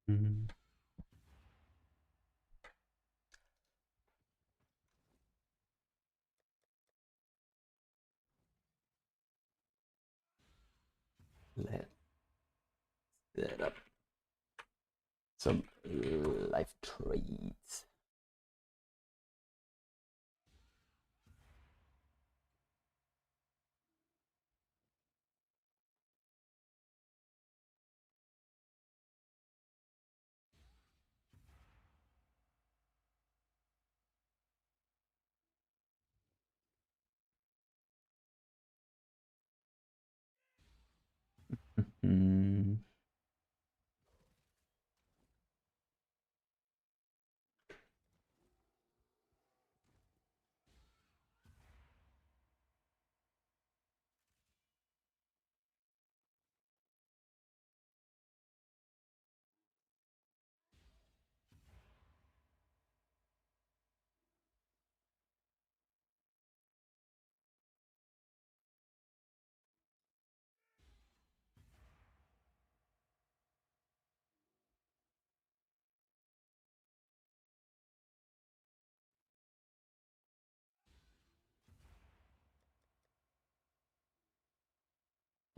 Mm. Let's set up some live trades. Mm.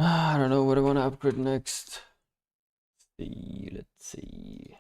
I don't know what I want to upgrade next. Let's see.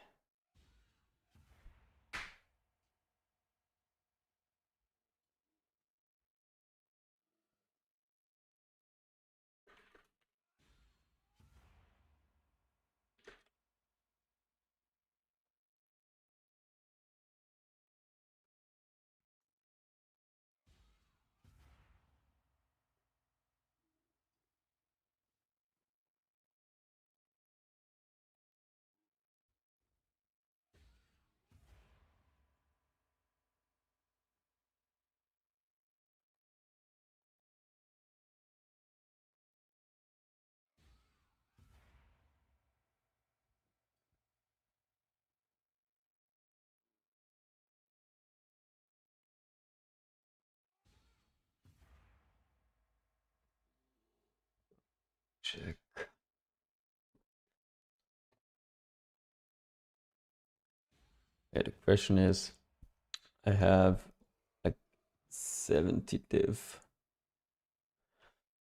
Check. Yeah, the question is, I have like 70 div.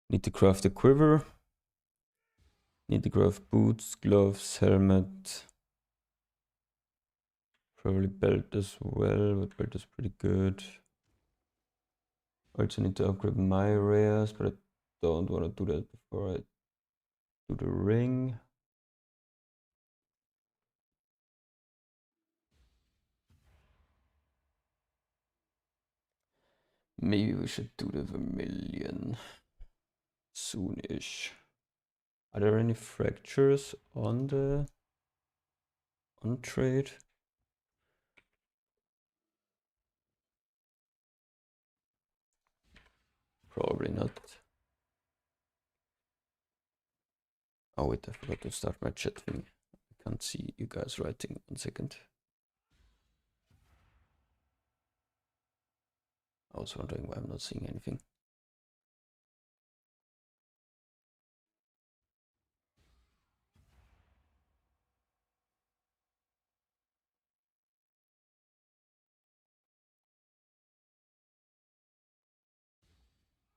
Need to craft a quiver. Need to craft boots, gloves, helmet. Probably belt as well, but belt is pretty good. Also need to upgrade my rares, but I don't want to do that before I do the ring. Maybe we should do the vermilion soonish. Are there any fractures on the trade? Probably not. Oh wait, I forgot to start my chat thing. I can't see you guys writing. 1 second. I was wondering why I'm not seeing anything.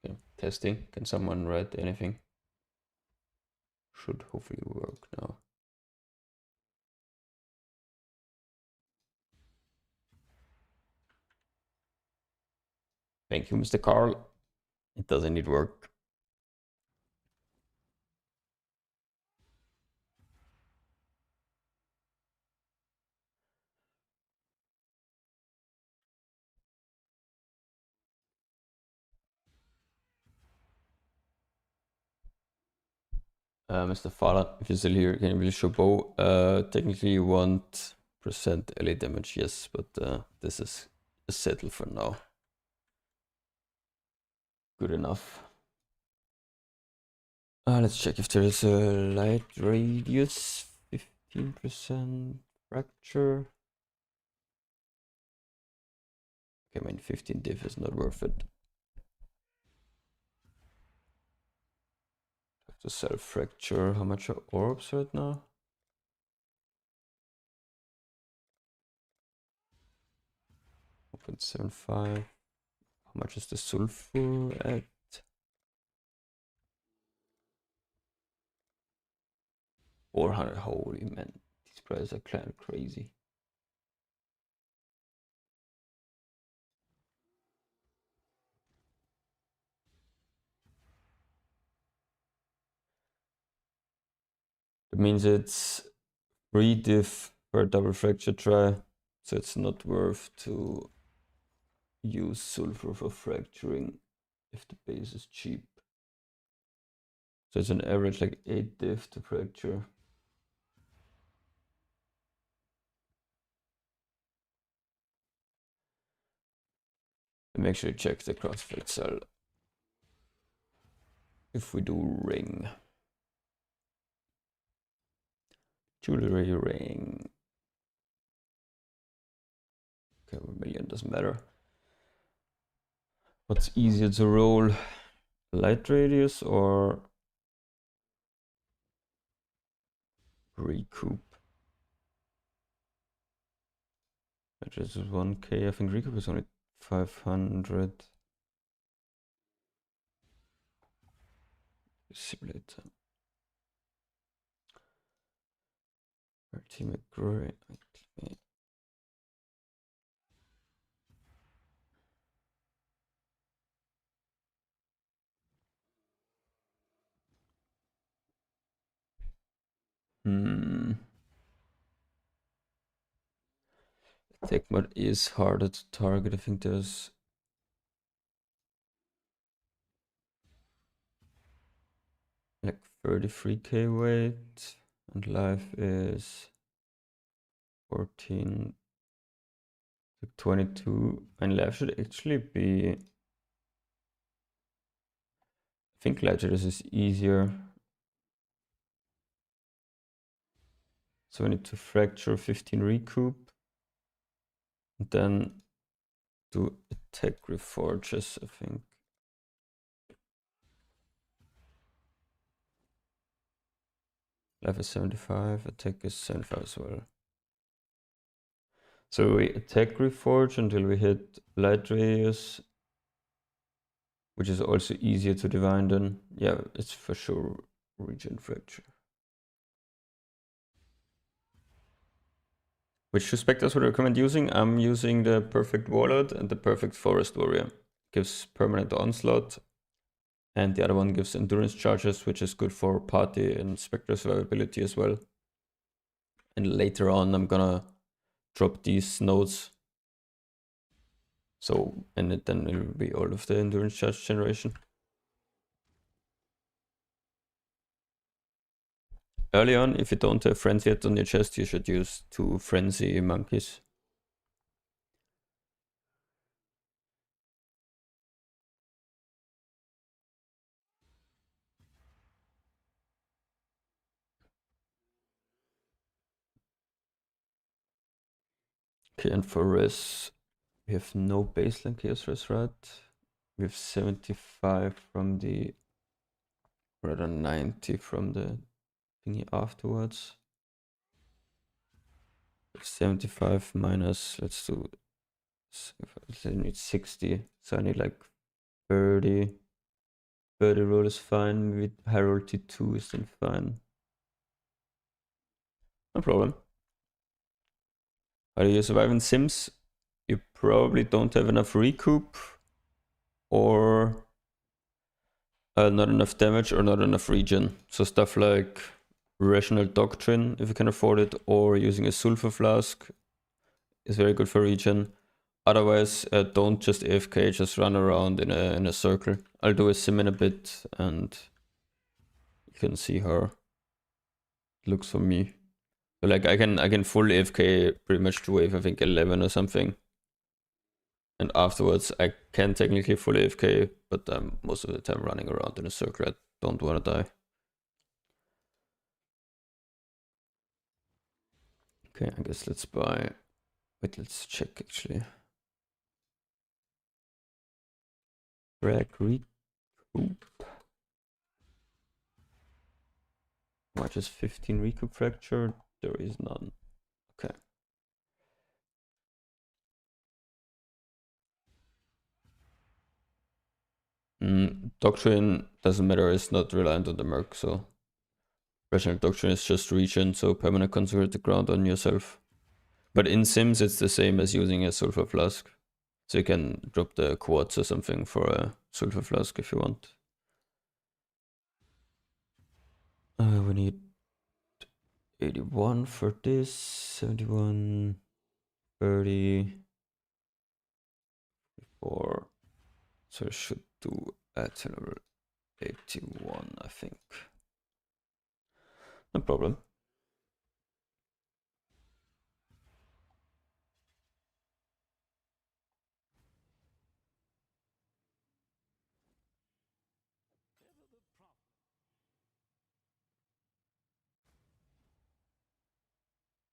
Okay, testing. Can someone write anything? Should hopefully work now. Thank you, Mr. Carl. It doesn't need work. Mr. Fala, if you're still here, can you really show bow? Technically you want percent LA damage, yes, but this is settled for now. Good enough. Let's check if there is a light radius. 15% fracture. Okay, I mean 15 diff is not worth it. Have to sell fracture. How much are orbs right now? 0.75. How much is the sulfur at? 400. Holy man, these prices are kind of crazy. That means it's 3 diff per double fracture try, so it's not worth to use sulfur for fracturing if the base is cheap. So it's an average like 8 diff to fracture. And make sure you check the crossfit cell if we do ring. Jewelry ring. Okay, 1 million doesn't matter. What's easier to roll? Light radius or recoup? Light radius is 1k. I think recoup is only 500. Simulator. Ultimate gray. Attack mode is harder to target. I think there's like 33k weight, and life is 14, 22, and life should actually be. I think Ledger's is easier. So we need to fracture 15 recoup, and then do attack reforges, I think. Life is 75, attack is 75 as well. So we attack reforge until we hit light radius, which is also easier to divine than, yeah, it's for sure regen fracture. Which two specters would I recommend using? I'm using the Perfect Warlord and the Perfect Forest Warrior. Gives permanent onslaught, and the other one gives endurance charges, which is good for party and spectre survivability as well. And later on, I'm gonna drop these nodes. So, and then it will be all of the endurance charge generation. Early on, if you don't have Frenzy yet on your chest, you should use 2 Frenzy monkeys. Okay, and for res, we have no baseline chaos res, right? We have 75 from the, rather 90 from the thingy afterwards. 75 minus, let's do, I need 60, so I need like 30. 30 roll is fine, with Herald T2 is then fine. No problem. How do you survive in Sims? You probably don't have enough recoup, or not enough damage, or not enough regen. So stuff like Rational Doctrine, if you can afford it, or using a Sulfur Flask is very good for regen. Otherwise, don't just AFK, just run around in a circle. I'll do a sim in a bit, and you can see how it looks for me. So like I can full AFK pretty much to wave, I think 11 or something. And afterwards, I can technically full AFK, but I'm most of the time running around in a circle. I don't want to die. Okay, I guess let's buy. Wait, let's check actually. Frag recoup. How much is 15 recoup fracture? There is none. Okay. Doctrine doesn't matter, it's not reliant on the Merc, so rational doctrine is just regen, so permanent consecrate the ground on yourself. But in Sims it's the same as using a sulfur flask. So you can drop the quartz or something for a sulfur flask if you want. We need 81 for this, 71, 30, 4. So I should do at level 81, I think. No problem.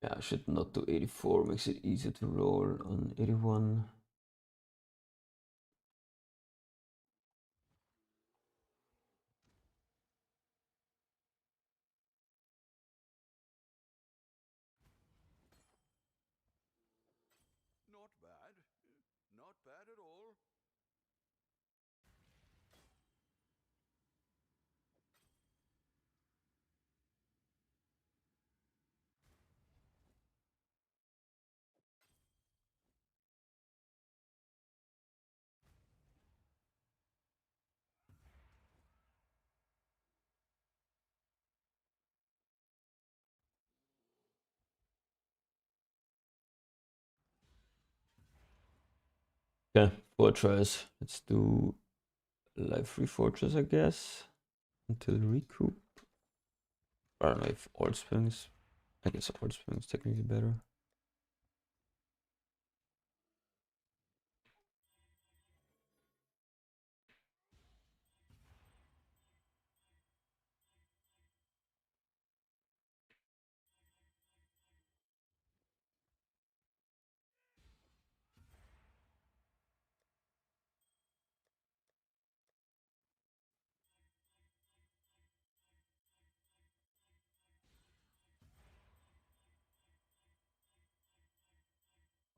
Yeah, I should not do 84, makes it easier to roll on 81. Not bad. Not bad at all. Okay, 4 tries. Let's do life reforges, I guess, until recoup. I don't know if all springs. I guess all springs technically better.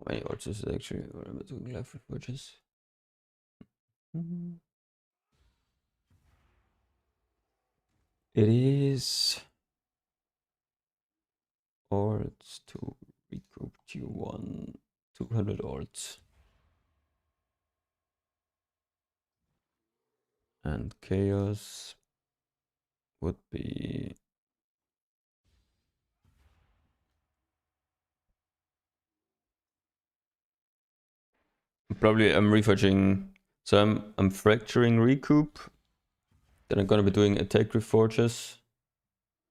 How many arches is actually what am I doing life reforges? It is arts to recoup tier 1, 200 arts. And chaos would be probably I'm reforging, so I'm fracturing recoup. Then I'm gonna be doing attack reforges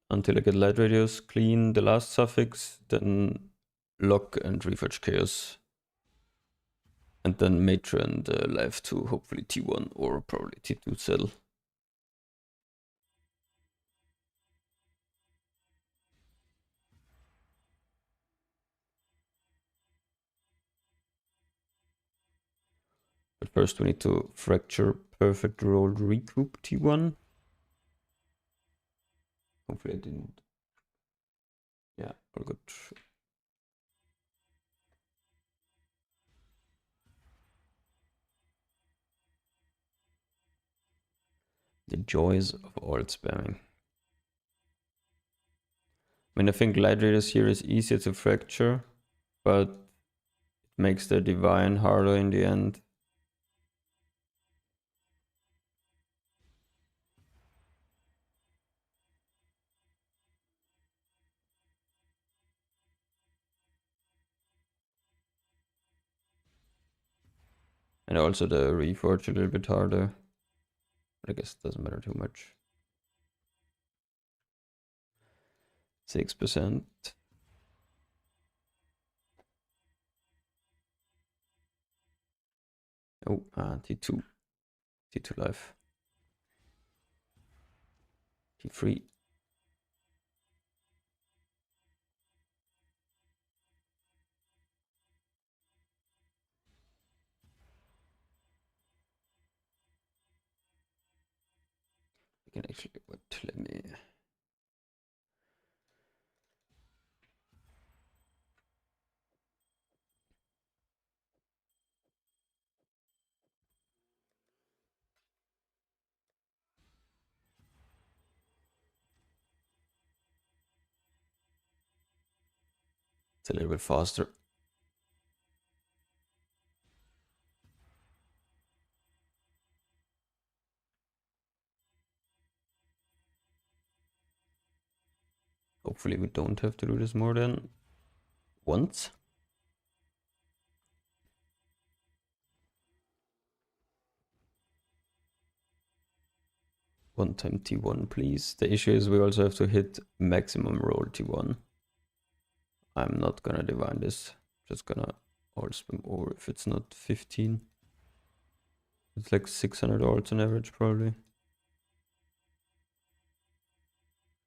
until I get light radius, clean the last suffix, then lock and reforge chaos. And then Matra and life to hopefully T1 or probably T2 cell. But first we need to fracture perfect rolled recoup T1. Hopefully I didn't. Yeah, all good. The joys of alt spamming. I mean, I think light radius here is easier to fracture, but it makes the divine harder in the end. And also the reforge a little bit harder. But I guess it doesn't matter too much. 6%. Oh, T2. T2 life. T3. I can actually, let me. It's a little bit faster. Hopefully we don't have to do this more than once. One time T1, please. The issue is we also have to hit maximum roll T1. I'm not gonna divine this. Just gonna all spam over if it's not 15. It's like 600 alts on average, probably.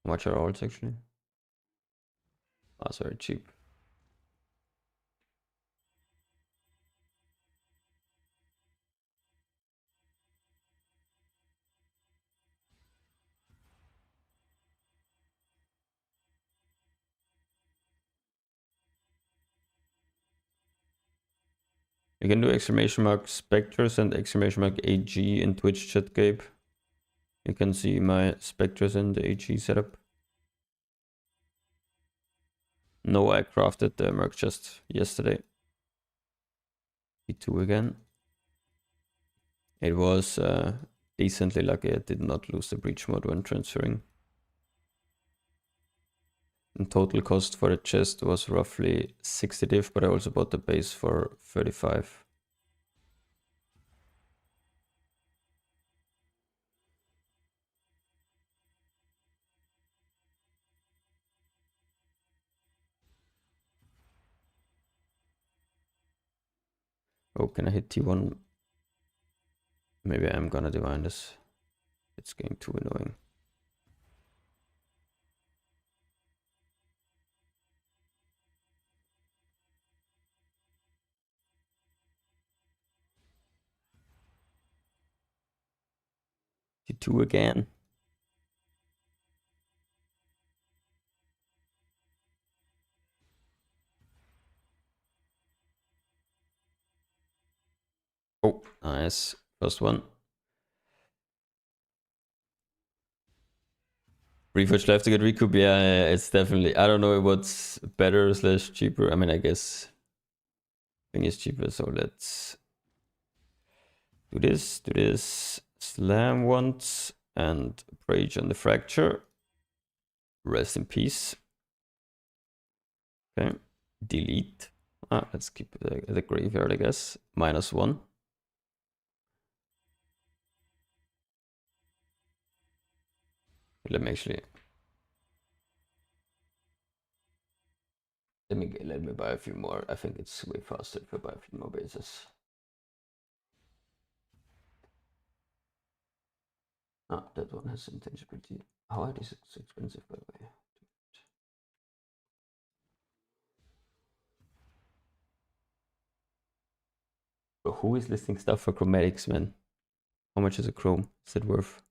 How much are alts actually? Ah, sorry, cheap. You can do exclamation mark spectres and exclamation mark AG in Twitch chat, Gabe. You can see my spectres in the AG setup. No, I crafted the Merc chest yesterday. T2 again. It was decently lucky I did not lose the breach mod when transferring. And total cost for the chest was roughly 60 div, but I also bought the base for 35. Oh, can I hit T1? Maybe I'm gonna divine this. It's getting too annoying. T2 again. Oh, nice. First one. Refresh left to get recoup. Yeah, it's definitely. I don't know what's better slash cheaper. I mean, I guess thing is cheaper. So let's do this. Do this. Slam once and rage on the fracture. Rest in peace. Okay. Delete. Ah, let's keep the graveyard, I guess. -1. Let me actually. Let me buy a few more. I think it's way faster if I buy a few more bases. Ah, that one has intangibility. How are these so expensive, by the way? Bro, who is listing stuff for chromatics, man? How much is a chrome? Is it worth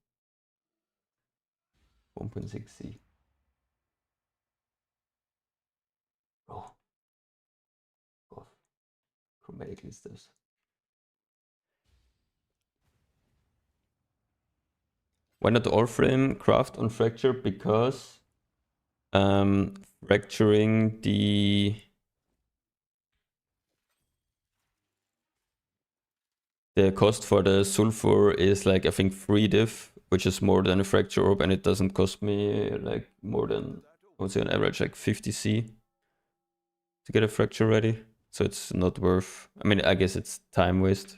1.6C? Oh, God. Chromatic listers. Why not all frame craft on fracture? Because fracturing the cost for the sulfur is like I think 3 div, which is more than a fracture orb, and it doesn't cost me like more than I would say on average like 50C to get a fracture ready. So it's not worth. I mean, I guess it's time waste.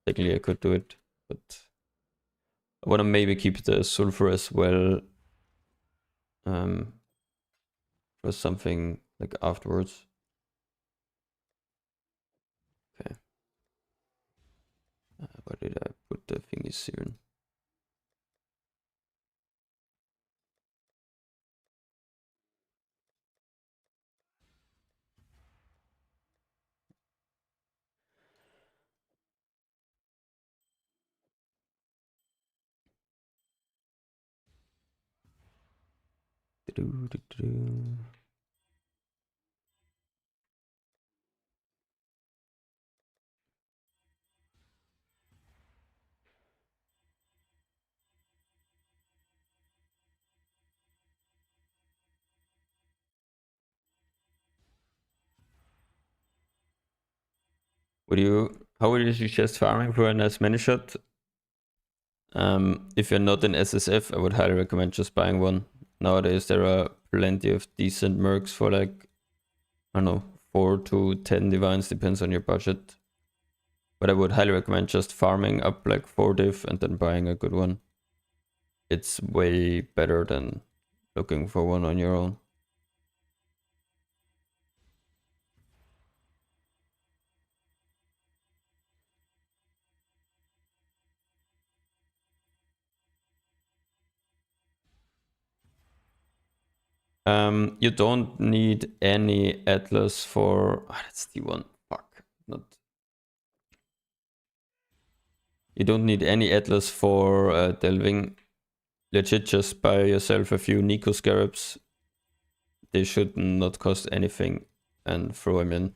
Technically, I could do it, but I want to maybe keep the sulfur as well for something like afterwards. Okay. Where did I put the thingies here? How would you suggest farming for a nice many shot? If you're not in SSF, I would highly recommend just buying one. Nowadays there are plenty of decent mercs for like, I don't know, 4 to 10 divines, depends on your budget. But I would highly recommend just farming up like 4 div and then buying a good one. It's way better than looking for one on your own. You don't need any Atlas for... that's the one. Fuck. Not... You don't need any Atlas for delving. Legit just buy yourself a few Nico Scarabs. They should not cost anything and throw them in.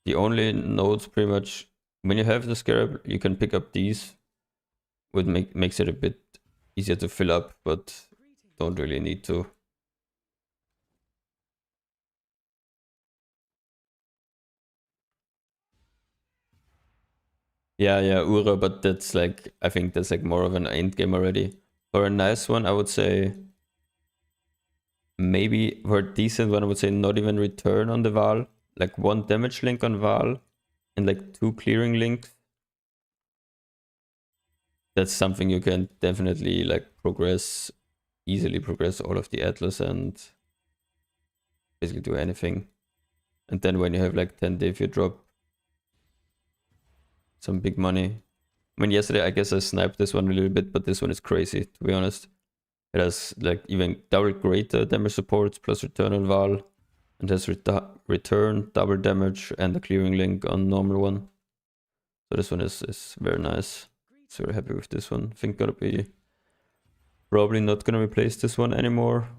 The only nodes pretty much... When you have the Scarab, you can pick up these. Would makes it a bit easier to fill up, but don't really need to. Yeah, Ura, but that's like, I think that's like more of an end game already. For a nice one, I would say, maybe for a decent one, I would say not even return on the Val. Like 1 damage link on Val and like 2 clearing links. That's something you can definitely like easily progress all of the Atlas and basically do anything. And then when you have like 10 div, you drop some big money. I mean, yesterday I guess I sniped this one a little bit, but this one is crazy, to be honest. It has like even double greater damage supports plus return on Val, and has return, double damage, and a clearing link on normal one. So this one is very nice. So very happy with this one. I think gonna be probably not gonna replace this one anymore.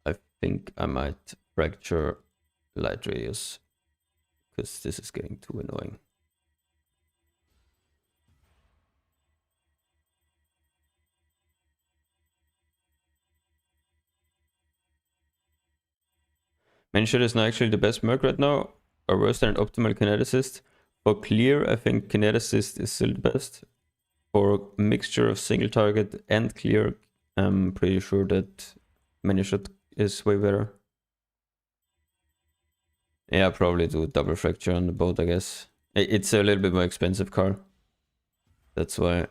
I think I might fracture light radius because this is getting too annoying. Manshot is not actually the best Merc right now, or worse than an optimal kineticist. For clear, I think kineticist is still the best. For mixture of single target and clear, I'm pretty sure that Manshot is way better. Yeah, probably do double fracture on the boat, I guess. It's a little bit more expensive car. That's why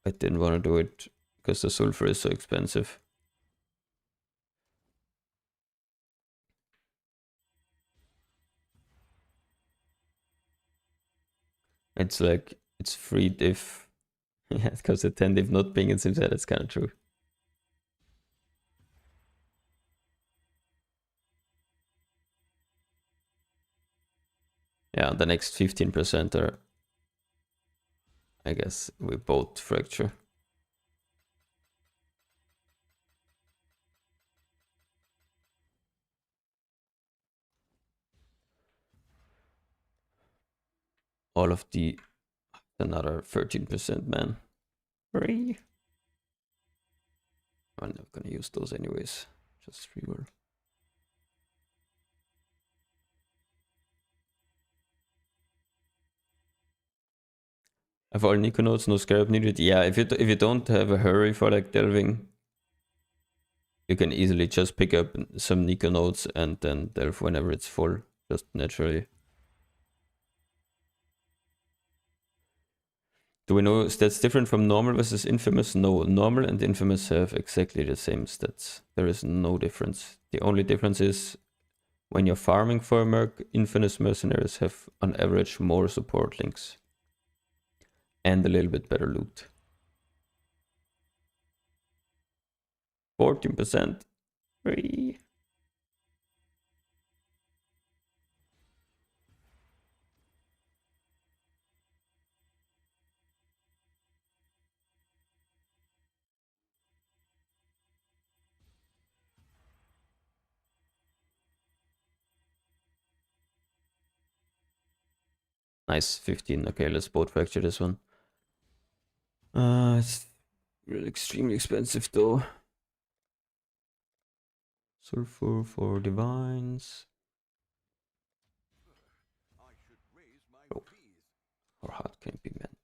I didn't want to do it, because the sulfur is so expensive. It's like, it's free diff. Yeah, because the 10 diff not being in SimSet, that's kind of true. Yeah, the next 15% are, I guess, we both fracture. All of the, another 13%, man. Free. I'm not gonna use those anyways. Just reroll. Have all Nico nodes, no scarab needed. Yeah, if you don't have a hurry for like delving, you can easily just pick up some Nico nodes and then delve whenever it's full, just naturally. Do we know stats different from normal versus infamous? No, normal and infamous have exactly the same stats. There is no difference. The only difference is when you're farming for a merc, infamous mercenaries have on average more support links and a little bit better loot. 14%. Free. Nice, 15. Okay, let's boat fracture this one. It's really extremely expensive though. Sulfur for divines. I should raise my Oh. fees. Or heart can be meant.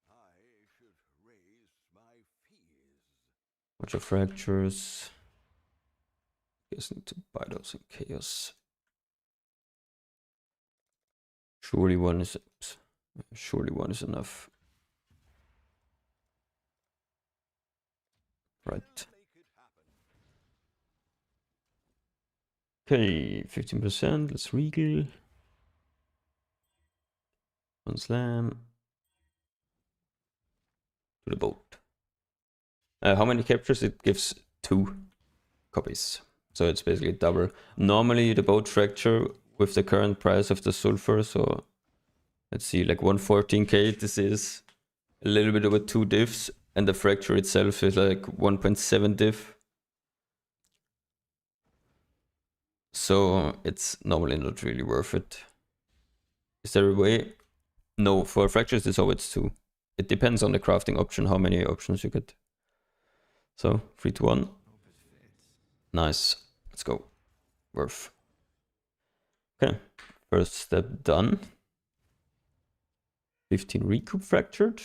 I should raise my fees. Bunch of fractures. Guess need to buy those in chaos. Surely one is enough. Right. Okay, 15%. Let's regal. One slam. To the boat. How many captures? It gives 2 copies. So it's basically double. Normally the boat fracture with the current price of the sulfur, so let's see, like 114k, this is a little bit over 2 diffs, and the fracture itself is like 1.7 diff. So it's normally not really worth it. Is there a way? No, for fractures it's always 2. It depends on the crafting option, how many options you get. So 3 to 1. Nice. Let's go. Worth. Okay. First step done. 15 recoup fractured.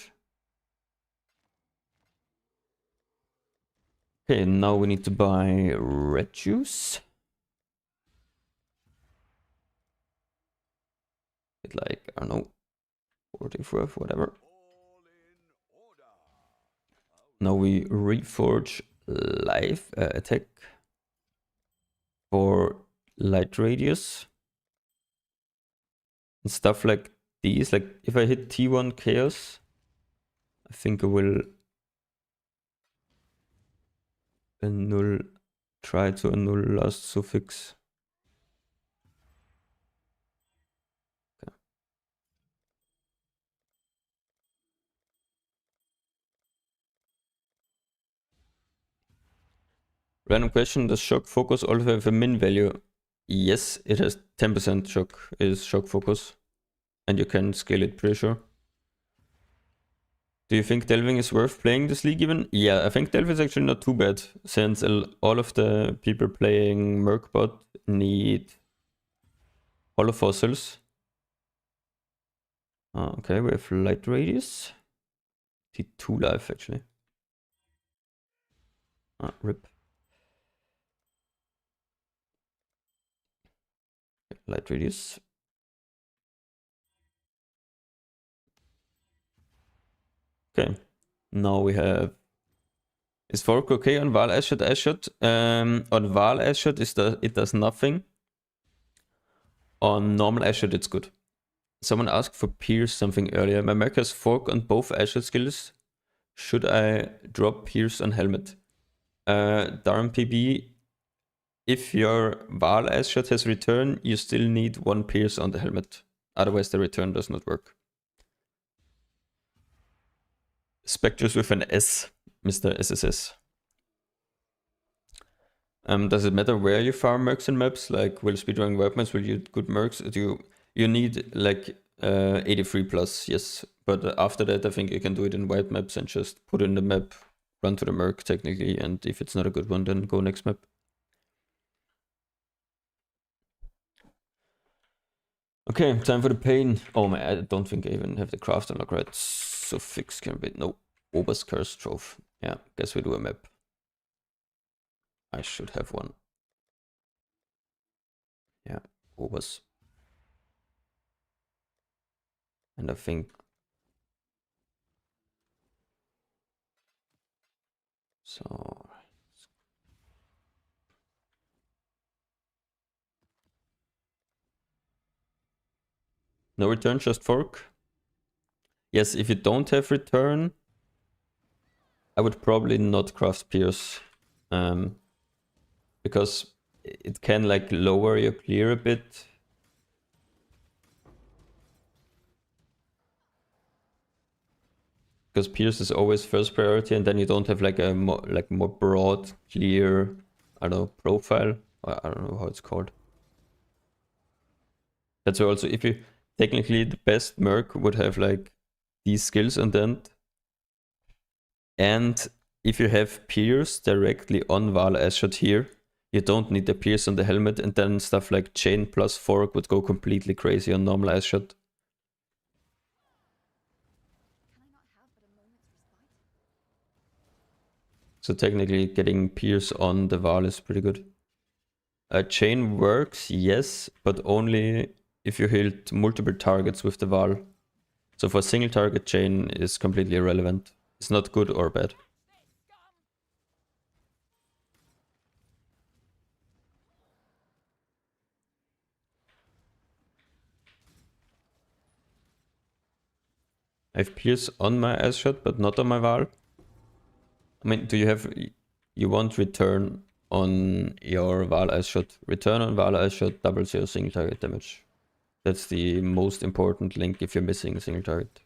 Okay, now we need to buy red juice. It's like, I don't know, 40 worth, whatever. Now we reforge life attack for light radius. And stuff like these, like if I hit T1 chaos, I think I will try to annul last suffix. Okay. Random question, does shock focus also have a min value? Yes, it has 10% shock, is shock focus. And you can scale it, pretty sure. Do you think Delving is worth playing this league even? Yeah, I think Delve is actually not too bad, since all of the people playing Mercbot need hollow fossils. Okay, we have light radius. T2 life actually. Rip. Light radius. Okay, now we have. Is fork okay on Val Ashot Ashot? On Val Ashot it does nothing. On normal Ashot it's good. Someone asked for Pierce something earlier. My Merc has fork on both Ashot skills. Should I drop Pierce on Helmet? Darn PB, if your Val Ashot has return, you still need 1 Pierce on the Helmet. Otherwise the return does not work. Spectres with an S, Mr. SSS. Does it matter where you farm mercs and maps? Like, will speedrunning weapons, will you good mercs? You need like 83 plus, yes. But after that, I think you can do it in white maps and just put in the map, run to the merc technically, and if it's not a good one, then go next map. Okay, time for the pain. Oh man, I don't think I even have the craft unlock right. So fix can be no Ober's Curse Trove. Yeah, guess we do a map. I should have one. Yeah, Ober's. And I think so. No return, just fork. Yes, if you don't have return, I would probably not craft Pierce. Because it can like lower your clear a bit. Because Pierce is always first priority, and then you don't have like a more broad, clear, I don't know, profile. I don't know how it's called. That's why also if you technically the best Merc would have like these skills on the end. And if you have Pierce directly on Val Ashot here, you don't need the Pierce on the helmet, and then stuff like Chain plus Fork would go completely crazy on normal Ashot. So technically getting Pierce on the Val is pretty good. Chain works, yes, but only if you hit multiple targets with the Val. So for single target, Chain is completely irrelevant. It's not good or bad. I have Pierce on my ass shot, but not on my Val. I mean, do you have... You want return on your Val ass shot. Return on Val ass shot doubles your single target damage. That's the most important link if you're missing a single target.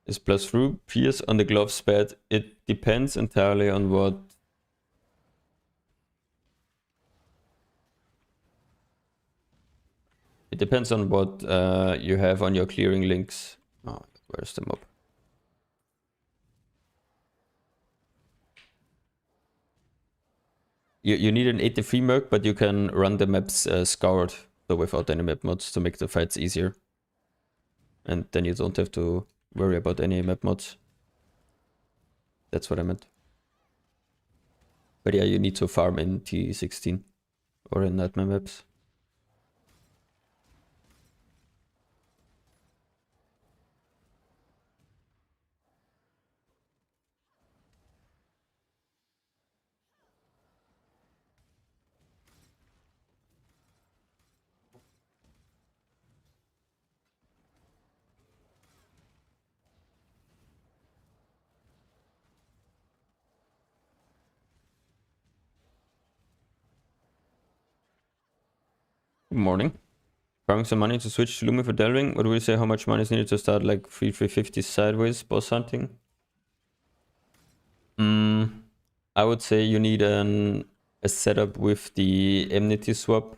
Is plus through Pierce on the gloves bad? It depends entirely on what... It depends on what you have on your clearing links. Oh, where's the mob? You need an 83 Merc, but you can run the maps scoured, so without any map mods, to make the fights easier. And then you don't have to worry about any map mods. That's what I meant. But yeah, you need to farm in T16 or in Nightmare maps. Good morning. Borrowing some money to switch to Luminary for delving. What do we say? How much money is needed to start like 350 sideways boss hunting? I would say you need a setup with the enmity swap,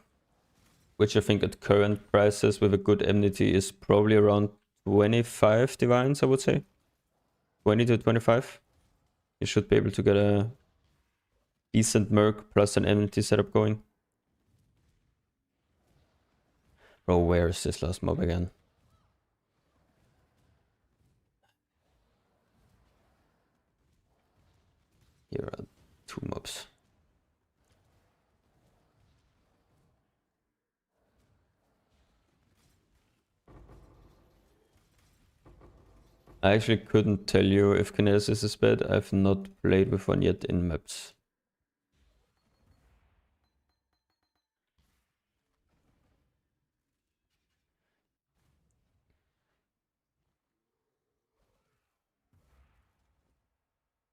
which I think at current prices with a good enmity is probably around 25 divines, I would say. 20 to 25. You should be able to get a decent Merc plus an enmity setup going. Bro, where is this last mob again? Here are 2 mobs. I actually couldn't tell you if Kinesis is bad. I've not played with one yet in maps.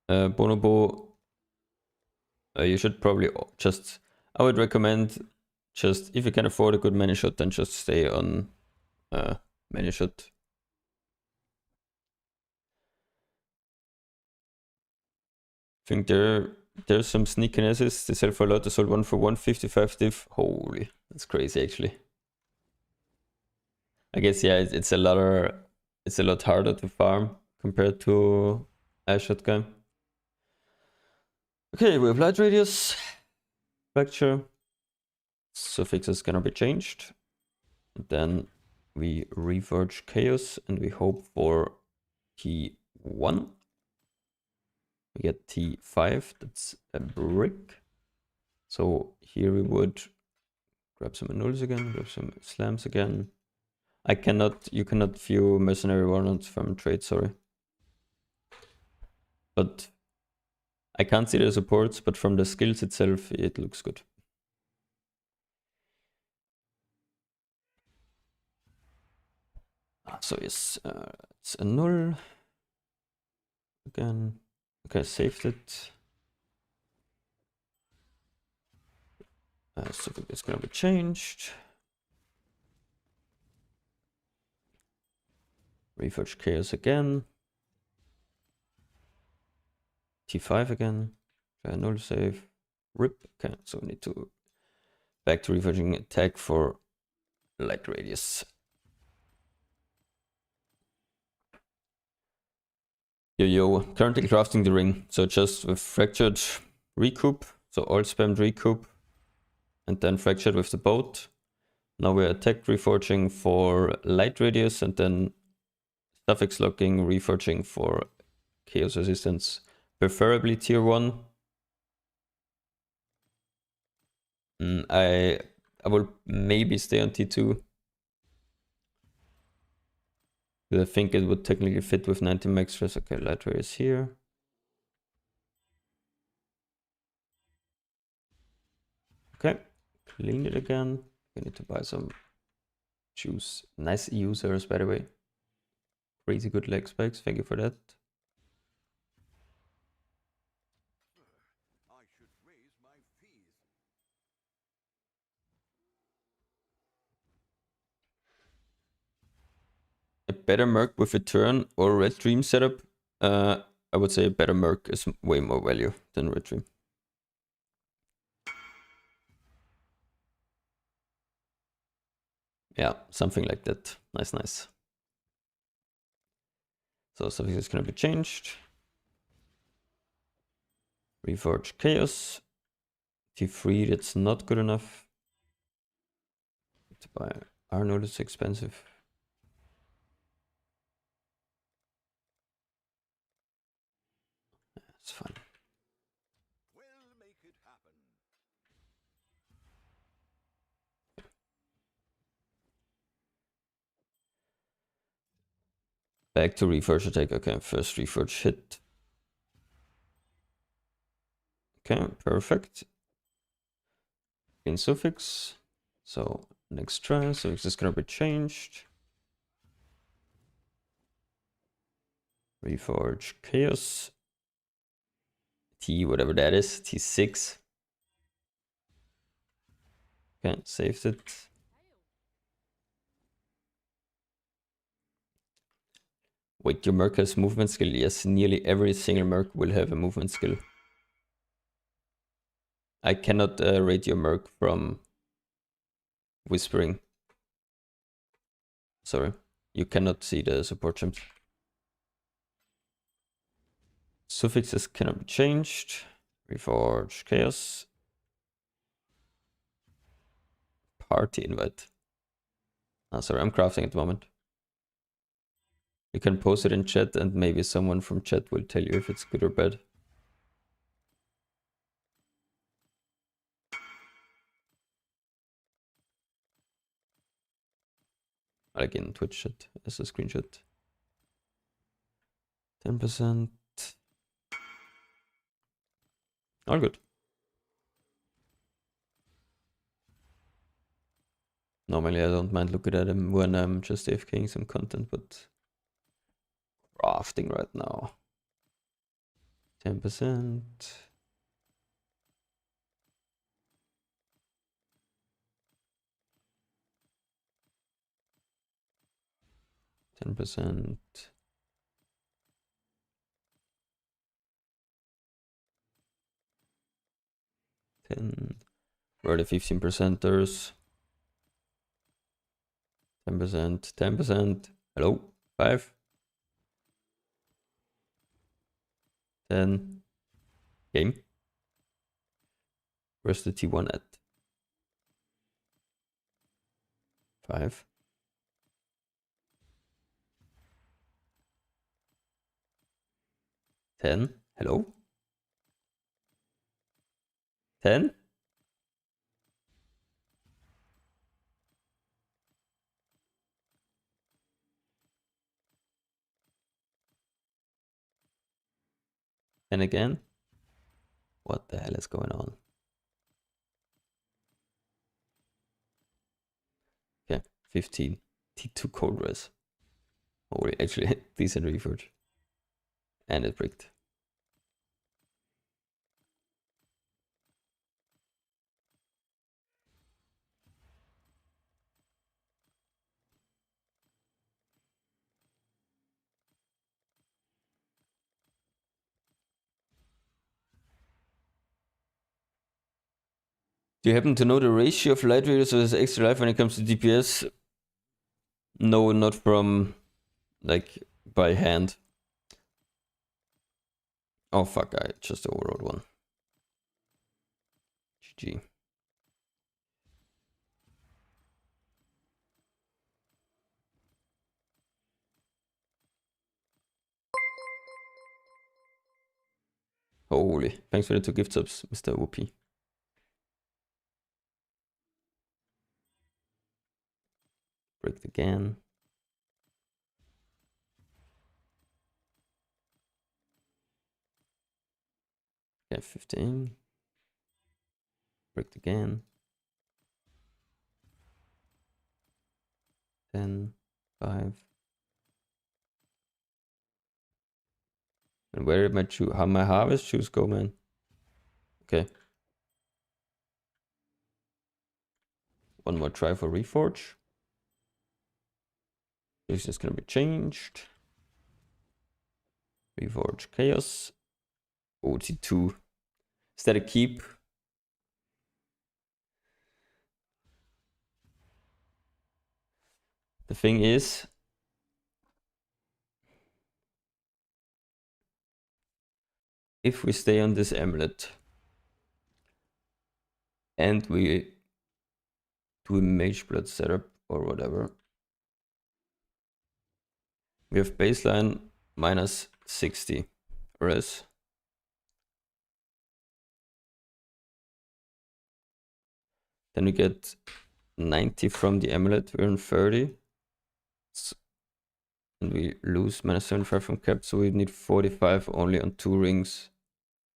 Bonobo, you should probably just... I would recommend just, if you can afford a good many shot, then just stay on many shot. I think there's some sneakinesses. They sell for a lot. They sold one for 155 div. Holy, that's crazy actually. I guess yeah, it's a lot harder to farm compared to a shotgun. Okay, we have light radius, fracture. Suffix is gonna be changed. Then we reverge chaos and we hope for T1. We get T5, that's a brick. So here we would grab some annuls again, grab some slams again. You cannot view mercenary warlords from trade, sorry. But I can't see the supports, but from the skills itself, it looks good. So yes, it's a null. Again, okay, saved it. So it's gonna be changed. Reforge Chaos again. T5 again. Null save. Rip. Okay, so we need to back to reforging attack for light radius. Yo, currently crafting the ring. So just with fractured recoup. So all spammed recoup. And then fractured with the boat. Now we're attack reforging for light radius and then suffix locking, reforging for chaos resistance. Preferably tier 1. I will maybe stay on T2. I think it would technically fit with 90 max stress. Okay, light radius here. Okay, clean it again. We need to buy some juice. Nice users, by the way. Crazy good leg spikes. Thank you for that. I should raise my fees. A better Merc with a turn or Red Dream setup. I would say a better Merc is way more value than Red Dream. Yeah, something like that. Nice, nice. So something is going to be changed. Reforge Chaos. T3, that's not good enough. To buy Arnold is expensive. It's fine. We'll make it happen. Back to Reforge attack. Okay, first Reforge hit. Okay, perfect. In suffix. So next try, suffix is gonna be changed. Reforge Chaos. T, whatever that is, T6. Okay, saved it. Wait, your Merc has movement skill? Yes, nearly every single Merc will have a movement skill. I cannot rate your Merc from Whispering. Sorry, you cannot see the support gems. Suffixes cannot be changed. Reforge Chaos. Party invite. Ah, sorry, I'm crafting at the moment. You can post it in chat and maybe someone from chat will tell you if it's good or bad. Like in Twitch chat as a screenshot. 10%. All good. Normally I don't mind looking at them when I'm just AFKing some content, but crafting right now. 10%. %. 10. Where are the 15%ers? 10%. 10%. Hello? 5. 10. Game. Where's the T1 at? 5. 10. Hello? 10. And again? What the hell is going on? Okay, 15. T2 cold res. Oh, actually, decent reforge. And it bricked. Do you happen to know the ratio of light readers versus extra life when it comes to DPS? No, not from like by hand. Oh fuck, I just overrode one. GG. Holy, thanks for the 2 gift subs, Mr. OP. Break again. Yeah, 15. Break again. 10, 5. And where did my how my harvest shoes go, man? Okay. One more try for Reforge. This is gonna be changed. Reforge Chaos. OT2. Is that a keep? The thing is, if we stay on this amulet and we do a mage blood setup or whatever, we have baseline minus 60 res. Then we get 90 from the amulet, we're on 30. And we lose minus 75 from cap, so we need 45 only on 2 rings.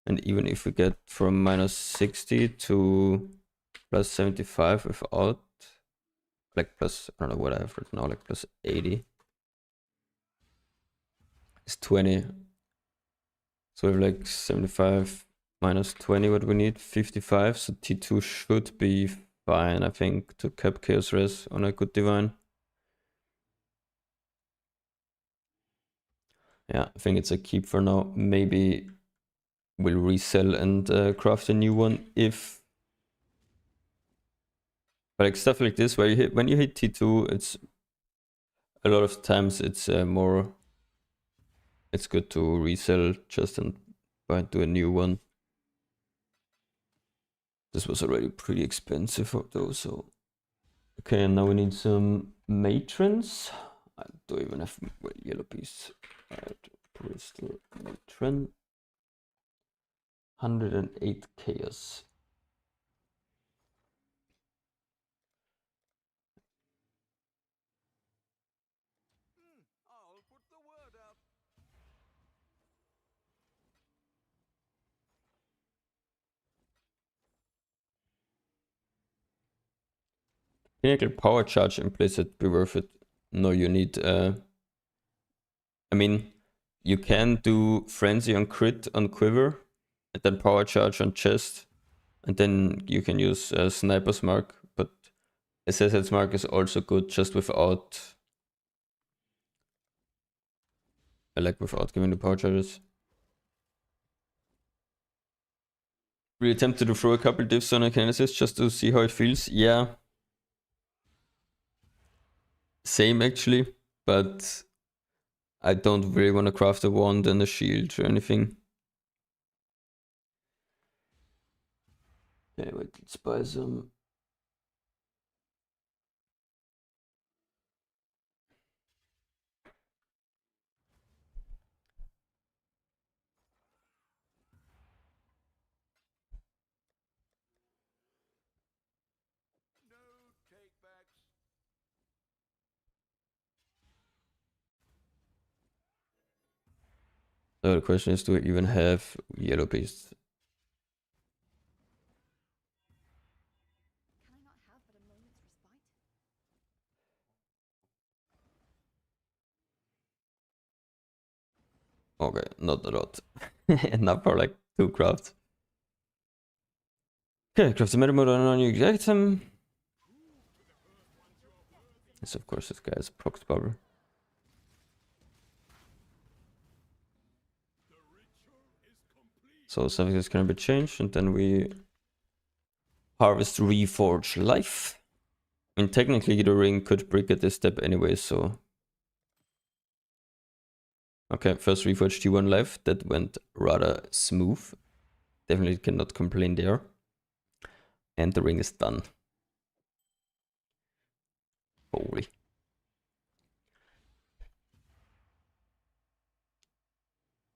And even if we get from minus 60 to plus 75 without, like plus, I don't know what I have right now, like plus 80, is 20. So we have like 75 minus 20, what we need, 55. So T2 should be fine, I think, to cap chaos res on a good divine. Yeah, I think it's a keep for now. Maybe we'll resell and craft a new one if, but like stuff like this where you hit, when you hit T2, it's a lot of times it's more, it's good to resell just and do a new one. This was already pretty expensive though, so okay. And now we need some matrons. I don't even have yellow piece. Bristol matron. 108 chaos. I'll put the word out. Pinnacle power charge implicit, be worth it. No, you need I mean, you can do frenzy on crit on quiver, and then power charge on chest, and then you can use sniper's mark, but assassin's mark is also good just without, like without giving the power charges. Really tempted to throw a couple diffs on a kinesis just to see how it feels. Yeah. Same actually, but I don't really want to craft a wand and a shield or anything. Okay, wait, let's buy some. No takebacks. So the question is, do I even have yellow beasts? Can I not have but a moment's respite? Okay, not a lot. Enough for like 2 crafts. Okay, craft the meta mode on a new item. Yes, of course, this guy has proc power. So something is gonna be changed, and then we Harvest Reforge Life. I mean, technically the ring could brick at this step anyway, so... Okay, first Reforge T1 life. That went rather smooth. Definitely cannot complain there. And the ring is done. Holy.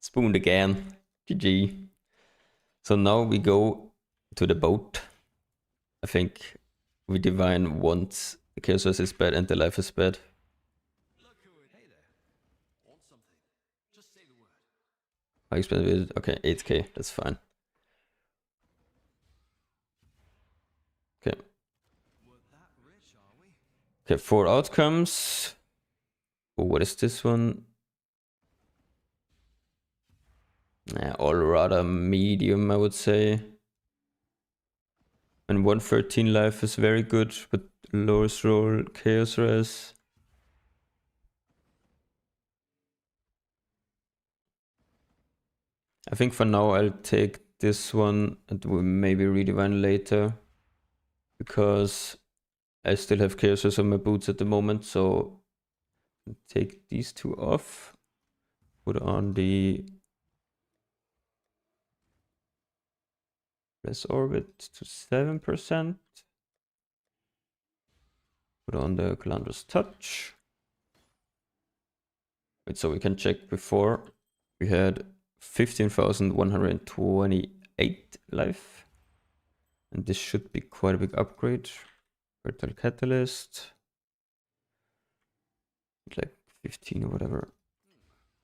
Spooned again. GG. So now we go to the boat. I think we divine once the Chaos Source is bad and the life is bad. How expensive is it? Okay, 8k, that's fine. Okay. Okay, 4 outcomes. Oh, what is this one? All rather medium, I would say. And 113 life is very good, but lowest roll Chaos Res. I think for now I'll take this one and we'll maybe redivine later. Because I still have Chaos Res on my boots at the moment, so take these two off. Put on the Bless Orbit to 7%. Put on the Calandra's Touch. Wait, so we can check before. We had 15,128 life. And this should be quite a big upgrade. Fertile Catalyst. Like 15 or whatever.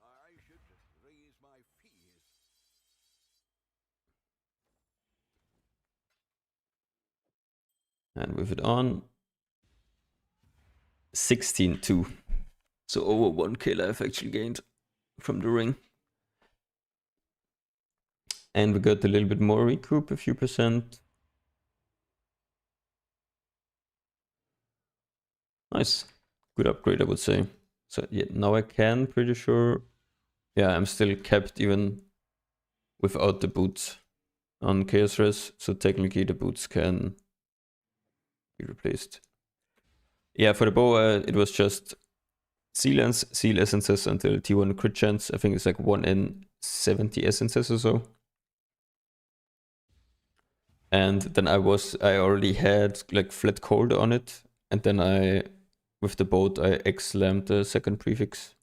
I should raise my fees. And with it on, 16-2. So over 1k life actually gained from the ring. And we got a little bit more recoup, a few percent. Nice. Good upgrade, I would say. So yeah, now I can, pretty sure. Yeah, I'm still capped even without the boots on Chaos Res. So technically the boots can be replaced. Yeah, for the bow, it was just seal essences until T1 crit chance. I think it's like 1 in 70 essences or so. And then I already had like flat cold on it. And then with the boat, I X-slammed the second prefix.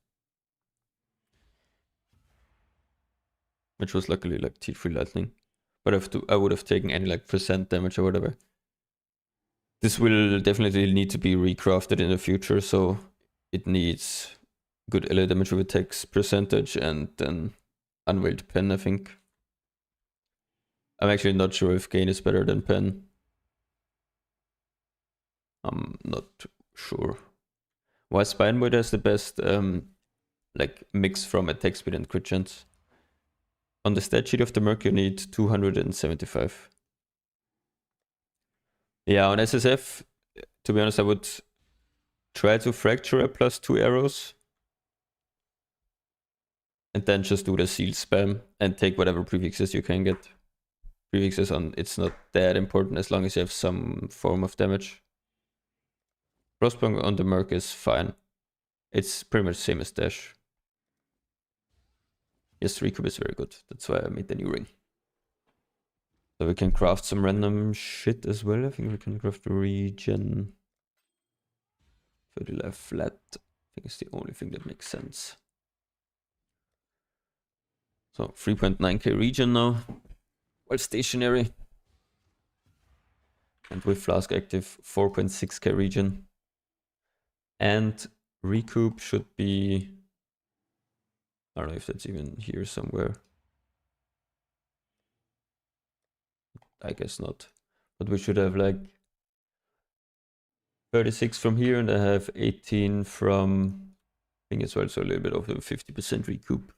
Which was luckily like T3 lightning. But I would have taken any like percent damage or whatever. This will definitely need to be recrafted in the future, so it needs good ally damage with attacks percentage and then unveiled pen, I think. I'm actually not sure if Gain is better than pen. I'm not sure. Why Spinewood has the best like mix from attack speed and crit chance. On the stat sheet of the Merc you need 275. Yeah, on SSF, to be honest, I would try to fracture a +2 arrows. And then just do the seal spam and take whatever prefixes you can get. Prefixes on, it's not that important as long as you have some form of damage. Frostpunk on the Merc is fine. It's pretty much the same as Dash. Yes, Recoup is very good. That's why I made the new ring. So we can craft some random shit as well. I think we can craft a regen. 30 life flat. I think it's the only thing that makes sense. So 3.9k regen now. While stationary. And with Flask active, 4.6k regen. And recoup should be... I don't know if that's even here somewhere. I guess not. But we should have like 36 from here, and I have 18 from... I think it's also a little bit of a 50% recoup.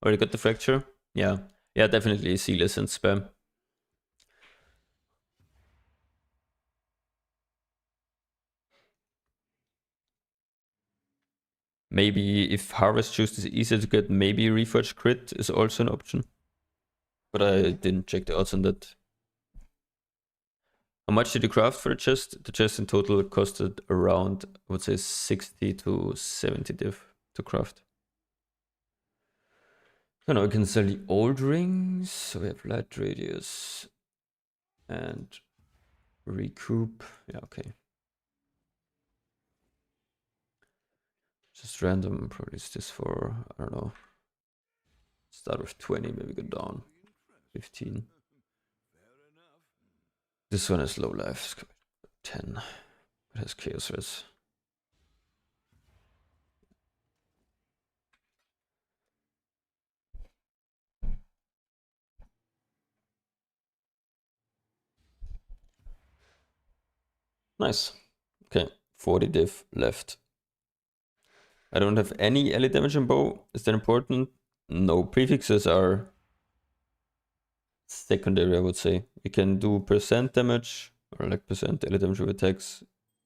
Already got the fracture? Yeah. Yeah, definitely sealess and spam. Maybe if Harvest Juice is easier to get, maybe Reforged Crit is also an option. But I didn't check the odds on that. How much did you craft for the chest? The chest in total costed around, I would say, 60 to 70 div to craft. So now we can sell the old rings. So we have light radius and recoup. Yeah, okay. Just random, probably is this for, I don't know. Start with 20, maybe go down. 15. This one is low life. 10. It has chaos res. Nice. Okay, 40 div left. I don't have any ally damage on bow. Is that important? No, prefixes are secondary, I would say. You can do percent damage, or like percent ally damage with attacks,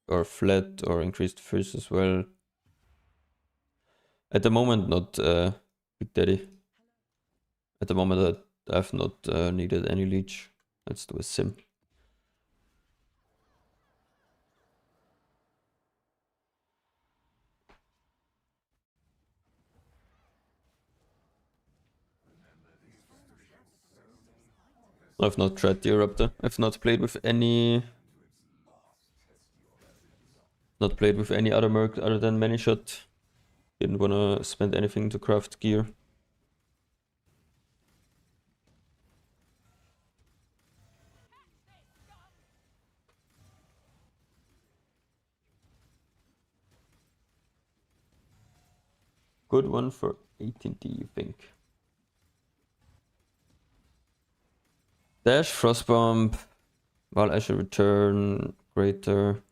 or flat, or increased first as well. At the moment, not Big Daddy. At the moment, I've not needed any leech. Let's do a sim. I've not tried the Eruptor. I've not played with any... Not played with any other merc other than Many Shot. Didn't wanna spend anything to craft gear. Good one for 18D, you think? Dash, Frostbomb, while I should return greater.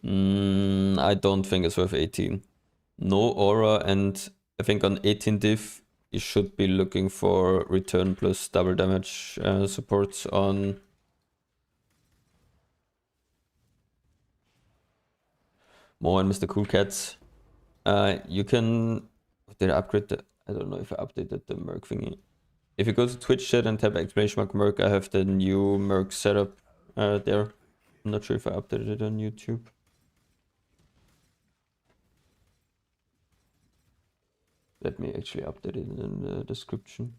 I don't think it's worth 18. No aura, and I think on 18 div you should be looking for return plus double damage supports on Mo and Mr. Cool Cats. You can... Did I upgrade the... I don't know if I updated the Merc thingy. If you go to Twitch chat and type exclamation mark Merc, I have the new Merc setup there. I'm not sure if I updated it on YouTube. Let me actually update it in the description.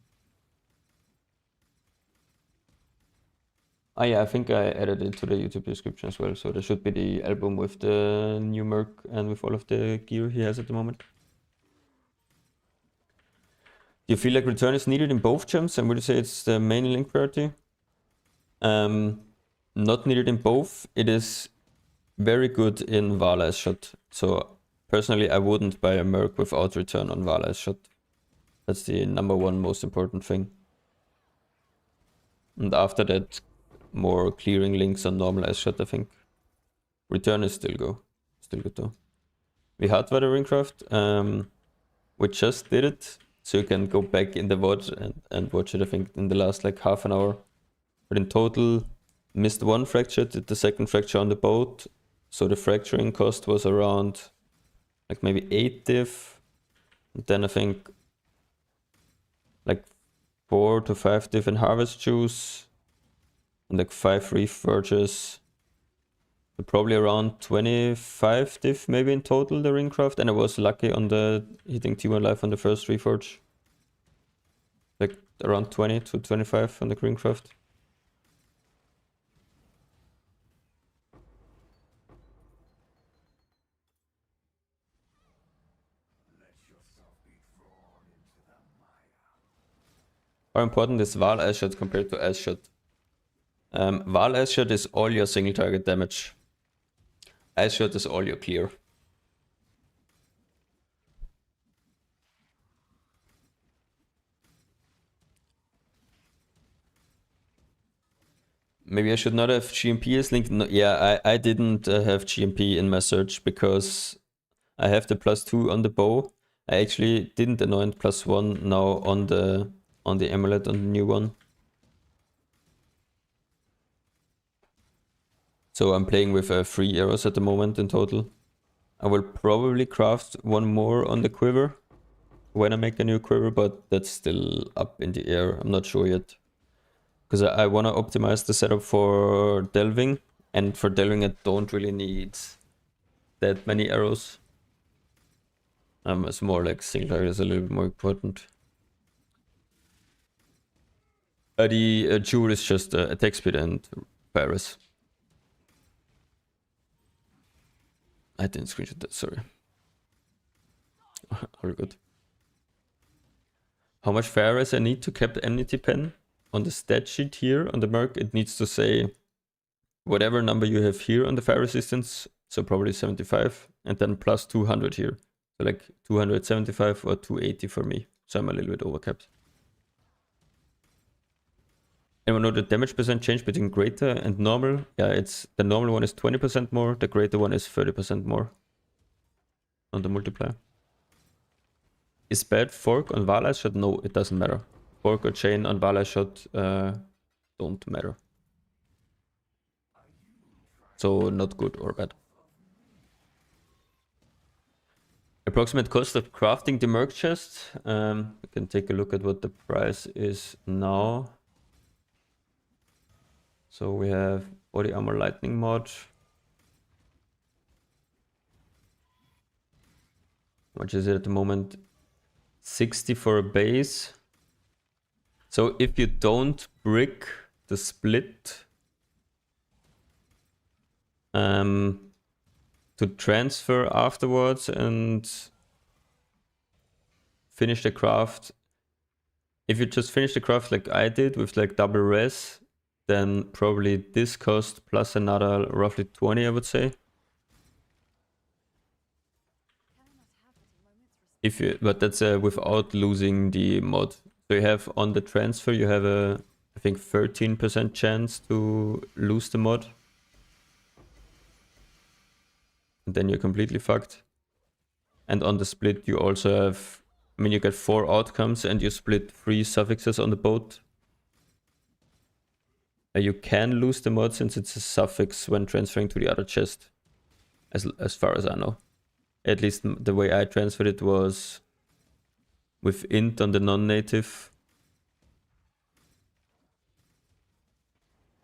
Ah yeah, I think I added it to the YouTube description as well. So there should be the album with the new Merc and with all of the gear he has at the moment. Do you feel like return is needed in both gems? And would you say it's the main link priority? Not needed in both. It is very good in Vala's shot. So personally, I wouldn't buy a Merc without return on Vala's shot. That's the #1 most important thing. And after that, more clearing links on normalized shot, I think. Return is still good though. We had the Ringcraft. We just did it. So you can go back in the VOD and watch it, I think, in the last like half an hour. But in total, missed one fracture, did the second fracture on the boat. So the fracturing cost was around like maybe 8 div. And then I think like 4 to 5 div in harvest juice. And like 5 reef verges. So probably around 25 div maybe in total, the Ringcraft. And I was lucky on the hitting T1 life on the first reforge. Like around 20 to 25 on the Ringcraft. How important is Val Ice Shot compared to Ice Shot? Val Ice Shot is all your single target damage. Ice Shot is all your clear. Maybe I should not have GMP as linked. No, yeah, I didn't have GMP in my search because I have the +2 on the bow. I actually didn't anoint +1 now on the amulet on the new one. So I'm playing with 3 arrows at the moment in total. I will probably craft one more on the quiver when I make a new quiver, but that's still up in the air. I'm not sure yet. Because I want to optimize the setup for delving, and for delving I don't really need that many arrows. It's more like single target is a little bit more important. The jewel is just attack speed and Paris. I didn't screenshot that, sorry. All good. How much Ferris I need to cap the enmity pen? On the stat sheet here on the Merc, it needs to say whatever number you have here on the fire resistance, so probably 75, and then plus 200 here. So like 275 or 280 for me. So I'm a little bit overcapped. Anyone know the damage percent change between greater and normal? Yeah, it's the normal one is 20% more, the greater one is 30% more on the multiplier. Is bad fork on Vala shot? No, it doesn't matter. Fork or chain on Vala shot don't matter. So not good or bad. Approximate cost of crafting the Merc chest. We can take a look at what the price is now. So we have body armor lightning mod. How much is it at the moment? 60 for a base. So if you don't brick the split to transfer afterwards and finish the craft, if you just finish the craft like I did with like double res, then probably this cost plus another roughly 20, I would say. If you, but that's without losing the mod. So you have on the transfer, you have a, I think 13% chance to lose the mod. And then you're completely fucked. And on the split, you also have, I mean, you get 4 outcomes and you split 3 suffixes on the boat. You can lose the mod since it's a suffix when transferring to the other chest, as far as I know. At least the way I transferred it was with int on the non-native.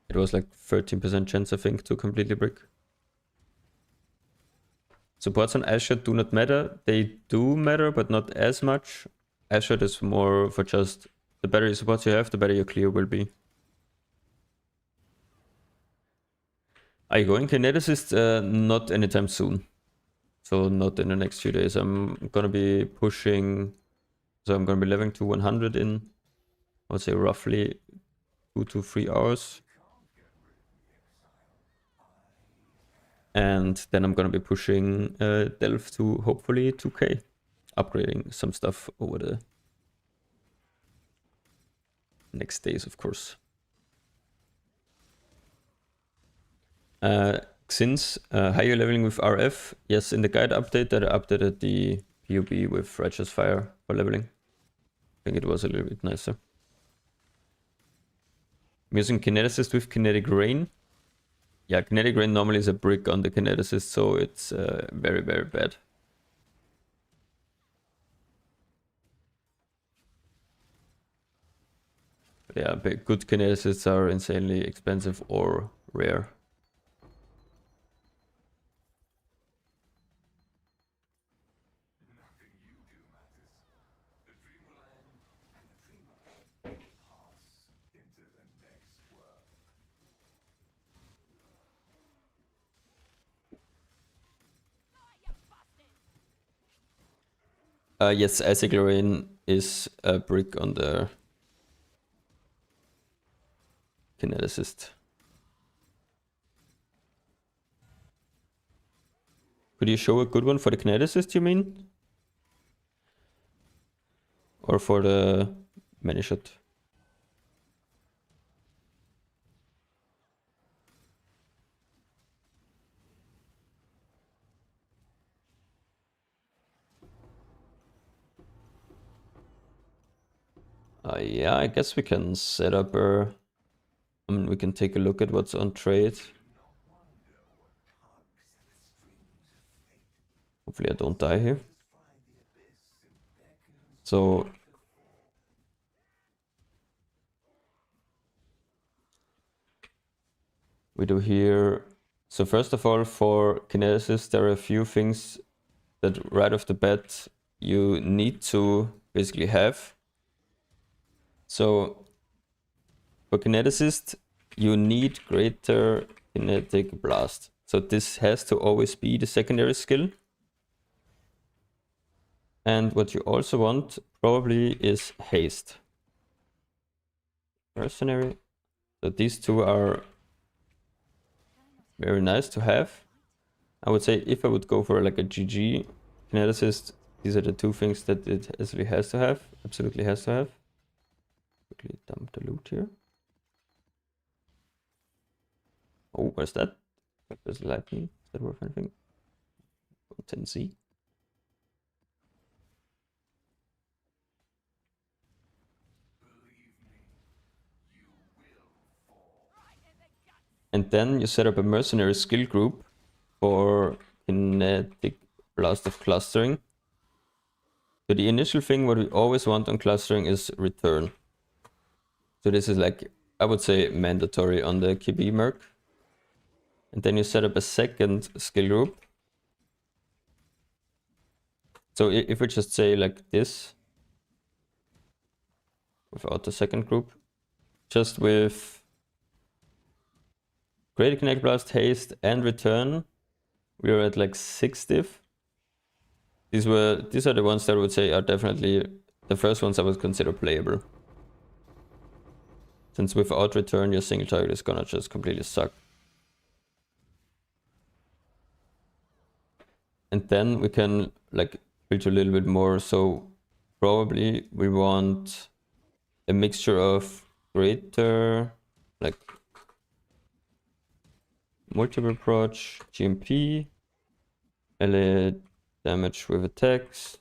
It was like 13% chance, I think, to completely brick. Supports on Ashot do not matter. They do matter, but not as much. Ashot is more for just the better supports you have, the better your clear will be. Are you going kineticist? Not anytime soon. So not in the next few days. I'm gonna be pushing, so I'm gonna be leveling to 100 in, I would say roughly 2 to 3 hours. And then I'm gonna be pushing Delve to hopefully 2k, upgrading some stuff over the next days, of course. Since higher leveling with RF, yes, in the guide update that I updated the POB with Righteous Fire for leveling. I think it was a little bit nicer. I'm using Kineticist with Kinetic Rain. Yeah, Kinetic Rain normally is a brick on the Kineticist, so it's very, very bad. But yeah, good Kineticists are insanely expensive or rare. Yes, Acid Rain is a brick on the Kineticist. Could you show a good one for the Kineticist, you mean? Or for the Many Shot? Yeah, I guess we can set up a... I mean, we can take a look at what's on trade. Hopefully I don't die here. So... we do here. So first of all, for kinesis, there are a few things that right off the bat you need to basically have. So for kineticist, you need greater kinetic blast. So this has to always be the secondary skill. And what you also want probably is haste. Mercenary. So these two are very nice to have. I would say if I would go for like a GG kineticist, these are the two things that it actually has to have. Absolutely has to have. Quickly dump the loot here. Oh, what's that? There's lightning. Is that worth anything? 10C. And then you set up a mercenary skill group for kinetic blast of clustering. So the initial thing what we always want on clustering is return. So this is like, I would say, mandatory on the KB Merc. And then you set up a second skill group. So if we just say like this, without the second group, just with Greater Kinetic Blast, Haste, and Return, we are at like 60th. These are the ones that I would say are definitely the first ones I would consider playable. Since without return, your single target is gonna just completely suck. And then we can like filter a little bit more. So probably we want a mixture of greater, like multiple approach, GMP, LA damage with attacks,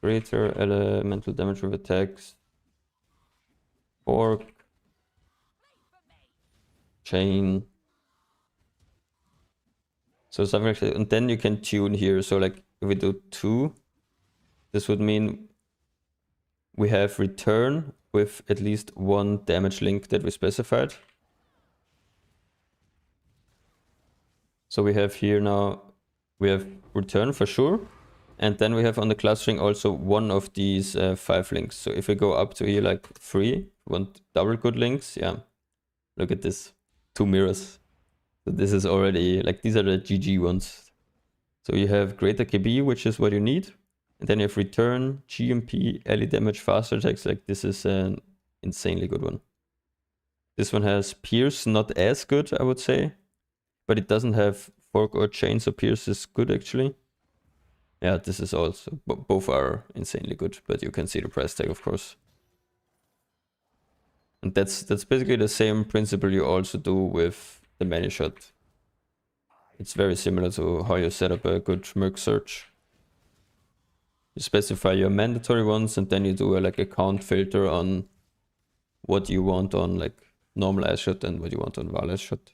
greater elemental damage with attacks, fork, chain. So something like that. And then you can tune here. So like if we do 2, this would mean we have return with at least 1 damage link that we specified. So we have here now, we have return for sure. And then we have on the clustering also one of these 5 links. So if we go up to here like 3, want double good links, yeah. Look at this, 2 mirrors. So this is already, like these are the GG ones. So you have greater KB, which is what you need. And then you have return, GMP, LE damage, faster attacks. Like this is an insanely good one. This one has Pierce, not as good, I would say. But it doesn't have fork or chain, so Pierce is good actually. Yeah, this is also, both are insanely good, but you can see the price tag, of course. And that's basically the same principle you also do with the many shot. It's very similar to how you set up a good Merc search. You specify your mandatory ones and then you do like a count filter on what you want on like normal ice shot and what you want on Val ice shot.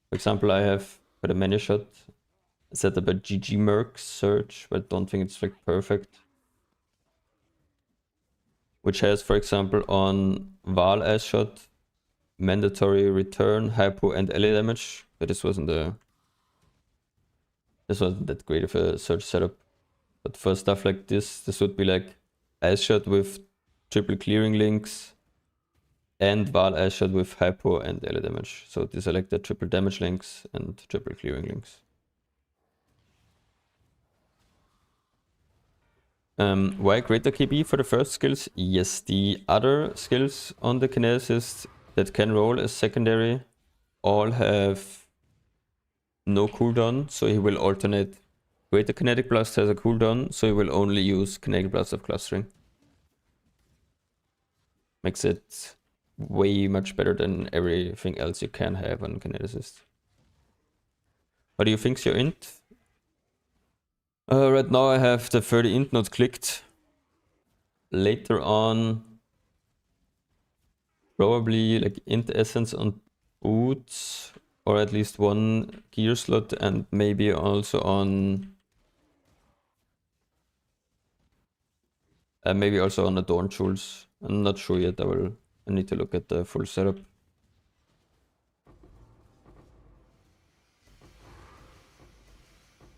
For example, I have for the many shot set up a GG Merc search, but I don't think it's like perfect. Which has, for example, on Val ice shot, mandatory return, hypo, and LA damage. But this wasn't that great of a search setup. But for stuff like this would be like ice shot with triple clearing links and Val ice shot with hypo and LA damage. So these are like the triple damage links and triple clearing links. Why greater KB for the first skills? Yes, the other skills on the kineticist that can roll as secondary all have no cooldown, so he will alternate. Greater Kinetic Blast has a cooldown, so he will only use Kinetic Blast of Clustering. Makes it way much better than everything else you can have on kineticist. What do you think's your int? Right now I have the 30 int not clicked. Later on, probably like int essence on boots, or at least 1 gear slot, and maybe also on Adorn tools. I'm not sure yet. I need to look at the full setup.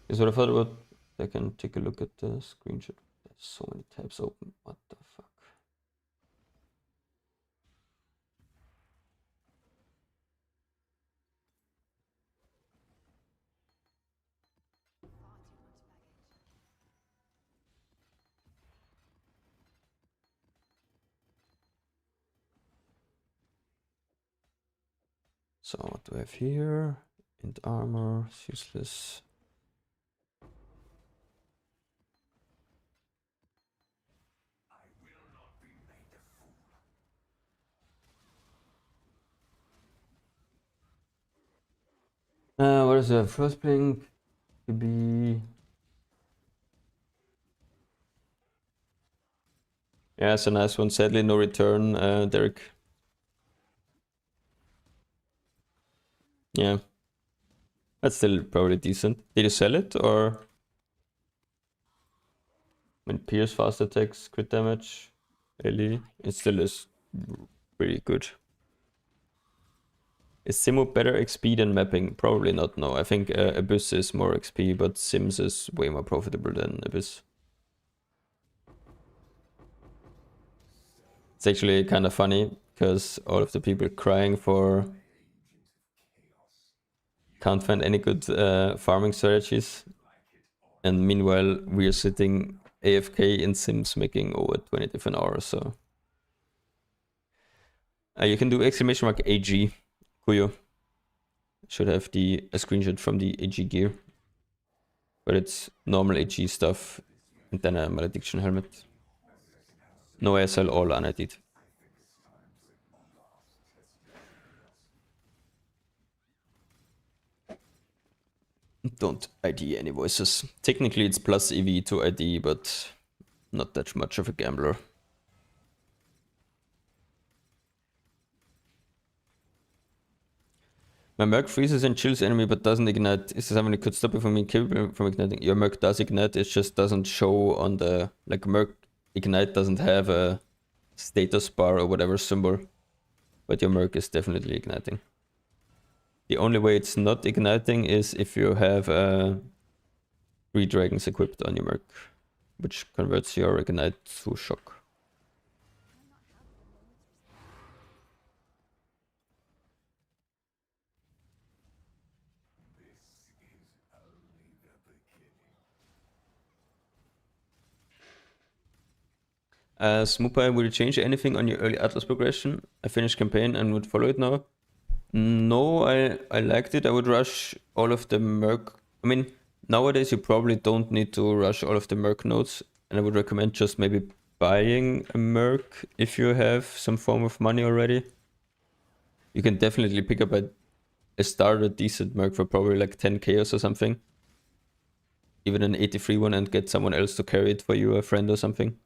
Is what I thought about. I can take a look at the screenshot. There's so many tabs open. What the fuck? Far too much baggage. So what do I have here? Int armor, it's useless. What is the first playing to be? Yeah, it's a nice one. Sadly, no return, Derek. Yeah. That's still probably decent. Did you sell it or? I mean, Pierce fast attacks, crit damage, Ellie. It still is pretty good. Is Simu better XP than mapping? Probably not, no. I think Abyss is more XP, but Sims is way more profitable than Abyss. It's actually kind of funny, because all of the people crying for can't find any good farming strategies. And meanwhile, we're sitting AFK in Sims making over 20 different hours, so... you can do exclamation mark AG, Kuyo. Should have a screenshot from the AG gear. But it's normal AG stuff, and then a malediction helmet. No ASL, all unedited. Don't ID any voices. Technically it's plus EV to ID, but not that much of a gambler. My Merc freezes and chills enemy but doesn't ignite. Is there something that could stop it from being capable from igniting? Your Merc does ignite, it just doesn't show on the... Like Merc ignite doesn't have a status bar or whatever symbol. But your Merc is definitely igniting. The only way it's not igniting is if you have 3 dragons equipped on your Merc, which converts your ignite to shock. Smoopai, will you change anything on your early Atlas progression? I finished campaign and would follow it now. No, I liked it. I would rush all of the Merc. I mean, nowadays you probably don't need to rush all of the Merc nodes, and I would recommend just maybe buying a Merc if you have some form of money already. You can definitely pick up a starter decent Merc for probably like 10 chaos or something. Even an 83 one, and get someone else to carry it for you, a friend or something.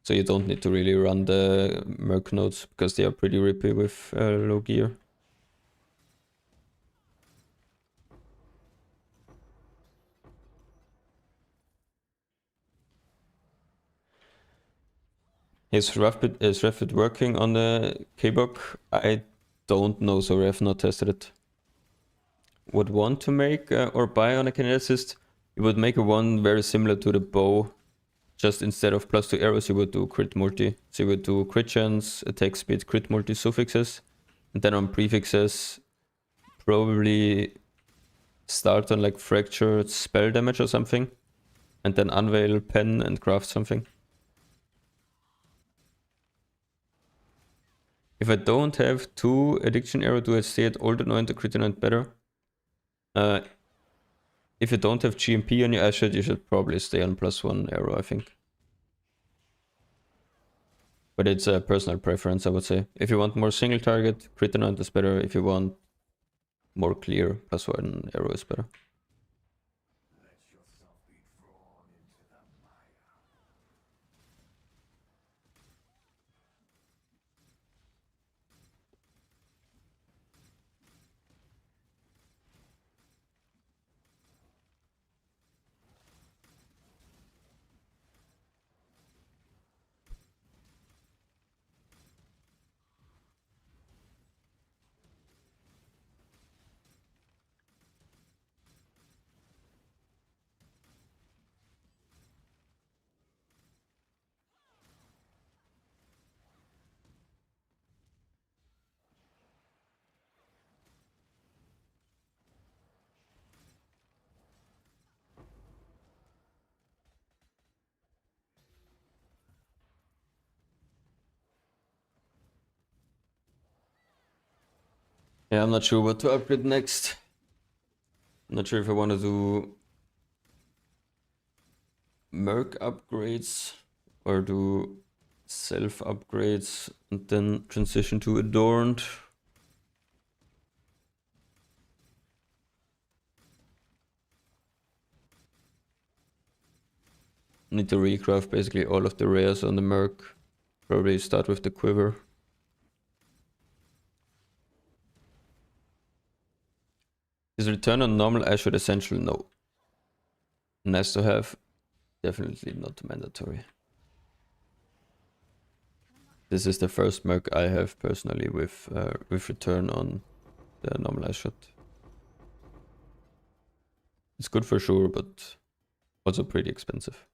So you don't need to really run the Merc nodes, because they are pretty rippy with low gear. Is Refit working on the K-Buck? I don't know, so I have not tested it. Would want to make or buy on a kineticist, you would make a one very similar to the bow. Just instead of +2 arrows, you would do crit multi. So you would do crit chance, attack speed, crit multi suffixes. And then on prefixes, probably start on like fractured spell damage or something. And then unveil, pen, and craft something. If I don't have 2 addiction arrow, do I stay at old anoint or crit anoint better? If you don't have GMP on your asset, you should probably stay on +1 arrow, I think. But it's a personal preference, I would say. If you want more single target, crit anoint is better. If you want more clear, +1 arrow is better. Yeah, I'm not sure what to upgrade next. I'm not sure if I want to do Merc upgrades or do self upgrades and then transition to Adorned. Need to recraft basically all of the rares on the Merc. Probably start with the Quiver. Is return on normal Ashwood essential? No. Nice to have. Definitely not mandatory. This is the first Merc I have personally with return on the normal Ashwood. It's good for sure, but also pretty expensive.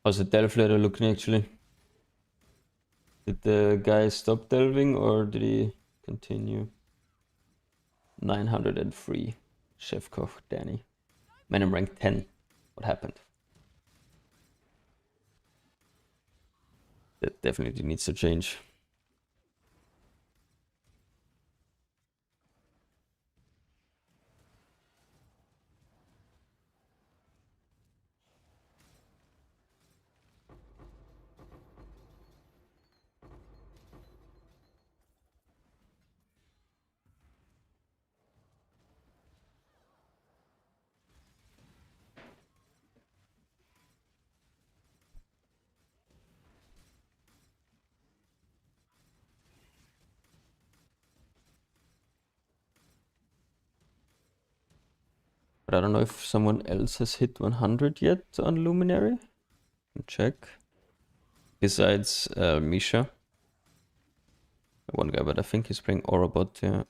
How's the delve ladder looking actually? Did the guy stop delving or did he continue? 903. Chef Koch Danny. Man, I'm rank 10. What happened? That definitely needs to change. But I don't know if someone else has hit 100 yet on Luminary. Check. Besides Misha. One guy, but I think he's playing Mercbot, yeah.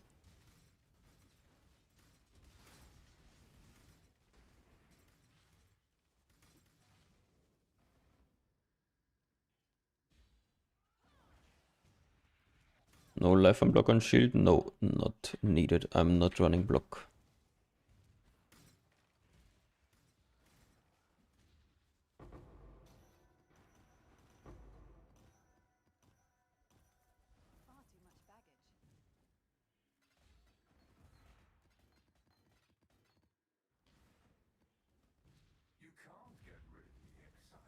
No life and block on shield? No, not needed. I'm not running block. Far too much baggage. You can't get rid of the exile.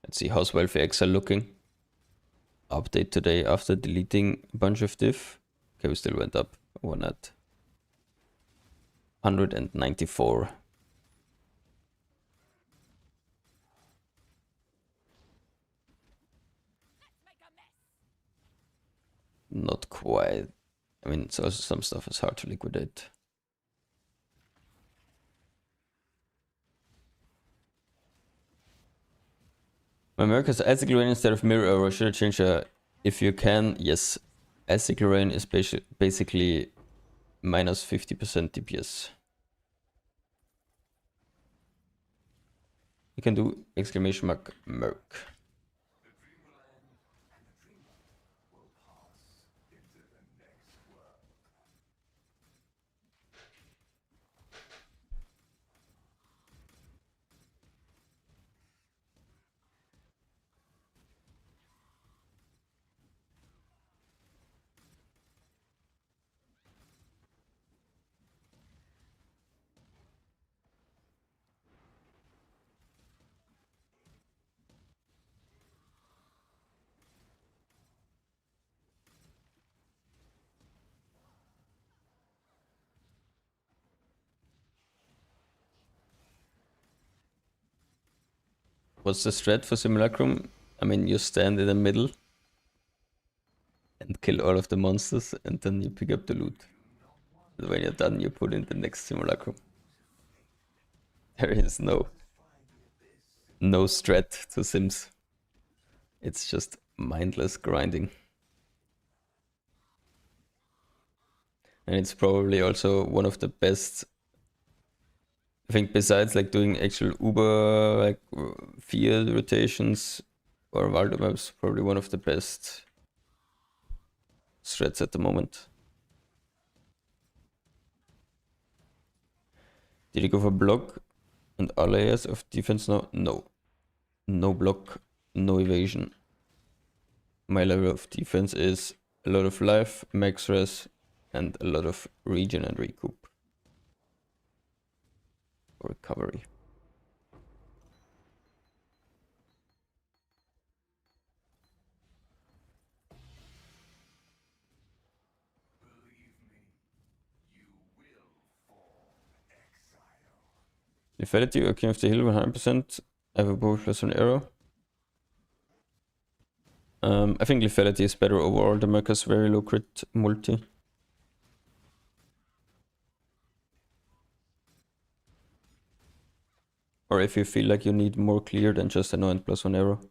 Let's see how's welfare exile looking. Update today after deleting a bunch of diff. Okay, we still went up. One at 194. Not quite. I mean, it's also some stuff is hard to liquidate. My Merc has Ethical Rain instead of Mirror, or should I change if you can? Yes. Ethical Rain is basically minus 50% DPS. You can do exclamation mark Merc. What's the strat for Simulacrum? I mean, you stand in the middle and kill all of the monsters, and then you pick up the loot. And when you're done, you put in the next Simulacrum. There is no strat to Sims. It's just mindless grinding. And it's probably also one of the best, I think, besides like doing actual Uber like field rotations or Waldo maps, probably one of the best threats at the moment. Did you go for block and all layers of defense now? No. No block, no evasion. My level of defense is a lot of life, max res, and a lot of regen and recoup. Or recovery. Lethality, okay, if the heal 100%, I have a bow plus an arrow. I think lethality is better overall. The Merc has very low crit multi. Or if you feel like you need more clear than just an and plus one arrow.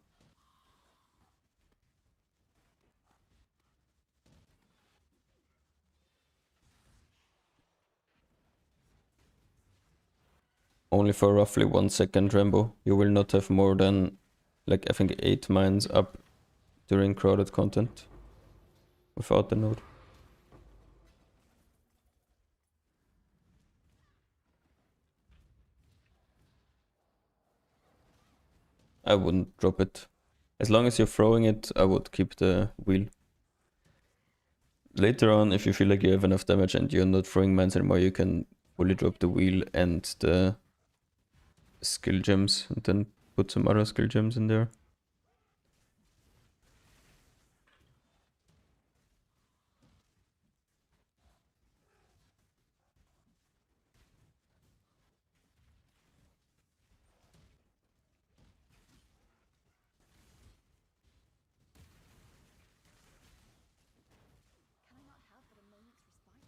Only for roughly 1 second, Rambo. You will not have more than, like, I think 8 mines up during crowded content without the node. I wouldn't drop it. As long as you're throwing it, I would keep the wheel. Later on, if you feel like you have enough damage and you're not throwing mines anymore, you can fully drop the wheel and the skill gems and then put some other skill gems in there. Can I not have but a moment's respite?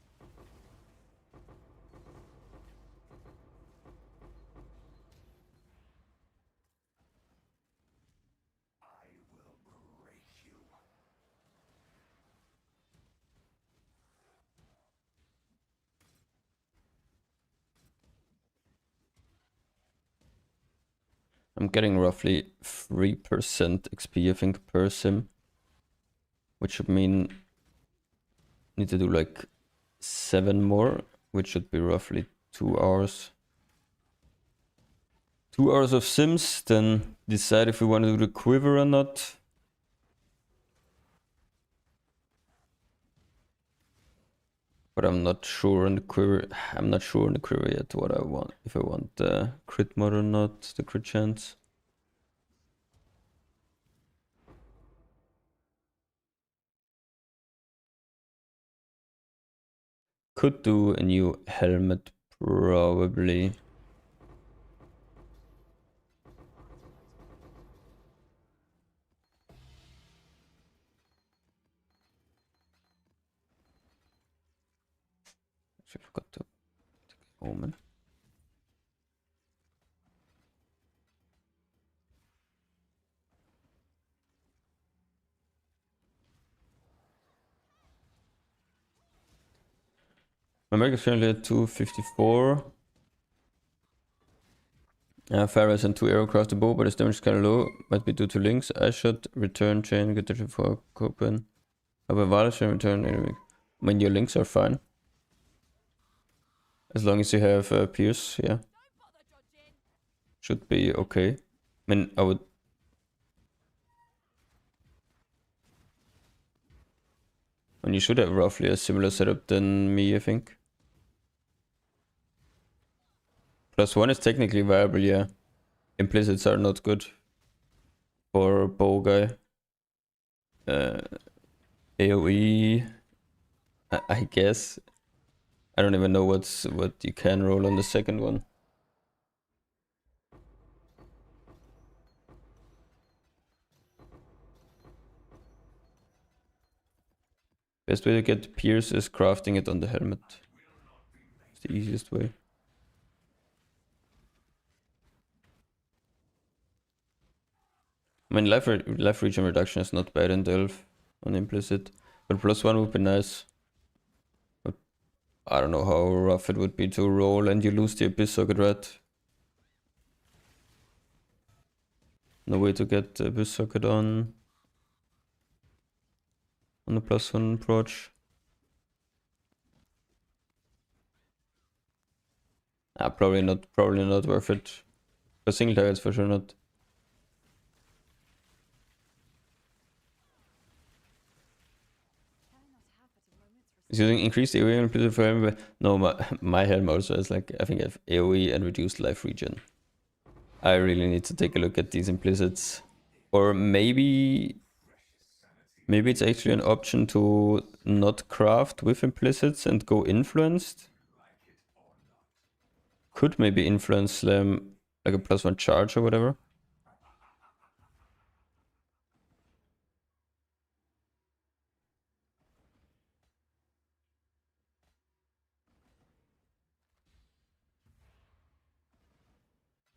I'm getting roughly 3% XP, I think, per sim. Which should mean need to do like 7 more, which should be roughly 2 hours. 2 hours of sims, then decide if we want to do the quiver or not. But I'm not sure on the quiver. I'm not sure on the quiver yet what I want. If I want the crit mod or not, the crit chance. Could do a new helmet, probably. Actually, I forgot to take Omen. My mark is currently at 254. Pharaohs and 2 arrow across the bow, but his damage is kind of low. Might be due to links. I should return chain, get the for Copen. Aber Wale should return anyway. I mean, your links are fine. As long as you have Pierce, yeah. Should be okay. I mean, I would... And you should have roughly a similar setup than me, I think. +1 is technically viable, yeah. Implicits are not good for bow guy. AoE, I guess. I don't even know what you can roll on the second one. Best way to get Pierce is crafting it on the helmet. It's the easiest way. I mean, life regen reduction is not bad in Delve on implicit, but +1 would be nice. But I don't know how rough it would be to roll and you lose the Abyss Socket, right? No way to get the Abyss Socket on the +1 approach. Probably not worth it. For single targets, for sure not. Is using increased AoE and implicit for helm? No, my helm also has like, I think I have AoE and reduced life regen. I really need to take a look at these implicits. Or maybe it's actually an option to not craft with implicits and go influenced. Could maybe influence slam like a +1 charge or whatever.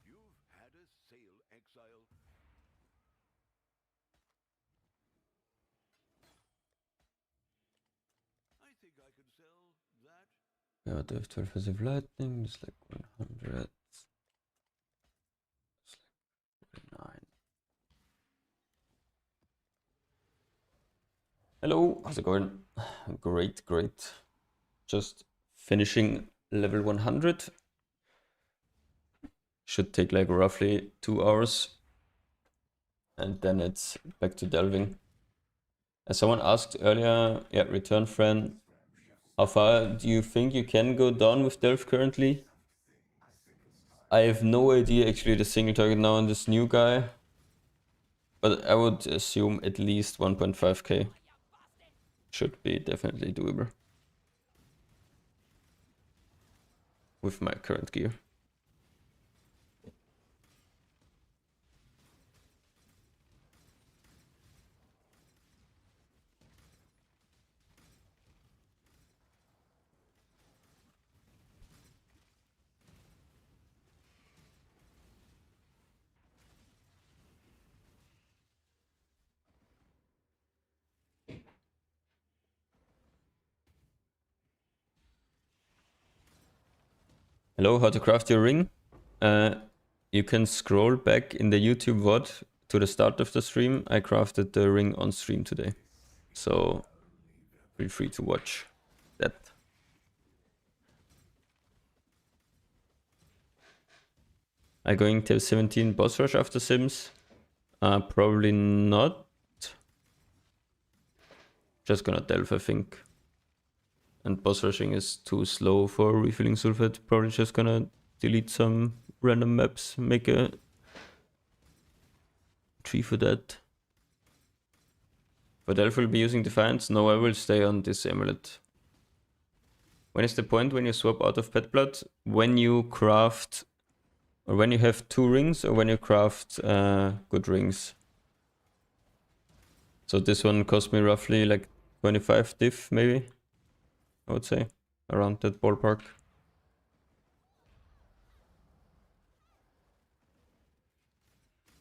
You've had a sale, exile. I think I could sell that. Yeah, they have 12 passive lightning, it's like 100. It's like 49. Hello, how's it going? Great. Just finishing level 100. Should take like roughly 2 hours. And then it's back to delving. As someone asked earlier, yeah, return friend, how far do you think you can go down with delve currently? I have no idea actually the single target now on this new guy. But I would assume at least 1.5k. Should be definitely doable. With my current gear. Hello, how to craft your ring? You can scroll back in the YouTube VOD to the start of the stream. I crafted the ring on stream today. So feel free to watch that. Are you going to 17 boss rush after Sims? Probably not. Just gonna delve, I think. And boss rushing is too slow for refilling sulfate. Probably just gonna delete some random maps, make a tree for that. But Elf will be using Defiance? No, I will stay on this amulet. When is the point when you swap out of pet blood? When you craft, or when you have 2 rings, or when you craft good rings. So this one cost me roughly like 25 diff, maybe, I would say, around that ballpark.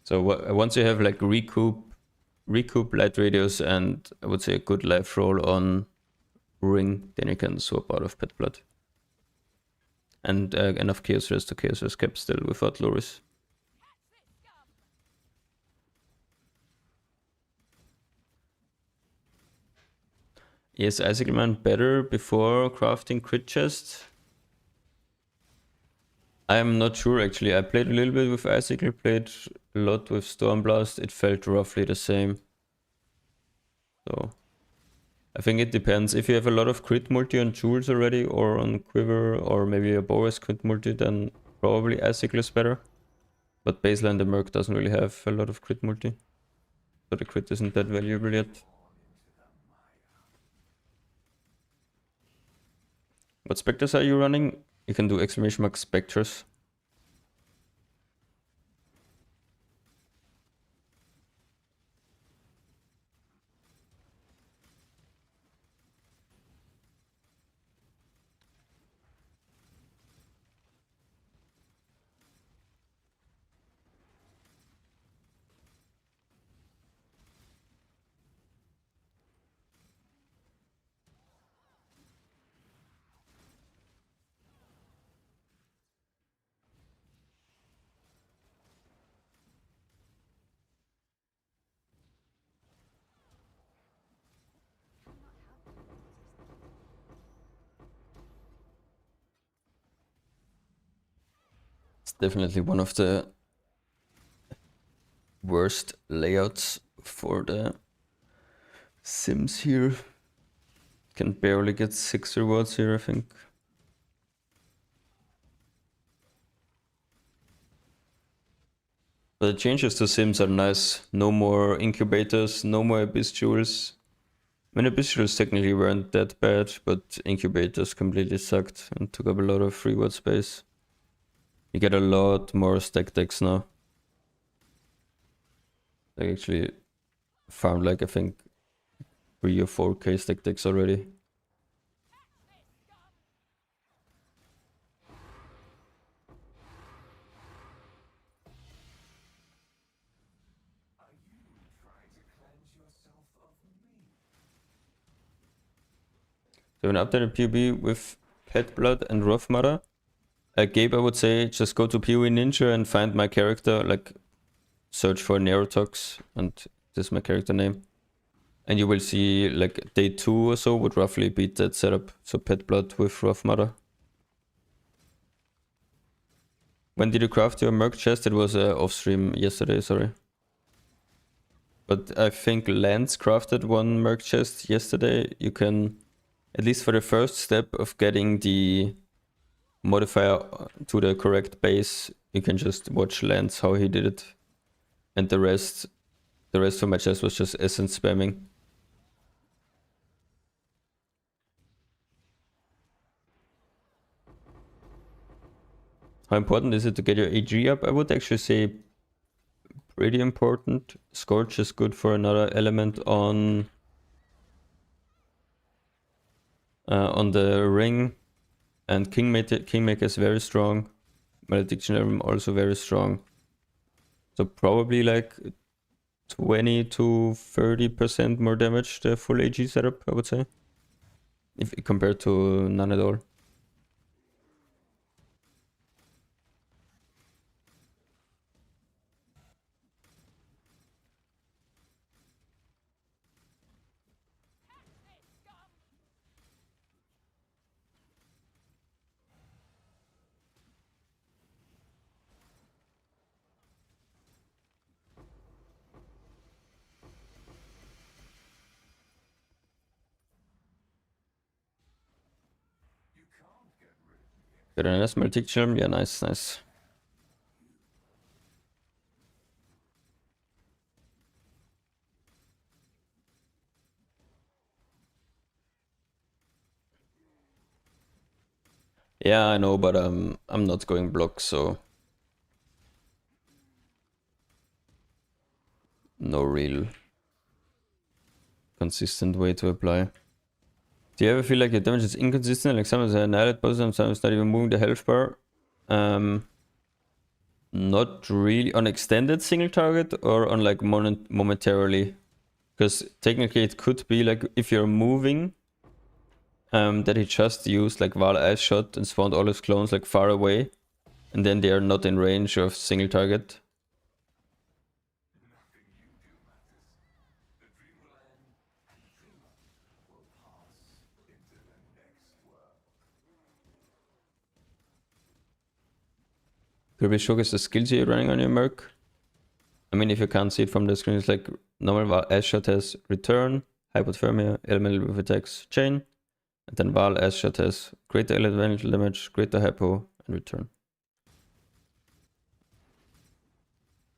So once you have like recoup light radius and I would say a good life roll on ring, then you can swap out of pet blood. And enough chaos rest to chaos rest cap still without Loris. Yes, Icicle Man better before crafting crit chest. I'm not sure actually. I played a little bit with Icicle, played a lot with Stormblast. It felt roughly the same. So I think it depends. If you have a lot of crit multi on Jewels already, or on Quiver, or maybe a Boas crit multi, then probably Icicle is better. But baseline the Merc doesn't really have a lot of crit multi. So the crit isn't that valuable yet. What specters are you running? You can do ! specters. It's definitely one of the worst layouts for the Sims here. Can barely get 6 rewards here, I think. But the changes to Sims are nice. No more incubators, no more abyss jewels. I mean, abyss jewels technically weren't that bad, but incubators completely sucked and took up a lot of reward space. You get a lot more stack decks now. I actually found like, I think, 3 or 4k stack decks already. So an updated PvP with Pet Blood and Rough Mudder. Gabe, I would say just go to PoE Ninja and find my character, like search for Neurotox, and this is my character name. And you will see like day 2 or so would roughly beat that setup. So Pet Blood with Rough Mudder. When did you craft your Merc chest? It was off stream yesterday, sorry. But I think Lance crafted one Merc chest yesterday. You can, at least for the first step of getting the modifier to the correct base, you can just watch Lance how he did it. And the rest of my chest was just essence spamming. How important is it to get your AG up? I would actually say pretty important. Scorch is good for another element on the ring. And Kingmaker is very strong. Malediction Element also very strong. So probably like 20 to 30% more damage the full AG setup, I would say. If compared to none at all. Got an S Malediction? Yeah, nice, nice. Yeah, I know, but I'm not going block, so no real consistent way to apply. Do you ever feel like your damage is inconsistent? Like sometimes I annihilate bosses, sometimes not even moving the health bar. Not really on extended single target or on like momentarily. Because technically it could be like if you're moving, that he just used like Val Ice Shot and spawned all his clones like far away. And then they are not in range of single target. Could we showcase the skills you're running on your Merc? I mean, if you can't see it from the screen, it's like normal Ice Shot has Return, Hypothermia, Elemental with Attacks, Chain. And then Val Ice Shot has greater elemental damage, greater hypo, and return.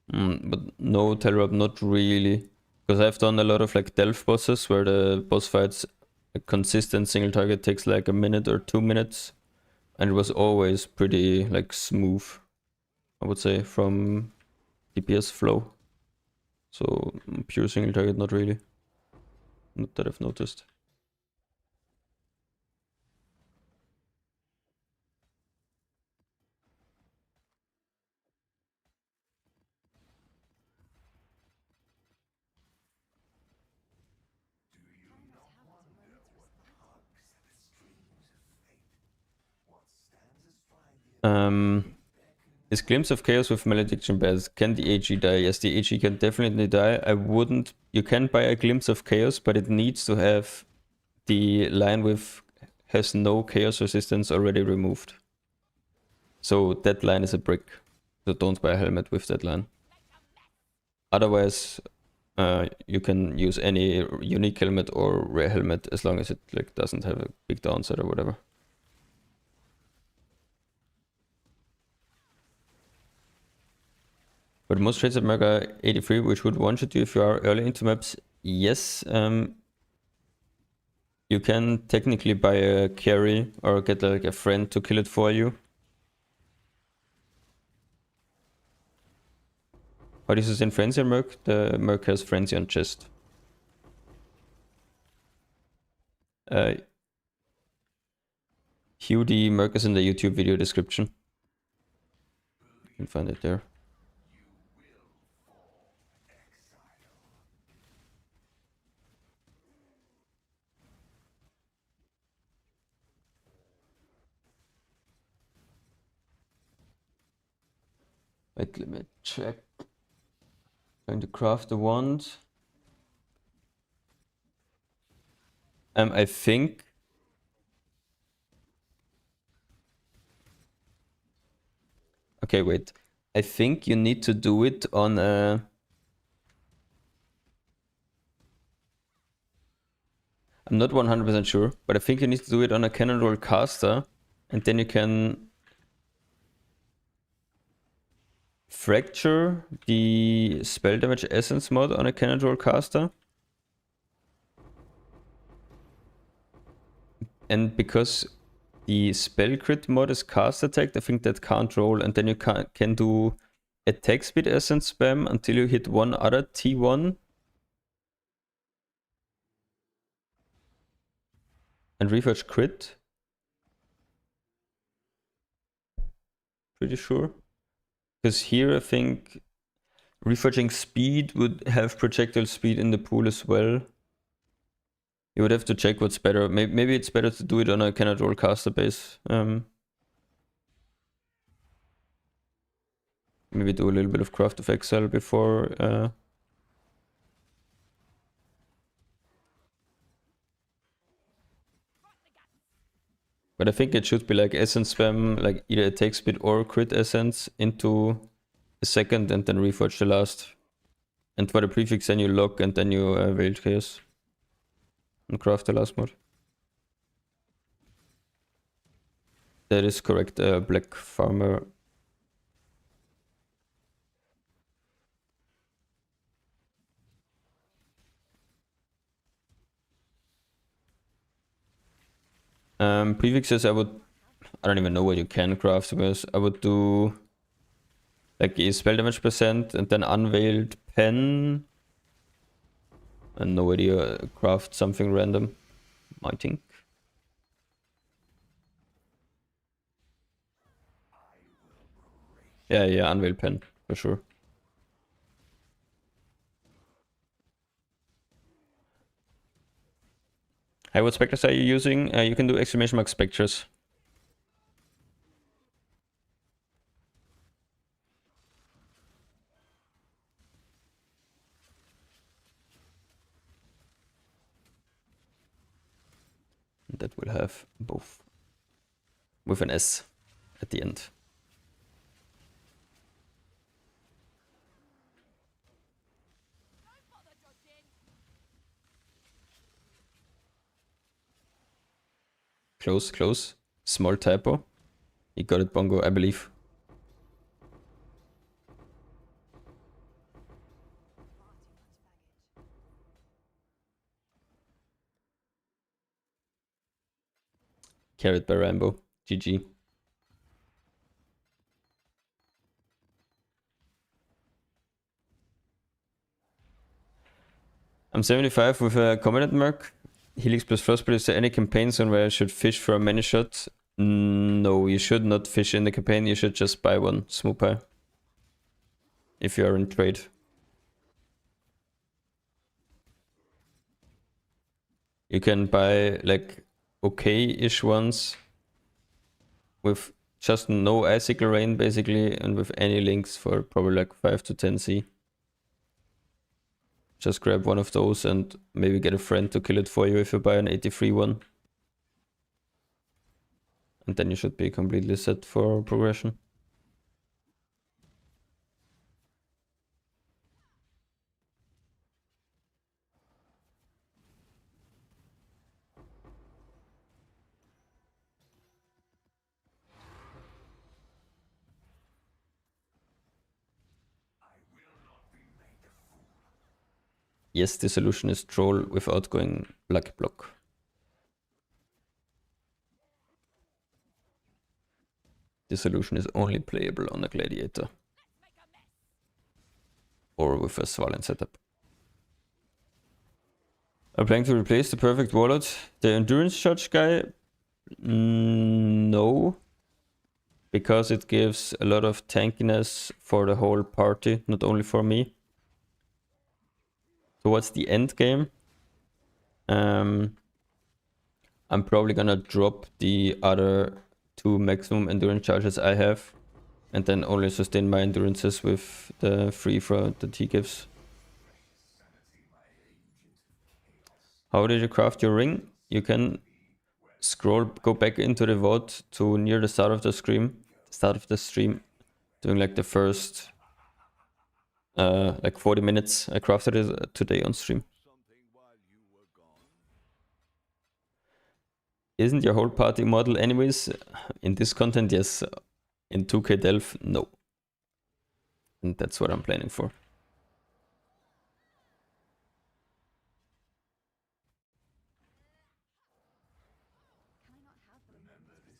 But no Telrub, not really. Because I've done a lot of like Delph bosses where the boss fights, a consistent single target takes like a minute or 2 minutes. And it was always pretty like smooth, I would say, from DPS flow. So pure single target, not really. Not that I've noticed. Is Glimpse of Chaos with Malediction bad? Can the AG die? Yes, the AG can definitely die. I wouldn't... You can buy a Glimpse of Chaos, but it needs to have the line with has no Chaos resistance already removed. So that line is a brick. So don't buy a helmet with that line. Otherwise, you can use any unique helmet or rare helmet as long as it like doesn't have a big downside or whatever. But most trades at Merc are 83, which would one-shot you if you are early into maps. Yes, you can technically buy a carry or get like a friend to kill it for you. How do you sustain Frenzy on Merc? The Merc has Frenzy on chest. Hugh, the Merc is in the YouTube video description. You can find it there. Wait, let me check. Going to craft the wand. I think okay, wait. I think you need to do it on a I'm not 100% sure, but I think you need to do it on a cannon roll caster, and then you can fracture the spell damage essence mod on a cannon roll caster. And because the spell crit mod is cast attack, I think that can't roll, and then you can do attack speed essence spam until you hit one other T1. And Reforge crit. Pretty sure. Because here I think Reforging speed would have projectile speed in the pool as well. You would have to check what's better. Maybe it's better to do it on a cannot roll caster base. Maybe do a little bit of Craft of Exile before. But I think it should be like essence spam, like either attack speed or crit essence into a second and then reforge the last. And for the prefix then you lock and then you Veiled Chaos. And craft the last mod. That is correct, Black Farmer. Prefixes I don't even know what you can craft because I would do like a spell damage percent and then unveiled pen. And no idea, craft something random, I think. Yeah, unveiled pen, for sure. Hey, what specters are you using? You can do exclamation mark specters. That will have both. With an S at the end. Close, close. Small typo. You got it, Bongo, I believe. Carried by Rambo. GG. I'm 75 with a Commandant Merc. Helix plus Frostbite. Is there any campaign zone where I should fish for a many shot? No, you should not fish in the campaign. You should just buy one Smooth Pie. If you are in trade. You can buy like okay-ish ones with just no icicle rain basically and with any links for probably like 5 to 10C. Just grab one of those and maybe get a friend to kill it for you if you buy an 83 one. and then you should be completely set for progression. Yes, the solution is troll without going lucky block. The solution is only playable on a gladiator. Or with a Svalin setup. I'm planning to replace the perfect warlord. The endurance charge guy? No. Because it gives a lot of tankiness for the whole party, not only for me. Towards the end game, I'm probably gonna drop the other 2 maximum endurance charges I have, and then only sustain my endurances with the free throw that he gives. How did you craft your ring? You can go back into the VOD to near the start of the stream, doing like the first like 40 minutes. I crafted it today on stream. Isn't your whole party immortal anyways? In this content, yes. In 2K Delph, no. And that's what I'm planning for. Can I not have them?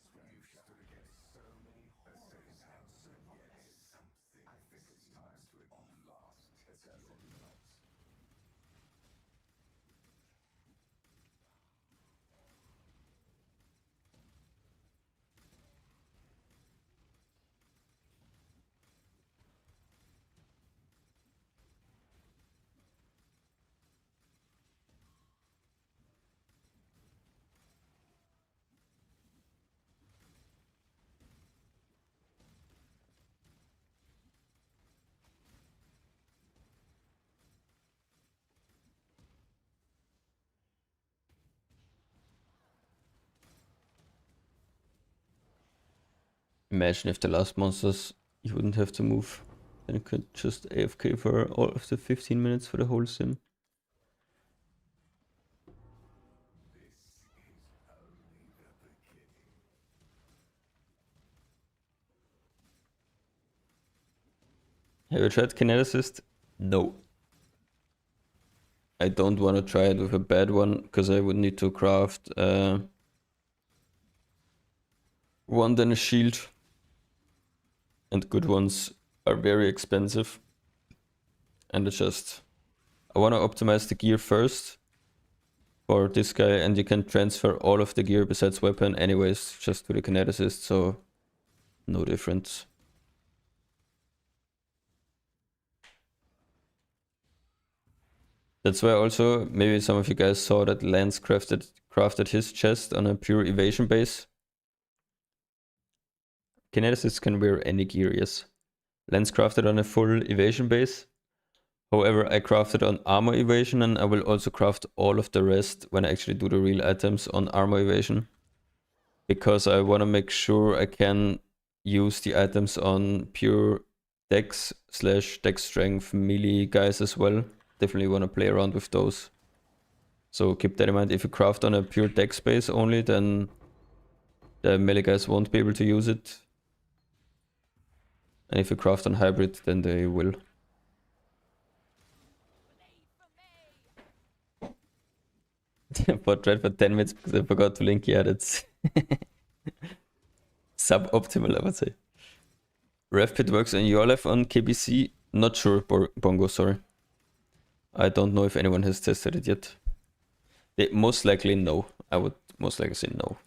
Imagine if the last monsters, you wouldn't have to move. Then you could just AFK for all of the 15 minutes for the whole sim. Have you tried Kineticist? No. I don't want to try it with a bad one, because I would need to craft one then a shield. And good ones are very expensive. And I want to optimize the gear first for this guy, and you can transfer all of the gear besides weapon anyways, just to the Kineticist, so no difference. That's why also, maybe some of you guys saw that Lance crafted his chest on a pure evasion base. Kineticists can wear any gear, yes. Lance crafted on a full evasion base. However, I crafted on armor evasion, and I will also craft all of the rest when I actually do the real items on armor evasion. Because I want to make sure I can use the items on pure dex / dex strength melee guys as well. Definitely want to play around with those. So keep that in mind. If you craft on a pure dex base only, then the melee guys won't be able to use it. And if you craft on hybrid, then they will. Bot tried for 10 minutes because I forgot to link. Yeah, that's suboptimal, I would say. RevPit works on your life on KBC. Not sure, Bongo, sorry. I don't know if anyone has tested it yet. They most likely no. I would most likely say no.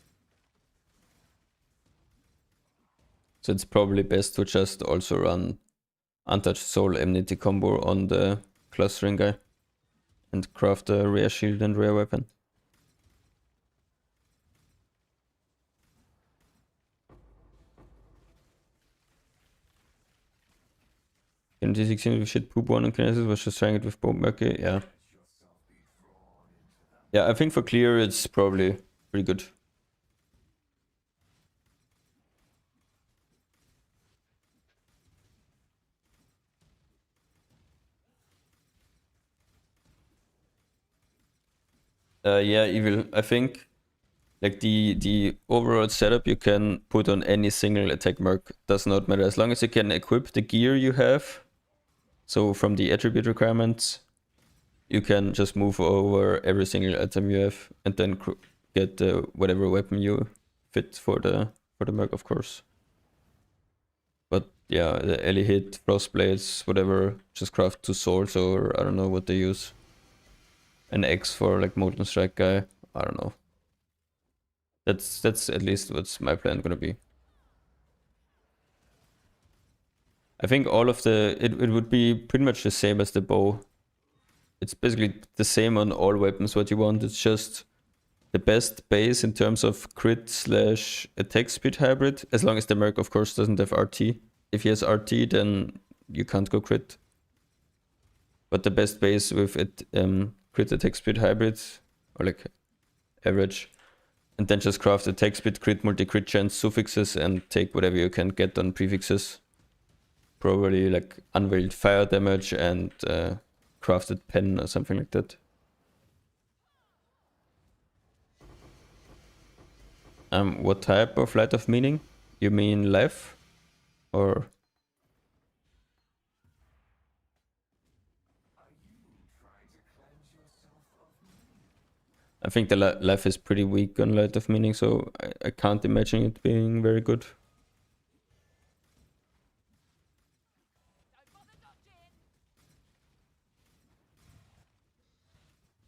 So it's probably best to just also run Untouched Soul Enmity combo on the clustering guy and craft a rare shield and rare weapon. In T16 we shit poop one on Kinesis was just trying it with Bomb Murky, yeah. Yeah, I think for clear it's probably pretty good. Yeah, evil. I think like the overall setup you can put on any single attack mark. Does not matter as long as you can equip the gear you have. So from the attribute requirements, you can just move over every single item you have and then get whatever weapon you fit for the merc, of course. But yeah, the Ellie hit, frost blades, whatever, just craft 2 swords, or I don't know what they use. An X for like Molten Strike guy. I don't know. That's at least what's my plan gonna be. I think all of it would be pretty much the same as the bow. It's basically the same on all weapons what you want. It's just the best base in terms of crit slash attack speed hybrid, as long as the merc of course doesn't have RT. If he has RT, then you can't go crit. But the best base with it crit attack speed hybrid, or like average, and then just craft attack speed, crit, multi-crit chance, suffixes, and take whatever you can get on prefixes. Probably like unveiled fire damage and crafted pen or something like that. What type of light of meaning? You mean life? Or I think the life is pretty weak on light of meaning, so I can't imagine it being very good.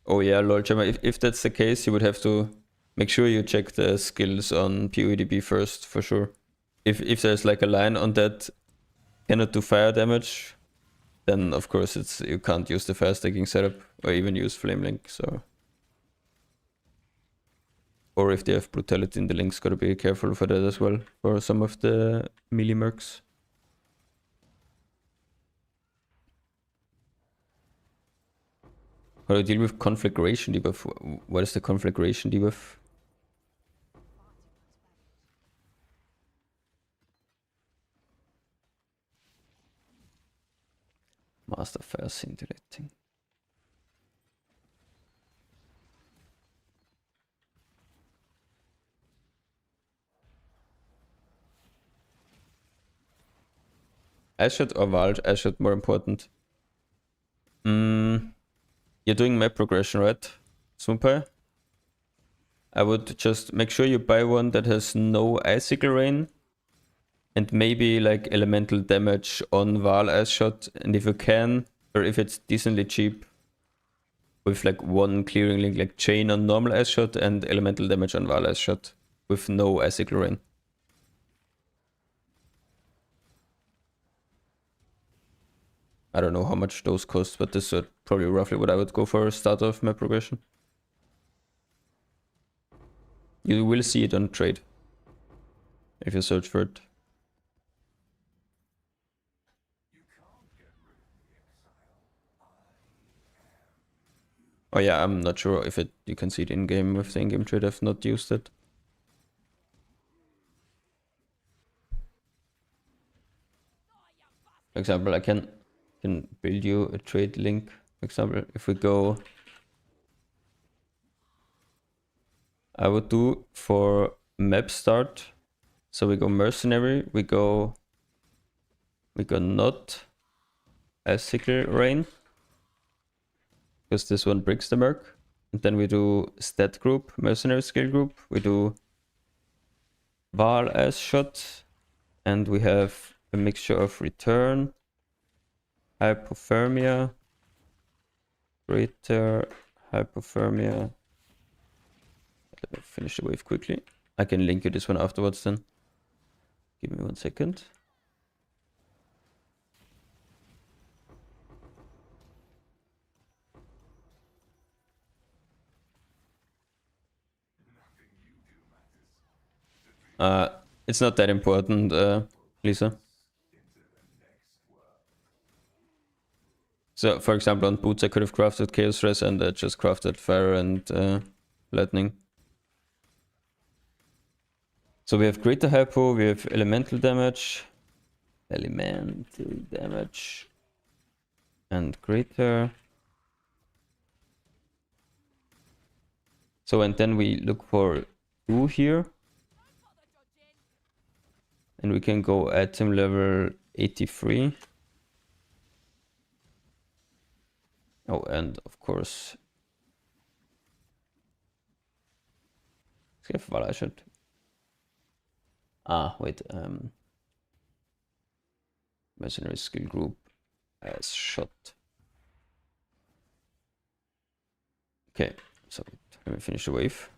Oh yeah, lol, Gemma, if that's the case, you would have to make sure you check the skills on POEDB first, for sure. If there's like a line on that cannot do fire damage, then of course you can't use the fire stacking setup or even use Flame Link, so. Or if they have brutality in the links, gotta be careful for that as well, for some of the melee mercs. How do you deal with conflagration debuff? What is the conflagration debuff? Master Fire Scintillating. Ice Shot or Vault? Ice Shot more important. You're doing map progression, right, Sumpai? I would just make sure you buy one that has no Icicle Rain and maybe like elemental damage on Val Ice Shot, and if you can, or if it's decently cheap, with like one clearing link, like chain on normal Ice Shot and elemental damage on Val Ice Shot with no Icicle Rain. I don't know how much those cost, but this is probably roughly what I would go for start of map progression. You will see it on trade if you search for it. Oh yeah, I'm not sure if you can see it in game with the in-game trade. I've not used it. For example, I can build you a trade link. For example, if we go, I would do for map start. So we go mercenary, we go not Icicle Rain, because this one breaks the merc. And then we do stat group, mercenary skill group. We do Val as shot, and we have a mixture of return, hypothermia, greater hypothermia. Let me finish the wave quickly. I can link you this one afterwards then. Give me 1 second. It's not that important, Lisa. So, for example, on boots, I could have crafted Chaos Res and just crafted Fire and Lightning. So we have Greater Hypo, we have Elemental Damage, and Greater. So, and then we look for 2 here. And we can go item level 83. Oh, and of course... Well, I should... Ah, wait. Mercenary skill group as shot. Okay, so let me finish the wave.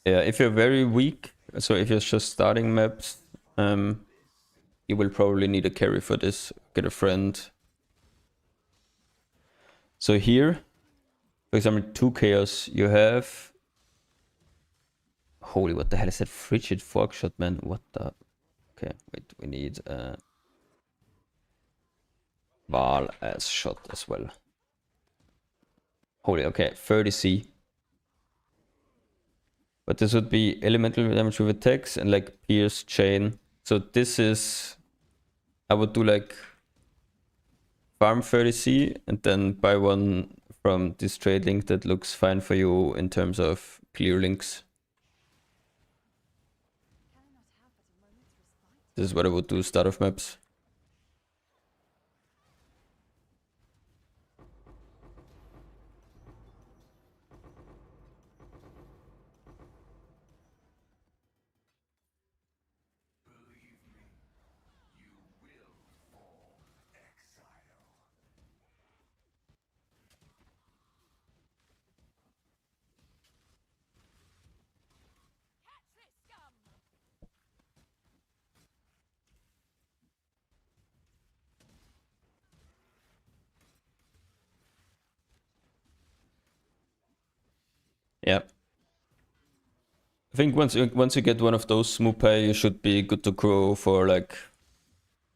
Yeah, if you're very weak, so if you're just starting maps, you will probably need a carry for this. Get a friend. So here, for example, 2 chaos, you have... Holy, what the hell is that frigid fork shot, man? What the... Okay, wait, we need Val as shot as well. Holy, okay, 30C. But this would be elemental damage with attacks and like pierce chain. So this is... I would do like farm 30C and then buy one from this trade link that looks fine for you in terms of clear links. This is what I would do start of maps. Yeah. I think once you get one of those Smoopai, you should be good to grow for like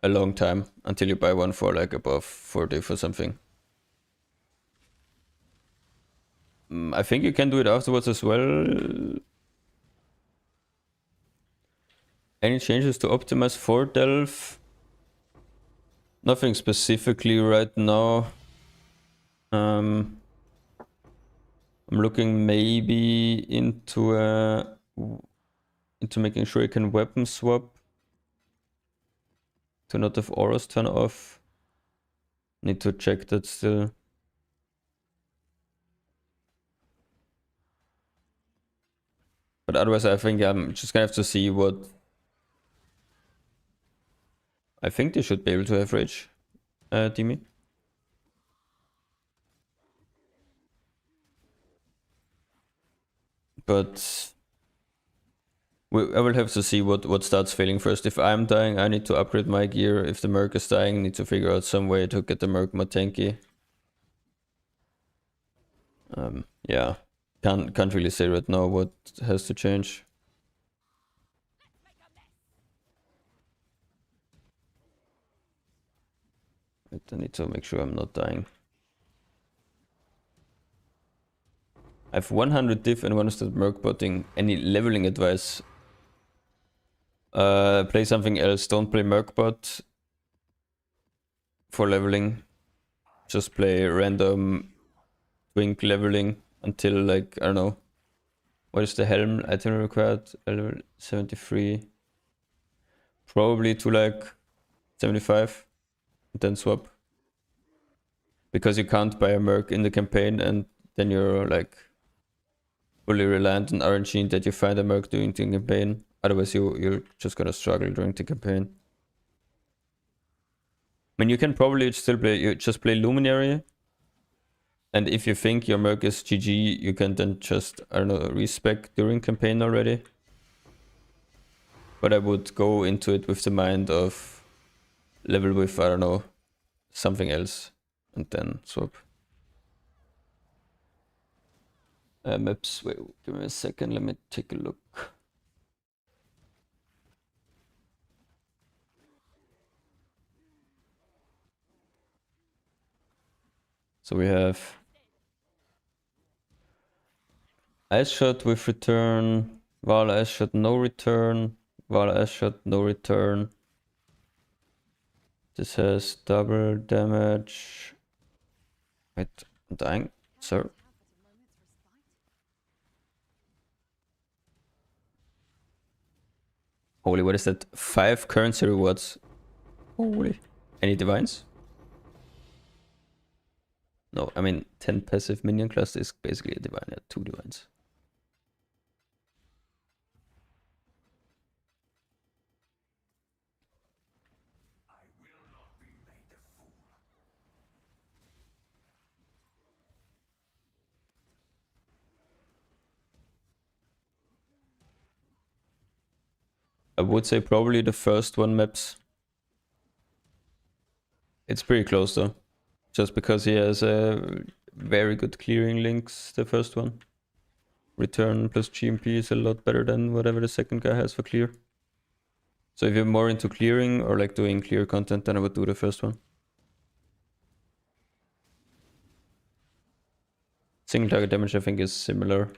a long time until you buy one for like above 40 for something. I think you can do it afterwards as well. Any changes to optimize for Delve? Nothing specifically right now. I'm looking maybe into making sure you can weapon swap to not have auras turn off. Need to check that still. But otherwise, I think I'm just gonna have to see what... I think they should be able to have rage, Dimi. But I will have to see what starts failing first. If I'm dying, I need to upgrade my gear. If the Merc is dying, I need to figure out some way to get the Merc more tanky. Yeah, can't really say right now what has to change. I need to make sure I'm not dying. I have 100 diff and want to start Mercbotting. Any leveling advice? Play something else. Don't play Mercbot for leveling. Just play random twink leveling until like, I don't know. What is the helm item required? Level 73. Probably to like 75. And then swap. Because you can't buy a Merc in the campaign and then you're like fully reliant on RNG that you find a Merc during the campaign. Otherwise you're just gonna struggle during the campaign. I mean, you can probably still play, you just play Luminary. And if you think your Merc is GG, you can then just, I don't know, respec during campaign already. But I would go into it with the mind of level with, I don't know, something else. And then swap. Maps, wait, give me a second, let me take a look. So we have Ice Shot with return, Vala S shot, no return. Vala S shot, no return. This has double damage. Wait, I'm dying, sir. Holy, what is that? 5 currency rewards. Holy. Any divines? No, I mean 10 passive minion cluster is basically a divine. Yeah, 2 divines. I would say probably the first one maps. It's pretty close though. Just because he has a very good clearing links, the first one. Return plus GMP is a lot better than whatever the second guy has for clear. So if you're more into clearing or like doing clear content, then I would do the first one. Single target damage I think is similar.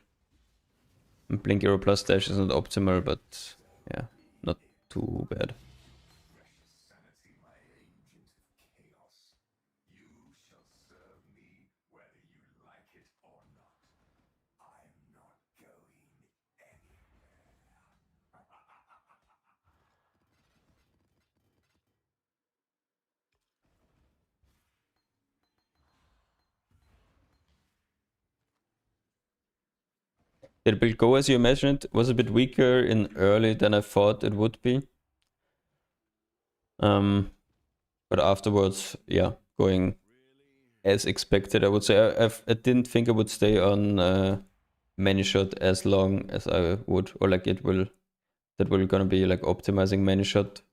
Blink Arrow plus dash is not optimal, but yeah, not too bad. Did build go as you imagined? It was a bit weaker in early than I thought it would be. But afterwards, yeah, going as expected, I would say. I didn't think I would stay on many shot as long as I would, or like that will gonna be like optimizing many shot.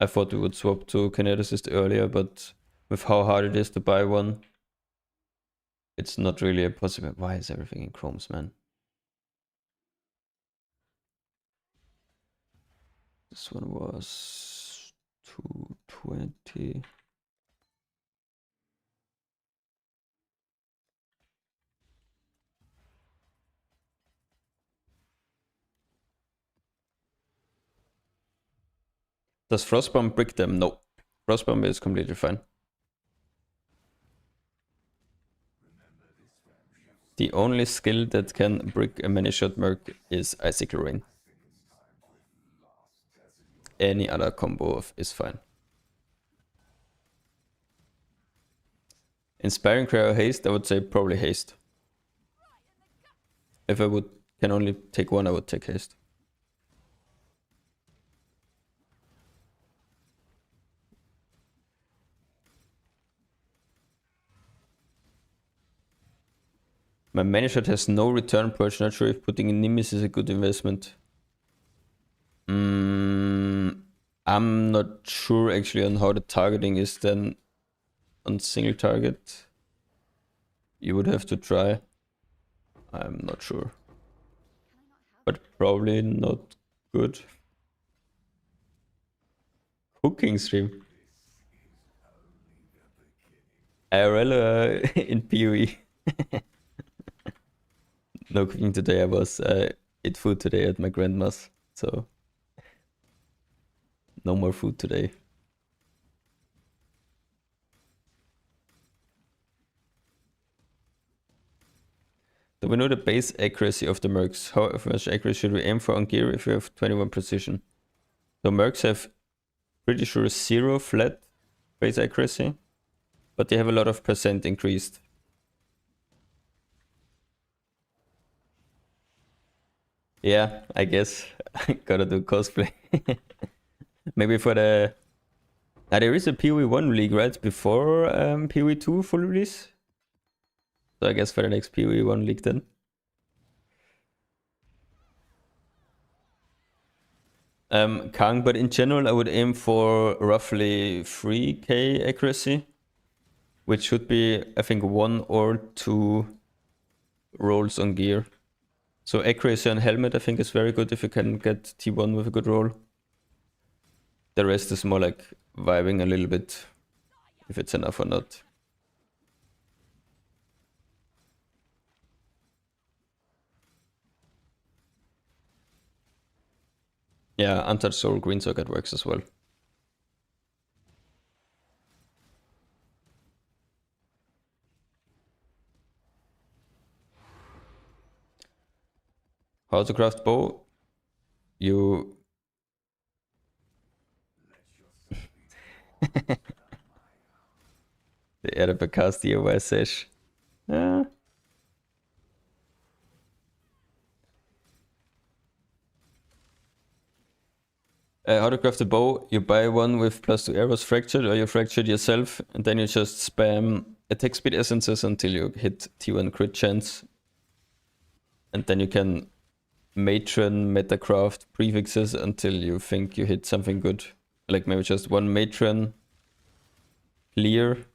I thought we would swap to Kineticist earlier, but with how hard it is to buy one, it's not really a possibility. Why is everything in chromes, man? This one was 220. Does Frostbomb brick them? No. Frostbomb is completely fine. The only skill that can brick a many-shot Merc is Icicle Rain. Any other combo is fine. Inspiring Cry or Haste, I would say probably Haste. If I can only take one, I would take Haste. My many shot has no return purge. Not sure if putting in Nimbus is a good investment. I'm not sure actually on how the targeting is then on single target. You would have to try. I'm not sure. But probably not good. Cooking stream. IRL in PoE. No cooking today. I was eat food today at my grandma's, so no more food today. Do we know the base accuracy of the Mercs? How much accuracy should we aim for on gear if we have 21 precision? So Mercs have pretty sure 0 flat base accuracy, but they have a lot of percent increased. Yeah, I guess I gotta do cosplay. Maybe for the... there is a PoE 1 league, right? Before PoE 2 full release? So I guess for the next PoE 1 league then. Kang, but in general I would aim for roughly 3k accuracy, which should be, I think, 1 or 2 rolls on gear. So accuracy on helmet I think is very good if you can get T1 with a good roll. The rest is more like vibing a little bit, if it's enough or not. Yeah, untouched soul green socket works as well. How to craft bow? You the Erebecast DOS-ish. Yeah. How to craft a bow? You buy one with +2 arrows fractured, or you fracture it yourself, and then you just spam attack speed essences until you hit T1 crit chance. And then you can matron metacraft prefixes until you think you hit something good. Like maybe just one matron, clear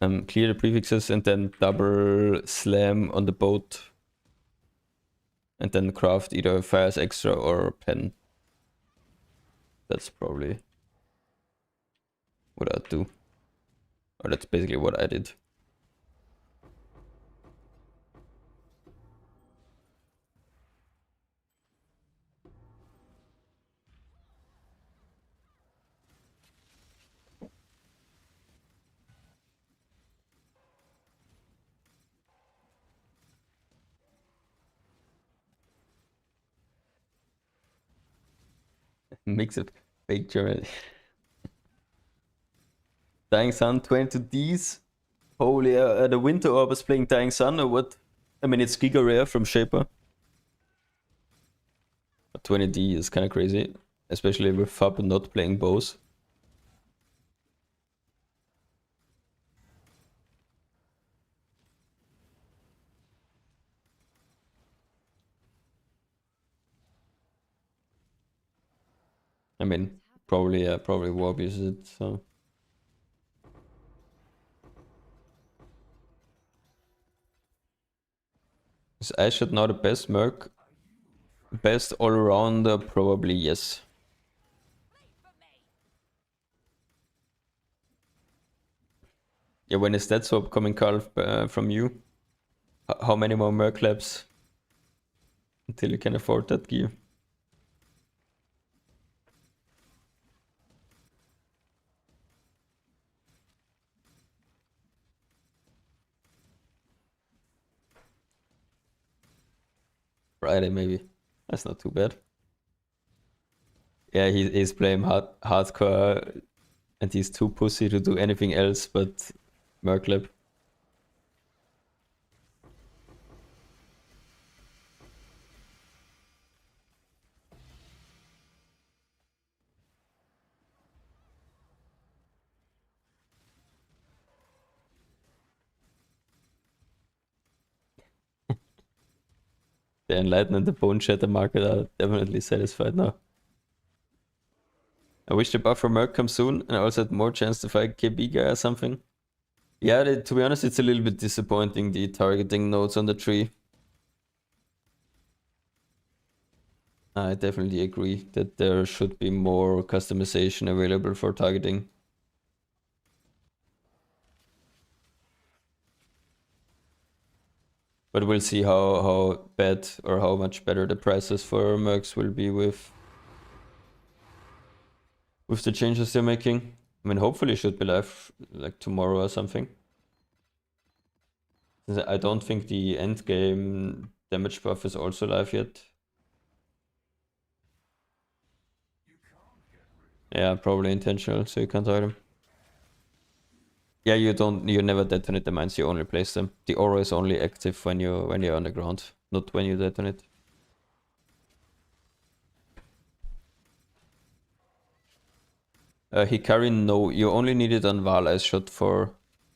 the prefixes, and then double slam on the boat. And then craft either fires extra or pen. That's probably what I'd do. Or that's basically what I did. Mix of fake German. Dying Sun 22Ds. Holy, the Winter Orb is playing Dying Sun or what? I mean, it's Giga Rare from Shaper. But 20D is kind of crazy, especially with Fab not playing bows. I mean, probably Warp uses it, so. Is Ashot now the best Merc? Best all-rounder? Probably yes. Yeah, when is that swap coming, Carl, from you? How many more Merc labs until you can afford that gear? Friday maybe. That's not too bad. Yeah, he's playing hardcore and he's too pussy to do anything else but Merklab. The Enlighten and the Bone Shatter market are definitely satisfied now. I wish the buff for Merc comes soon and I also had more chance to fight KB guy or something. Yeah, to be honest, it's a little bit disappointing, the targeting nodes on the tree. I definitely agree that there should be more customization available for targeting. But we'll see how bad or how much better the prices for Mercs will be with the changes they're making. I mean, hopefully it should be live like tomorrow or something. I don't think the end game damage buff is also live yet. Yeah, probably intentional, so you can't hide them. Yeah, you never detonate the mines, you only place them. The aura is only active when you're on the ground, not when you detonate. Hikari, no, you only need it on Val Ice Shot for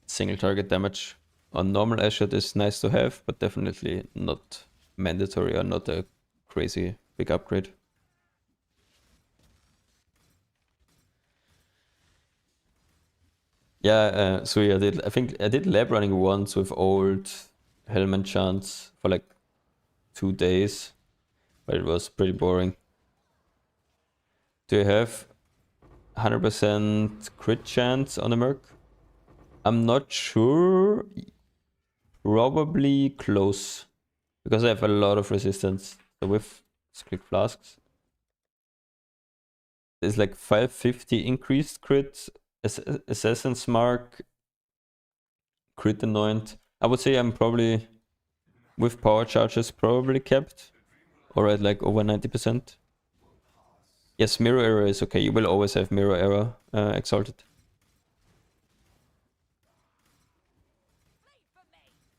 single target damage. On normal Ice Shot is nice to have, but definitely not mandatory or not a crazy big upgrade. Yeah, so yeah, I think I did lab running once with old Helm enchants for like 2 days, but it was pretty boring. Do you have 100% crit chance on a Merc? I'm not sure. Probably close, because I have a lot of resistance. So with click flasks, there's like 550 increased crit, Assassin's Mark, crit anoint. I would say I'm probably, with power charges, probably kept, or at like over 90%. Yes, mirror error is okay. You will always have mirror error exalted.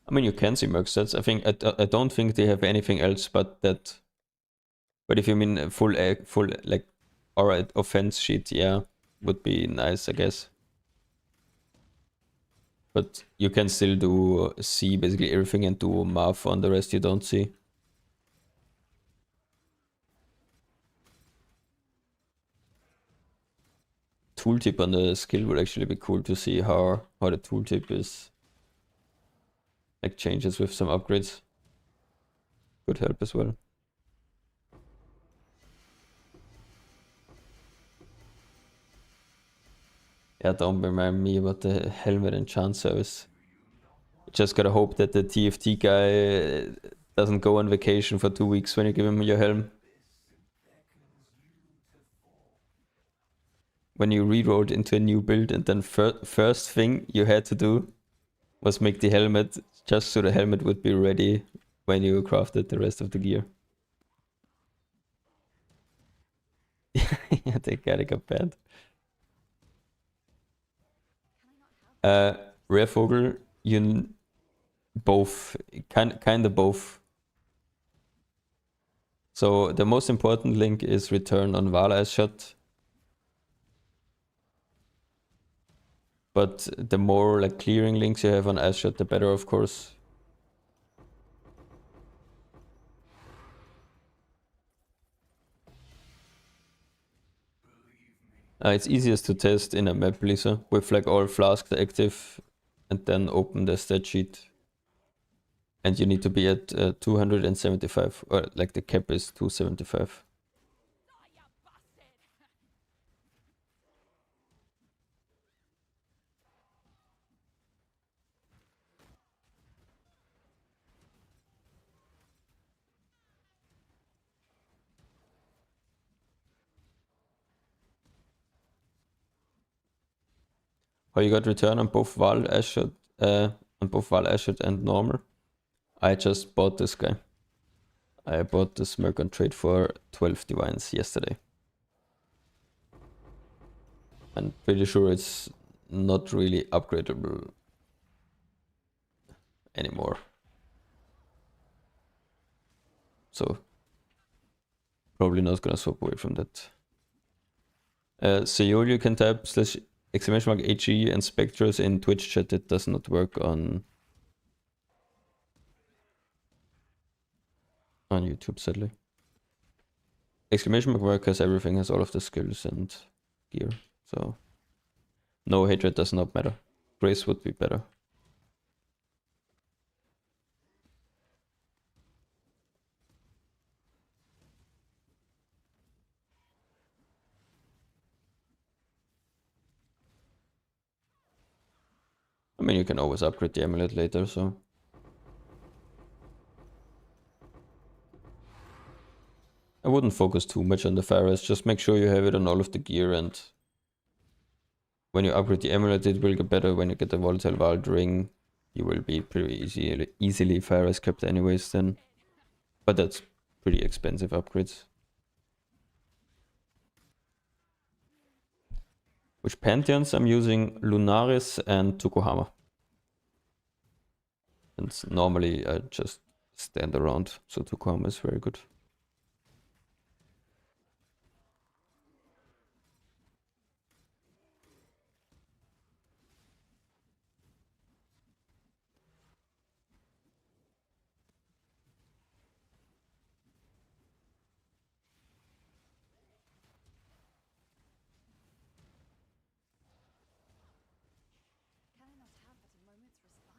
I mean, you can see merc stats. I think I don't think they have anything else but that. But if you mean a full like alright offense sheet, yeah, would be nice, I guess. But you can still do see basically everything and do math on the rest you don't see. Tooltip on the skill would actually be cool to see how the tooltip is like changes with some upgrades. Could help as well. Yeah, don't remind me about the helmet and chant service. Just gotta hope that the TFT guy doesn't go on vacation for 2 weeks when you give him your helm. When you rerolled into a new build and then first thing you had to do was make the helmet just so the helmet would be ready when you crafted the rest of the gear. Yeah, the guy got banned. Rare Vogel, you both, kind of both. So the most important link is return on Vala as shot. But the more like clearing links you have on Ice Shot, the better, of course. It's easiest to test in a map, Lisa, with like all flasks active and then open the stat sheet. And you need to be at 275, or like the cap is 275. Oh, you got return on both Val Ashot, and normal. I just bought this guy. I bought this Merc on trade for 12 divines yesterday. I'm pretty sure it's not really upgradable anymore. So probably not gonna swap away from that. Seoul you can type /AG and Spectres in Twitch chat. It does not work on YouTube, sadly. !work has everything, has all of the skills and gear. So no, hatred does not matter. Grace would be better. I mean, you can always upgrade the amulet later, so. I wouldn't focus too much on the Pharos, just make sure you have it on all of the gear, and when you upgrade the amulet it will get better. When you get the volatile wild ring, you will be pretty easily Pharos kept anyways then. But that's pretty expensive upgrades. Which Pantheons? I'm using Luminaris and Tukohama. And normally I just stand around, so Tukohama is very good. Can I not have but a moment's respite?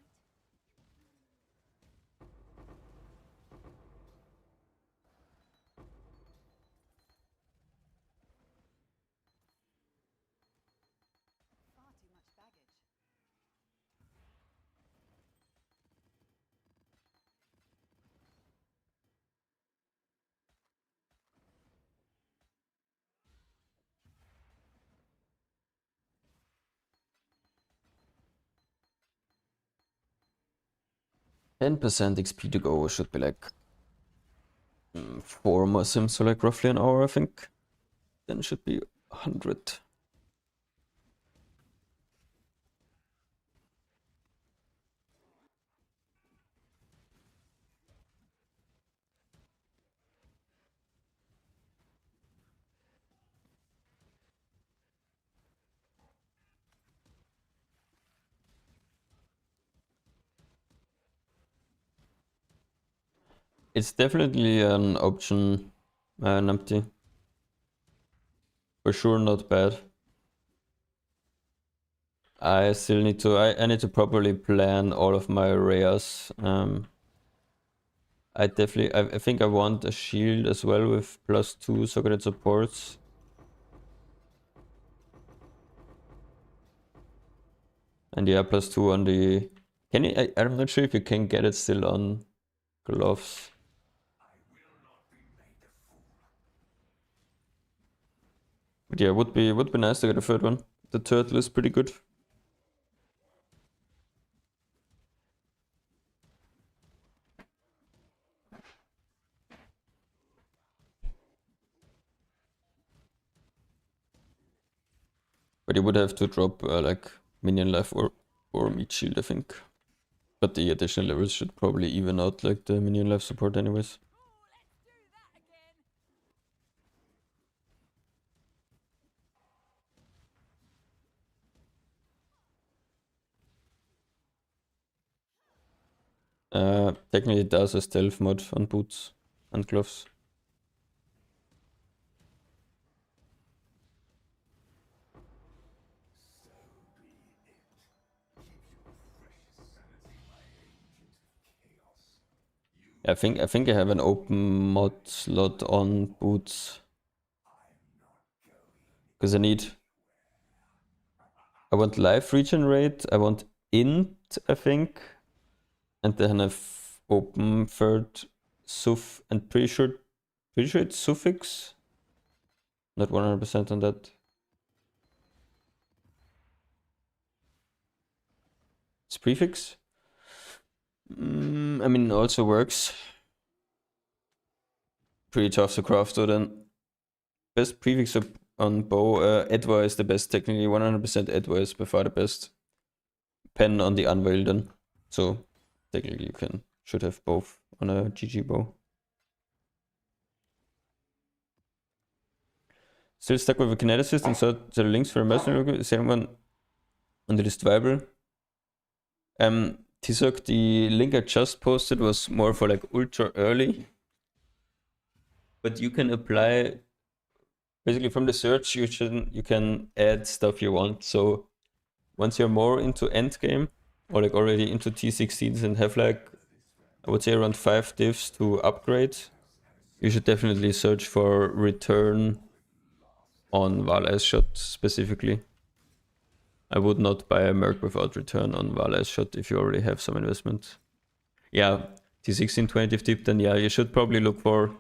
10% XP to go should be like 4 more sims, so like roughly an hour, I think. Then should be 100. It's definitely an option, empty. For sure, not bad. I still need to. I need to properly plan all of my areas. I definitely. I think I want a shield as well with +2 so it supports. And yeah, +2 on the. Can you? I'm not sure if you can get it still on gloves. But yeah, would be nice to get a third one. The turtle is pretty good. But you would have to drop like minion life or meat shield, I think. But the additional levels should probably even out like the minion life support anyways. Technically it does a stealth mod on boots and gloves. I think I have an open mod slot on boots. Because I want life regenerate, I want int, I think. And then I've open third suff and pretty sure it's suffix. Not 100% on that. It's prefix. I mean, it also works. Pretty tough to craft though then. Best prefix on bow. Edwa is the best, technically 100% Edwa is by far the best. Pen on the Unveil then. So technically you should have both on a GG bow. Still stuck with a kineticist and saw the links for a mercenary. Is anyone on the list viable? Tizok, the link I just posted was more for like ultra early. But you can apply basically from the search you can add stuff you want. So once you're more into endgame or like already into T16s and have like I would say around 5 divs to upgrade, you should definitely search for return on Valai's shot specifically. I would not buy a Merc without return on Valai's shot if you already have some investment. Yeah, T16 20 div tip, then yeah, you should probably look for,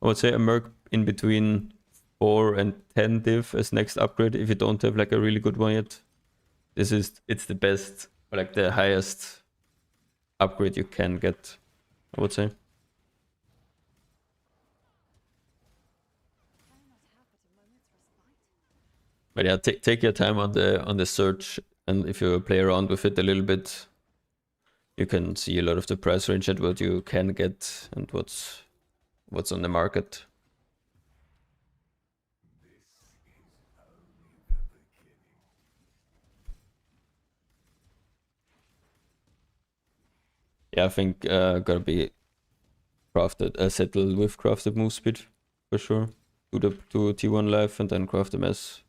I would say, a Merc in between 4 and 10 div as next upgrade if you don't have like a really good one yet. It's the best, like the highest upgrade you can get, I would say. But yeah, take your time on the search, and if you play around with it a little bit, you can see a lot of the price range and what you can get and what's on the market. Yeah, I think gotta be crafted, settled with crafted move speed for sure. Do T1 life and then craft the mess.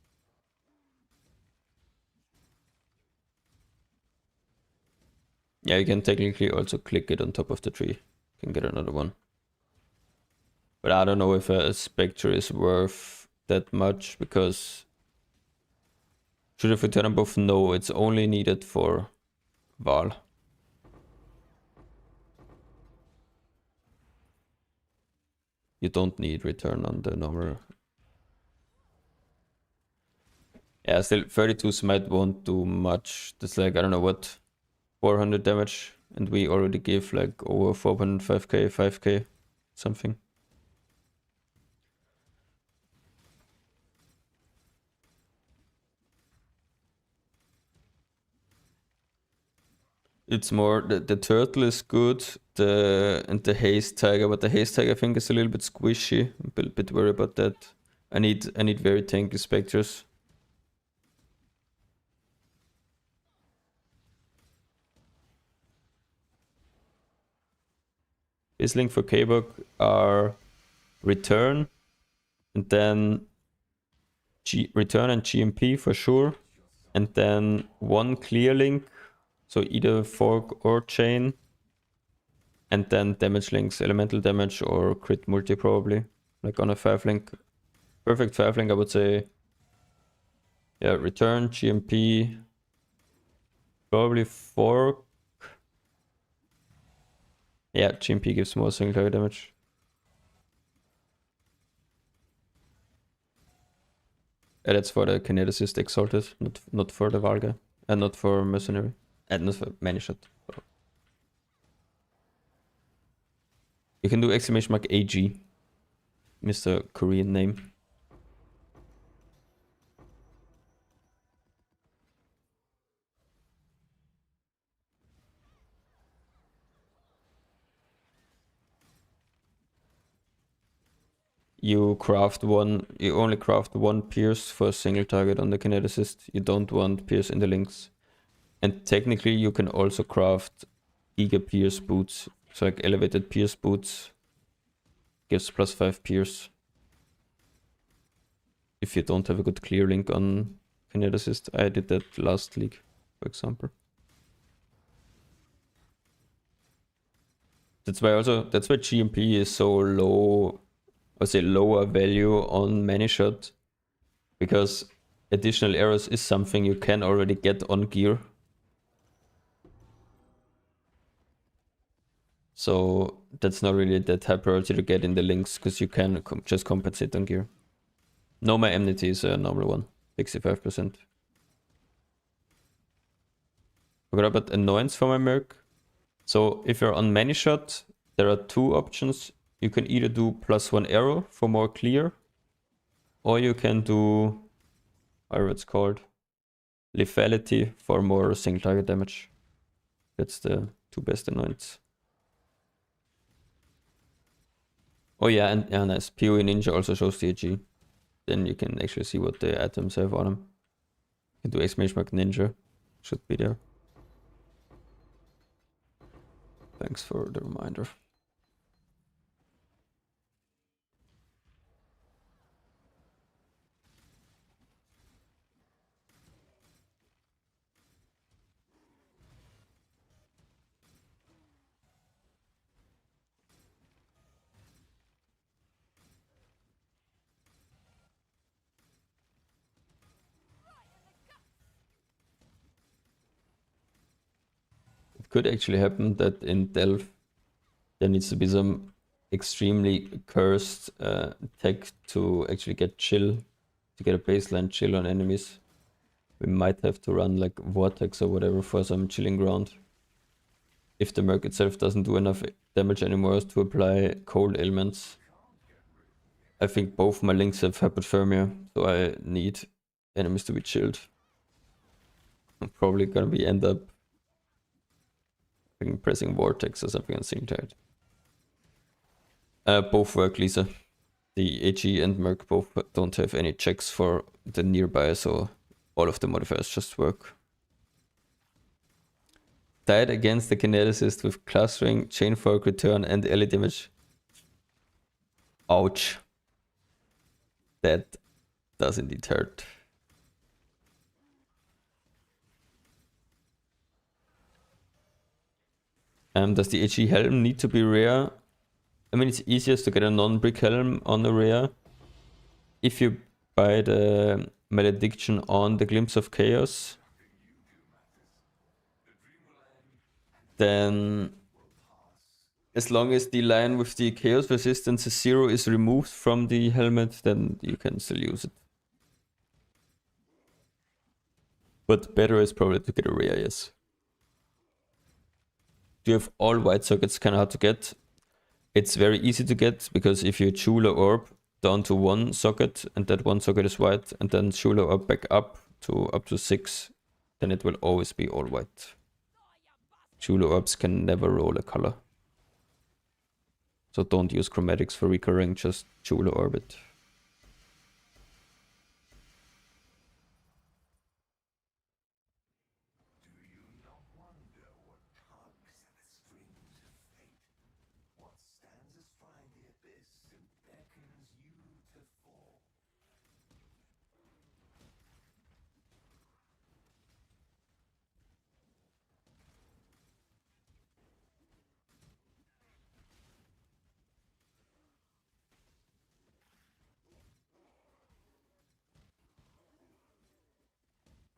Yeah, you can technically also click it on top of the tree. You can get another one. But I don't know if a Spectre is worth that much because should have return on buff? No, it's only needed for Val. You don't need return on the normal. Yeah, still 32 smite won't do much. That's like, I don't know what, 400 damage. and we already give like over 4.5k, 5k, something. It's more the turtle is good, and the haze tiger, but the haze tiger I think is a little bit squishy. I'm a bit worried about that. I need very tanky specters. Link for K-Bug are return, and then return and GMP for sure, and then one clear link, so either fork or chain, and then damage links, elemental damage or crit multi probably, like on a 5 link. Perfect 5 link I would say, yeah, return, GMP, probably fork. Yeah, GMP gives more single target damage. Yeah, that's for the Kineticist Exalted, not for the Valga, and not for Mercenary, and not for Many Shot. You can do exclamation mark AG, Mr. Korean name. You only craft one pierce for a single target on the Kineticist. You don't want pierce in the links. And technically you can also craft Giga Pierce boots. So like elevated pierce boots gives +5 pierce. If you don't have a good clear link on Kineticist. I did that last league, for example. That's why GMP is so low, I say lower value on Many Shot, because additional arrows is something you can already get on gear. So that's not really that high priority to get in the links, because you can just compensate on gear. No, my enmity is a normal one, 65%. Forgot about annoyance for my Merc. So if you're on Many Shot, there are two options. You can either do +1 arrow for more clear, or you can do, whatever it's called, lethality for more single target damage. That's the two best annoyance. Oh yeah, and yeah, nice. PoE Ninja also shows the AG. Then you can actually see what the items have on them. You can do exclamation mark ninja. Should be there. Thanks for the reminder. It could actually happen that in Delph there needs to be some extremely cursed tech to actually get chill, to get a baseline chill on enemies. We might have to run like Vortex or whatever for some chilling ground. If the Merc itself doesn't do enough damage anymore to apply cold ailments. I think both my links have hypothermia, so I need enemies to be chilled. I'm probably gonna end up pressing Vortex or something on single target. Both work, Lisa. The AG and Merc both don't have any checks for the nearby, so all of the modifiers just work. Died against the Kineticist with clustering, chain fork, return, and ally damage. Ouch. That does indeed hurt. Does the AG helm need to be rare? I mean, it's easiest to get a non-brick helm on a rare. If you buy the Malediction on the Glimpse of Chaos, then as long as the line with the Chaos resistance is 0 is removed from the helmet, then you can still use it. But better is probably to get a rare, yes. do you have all white sockets, kind of hard to get. It's very easy to get because if you jeweler orb down to one socket and that one socket is white, and then jeweler orb back up to 6, then it will always be all white. Jeweler orbs can never roll a color. So don't use chromatics for recurring, just jeweler orb it.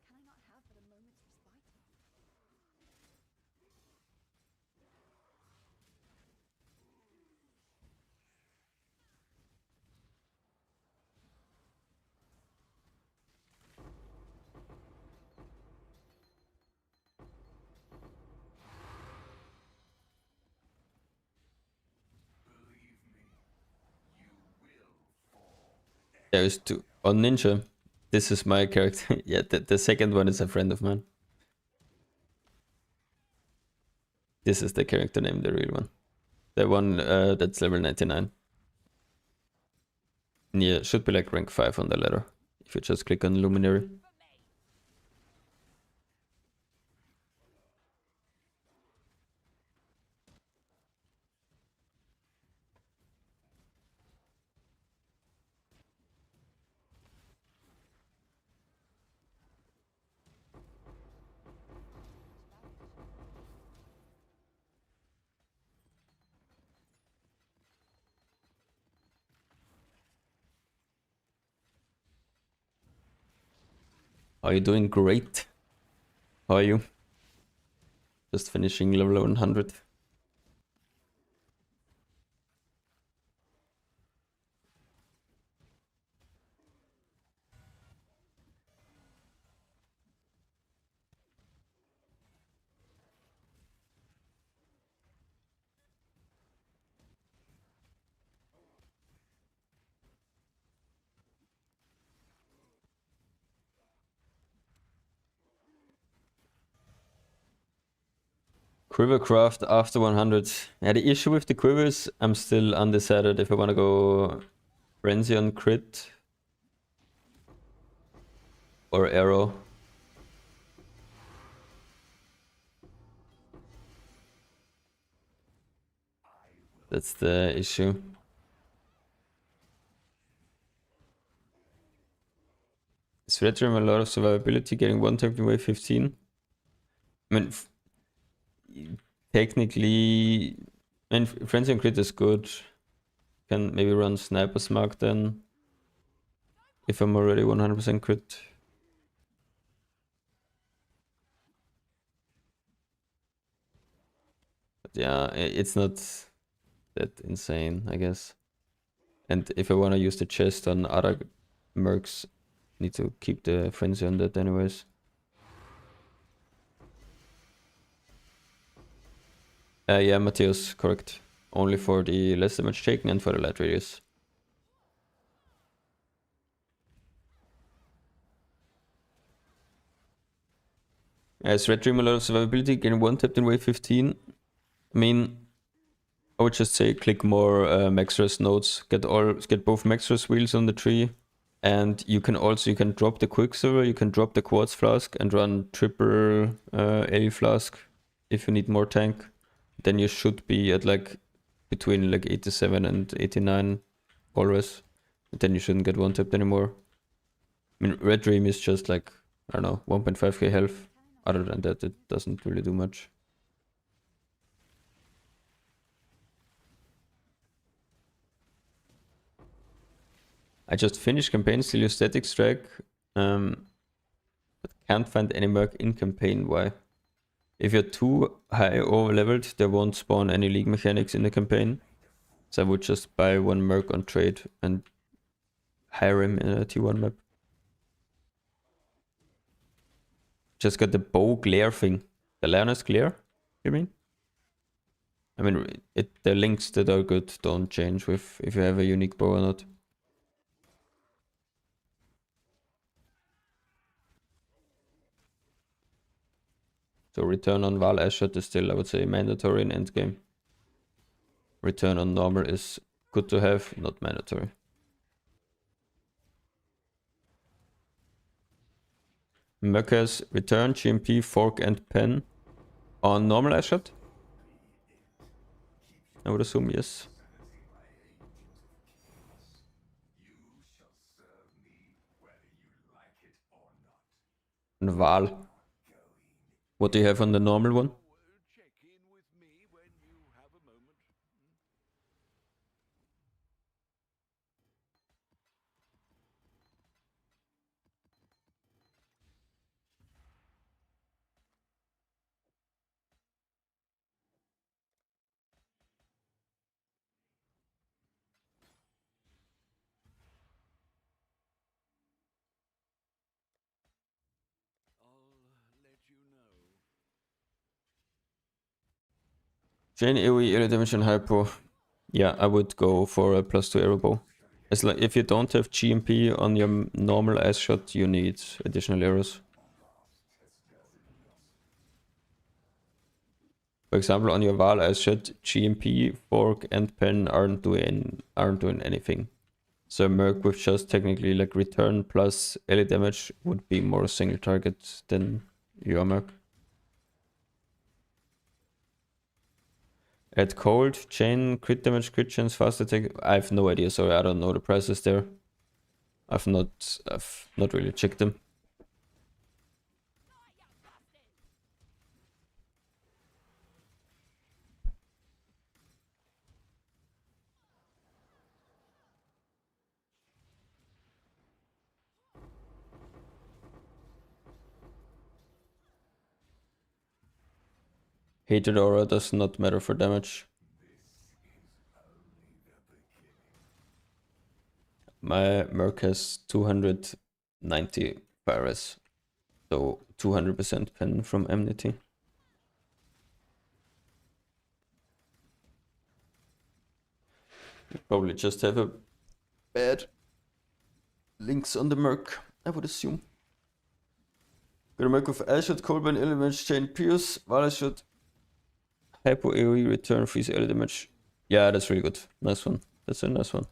Can I not have but a moment's respite? There is two. On Ninja, this is my character. Yeah, the second one is a friend of mine. This is the character name, the real one. The one that's level 99. Yeah, should be like rank 5 on the ladder. If you just click on Luminary. Are you doing great? How are you? Just finishing level 100. Quivercraft after 100. Yeah, the issue with the quivers, I'm still undecided if I want to go Frenzy on crit or arrow. That's the issue. Is Red Dream a lot of survivability, getting one tap in wave 15? I mean, technically, I mean, Frenzy on crit is good. Can maybe run Sniper's Mark then, if I'm already 100% crit. But yeah, it's not that insane, I guess. And if I want to use the chest on other mercs, need to keep the frenzy on that anyways. Yeah, Mateus, correct. Only for the less damage taken and for the light radius. As Red Dream a lot of survivability, getting one tapped in wave 15. I mean, I would just say click more Maxrest nodes. Get both Maxrest wheels on the tree. And you can drop the Quicksilver, you can drop the Quartz Flask and run triple A Flask if you need more tank. Then you should be at like between like 87 and 89 always. Then you shouldn't get one tapped anymore. I mean, Red Dream is just like, I don't know, 1.5k health. Other than that, it doesn't really do much. I just finished campaign, still use static strike, but can't find any merc in campaign. Why? If you're too high over leveled, there won't spawn any league mechanics in the campaign. So I would just buy one merc on trade and hire him in a T1 map. Just got the bow glare thing. The Lioness glare, you mean? I mean, the links that are good don't change with if you have a unique bow or not. So return on Val Ashot is still, I would say, mandatory in endgame. Return on normal is good to have, not mandatory. Merc has return, GMP, fork, and pen on normal Ashot. I would assume yes. And Val. What do you have on the normal one? Check in with me when you have a moment. I'll let you know. Chain AoE, area damage, and hypo. Yeah, I would go for a +2 arrow bow. It's like if you don't have GMP on your normal ass shot, you need additional arrows. For example, on your Val ass shot, GMP, fork, and pen aren't doing anything. So Merc with just technically like return plus ally damage would be more single target than your Merc. Add cold, chain, crit damage, crit chance, fast attack. I have no idea, sorry, I don't know the prices there. I've not really checked them. Hated aura does not matter for damage. My Merc has 290 Paris, so 200% pen from Enmity. You probably just have a bad links on the Merc, I would assume. Got a Merc with Ashot, Coldburn, Element, Chain, Pierce, Valashot, Hypo AoE, Return, Freeze, Early Damage. Yeah, that's really good. Nice one. That's a nice one.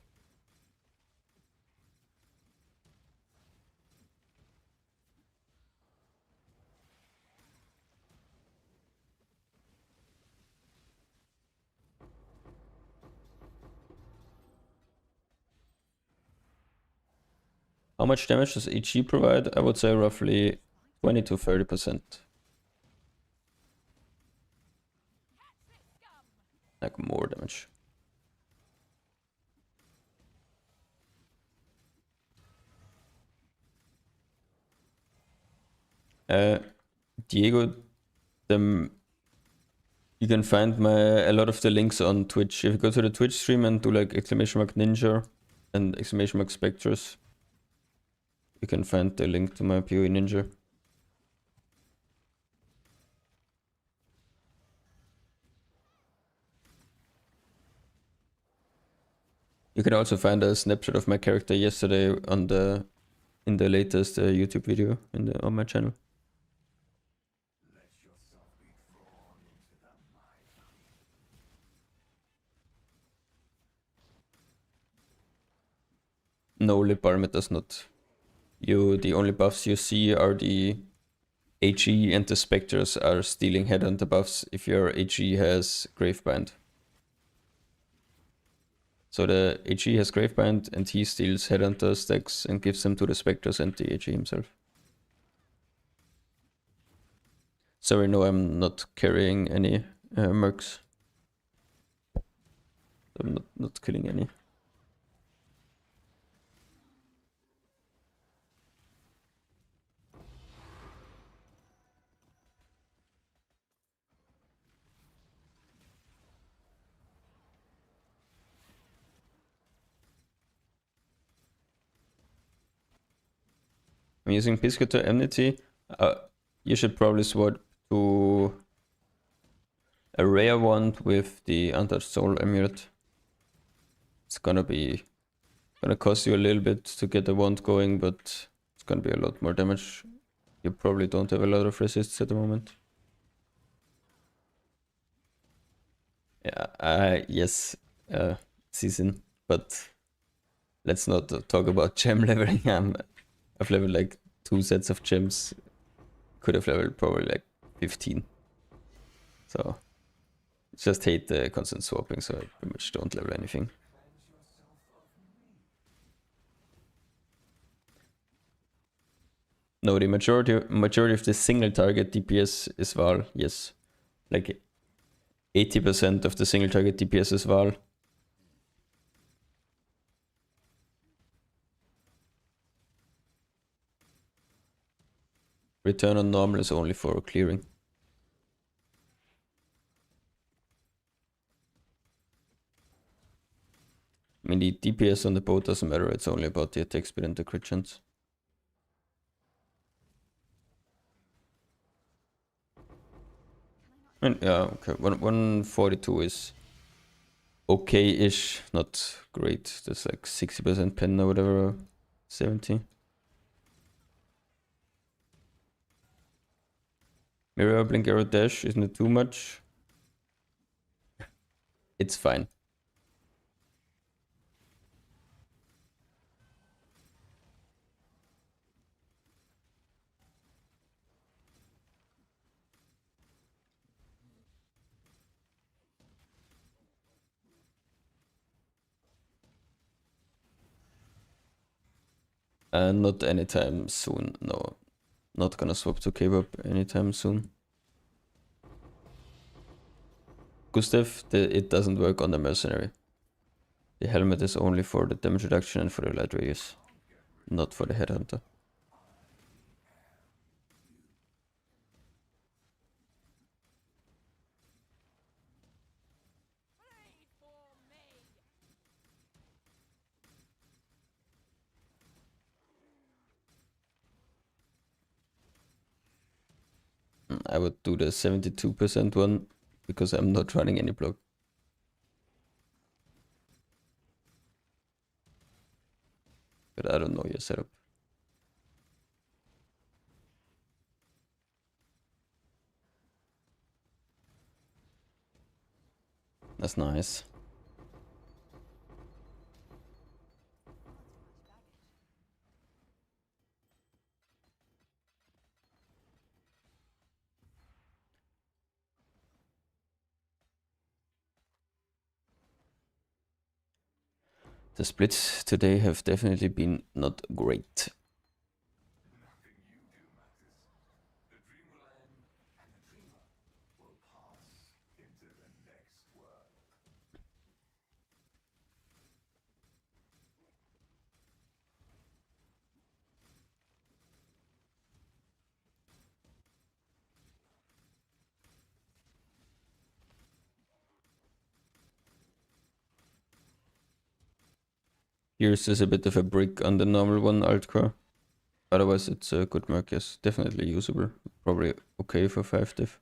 How much damage does HE provide? I would say roughly 20 to 30%. Like more damage. Diego, you can find a lot of the links on Twitch. If you go to the Twitch stream and do like !ninja and !spectres, you can find the link to my PoE ninja. You can also find a snapshot of my character yesterday in the latest YouTube video on my channel. No, lip armor does not. The only buffs you see are the HE, and the specters are stealing headhunter buffs if your HE has Gravebind. So the HE has Gravebind and he steals headhunter stacks and gives them to the specters and the HE himself. Sorry, no, I'm not carrying any mercs. I'm not killing any. I'm using Piscator Enmity. You should probably swap to a rare wand with the Untouched Soul Amulet. It's gonna cost you a little bit to get the wand going, but it's gonna be a lot more damage. You probably don't have a lot of resists at the moment. Yeah, yes, season, but let's not talk about gem leveling. I've leveled like 2 sets of gems. Could have leveled probably like 15. So just hate the constant swapping, so I pretty much don't level anything. No, the majority of the single target DPS is Val, yes. Like 80% of the single target DPS is Val. Return on normal is only for clearing. I mean, the DPS on the boat doesn't matter, it's only about the attack speed and the crit chance. And yeah, okay, 142 is okay-ish, not great. That's like 60% pen or whatever, 70. Mirror, blink, arrow, dash, isn't it too much? It's fine. Not anytime soon, no. Not gonna swap to K-pop anytime soon. Gustav, it doesn't work on the Mercenary. The helmet is only for the damage reduction and for the light radius, not for the Headhunter. I would do the 72% one because I'm not running any block. But I don't know your setup. That's nice. The splits today have definitely been not great. Here's is a bit of a brick on the normal one, Altcore. Otherwise it's a good merc, yes. Definitely usable. Probably okay for 5 diff.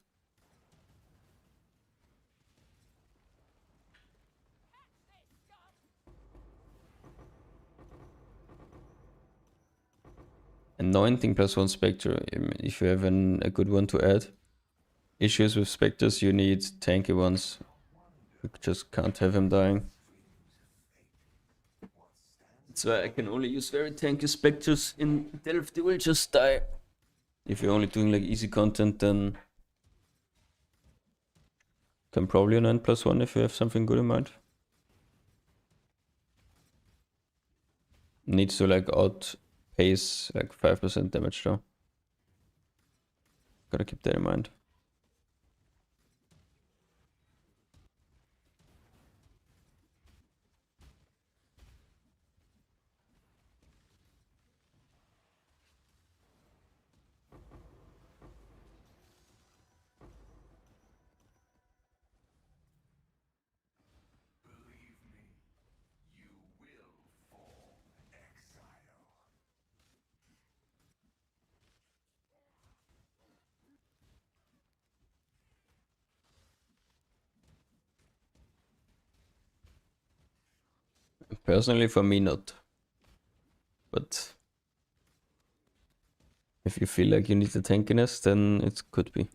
Anointing +1 Spectre, if you have a good one to add. Issues with Spectres, you need tanky ones. You just can't have him dying. That's why I can only use very tanky Spectres. In Delph, they will just die. If you're only doing like easy content, then can probably anoint +1 if you have something good in mind. Needs to like outpace like 5% damage though. Gotta keep that in mind. Personally, for me, not. But if you feel like you need the tankiness, then it could be.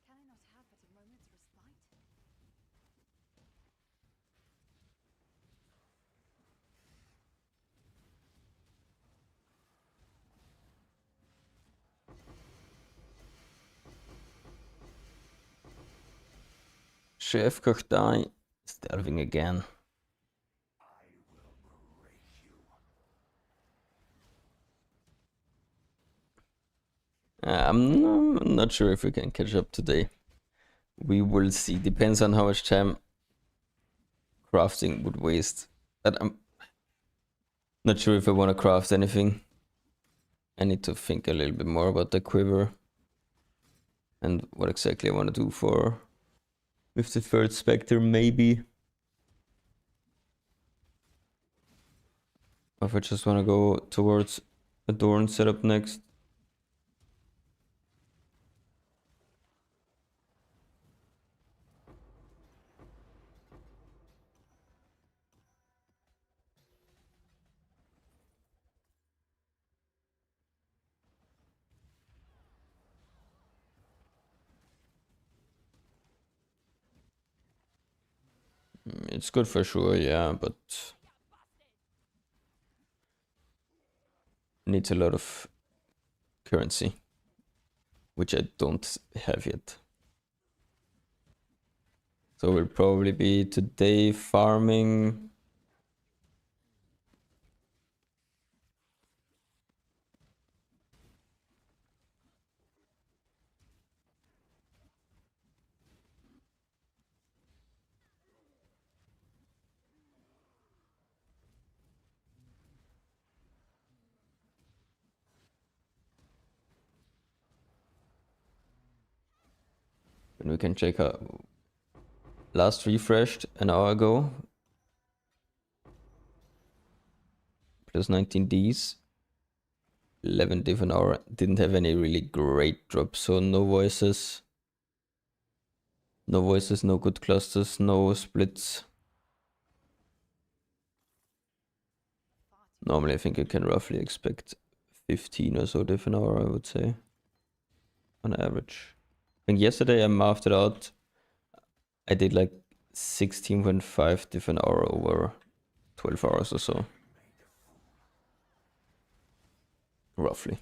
Can I not have but a moment's respite? Chef Kochtai is delving again. I'm not sure if we can catch up today. We will see. Depends on how much time crafting would waste. But I'm not sure if I want to craft anything. I need to think a little bit more about the quiver and what exactly I want to do for with the third specter, maybe. Or if I just want to go towards a Dorn setup next. It's good for sure, yeah, but needs a lot of currency, which I don't have yet. So we'll probably be today farming. And we can check out last refreshed an hour ago. Plus 19 Ds. 11 div an hour. Didn't have any really great drops, so no voices. No voices, no good clusters, no splits. Normally I think you can roughly expect 15 or so diff an hour, I would say. On average. I think yesterday I mathed it out. I did like 16.5 diff an hour over 12 hours or so. Roughly.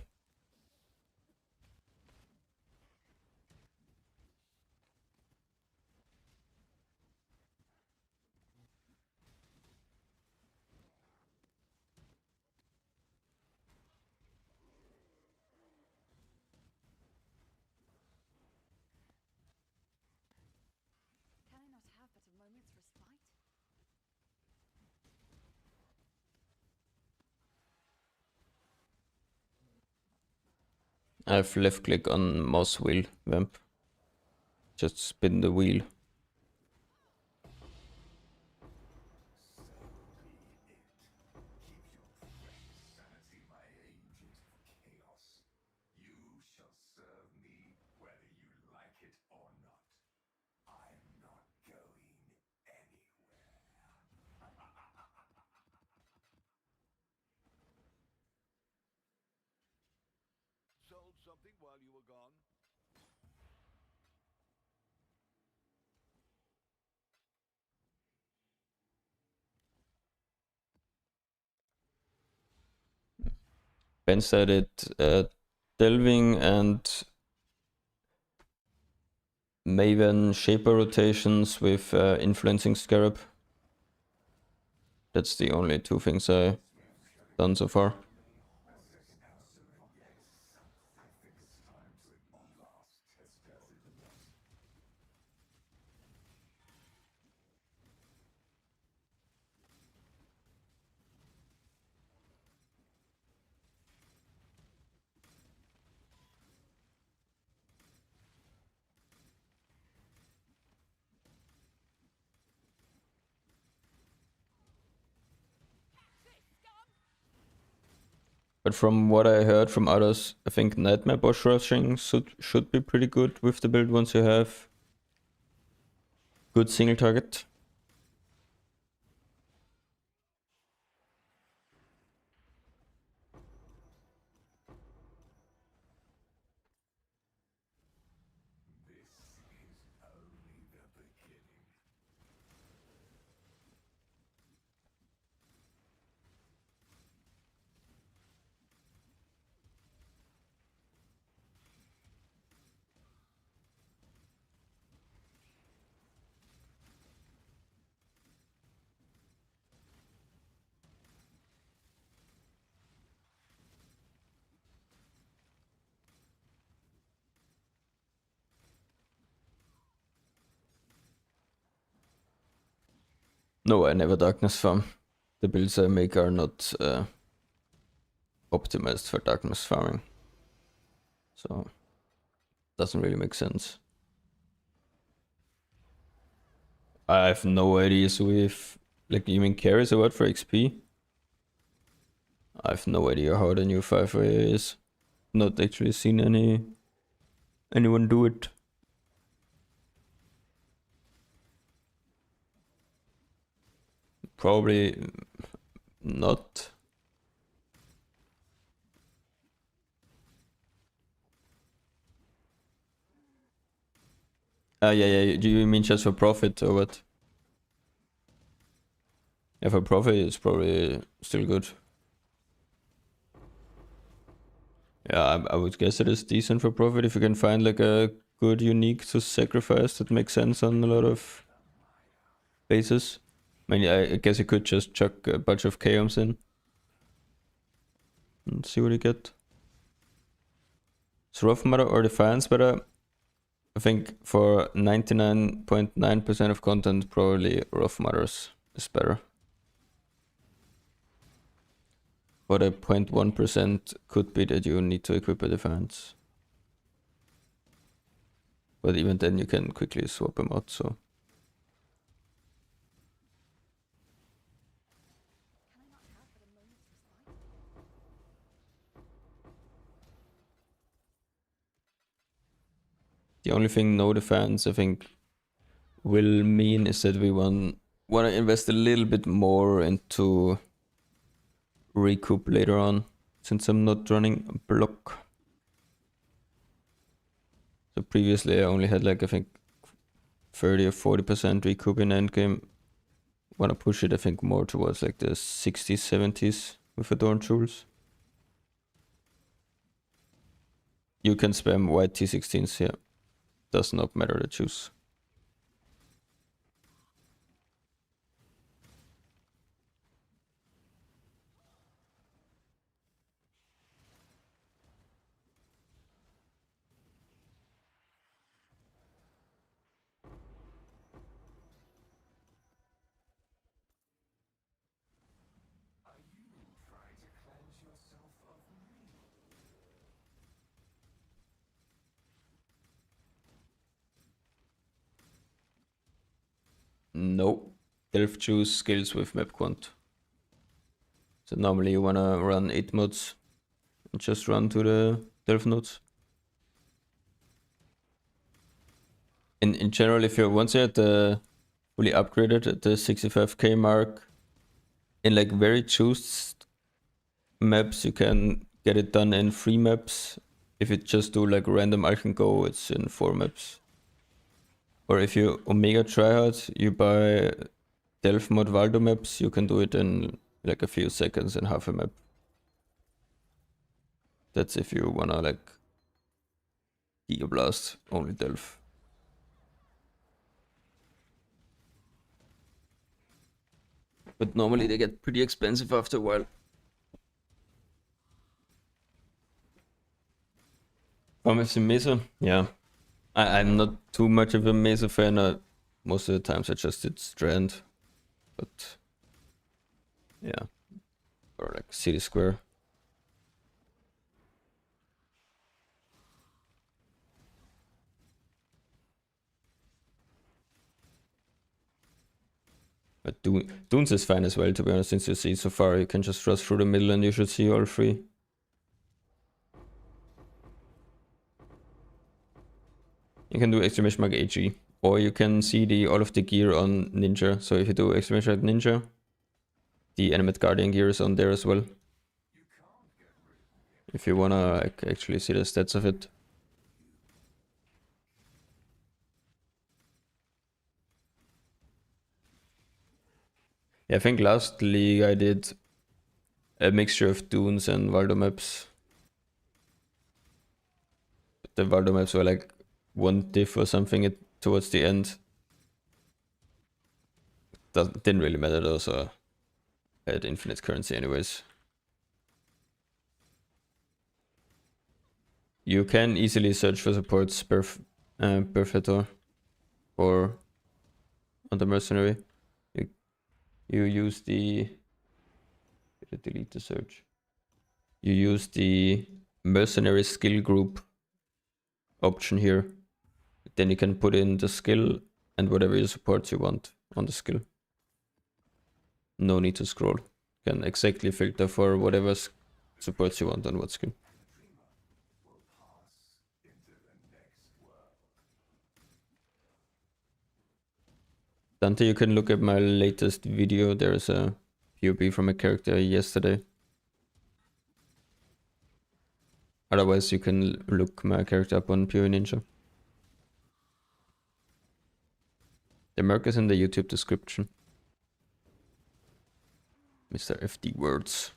Can I not have but a moment's respite? I have left click on mouse wheel vamp. Just spin the wheel. Sold something while you were gone? Ben started delving and Maven Shaper rotations with Influencing Scarab. That's the only two things I've done so far. But from what I heard from others, I think Nightmare Bush Rushing should be pretty good with the build once you have good single target. No, I never darkness farm. The builds I make are not optimized for darkness farming. So, doesn't really make sense. I have no ideas with, like, you mean carries a word for XP? I have no idea how the new 5-way is. Not actually seen anyone do it. Probably not. Yeah. Do you mean just for profit or what? Yeah, for profit it's probably still good. Yeah, I would guess it is decent for profit if you can find like a good unique to sacrifice that makes sense on a lot of bases. I mean, I guess you could just chuck a bunch of chaos in and see what you get. Is Rough Mudder or Defiance better? I think for 99.9% of content, probably Rough Mudders is better. But a 0.1% could be that you need to equip a Defiance. But even then you can quickly swap them out, so. The only thing no defense I think will mean is that we want to invest a little bit more into recoup later on, since I'm not running a block. So previously I only had like I think 30 or 40% recoup in endgame. Want to push it I think more towards like the 60s, 70s with Adorned Jewels. You can spam white T16s here. Does not matter the choose. No. Delph choose skills with map quant. So normally you wanna run 8 mods and just run to the Delph nodes. In general, if you're once you're at the fully upgraded at the 65k mark, in like very choose maps you can get it done in 3 maps. If you just do like random I can go, it's in 4 maps. Or if you Omega tryhard, you buy Delph mod Valdo maps, you can do it in like a few seconds in half a map. That's if you wanna like Giga Blast only Delph. But normally they get pretty expensive after a while. Farmers in Mesa? Yeah. I'm not too much of a Mesa fan. Most of the times I just did Strand. But yeah. Or like City Square. But Dunes is fine as well, to be honest, since you see so far. You can just rush through the middle and you should see all three. You can do exclamation mark AG. Or you can see all of the gear on Ninja. So if you do exclamation mark Ninja, the Animate Guardian gear is on there as well. If you wanna actually see the stats of it. Yeah, I think last league I did a mixture of Dunes and Valdo maps. The Valdo maps were like 1 diff or something towards the end. Didn't really matter though, so I had infinite currency anyways. You can easily search for supports Perfector or on the Mercenary. You use the... delete the search. You use the Mercenary skill group option here. Then you can put in the skill and whatever your supports you want on the skill. No need to scroll. You can exactly filter for whatever supports you want on what skill. Dante, you can look at my latest video. There's a POV from a character yesterday. Otherwise, you can look my character up on POV Ninja. The Merc is in the YouTube description. Mr. FD Words.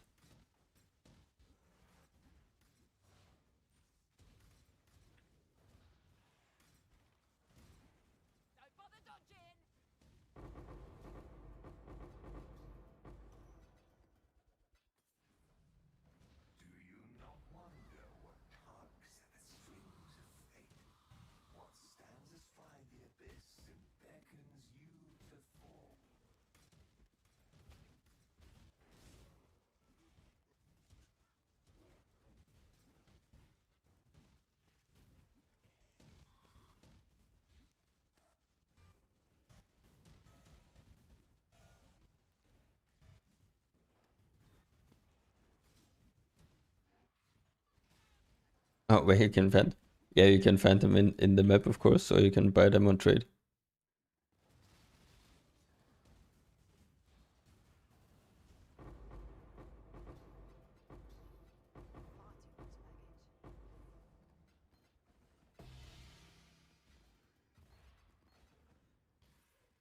Oh, where you can find... Yeah, you can find them in the map, of course, or you can buy them on trade.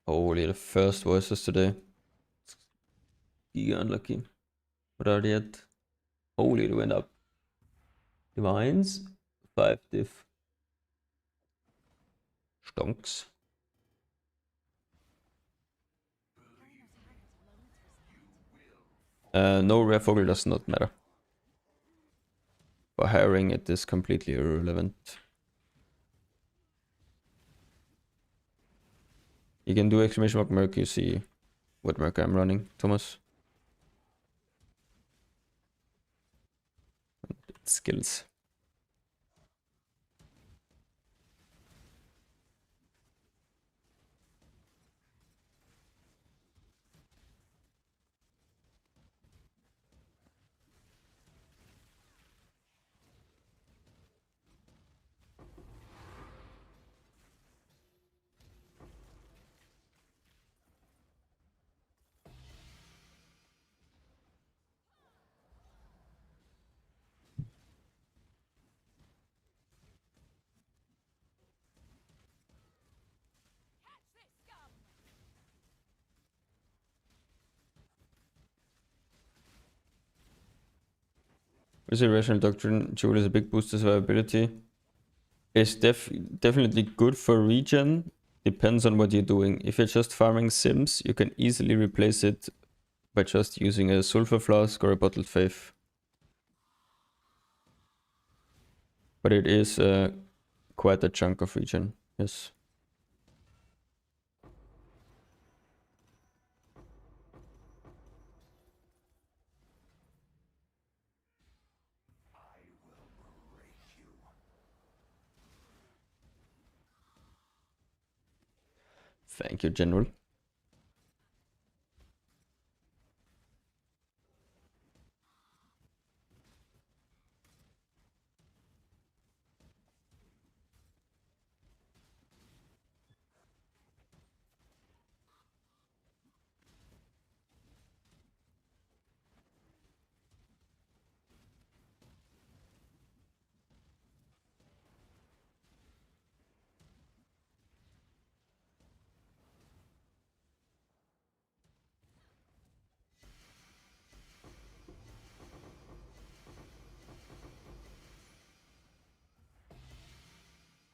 Holy, the first voices today. Giga unlucky. What are they at? Holy, they went up. Divines, 5 diff. Stonks. No, rare Fogel does not matter. For hiring, it is completely irrelevant. You can do exclamation mark Merc, you see what Merc I'm running, Thomas. Skills. Resurrection Doctrine Jewel is a big boost to survivability. It's definitely good for regen. Depends on what you're doing. If you're just farming Sims, you can easily replace it by just using a sulfur flask or a bottled faith. But it is quite a chunk of regen, yes. Thank you, General.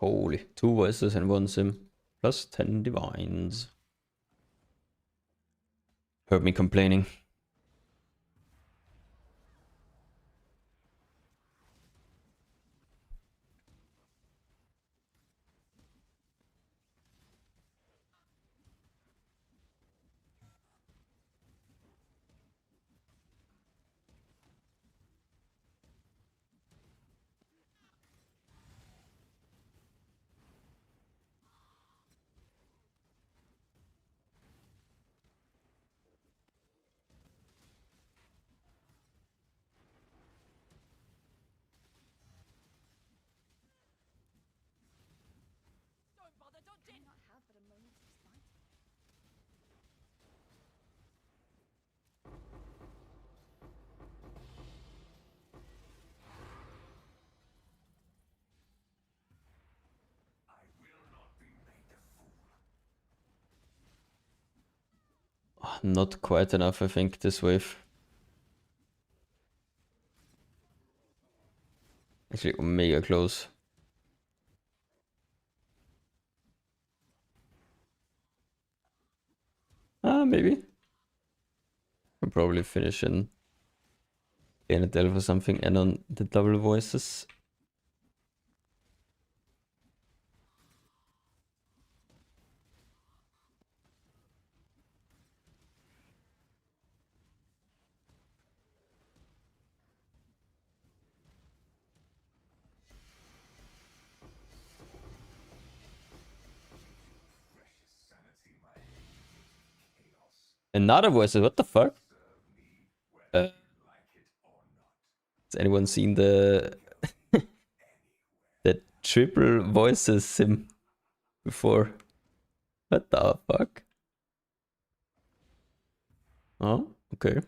Holy, 2 voices and 1 sim. Plus 10 divines. Heard me complaining. Don't bother, don't do not have but a moment's respite. Not quite enough, I think, this wave. Actually, mega close. Maybe. I'll probably finish in a delve or something and on the double voices. Another voices, what the fuck? Has anyone seen the the triple voices sim before? What the fuck? Oh, okay.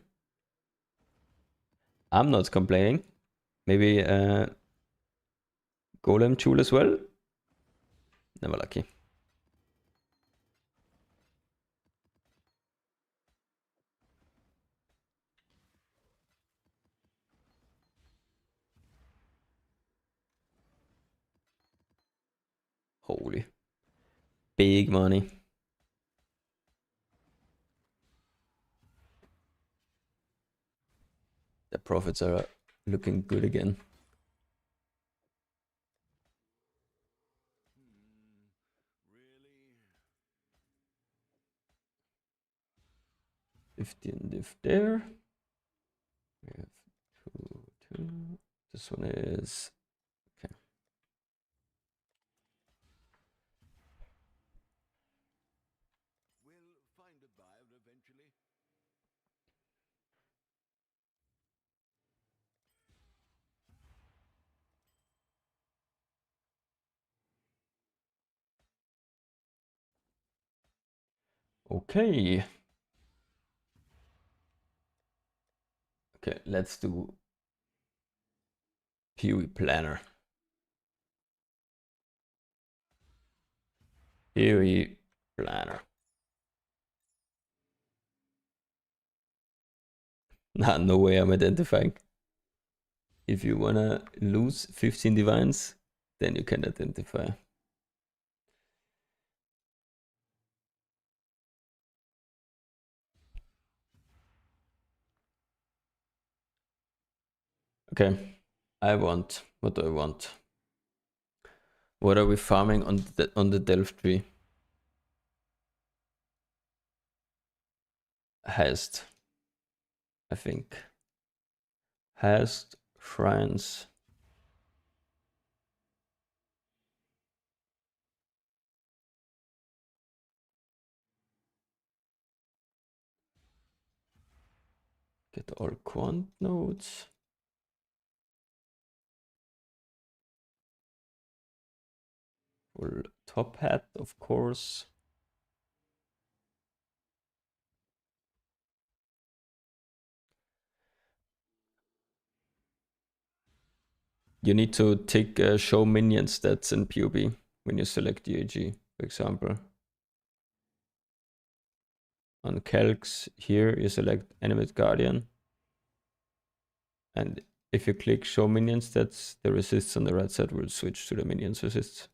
I'm not complaining. Maybe Golem tool as well? Never lucky. Holy. Big money. The profits are looking good again. Really? 15 diff there. We have 2. This one is okay. We'll find a buyer eventually. Okay. Okay, let's do PoE planner. PoE planner. Nah, no way I'm identifying. If you wanna lose 15 divines, then you can identify. Okay, what do I want? What are we farming on the Delft tree? Heist, I think. Heist, shrines. Get all quant nodes. Full top hat, of course. You need to take show minion stats in POB when you select UAG, for example. On calcs here, you select animate guardian. And if you click show minion stats, the resists on the right side will switch to the minions resists.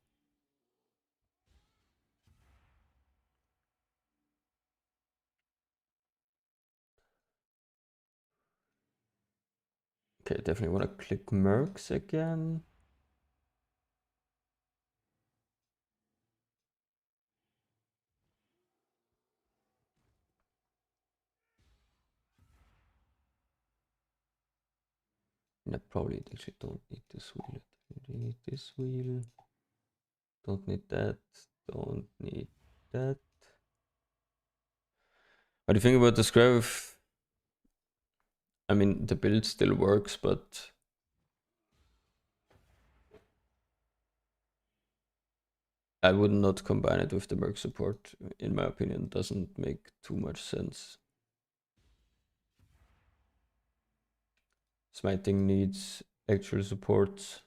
Okay, definitely want to click Mercs again. And I probably actually don't need this wheel. I need this wheel. Don't need that. Don't need that. What do you think about the Scrave? I mean, the build still works, but I would not combine it with the Merc support. In my opinion, doesn't make too much sense. Smiting needs actual support.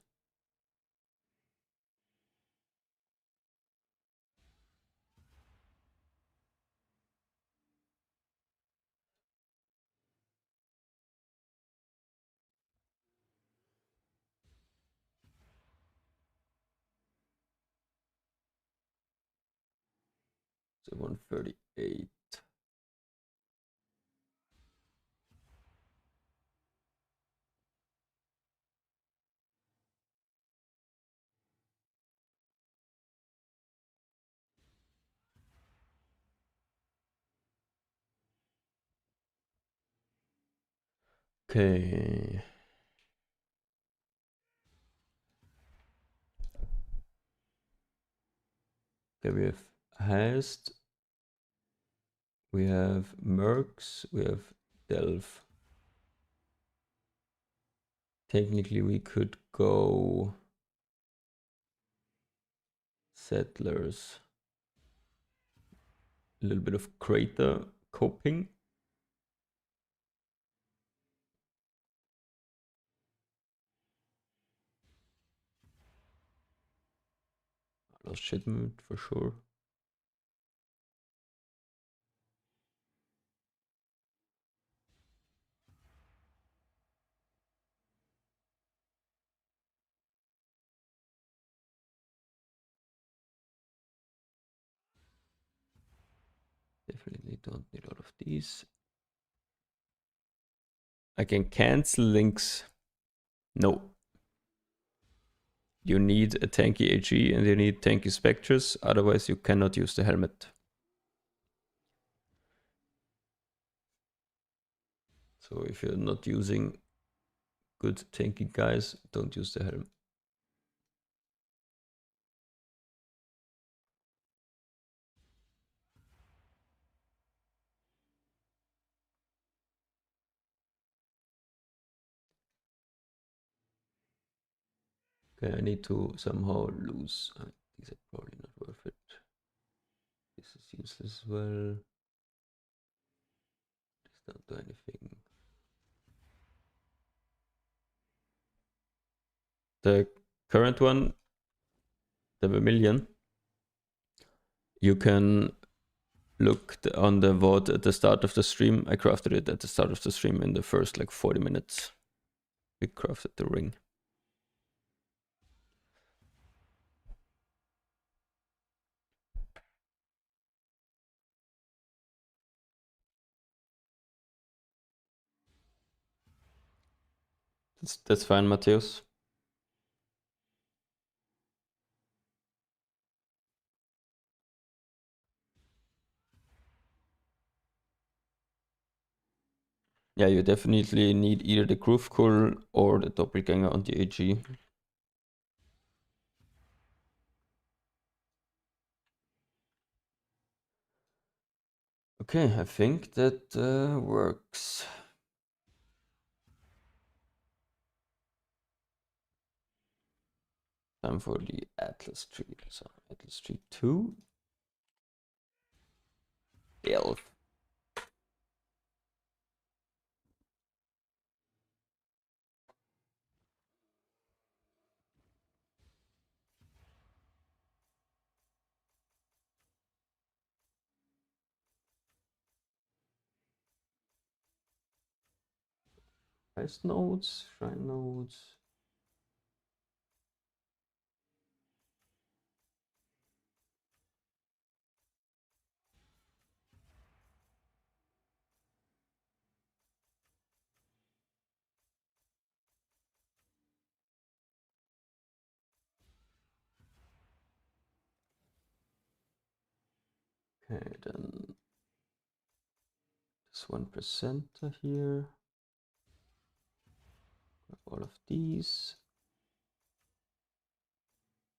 So 138. Okay. Okay, we have Heist. We have Mercs. We have Delph. Technically, we could go Settlers. A little bit of Crater coping. Lost shipment for sure. Definitely don't need all of these. I can cancel links. No. You need a tanky AG and you need tanky Spectres, otherwise you cannot use the helmet. So if you're not using good tanky guys, don't use the helm. Okay, I need to somehow lose. These are probably not worth it. This is useless as well. This don't do anything. The current one, the Vermilion, you can look on the VOD at the start of the stream. I crafted it at the start of the stream in the first like 40 minutes. We crafted the ring. That's fine, Matheus. Yeah, you definitely need either the Groove Cool or the Doppelganger on the AG. Okay, I think that works. Time for the Atlas tree. So Atlas tree 2. Elf. Quest nodes, shrine nodes. Okay, then this 1% here. Grab all of these.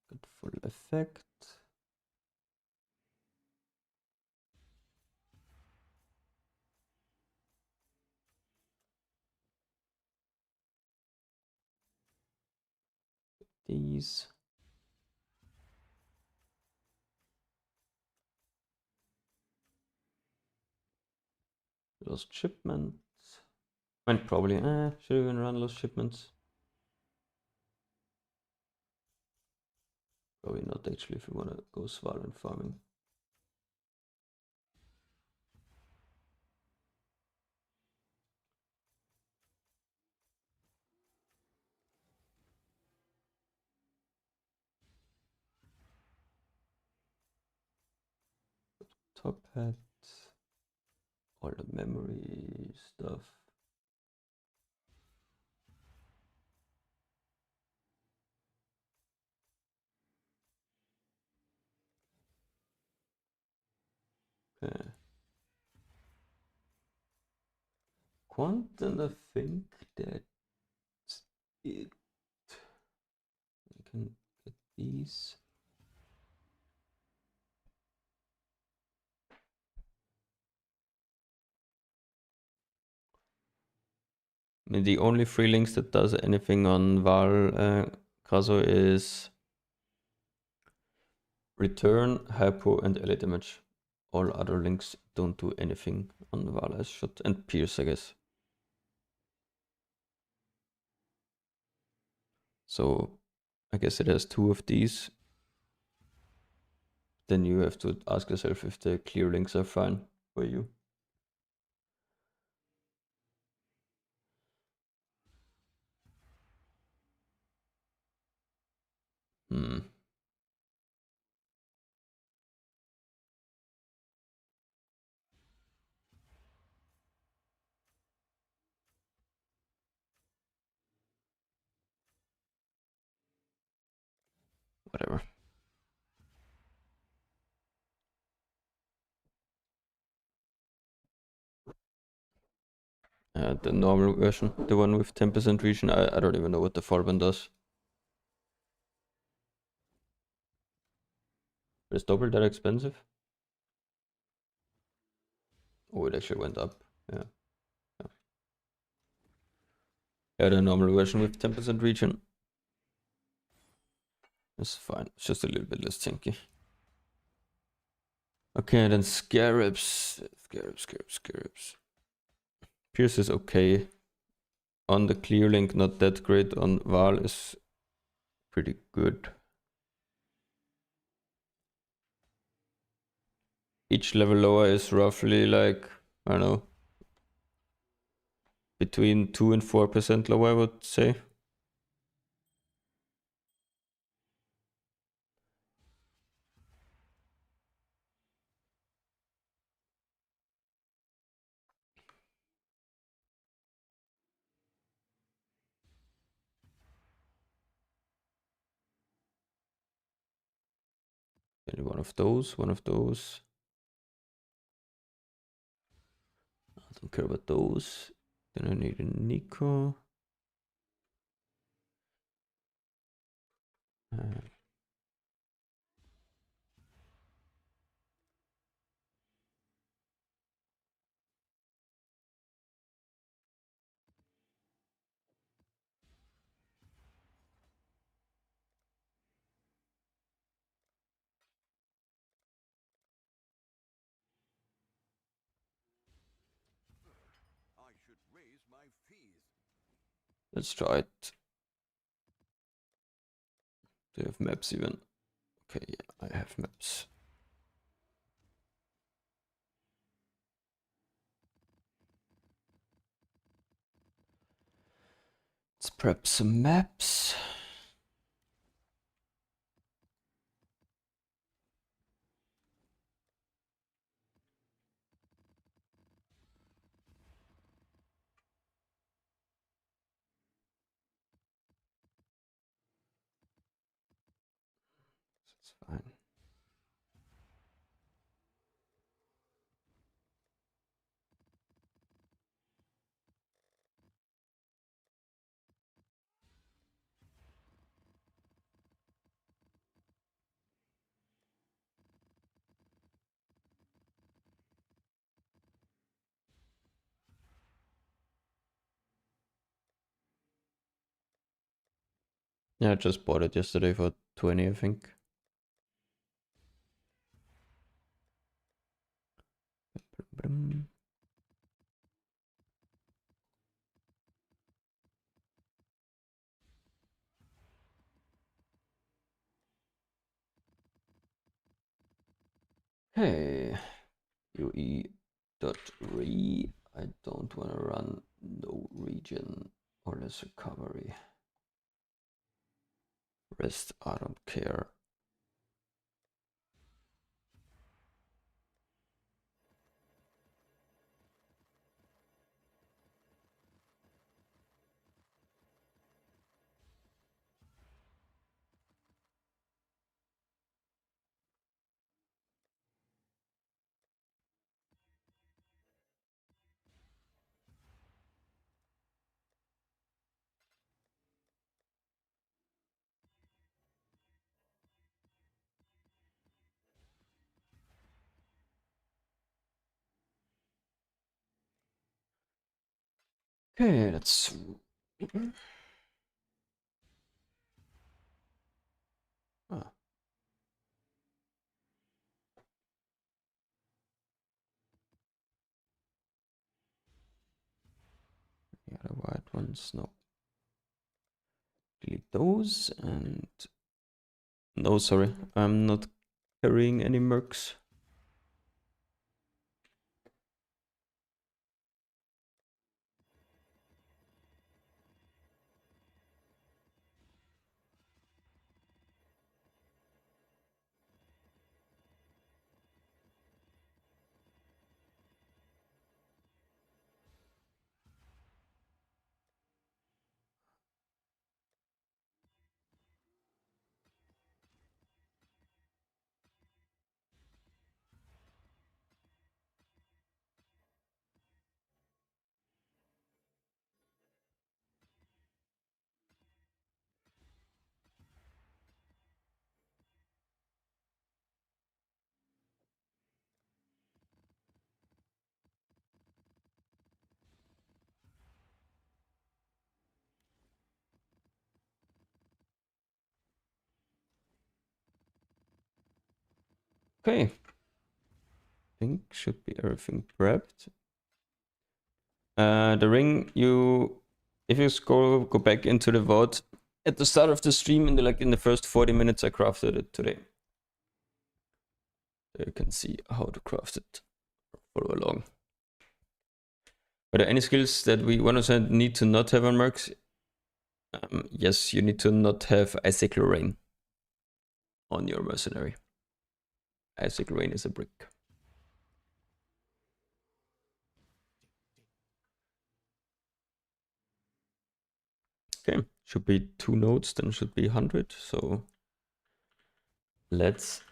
Get full effect. These. Lost shipments. And probably, should even run lost shipments. Probably not actually if we want to go Svalin farming. Top hat. All the memory stuff. Okay. Quant, and I think that's it. I can get these. I mean, the only free links that does anything on Val Kraso is return, hypo, and LA damage. All other links don't do anything on Val as shot. And Pierce, I guess. So I guess it has 2 of these. Then you have to ask yourself if the clear links are fine for you. Hmm. Whatever. The normal version, the one with 10% region, I don't even know what the Farben does. But is double that expensive? Oh, it actually went up. Yeah. Yeah, the normal version with 10% region. It's fine. It's just a little bit less chunky. Okay, then Scarabs. Scarabs. Pierce is okay. On the clear link, not that great. On Val is pretty good. Each level lower is roughly like, I don't know, between 2 and 4% lower, I would say. Then one of those, one of those. I don't care about those. Then I need a Nico. I should raise my fees. Let's try it. Do you have maps even? Okay, yeah, I have maps. Let's prep some maps. That's fine. Yeah, I just bought it yesterday for 20, I think. Hey, UE.re. I don't want to run no region or less recovery. Rest, I don't care. Okay, let's. Ah. The other white ones, no. Delete those and. No, sorry, I'm not carrying any mercs. Okay. Think should be everything prepped. The ring, if you go back into the vault at the start of the stream, in the first 40 minutes, I crafted it today. You can see how to craft it. Follow along. Are there any skills that we 100% need to not have on mercs? Yes, you need to not have Icicle Rain on your mercenary. Icicle Rain is a brick. Okay, should be 2 nodes, then should be 100. So let's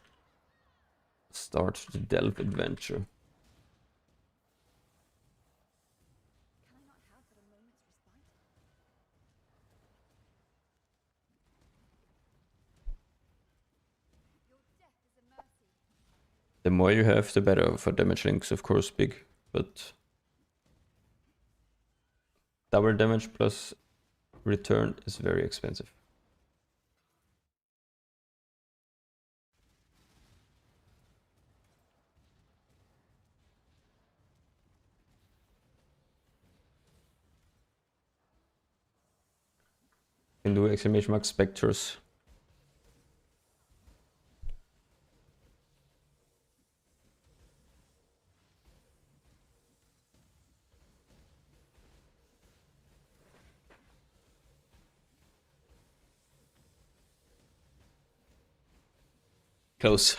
start the Delve adventure. Can I not have but a moment's respite? Your death is a mercy. The more you have, the better. For damage links, of course, big, but double damage plus return is very expensive. Can do exclamation mark specters. Close.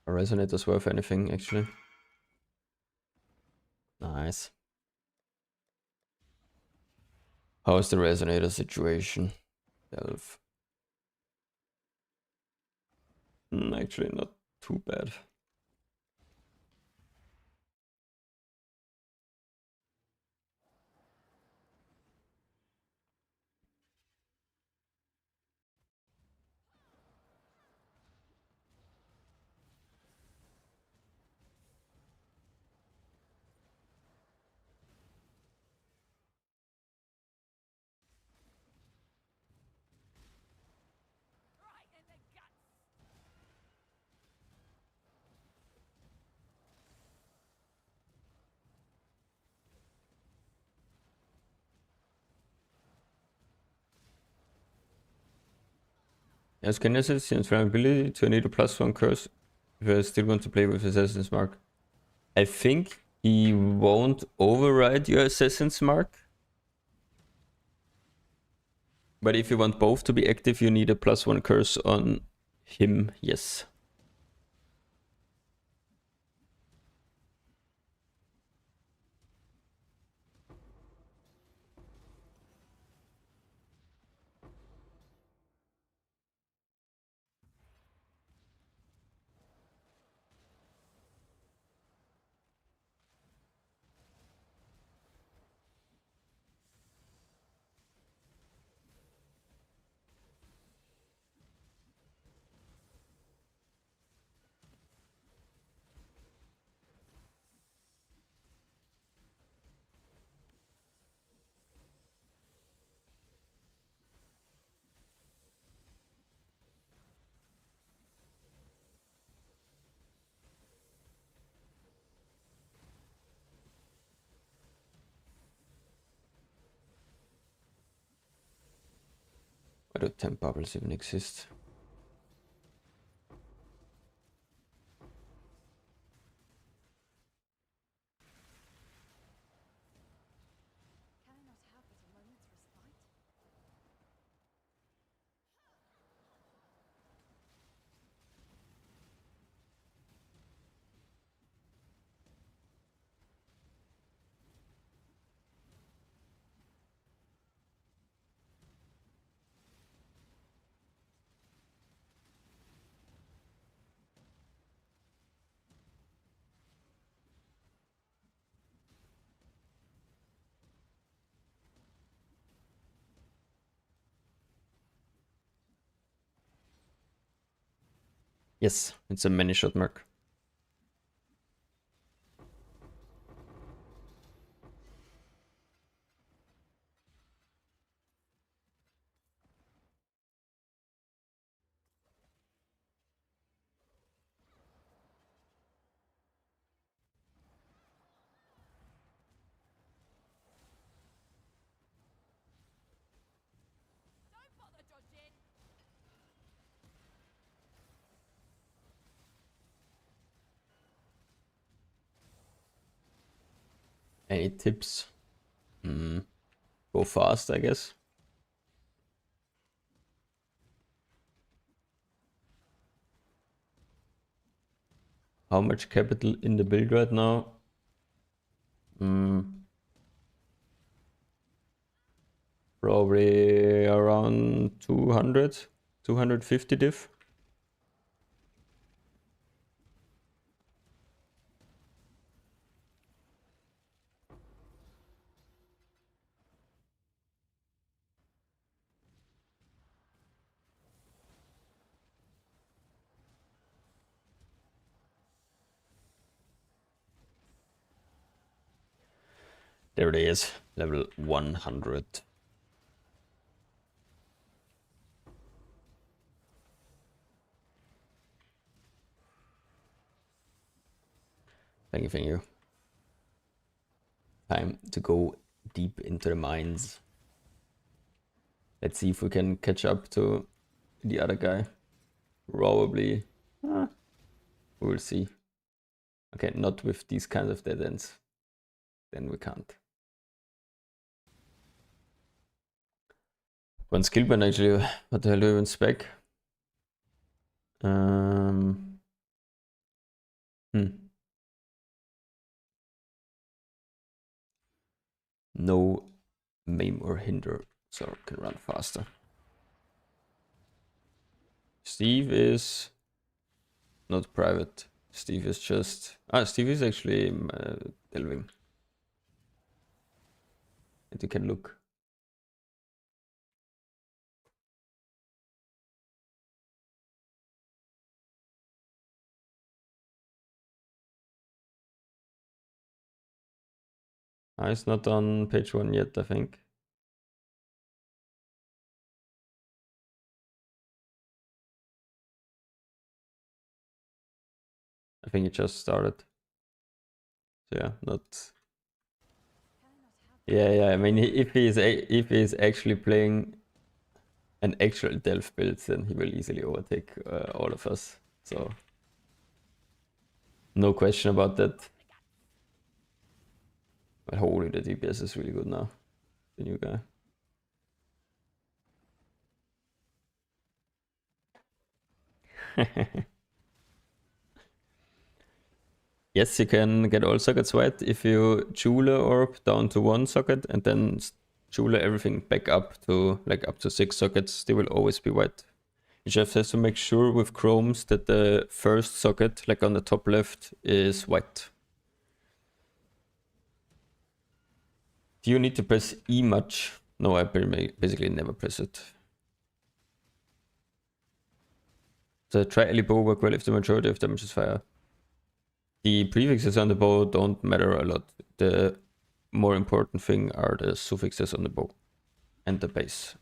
A resonator's worth anything, actually. Nice. How's the resonator situation? Delve. Actually, not too bad. As Kinesis, the inflammability to need a +1 curse if I still want to play with Assassin's Mark. I think he won't override your Assassin's Mark. But if you want both to be active, you need a +1 curse on him, yes. Why do temp bubbles even exist? Can I not have but a moment's respite? Yes, it's a many shot mark. Any tips? Go fast, I guess. How much capital in the build right now? Probably around 200, 250 diff. There it is, level 100. Thank you. Time to go deep into the mines. Let's see if we can catch up to the other guy. Probably. We will see. Okay, not with these kinds of dead ends. Then we can't. One skill ban actually. What the hell do you even spec? No maim or hinder, so I can run faster. Steve is not private. Steve is just... Steve is actually delving. And you can look. It's not on page 1 yet, I think. I think it just started. So yeah, not... Yeah, I mean, if he is actually playing an actual delve build, then he will easily overtake all of us. So no question about that. But holy, the DPS is really good now. The new guy. Yes, you can get all sockets white if you jeweler orb down to 1 socket and then jeweler everything back up to like up to 6 sockets. They will always be white. You just have to make sure with chromes that the first socket, like on the top left, is white. Do you need to press E much? No, I basically never press it. The tri-ally bow work well if the majority of damage is fire. The prefixes on the bow don't matter a lot. The more important thing are the suffixes on the bow and the base.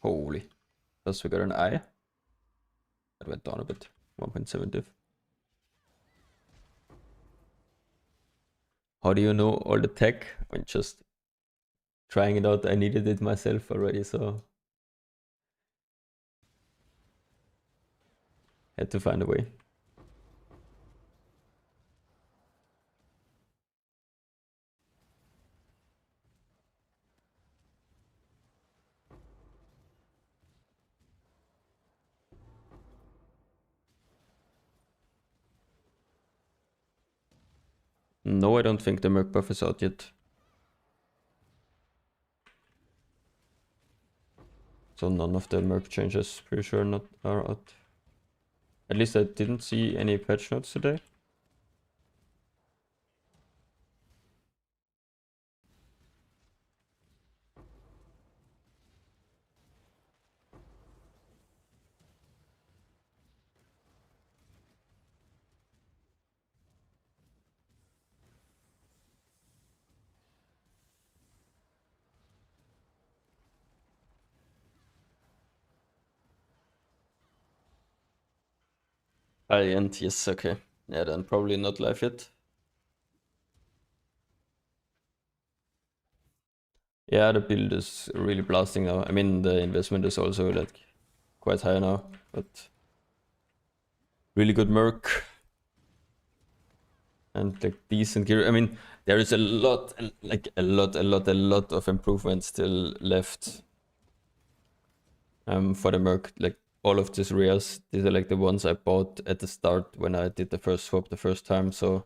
Holy. Plus we got an eye. That went down a bit. 1.7 diff. How do you know all the tech? When just trying it out, I needed it myself already, so had to find a way. No, I don't think the Merc buff is out yet. So none of the Merc changes, pretty sure, not are out. At least I didn't see any patch notes today. High end, yes, okay. Yeah, then probably not live yet. Yeah, the build is really blasting now. I mean, the investment is also like quite high now, but really good Merc and like decent gear. I mean, there is a lot, like a lot of improvements still left for the Merc. Like all of these rares, these are like the ones I bought at the start when I did the first swap the first time. So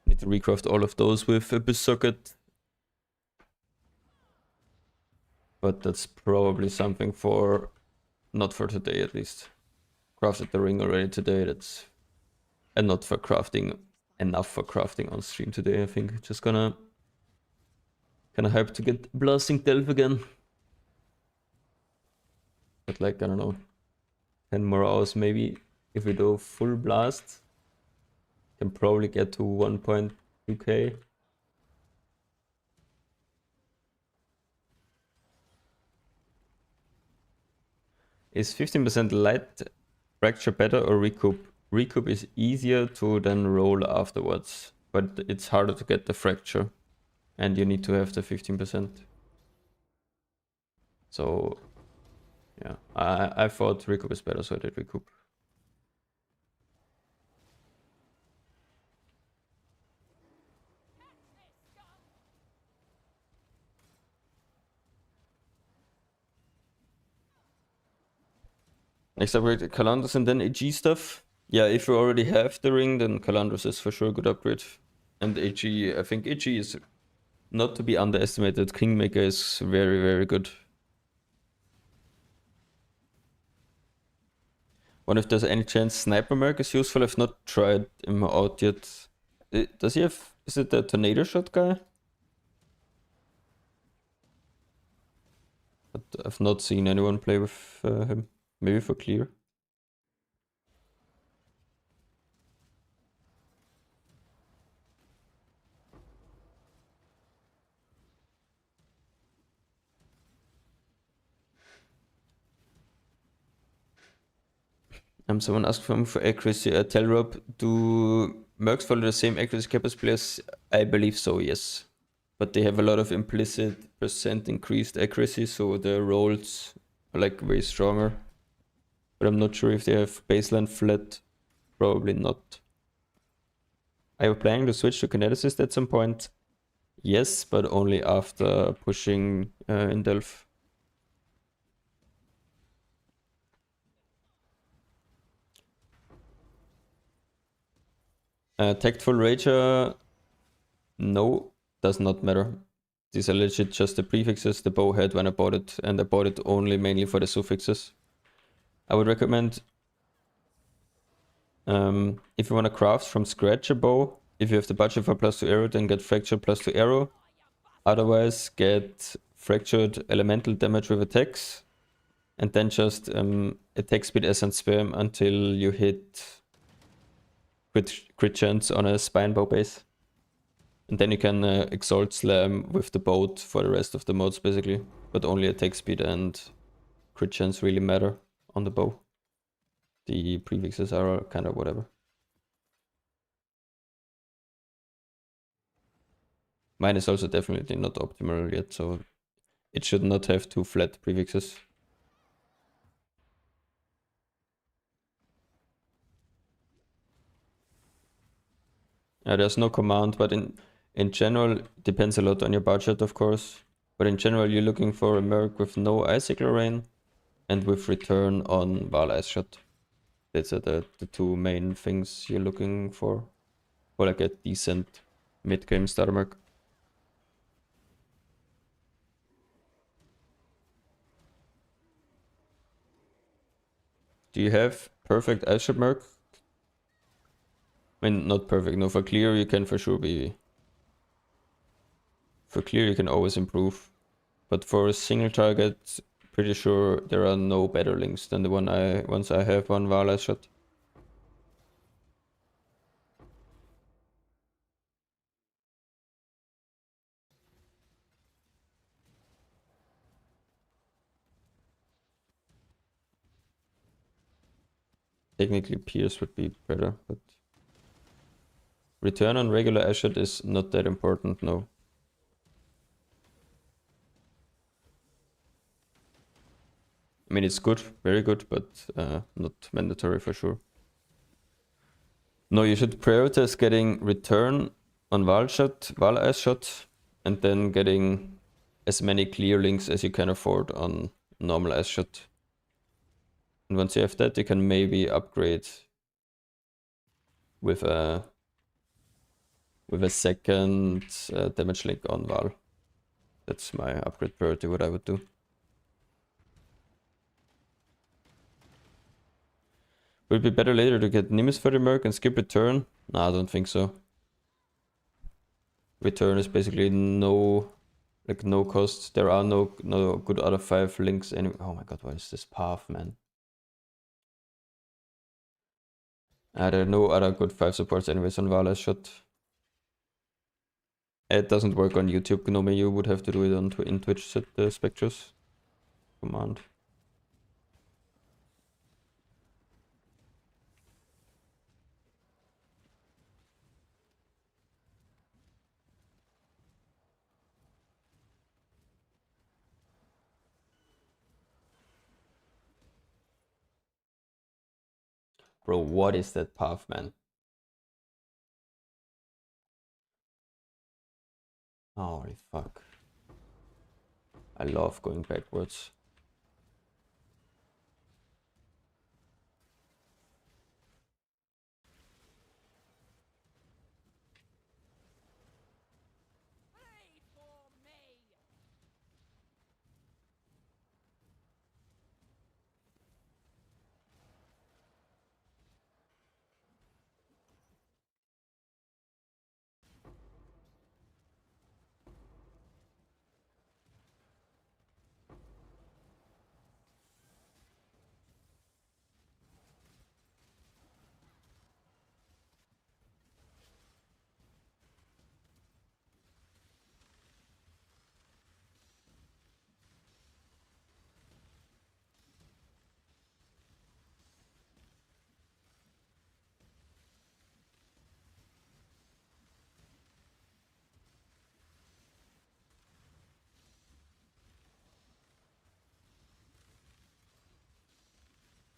need to recraft all of those with a socket. But that's probably something for not for today at least. Crafted the ring already today. That's and not for crafting enough for crafting on stream today. I think just gonna kind of hype to get blasting delve again. But like I don't know, 10 more hours maybe. If we do full blast, can probably get to 1.2k. Is 15% light fracture better or recoup? Recoup is easier to then roll afterwards, but it's harder to get the fracture, and you need to have the 15%. So yeah, I thought recoup is better, so I did recoup. Next upgrade, Calandros and then AG stuff. Yeah, if you already have the ring, then Calandros is for sure a good upgrade. And AG, I think AG is not to be underestimated. Kingmaker is very, very good. Wonder if there's any chance Sniper Merc is useful. I've not tried him out yet. Does he have... Is it the Tornado Shot guy? But I've not seen anyone play with him. Maybe for clear. Someone asked for accuracy. Tell Rob, do Mercs follow the same accuracy cap as players? I believe so, yes. But they have a lot of implicit percent increased accuracy, so the rolls are like way stronger. But I'm not sure if they have baseline flat. Probably not. Are you planning to switch to kineticist at some point? Yes, but only after pushing in Delph. Tactful Rager, no, does not matter. These are legit just the prefixes the bow had when I bought it, and I bought it only mainly for the suffixes. I would recommend, if you want to craft from scratch a bow, if you have the budget for +2 arrow, then get fracture +2 arrow. Otherwise, get fractured elemental damage with attacks, and then just attack speed as and spam until you hit crit chance on a spine bow base. And then you can exalt slam with the boat for the rest of the modes basically, but only attack speed and crit chance really matter on the bow. The prefixes are kind of whatever. Mine is also definitely not optimal yet, so it should not have two flat prefixes. There's no command, but in general, it depends a lot on your budget, of course. But in general, you're looking for a Merc with no Icicle Rain and with return on Val Ice Shot. These are the two main things you're looking for like a decent mid-game starter Merc. Do you have perfect Ice Shot Merc? I mean, not perfect. No, for clear you can for sure be... For clear you can always improve. But for a single target, pretty sure there are no better links than the ones I have on Val Ice Shot. Technically Pierce would be better, but return on regular Ashot is not that important, no. I mean, it's good, very good, but not mandatory for sure. No, you should prioritize getting return on Val Ice Shot, and then getting as many clear links as you can afford on normal Ice Shot. And once you have that, you can maybe upgrade with a second damage link on Val. That's my upgrade priority, what I would do. Would it be better later to get Nimbus for the Merc and skip return? Nah, I don't think so. Return is basically no cost. There are no good other 5 links anyway. Oh my god, what is this path, man? There are no other good 5 supports anyways on Vala Shot. It doesn't work on YouTube, Gnome. You would have to do it on in Twitch, set the Spectres command. Bro, what is that path, man? Holy fuck. I love going backwards.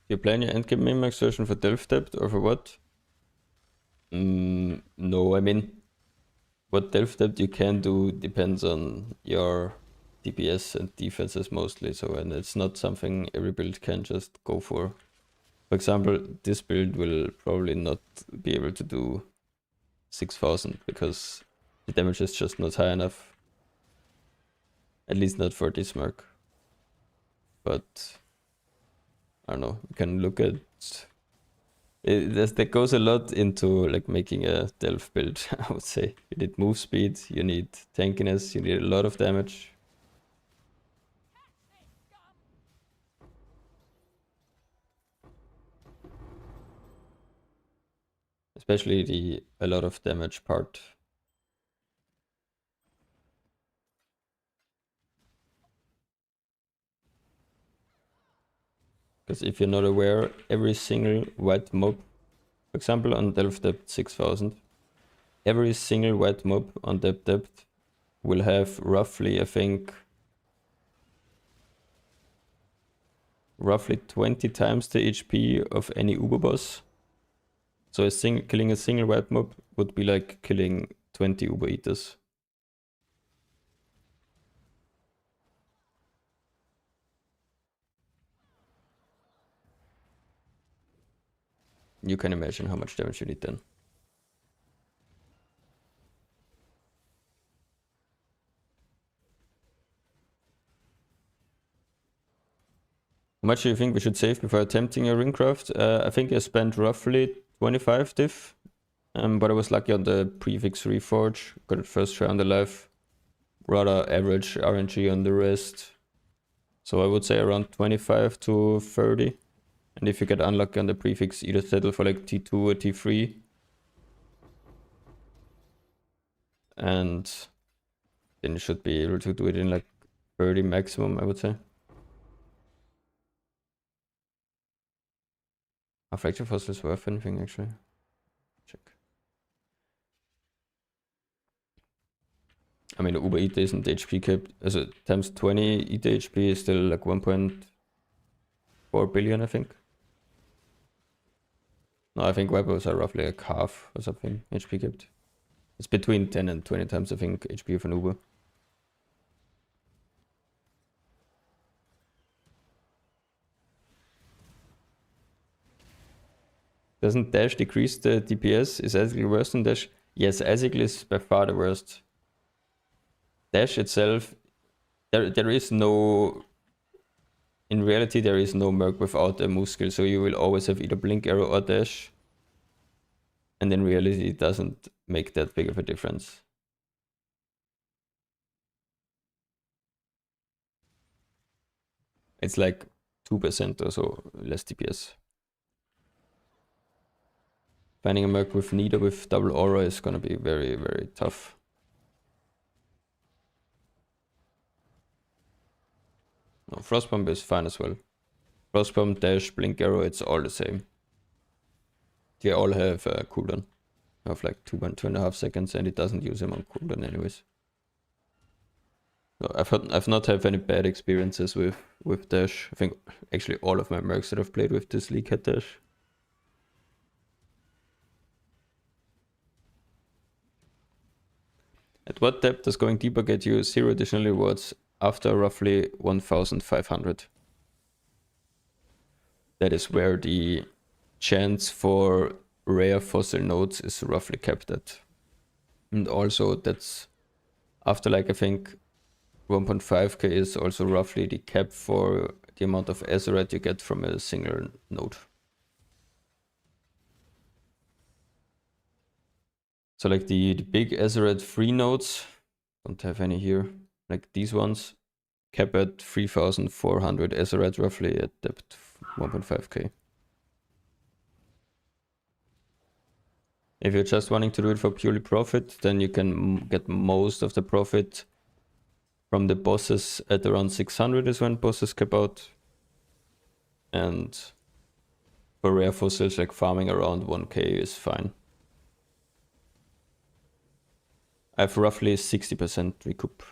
You plan your endgame min-max version for Delph Depth or for what? No, I mean, what Delph Depth you can do depends on your DPS and defenses mostly, so and it's not something every build can just go for. For example, this build will probably not be able to do 6000 because the damage is just not high enough. At least not for this Merc. But I don't know, you can look at that goes a lot into like making a Delph build, I would say. You need move speed, you need tankiness, you need a lot of damage. Especially the a lot of damage part. Because if you're not aware, every single white mob, for example on Delph Depth 6000, every single white mob on that depth will have roughly, I think, roughly 20 times the HP of any Uber boss. So killing a single white mob would be like killing 20 Uber Eaters. You can imagine how much damage you need then. How much do you think we should save before attempting a ringcraft? I think I spent roughly 25 diff, but I was lucky on the prefix reforge. Got it first try on the life. Rather average RNG on the rest. So I would say around 25 to 30. And if you get unlucky on the prefix, either settle for like T2 or T3. And then you should be able to do it in like 30 maximum, I would say. Are fracture fossils worth anything actually? Check. I mean, Uber ETH isn't HP capped. As a times 20 ETH HP is still like 1.4 billion, I think. No, I think weapons are roughly like half or something HP capped. It's between 10 and 20 times, I think, HP of an Uber. Doesn't Dash decrease the DPS? Is Azicle worse than Dash? Yes, Azicle is by far the worst. Dash itself, there is no... In reality, there is no Merc without a move skill, so you will always have either Blink Arrow or Dash. And in reality, it doesn't make that big of a difference. It's like 2% or so less DPS. Finding a Merc with Nida with double aura is gonna be very, very tough. No, Frostbomb is fine as well. Frostbomb, Dash, Blink Arrow, it's all the same. They all have a cooldown of like 2.5 seconds, and it doesn't use him on cooldown anyways. So I've not had any bad experiences with Dash. I think actually all of my mercs that I've played with this league had Dash. At what depth does going deeper get you 0 additional rewards after roughly 1,500? That is where the chance for rare fossil nodes is roughly capped at. And also that's after like I think 1.5k is also roughly the cap for the amount of Azerite you get from a single node. So like the big Azerite free nodes, don't have any here, like these ones, cap at 3,400 Azerite roughly at depth 1.5k. If you're just wanting to do it for purely profit, then you can get most of the profit from the bosses at around 600 is when bosses cap out. And for rare fossils, like farming around 1k is fine. I have roughly 60% recoup.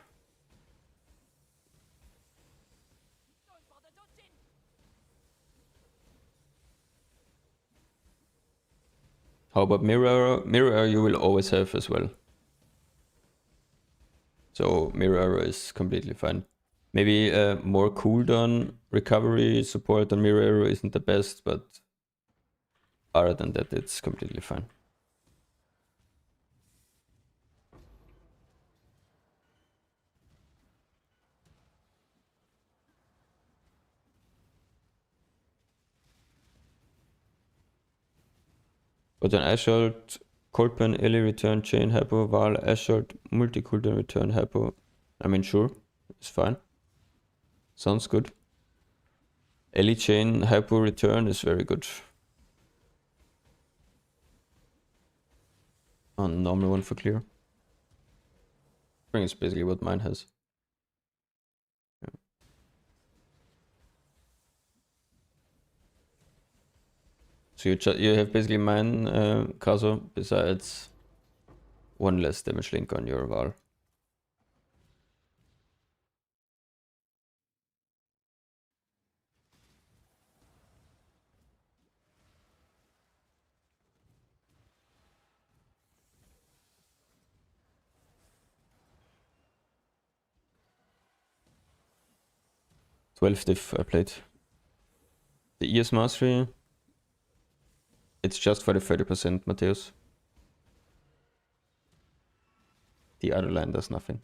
How about mirror arrow? Mirror arrow you will always have as well. So mirror arrow is completely fine. Maybe more cooldown recovery support on mirror arrow isn't the best, but other than that, it's completely fine. But an Assault, Coldpen, Ellie return, Chain Hypo, Val, Assault, multi cooldown return Hypo. I mean, sure, it's fine. Sounds good. Ellie Chain Hypo return is very good. On normal one for clear. I think it's basically what mine has. Yeah. So you have basically mine, Kazo, besides one less damage link on your Val. Twelve diff I played. The ES Mastery, it's just for the 30%, Mateus. The other line does nothing.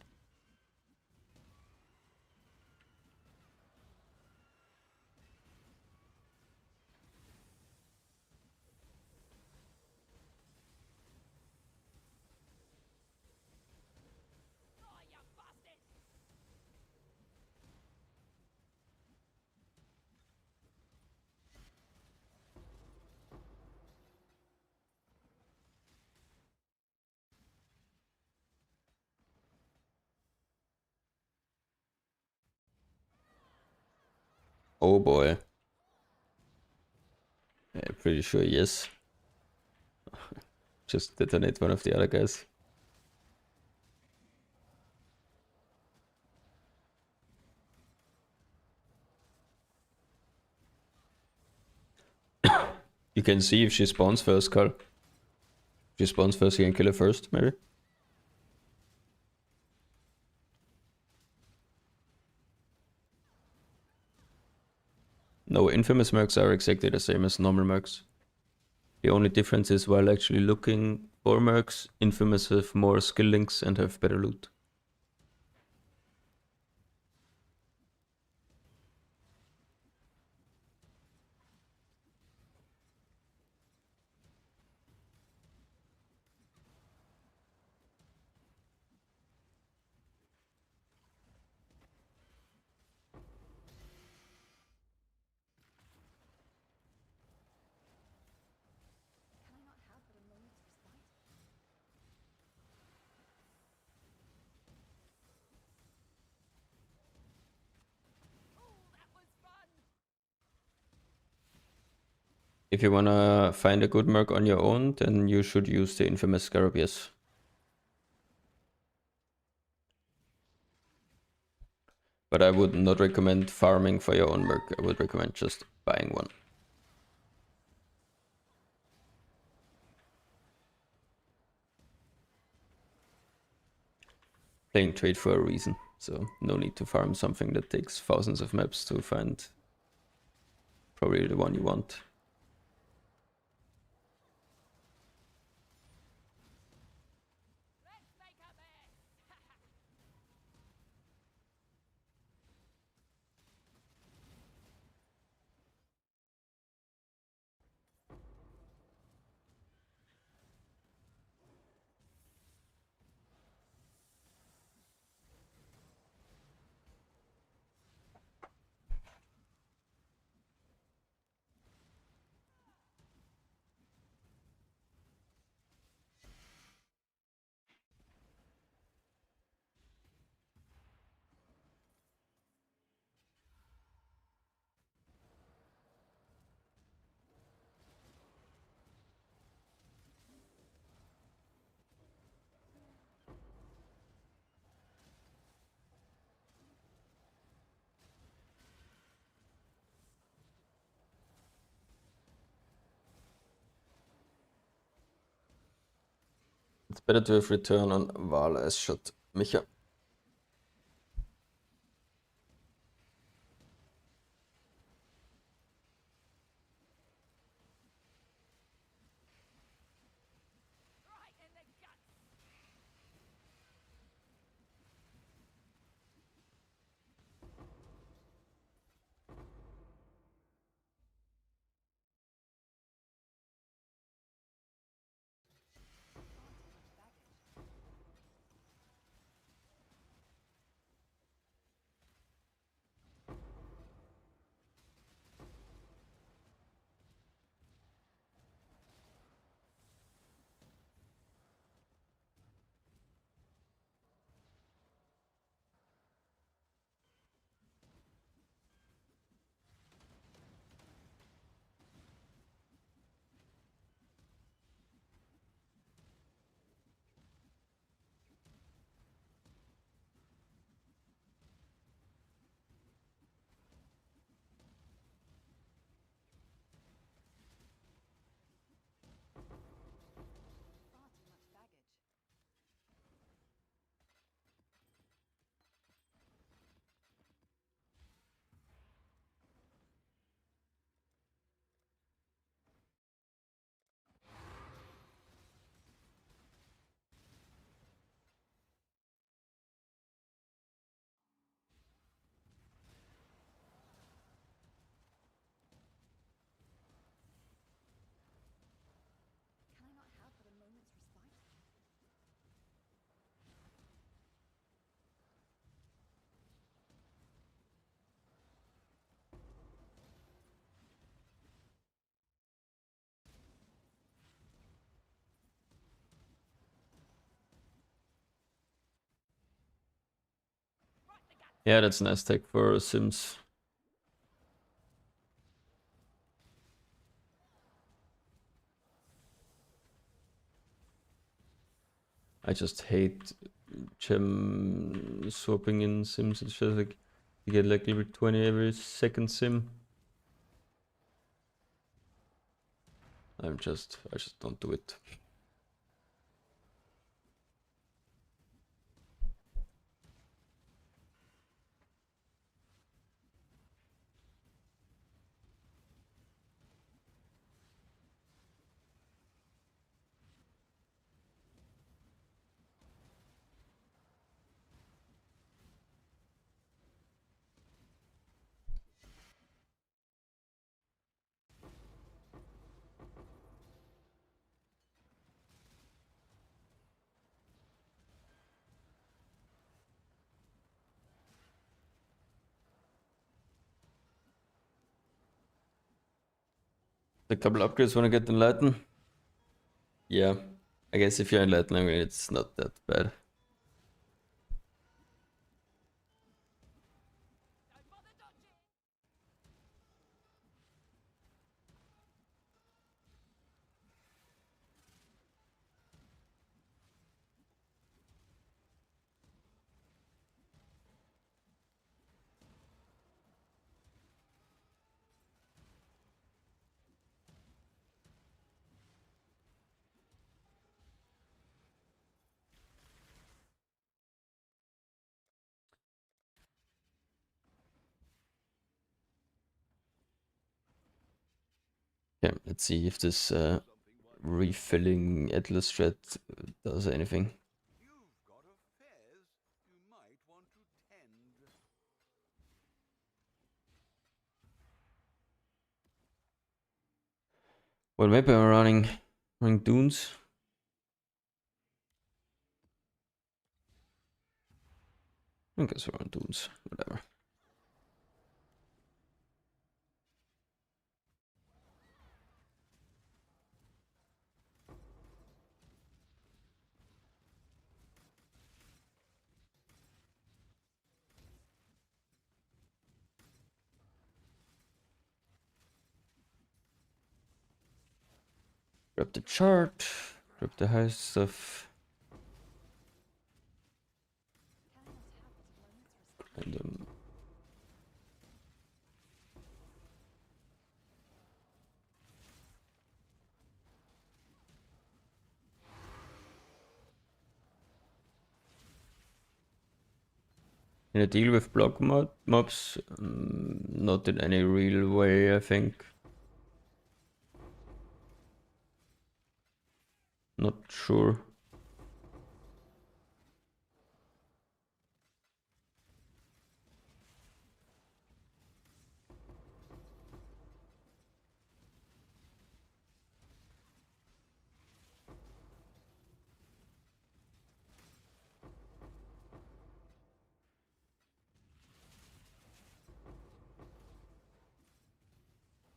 Oh boy. Yeah, Pretty sure yes. Just detonate one of the other guys. You can see if she spawns first, Carl. If she spawns first, you can kill her first, maybe. No, infamous mercs are exactly the same as normal mercs. The only difference is while actually looking for mercs, infamous have more skill links and have better loot. Can I not have but a moment's respite? If you wanna find a good merc on your own, then you should use the infamous scarab, yes. But I would not recommend farming for your own merc. I would recommend just buying one. Playing trade for a reason, so no need to farm something that takes thousands of maps to find probably the one you want. It's better to have return on Val as shot Micha. Far too much baggage. Can I not have but a moment's respite? Yeah, that's a nice tech for Sims. I just hate gem swapping in sims. It's just like you get like level 20 every second sim. I just don't do it. A couple upgrades when I get enlightened. Yeah, I guess if you're enlightened, I mean, it's not that bad. Okay, let's see if this refilling Atlas thread does anything. You've got affairs you might want to tend. Well, maybe I'm running dunes. I guess we're on dunes, whatever. Grab the chart, grab the high stuff, Can I not have it a moment's respite? and in a deal with block mobs, not in any real way, I think. Not sure.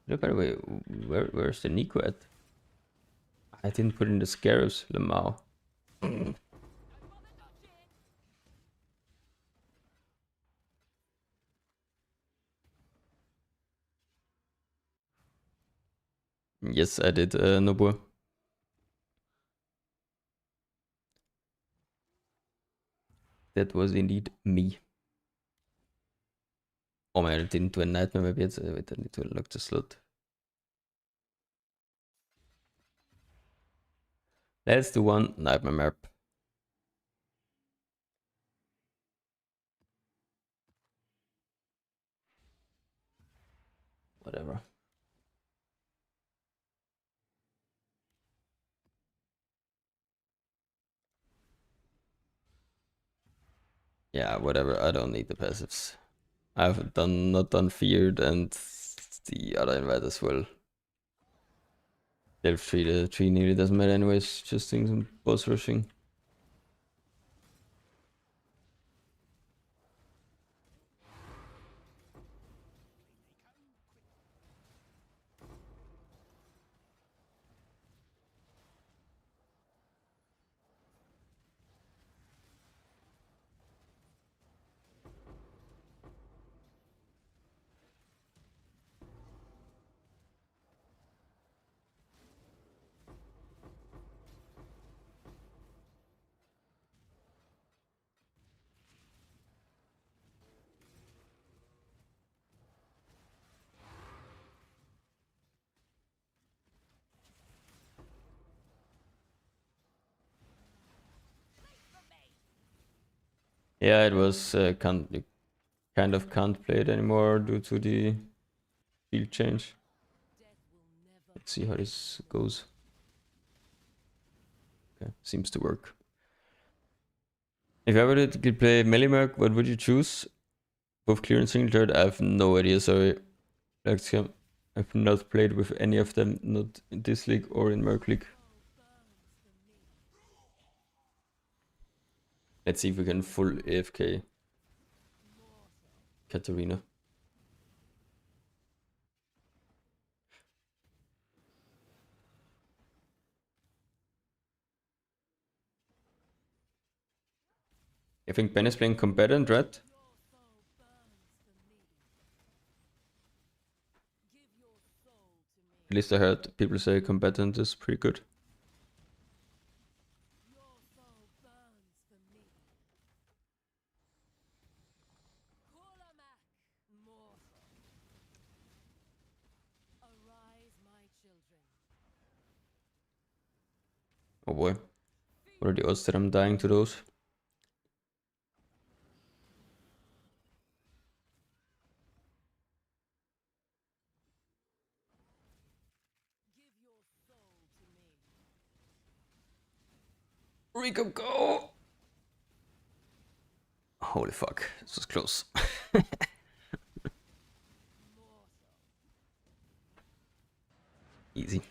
Yeah, by the way, where's the Nico at? I didn't put in the scarabs, Lamau. Yes, I did, Nobu. That was indeed me. Oh man, I didn't do a nightmare map yet, so wait, I need to unlock the slot. Let's do one nightmare map. Whatever. Yeah, whatever. I don't need the passives. I've not done feared and the other invite as well. Delve 3, the 3 nearly doesn't matter anyways, just doing some boss rushing. Yeah, it was you kind of can't play it anymore due to the field change. Let's see how this goes. Okay, seems to work. If I were to play melee Merc, what would you choose? Both clear and single turret? I have no idea, sorry. I've not played with any of them, not in this league or in Merc League. Let's see if we can full AFK Katarina. I think Ben is playing combatant, right? At least I heard people say combatant is pretty good. Oh boy. What are the odds that I'm dying to those? Rico, go! Holy fuck, this was close. Easy.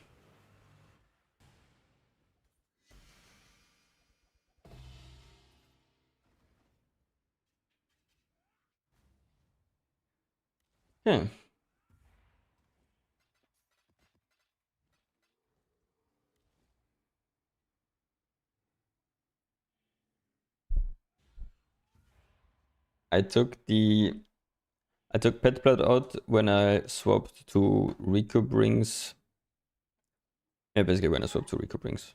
Yeah. I took Pet Blood out when I swapped to Recoup Rings. Yeah, basically when I swapped to Recoup Rings.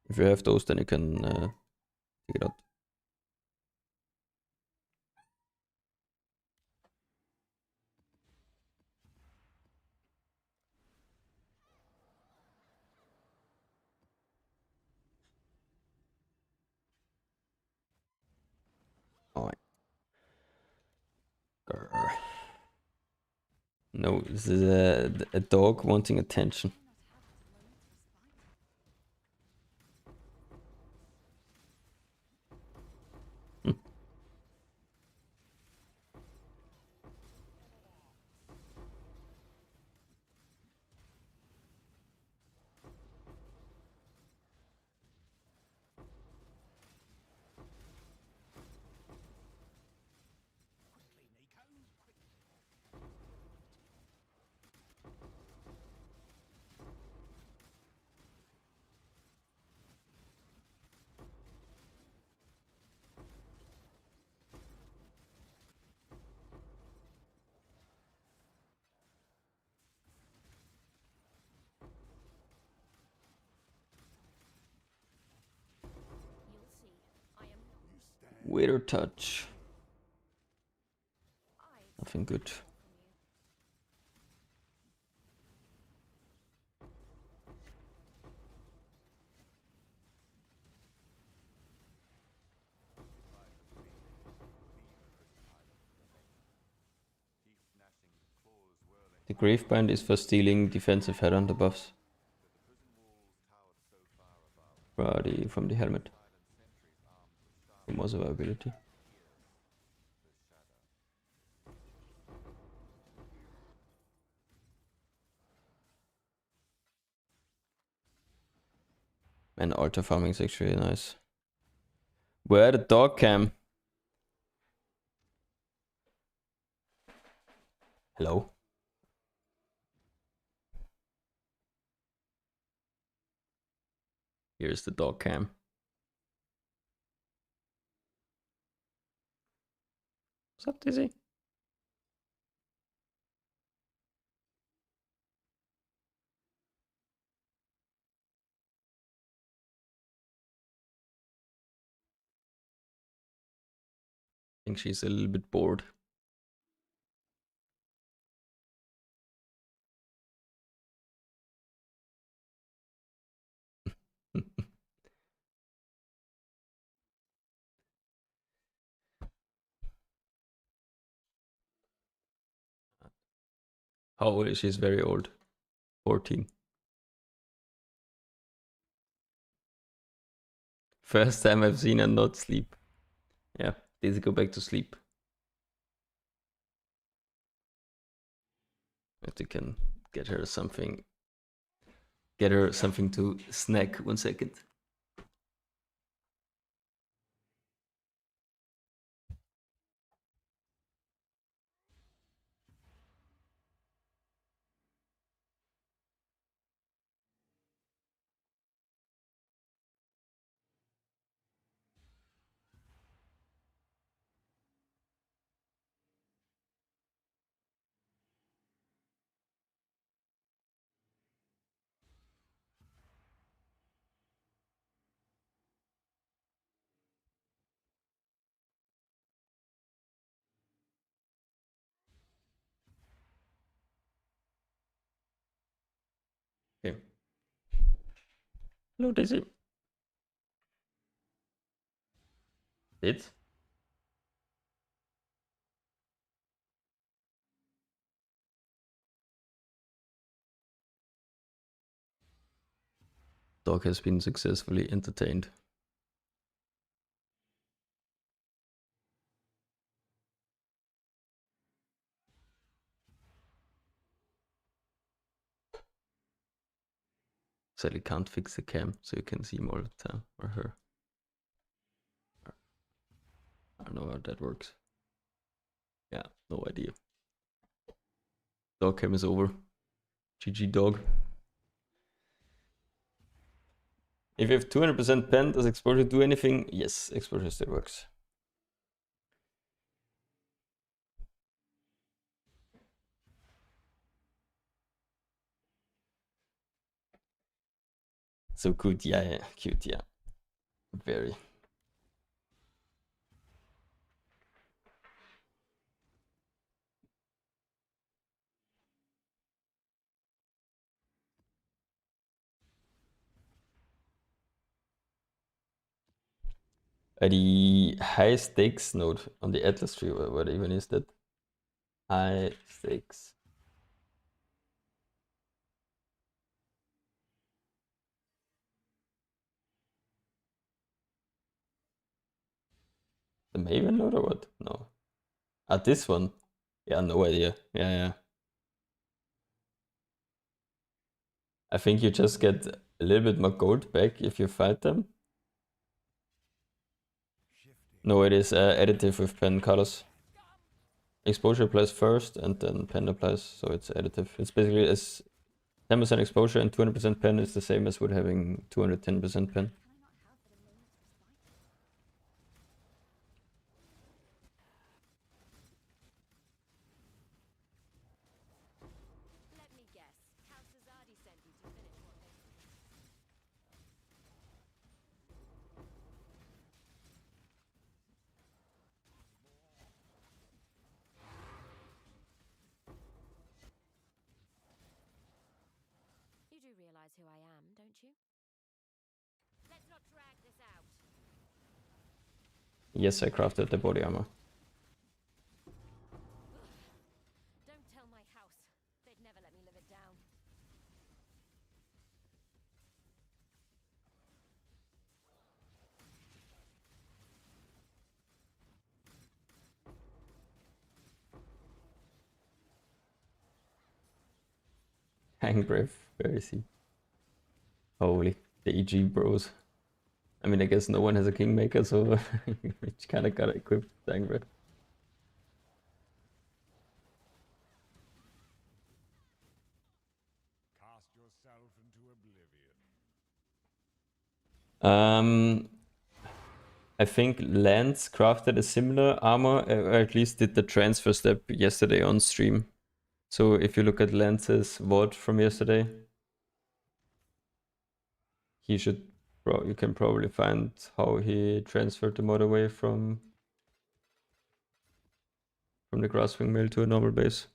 If you have those, then you can take it out. Alright. Grr. No, this is a dog wanting attention. Hmm. Weird touch. Nothing good. The Gravebind is for stealing defensive head on the buffs. From the helmet. For more survivability. And altar farming is actually nice. Where the dog cam? Hello? Here's the dog cam. What's up, Dizzy? I think she's a little bit bored. How old is she? She's very old. 14. First time I've seen her not sleep. Yeah, Daisy, go back to sleep. If you can get her something. Get her something to snack. 1 second. Okay. Hello, Daisy. It? Dog has been successfully entertained. Sadly can't fix the cam, so you can see him all the time, or her. I don't know how that works. Yeah, no idea. Dog cam is over. GG dog. If you have 200% pen, does exposure do anything? Yes, exposure still works. So good, yeah, cute, yeah. Very. The high stakes node on the Atlas tree, what even is that? High stakes. The Maven node or what? No. This one? Yeah, no idea. Yeah. I think you just get a little bit more gold back if you fight them. No, it is additive with pen colors. Exposure applies first and then pen applies, so it's additive. It's basically as 10% exposure and 200% pen is the same as with having 210% pen. Let me guess. Calzazade sent you to finish what they... You do realize who I am, don't you? Let's not drag this out. Yes, I crafted the body armor. Don't tell my house. They'd never let me live it down. Hang breath, where is he? Holy, the EG bros. I mean, I guess no one has a Kingmaker, so we kind of gotta equip Hang breath. Cast yourself into oblivion. I think Lance crafted a similar armor, or at least did the transfer step yesterday on stream. So if you look at Lance's VOD from yesterday, he should, you can probably find how he transferred the mod away from the Grasping Mill to a normal base.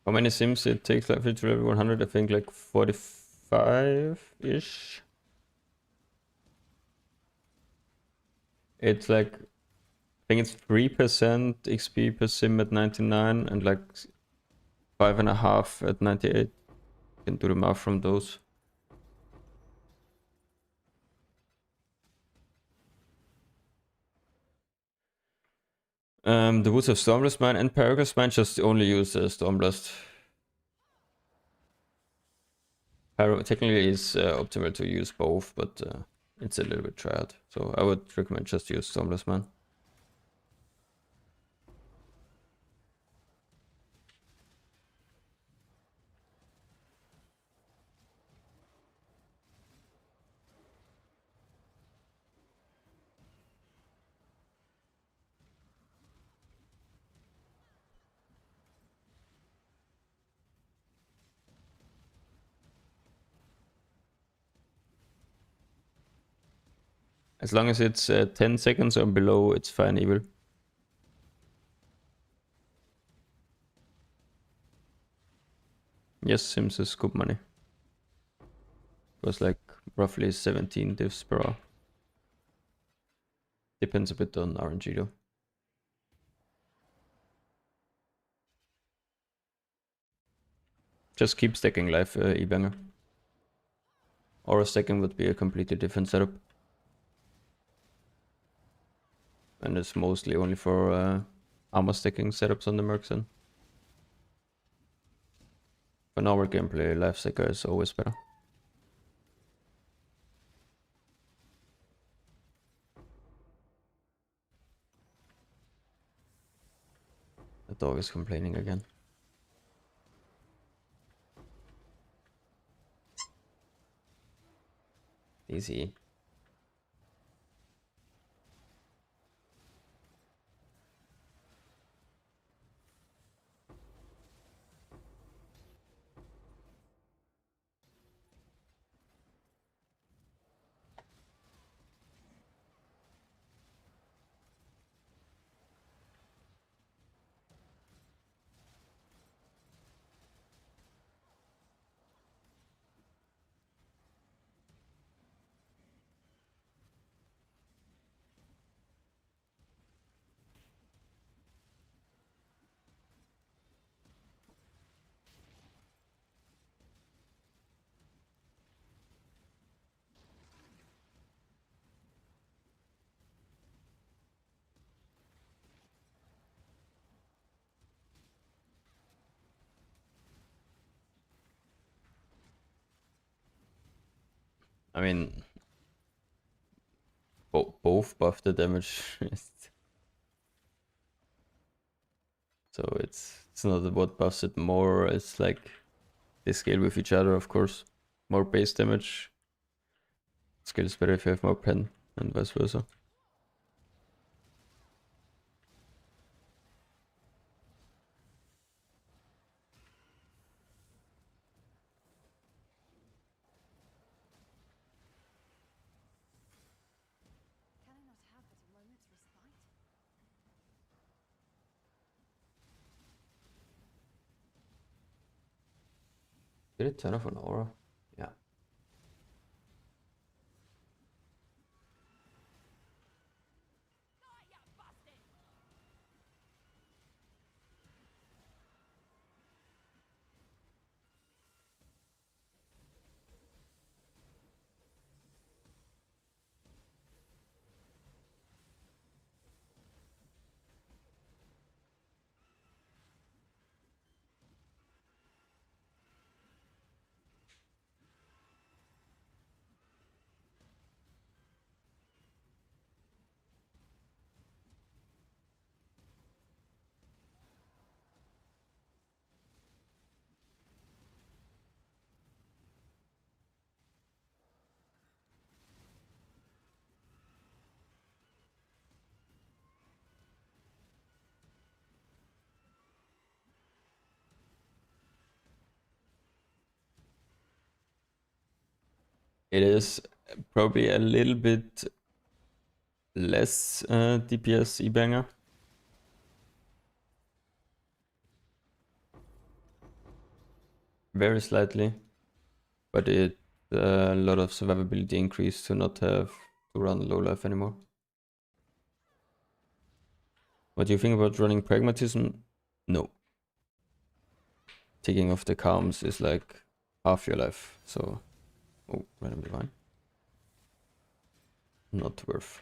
How many sims it takes like to level 100? I think like 45-ish. It's like, I think it's 3% XP per sim at 99 and like 5.5 at 98. You can do the math from those. The Woods of Stormblast Mine and Paragus Mine just only use Stormblast. Technically is optimal to use both, but it's a little bit tried. So I would recommend just use Stormblast Mine. As long as it's 10 seconds or below, it's fine evil. Yes, Sims is good money. It was like roughly 17 divs per hour. Depends a bit on RNG though. Just keep stacking life, E-Banger. Or a stacking would be a completely different setup. And it's mostly only for armor stacking setups on the Mercs. And for normal gameplay, life stacker is always better. The dog is complaining again. Easy. I mean, both buff the damage. So it's not what buffs it more, it's like they scale with each other, of course. More base damage scales better if you have more pen, and vice versa. Can I not have but a moment's respite? Did it turn off an aura? Yeah. It is probably a little bit less DPS E-Banger. very slightly, but it a lot of survivability increase to not have to run low life anymore. What do you think about running pragmatism? No. Taking off the calms is like half your life, so random divine. Not worth.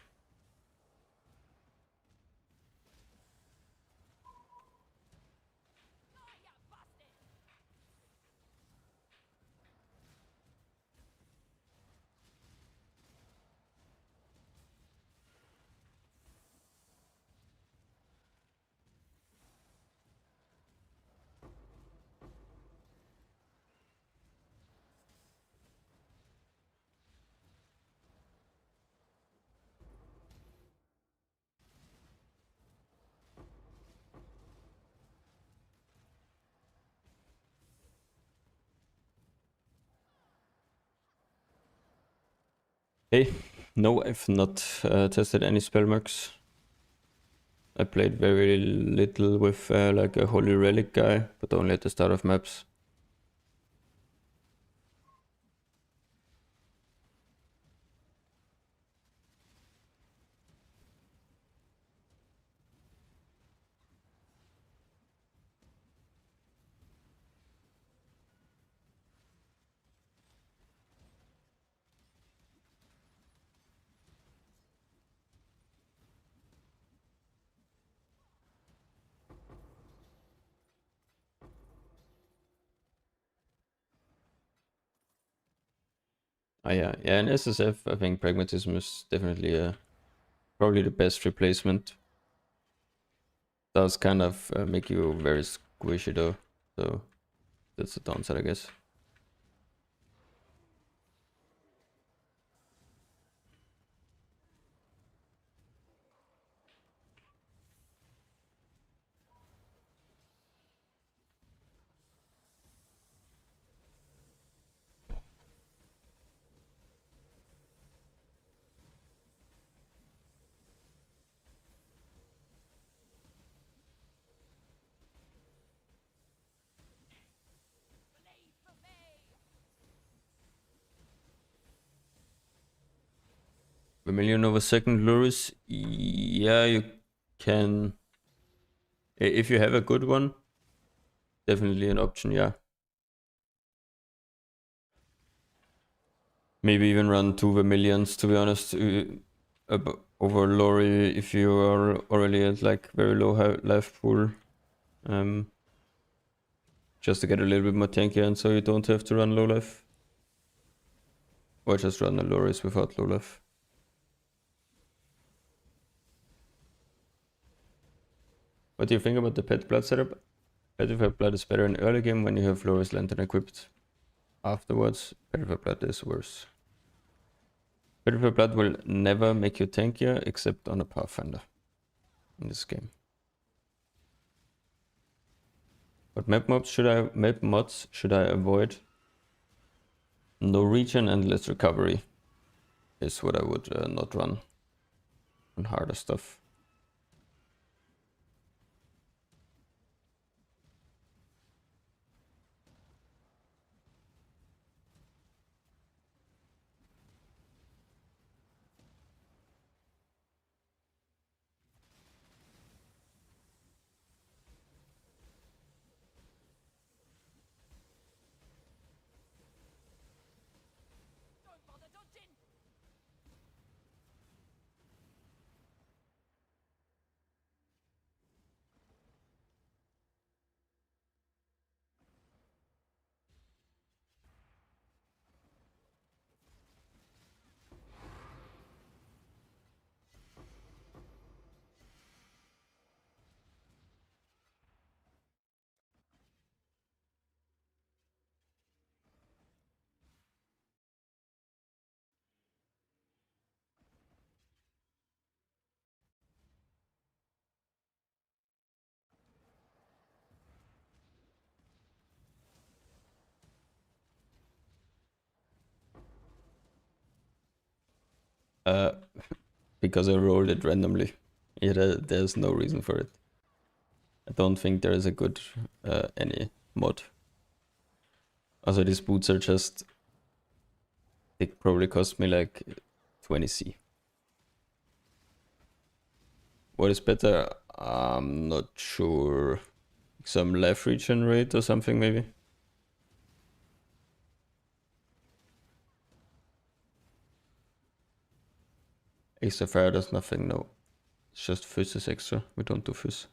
Hey, no, I've not tested any spell mercs. I played very little with like a Holy Relic guy, but only at the start of maps. Yeah, in SSF, I think Pragmatism is definitely probably the best replacement. Does kind of make you very squishy though, so that's the downside, I guess. Vermilion over second Luris, yeah, you can. If you have a good one, definitely an option, yeah. Maybe even run 2 Vermilions, to be honest, over Lori if you are already at like very low life pool. Just to get a little bit more tankier and so you don't have to run low life. Or just run a Loris without low life. What do you think about the Pet Blood setup? Petrified Blood is better in early game when you have Loris Lantern equipped. Afterwards, Petrified Blood is worse. Petrified Blood will never make you tankier except on a Pathfinder in this game. What map mods should I avoid? No regen and less recovery is what I would not run on harder stuff. Because I rolled it randomly. There's no reason for it. I don't think there is a good any mod. Also these boots are just, they probably cost me like 20C. What is better? I'm not sure. Some life regen rate or something maybe? Extra fire does nothing, no. It's just fizz is extra, we don't do fizz.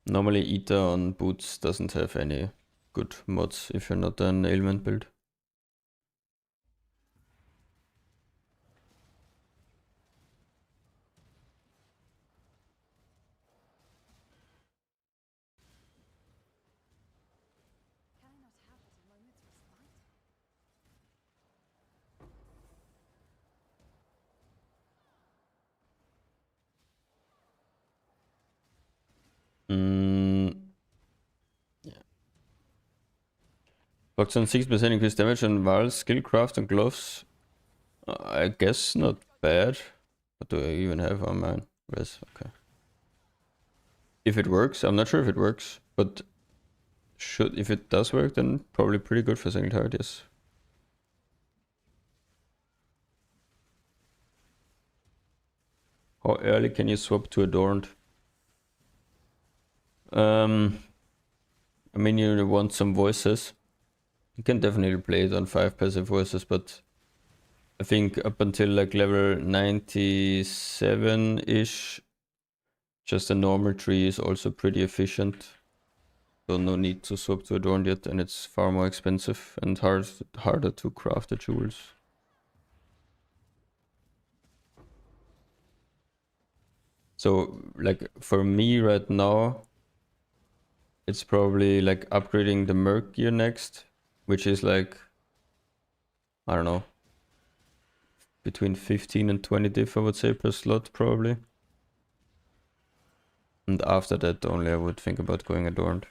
Normally Ether on boots doesn't have any good mods if you're not an ailment build. Can I not have it a moment's respite? Yeah. Box on 6% increased damage on Val's skill craft and gloves. I guess not bad. What do I even have on mine? Res, okay. If it works, I'm not sure if it works, but if it does work, then probably pretty good for single target, yes. How early can you swap to Adorned? I mean, you want some voices. You can definitely play it on 5 passive voices, but I think up until like level 97-ish, just a normal tree is also pretty efficient. So no need to swap to Adorned yet, and it's far more expensive and harder to craft the jewels. So like for me right now, it's probably like upgrading the Merc gear next, which is like, I don't know, between 15 and 20 diff I would say per slot probably. And after that only I would think about going Adorned.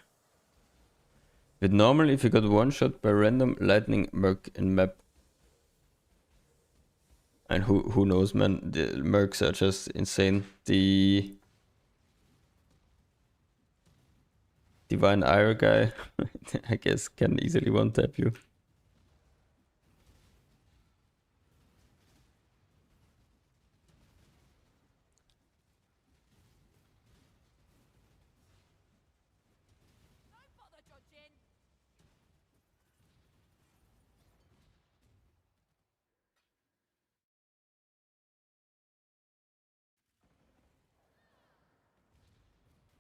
But normally if you got one shot by random lightning Merc in map. And who knows, man, the Mercs are just insane. The Divine Ire guy, I guess, can easily one-tap you. Don't bother dodging!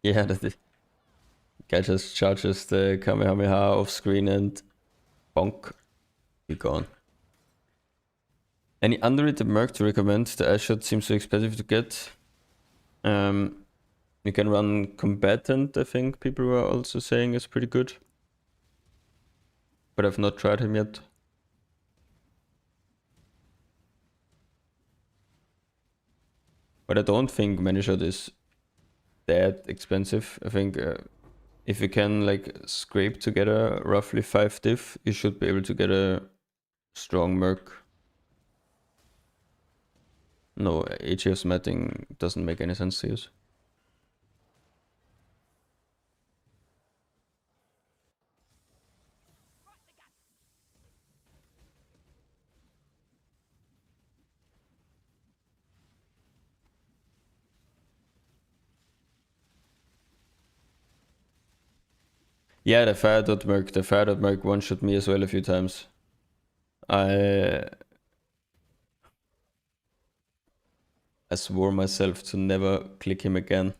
Yeah, the guy just charges the Kamehameha off screen and bonk, you're gone. Any underrated Merc to recommend? The Ice Shot seems so expensive to get. You can run Combatant, I think people were also saying is pretty good. But I've not tried him yet. But I don't think Manishot is that expensive. I think if you can like scrape together roughly 5 diff, you should be able to get a strong Merc. No, HF smatting doesn't make any sense to use. Yeah, the Fire.Merc one-shot me as well a few times. I swore myself to never click him again.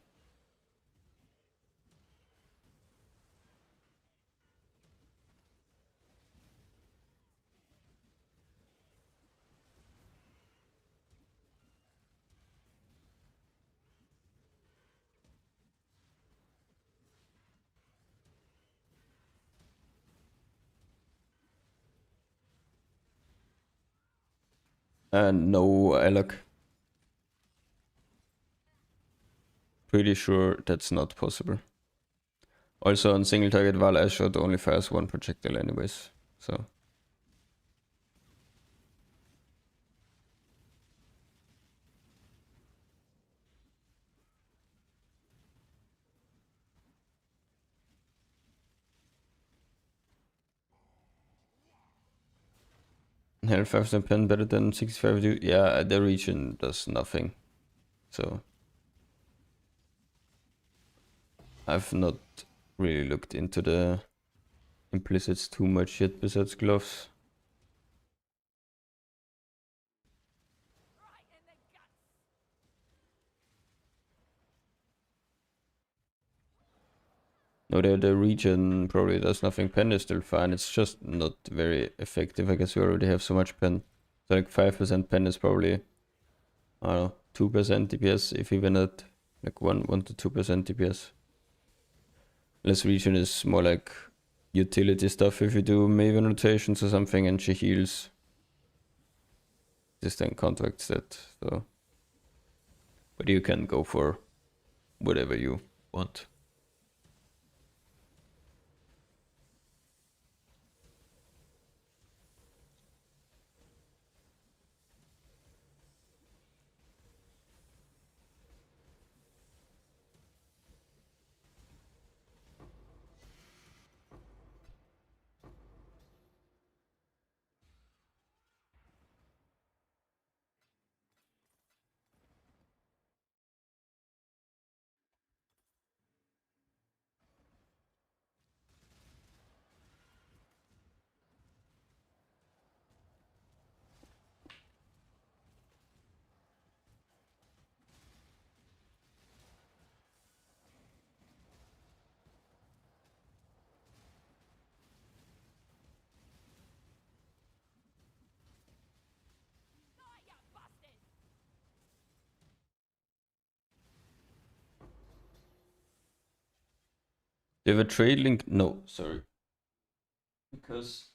No, Alec. Pretty sure that's not possible. Also on single target Val Ice Shot only fires one projectile anyways, so. Health 5% pen better than 65 do. Yeah, the region does nothing. So I've not really looked into the implicits too much yet besides gloves. No, the region probably does nothing. Pen is still fine. It's just not very effective. I guess we already have so much pen. So like 5% pen is probably, I don't know, 2% DPS, if even at like 1 to 2% DPS. Less region is more like utility stuff. If you do Maven rotations or something and she heals, this then counteracts that. So, but you can go for whatever you want. Do you have a trade link? No, sorry. Because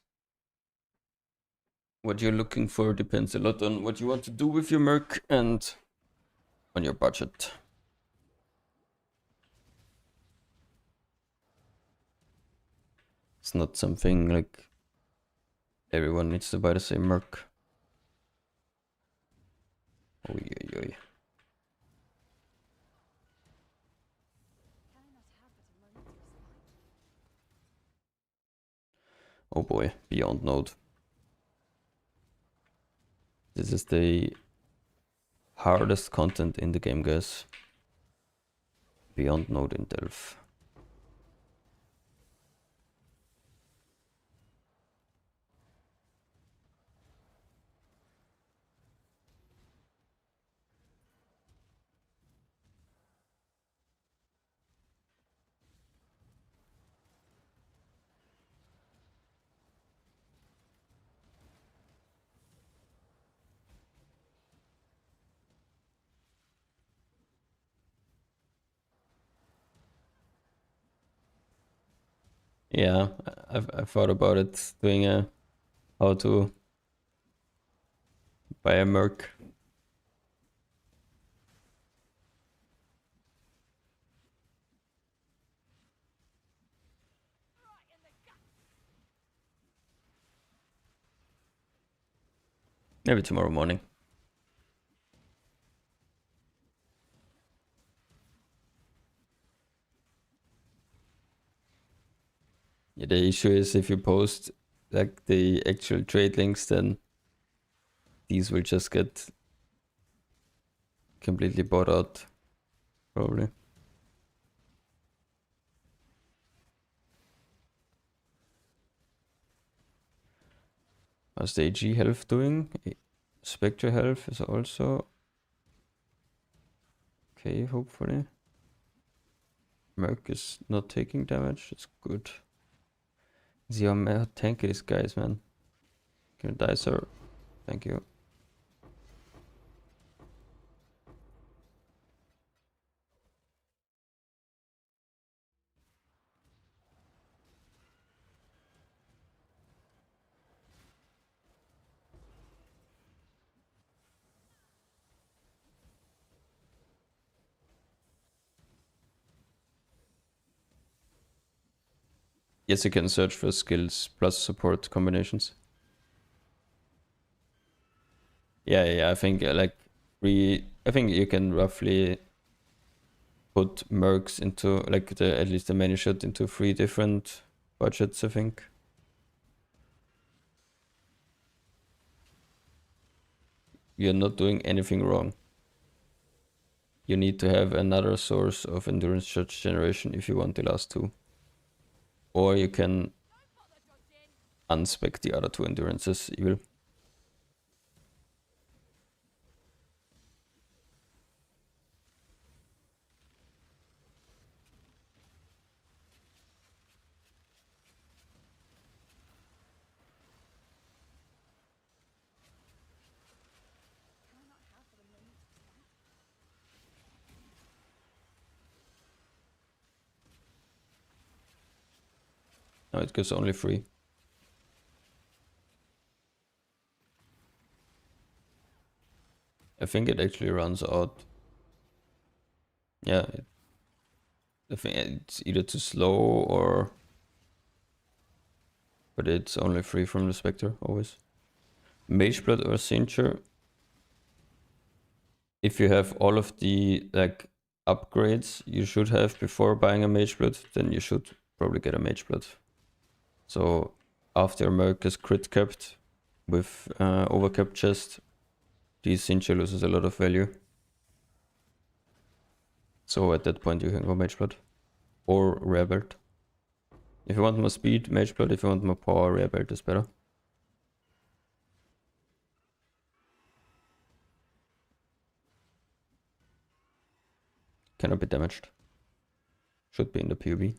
what you're looking for depends a lot on what you want to do with your merc and on your budget. It's not something like everyone needs to buy the same merc. Oh yeah. Oh boy, Beyond Node. This is the hardest content in the game, guys. Beyond Node in Delph. Yeah, I've thought about it, doing a how to buy a merc. Maybe tomorrow morning. Yeah, the issue is if you post like the actual trade links, then these will just get completely bought out, probably. How's the AG health doing? Spectre health is also okay, hopefully. Merc is not taking damage, that's good. See how tanky this guy is, man. Can you die, sir? Thank you. Yes, you can search for skills plus support combinations. Yeah, I think like I think you can roughly put mercs into like at least the menu shot into 3 different budgets, I think. you're not doing anything wrong. You need to have another source of endurance charge generation if you want the last two. Or you can unspec the other two endurances evil. No, it goes only 3. I think it actually runs out. Yeah, I think it's either too slow or... But it's only 3 from the Spectre, always. Mageblood or Cincture. If you have all of the like upgrades you should have before buying a Mageblood, then you should probably get a Mageblood. So after Merc is crit capped with overcapped chest, the Cincture loses a lot of value. So at that point you can go Mageblood or Rare Belt. If you want more speed, Mageblood. If you want more power, Rare Belt is better. Cannot be damaged. Should be in the POV.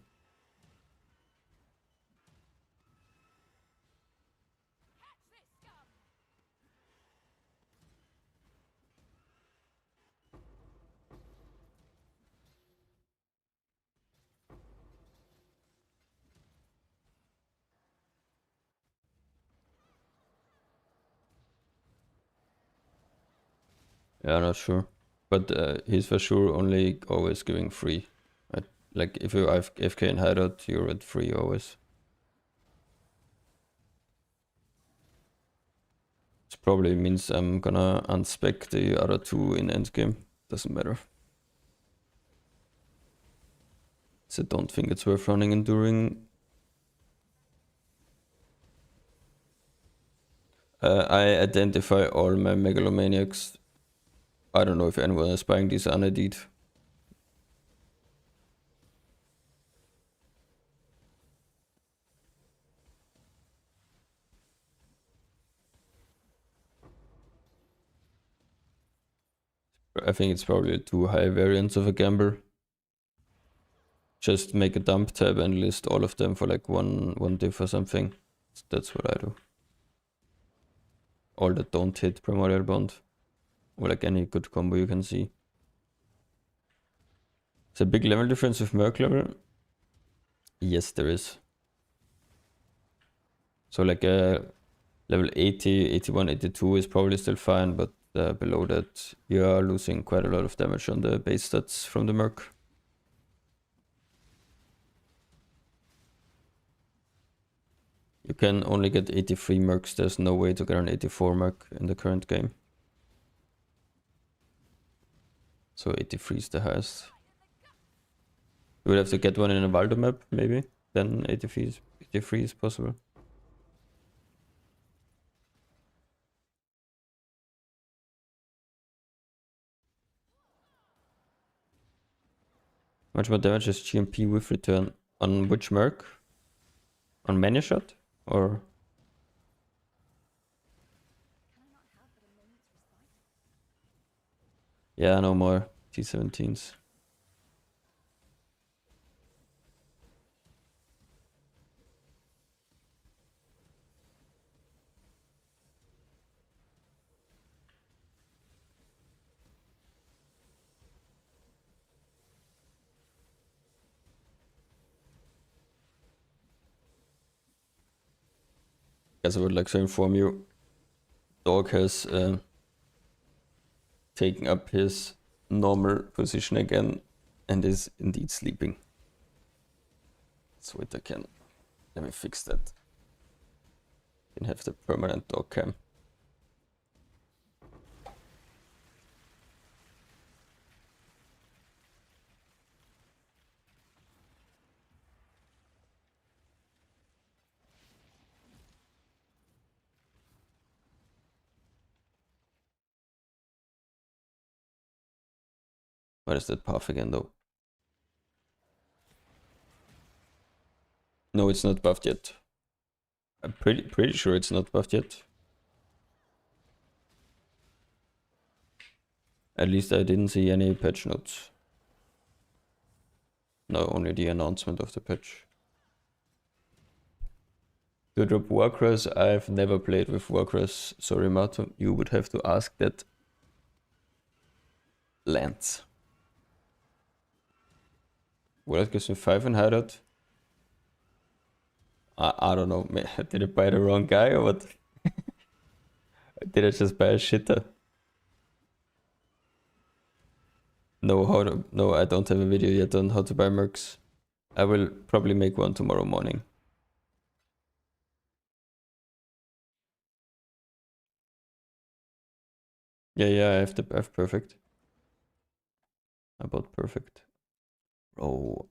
Yeah, not sure. But he's for sure only always giving 3. Like if you have FK in hideout, you're at 3 always. Which probably means I'm gonna unspec the other 2 in endgame. Doesn't matter. So don't think it's worth running Enduring. I identify all my megalomaniacs. I don't know if anyone is buying these unedited. I think it's probably too high variance of a gamble. Just make a dump tab and list all of them for like one diff or something. That's what I do. All that don't hit Primordial Bond. Or like any good combo you can see. Is a big level difference with Merc level? Yes, there is. So like level 80, 81, 82 is probably still fine, but below that you are losing quite a lot of damage on the base stats from the Merc. You can only get 83 Mercs, there's no way to get an 84 Merc in the current game. So 83 is the highest. You would have to get one in a Valdo map, maybe. Then 83 is possible. Much more damage is GMP with return. On which Merc? On Mania Shot? Or... Yeah, no more T17s. Guess I would like to inform you, Dog has taken up his normal position again and is indeed sleeping. Let's wait, let me fix that. Can have the permanent dog cam. What is that path again though? No, it's not buffed yet. I'm pretty sure it's not buffed yet. At least I didn't see any patch notes. No, only the announcement of the patch. To drop Warcross, I've never played with Warcross. Sorry, Mato, you would have to ask that Lance. What gives me 5 in hideout? I don't know, man. Did I buy the wrong guy or what? Did I just buy a shitter? No, I don't have a video yet on how to buy mercs. I will probably make one tomorrow morning. Yeah, I have perfect. I bought perfect. Bro.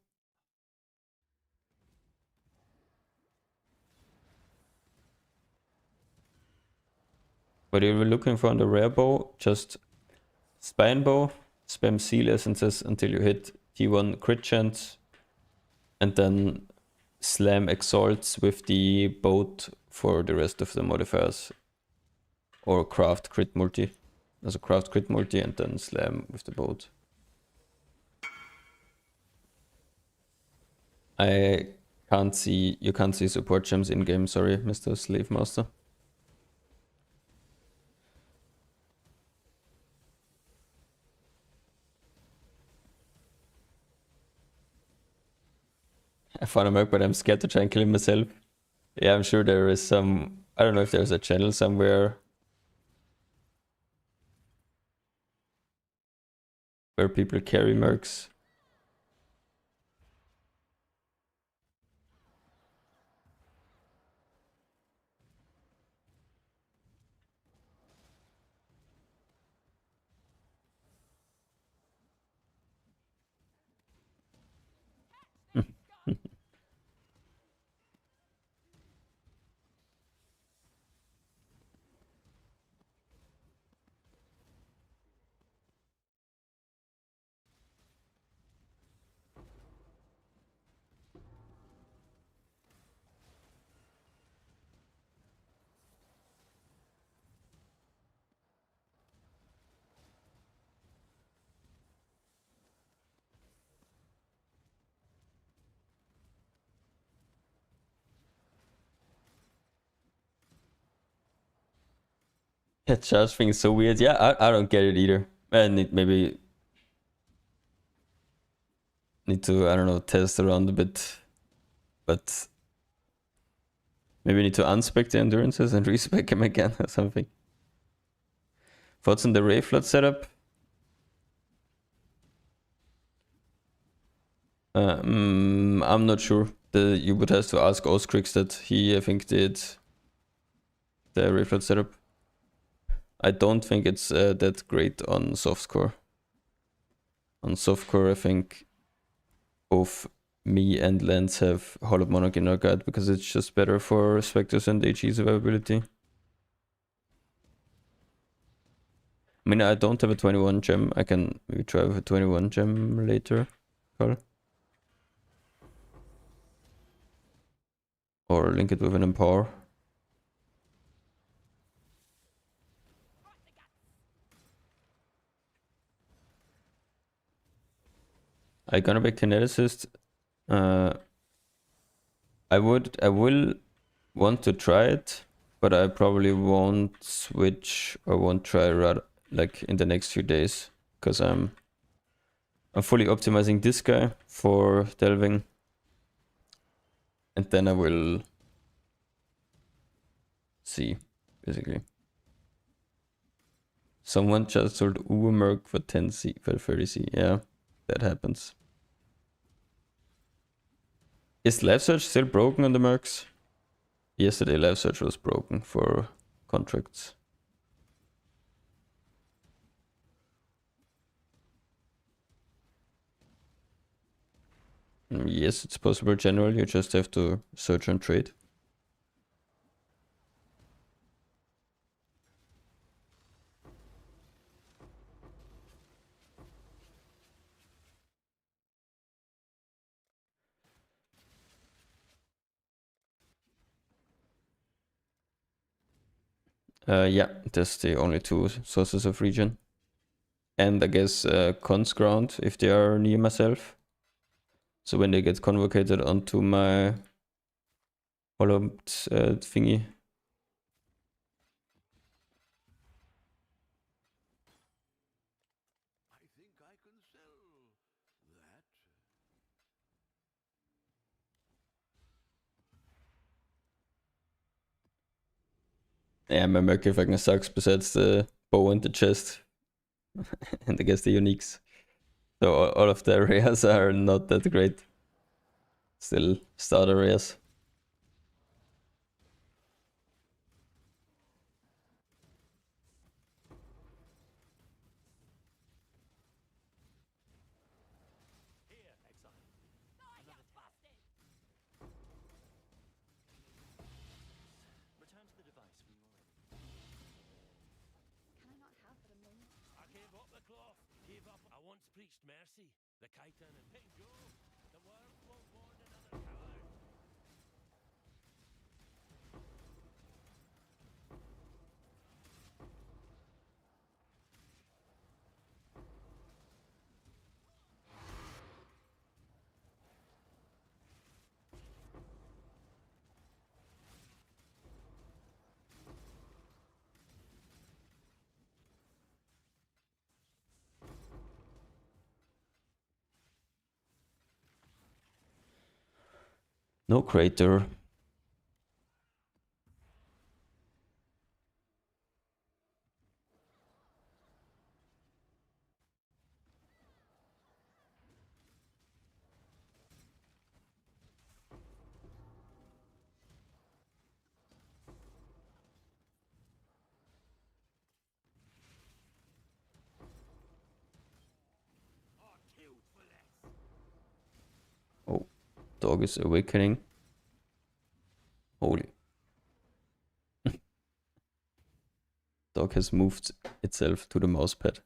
What you were looking for on the rare bow, just spine bow, spam seal essences until you hit T1 crit chance, and then slam exalts with the boat for the rest of the modifiers. Or craft crit multi. There's a craft crit multi and then slam with the boat. You can't see support gems in game, sorry, Mr. Slave Master. I found a merc, but I'm scared to try and kill him myself. Yeah, I'm sure there is some, I don't know if there's a channel somewhere where people carry mercs. That charge thing is so weird. Yeah, I don't get it either. Maybe need to, I don't know, test around a bit. But maybe need to unspec the endurances and respec him again or something. Thoughts on the Ray Flood setup? I'm not sure. You would have to ask Oscrix that he, I think, did the Ray Flood setup. I don't think it's that great on softcore. On softcore, I think both me and Lance have Hollowed Monarch in our guide because it's just better for Spectres and AG survivability. I mean, I don't have a 21 gem. I can maybe try with a 21 gem later, Carl. Or link it with an Empower. I'm gonna be Kineticist. I will want to try it, but I probably won't switch or won't try right like in the next few days because I'm fully optimizing this guy for delving, and then I will see basically. Someone just sold Merc for 10C for 30C. Yeah, that happens. Is Life Search still broken on the Mercs? Yesterday Life Search was broken for contracts. Yes, it's possible generally, you just have to search and trade. Yeah, that's the only two sources of regen. And I guess cons ground if they are near myself. So when they get convocated onto my hollowed thingy. I think I can sell that. Yeah, my Mercury fucking sucks besides the bow and the chest. And I guess the uniques. So all of the areas are not that great. Still start areas. Return to the device when you're ready. Can I not have but a moment? I gave up the cloth. Gave up. I once preached mercy. The chitin and let go. The world won't mourn another coward. No crater. Oh, dog is awakening. Holy. Dog has moved itself to the mouse pad.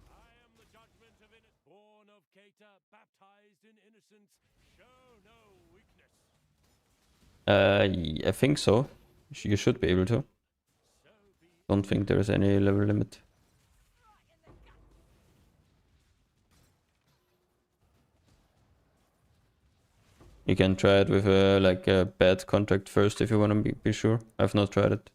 I am the judgment of innocence. Born of Cater, baptized in innocence. Show no weakness. I think so. You should be able to. So be Don't think there is any level limit. You can try it with like a bad contract first if you want to be sure. I've not tried it.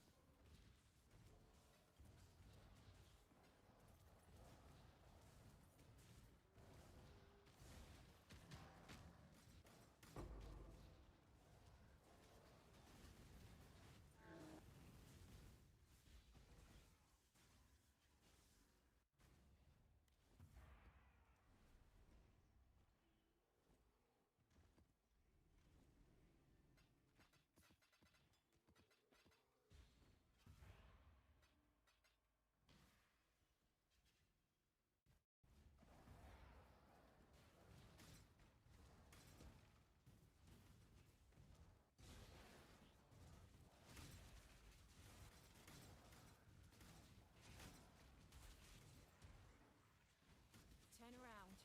Turn around.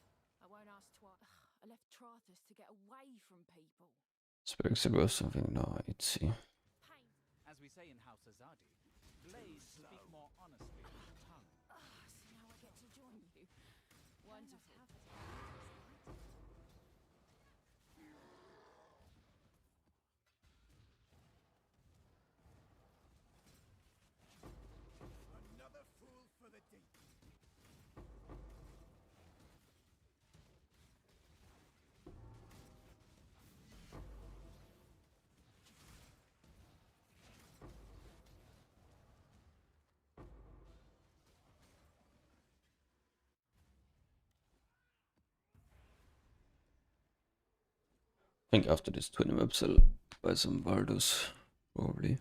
I won't ask twice. I left Trathus to get away from people. Specs it worth something? No, let's see. Pain. As we say in House Azadi, blades speak more honestly than the tongue. So now I get to join you. Wonderful. Another fool for the deep. I think after this 20 maps I'll buy some Valdos, probably.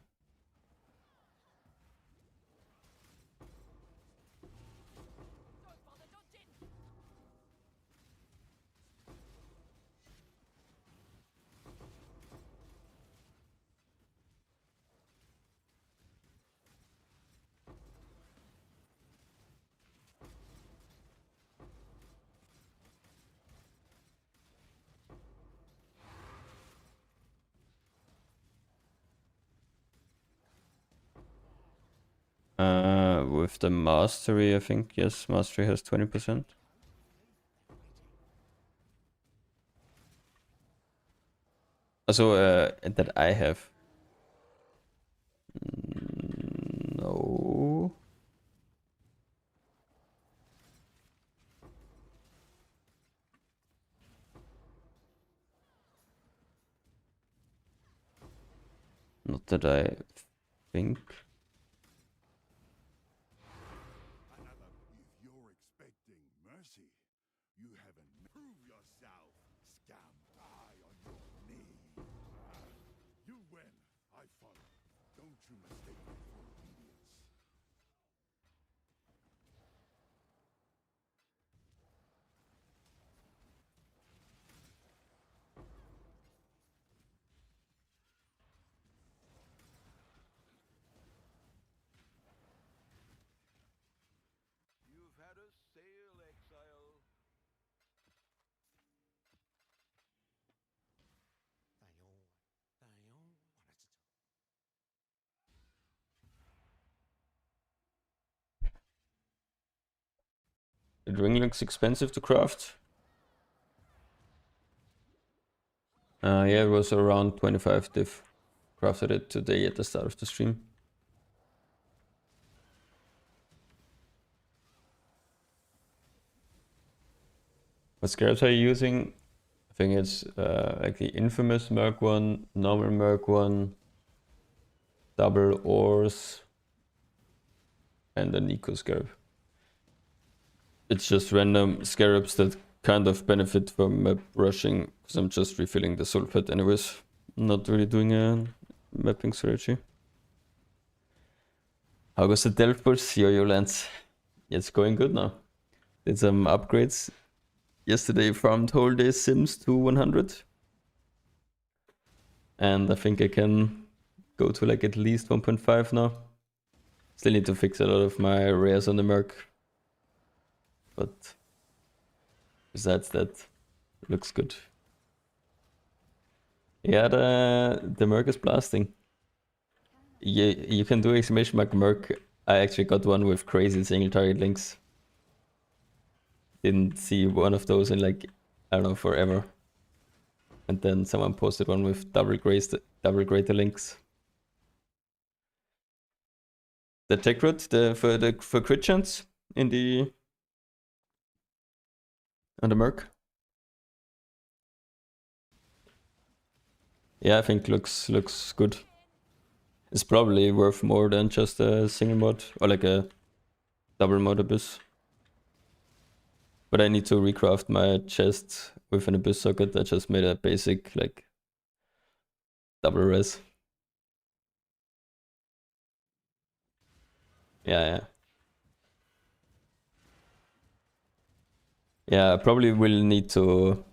With the mastery, I think, yes, mastery has 20%. Also, that I have. No. Not that I think. If you're expecting mercy, you haven't prove yourself. Scam die on your knee. You win, I follow. Don't you mistake me for obedience. You've had a sail, exile. The ring looks expensive to craft. Yeah, it was around 25 diff. Crafted it today at the start of the stream. What scarabs are you using? I think it's like the infamous Merc one, normal Merc one, double ores, and the Nico scarab. It's just random scarabs that kind of benefit from map rushing, because I'm just refilling the soul pad anyways. Not really doing a mapping strategy. How goes the Delft push? Yo, Lance. It's going good now. Did some upgrades. Yesterday farmed whole day Sims to 100. And I think I can go to like at least 1.5 now. Still need to fix a lot of my rares on the Merc. But besides that, it looks good. Yeah, the Merc is blasting. You can do exclamation mark Merc. I actually got one with crazy single target links. Didn't see one of those in like, I don't know, forever. And then someone posted one with double greater links. The tech route for crit chance in the on the Merc. Yeah, I think looks good. It's probably worth more than just a single mod or like a double mod abyss. But I need to recraft my chest with an abyss socket. I just made a basic like double res. Yeah. Yeah, I probably will need to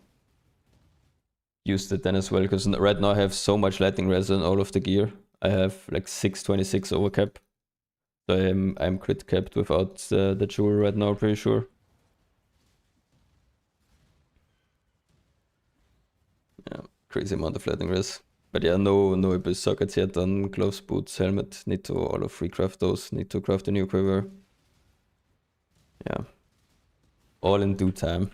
use that then as well, because right now I have so much lightning res on all of the gear. I have like 626 overcap. So I'm crit capped without the jewel right now, pretty sure. Yeah, crazy amount of lightning res. But yeah, no abyss sockets yet on gloves, boots, helmet. Need to all of recraft those. Need to craft a new quiver. Yeah. All in due time.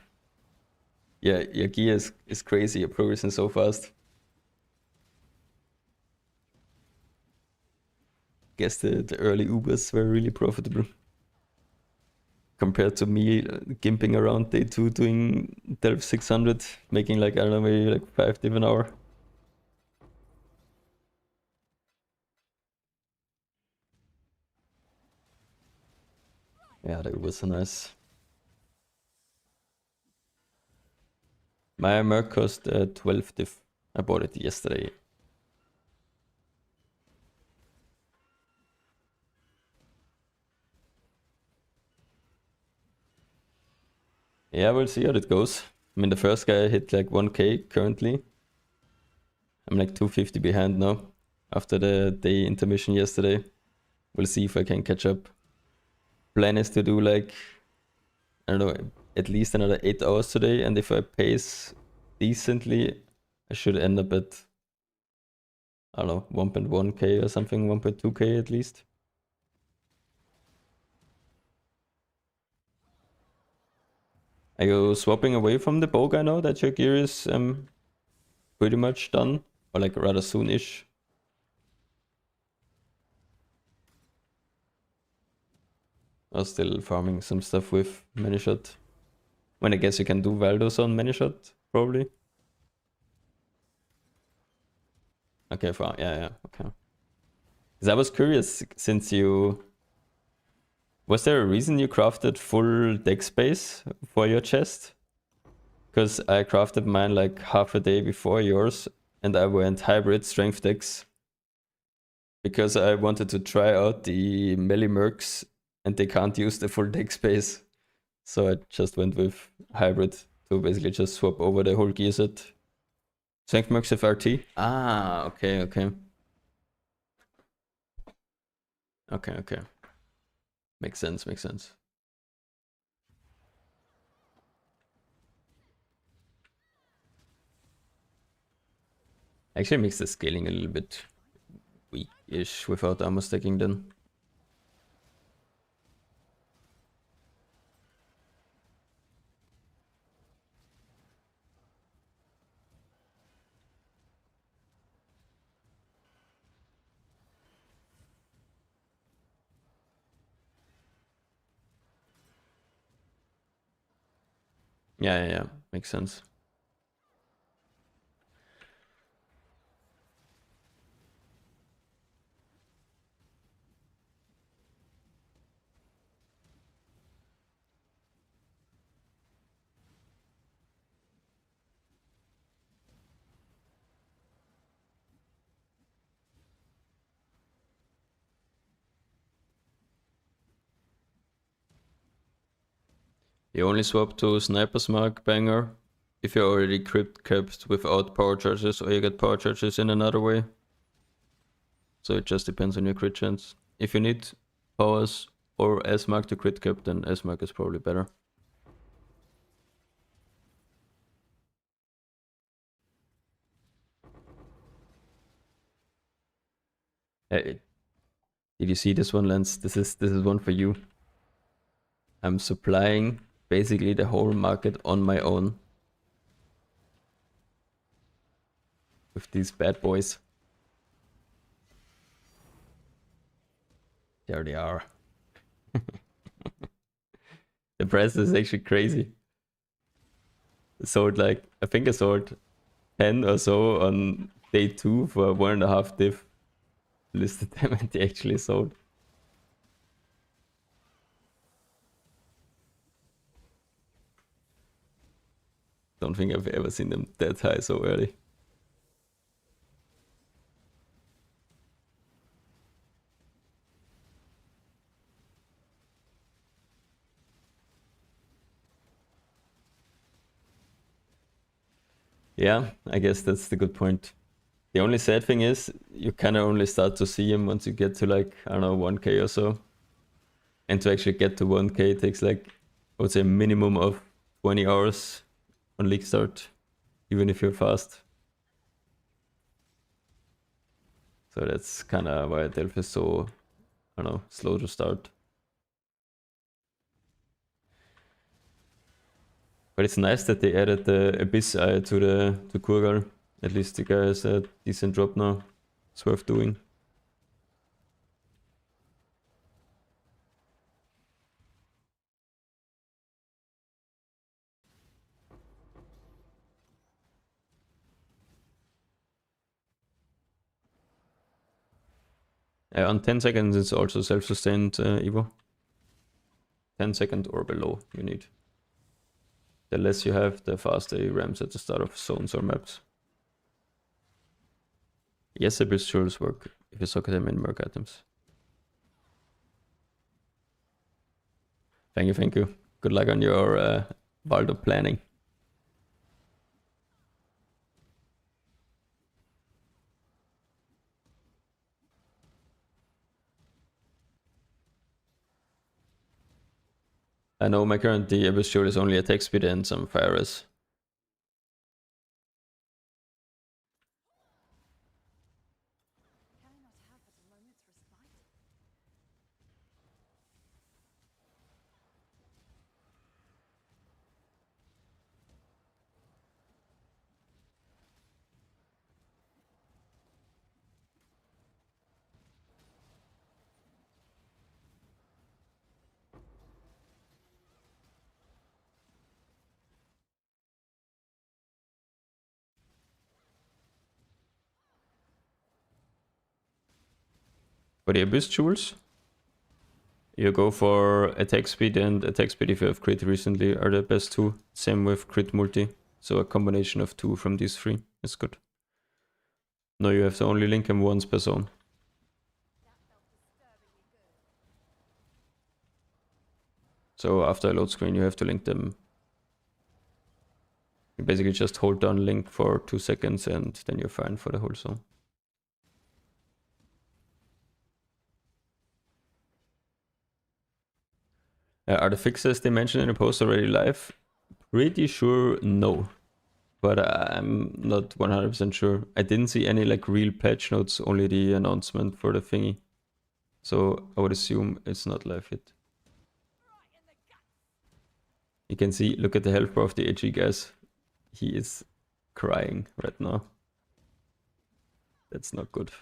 Yeah, your gear is crazy. You're progressing so fast. Guess the early Ubers were really profitable. Compared to me gimping around day 2 doing Delve 600, making like, I don't know, maybe like 5 div an hour. Yeah, that was so nice. My Merc cost 12 div. I bought it yesterday. Yeah, we'll see how it goes. I mean, the first guy hit like 1k currently. I'm like 250 behind now after the day intermission yesterday. We'll see if I can catch up. Plan is to do like, I don't know, at least another 8 hours today, and if I pace decently, I should end up at, I don't know, 1.1k or something, 1.2k at least. Are you swapping away from the bow guy now that your gear is pretty much done? Or like rather soon-ish? Or still farming some stuff with Manishot? When I guess you can do Valdos on Manishot, probably. Okay, fine. Yeah, okay. Because I was curious, since you... Was there a reason you crafted full deck space for your chest? Because I crafted mine like half a day before yours, and I went hybrid strength decks. Because I wanted to try out the melee mercs, and they can't use the full deck space. So I just went with hybrid to basically just swap over the whole gear set. Strength mercs have RT? Ah, okay. Okay. Makes sense. Actually makes the scaling a little bit weak-ish without armor stacking then. Yeah. Makes sense. You only swap to Sniper's Mark Banger if you're already crypt capped without power charges, or you get power charges in another way. So it just depends on your crit chance. If you need powers or S-Mark to crit cap, then S-Mark is probably better. Hey, did you see this one, Lance? This is one for you. I'm supplying basically the whole market on my own with these bad boys. There they are. The price is actually crazy. Sold like, I think I sold 10 or so on day 2 for 1.5 div. Listed them and they actually sold. Don't think I've ever seen them that high so early. Yeah, I guess that's the good point. The only sad thing is you kind of only start to see him once you get to like, I don't know, 1k or so. And to actually get to 1k takes like, I would say, a minimum of 20 hours on league start, even if you're fast. So that's kind of why Delph is so, I don't know, slow to start. But it's nice that they added the Abyss Eye to Kurgal. At least the guy has a decent drop now. It's worth doing. On 10 seconds it's also self-sustained, Evo. 10 seconds or below you need. The less you have, the faster you ramps at the start of zones or maps. Yes, Abyss Jewels work if you socket them in Merc items. Thank you. Good luck on your Baldo planning. I know my current Abyss Jewel is only attack speed and some fire res. Can I not have but a moment's respite? For the Abyss Jewels, you go for attack speed and attack speed if you have crit recently are the best two. Same with crit multi. So a combination of 2 from these 3 is good. Now you have to only link them once per zone. So after a load screen you have to link them. You basically just hold down link for 2 seconds and then you're fine for the whole zone. Are the fixes they mentioned in the post already live? Pretty sure no. But I'm not 100% sure. I didn't see any like real patch notes, only the announcement for the thingy. So I would assume it's not live yet. You can see, look at the health bar of the AG guys. He is crying right now. That's not good.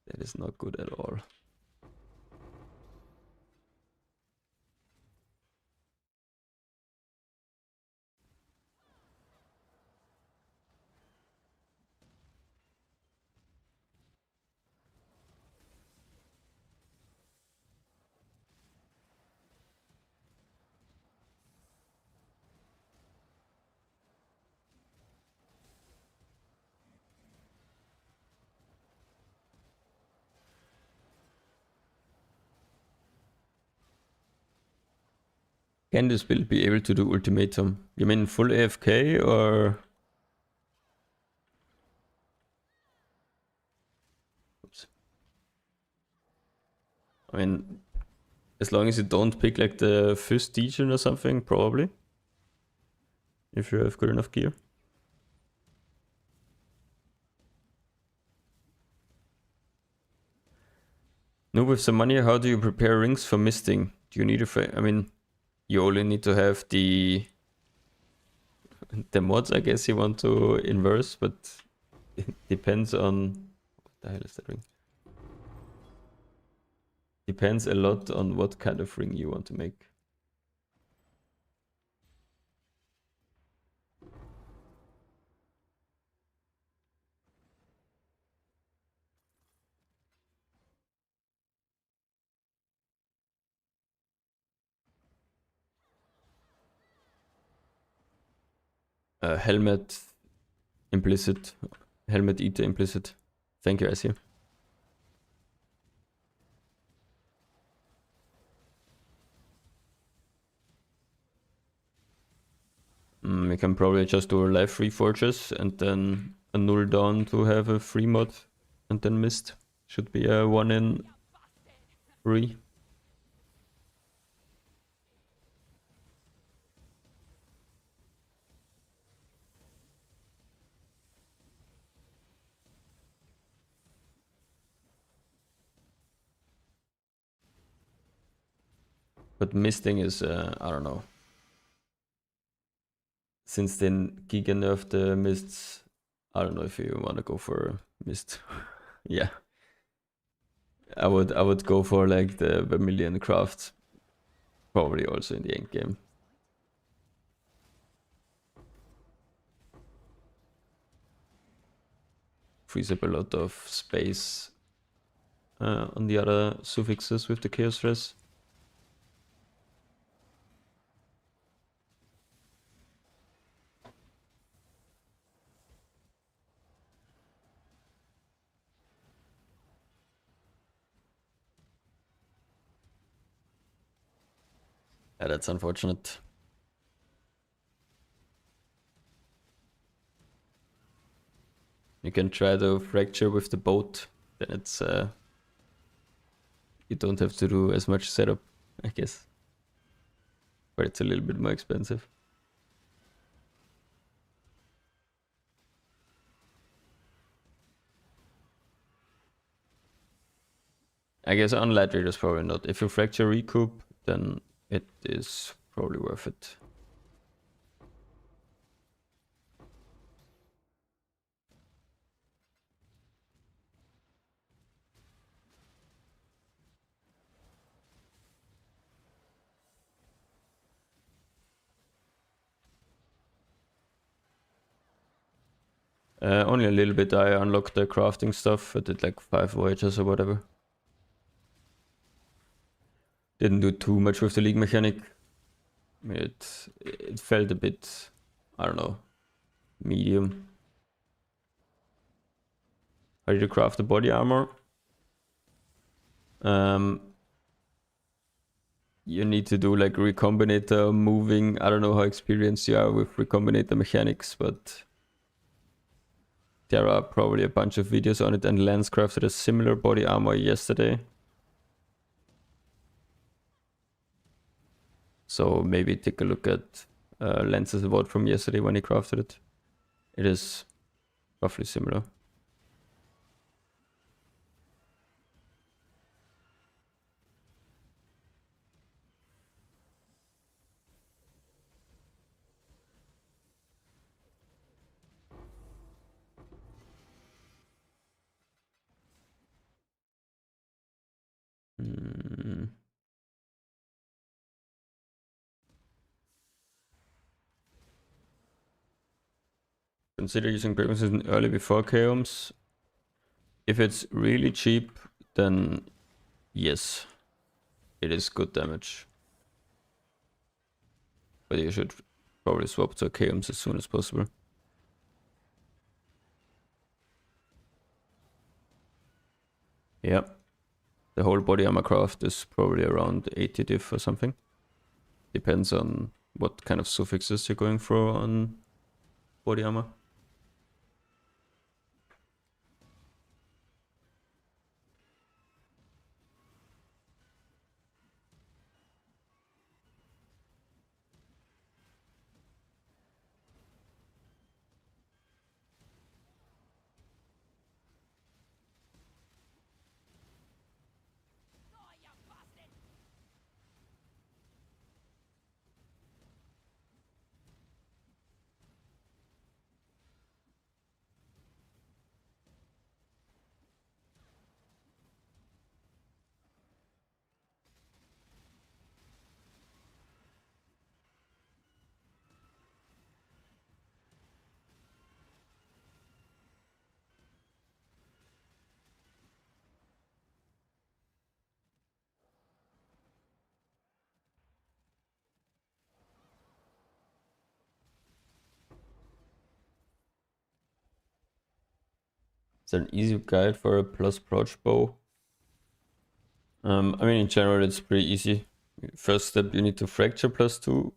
That is not good at all. Can this build be able to do ultimatum? You mean full AFK or? Oops. I mean, as long as you don't pick like the first Legion or something, probably. If you have good enough gear. Now with some money, how do you prepare rings for misting? Do you need a I mean, you only need to have the mods, I guess you want to inverse, but it depends on what the hell is that ring? Depends a lot on what kind of ring you want to make. Helmet implicit. Helmet eater implicit. Thank you, Asia. We can probably just do a live free forges and then a null down to have a free mod and then mist. Should be a 1 in 3. But misting is, I don't know. Since then, Giga nerfed the mists, I don't know if you want to go for mist. Yeah. I would go for like the Vermilion craft. Probably also in the end game. Frees up a lot of space on the other suffixes with the chaos res. Yeah, that's unfortunate. You can try to fracture with the boat, then it's you don't have to do as much setup, I guess. But it's a little bit more expensive. I guess on light readers probably not. If you fracture recoup, then it is probably worth it. Only a little bit. I unlocked the crafting stuff. I did like 5 voyages or whatever. Didn't do too much with the league mechanic. It felt a bit, I don't know, medium. How did you craft the body armor? You need to do like recombinator moving. I don't know how experienced you are with recombinator mechanics, but there are probably a bunch of videos on it, and Lance crafted a similar body armor yesterday. So maybe take a look at Lance's vote from yesterday when he crafted it. It is roughly similar. Consider using Breakfast early before Chaos. If it's really cheap, then yes, it is good damage. But you should probably swap to Chaos as soon as possible. Yeah. The whole body armor craft is probably around 80 diff or something. Depends on what kind of suffixes you're going for on body armor. It's an easy guide for a plus approach bow. I mean, in general, it's pretty easy. First step, you need to fracture +2.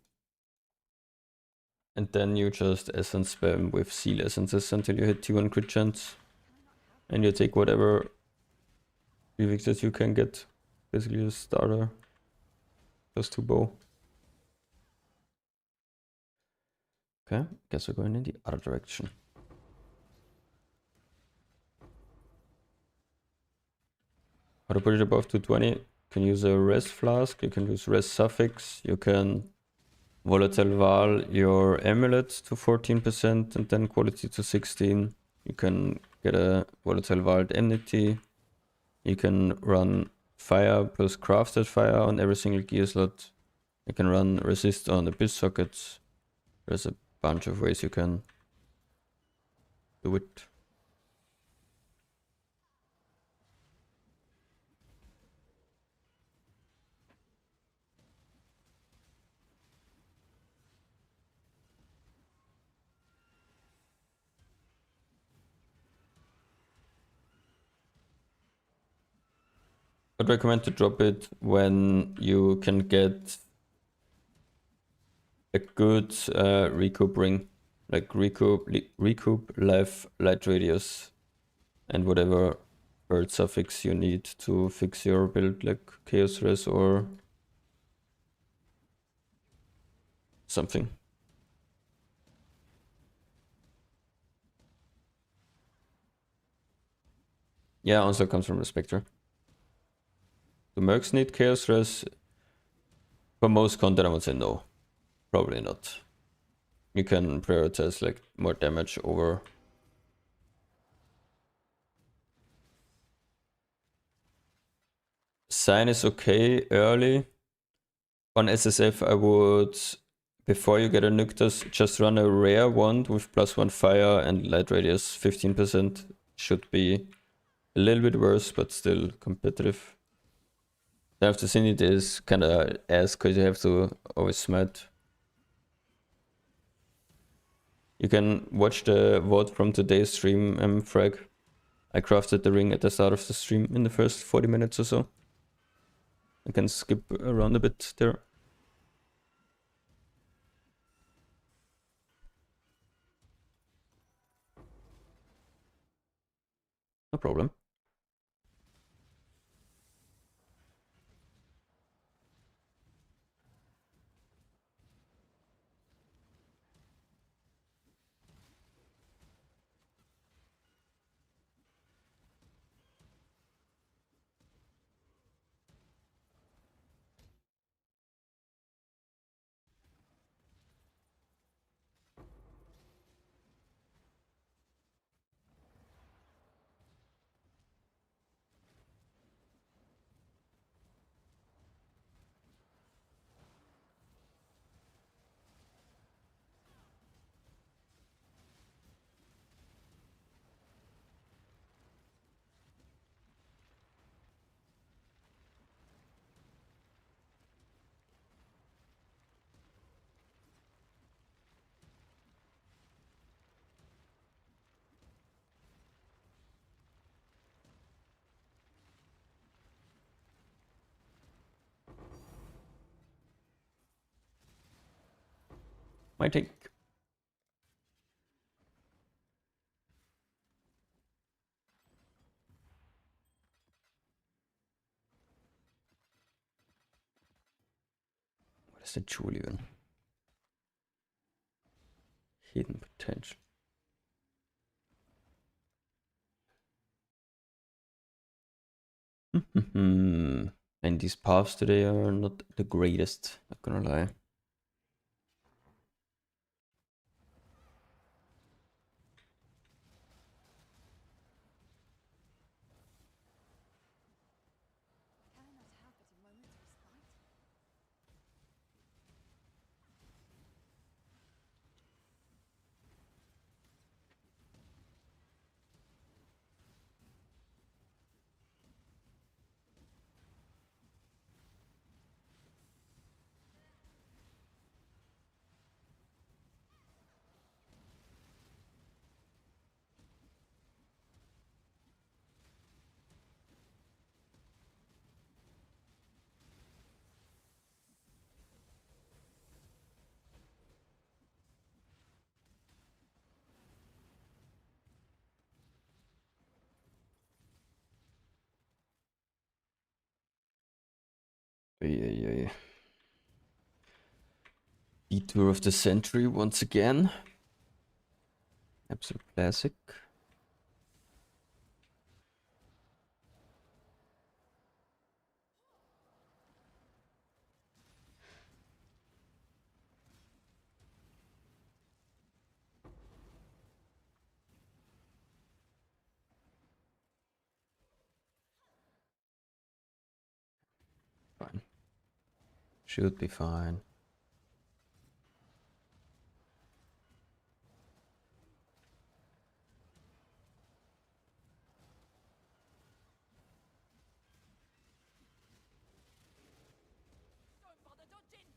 And then you just essence spam with seal essences until you hit T1 crit chance. And you take whatever prefixes you can get. Basically a starter. +2 bow. Okay, guess we're going in the other direction. How to put it above 220? You can use a res flask, you can use res suffix, you can volatile val your amulet to 14% and then quality to 16. You can get a volatile val enmity. You can run fire plus crafted fire on every single gear slot. You can run resist on abyss sockets. There's a bunch of ways you can do it. I'd recommend to drop it when you can get a good recoup ring, like recoup, life, light radius, and whatever bird suffix you need to fix your build, like chaos res or something. Yeah, also comes from the Spectre. Do mercs need chaos res? For most content, I would say no. Probably not. You can prioritize like more damage over. Sign is okay early. On SSF, I would before you get a Nuktas, just run a rare wand with +1 fire and light radius 15%. Should be a little bit worse, but still competitive. The after Zenith is kinda ass because you have to always smite. You can watch the VOD from today's stream, Frag. I crafted the ring at the start of the stream in the first 40 minutes or so. I can skip around a bit there. No problem. My take. What is the jewel even? Hidden potential. And these paths today are not the greatest, not gonna lie. Cannot help but a moment's respite. Yeah. Detour of the century once again. Absolute classic. Fine. Should be fine. Don't bother dodging!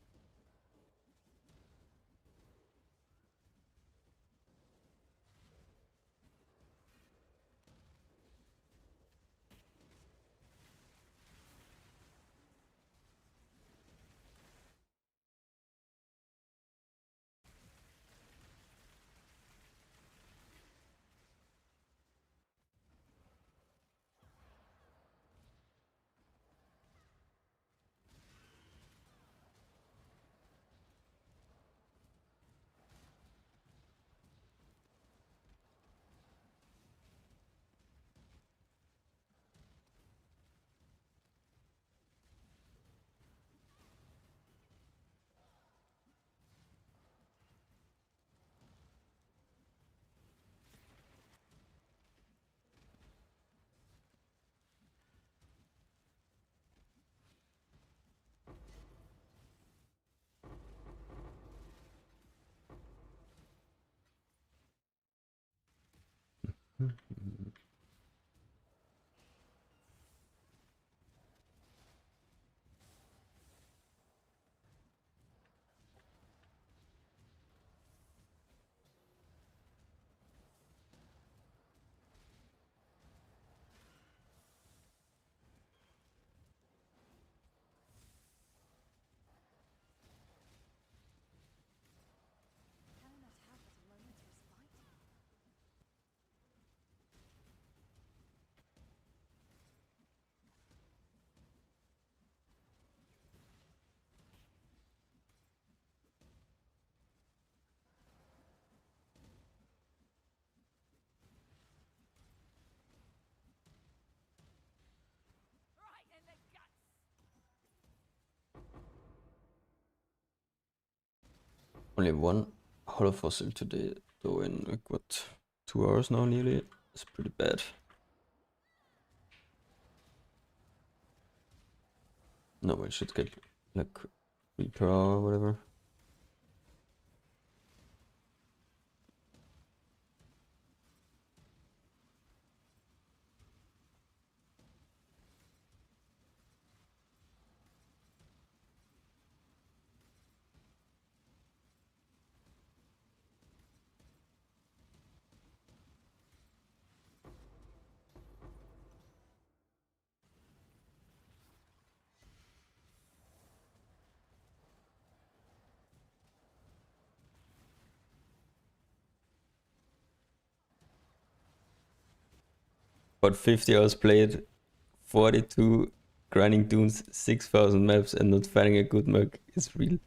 Telling us half at a moment was fighting. Right in the guts! Only one hollow fossil today, though in like what, 2 hours now nearly. It's pretty bad. No, we should get like 3 per hour or whatever. But 50 hours played, 42 grinding dunes, 6,000 maps, and not finding a good mug is real.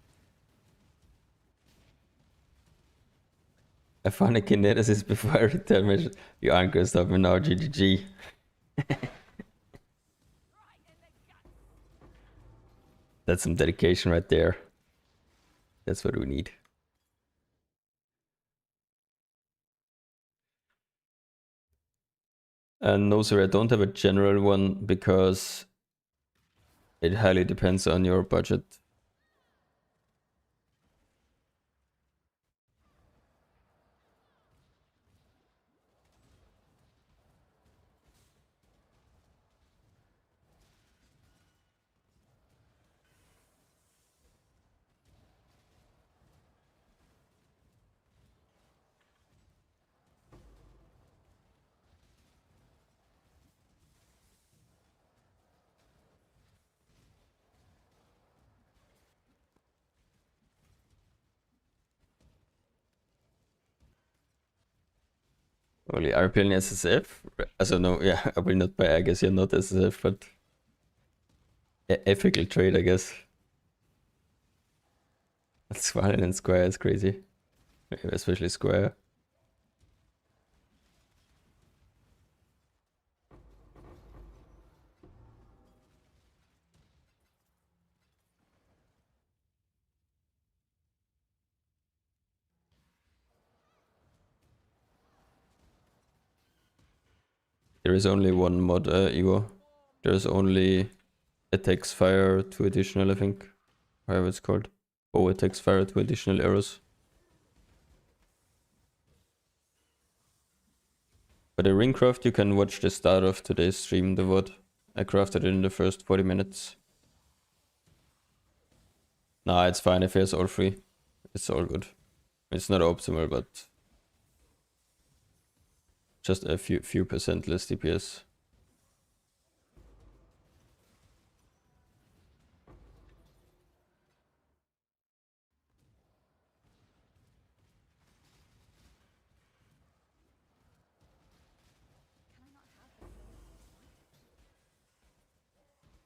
I found a kineticist before I retired. You aren't gonna stop me now, GGG. That's some dedication right there. That's what we need. And no, sir, I don't have a general one because it highly depends on your budget. Only are you playing SSF? Also no, yeah, I will not buy. I guess you're not SSF, but ethical trade, I guess. Square and Square is crazy, especially Square. There is only one mod, Ivo. There's only attacks fire 2 additional, I think. However it's called. Oh, attacks fire 2 additional arrows. For the ring craft, you can watch the start of today's stream, the VOD. I crafted it in the first 40 minutes. Nah, it's fine if it's all free. It's all good. It's not optimal, but just a few percent less DPS. Can I not have at a moment was fighting?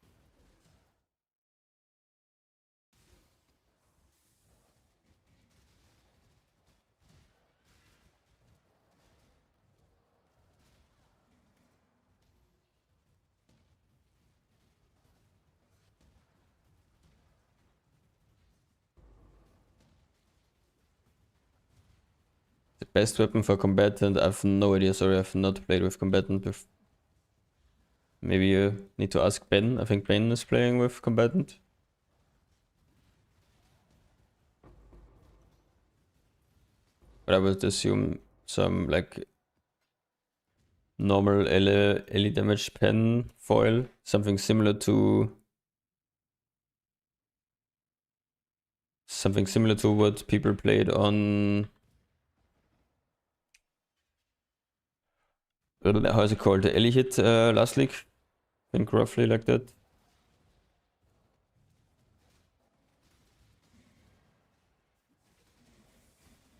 The best weapon for combatant, I have no idea, sorry, I've not played with combatant before. Maybe you need to ask Ben. I think Ben is playing with combatant. But I would assume some like normal ele damage pen foil, something similar to what people played on how is it called, the Ellie hit last league, I think roughly like that.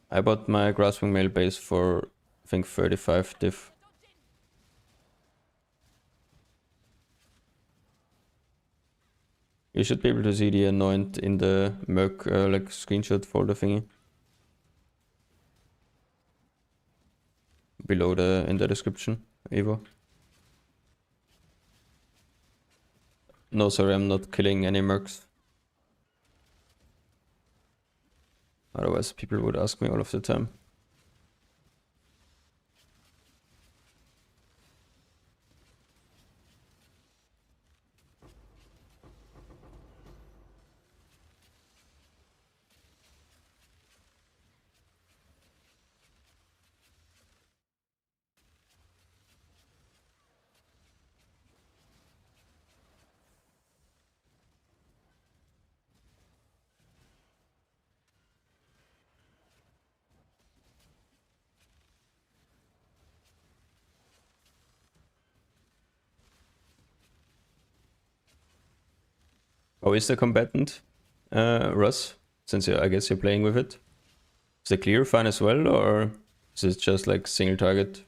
I bought my grasping mail base for I think 35 diff. You should be able to see the anoint in the Merc like screenshot folder thingy. Below in the description, Evo. No, sorry, I'm not killing any Mercs. Otherwise people would ask me all of the time. Oh, is the combatant, Russ? Since I guess you're playing with it. Is the clear fine as well, or is it just like single target?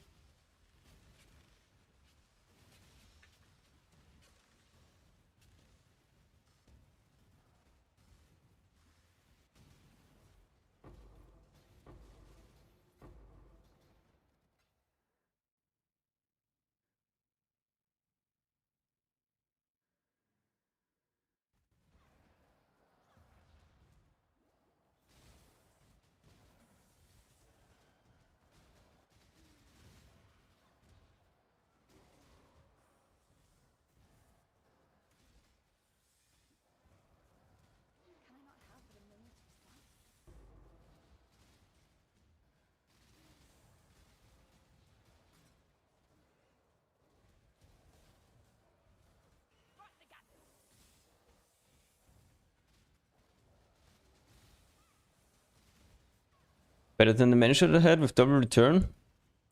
Better than the manager that I had with double return?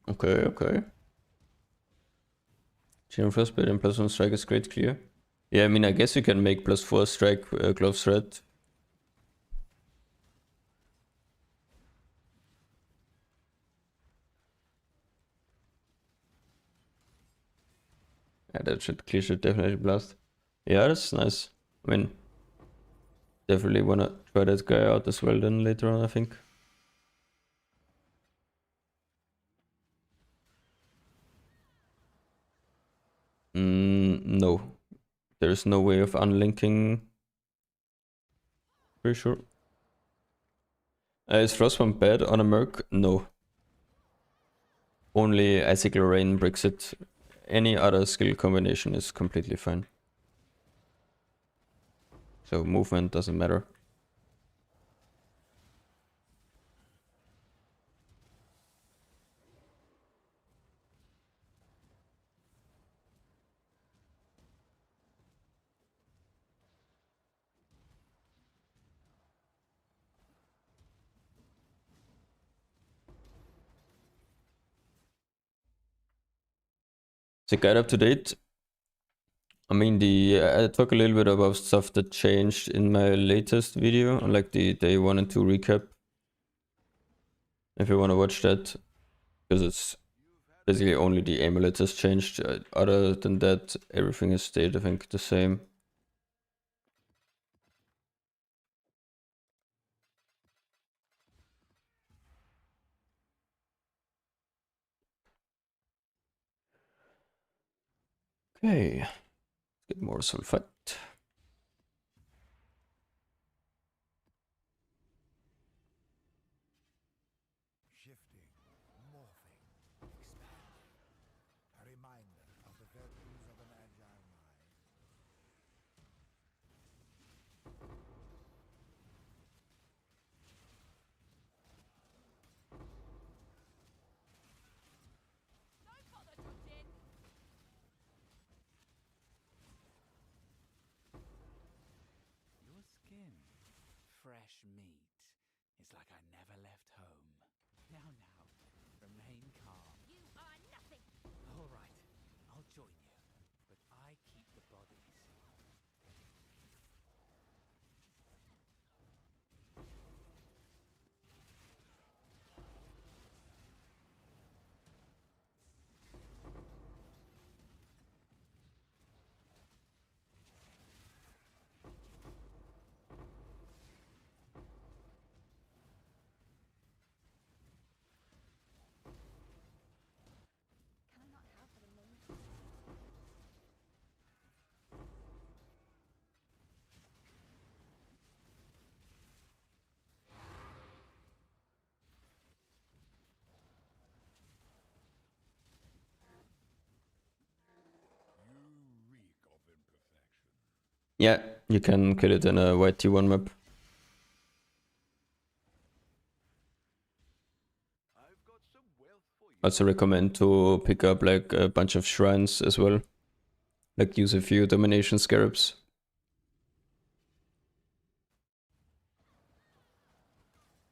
Okay, okay. General first bit and +1 strike is great clear. Yeah, I mean, I guess you can make +4 strike glove threat. Yeah, that clear should definitely blast. Yeah, that's nice. I mean, definitely wanna try that guy out as well then later on, I think. No. There's no way of unlinking. Pretty sure. Is Frostbomb bad on a Merc? No. Only Icicle Rain breaks it. Any other skill combination is completely fine. So movement doesn't matter. The guide up to date. I mean, I talk a little bit about stuff that changed in my latest video, like the day 1 and 2 recap. If you want to watch that, because it's basically only the amulet has changed. Other than that, everything has stayed, I think, the same. Okay, let's get more sulfite. Shifting, morphing, expanding. A reminder of the virtues of an agile mind. fresh meat. It's like I never left home. Now, remain calm. You are nothing. All right, I'll join you, but I keep the bodies. Can I not have for the moment? You reek of imperfection. Yeah, you can kill it in a white T1 map. I've got some wealth for you. Also recommend to pick up like a bunch of shrines as well. Like use a few domination scarabs.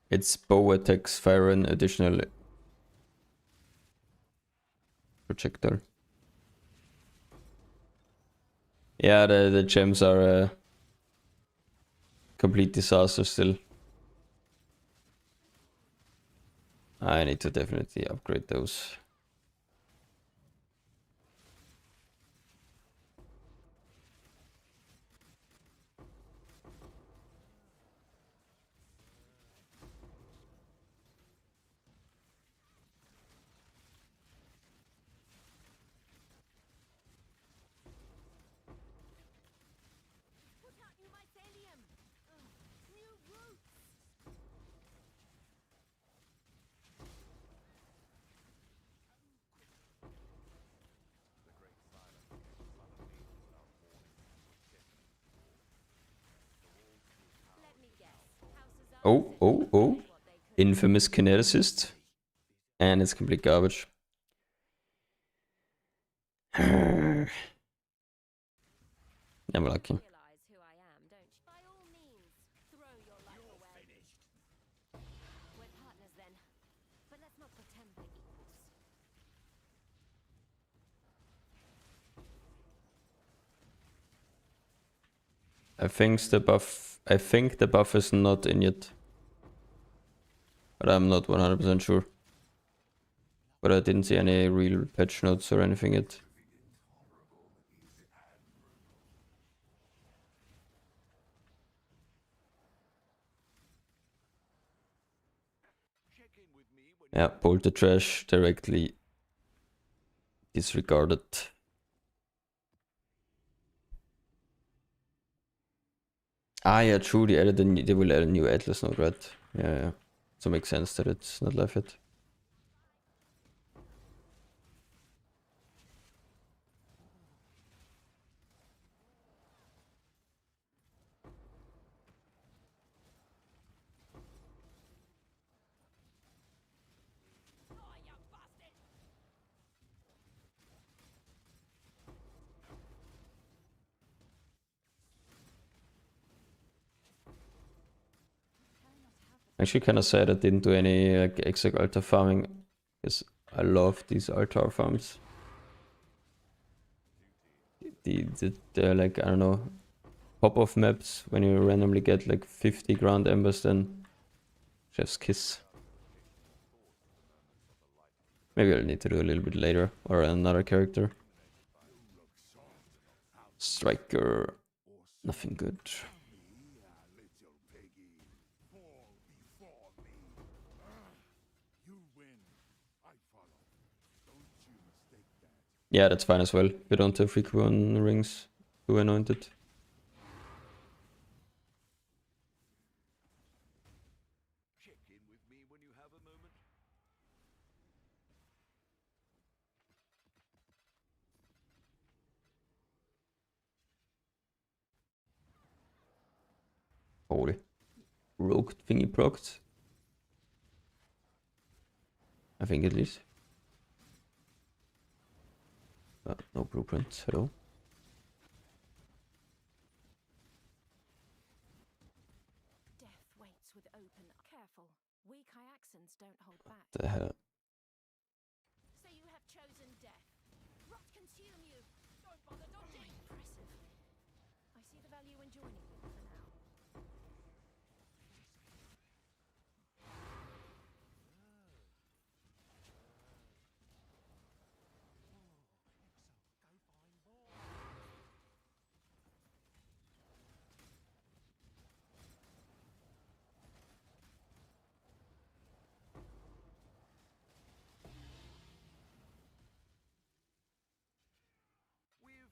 It's bow attacks, fire an additional projectile. Yeah, the gems are a complete disaster still. I need to definitely upgrade those. Put out new mycelium. New roots. Let me guess. House Oh, oh, oh. what they could. Infamous kineticist. And it's complete garbage. Never lucky. Realize who I am, don't you? By all means, throw your life away. We're partners then, but let's not pretend we're equals. I think the buff is not in yet. But I'm not 100% sure. But I didn't see any real patch notes or anything yet. Check in with me when Yeah, bolt the trash directly disregarded. Ah, yeah, true. They will add a new Atlas node, right? Yeah, yeah. So it makes sense that it's not live yet. Actually, kind of sad I didn't do any like exec altar farming, because I love these altar farms. The like, I don't know, pop-off maps when you randomly get like 50 ground embers, then chef's kiss. Maybe I'll need to do a little bit later, or another character. Striker, nothing good. little piggy fall before me. You win. I follow. Don't you mistake that. Yeah, that's fine as well. We don't have frequent rings to anointed. Check in with me when you have a moment. Holy. Rogue thingy procced. I think at least. No blueprints at all. Death waits. with open. Careful. Weak accents don't hold back. The hell? So you have chosen death. Rot consume you. Don't bother dodging. Impressive. I see the value in joining you for now.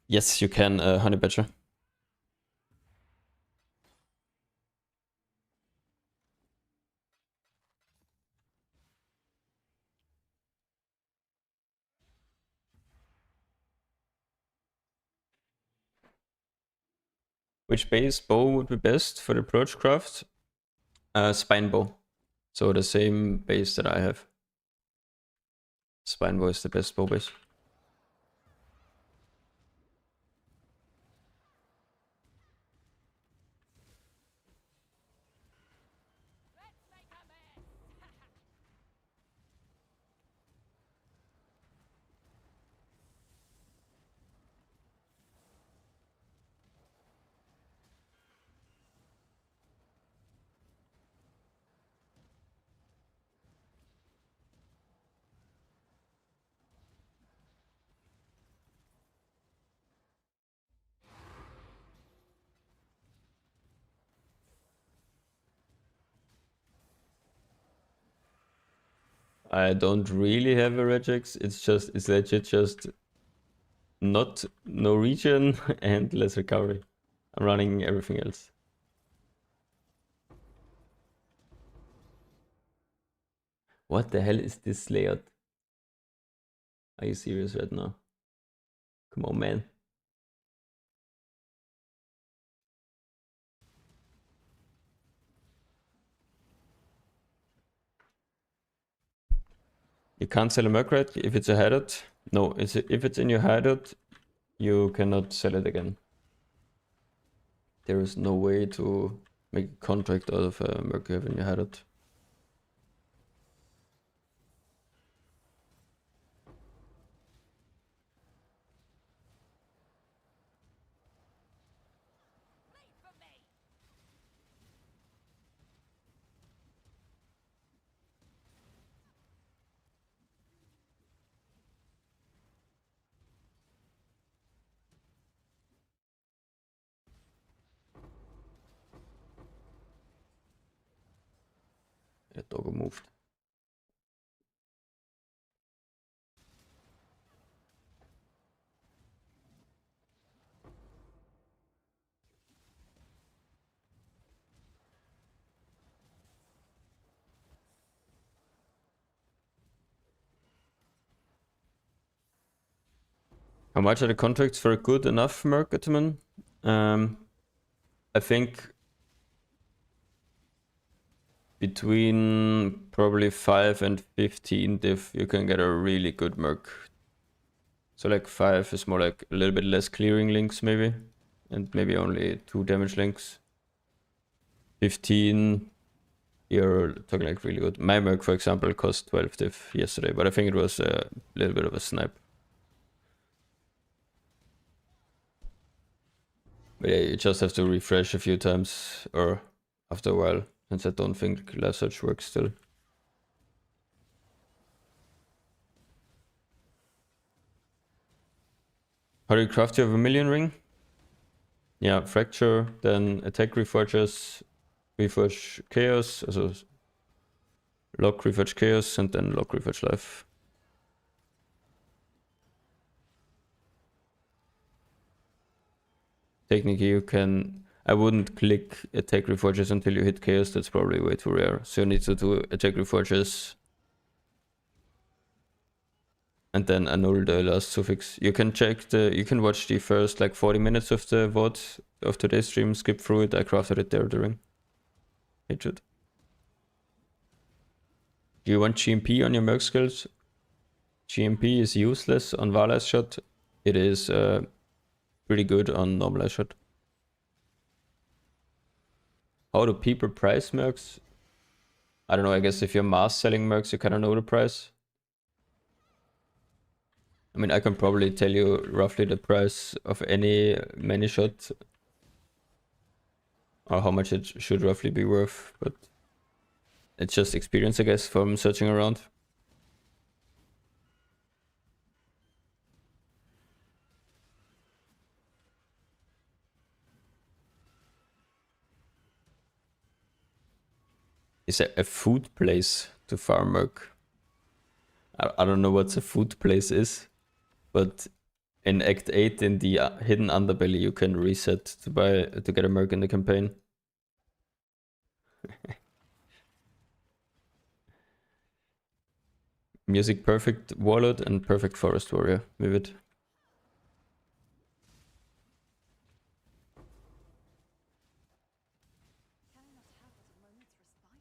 Yes, you can, Honey Badger. Which base bow would be best for the approach craft? Spine bow. So the same base that I have. Spine bow is the best bow base. I don't really have a regex. It's legit just not Norwegian and less recovery. I'm running everything else. What the hell is this layout? Are you serious right now? Come on, man. You can't sell a Mercbot if it's a hideout. No, if it's in your hideout, you cannot sell it again. There is no way to make a contract out of a Mercbot in your hideout. Yeah, doggo moved. How much are the contracts for a good enough Mercbot? I think between probably 5 and 15 diff, you can get a really good Merc. So like 5 is more like a little bit less clearing links maybe, and maybe only 2 damage links. 15, you're talking like really good. My Merc, for example, cost 12 diff yesterday, but I think it was a little bit of a snipe. But yeah, you just have to refresh a few times or after a while, since I don't think Last Search works still. How do you craft your Vermilion Ring? Yeah, Fracture, then Attack Reforges, Reforge Chaos, also Lock Reforge Chaos, and then Lock Reforge Life. Technically you can... I wouldn't click Attack Reforges until you hit Chaos, that's probably way too rare. So you need to do Attack Reforges and then annul the last suffix. You can you can watch the first like 40 minutes of the VOD of today's stream, skip through it, I crafted it there, the ring. It should. Do you want GMP on your Merc skills? GMP is useless on Varlice shot. It is pretty good on normalized shot. How do people price Mercs? I don't know, I guess if you're mass selling mercs, you kind of know the price. I mean, I can probably tell you roughly the price of any many shot or how much it should roughly be worth, but it's just experience, I guess, from searching around. Is a food place to farm merc? I don't know what a food place is, but in Act 8 in the hidden underbelly you can reset to get a merc in the campaign. Music perfect warlord and perfect forest warrior. Vivid. Can I not have but a moment's respite?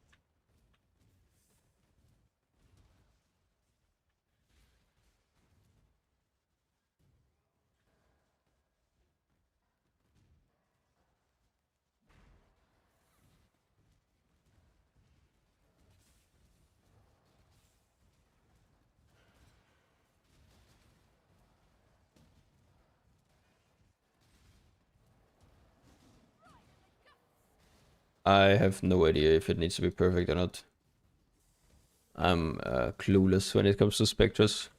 I have no idea if it needs to be perfect or not. I'm clueless when it comes to Spectres.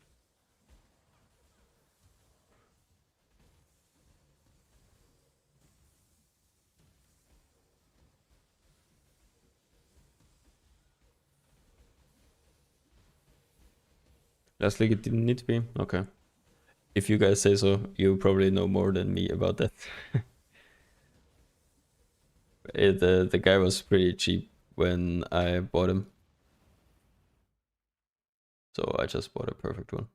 Last league it didn't need to be? Okay. If you guys say so, you probably know more than me about that. The guy was pretty cheap when I bought him. So I just bought a perfect one.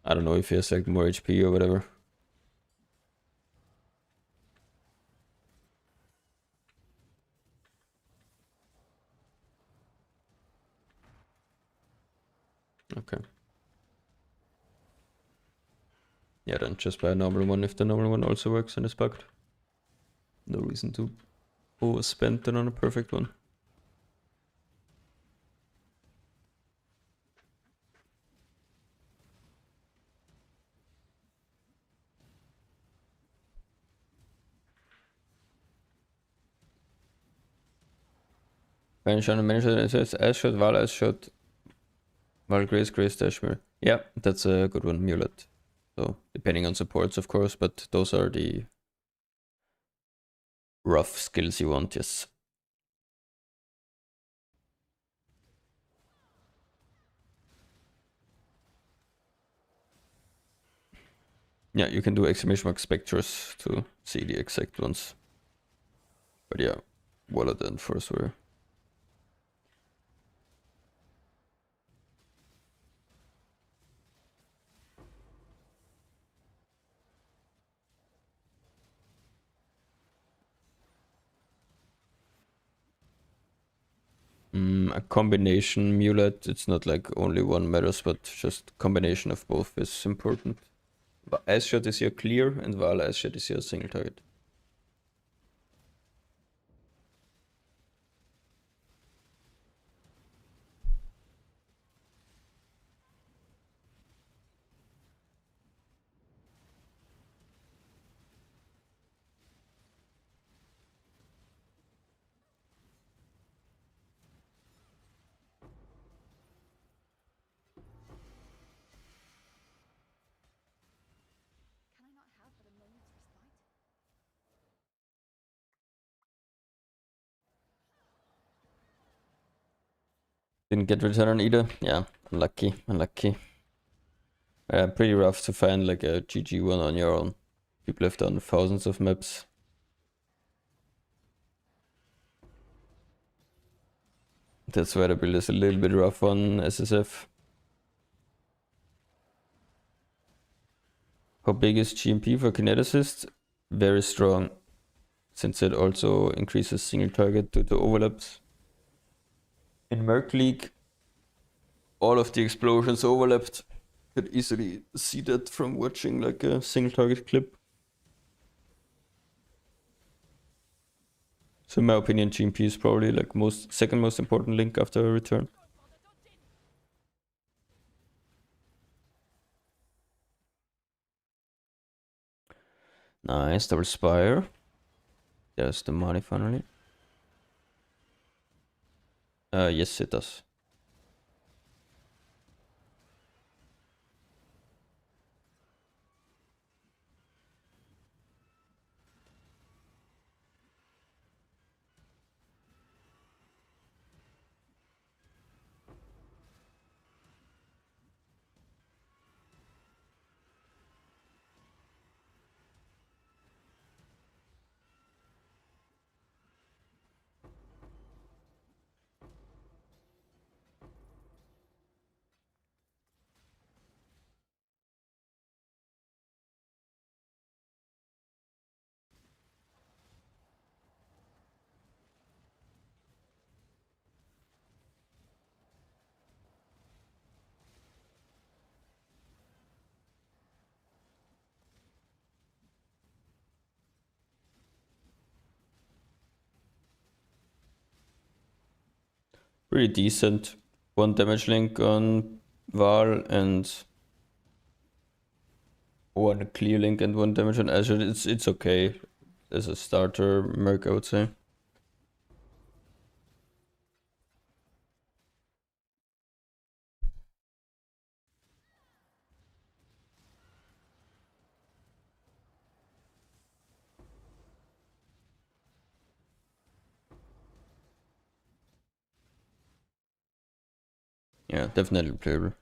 I don't know if he has like more HP or whatever. Okay. Yeah, then just buy a normal one if the normal one also works and is bugged. No reason to overspend then on a perfect one. Banish on a manager, it says Ash shot, Val Ash shot, Val Grace, Grace Dashmere. Yeah, that's a good one, Mulet. So, depending on supports, of course, but those are the rough skills you want, yes. Yeah, you can do exclamation mark specters to see the exact ones. But yeah, Wallet and Forswear. A combination Mulet, it's not like only one matters, but just combination of both is important. But Ice Shot is your clear and Vala Ice Shot is your single target. Can I not have but a moment's respite? Didn't get return on either. Yeah, unlucky, unlucky. Pretty rough to find like a GG one on your own. People have done thousands of maps. That's why the build is a little bit rough on SSF. How big is GMP for Kineticist? Very strong, since it also increases single target due to overlaps. In Merc League, all of the explosions overlapped. Could easily see that from watching like a single target clip. So in my opinion, GMP is probably like second most important link after a return. Nice, double spire. There's the money finally. Yes, it does. Pretty decent. 1 damage link on Val and 1 clear link and 1 damage on Azure. It's okay as a starter Merc, I would say. Yeah, definitely playable.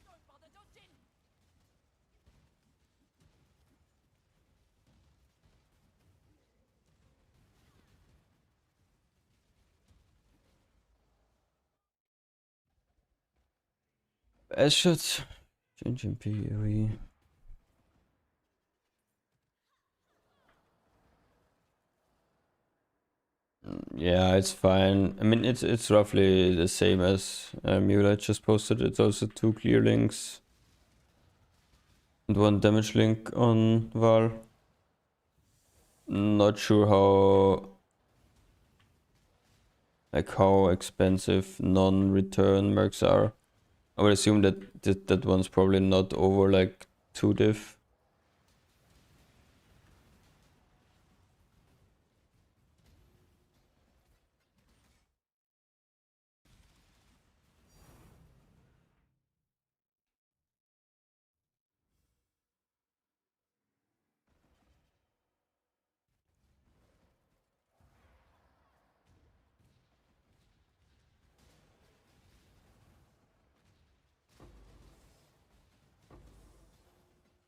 Don't bother dodging! Best shot. GMP AoE. Yeah, it's fine. I mean, it's roughly the same as Mula just posted. It's also 2 clear links and 1 damage link on Val. Not sure how expensive non-return mercs are. I would assume that one's probably not over like 2 diff.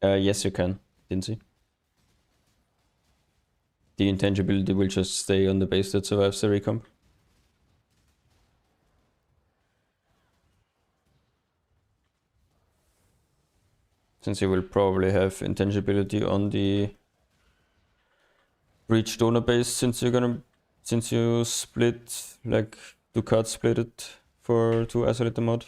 Yes, you can, didn't see. The intangibility will just stay on the base that survives the recomp. Since you will probably have intangibility on the breach donor base, since you split, like, do card split it to isolate the mod.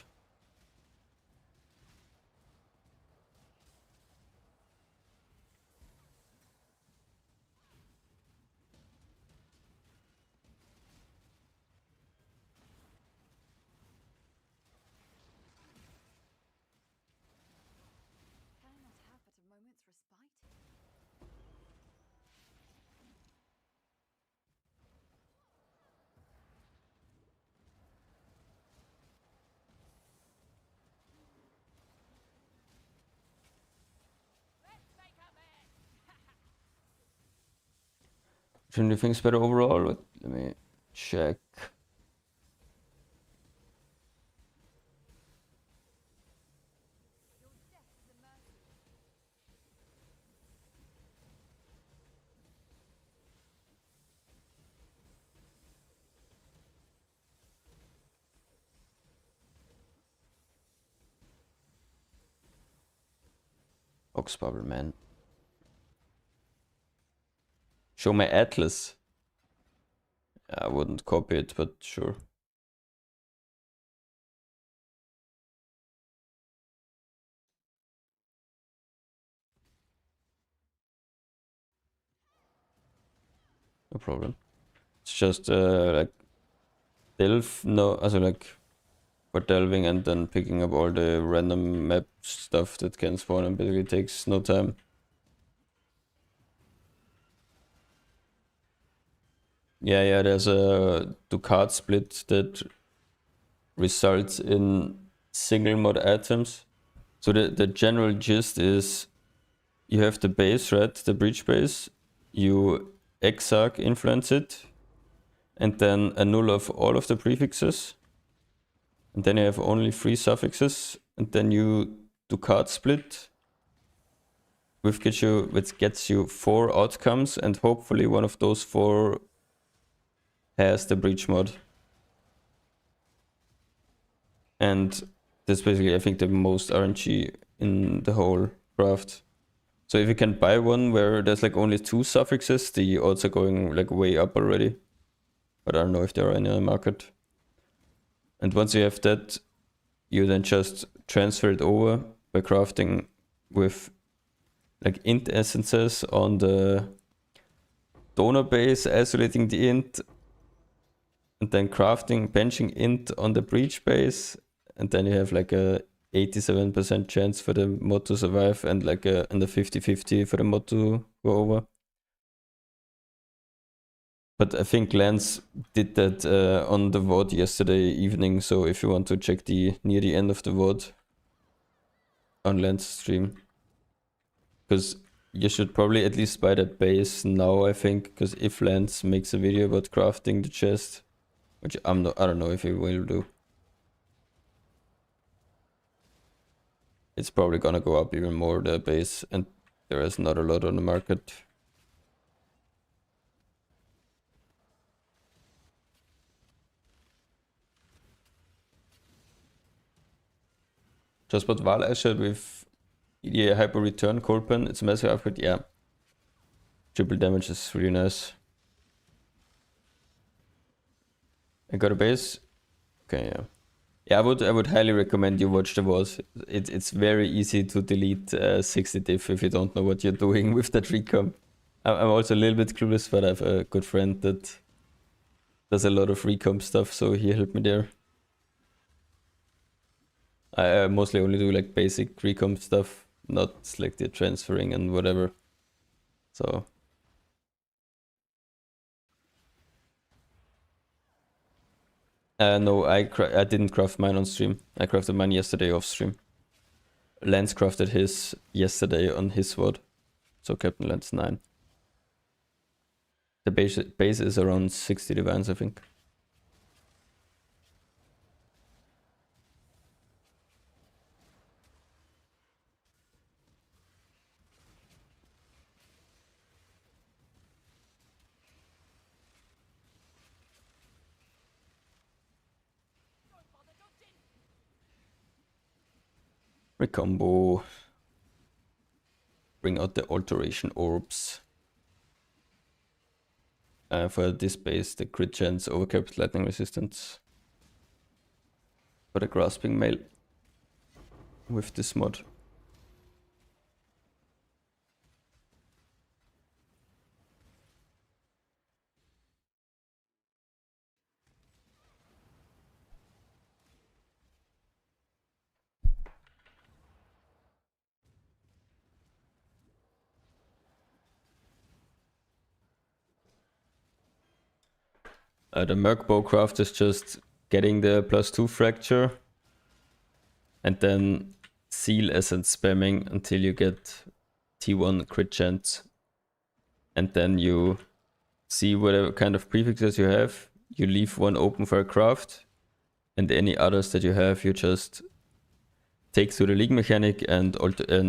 Trinity things better overall, but let me check. Ox Bubble, man. Show my atlas. I wouldn't copy it, but sure. No problem. It's just like delve, no, also like for delving and then picking up all the random map stuff that can spawn and basically takes no time. Yeah, there's a two-card split that results in single mod items. So the general gist is you have the base, right? The breach base. You exarch influence it and then annul of all of the prefixes. And then you have only 3 suffixes. And then you do card split, which gets you 4 outcomes, and hopefully one of those 4 has the breach mod. And that's basically, I think, the most RNG in the whole craft. So if you can buy one where there's like only 2 suffixes, the odds are going like way up already. But I don't know if there are any on the market. And once you have that, you then just transfer it over by crafting with like int essences on the donor base, isolating the int, and then crafting, benching int on the breach base, and then you have like a 87% chance for the mod to survive and like a 50-50 for the mod to go over. But I think Lance did that on the VOD yesterday evening, so if you want to check near the end of the VOD on Lance's stream. Because you should probably at least buy that base now, I think, because if Lance makes a video about crafting the chest, which I don't know if he will do. It's probably gonna go up even more, the base, and there is not a lot on the market. Just bought Val Asher with EDA Hyper Return Cold Pen. It's a massive upgrade, yeah. Triple damage is really nice. I got a base. Okay, yeah. Yeah, I would highly recommend you watch the VOD. It's very easy to delete 60 diff if you don't know what you're doing with that recomp. I'm also a little bit clueless, but I have a good friend that does a lot of recomp stuff, so he helped me there. I mostly only do like basic recomp stuff, not like the transferring and whatever. So no, I didn't craft mine on stream. I crafted mine yesterday off stream. Lance crafted his yesterday on his VOD. So Captain Lance 9. The base is around 60 divines, I think. Recombo. Bring out the alteration orbs. For this base, the crit chance, overcapped lightning resistance. For the grasping mail with this mod. The Mercbot craft is just getting the +2 fracture and then seal essence spamming until you get T1 crit chance, and then you see whatever kind of prefixes you have. You leave one open for a craft, and any others that you have, you just take through the League mechanic and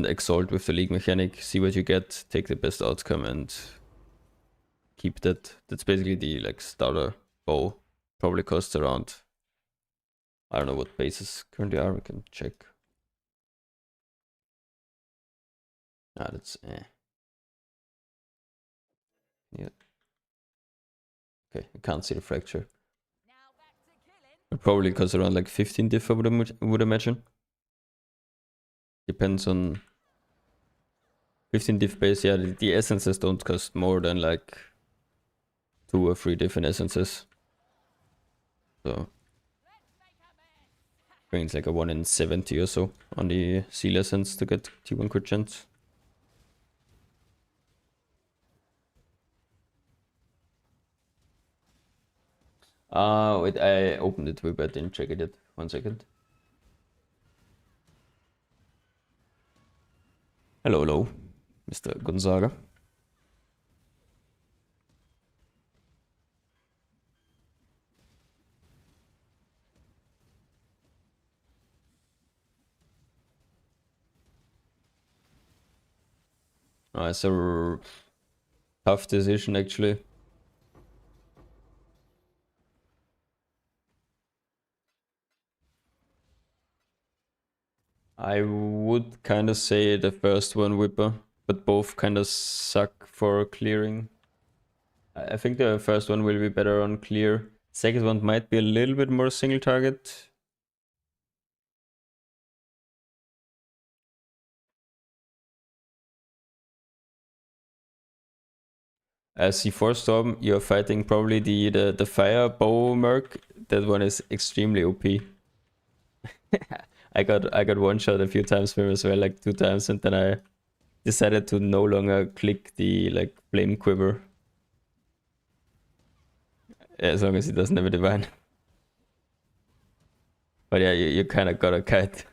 exalt with the League mechanic. See what you get, take the best outcome, and keep that. That's basically the like starter bow. Probably costs around, I don't know what bases currently are. We can check. Ah, that's yeah. Okay, I can't see the fracture. Now back to killing. It probably costs around like 15 diff, I would imagine. Depends on 15 diff base. Yeah, the essences don't cost more than like 2 or 3 different essences. So I think it's like a 1 in 70 or so on the seal essence to get T1 crit chance. Wait, I opened it, but I didn't check it yet. 1 second. Hello, hello, Mr. Gonzaga. It's a tough decision actually. I would kind of say the first one Whipper, but both kind of suck for clearing. I think the first one will be better on clear. Second one might be a little bit more single target. C4 Storm, you're fighting probably the fire bow merc. That one is extremely OP. I got one shot a few times from him as well, like 2 times, and then I decided to no longer click the like flame quiver. As long as he doesn't have a divine. But yeah, you kind of got a kite.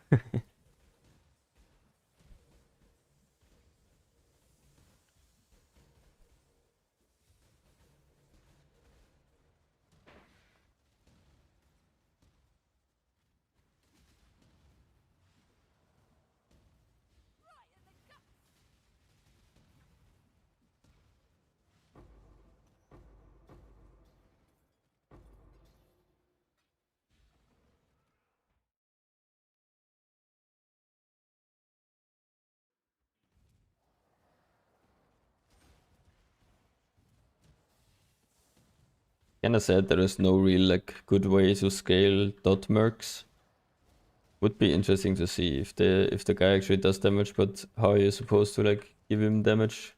Kinda sad there is no real like good way to scale dot mercs. Would be interesting to see if the guy actually does damage, but how are you supposed to like give him damage?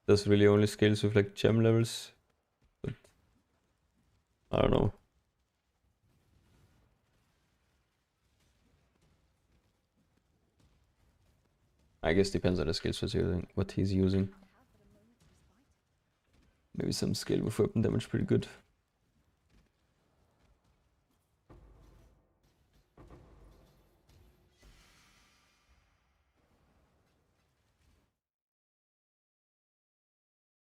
Does really only scales with like gem levels? But I don't know. I guess depends on the skills what he's using. Maybe some scale with weapon damage pretty good.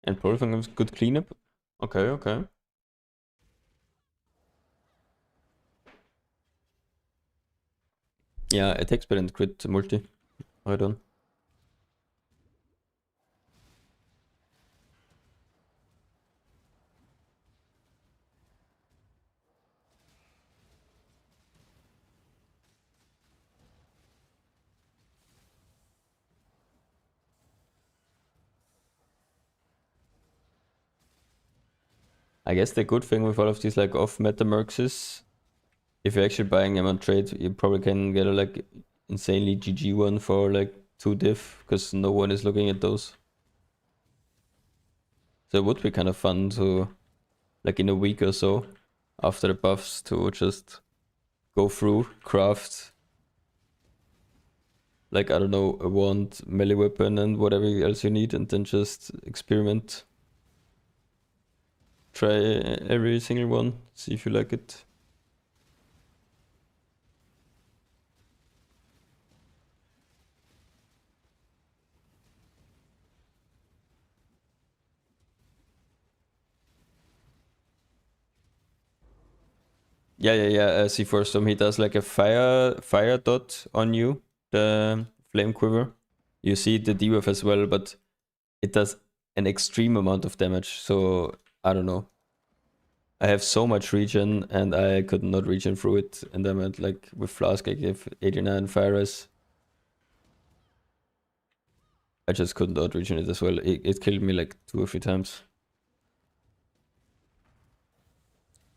And probably gives good cleanup. Okay, okay. Yeah, attack speed and crit multi. Right on. I guess the good thing with all of these like off meta mercs is if you're actually buying them on trade, you probably can get a like insanely GG one for like 2 diff because no one is looking at those. So it would be kind of fun to like in a week or so after the buffs to just go through, craft like I don't know, a wand, melee weapon and whatever else you need and then just experiment. Try every single one, see if you like it. Yeah. C4 Storm, he does like a fire dot on you, the Flame Quiver. You see the debuff as well, but it does an extreme amount of damage, so I don't know. I have so much regen and I could not regen through it, and I meant like with Flask I give 89 fire res. I just could not regen it as well. It killed me like 2 or 3 times.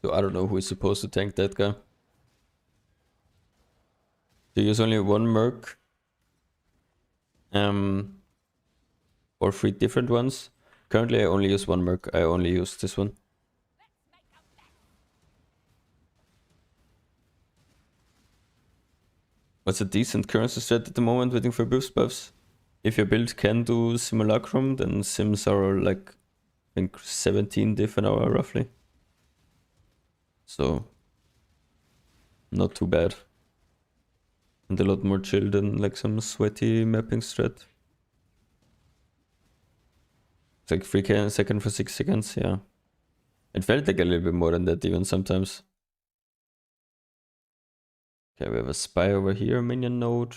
So I don't know who is supposed to tank that guy. To use only one Merc. Or 3 different ones. Currently I only use one Merc. I only use this one. What's a decent currency strat at the moment waiting for boost buffs? If your build can do Simulacrum, then Sims are like, I think 17 diff an hour roughly. So, not too bad. And a lot more chill than like some sweaty mapping strat. It's like 3k a second for 6 seconds, yeah. It felt like a little bit more than that even sometimes. Okay, we have a spy over here, minion node.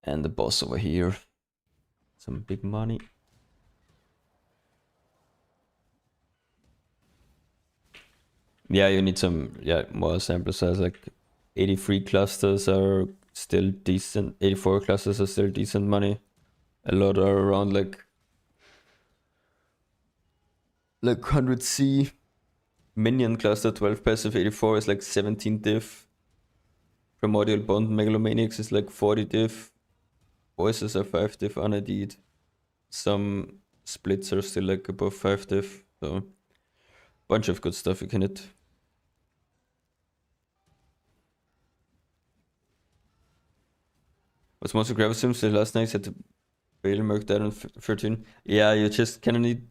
And the boss over here. Some big money. Yeah, you need some more sample size. Like 83 clusters are still decent. 84 clusters are still decent money. A lot are around like 100C. Minion cluster 12 passive, 84 is like 17 diff. Primordial Bond Megalomaniacs is like 40 diff. Voices are 5 diff unID'd. Some splits are still like above 5 diff. So bunch of good stuff you can hit. What's most aggressive sims the last night had to Bale Merc down on 13. Yeah, you just kinda need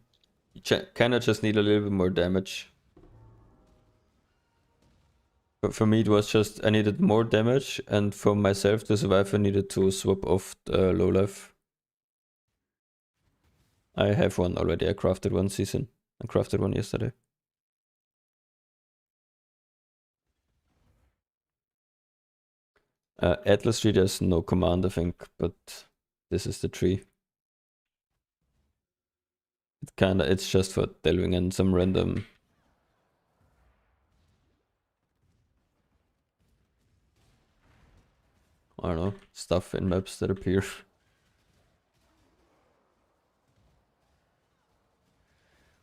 just need a little bit more damage. But for me it was just I needed more damage, and for myself to survive I needed to swap off the low life. I have one already. I crafted one season. I crafted one yesterday. Atlas tree, there's no command, I think, but this is the tree. It's just for delving in some random. I don't know, stuff in maps that appear.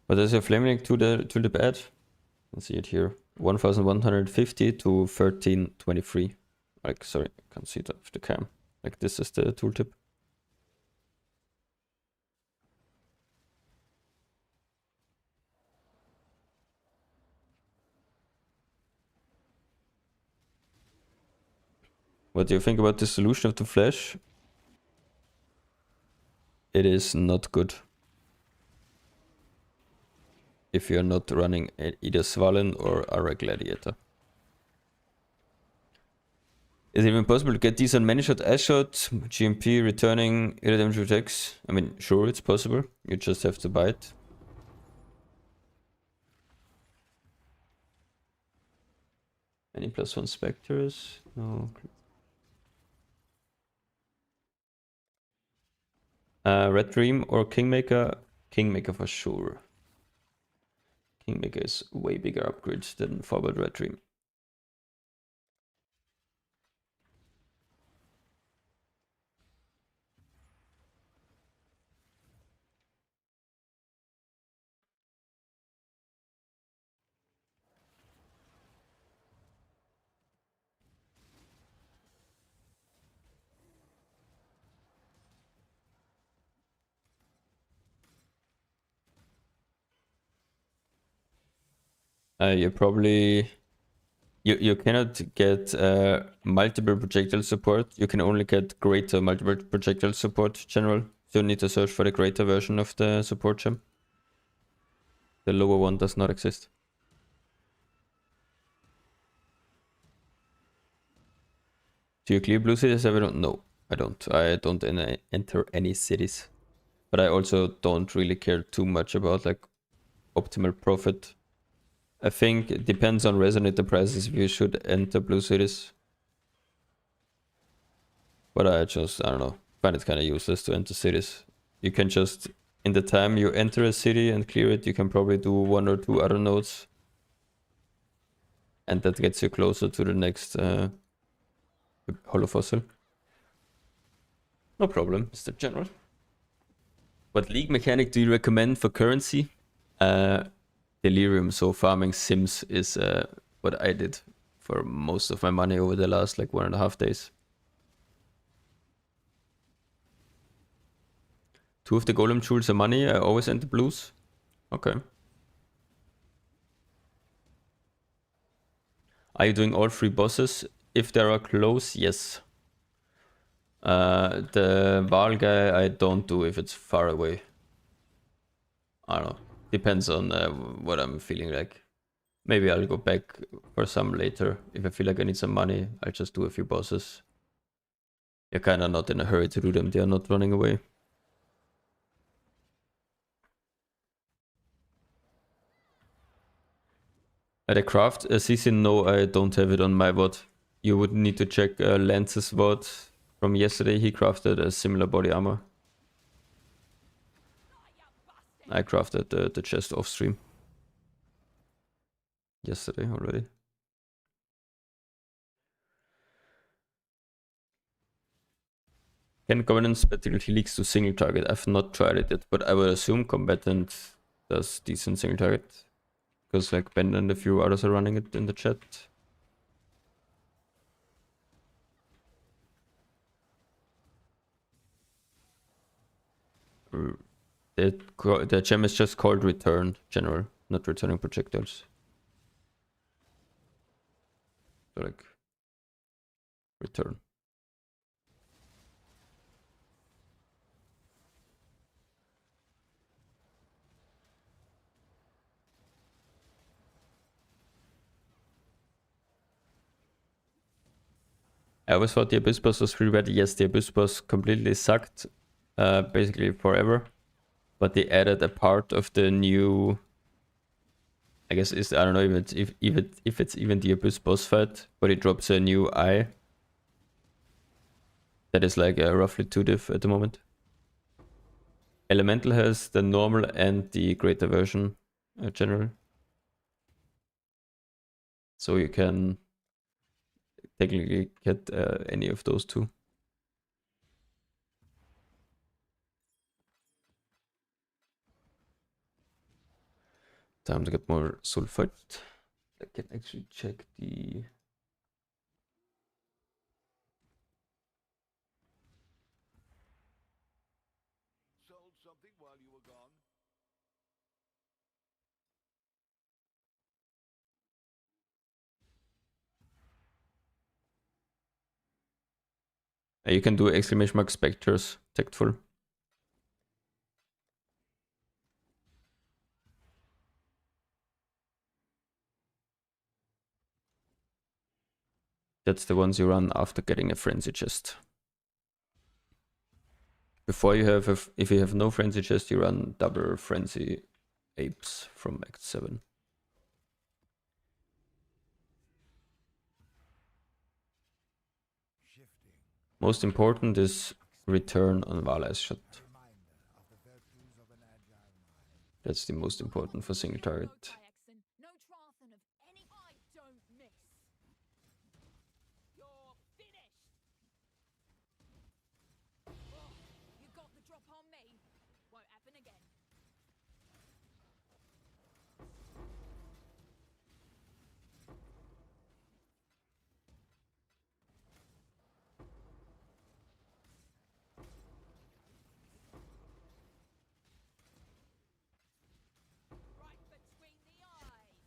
But there's a flame link to the bed. Let's see it here. 1150 to 1323. Like, sorry, I can't see it off the cam. Like, this is the tooltip. What do you think about the solution of the flash? It is not good. If you're not running either Svalin or Ara Gladiator. Is it even possible to get decent many shot, ash shot, GMP returning, irre damage attacks? I mean, sure, it's possible. You just have to buy it. Any +1 specters? No. Red Dream or Kingmaker? Kingmaker for sure. Kingmaker is way bigger upgrades than Forward Red Dream. You probably... You cannot get multiple projectile support. You can only get greater multiple projectile support general. So you need to search for the greater version of the support gem. The lower one does not exist. Do you clear blue cities? I don't know. I don't. I don't enter any cities. But I also don't really care too much about like optimal profit. I think it depends on resonator prices if you should enter blue cities. But I don't know, find it kind of useless to enter cities. You can just, in the time you enter a city and clear it, you can probably do 1 or 2 other nodes. And that gets you closer to the next hollow fossil. No problem, Mr. General. What league mechanic do you recommend for currency? Delirium, so farming sims is what I did for most of my money over the last like 1.5 days. 2 of the golem jewels are money, I always enter blues. Okay. Are you doing all 3 bosses? If they are close, yes. The Val guy I don't do if it's far away. I don't know. Depends on what I'm feeling like. Maybe I'll go back for some later. If I feel like I need some money, I'll just do a few bosses. You're kind of not in a hurry to do them. They are not running away. At a craft CC, no, I don't have it on my VOD. You would need to check Lance's VOD from yesterday. He crafted a similar body armor. I crafted the chest off stream yesterday already. Can Covenant specifically leaks to single target? I've not tried it yet, but I would assume Combatant does decent single target. Because like Ben and a few others are running it in the chat. The gem is just called Return General, not returning projectiles. So like return. I always thought the Abyss Boss was free ready. Yes, the Abyss Boss completely sucked, basically forever. But they added a part of the new. I guess I don't know if it's even the Abyss Boss fight, but it drops a new eye. That is like roughly 2 diff at the moment. Elemental has the normal and the greater version, general. So you can technically get any of those 2. Time to get more sulfite. I can actually check the. Sold something while you were gone? You can do exclamation mark specters, tactful. That's the ones you run after getting a frenzy chest. Before you have, if you have no frenzy chest, you run double frenzy apes from Act 7. Most important is return on Vala's shot. That's the most important for single target. No Trathan of any I don't miss. You're finished. Oh, you got the drop on me. Won't happen again. Right between the eyes.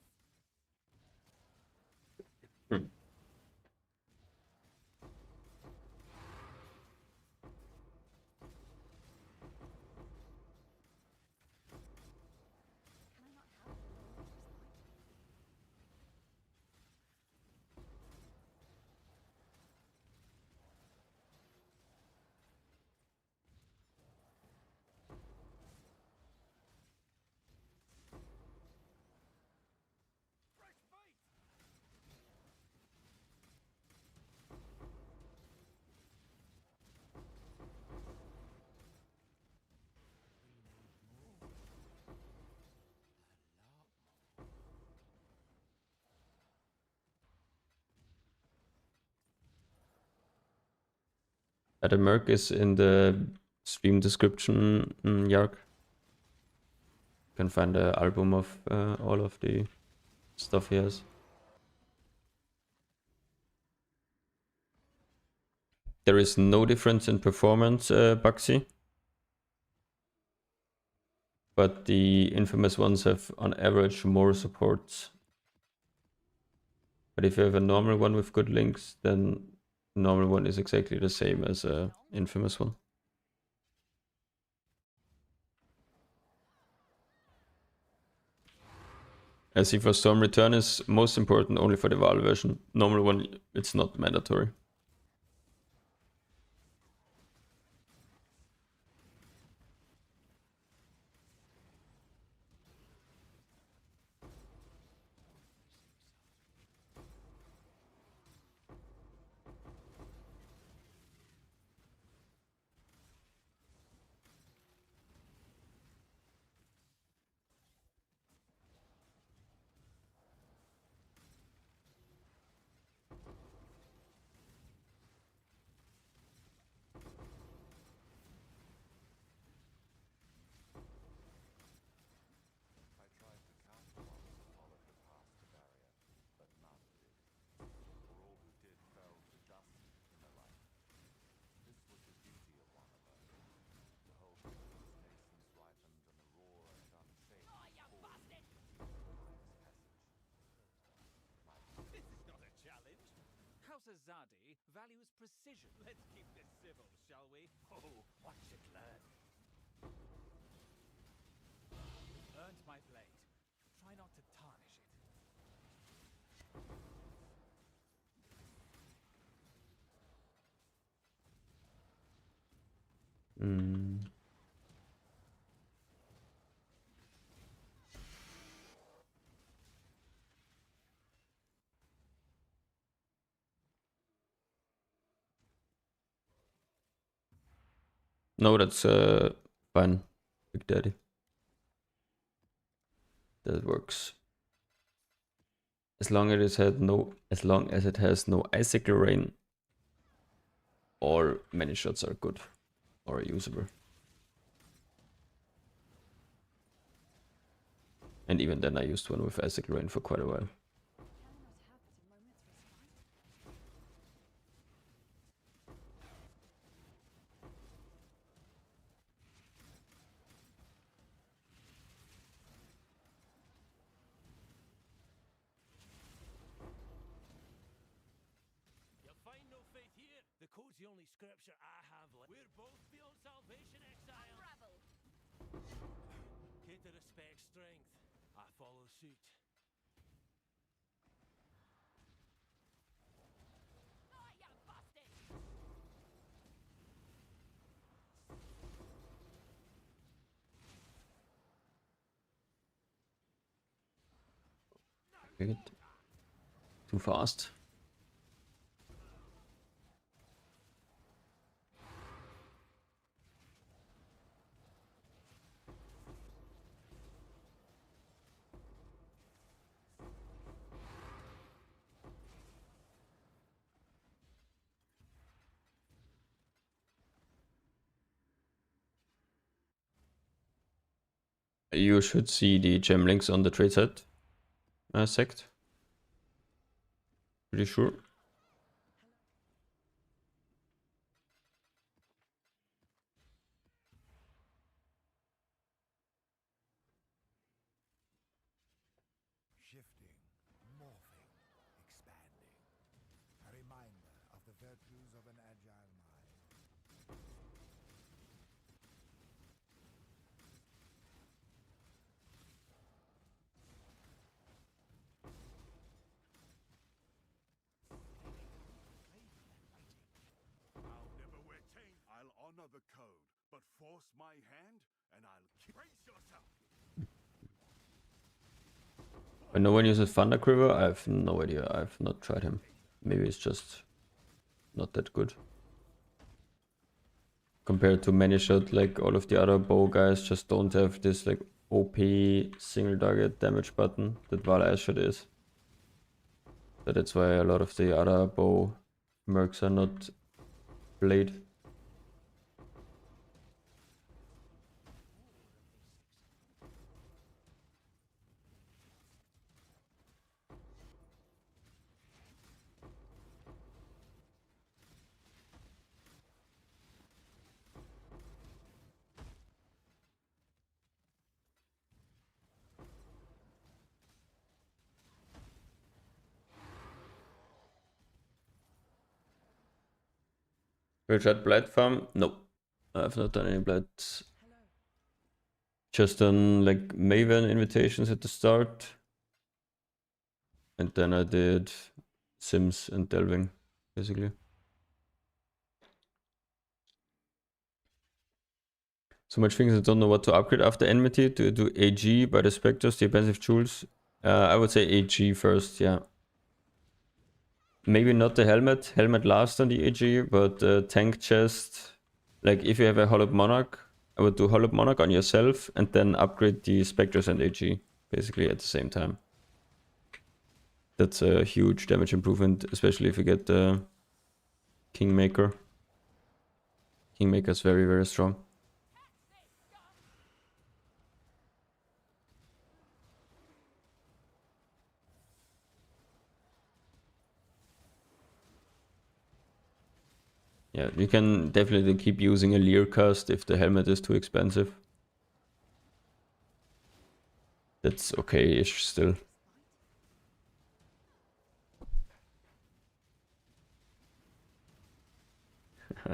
The Merc is in the stream description, Yark. You can find the album of all of the stuff he has. There is no difference in performance, Bugsy. But the infamous ones have on average more supports. But if you have a normal one with good links, then the normal one is exactly the same as a infamous one. I see for Storm Return is most important only for the Val version. Normal one, it's not mandatory. Zadi values precision. Let's keep this civil, shall we? Oh, watch it learn. Earned my blade. Try not to tarnish it. No, that's fine, Big Daddy. That works. As long as it has no icicle rain, all many shots are good or usable. And even then I used one with icicle rain for quite a while. The only scripture I have left. We're both beyond salvation, exile. Unravel. Cater respects strength. I follow suit. Oh, you bastard! Good. Too fast. You should see the gem links on the trade set sect. Pretty sure. Shifting, morphing, expanding. A reminder of the virtues of an agile mind. I'll never wear chain. I'll honor the code, but force my hand, and I'll brace yourself. When no one uses Thunder Quiver, I have no idea. I've not tried him. Maybe it's just not that good. Compared to many shot, like all of the other bow guys just don't have this like OP single target damage button that Vala shot is. So that's why a lot of the other bow mercs are not played. Richard Blight farm? No. I've not done any Blights. Just done like Maven invitations at the start. And then I did Sims and Delving, basically. So much things I don't know what to upgrade after Enmity. To do AG by the Spectres, the Defensive Jewels. I would say AG first, yeah. Maybe not the helmet. Helmet last on the AG, but tank chest. Like if you have a Hollowed Monarch, I would do Hollowed Monarch on yourself and then upgrade the Spectres and AG basically at the same time. That's a huge damage improvement, especially if you get the Kingmaker. Kingmaker is very, very strong. Yeah, you can definitely keep using a Leer cast if the helmet is too expensive. That's okay-ish still.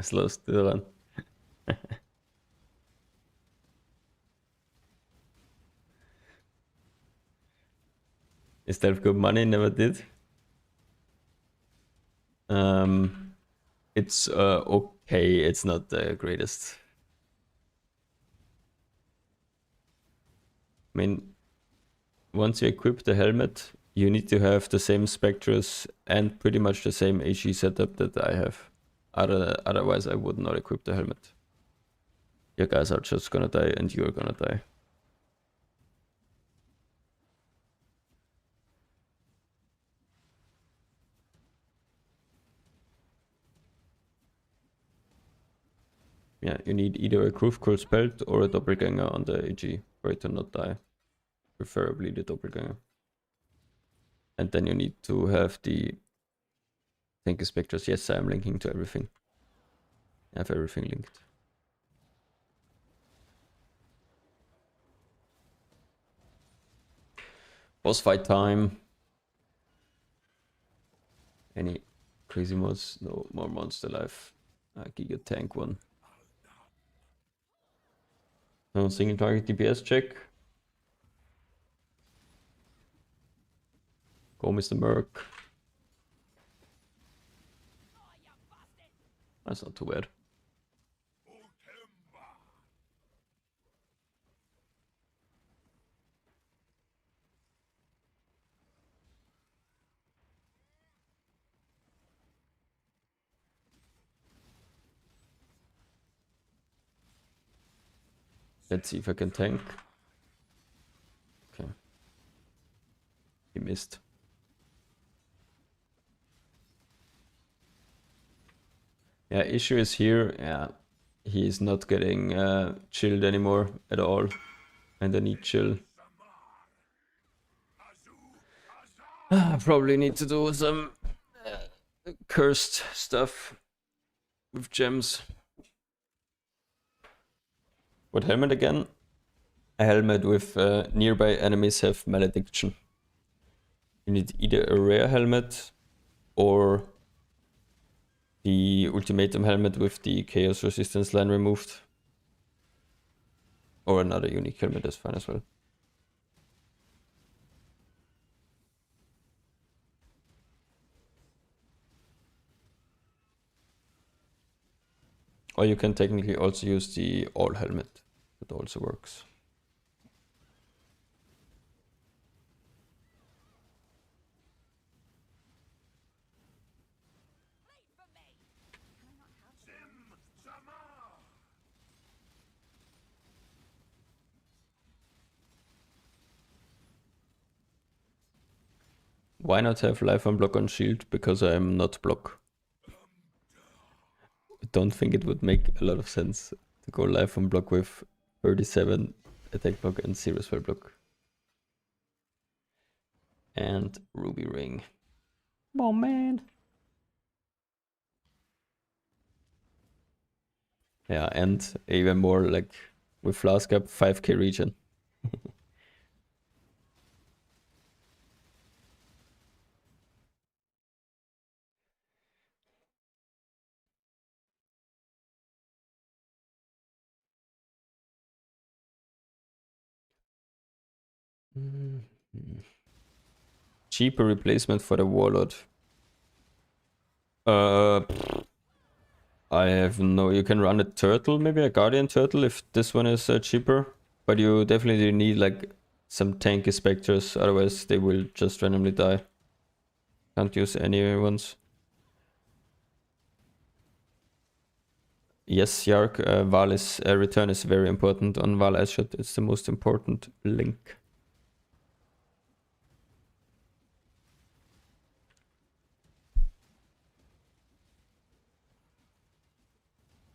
Slow still on. Is that good money? Never did. It's okay. It's not the greatest. I mean, once you equip the helmet, you need to have the same Spectres and pretty much the same AG setup that I have. Otherwise, I would not equip the helmet. Your guys are just gonna die and you're gonna die. Yeah, you need either a Groove belt or a Doppelganger on the AG for it to not die. Preferably the Doppelganger. And then you need to have the Tanky Spectres. Yes, I am linking to everything. I have everything linked. Boss fight time. Any crazy mods? No more Monster Life. Giga Tank one. No single target DPS check. Go, Mr. Merc. That's not too bad. Let's see if I can tank. Okay. He missed. Yeah, issue is here. Yeah, he is not getting chilled anymore at all. And I need chill. I probably need to do some cursed stuff with gems. What helmet again? A helmet with nearby enemies have malediction. You need either a rare helmet or the ultimatum helmet with the chaos resistance line removed. Or another unique helmet is fine as well. Or you can technically also use the all helmet. That also works. Why not have life on block on shield? Because I am not block. I don't think it would make a lot of sense to go life on block with 37 attack block and 0 spell block. And Ruby Ring. Oh man. Yeah, and even more like with Flask up 5k region. Cheaper replacement for the Warlord. I have no... You can run a Turtle, maybe a Guardian Turtle if this one is cheaper. But you definitely need like some tanky Spectres, otherwise they will just randomly die. Can't use any ones. Yes, Yark, Val's return is very important on Val Ashot. It's the most important link.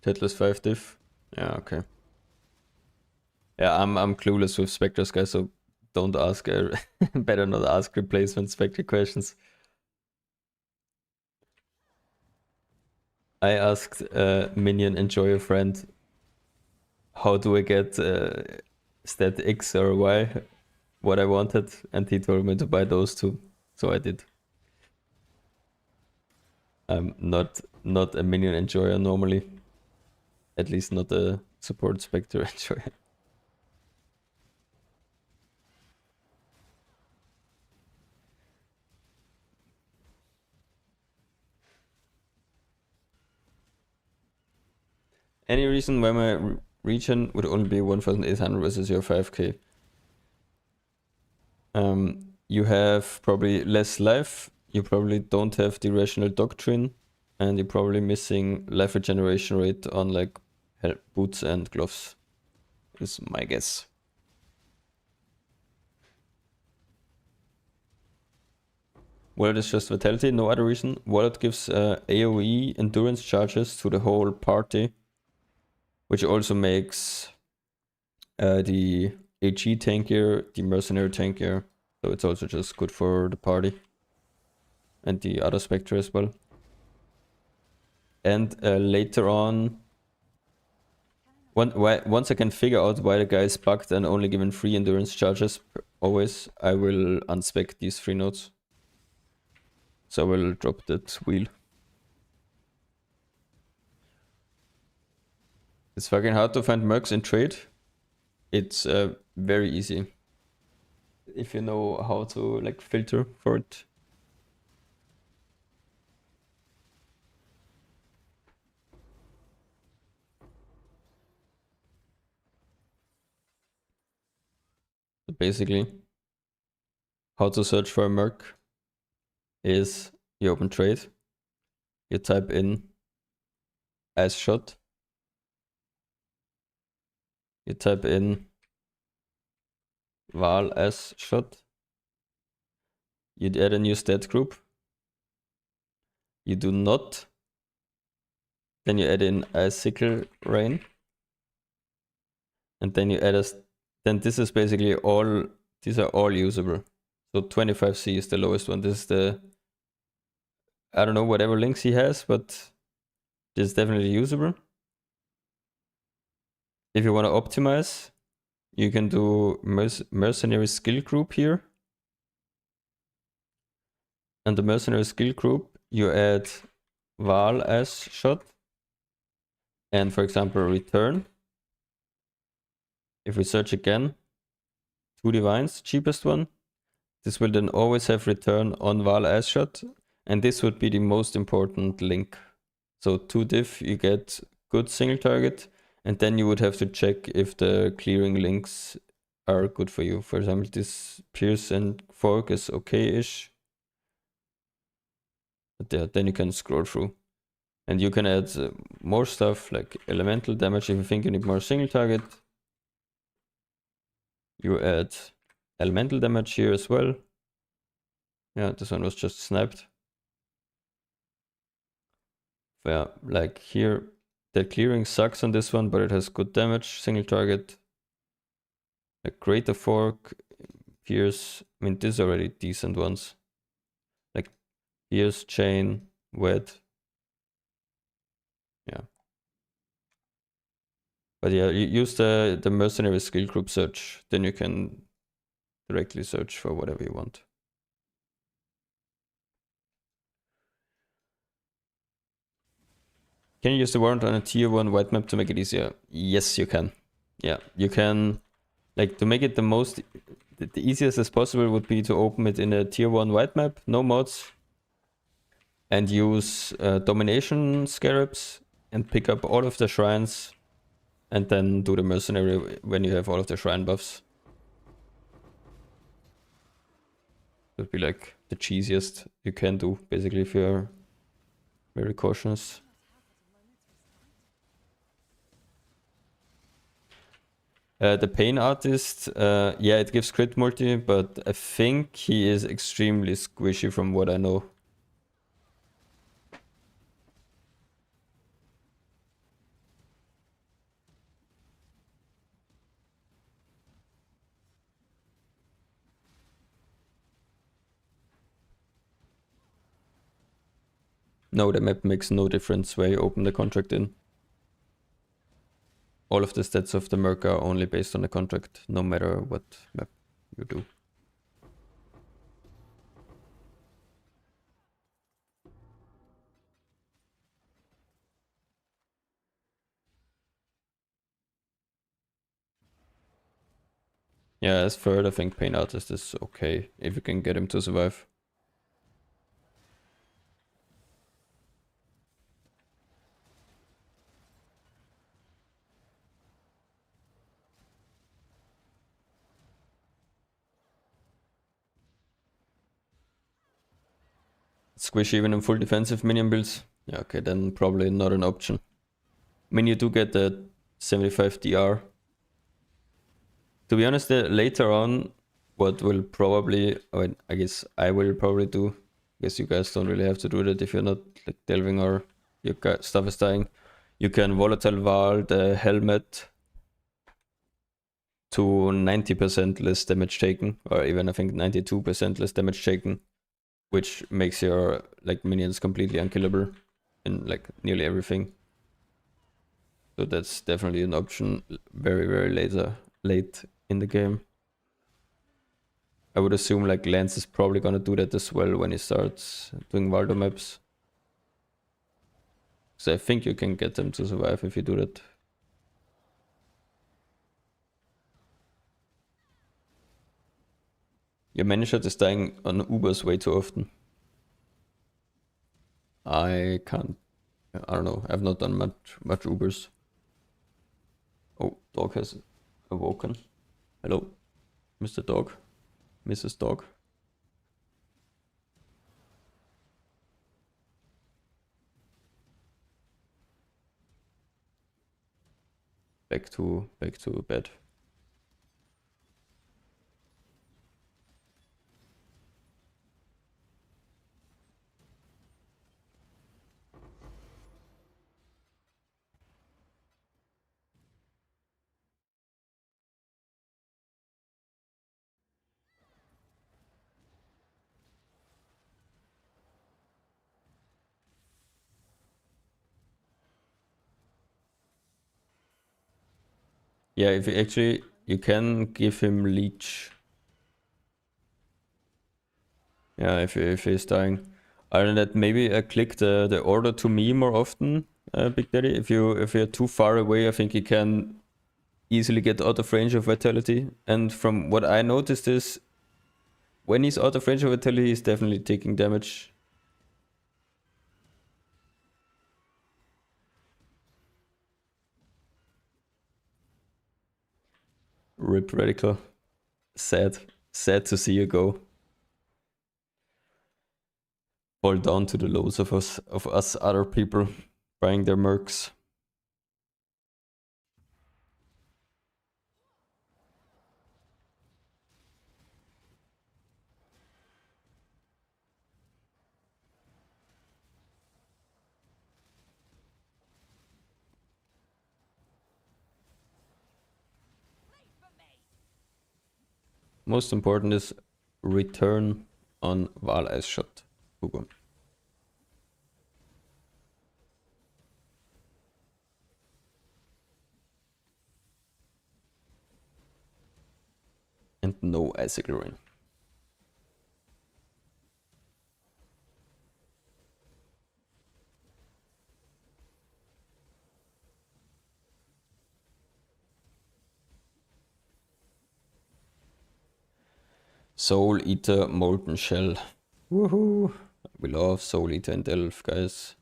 Tetless 5 diff. Yeah, okay. Yeah, I'm clueless with Spectres, guys, so don't ask. Better not ask replacement Spectre questions. I asked Minion Enjoy a Friend, how do I get stat X or Y, what I wanted, and he told me to buy those two, so I did. I'm not a Minion Enjoyer normally. At least not a support Spectre Enjoyer. Any reason why my region would only be 1,800 versus your 5k? You have probably less life, you probably don't have the rational doctrine, and you're probably missing life regeneration rate on like boots and gloves, is my guess. Wallet is just vitality, no other reason. Wallet gives AoE endurance charges to the whole party, which also makes the AG tankier, the mercenary tankier. So it's also just good for the party. And the other Spectre as well. And later on, once I can figure out why the guy is bugged and only given 3 endurance charges always, I will unspec these 3 nodes. So I will drop that wheel. It's fucking hard to find mercs in trade. It's very easy if you know how to like filter for it. So basically, how to search for a merc is you open trade, you type in as shot, you type in Val as shot, you'd add a new stat group, you do not, then you add in a sickle rain, and then you add then this is basically all, these are all usable. So 25C is the lowest one. This is the, I don't know whatever links he has, but this is definitely usable. If you want to optimize, you can do mercenary skill group here. And the mercenary skill group, you add Val as shot. And for example, return. If we search again, 2 divines, cheapest one. This will then always have return on Val as shot. And this would be the most important link. So 2 diff, you get good single target. And then you would have to check if the clearing links are good for you. For example, this Pierce and Fork is okay-ish. But then you can scroll through. And you can add more stuff like elemental damage if you think you need more single target. You add elemental damage here as well. Yeah, this one was just sniped. Yeah, like here, the clearing sucks on this one, but it has good damage, single target. A greater fork, Pierce, I mean, these are already decent ones. Like Pierce, Chain, Wed. Yeah. But yeah, you use the mercenary skill group search, then you can directly search for whatever you want. Can you use the warrant on a tier 1 white map to make it easier? Yes, you can. Yeah, you can, like, to make it the most, the easiest as possible would be to open it in a tier 1 white map, no mods, and use domination scarabs and pick up all of the shrines, and then do the mercenary when you have all of the shrine buffs. That would be like the cheesiest you can do, basically, if you're very cautious. The Pain Artist, yeah, it gives crit multi, but I think he is extremely squishy from what I know. No, the map makes no difference where you open the contract in. All of the stats of the Merc are only based on the contract, no matter what map you do. Yeah, as third, I think Pain Artist is okay, if you can get him to survive. Squish even in full defensive minion builds? Yeah, okay, then probably not an option. I mean, you do get the 75 DR. To be honest, later on, what will probably, I guess I will probably do, I guess you guys don't really have to do that if you're not like delving or your stuff is dying. You can volatile Val the helmet to 90% less damage taken, or even I think 92% less damage taken, which makes your like minions completely unkillable in like nearly everything. So that's definitely an option very, very late in the game. I would assume like Lance is probably gonna do that as well when he starts doing Waldo maps. So I think you can get them to survive if you do that. Your manager is dying on Ubers way too often. I can't. I don't know. I've not done much Ubers. Oh, dog has awoken. Hello, Mr. Dog, Mrs. Dog. Back to bed. Yeah, if you actually, you can give him leech. Yeah, if he's dying. Other than that, maybe click the order to me more often, Big Daddy. If you're too far away, I think you can easily get out of range of vitality. And from what I noticed is, when he's out of range of vitality, he's definitely taking damage. Rip Radical. Sad to see you go. Fall down to the lows of us other people buying their mercs. Most important is return on Val Ice Shot. Hugo. And no Icicle Rain. Soul Eater Molten Shell. Woohoo! We love Soul Eater and Delve, guys.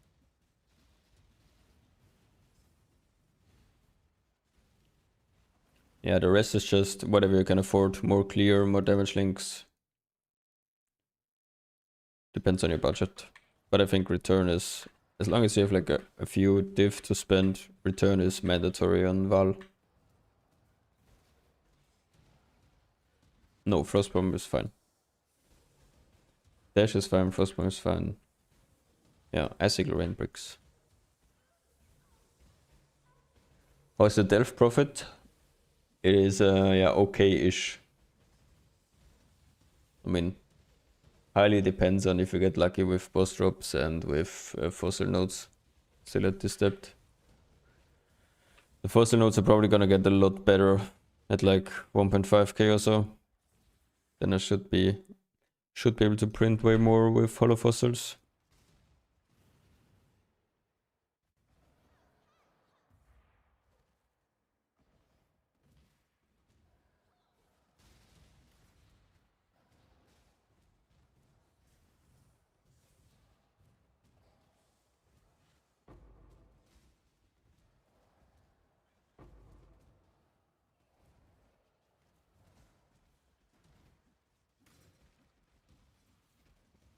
Yeah, the rest is just whatever you can afford. More clear, more damage links. Depends on your budget. But I think return is, as long as you have like a few div to spend, return is mandatory on Val. No, Frostbomb is fine. Dash is fine, Frostbomb is fine. Yeah, Acid Rain Bricks. How's the Delve profit? It is, yeah, okay-ish. I mean, highly depends on if you get lucky with boss drops and with fossil nodes still at this depth. The fossil nodes are probably gonna get a lot better at like 1.5k or so. Then I should be able to print way more with hollow fossils.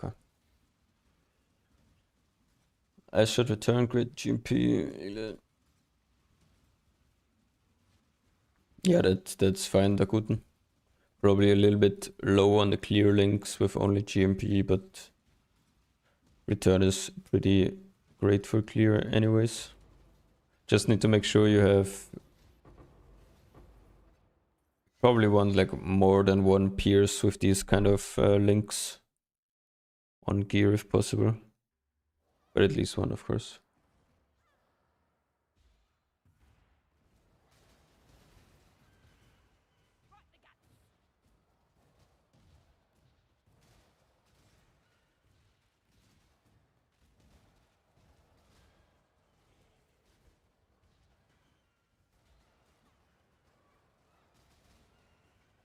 Okay. I should return grid GMP. Yeah, that's fine, da guten. Probably a little bit low on the clear links with only GMP, but return is pretty great for clear anyways. Just need to make sure you have probably want like more than one pierce with these kind of links on gear if possible, but at least one, of course.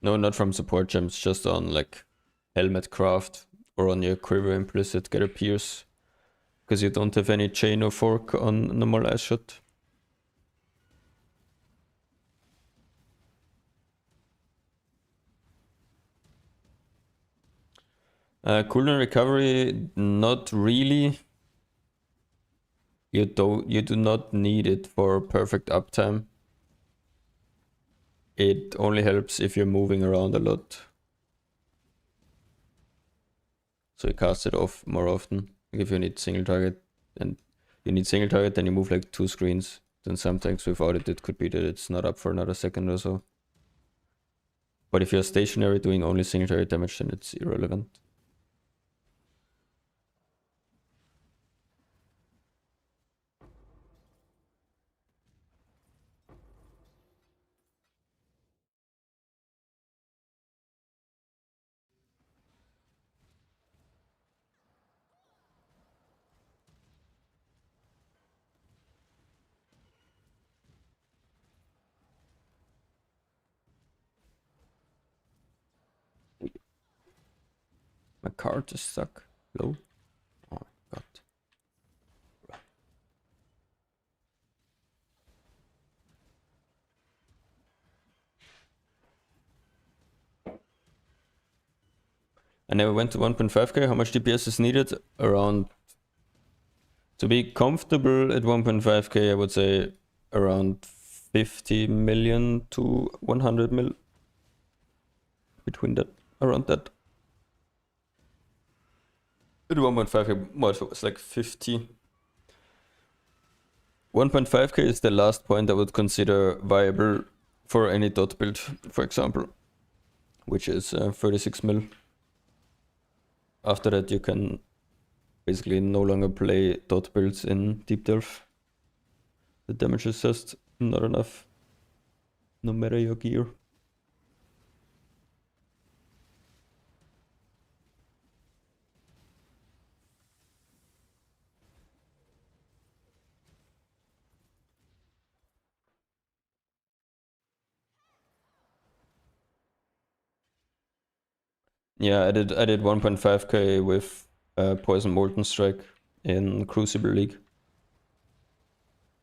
No, not from support gems, just on like helmet craft or on your quiver implicit get a pierce, because you don't have any chain or fork on normal ice shot. Cooldown recovery, not really. You do not need it for perfect uptime. It only helps if you're moving around a lot. So you cast it off more often. If you need single target and you need single target, then you move like 2 screens. Then sometimes without it, it could be that it's not up for another second or so. But if you're stationary doing only single target damage, then it's irrelevant. My card is stuck. Low. Oh my god. I never went to 1.5k. How much DPS is needed? Around, to be comfortable at 1.5k, I would say around 50 million to 100 mil. Between that, around that. At 1.5k, what was like 50. 1.5k is the last point I would consider viable for any dot build, for example, which is 36 mil. After that, you can basically no longer play dot builds in deep delve. The damage is just not enough, no matter your gear. Yeah, I did 1.5k with Poison Molten Strike in Crucible League.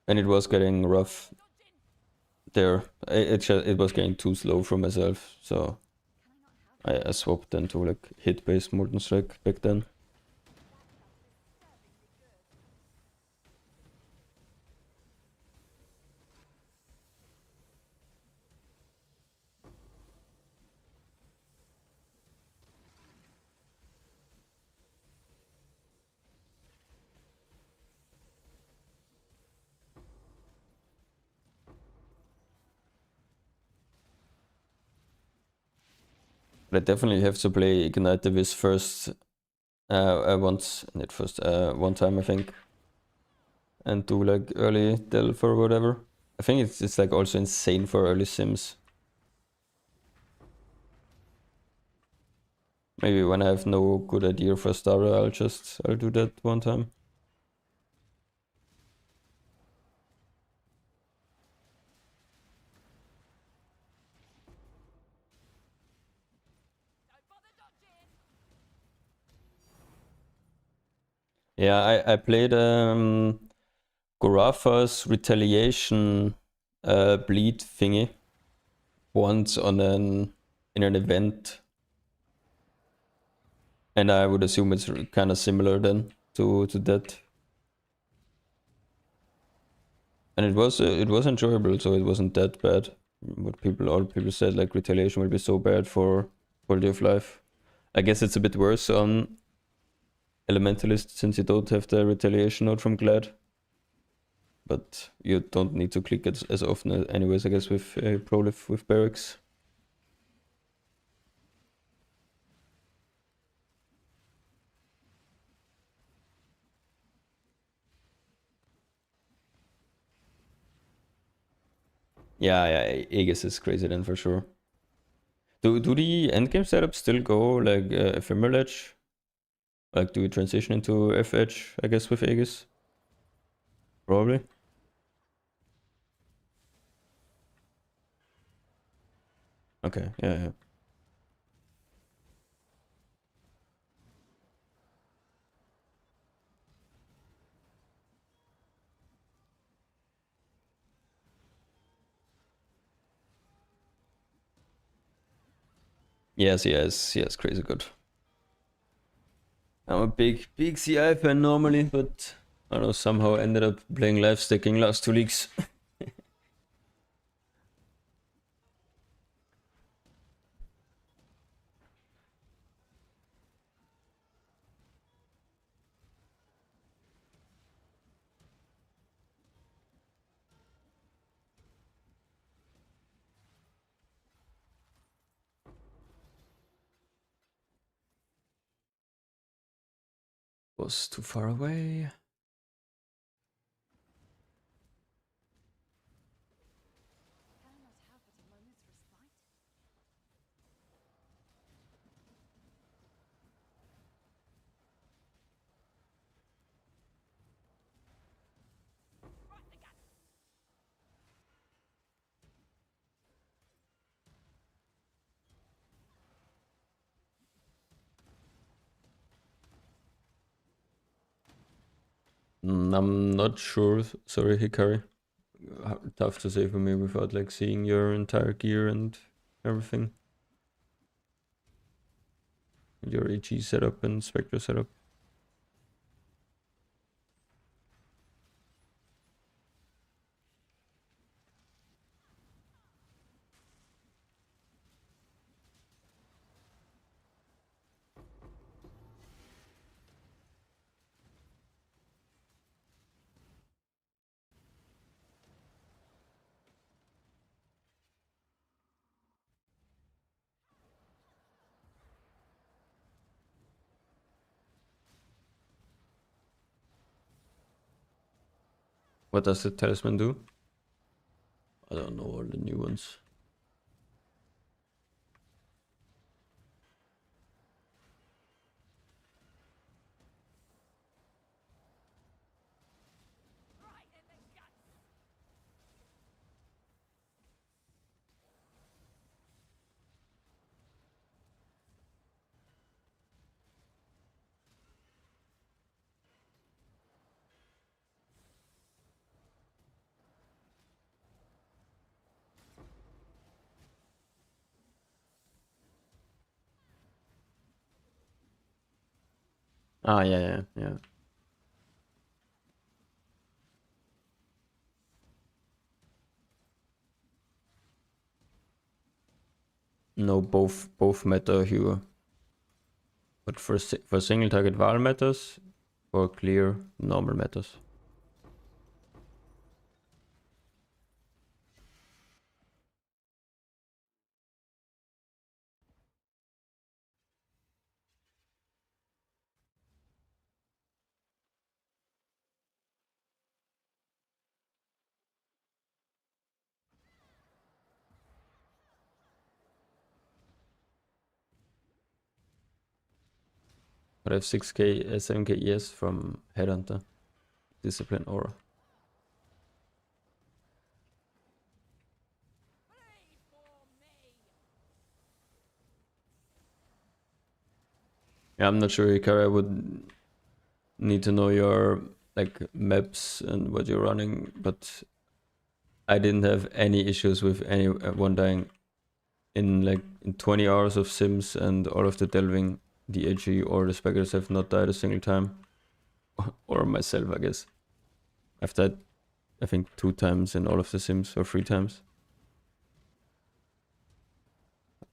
And it was getting rough there. It was getting too slow for myself, so I swapped into like hit-based Molten Strike back then. But I definitely have to play Ignite Divis first. Once, not first, one time I think, and do like early delve or whatever. I think it's like also insane for early sims. Maybe when I have no good idea for starter, I'll do that one time. Yeah, I played Gorafa's retaliation bleed thingy once in an event, and I would assume it's kind of similar then to that. And it was enjoyable, so it wasn't that bad. What all people said, like retaliation will be so bad for quality of life. I guess it's a bit worse on Elementalist since you don't have the retaliation node from Glad. But you don't need to click it as often anyways, I guess, with Prolif with Barracks. Yeah, Aegis is crazy then for sure. Do the endgame setups still go like Ephemeral Edge? Like, do we transition into F Edge, I guess, with Aegis? Probably. Okay, yeah. Yes, crazy good. I'm a big CI fan normally, but I don't know, somehow ended up playing live sticking last 2 leagues. Was too far away. I'm not sure. Sorry, Hikari. Tough to say for me without like seeing your entire gear and everything. Your AG setup and Spectre setup. What does the talisman do? I don't know all the new ones. Ah, yeah. No, both matter here. But for single target val matters, for clear normal matters. But I have 6k, 7k ES from Headhunter, Discipline Aura. Yeah, I'm not sure, Hikari. I would need to know your like maps and what you're running, but I didn't have any issues with anyone dying in 20 hours of sims, and all of the delving, the AG or the speculators have not died a single time. Or myself, I guess. I've died, I think, 2 times in all of the sims, or 3 times.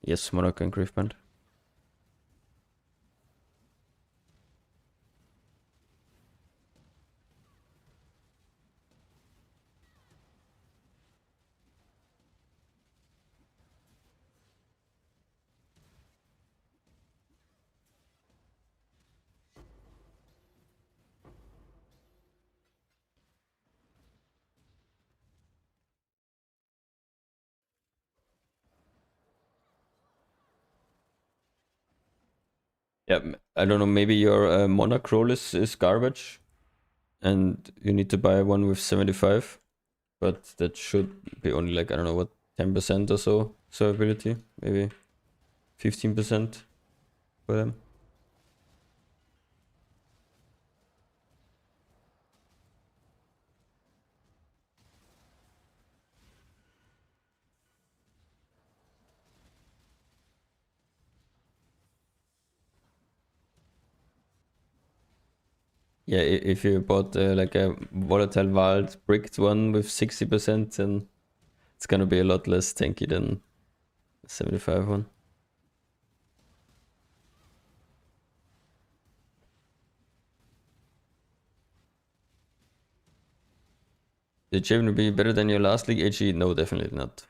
Yes, Monarch and Graveband. Yeah, I don't know, maybe your Monarch roll is garbage, and you need to buy one with 75, but that should be only like, I don't know, what, 10% or so survivability, maybe 15% for them. Yeah, if you bought like a volatile wild bricked one with 60%, then it's gonna be a lot less tanky than the 75 one. Did Javen be better than your last league AG? No, definitely not.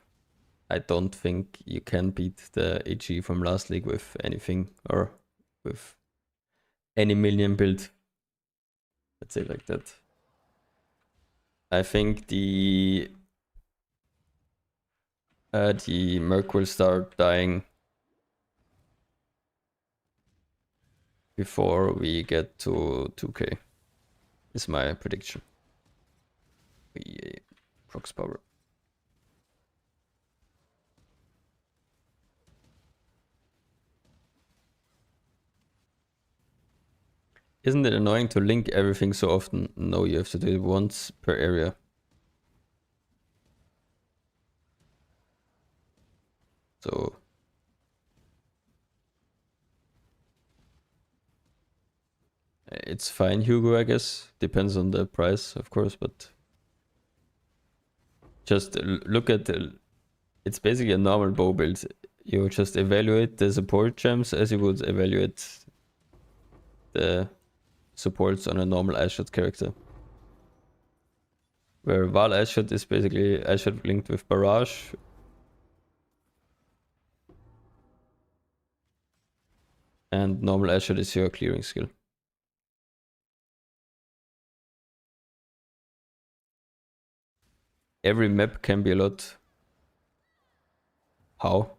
I don't think you can beat the AG from last league with anything, or with any million build. Let's say like that. I think the Merc will start dying before we get to 2k. Is my prediction. Yeah, prox power. Isn't it annoying to link everything so often? No, you have to do it once per area. So it's fine, Hugo, I guess. Depends on the price, of course, but just look at the... It's basically a normal bow build. You just evaluate the support gems as you would evaluate the supports on a normal Ashot character. Where Val Ashot is basically Ashot linked with Barrage. And normal Ashot is your clearing skill. Every map can be a lot. How?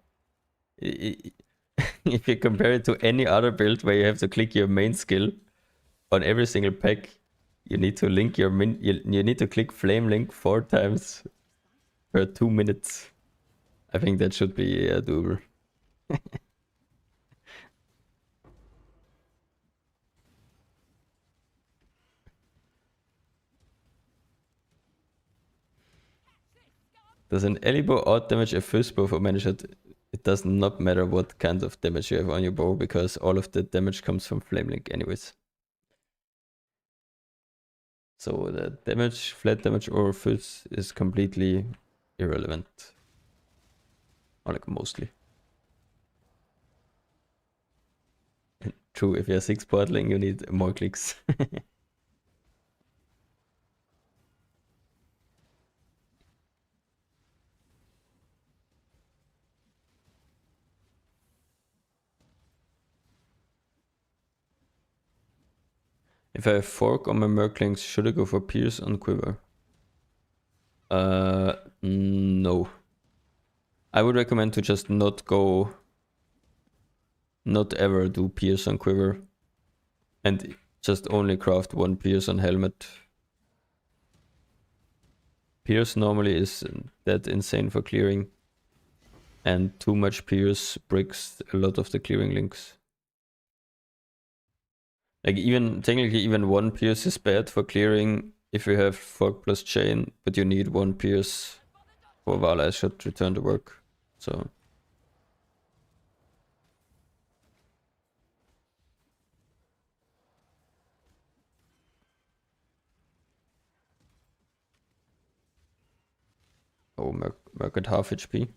If you compare it to any other build where you have to click your main skill on every single pack, you need to link your you need to click flame link 4 times per 2 minutes. I think that should be doable. Does an elbow out damage a first bow for mana shot? It does not matter what kind of damage you have on your bow, because all of the damage comes from flame link anyways. So the damage, flat damage or fizz is completely irrelevant. Or like mostly. True, if you're 6 portaling, you need more clicks. If I have fork on my Merklings, should I go for Pierce on Quiver? No. I would recommend to just not ever do Pierce on Quiver. And just only craft one Pierce on Helmet. Pierce normally is that insane for clearing. And too much Pierce breaks a lot of the clearing links. Like technically even one Pierce is bad for clearing if you have fork plus chain, but you need one Pierce for Vala should return to work. So Merc at half HP.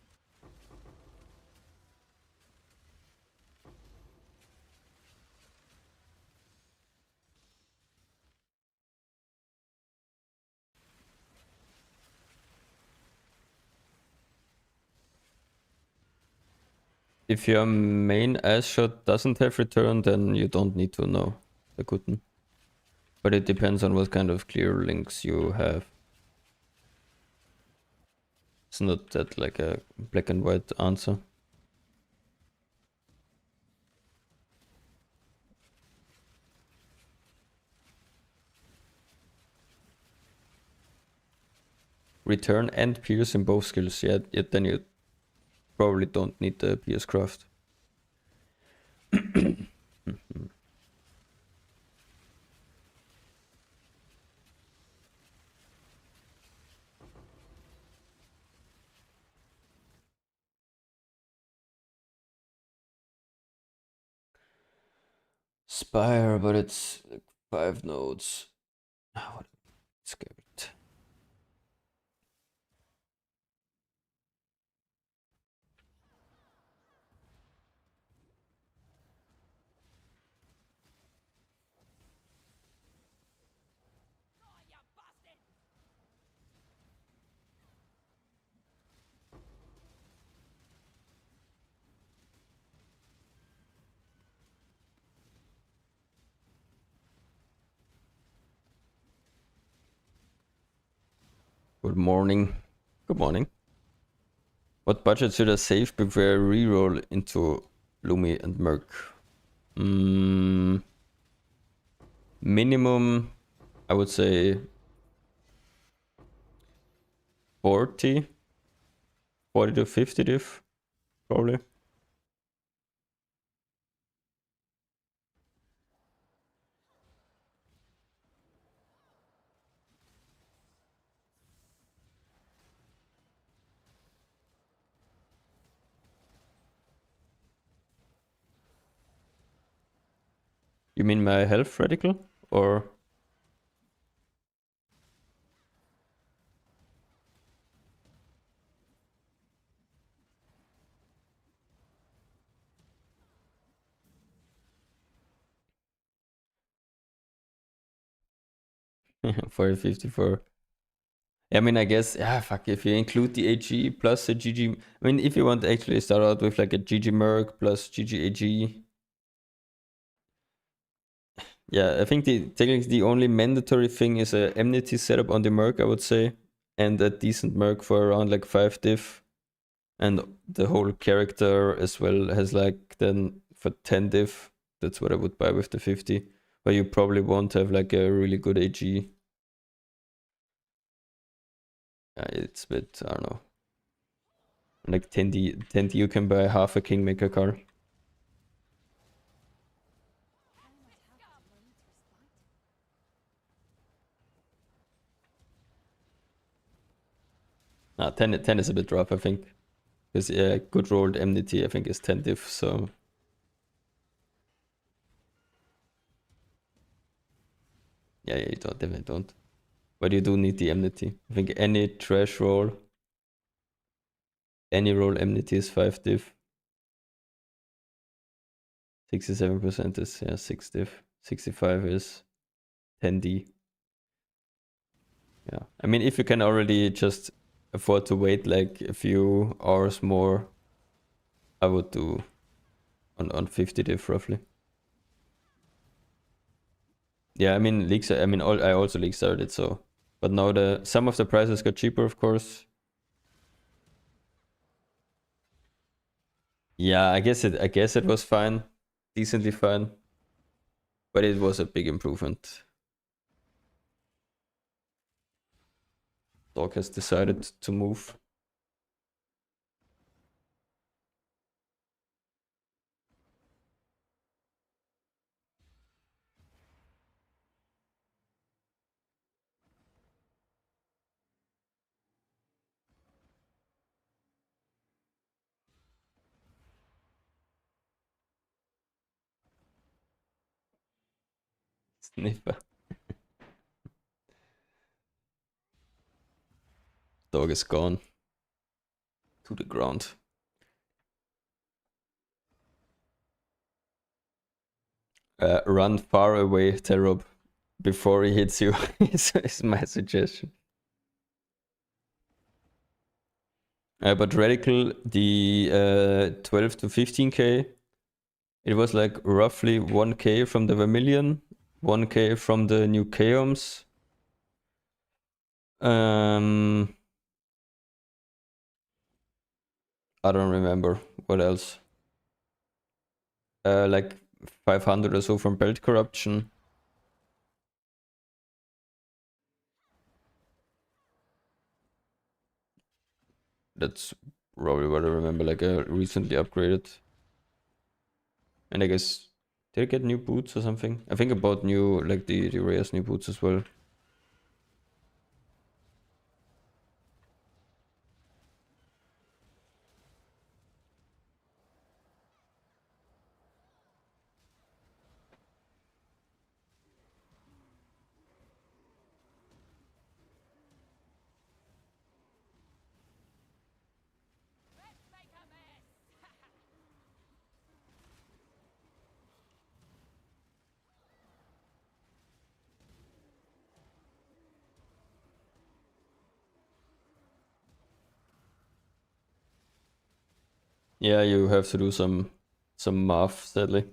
If your main ass shot doesn't have return, then you don't need to know the Kutten. But it depends on what kind of clear links you have. It's not that like a black and white answer. Return and pierce in both skills, yeah, then you probably don't need the pierce craft. Spire, but it's like 5 nodes. Oh, what scared. Good morning. Good morning. What budget should I save before I reroll into Lumi and Merc? Minimum, I would say 40 to 50 diff, probably. You mean my health radical? Or for 54. I mean, I guess, yeah, fuck, if you include the AG plus a GG, I mean, if you want to actually start out with like a GG Merc plus GG AG. Yeah, I think technically the only mandatory thing is a enmity setup on the Merc, I would say. And a decent Merc for around like 5 diff. And the whole character as well has like then for 10 diff. That's what I would buy with the 50. But you probably won't have like a really good AG. It's a bit, I don't know. Like 10D you can buy half a Kingmaker car. Nah, 10 is a bit rough, I think. Because yeah, good rolled enmity I think is 10 diff, so. Yeah, you don't, definitely don't. But you do need the enmity. I think any trash roll, any roll enmity is 5 diff. 67% is 6 diff. 65 is 10d. Yeah. I mean, if you can already just afford to wait like a few hours more, I would do on 50 diff roughly. Yeah, I mean leaks. I mean, I also leak started, so. But now some of the prices got cheaper, of course. Yeah, I guess it was fine, decently fine, but it was a big improvement. Dog has decided to move. Sniffer. Dog is gone to the ground. Run far away, Terob, before he hits you. is my suggestion. But Radical, the 12 to 15k, it was like roughly 1k from the Vermilion, 1k from the new Chaos. I don't remember what else. Like 500 or so from Belt Corruption. That's probably what I remember, like recently upgraded. And I guess, did I get new boots or something? I think I bought new, like the Reyes new boots as well. Let's make a mess! Yeah, you have to do some math, sadly.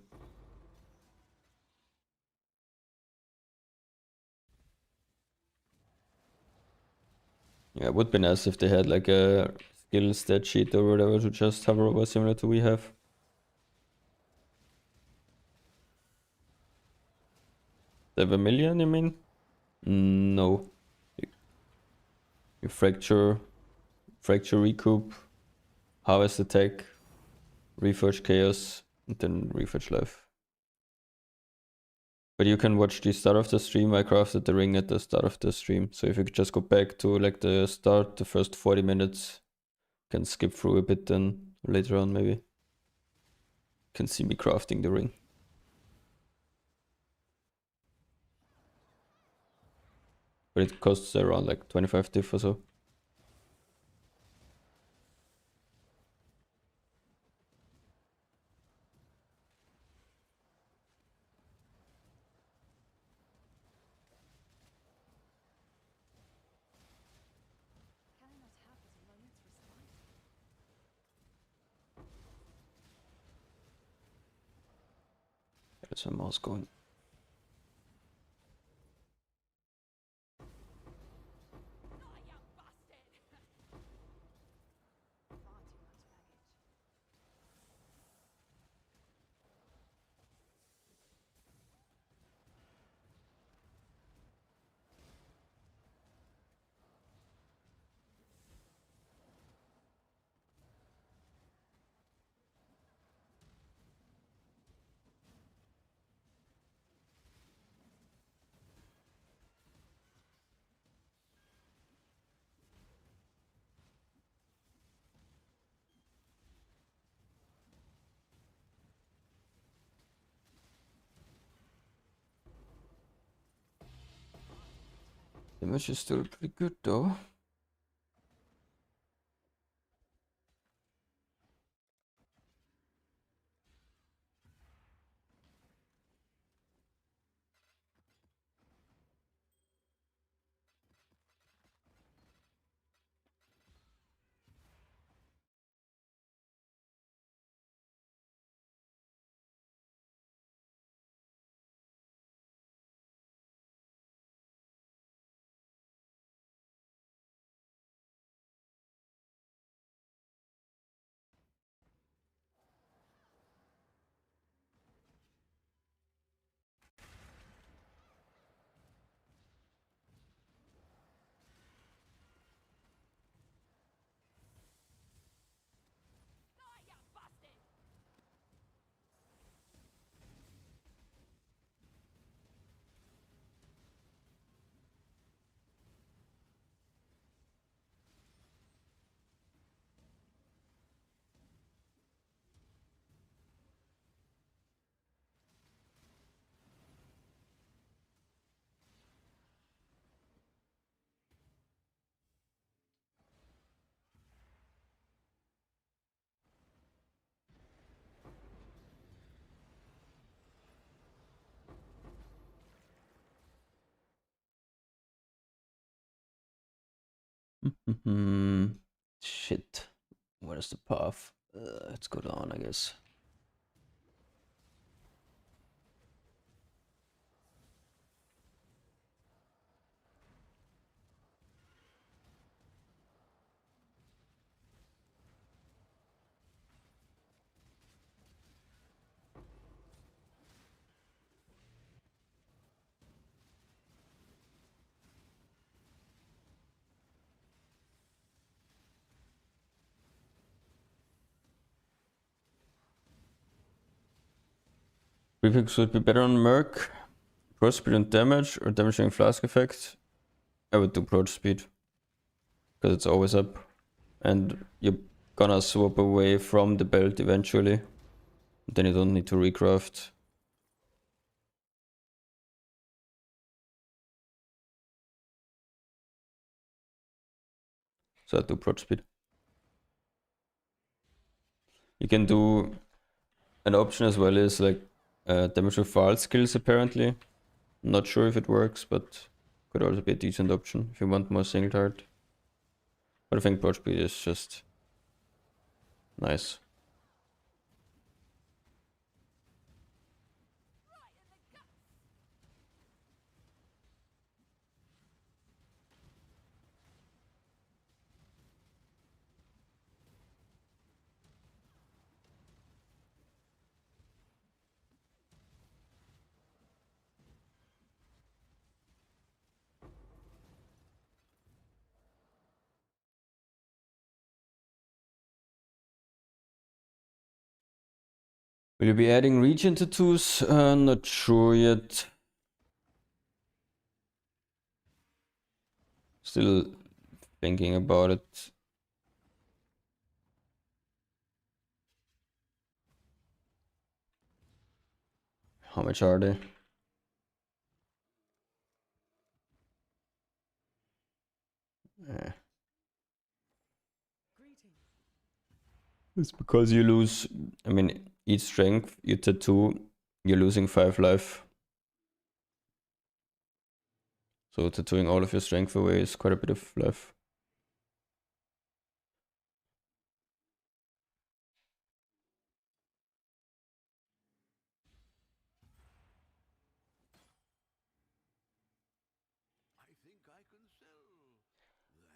Yeah, it would be nice if they had like a skill stat sheet or whatever to just hover over, similar to we have. The Vermilion, you mean? No. You fracture, recoup, harvest attack, reforge chaos, and then reforge life. But you can watch the start of the stream. I crafted the ring at the start of the stream. So if you could just go back to like the start, the first 40 minutes, can skip through a bit then later on maybe. Can see me crafting the ring. But it costs around like 25 diff or so. Cannot have but a moment's respite. There's my mouse going. Ah, you bastard! Far too much baggage. Damage is still pretty good though. Die, you bastard! Shit. What is the path? Let's go down, I guess. Prefix would be better on Merc. Approach speed and damage, or damaging flask effect. I would do approach speed. Because it's always up. And you're gonna swap away from the belt eventually. Then you don't need to recraft. So I do approach speed. You can do an option as well is like damage with Vaal skills apparently. Not sure if it works, but could also be a decent option if you want more single target. But I think approach speed is just nice. Will you be adding region tattoos? Not sure yet. Still thinking about it. How much are they? It's because you lose, I mean, each strength you tattoo, you're losing 5 life. So tattooing all of your strength away is quite a bit of life.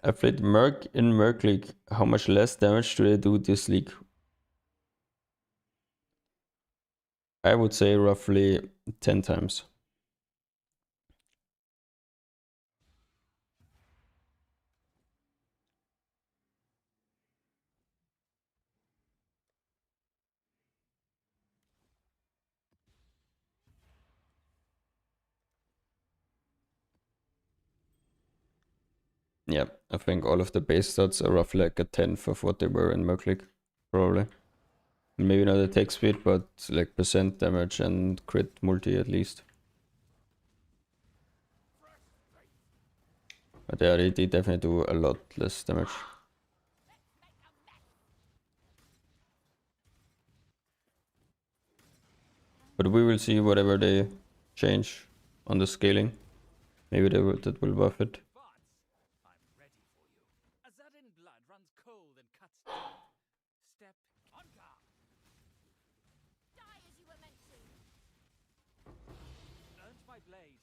I played Merc in Merc League. How much less damage do they do this league? I would say roughly 10 times. Yeah, I think all of the base stats are roughly like a tenth of what they were in Merc League, probably. Maybe not attack speed, but like percent damage and crit multi at least. But yeah, they definitely do a lot less damage. But we will see whatever they change on the scaling. Maybe that will buff it. But I'm ready for you. Azadin blood runs cold and cuts deep. Step on guard. Die as you were meant to. Earned my blade.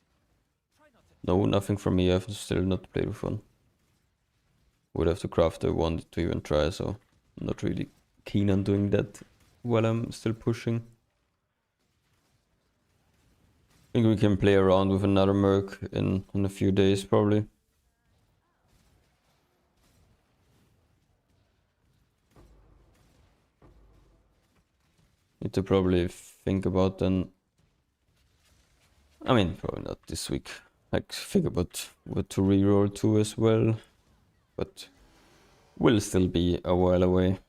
Try not to. No, nothing from me. I've still not played with one. Would have to craft a one to even try, so I'm not really keen on doing that while I'm still pushing. I think we can play around with another Merc in a few days, probably. Need to probably think about then. I mean, probably not this week. Like, think about what to reroll to as well. But will still be a while away.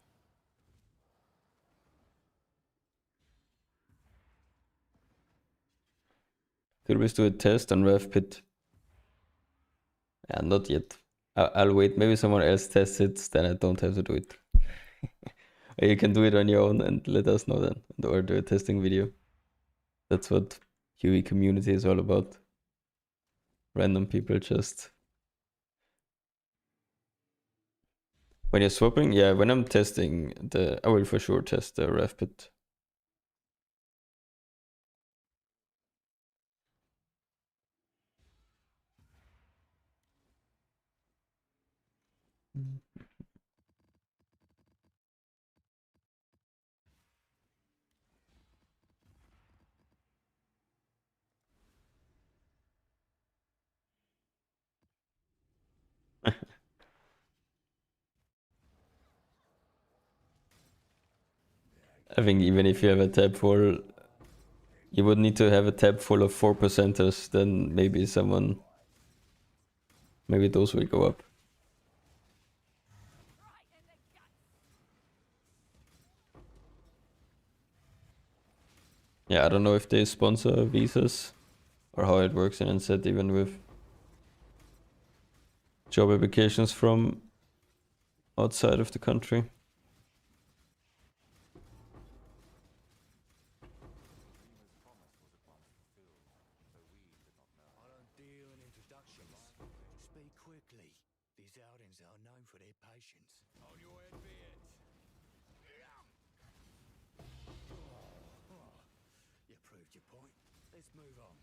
Could we do a test on Rev Pit? Yeah, not yet. I'll wait. Maybe someone else tests it, then I don't have to do it. Or you can do it on your own and let us know then. Or do a testing video. That's what Huey community is all about. Random people just... When you're swapping, yeah, when I'm testing, I will for sure test the Rev Pit. I think even if you have a tab full, you would need to have a tab full of 4%ers, then maybe maybe those will go up. Yeah, I don't know if they sponsor visas or how it works in NZ, even with job applications from outside of the country. I don't deal in introductions. Speak quickly. These outings are known for their patience. On your head be it. You proved your point. Let's move on.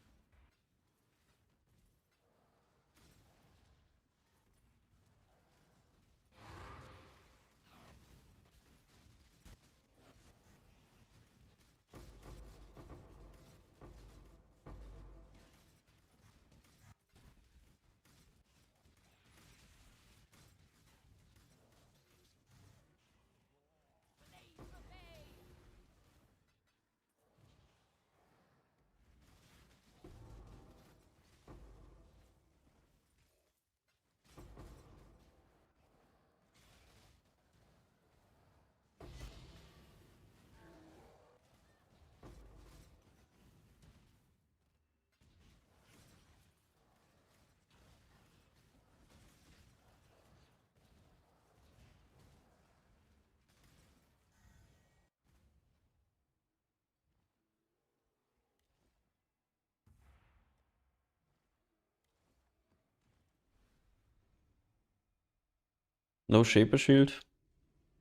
No Shaper Shield?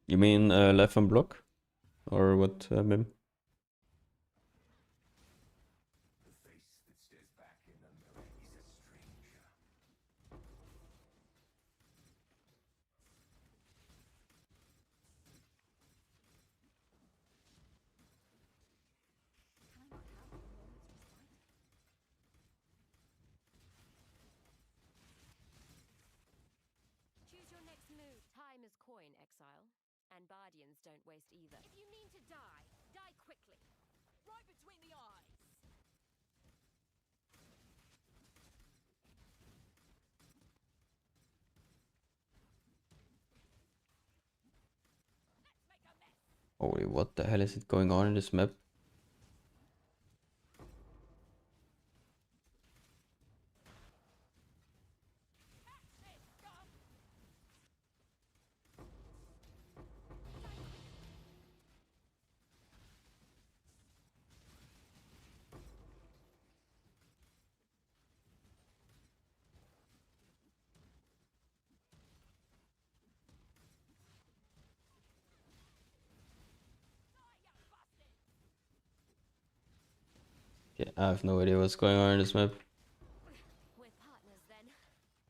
You mean left and block? Or what, Mim? Choose your next move. Time is coin, exile. And Bardians don't waste either. If you mean to die, die quickly. Right between the eyes. Let's make a mess. Holy, what the hell is it going on in this map? Okay, I have no idea what's going on in this map. We're partners then,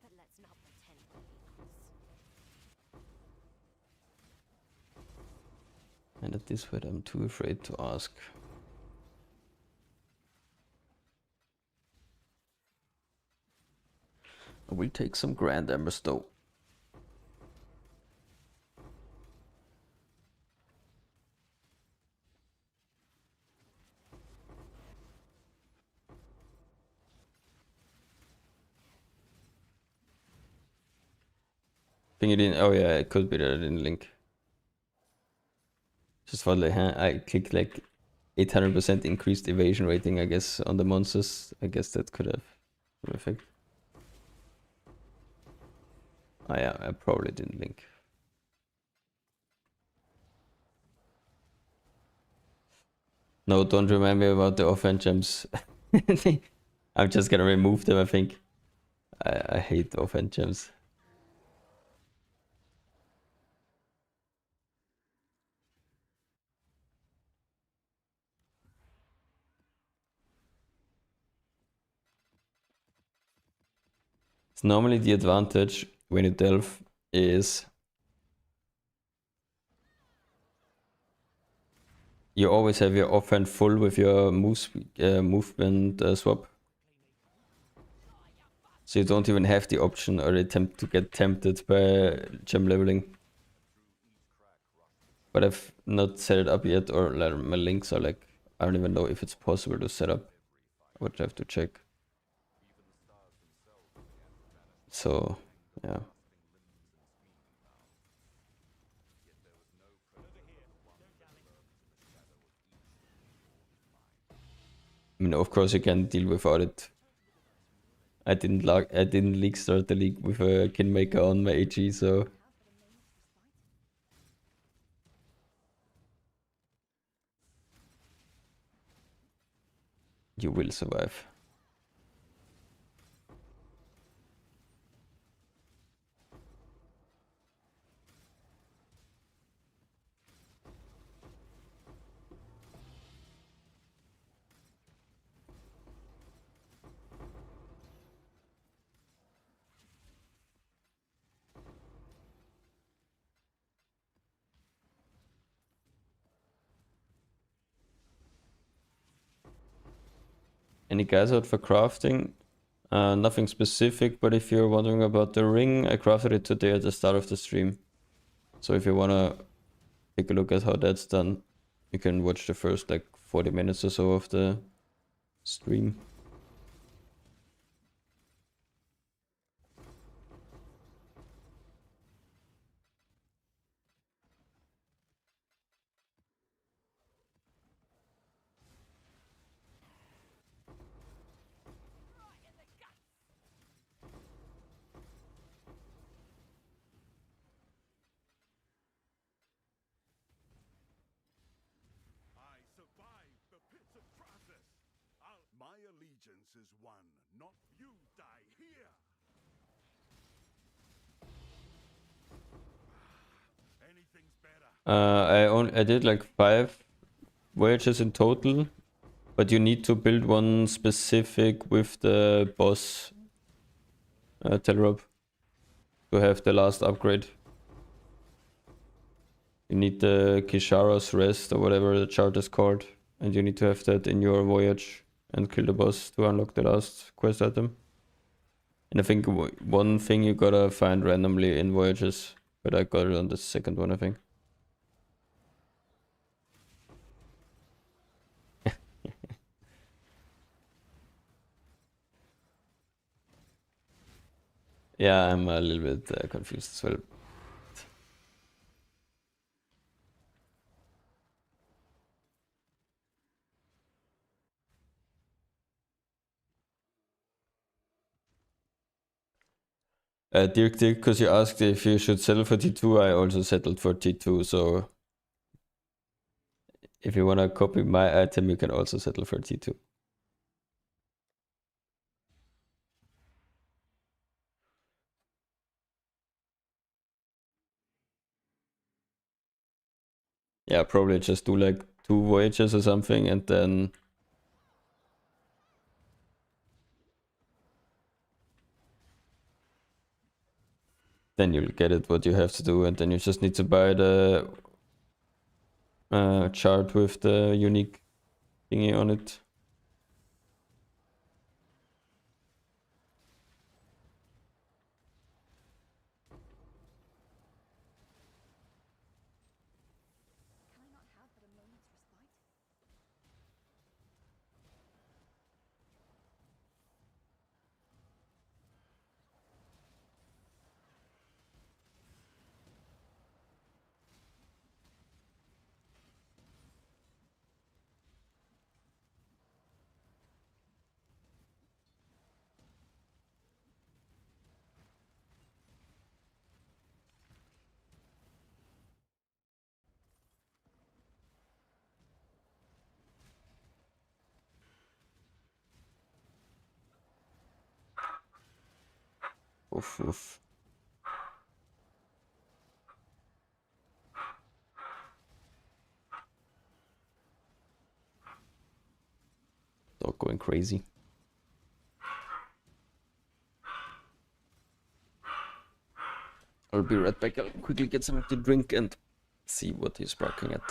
but let's not pretend we're equals. And at this point, I'm too afraid to ask. I will take some Grand Embers though. Think it in. Oh yeah, it could be that I didn't link. Just thought like, I clicked like 800% increased evasion rating, I guess, on the monsters. I guess that could have some effect. Oh yeah, I probably didn't link. No, don't remind me about the offhand gems. I'm just gonna remove them, I think. I hate offhand gems. It's normally the advantage when you delve is you always have your offhand full with your movement swap. So you don't even have the option or attempt to get tempted by gem leveling. But I've not set it up yet, or like, my links are like, I don't even know if it's possible to set up. I would have to check. So, yeah. I mean, of course you can deal without it. I didn't league start the league with a Kingmaker on my AG, so you will survive. Any guys out for crafting? Nothing specific, but if you're wondering about the ring, I crafted it today at the start of the stream. So if you wanna take a look at how that's done, you can watch the first like 40 minutes or so of the stream. I survived the pits of Crassus. My allegiance is one, not you die here. Anything's better. I did like 5 voyages in total, but you need to build one specific with the boss Telrob to have the last upgrade. You need the Kishara's Rest or whatever the chart is called, and you need to have that in your voyage and kill the boss to unlock the last quest item. And I think one thing you gotta find randomly in voyages, but I got it on the second one, I think. Yeah, I'm a little bit confused as well. Dirk, because you asked if you should settle for T2, I also settled for T2, so if you wanna copy my item, you can also settle for T2. Yeah, probably just do like 2 voyages or something, and then then you'll get it what you have to do, and then you just need to buy the chart with the unique thingy on it. Can I not have but a moment's respite? Oof, oof. Dog going crazy. I'll be right back. I'll quickly get something to drink and see what he's barking at.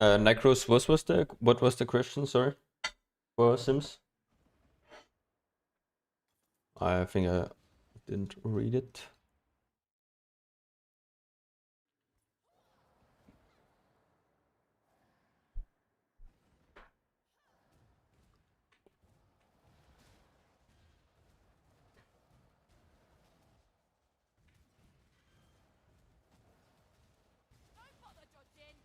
Necros, what was the question? Sorry, for Sims. I think I didn't read it. Don't bother dodging!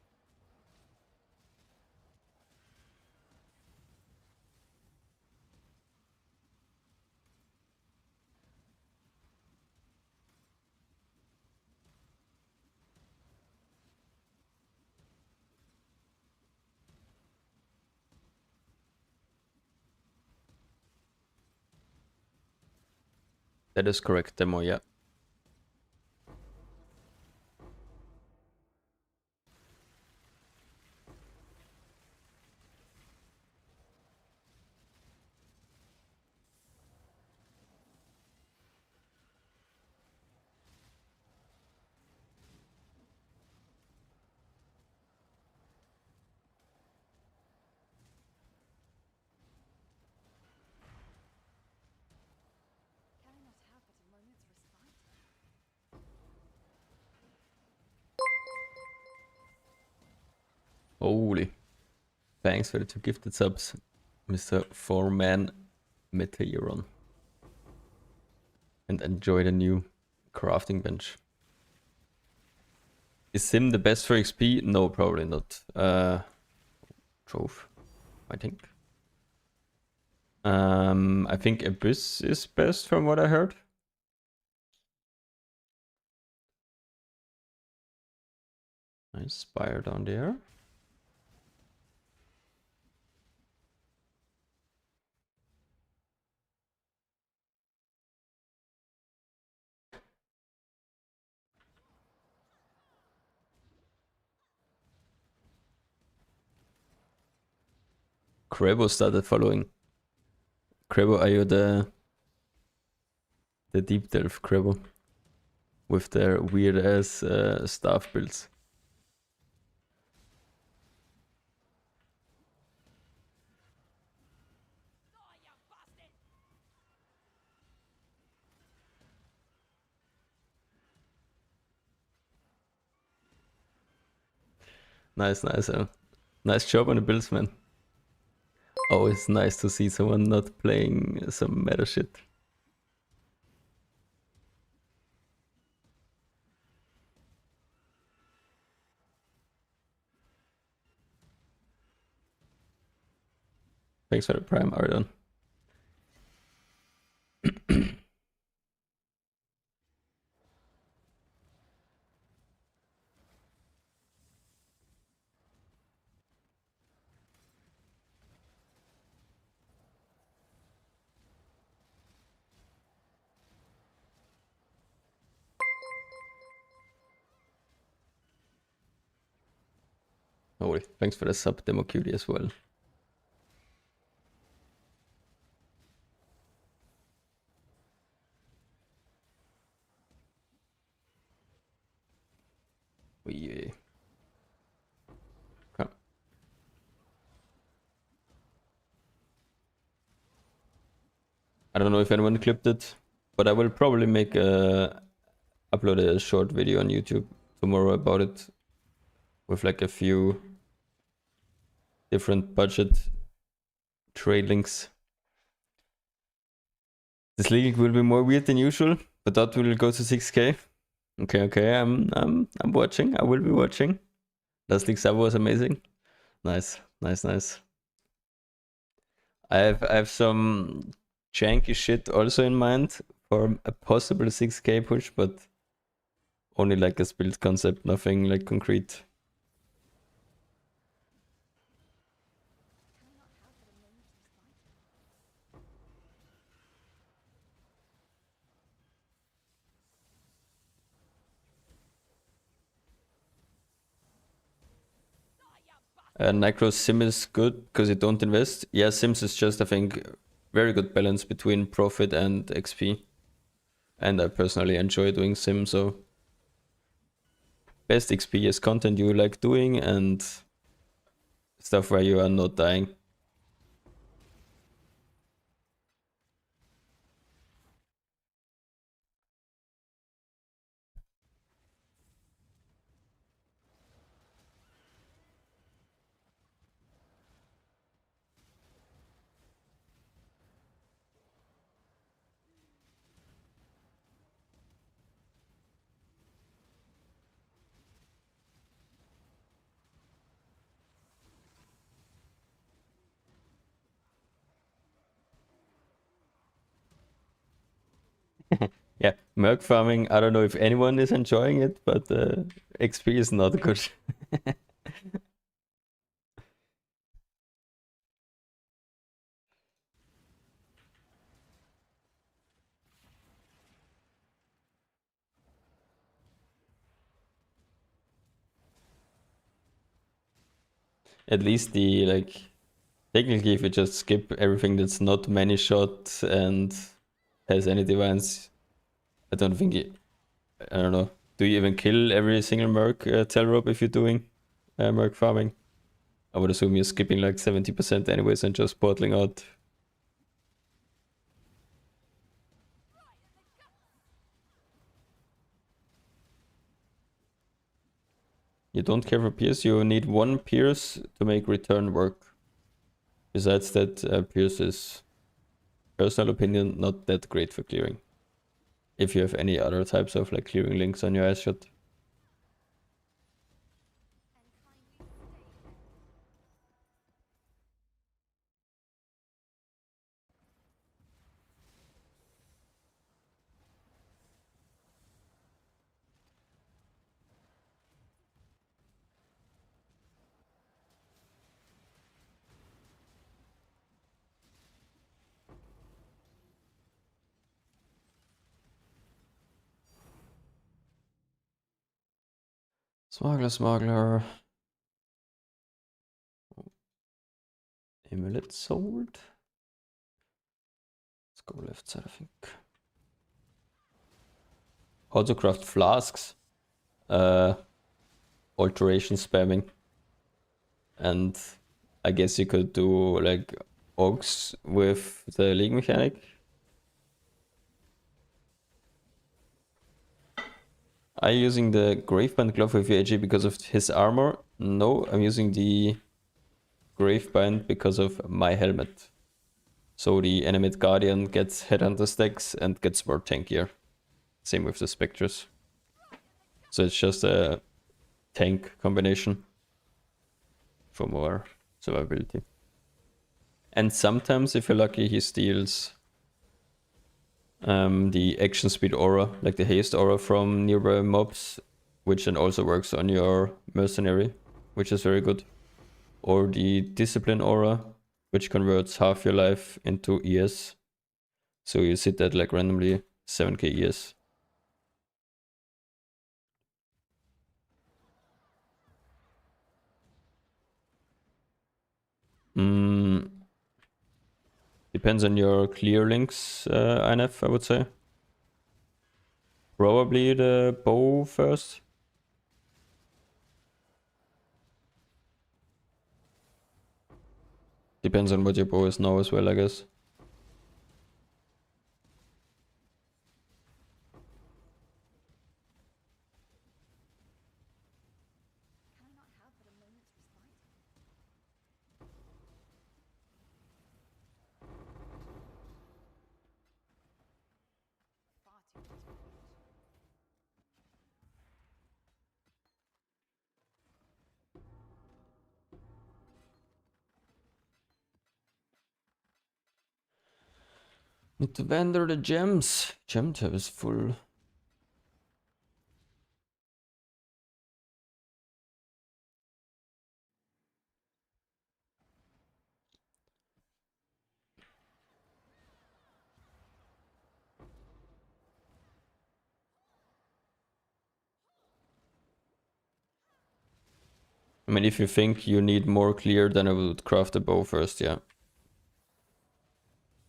That is correct, demo. Yeah. Can I not have but a moment's respite? Holy. Thanks for the 2 gifted subs, Mr. Four-Man Meteoron. and enjoy the new crafting bench. Is Sim the best for XP? No, probably not. Trove, I think. I think Abyss is best from what I heard. Nice spire down there. Crebo started following. Crebo, are you the deep delve Crebo? With their weird ass staff builds. Nice, nice. Nice job on the builds, man. Always nice to see someone not playing some meta shit. Thanks for the prime, Arion. Holy, thanks for the sub demo cutie as well. Yeah. Okay. I don't know if anyone clipped it, but I will probably make upload a short video on YouTube tomorrow about it with like a few different budget trade links. This league will be more weird than usual, but that will go to 6k. Okay, I'm watching. I will be watching. Last league sub was amazing. Nice. I have some janky shit also in mind for a possible 6k push, but only like a build concept, nothing like concrete. Necro Sim is good because you don't invest. Yeah, Sims is just, I think, very good balance between profit and XP. And I personally enjoy doing Sim, so best XP is content you like doing and stuff where you are not dying. Yeah, Merc farming, I don't know if anyone is enjoying it, but XP is not good. At least the, like, technically if you just skip everything that's not many shot and has any divines, I don't think I don't know. Do you even kill every single Merc Telrope if you're doing Merc farming? I would assume you're skipping like 70% anyways and just bottling out. You don't care for Pierce, you need one Pierce to make return work. Besides that, Pierce is, personal opinion, not that great for clearing. if you have any other types of like clearing links on your ice shot. Smuggler, smuggler. Amulet sold. Let's go left side, I think. Also craft flasks. Alteration spamming. And I guess you could do like Ogs with the League mechanic. Are you using the Gravebind glove with your AG because of his armor? No, I'm using the Gravebind because of my helmet. So the Animate Guardian gets Headhunter stacks and gets more tankier. Same with the Spectres. So it's just a tank combination for more survivability. And sometimes, if you're lucky, he steals the action speed aura, like the haste aura from nearby mobs, which then also works on your mercenary, which is very good. Or the discipline aura, which converts half your life into ES. So you sit at like randomly 7k ES. Depends on your clear links, INF, I would say. Probably the bow first. Depends on what your bow is now as well, I guess. Need to vendor the gems. Gem tab is full. I mean, if you think you need more clear, then I would craft the bow first, yeah.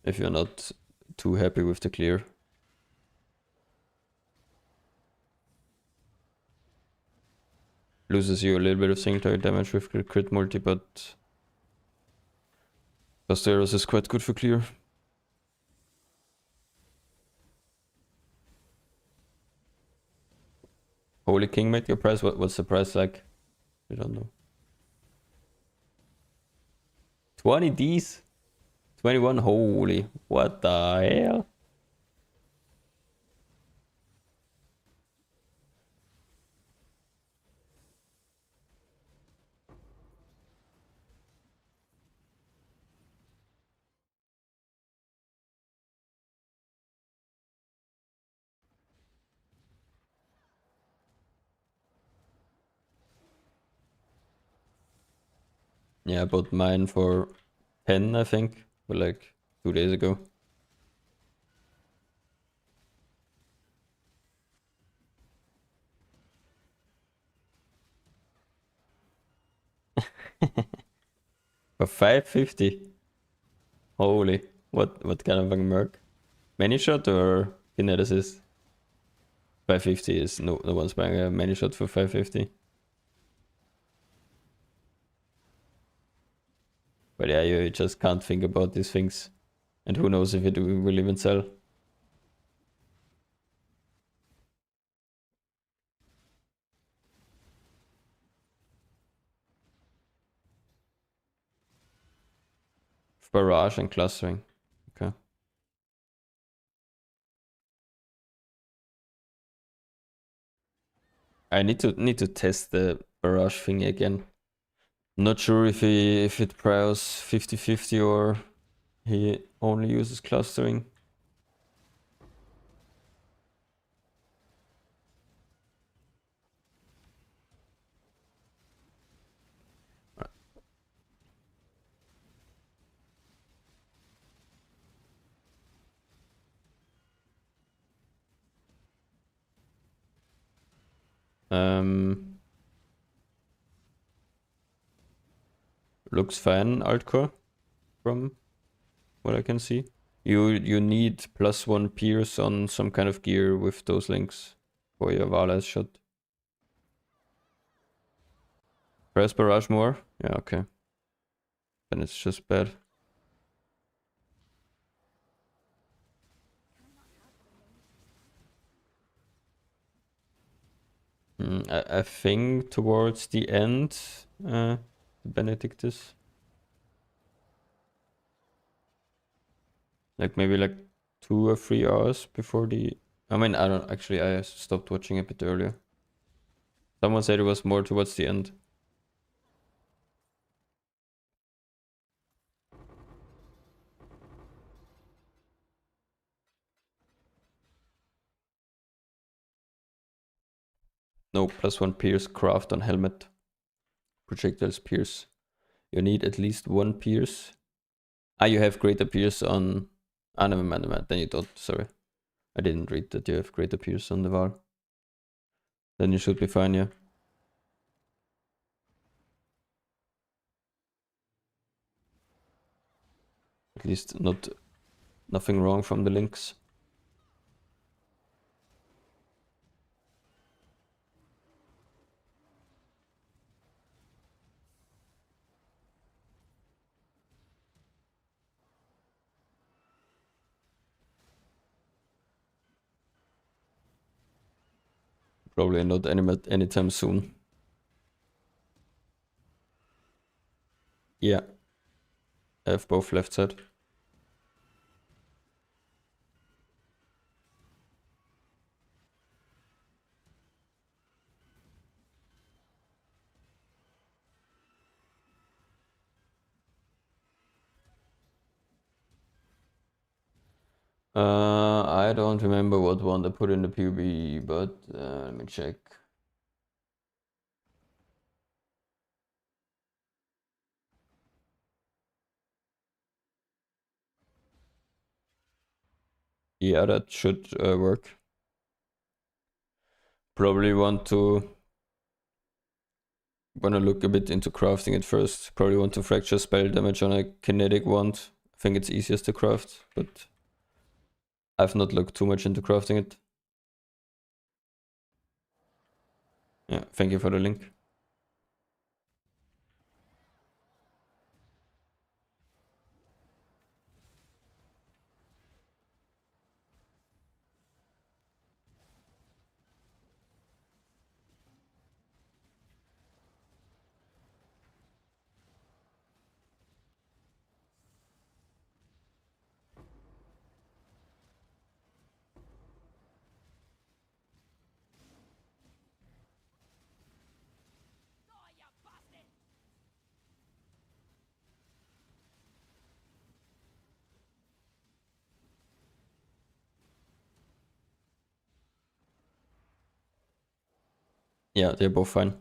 If you're not too happy with the clear. Loses you a little bit of single target damage with crit multi, but Basteros is quite good for clear. Holy King made your price? What's the price like? I don't know. 20 Ds? 21? Holy, what the hell? Yeah, I bought mine for 10, I think, but like 2 days ago. For 550? Holy, what kind of a merc? Many shot or kineticist? 550 is no one's buying a many shot for 550. But yeah, you just can't think about these things. And who knows if it will even sell. Barrage and clustering. Okay. I need to test the barrage thing again. Not sure if it priors 50-50 or he only uses clustering. Looks fine, altcore, from what I can see. You need +1 pierce on some kind of gear with those links for your Vala's shot. Press barrage more? Yeah, okay. Then it's just bad. I think towards the end, Benedictus. Like maybe like 2 or 3 hours before the... I mean, I don't... Actually, I stopped watching a bit earlier. Someone said it was more towards the end. No, +1 pierce craft on helmet. Projectiles pierce. You need at least 1 pierce. Ah, you have greater pierce on... Ah, never mind, never mind. Then you don't, sorry. I didn't read that you have greater pierce on the Val. Then you should be fine, yeah. At least nothing wrong from the links. Probably not anytime soon. Yeah. I have both left side. I don't remember what one they put in the PUB, but let me check. Yeah, that should work. Probably want to look a bit into crafting it first. Probably want to fracture spell damage on a kinetic wand. I think it's easiest to craft, but I've not looked too much into crafting it. Yeah, thank you for the link. Yeah, they're both fine.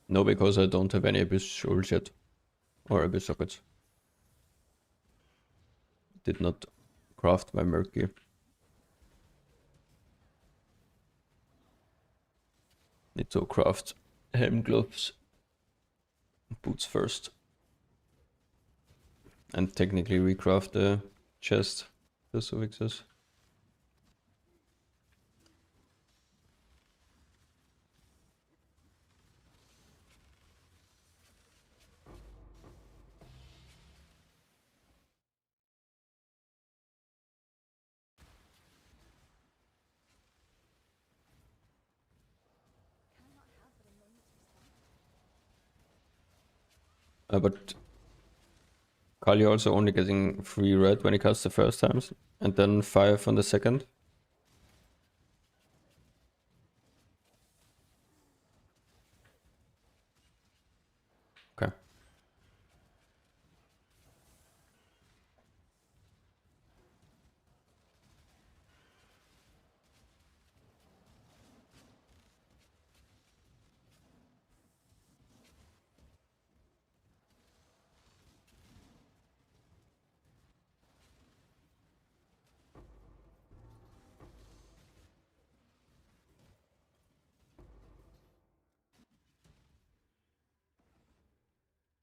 No, because I don't have any Abyss Souls yet. Or Abyss Sockets. Did not craft my Merc. Need to craft helm gloves. Boots first. And technically recraft the chest. The suffixes. But Kali also only getting 3 red when he casts the first times, and then 5 on the second. Okay.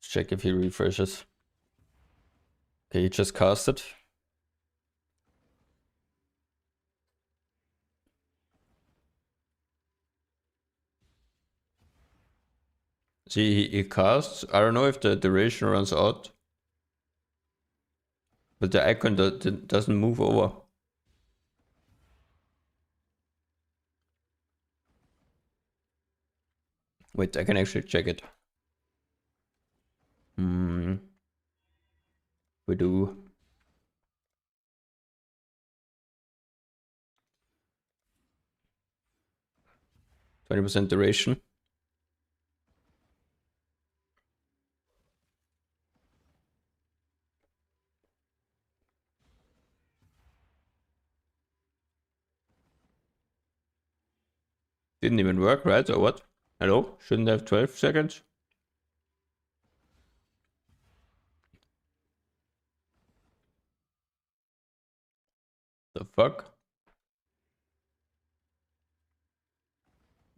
Let's check if he refreshes. Okay, he just cast it. See, he casts. I don't know if the duration runs out. But the icon doesn't move over. Wait, I can actually check it. We do. %20 duration. Didn't even work, right? Or what? Hello? Shouldn't have 12 seconds? The fuck?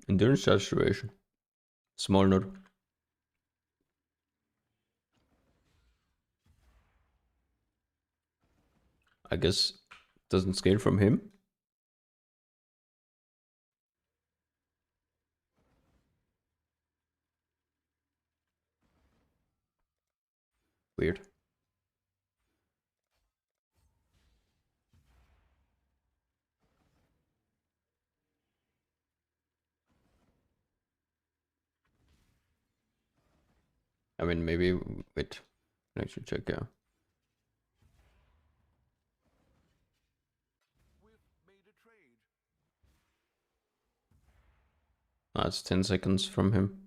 Endurance charge duration. Small node. I guess doesn't scale from him. Weird. I mean, maybe, wait, I can actually check, yeah. Ah, it's 10 seconds from him.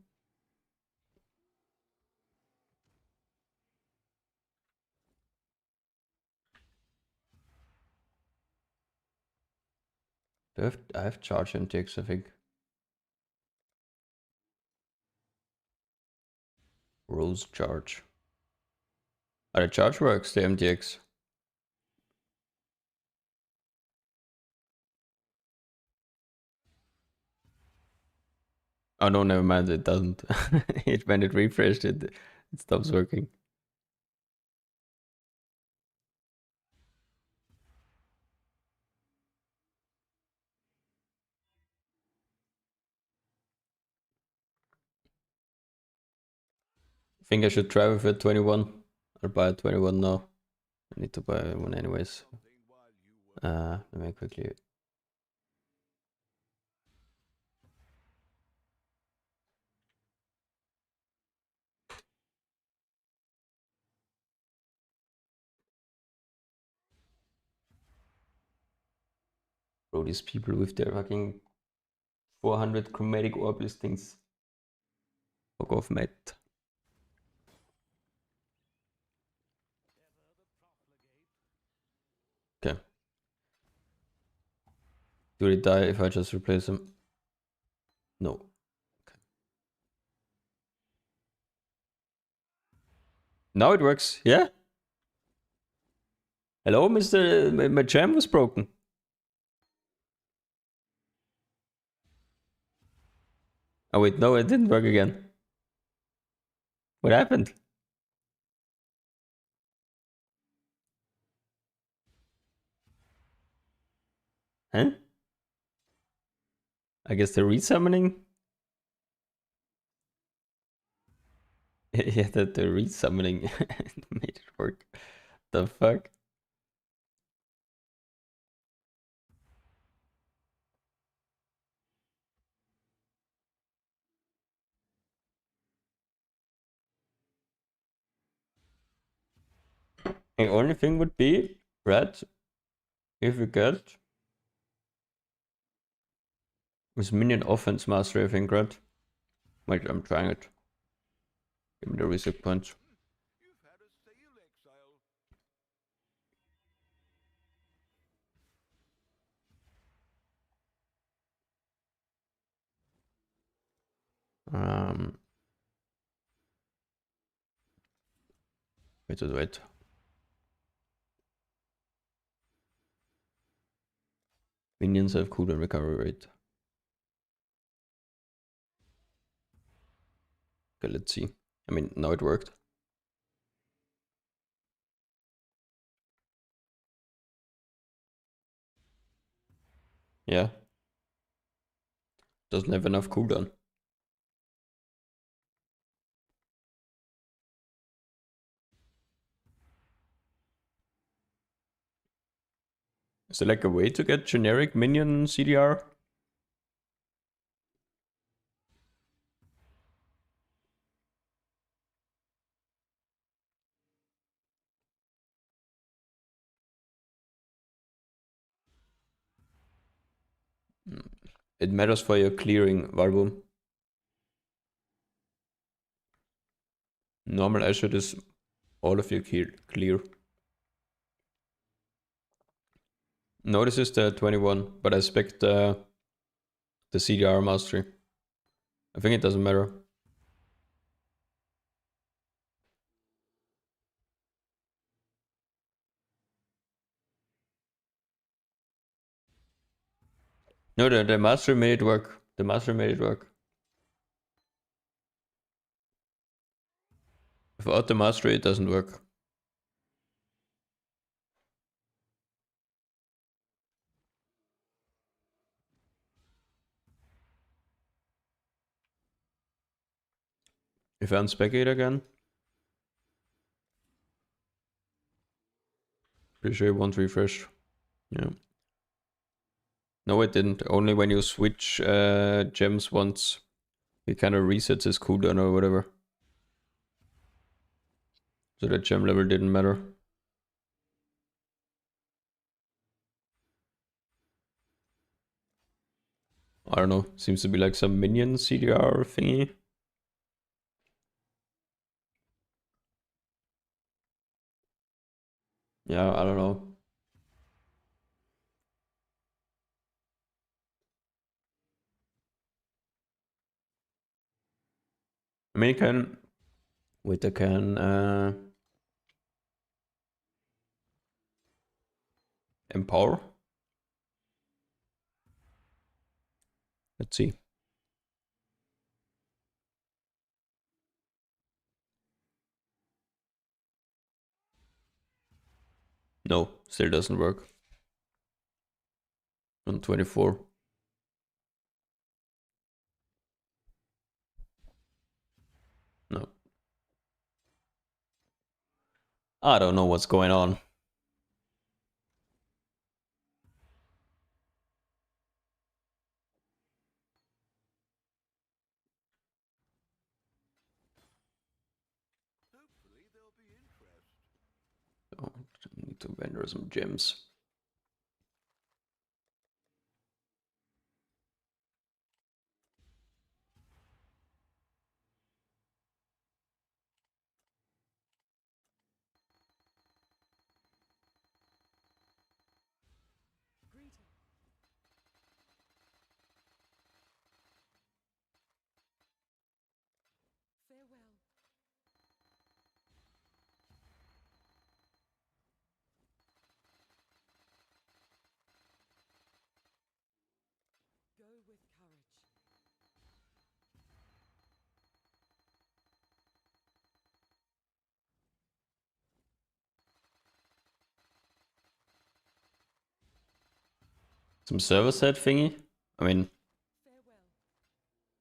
I have charge intakes, I think. Rose charge. Ah, the charge works, the MTX. Oh no, never mind, it doesn't. When it refreshed, it stops working. I think I should try with a 21. I'll buy a 21 now. I need to buy one anyways. Let me quickly. Bro, these people with their fucking 400 chromatic orb listings. Fuck off, mate. Okay. Do they die if I just replace them? No. Okay. Now it works. Yeah. Hello, Mr. My jam was broken. Oh wait, no, it didn't work again. What happened? Huh? I guess the resummoning? Yeah, the resummoning made it work. The fuck? The only thing would be red if we get this minion offense mastery, I think, red. Wait, I'm trying it. Give me the reset points. You've had a sale, exile. Um, wait. Minions have cooldown recovery rate. Okay, let's see. I mean, now it worked. Yeah. Doesn't have enough cooldown. Is there like a way to get generic minion CDR? It matters for your clearing, Valbum. Normal Ashet is all of your clear. No, this is the 21, but I spec the CDR mastery. I think it doesn't matter. No, the mastery made it work. The mastery made it work. Without the mastery, it doesn't work. If I unspec it again, pretty sure it won't refresh. Yeah. No, it didn't. Only when you switch gems once, it kind of resets his cooldown or whatever. So that gem level didn't matter. I don't know. Seems to be like some minion CDR thingy. Yeah, I don't know. I mean, I can empower. Let's see. No, still doesn't work. On 24. No. I don't know what's going on. Hopefully there'll be interest. Oh, I need to vendor some gems. Greeting. Farewell. Go with courage. Some server set thingy? I mean, Farewell.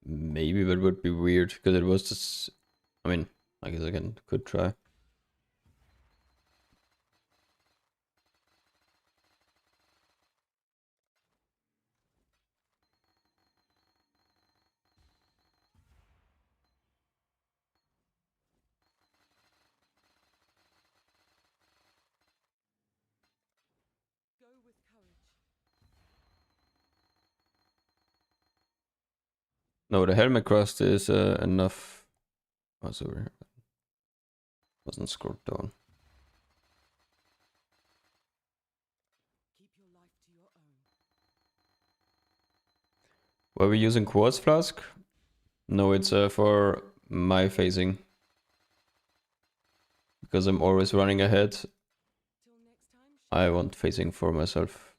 maybe that would be weird because it was just. I mean, I guess I could try. No, the helmet crust is enough. Oh, sorry. Wasn't scrolled down. Keep your life to your own. Were we using quartz flask? No, it's for my phasing. Because I'm always running ahead. Till next time. I want phasing for myself.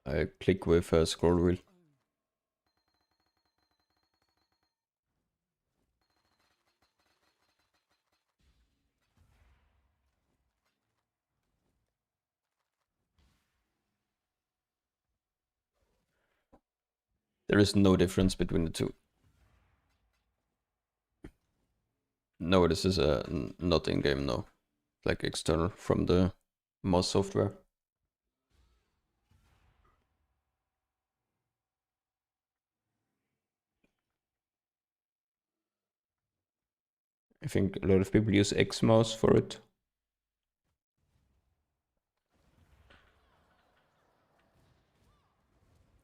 Farewell. I click with a scroll wheel. There is no difference between the two. No, this is not in-game, no. Like external from the MOS software. I think a lot of people use Xmouse for it.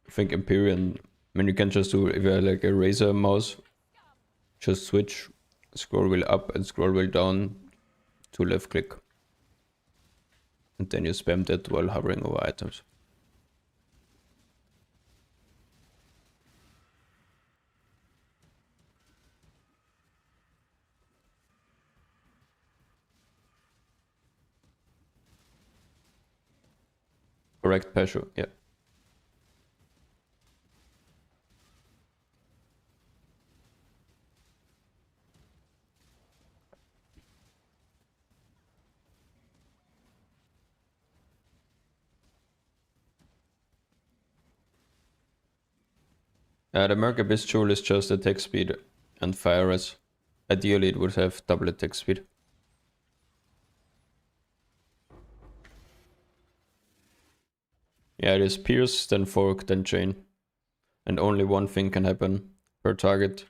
I think Empyrean, I mean, you can just do, if you have like a Razer mouse, just switch scroll wheel up and scroll wheel down to left click. And then you spam that while hovering over items. Correct, Pasho, yeah. The Mercbot tool is just attack speed and fire res. Ideally it would have double attack speed. Yeah, it is pierce, then fork, then chain. And only one thing can happen per target.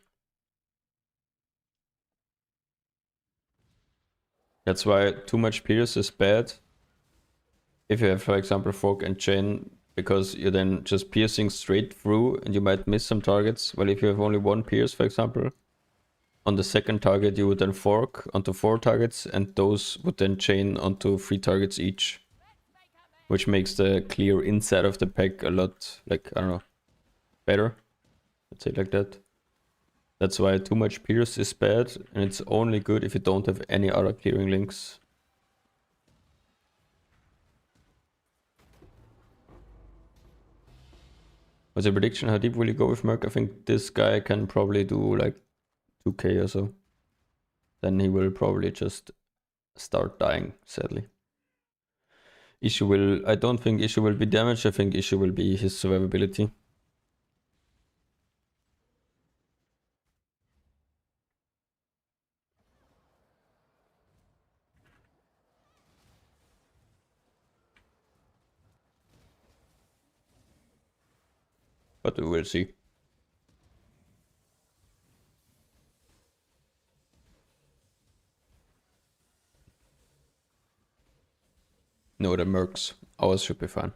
That's why too much pierce is bad. If you have, for example, fork and chain, because you're then just piercing straight through and you might miss some targets. Well, if you have only one pierce, for example, on the second target you would then fork onto 4 targets and those would then chain onto 3 targets each. Which makes the clear inside of the pack a lot, like, I don't know, better. Let's say it like that. That's why too much pierce is bad, and it's only good if you don't have any other clearing links. What's your prediction? How deep will you go with Merc? I think this guy can probably do like 2k or so. Then he will probably just start dying, sadly. I don't think issue will be damage, I think issue will be his survivability. But we will see. No, the Mercs. Ours should be fine.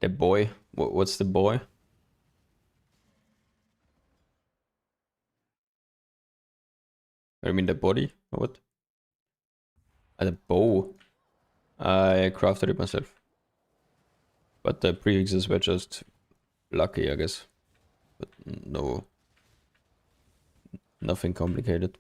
The boy? What's the boy? I mean the body? Or what? The bow. I crafted it myself. But the prefixes were just lucky, I guess. But no. Nothing complicated.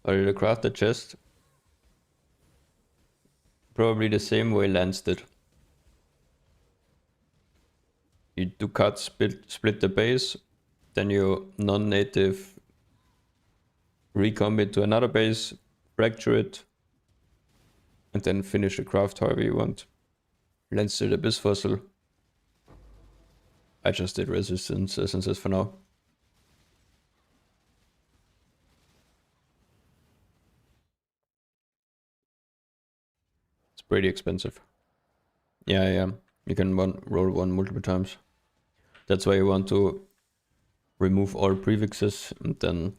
or the crafted chest. Probably the same way Lance did. You do cut, split the base, then you non-native recomb it to another base, fracture it, and then finish the craft however you want. Lance did Abyss Fossil. I just did resistance essences for now. It's pretty expensive. Yeah. You can roll one multiple times. That's why you want to remove all prefixes, and then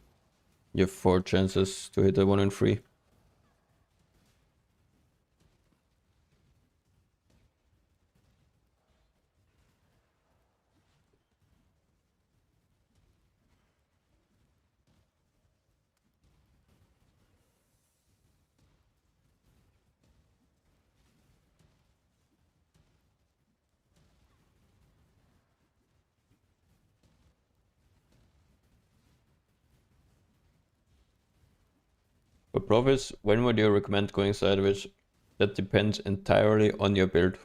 you have 4 chances to hit a 1 in 3. For profits, when would you recommend going sideways? That depends entirely on your build.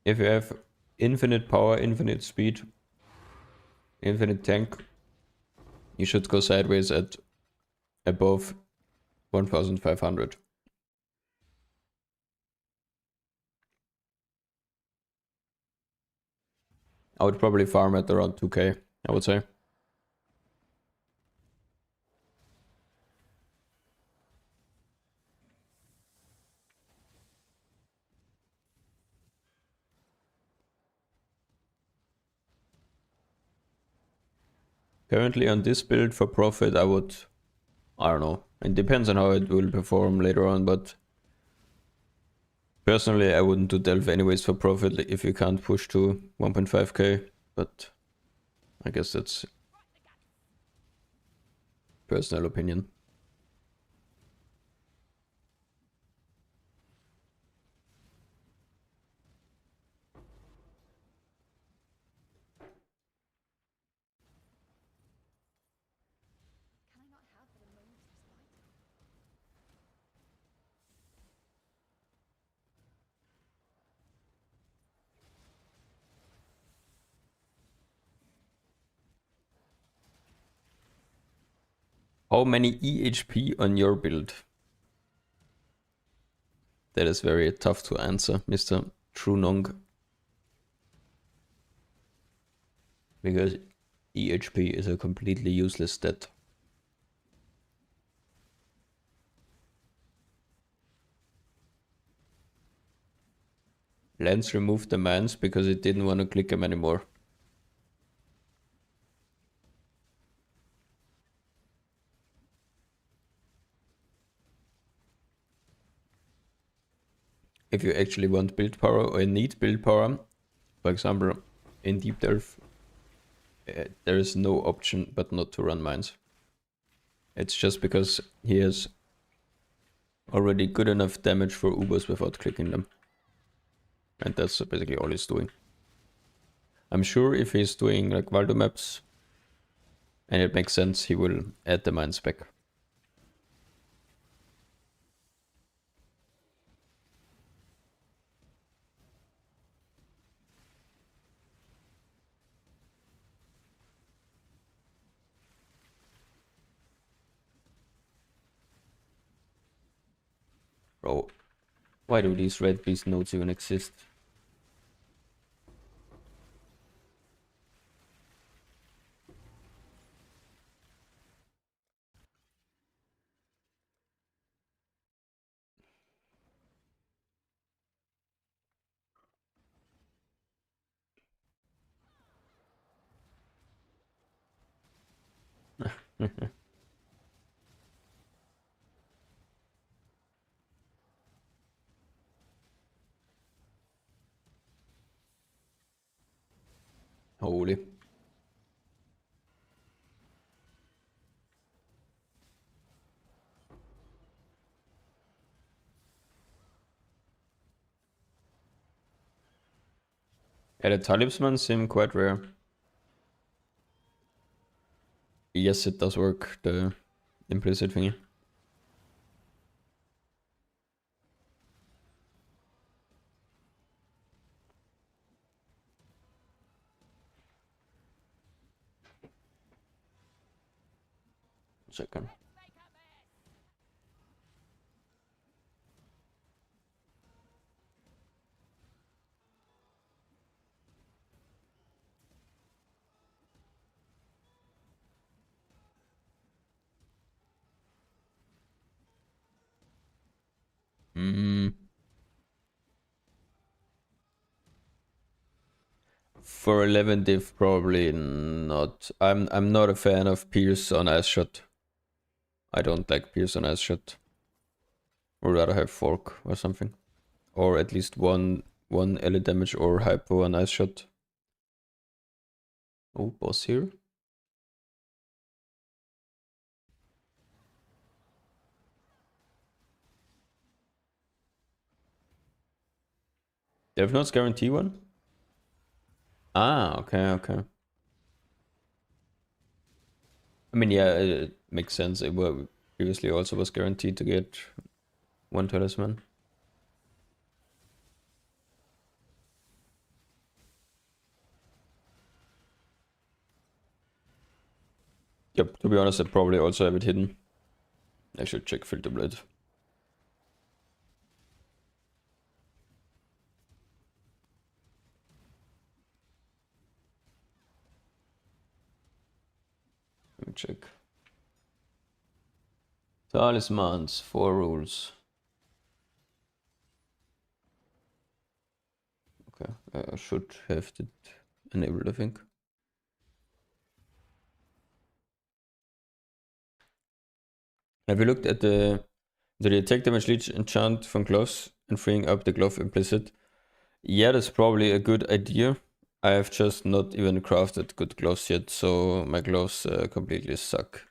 If you have infinite power, infinite speed, infinite tank, you should go sideways at above 1500. I would probably farm at around 2k, I would say. Currently on this build for profit, I don't know. It depends on how it will perform later on, but personally I wouldn't do Delve anyways for profit if you can't push to 1.5k, but I guess that's personal opinion. Can I not have but a moment's respite? How many EHP on your build? That is very tough to answer, Mr. Trunong. Because EHP is a completely useless stat. Lance removed the mines because he didn't want to click him anymore. If you actually want build power or need build power, for example, in Deep Delve, there is no option but not to run mines. It's just because he has already good enough damage for Ubers without clicking them. And that's basically all he's doing. I'm sure if he's doing like Valdo maps and it makes sense, he will add the mines back. Bro, why do these red beast nodes even exist? Holy. Yeah, the talismans seem quite rare. Yes, it does work, the implicit thingy. Second. For 11 div, probably not. I'm not a fan of Pierce on Ice Shot. I don't like Pierce on Ice Shot. Would rather have Fork or something. Or at least one ele damage or hypo on Ice Shot. Oh, boss here. They have not guarantee one? Ah, okay. I mean, yeah, it makes sense. It previously also was guaranteed to get one talisman. Yep, to be honest, I probably also have it hidden. I should check Filter Blade. Let me check. Talismans, 4 rules. Okay, I should have it enabled, I think. Have you looked at the attack damage leech enchant from gloves and freeing up the glove implicit? Yeah, that's probably a good idea. I have just not even crafted good gloves yet, so my gloves completely suck.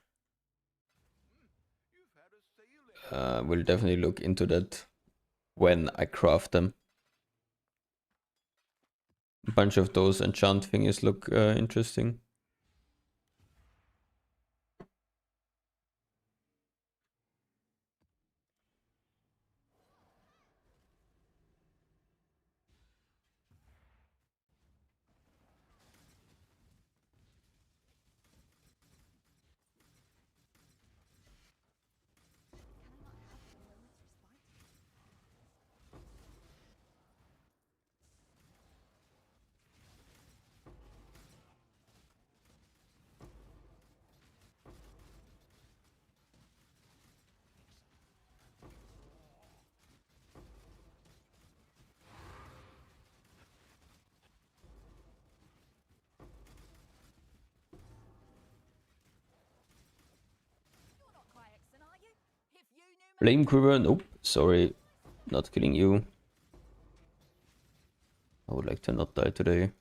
We'll definitely look into that when I craft them. A bunch of those enchant thingies look interesting. Flame Quiver, nope, sorry, not killing you. I would like to not die today.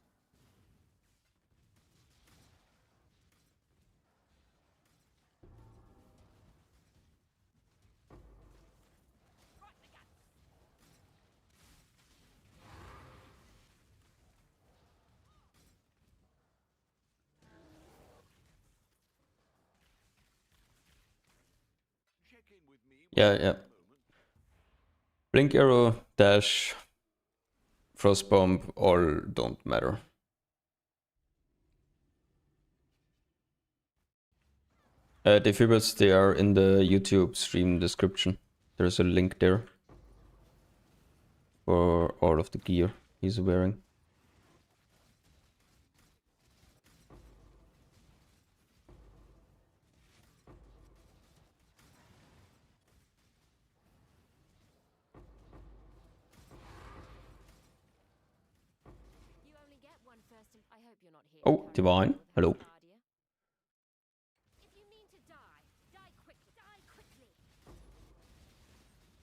Yeah. Blink arrow, dash, frost bomb, all don't matter. The Fibers, they are in the YouTube stream description. There's a link there for all of the gear he's wearing. Oh, Divine, hello.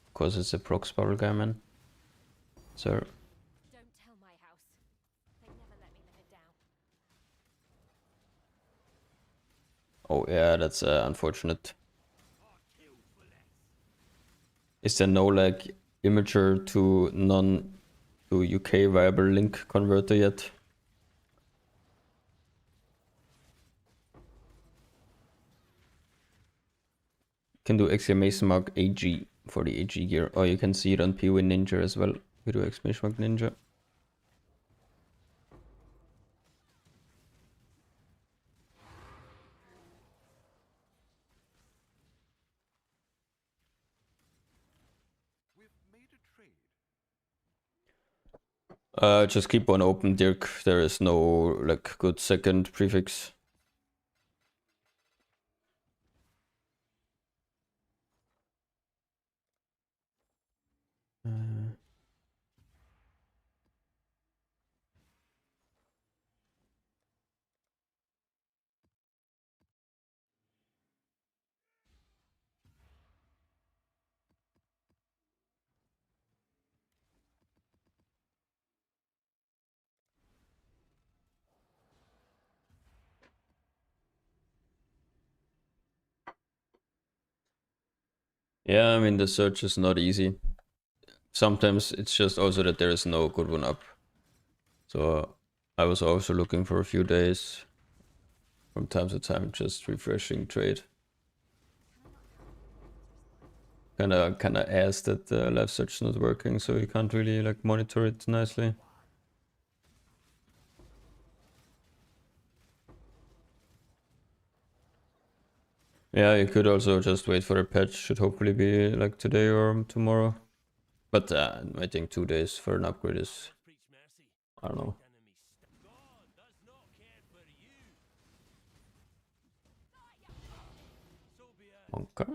Of course it's a proc spiral guy, man. Sir. Don't tell my house. They never let me live it down. Oh yeah, that's unfortunate. Is there no like imager to UK viable link converter yet? Can do exclamation mark AG for the AG gear. Or you can see it on PoE Ninja as well. We do exclamation mark Ninja. Just keep one open, Dirk. There is no like good second prefix. Yeah, I mean the search is not easy. Sometimes it's just also that there is no good one up. So I was also looking for a few days from time to time, just refreshing trade. Kinda ass that the live search is not working, so you can't really like monitor it nicely. Yeah, you could also just wait for a patch. Should hopefully be like today or tomorrow. But I think 2 days for an upgrade is, I don't know. Okay.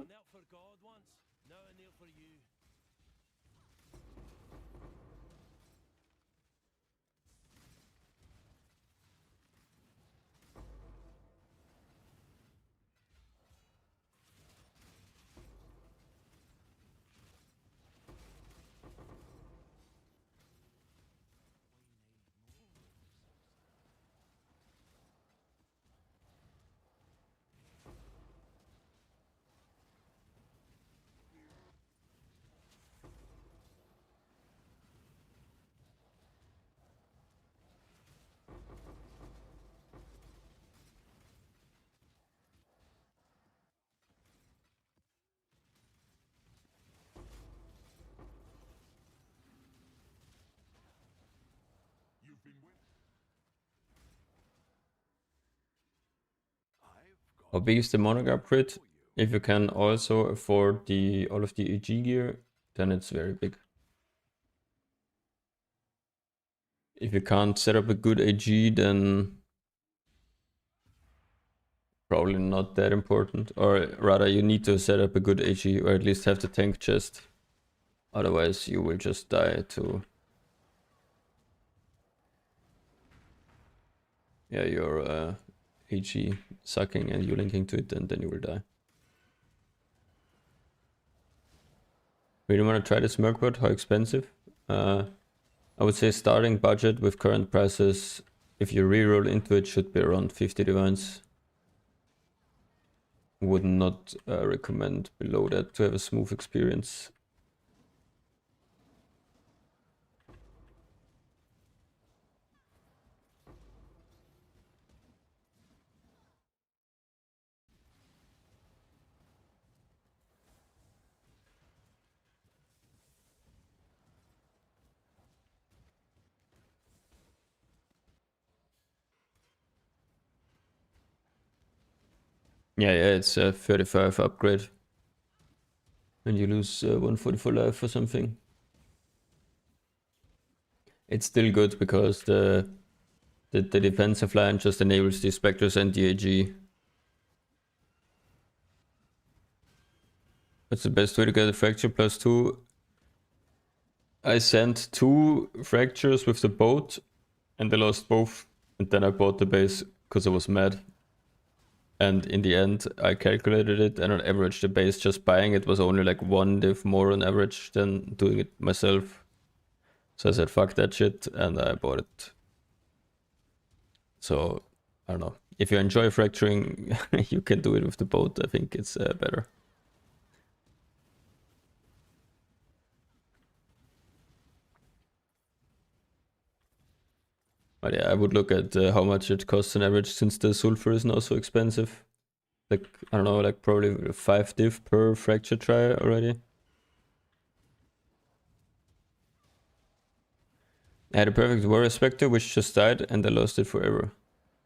How big is the Monarch upgrade? If you can also afford all of the EG gear, then it's very big. If you can't set up a good AG, then probably not that important. Or rather, you need to set up a good AG, or at least have the tank chest. Otherwise, you will just die to... Yeah, your AG sucking and you linking to it, and then you will die. Really want to try this Mercbot? How expensive? I would say starting budget with current prices, if you reroll into it, should be around 50 divines. Would not recommend below that to have a smooth experience. Yeah, it's a 35 upgrade. And you lose 144 life or something. It's still good because the defensive line just enables the Spectres and the AG. What's the best way to get a fracture +2? I sent 2 fractures with the boat and I lost both. And then I bought the base because I was mad. And in the end, I calculated it, and on average, the base just buying it was only like 1 div more on average than doing it myself. So I said, fuck that shit, and I bought it. So, I don't know. If you enjoy fracturing, you can do it with the boat. I think it's better. But yeah, I would look at how much it costs on average, since the sulfur is now so expensive. like, I don't know, like probably 5 div per fracture try already. I had a perfect warrior spectre which just died and I lost it forever.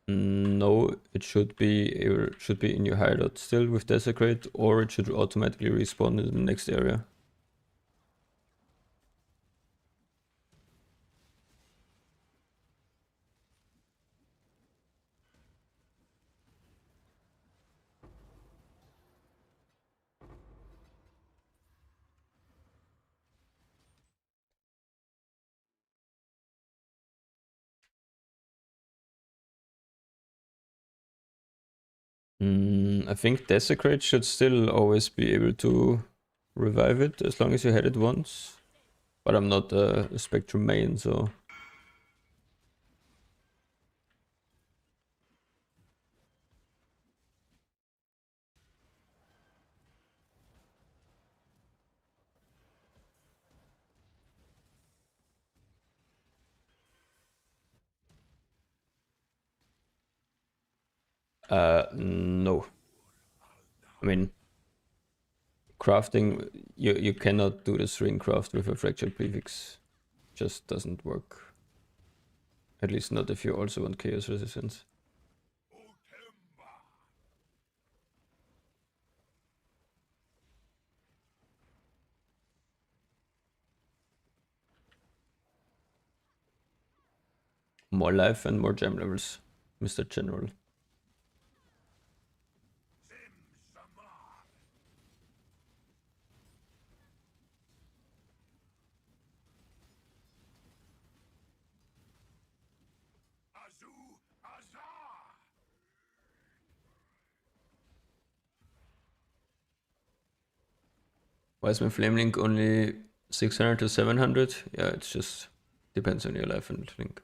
No, it should be in your hideout still with desecrate, or it should automatically respawn in the next area. I think desecrate should still always be able to revive it as long as you had it once. But I'm not a Spectrum main, so... No. I mean, crafting, you cannot do this ring craft with a fractured prefix. Just doesn't work. At least not if you also want chaos resistance. More life and more gem levels, Mr. General. Why is my flame link only 600 to 700? Yeah, it's just depends on your life and link.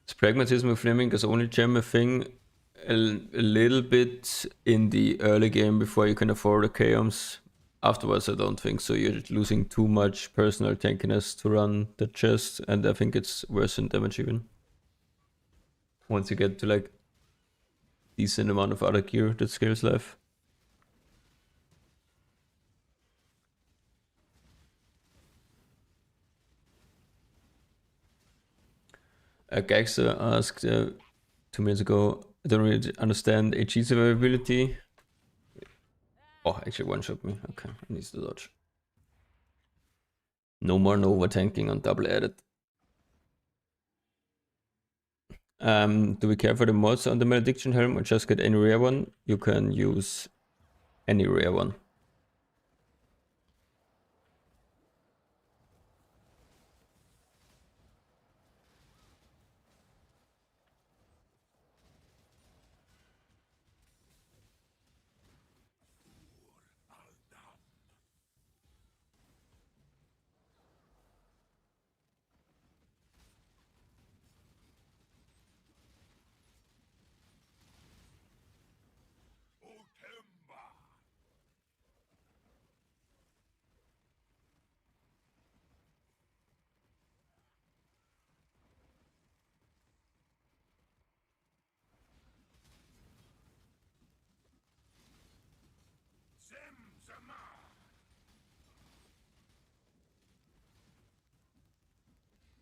Is pragmatism of flame link as only gem a thing? A little bit in the early game before you can afford the chaos. Afterwards, I don't think so. You're losing too much personal tankiness to run the chest, and I think it's worse in damage even. Once you get to like decent amount of other gear that scales life. Gangster asked 2 minutes ago, I don't really understand HE survivability. Oh, actually one-shot me. Okay, I need to dodge. No more Nova tanking on double added. Do we care for the mods on the Malediction Helm or just get any rare one? You can use any rare one.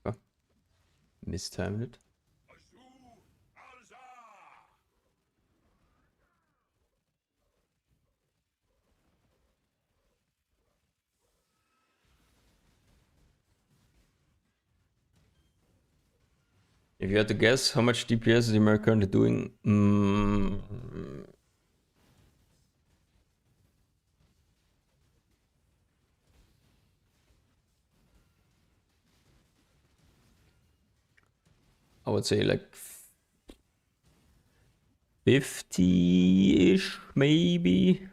Oh, mistimed it. If you had to guess, how much DPS is the America currently doing? I would say like 50-ish, maybe.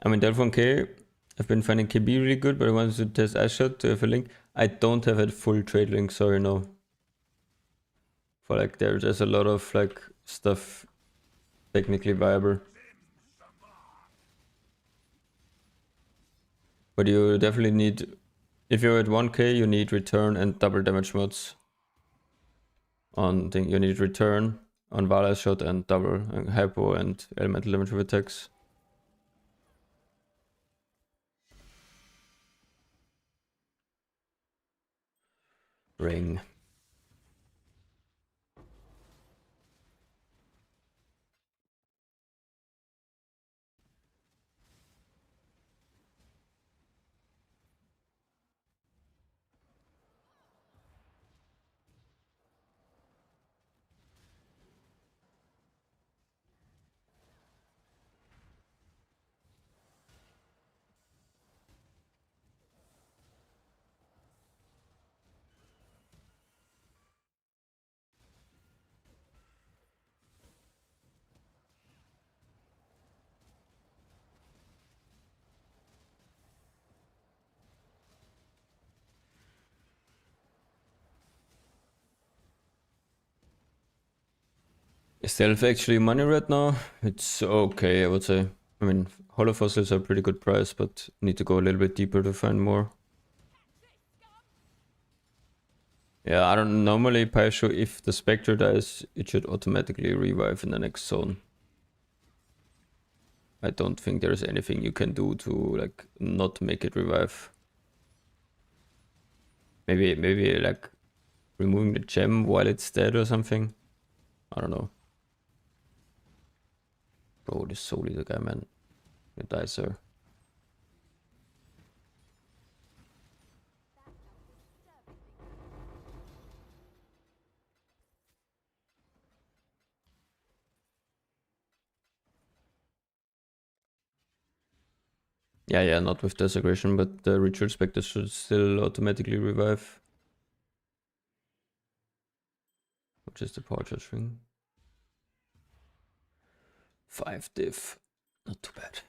I mean, Delphine K, I've been finding KB really good, but I wanted to test Ashot to have a link. I don't have a full trade link, sorry, no. For like, there's a lot of like stuff technically viable. But you definitely need, if you're at 1k, you need return and double damage mods on thing. You need return on Vala shot and double hypo and elemental damage with attacks. Ring. Is Stealth actually money right now? It's okay, I would say. I mean, Hollow Fossils are a pretty good price, but need to go a little bit deeper to find more. Yeah, I don't normally Paisho, if the Spectre dies, it should automatically revive in the next zone. I don't think there's anything you can do to like not make it revive. Maybe like removing the gem while it's dead or something. I don't know. Bro, this Soul Eater guy, man. You die, sir. Yeah, not with Desecration, but the Ritual Spectre should still automatically revive. Which is the Power Charge thing. 5 diff. Not too bad.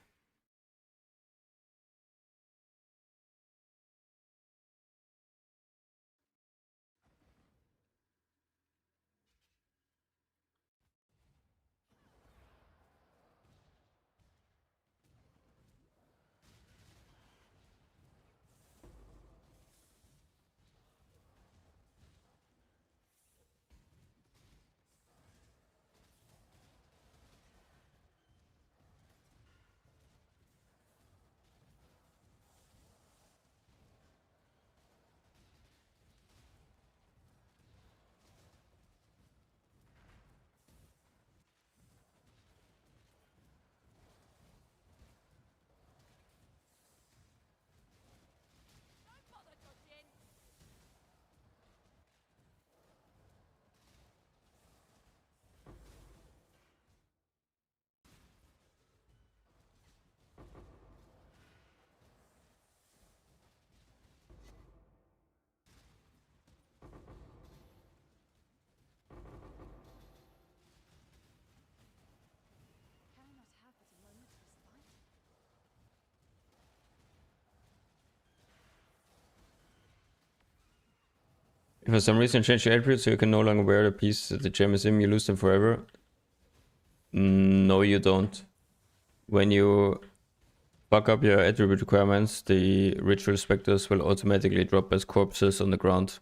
If for some reason change your attributes so you can no longer wear the piece that the gem is in, you lose them forever. No, you don't. When you fuck up your attribute requirements, the Ritual Spectres will automatically drop as corpses on the ground.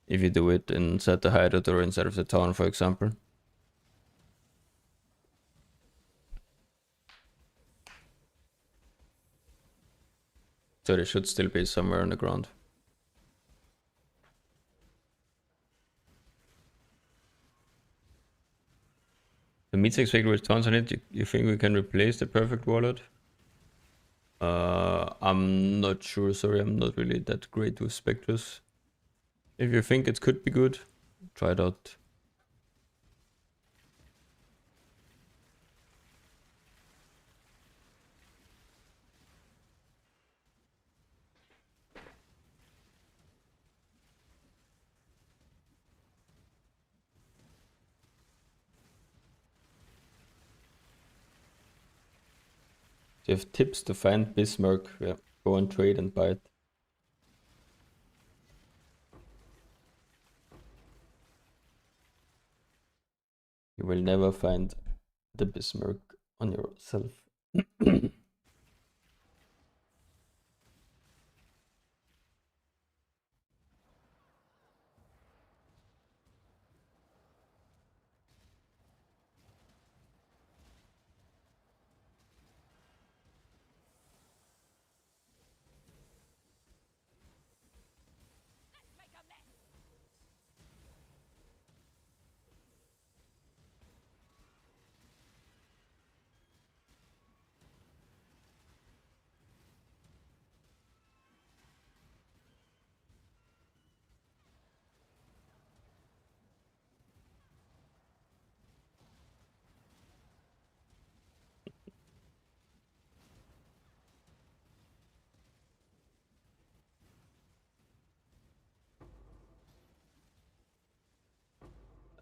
If you do it inside the hideout or inside of the town, for example. So they should still be somewhere on the ground. The meat expected with tons on it, you think we can replace the perfect wallet? I'm not sure, sorry, I'm not really that great with Spectres. If you think it could be good, try it out. Do you have tips to find Bismarck? Yeah, go and trade and buy it. You will never find the Bismarck on yourself.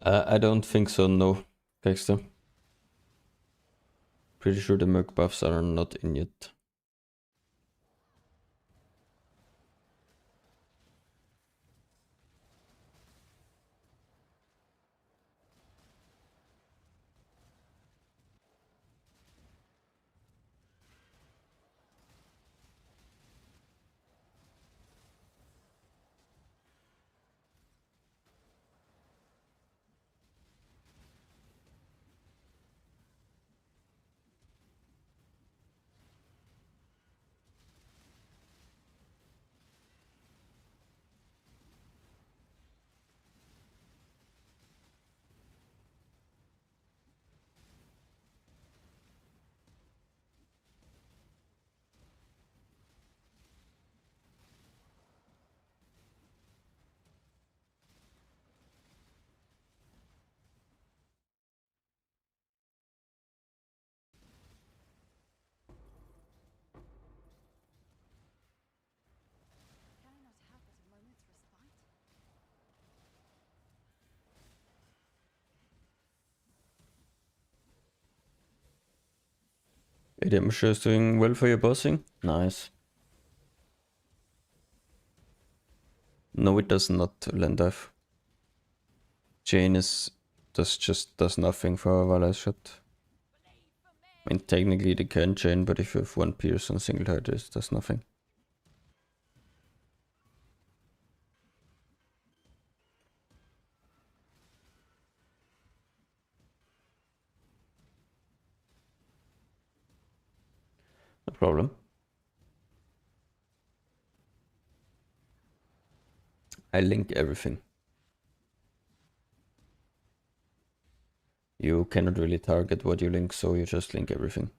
I don't think so, no, Dexter. Pretty sure the Merc buffs are not in yet. Can I not have but a moment's respite? ADM is doing well for your bossing. Nice. No, it does not, Lendaf. Jane does nothing for a Valhalla shot. I mean, technically they can chain, but if you have one pierce on single target, it does nothing. No problem. I link everything. You cannot really target what you link, so you just link everything.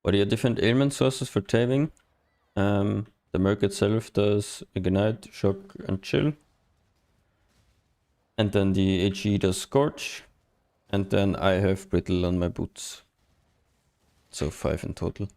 What are your different ailment sources for taming? The Merc itself does Ignite, Shock, and Chill. And then the HE does Scorch. And then I have Brittle on my boots. So 5 in total.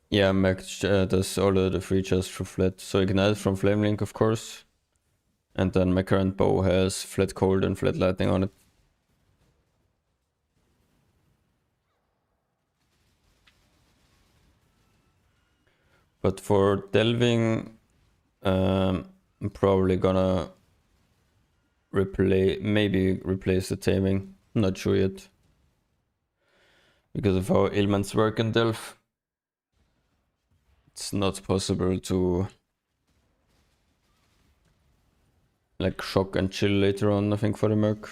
Yeah, Mac does all of the free chest through flat. So Ignite from Flamelink, of course. And then my current bow has flat cold and flat lightning on it. But for delving, I'm probably gonna maybe replace the taming. Not sure yet. Because of how ailments work in Delph, it's not possible to like shock and chill later on, I think, for the Merc.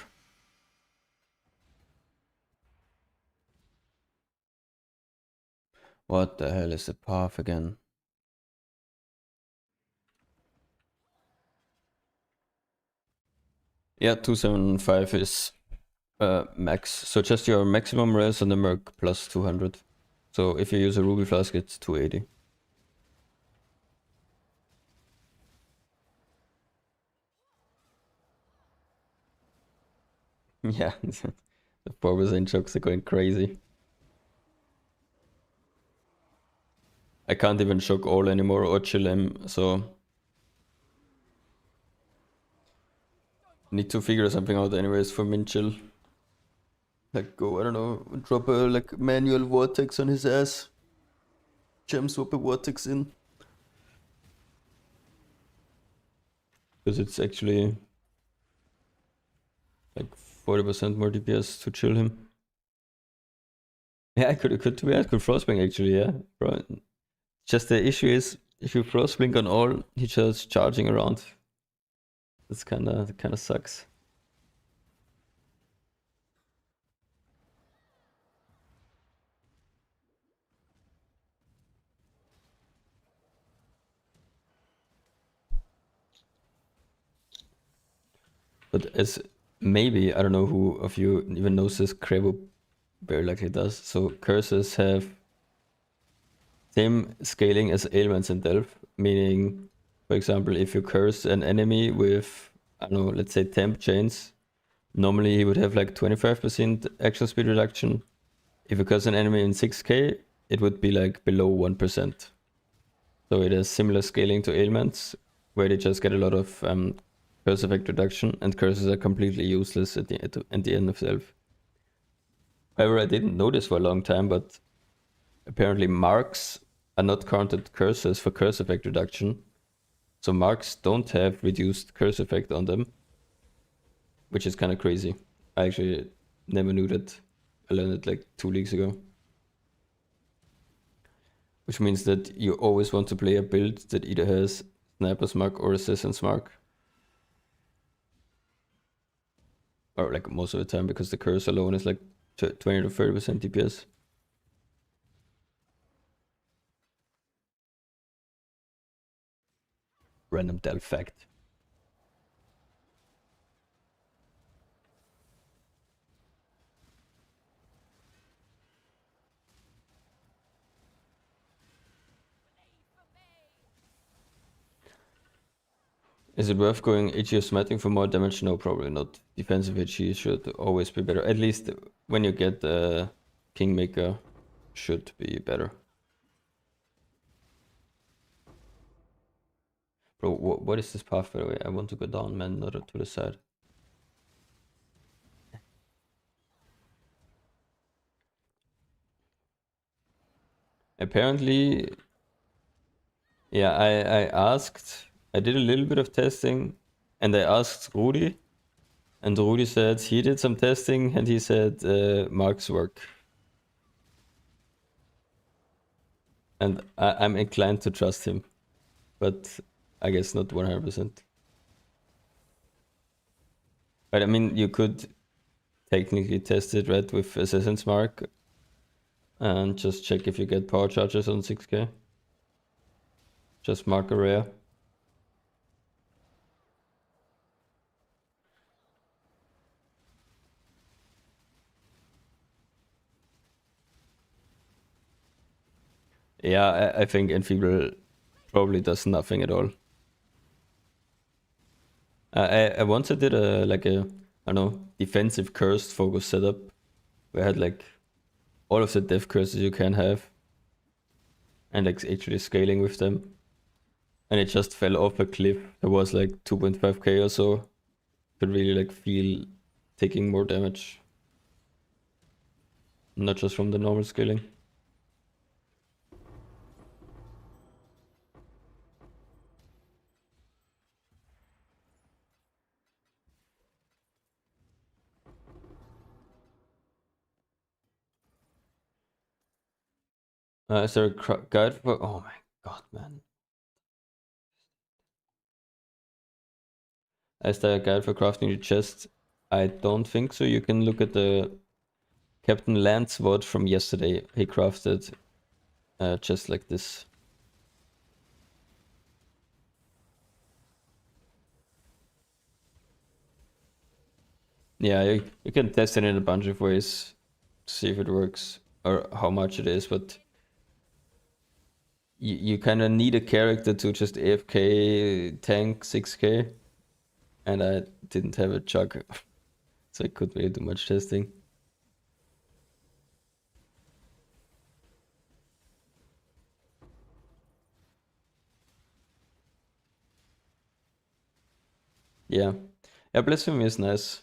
What the hell is the path again? Yeah, 275 is max. So just your maximum res on the Merc plus 200. So if you use a Ruby Flask, it's 280. Yeah, the 4% chokes are going crazy. I can't even shock all anymore or chill him, so need to figure something out anyways for min chill. Like go, I don't know, drop a like manual vortex on his ass. Gem swap a vortex in. Because it's actually like 40% more DPS to chill him. Yeah, I could to be honest, could frostblink actually, yeah. Bro. Just the issue is if you frostblink on all, he's just charging around. That kinda sucks. But as maybe, I don't know who of you even knows this, Krevo very likely does. So curses have same scaling as ailments in Delph, meaning, for example, if you curse an enemy with, I don't know, let's say temp chains, normally he would have like 25% action speed reduction. If you curse an enemy in 6k, it would be like below 1%. So it has similar scaling to ailments, where they just get a lot of curse effect reduction, and curses are completely useless at the end of Delph. However, I didn't know this for a long time, but apparently marks are not counted curses for curse effect reduction. So marks don't have reduced curse effect on them, which is kind of crazy. I actually never knew that. I learned it like 2 weeks ago. Which means that you always want to play a build that either has Sniper's Mark or Assassin's Mark. Or like most of the time, because the curse alone is like 20 to 30% DPS. Random Delph fact. Is it worth going HE or smiting for more damage? No, probably not. Defensive HE should always be better. At least when you get Kingmaker, should be better. Bro, what is this path, by the way? I want to go down, man, not to the side. Apparently, yeah, I did a little bit of testing, and I asked Rudy, and Rudy said he did some testing, and he said Mark's work. And I'm inclined to trust him, but I guess not 100%. But I mean, you could technically test it, right, with Assassin's Mark, and just check if you get power charges on 6k. Just mark a rare. Yeah, I think Enfeeble probably does nothing at all. I once I did a like a I don't know, defensive cursed focus setup where I had like all of the death curses you can have and like actually scaling with them, and it just fell off a cliff. It was like 2.5k or so. Could really like feel taking more damage, not just from the normal scaling. Is there a guide for? Oh my god, man! Is there a guide for crafting the chest? I don't think so. You can look at the Captain Landsword from yesterday. He crafted just like this. Yeah, you can test it in a bunch of ways, see if it works or how much it is, but you kind of need a character to just AFK tank 6k, and I didn't have a chug, so I couldn't really do much testing. Yeah, yeah, Blasphemy is nice.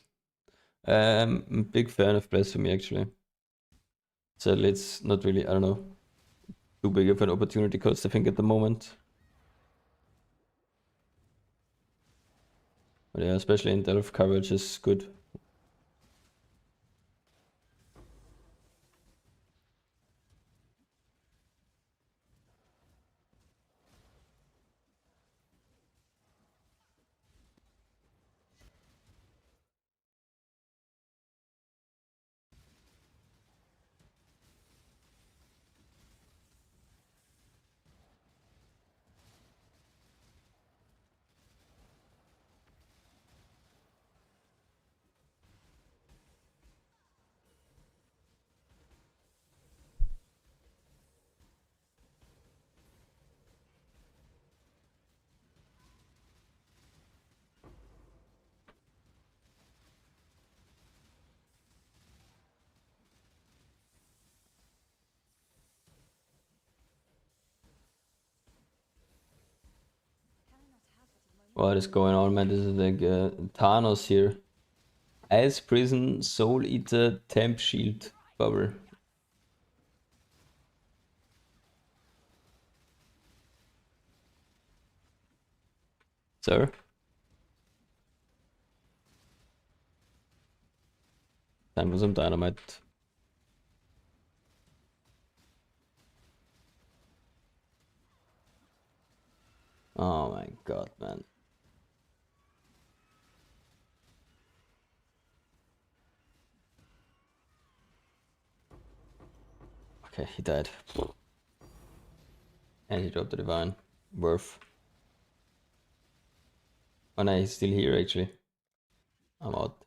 I'm a big fan of Blasphemy actually. Sadly, it's not really, I don't know, too big of an opportunity cost I think at the moment. But yeah, especially in Delve coverage is good. What is going on, man? This is like Thanos here. Ice Prison, Soul Eater, Temp Shield, Bubble. Sir? Time for some dynamite. Oh my god, man. Okay, he died. And he dropped the divine. Worth. Oh no, he's still here actually. I'm out.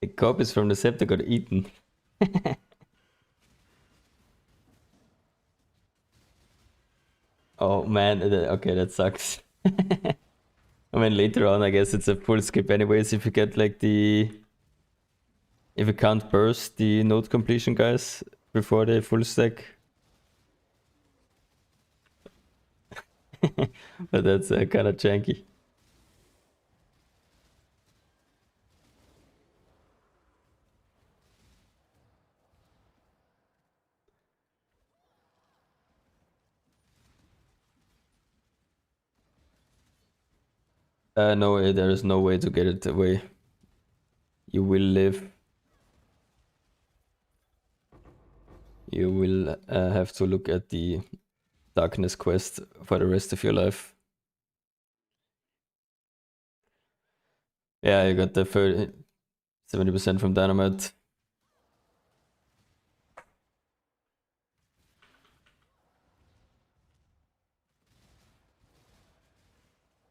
The copies from the scepter got eaten. Oh man, okay, that sucks. I mean, later on, I guess it's a full skip anyways if you get like the... If you can't burst the node completion guys before the full stack. But that's kind of janky. No, there is no way to get it away. You will live. you will have to look at the darkness quest for the rest of your life. Yeah, you got the 70% from Dynamite.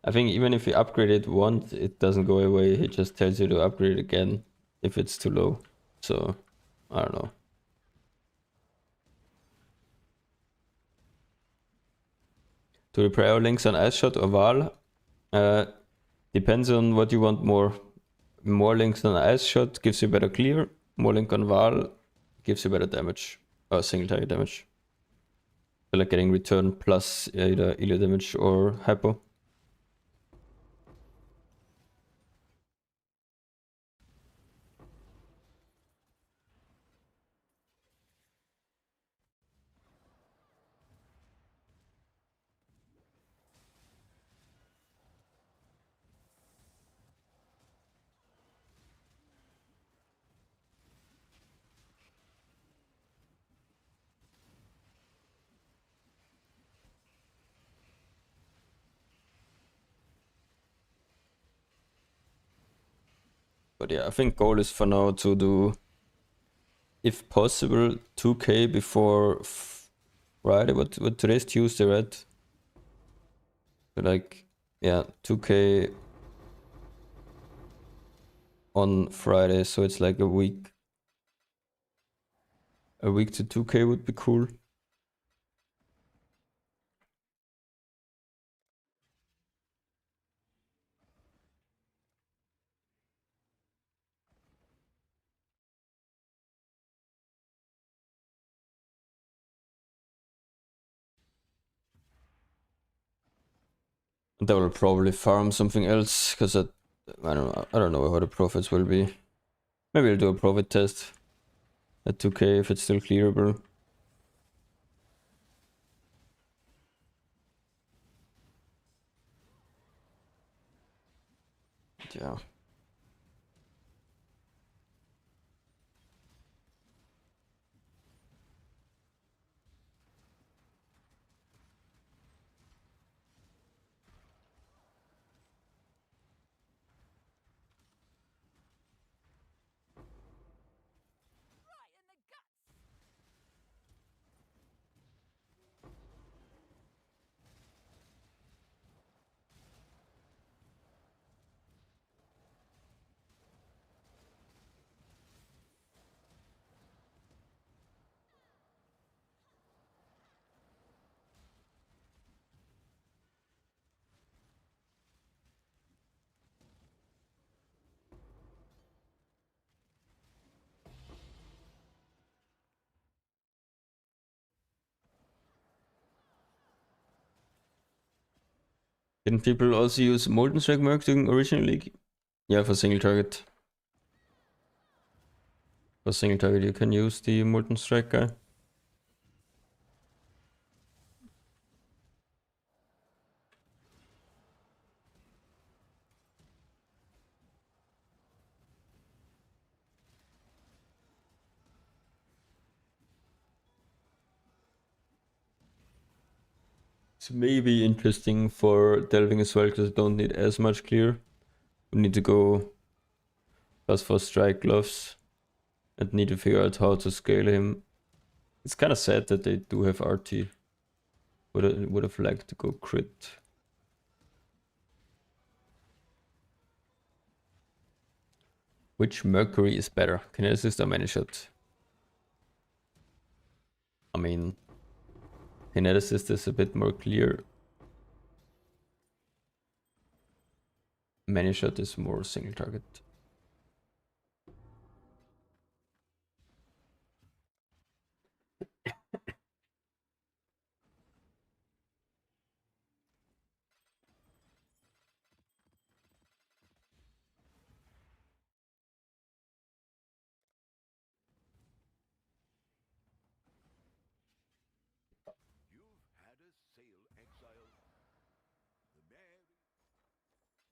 I think even if you upgrade it once, it doesn't go away. It just tells you to upgrade it again if it's too low. So, I don't know. To repair links on Ice Shot or Val, depends on what you want more. More links on Ice Shot gives you better clear. More link on Val gives you better damage. Or single target damage. So like getting return plus either Ilya damage or hypo. But yeah, I think goal is for now to do, if possible, 2k before Friday. What today's Tuesday, right? So like, yeah, 2k on Friday, so it's like a week. A week to 2k would be cool. They will probably farm something else, because I don't know how the profits will be. Maybe I'll do a profit test at 2k if it's still clearable. Yeah. Didn't people also use Molten Strike Merc during original league? Yeah, for single target. For single target you can use the Molten Strike guy. It's maybe interesting for delving as well, because I don't need as much clear. We need to go just for strike gloves and need to figure out how to scale him. It's kind of sad that they do have RT. Would have liked to go crit. Which Mercury is better? Kineticist or Many Shot? I mean, Kineticist is a bit more clear. Many Shot is more single target. You've had a sail, exile.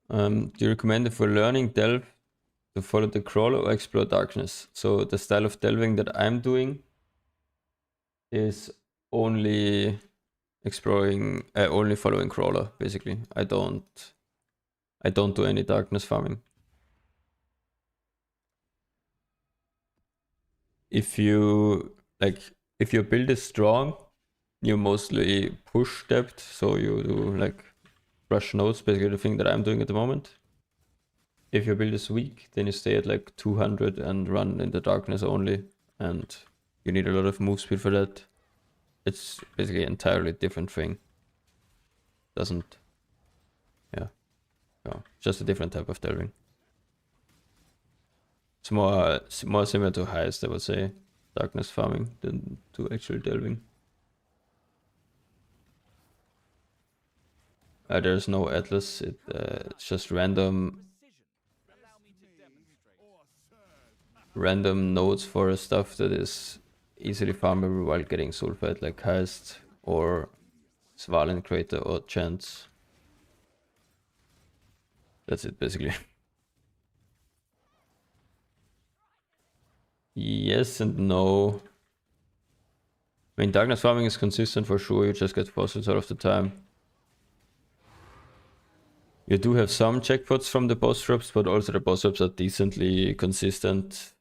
The Mary. Do you recommend, if we're learning delve, to follow the crawler or explore darkness? So the style of delving that I'm doing is only exploring, only following crawler. Basically, I don't do any darkness farming. If you if your build is strong, you mostly push depth, so you do like rush nodes, basically the thing that I'm doing at the moment. If your build is weak, then you stay at like 200 and run in the darkness only, and you need a lot of move speed for that. It's basically an entirely different thing. Doesn't, yeah, no, just a different type of delving. It's more similar to heist, I would say, darkness farming than to actual delving. There's no atlas. It's just random nodes for stuff that is easily farmable while getting sulfide, like heist or Svalin crater or chance. That's it basically. Yes and no. I mean, darkness farming is consistent for sure. You just get fossils all of the time. You do have some checkpots from the boss drops, but also the boss drops are decently consistent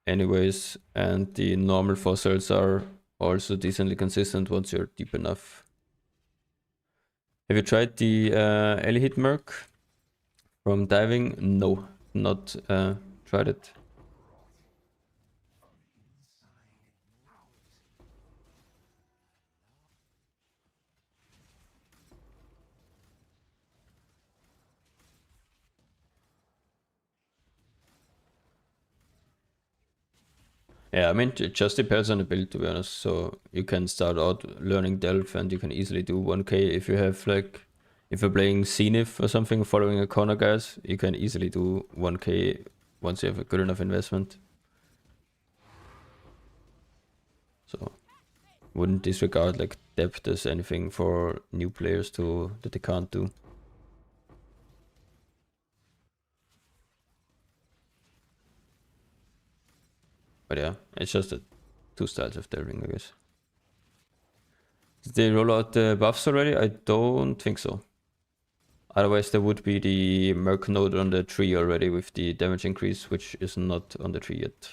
anyways, and the normal fossils are also decently consistent once you're deep enough. Have you tried the Elihit Merc from diving? No, not tried it. Yeah, I mean, it just depends on the build, to be honest. So you can start out learning Delve and you can easily do 1k if you have like, if you're playing Zenith or something, following a corner guys, you can easily do 1k once you have a good enough investment. So wouldn't disregard like depth as anything for new players that they can't do. But yeah, it's just two styles of delving, I guess. Did they roll out the buffs already? I don't think so. Otherwise there would be the Merc node on the tree already with the damage increase, which is not on the tree yet.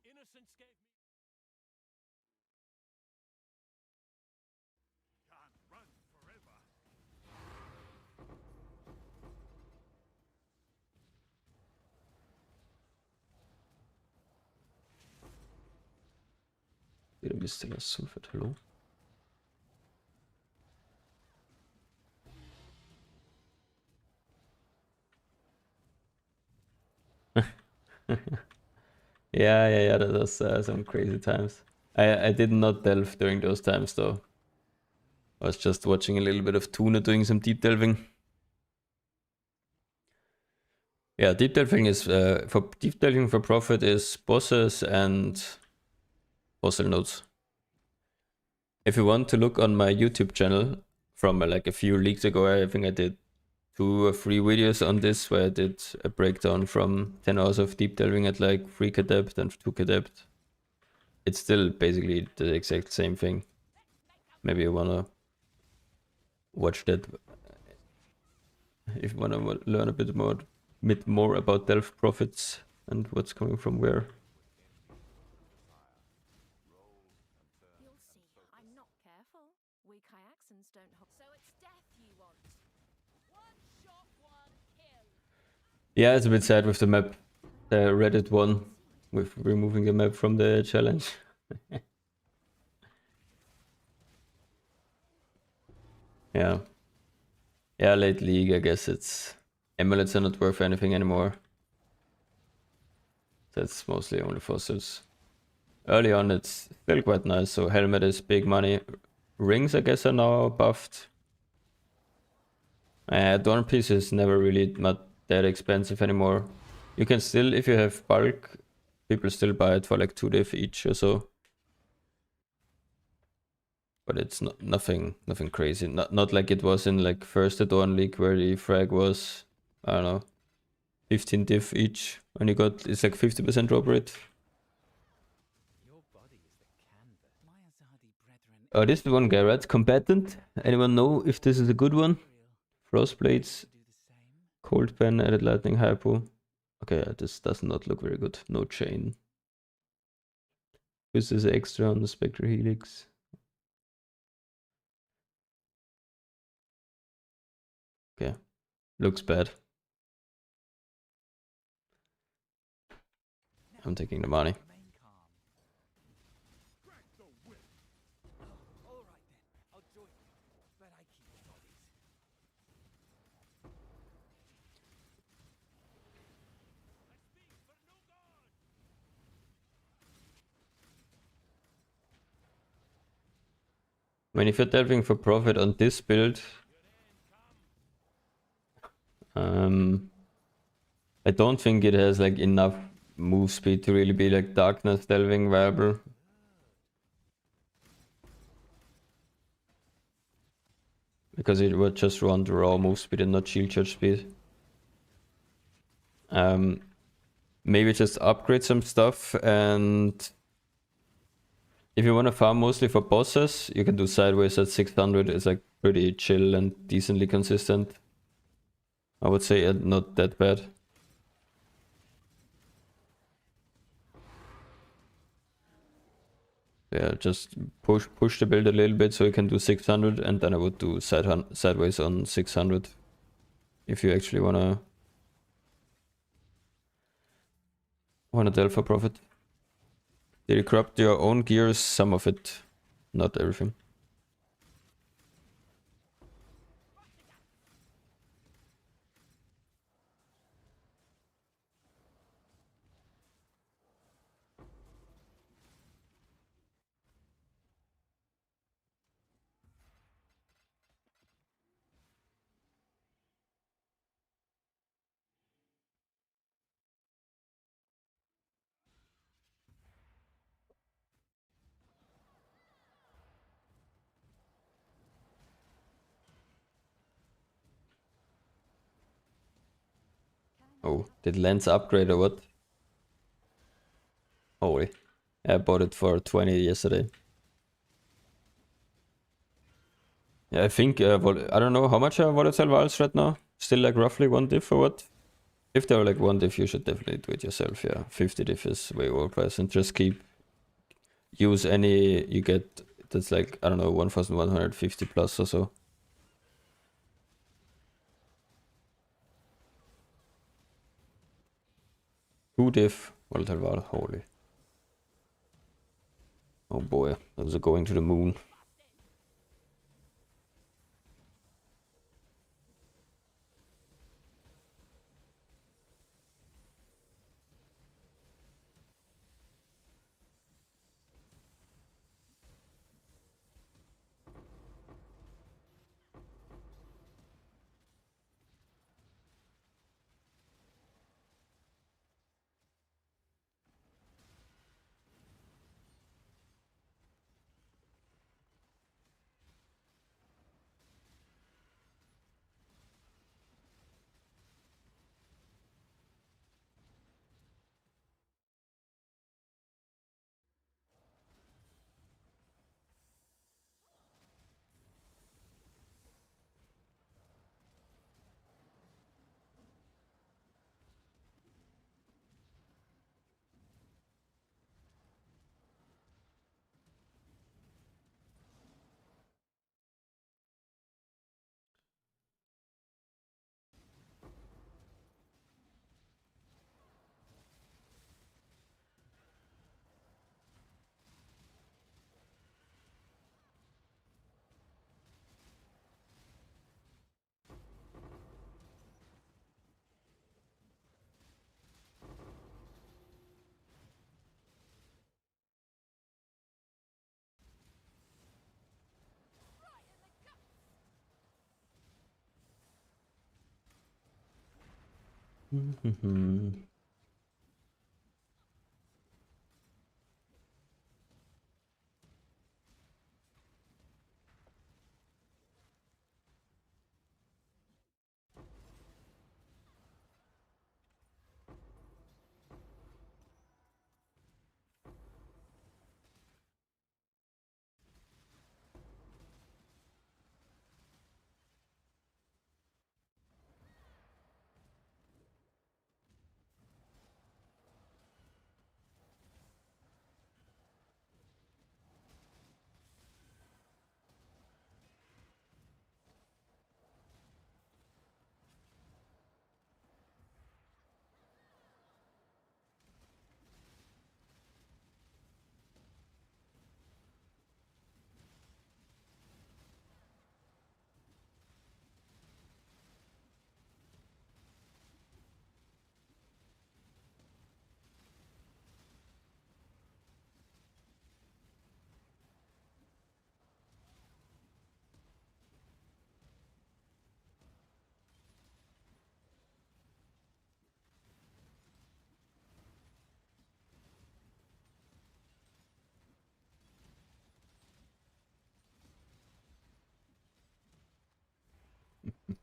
Innocence gave me. Can't run forever. Did I miss the last sulfate? Hello? Yeah, that was some crazy times. I did not delve during those times though. I was just watching a little bit of Tuna doing some deep delving. Yeah, deep delving is for deep delving for profit is bosses and fossil nodes. If you want to look on my YouTube channel from like a few leagues ago, I think I did 2 or 3 videos on this where I did a breakdown from 10 hours of deep delving at like 3k depth and 2k depth. It's still basically the exact same thing. Maybe you wanna watch that if you wanna learn a bit more about delve profits and what's coming from where. You'll see. I'm not careful. We Kyaxans don't hold. So it's death you want. One shot, one kill. Yeah, it's a bit sad with the map. The Reddit one with removing the map from the challenge. Yeah. Yeah, late league, I guess it's... Amulets are not worth anything anymore. That's mostly only fossils. Early on it's still quite nice, so helmet is big money. Rings, I guess, are now buffed. Adorn piece is never really not that expensive anymore. You can still, if you have bulk, People still buy it for like 2 diff each or so. But it's nothing crazy. Not like it was in like first Adorn League where the frag was, I don't know, 15 diff each, and you got, it's like 50% drop rate. Your body is the canvas. My Azadi brethren This is the one guy, right? Combatant. Anyone know if this is a good one? Frostblades, do the same. Cold Pen, added lightning hypo. Okay, this does not look very good. No chain. This is extra on the Spectre Helix. Okay, looks bad. I'm taking the money. Remain calm. Oh, all right then. I'll join you, but I keep the bodies. I mean, if you're delving for profit on this build, I don't think it has like enough move speed to really be like darkness delving viable. Because it would just run the raw move speed and not shield charge speed. Maybe just upgrade some stuff, and if you want to farm mostly for bosses, you can do sideways at 600. It's like pretty chill and decently consistent. I would say not that bad. Yeah, just push the build a little bit so you can do 600, and then I would do sideways on 600 if you actually wanna delve for profit. Did you corrupt your own gears? Some of it, not everything. Oh, did Lens upgrade or what? Holy. I bought it for 20 yesterday. Yeah, I think, I don't know how much are volatile vials right now? Still like roughly 1 diff or what? If they're like 1 diff, you should definitely do it yourself, yeah. 50 diff is way overpriced, and just use any you get that's like, I don't know, 1150 plus or so. Two diff, volatile vial, holy. Oh boy, those are going to the moon.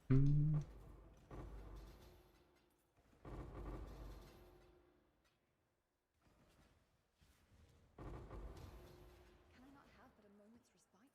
Mm. Can I not have but a moment's respite?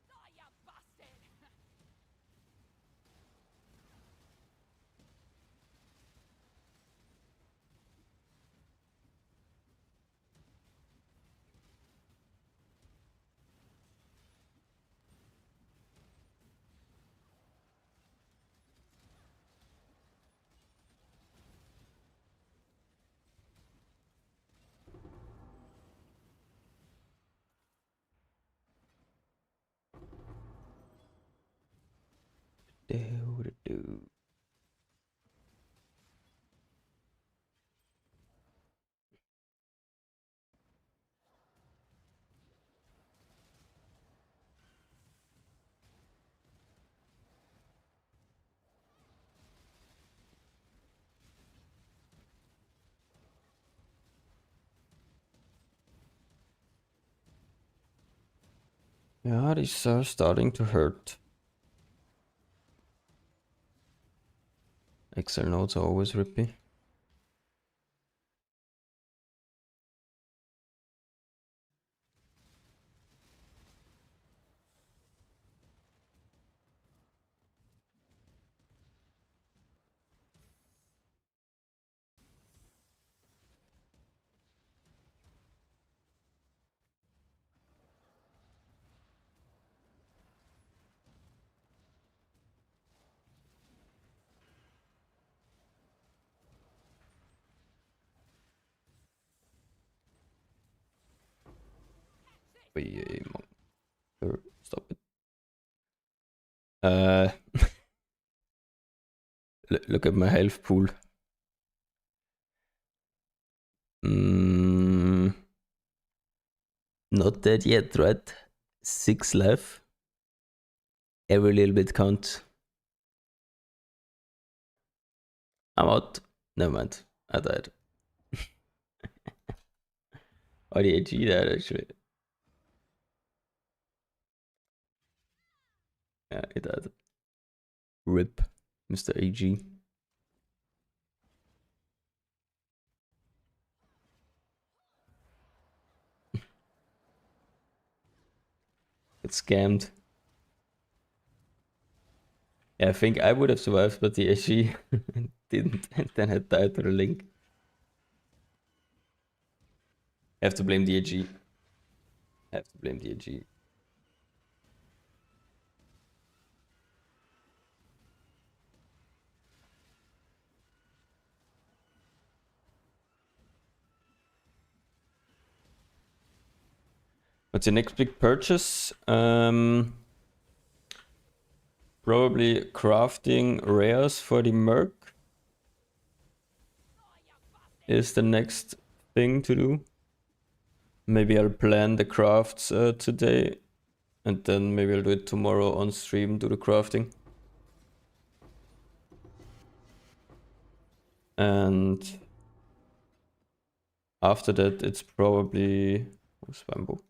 Die, you bastard! Do-do-do. Yeah, these are starting to hurt. Excel notes are always rippy. Stop it. Look at my health pool. Not dead yet, right? 6 left. Every little bit counts. I'm out. Never mind. I died. Oh, the AG died actually. Yeah, he died. RIP, Mr. AG. Get scammed. Yeah, I think I would have survived, but the AG didn't, and then had died to the link. I have to blame the AG. I have to blame the AG. What's your next big purchase? Probably crafting rares for the Merc is the next thing to do. Maybe I'll plan the crafts today, and then maybe I'll do it tomorrow on stream, do the crafting. And after that, it's probably... What's bamboo?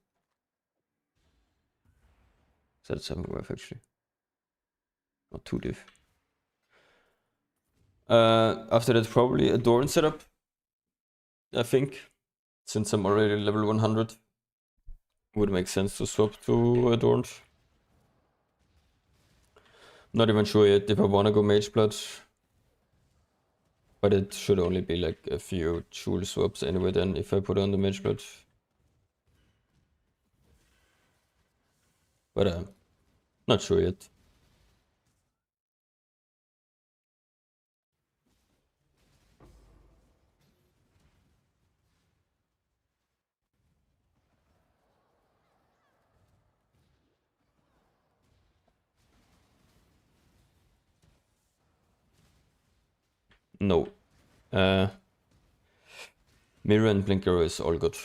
Is that 7 worth actually? Not too diff. After that, probably Adorn setup, I think. Since I'm already level 100, would make sense to swap to Adorned. Not even sure yet if I want to go Mageblood. But it should only be like a few jewel swaps anyway then if I put on the Mageblood. But not sure yet. No. Mirror and Blinker is all good.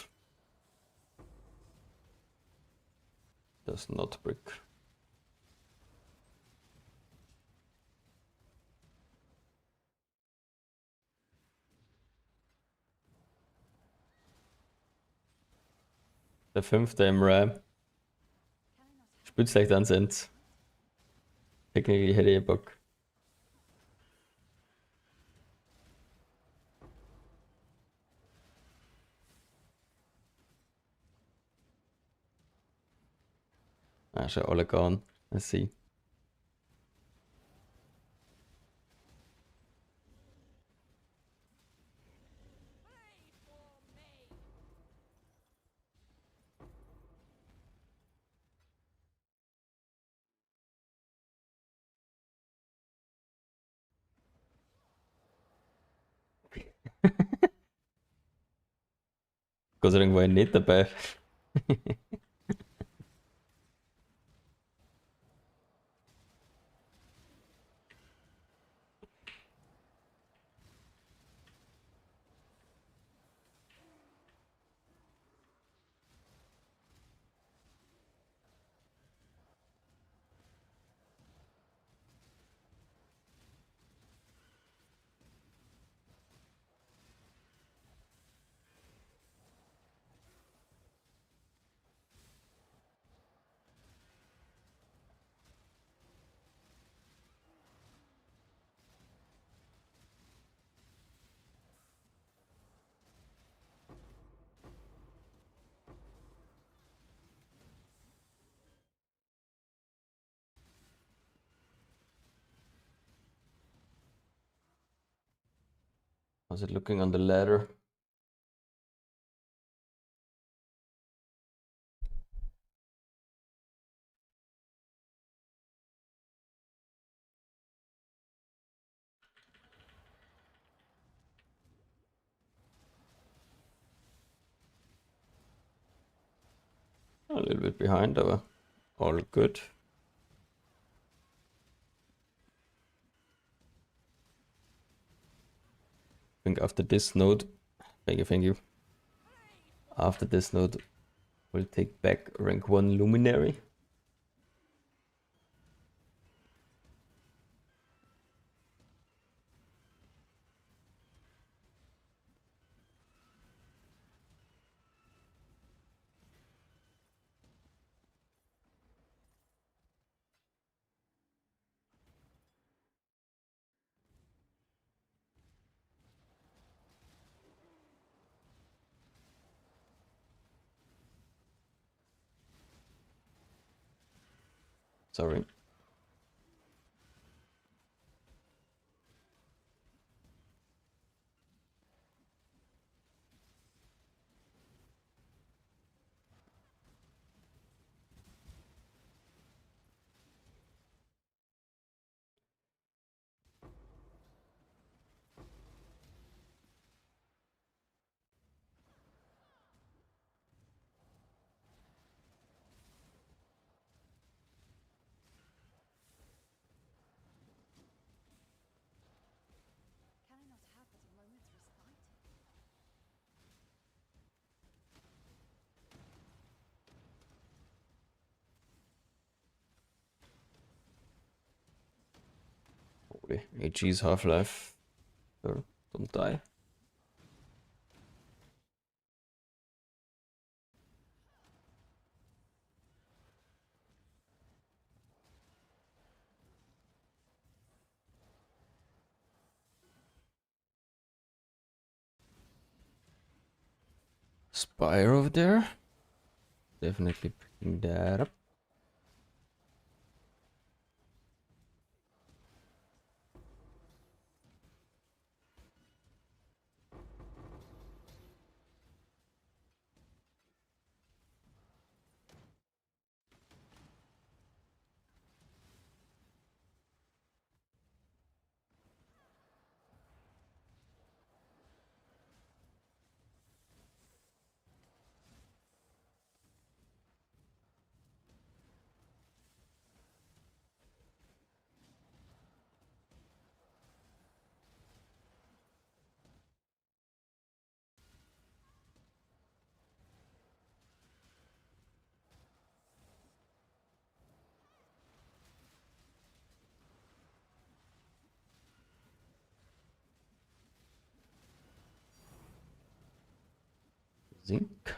Does not brick. Der 5. im Ram. Spielt's leicht an sind. Technically hätte ich Bock. Ah, schon alle gone. I see. Gott sei Dank war ich nicht dabei. How's it looking on the ladder? A little bit behind, but all good. I think after this node, thank you. After this node, we'll take back rank 1 Luminary. Sorry. Can I not have but a moment's respite? Holy, AG's Half-Life. So, don't die. Spire over there. Definitely picking that up. think.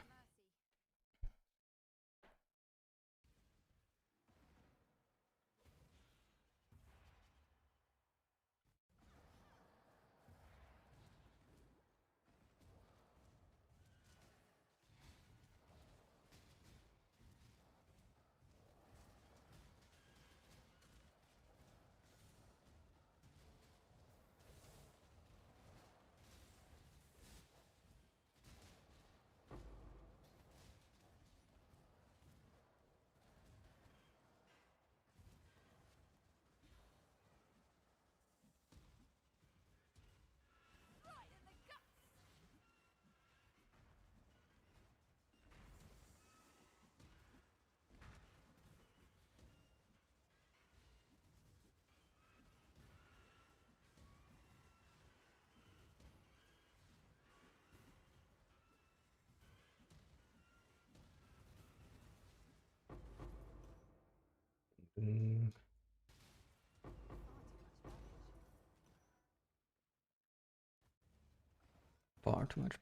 Mm. Far too much baggage.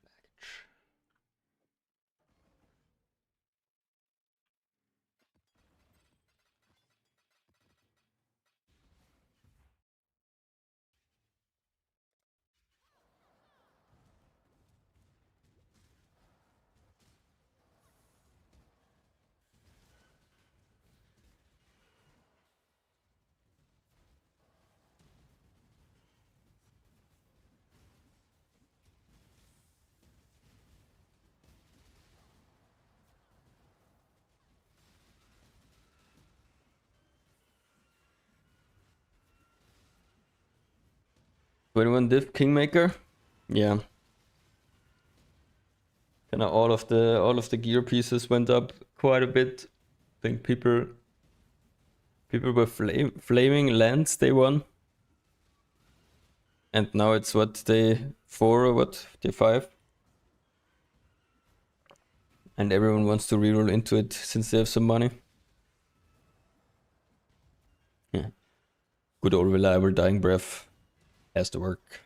Twenty-one div Kingmaker, yeah. Kind of all of the gear pieces went up quite a bit. I think people were flaming lands day one, and now it's what, day 4 or what, day 5, and everyone wants to reroll into it since they have some money. Yeah, good old reliable dying breath has to work.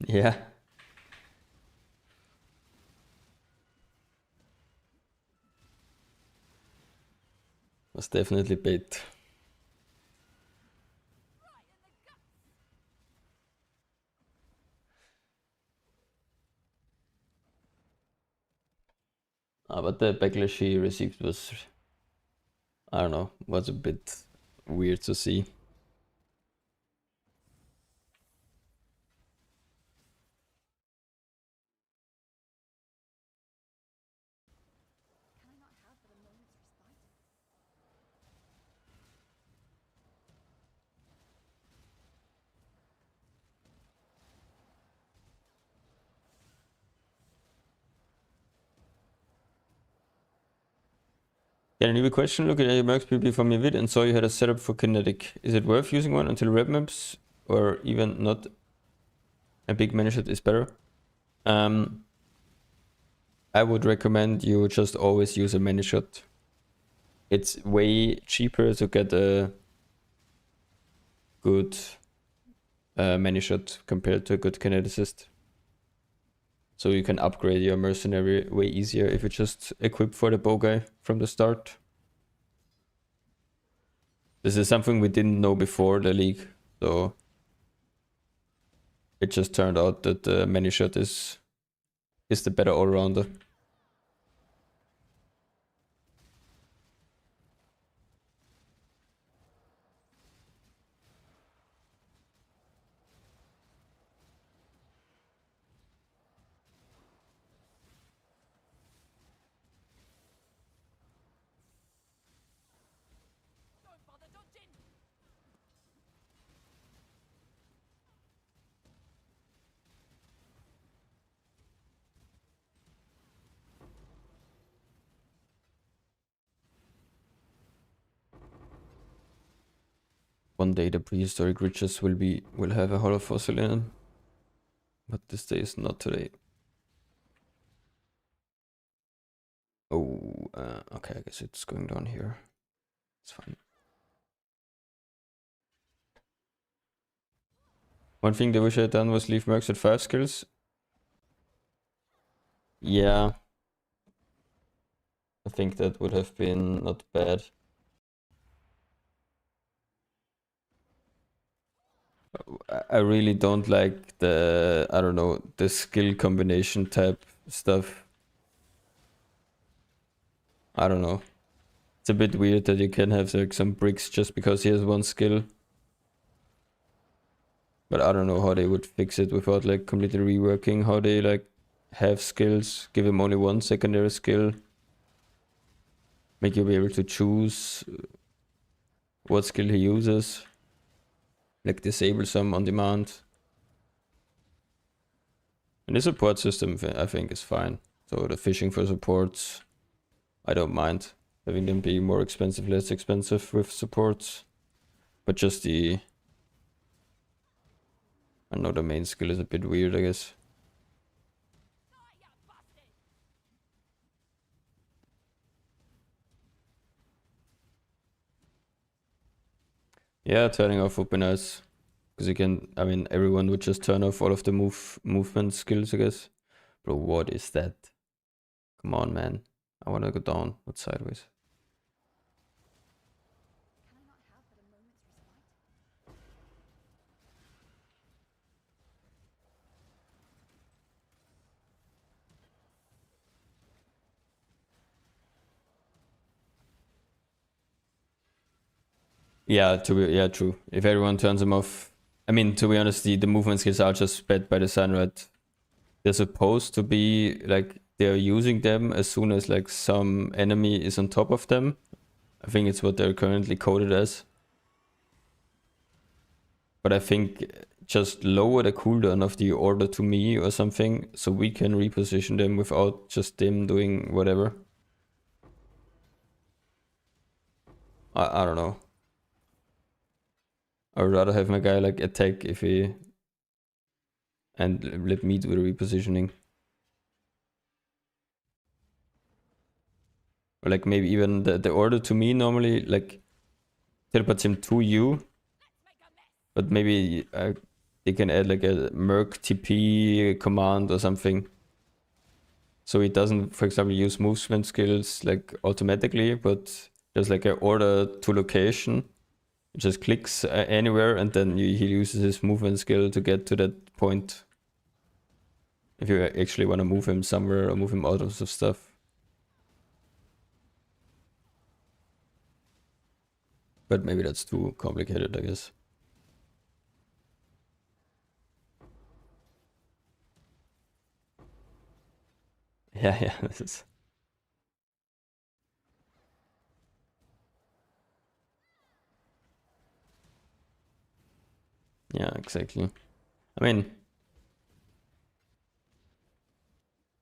Yeah. Was definitely bait. But the backlash he received was, I don't know, was a bit weird to see. Can I not have but a moment's respite? Yeah, a new question. Look at your Mercs PP from your vid and saw you had a setup for kinetic. Is it worth using one until red maps, or even not? A big mana shot is better. I would recommend you just always use a mana shot. It's way cheaper to get a good mana shot compared to a good kineticist. So you can upgrade your mercenary way easier if you just equip for the bow guy from the start. This is something we didn't know before the league, so it just turned out that the mana shot is the better all-rounder. Don't bother dodging! One day the prehistoric riches will have a hollow fossil in them. But this day is not today. Oh, okay, I guess it's going down here. It's fine. One thing they wish I had done was leave Mercs at 5 skills. Yeah. I think that would have been not bad. I really don't like the, I don't know, the skill combination type stuff. I don't know. It's a bit weird that you can have like some bricks just because he has one skill. But I don't know how they would fix it without like completely reworking how they like have skills, give him only one secondary skill. Make you be able to choose what skill he uses. Like disable some on demand. And the support system I think is fine. So the fishing for supports, I don't mind having them be more expensive, less expensive with supports. But just the, I know the main skill is a bit weird, I guess. Yeah, turning off would be nice. Because you can, I mean, everyone would just turn off all of the movement skills, I guess. Bro, what is that? Come on, man. I want to go down, not sideways. Can I not have but a moment's respite? Yeah, true. If everyone turns them off, I mean, to be honest, the movement skills are just bad by design, right? They're supposed to be like they're using them as soon as like some enemy is on top of them. I think it's what they're currently coded as. But I think just lower the cooldown of the order to me or something, so we can reposition them without just them doing whatever. I don't know. I would rather have my guy like attack if he and let me do the repositioning. Or like maybe even the order to me normally like teleports him to you. But maybe they can add like a Merc TP command or something. So he doesn't, for example, use movement skills like automatically, but there's like an order to location. He just clicks anywhere and then he uses his movement skill to get to that point. If you actually want to move him somewhere or move him out of some stuff. But maybe that's too complicated, I guess. Yeah, this is... Yeah, exactly. I mean,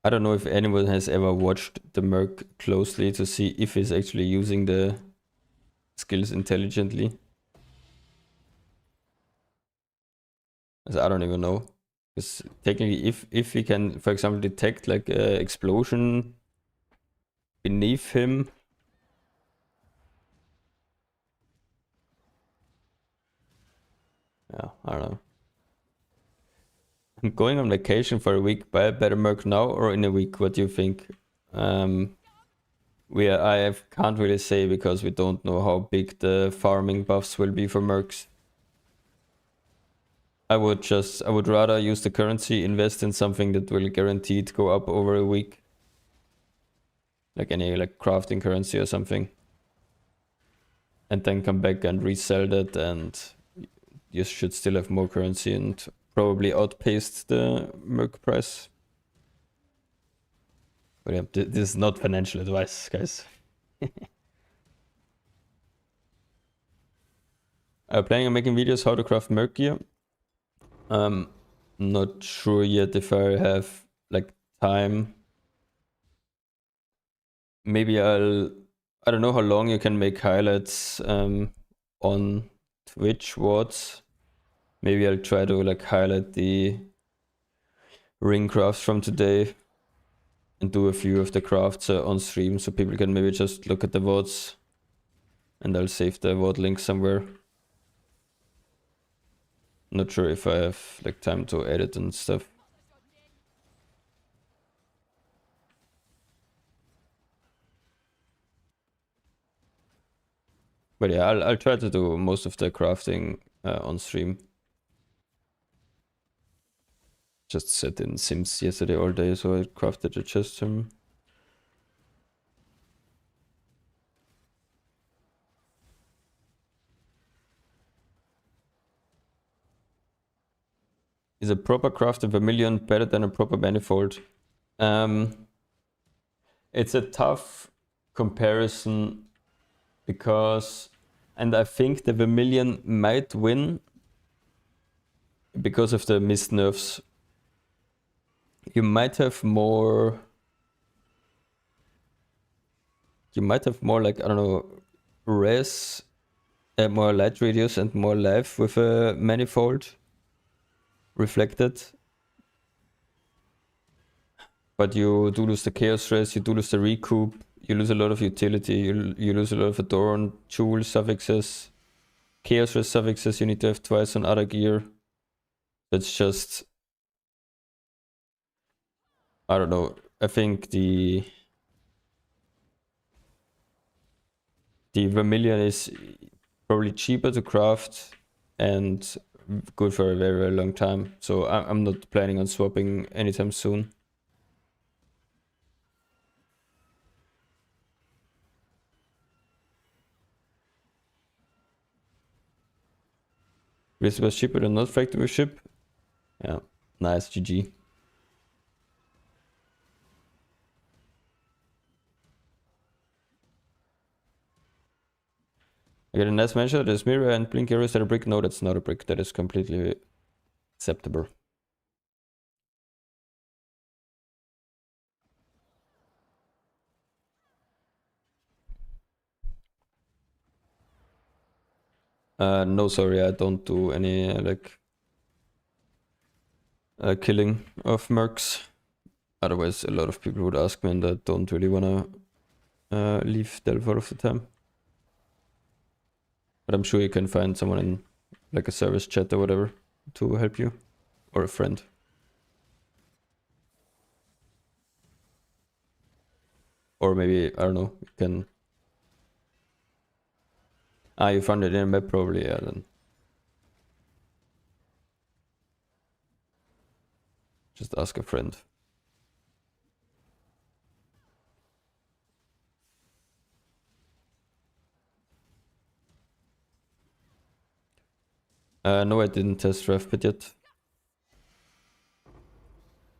I don't know if anyone has ever watched the Merc closely to see if he's actually using the skills intelligently. So I don't even know. Because technically if he can, for example, detect like an explosion beneath him. Yeah, I don't know. I'm going on vacation for a week. Buy a better Merc now or in a week? What do you think? Can't really say because we don't know how big the farming buffs will be for Mercs. I would rather use the currency, invest in something that will guaranteed go up over a week. Like any like crafting currency or something. And then come back and resell that and you should still have more currency and probably outpace the Merc price. But yeah, this is not financial advice, guys. I'm planning on making videos how to craft Merc gear. Not sure yet if I have like time. Maybe I don't know how long you can make highlights on Twitch VODs. Maybe I'll try to like highlight the ring crafts from today and do a few of the crafts on stream so people can maybe just look at the VODs and I'll save the VOD link somewhere. Not sure if I have like time to edit and stuff. But yeah, I'll try to do most of the crafting on stream. Just sat in Sims yesterday all day, so I crafted a chest from. Is a proper crafted vermilion better than a proper manifold? It's a tough comparison because, and I think the vermilion might win because of the mist nerfs. You might have more. You might have more like, I don't know, res, more light radius and more life with a manifold reflected. But you do lose the chaos res, you do lose the recoup, you lose a lot of utility, you lose a lot of adorn, jewel suffixes, chaos res suffixes you need to have twice on other gear. That's just, I don't know. I think the vermilion is probably cheaper to craft and good for a very, very long time. So I'm not planning on swapping anytime soon. This was cheaper than not factory ship. Yeah, nice, GG. I get a nice measure. There's mirror and blink arrows. Is that a brick? No, that's not a brick. That is completely acceptable. No, sorry, I don't do any like killing of mercs. Otherwise, a lot of people would ask me, and I don't really wanna leave Delve all of the time. But I'm sure you can find someone in like a service chat or whatever to help you, or a friend. Or maybe, I don't know, you can... Ah, you found it in a map probably, yeah, then. Just ask a friend. No, I didn't test RefBit yet.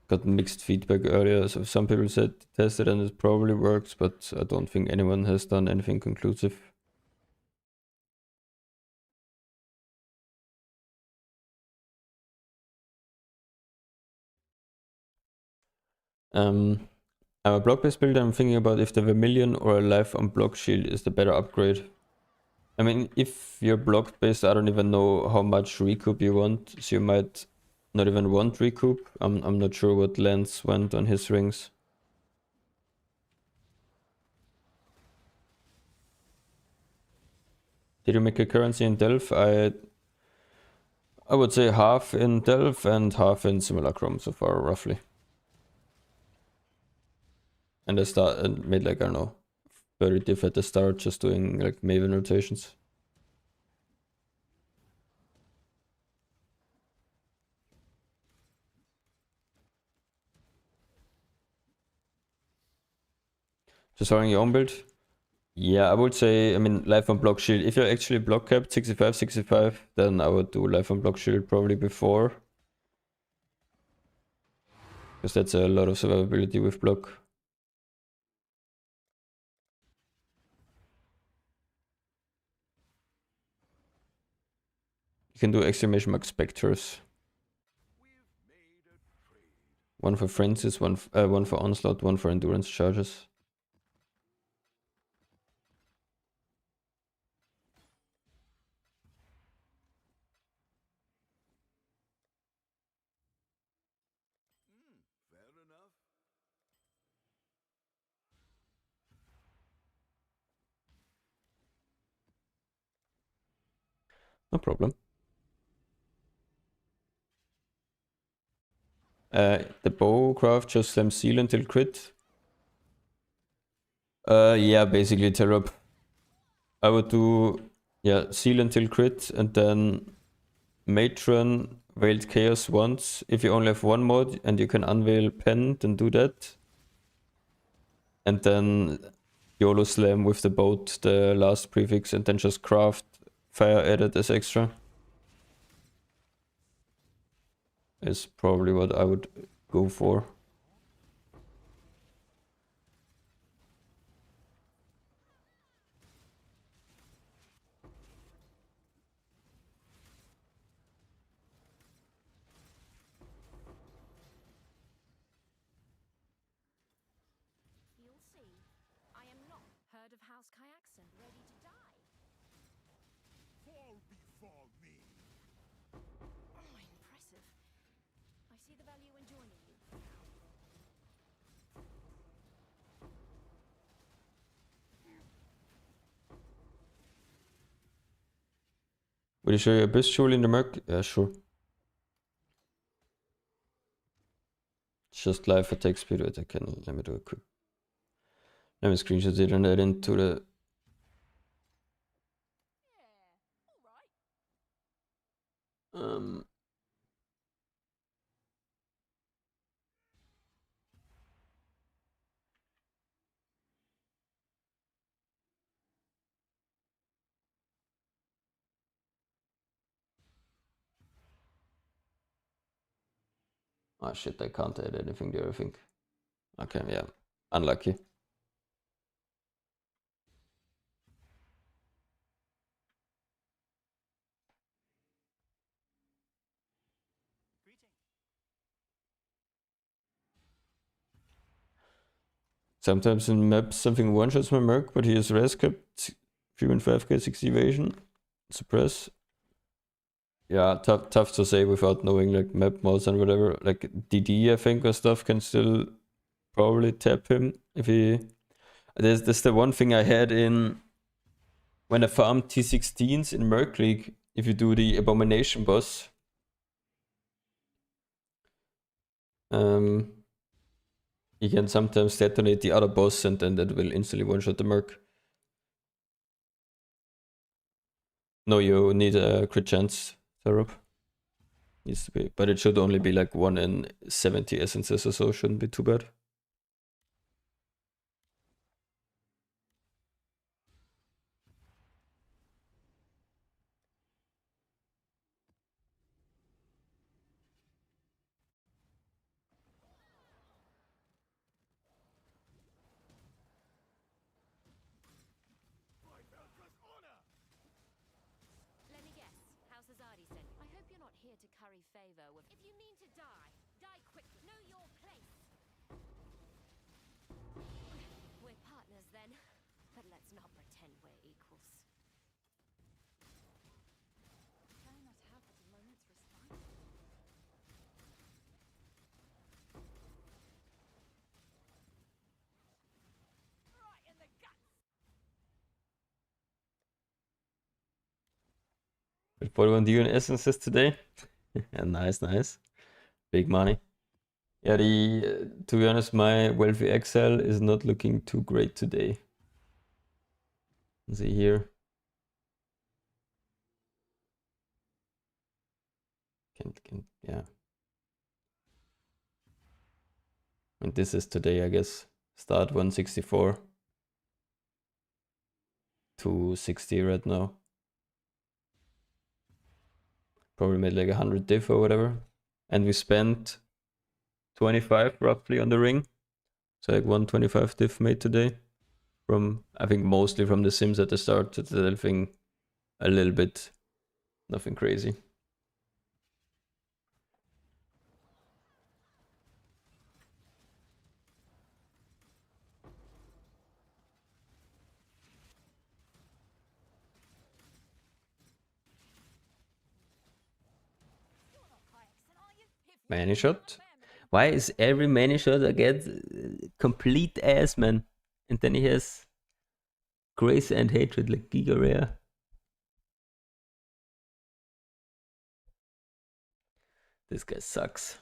Got mixed feedback earlier, so some people said test it and it probably works, but I don't think anyone has done anything conclusive. I'm a block-based builder. I'm thinking about if the Vermilion or a Life on Block Shield is the better upgrade. I mean, if you're block-based, I don't even know how much recoup you want, so you might not even want recoup. I'm not sure what Lance went on his rings. Did you make a currency in Delph? I would say half in Delph and half in Simulacrum so far, roughly. And I made like, I don't know, 30 diff at the start, just doing like Maven rotations. Just having your own build? Yeah, I would say, I mean, Life on Block Shield. If you're actually block capped 65, then I would do Life on Block Shield probably before. Because that's a lot of survivability with block. You can do exclamation mark specters. One for Francis, one for Onslaught, one for Endurance charges. Fair enough. No problem. The bow craft just slam seal until crit. Yeah, basically tear up. I would do, yeah, seal until crit and then Matron, Veiled Chaos once. If you only have one mod and you can unveil pen, then do that. And then YOLO slam with the boat, the last prefix, and then just craft fire added as extra. Is probably what I would go for. You'll see. I am not heard of House Kayakson, ready to die. Fall before me. Oh, impressive. I see the value in joining you for now. Will you show your best surely in the Merc? Yeah, sure. It's just live attack speed. Wait, let me do a quick. Let me screenshot it and add into the. Oh shit, I can't add anything there, I think. Okay, yeah. Unlucky. Sometimes in maps something one-shots my Merc, but he has res kept 3.5k 6 evasion. Suppress. Yeah, tough to say without knowing like map mods and whatever. Like DD I think or stuff can still probably tap him if he. There's the one thing I had in when I farmed T16s in Merc League. If you do the Abomination boss, you can sometimes detonate the other boss and then that will instantly one-shot the Merc. No, you need a crit chance, Therup. Needs to be, but it should only be like 1 in 70 essences or so, shouldn't be too bad. Let me guess. House Azadi sent you. I hope you're not here to curry favor with. If you mean to die, die quickly. Know your place. We're partners then, but let's not pretend we're equals. Can I not have a moment's response? Right in the guts. With 41 DU in essences today. Nice, nice. Big money. Yeah, to be honest, my Wealthy Exile is not looking too great today. Let's see here. Yeah. And this is today, I guess. Start 164. 260 right now. Probably made like 100 diff or whatever. And we spent 25 roughly on the ring. So like 125 diff made today. From, I think mostly from the Sims at the start to the thing a little bit. Nothing crazy. Many shot. Why is every many shot I get complete ass, man? And then he has grace and hatred like Giga Rare. This guy sucks.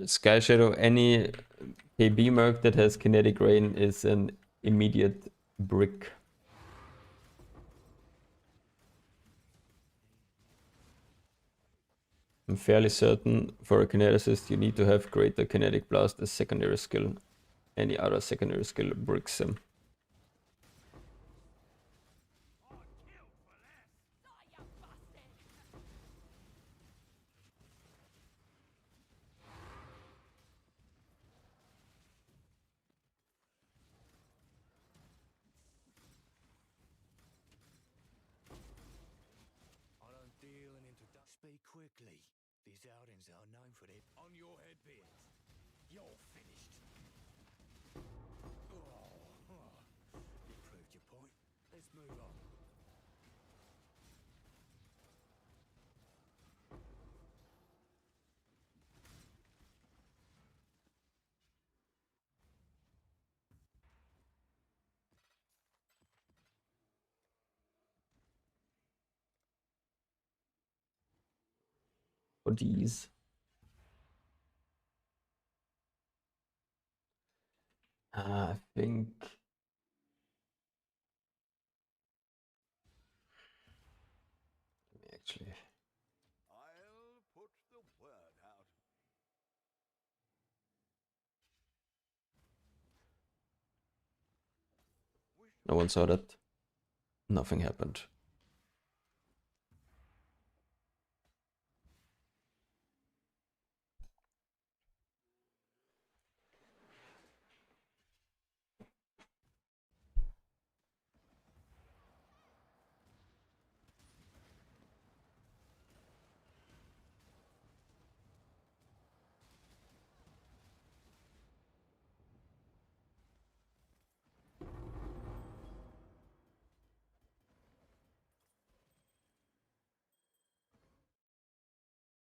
Sky Shadow, any KB Merc that has kinetic rain is an immediate brick. I'm fairly certain for a kineticist you need to have greater kinetic blast as secondary skill. Any other secondary skill bricks him. I don't deal in introduction. Speak quickly. These outings are known for their... On your head, beards. You're finished. You proved your point. Let's move on. For these. I think actually I'll put the word out. no one saw that. Nothing happened.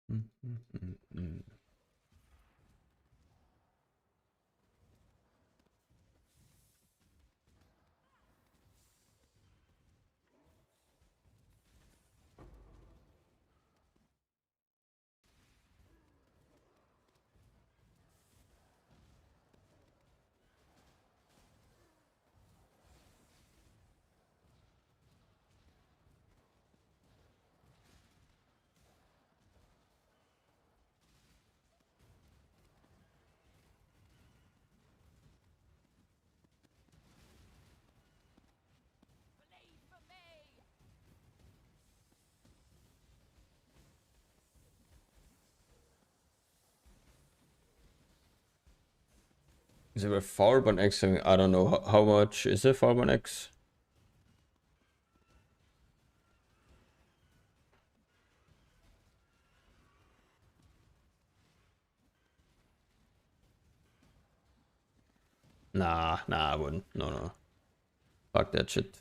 Bleed for me! Is there a Farbon X? I don't know how much is a Farbon X? Nah, I wouldn't. No. Fuck that shit.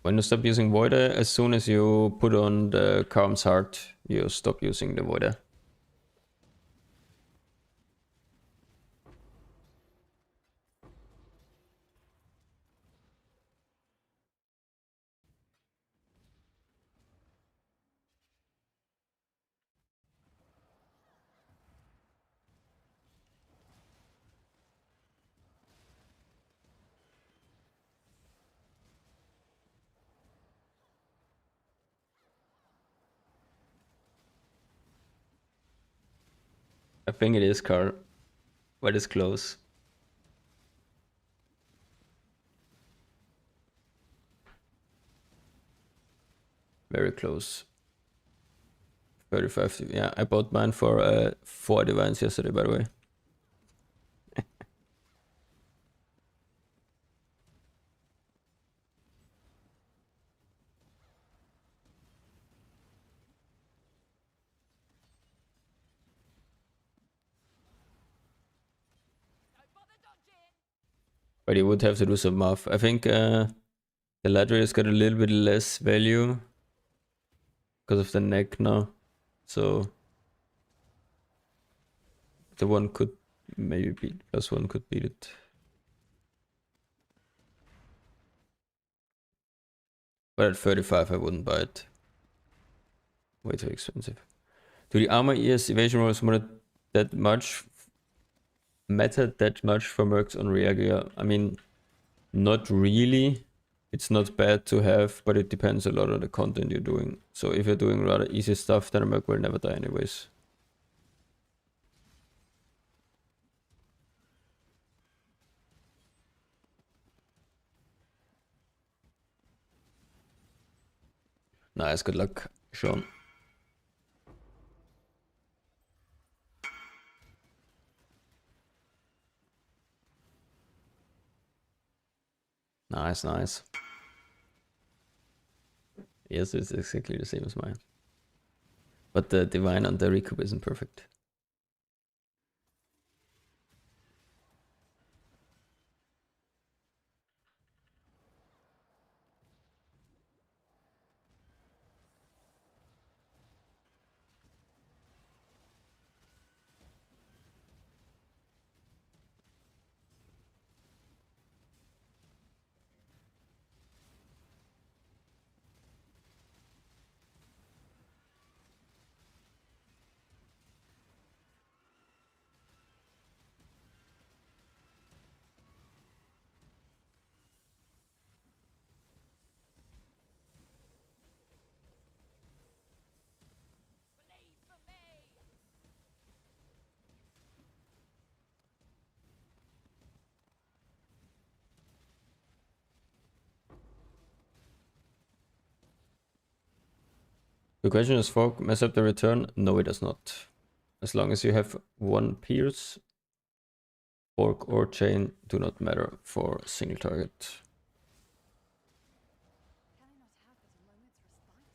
When you stop using Voider, as soon as you put on the Calm's Heart, you stop using the Voider. I think it is, Carl. But it's close. Very close. 35. Yeah, I bought mine for 4 divines yesterday, by the way. Don't bother dodging! But you would have to do some math. I think the Ladriel's got a little bit less value because of the neck now. So the one could maybe beat, plus one could beat it. But at 35 I wouldn't buy it. Way too expensive. Do the armor ES evasion rolls matter that much for mercs on rare gear? I mean, not really. It's not bad to have, but it depends a lot on the content you're doing. So if you're doing rather easy stuff, then a merc will never die anyways. Nice, good luck, Sean. Nice, nice. Yes, it's exactly the same as mine. But the divine on the recoup isn't perfect. Believe for me! The question is, Fog mess up the return? No, it does not. As long as you have one pierce, orc or chain do not matter for single target. Can I not have but a moment's respite?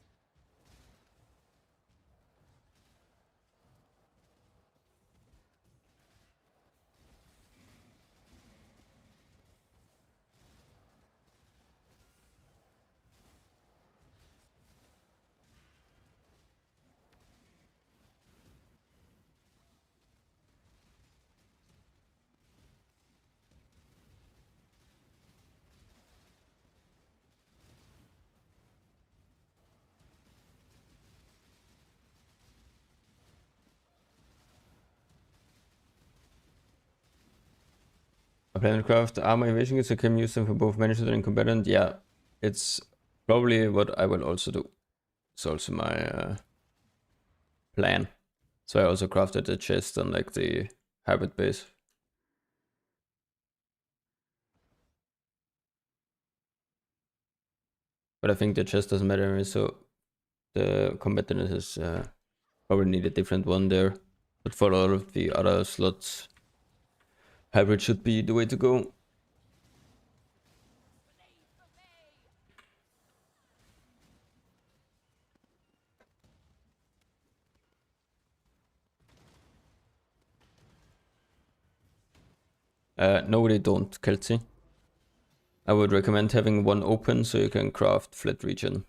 A Planetcraft armor evasion kits, you can use them for both management and combatant. Yeah, it's probably what I will also do. It's also my plan. So I also crafted a chest on like the hybrid base. But I think the chest doesn't matter anyway, so the combatant is probably need a different one there. But for all of the other slots, hybrid should be the way to go. No, they don't, Kelsey. I would recommend having one open so you can craft flat region.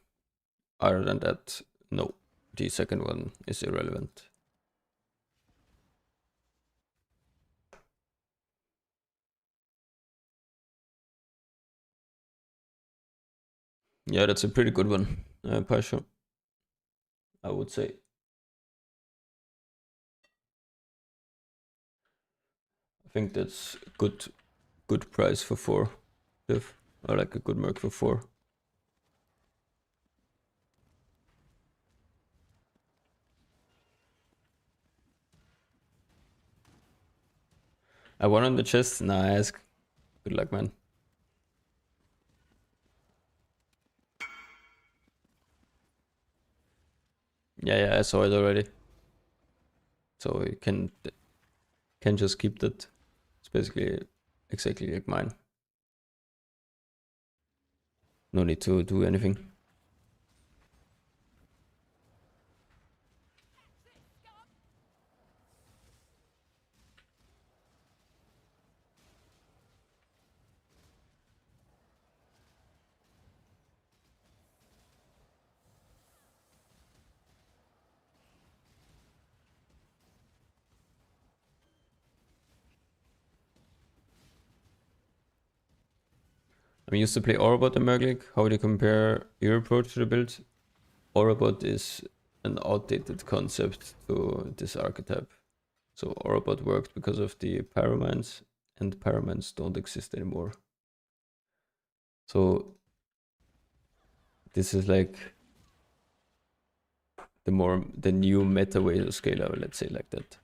Other than that, no. The second one is irrelevant. Yeah, that's a pretty good one, Pasha, I would say. I think that's good price for 4. If, or like a good merc for 4. I won on the chest. Nice. Good luck, man. Yeah, I saw it already. So you can just keep that. It's basically exactly like mine. No need to do anything. I used to play Orbot and Merglik. How do you compare your approach to the build? Orbot is an outdated concept to this archetype. So Orbot worked because of the Pyromans, and Pyromans don't exist anymore. So this is like the new meta way to scale level, let's say like that.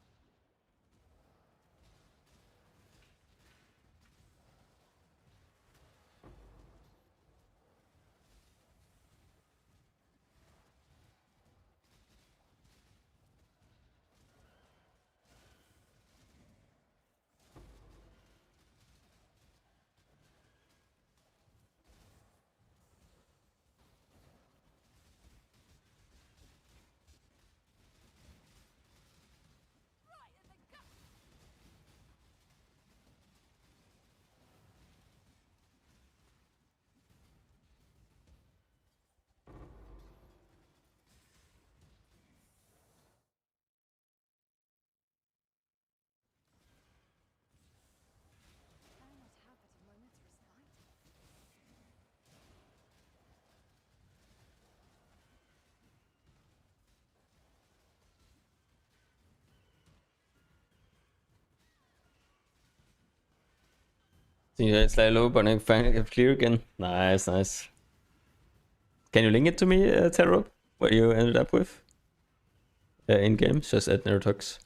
Yeah, slide low, but I finally get clear again. Nice, nice. Can you link it to me, Terror? What you ended up with? In game, just at Neurotox.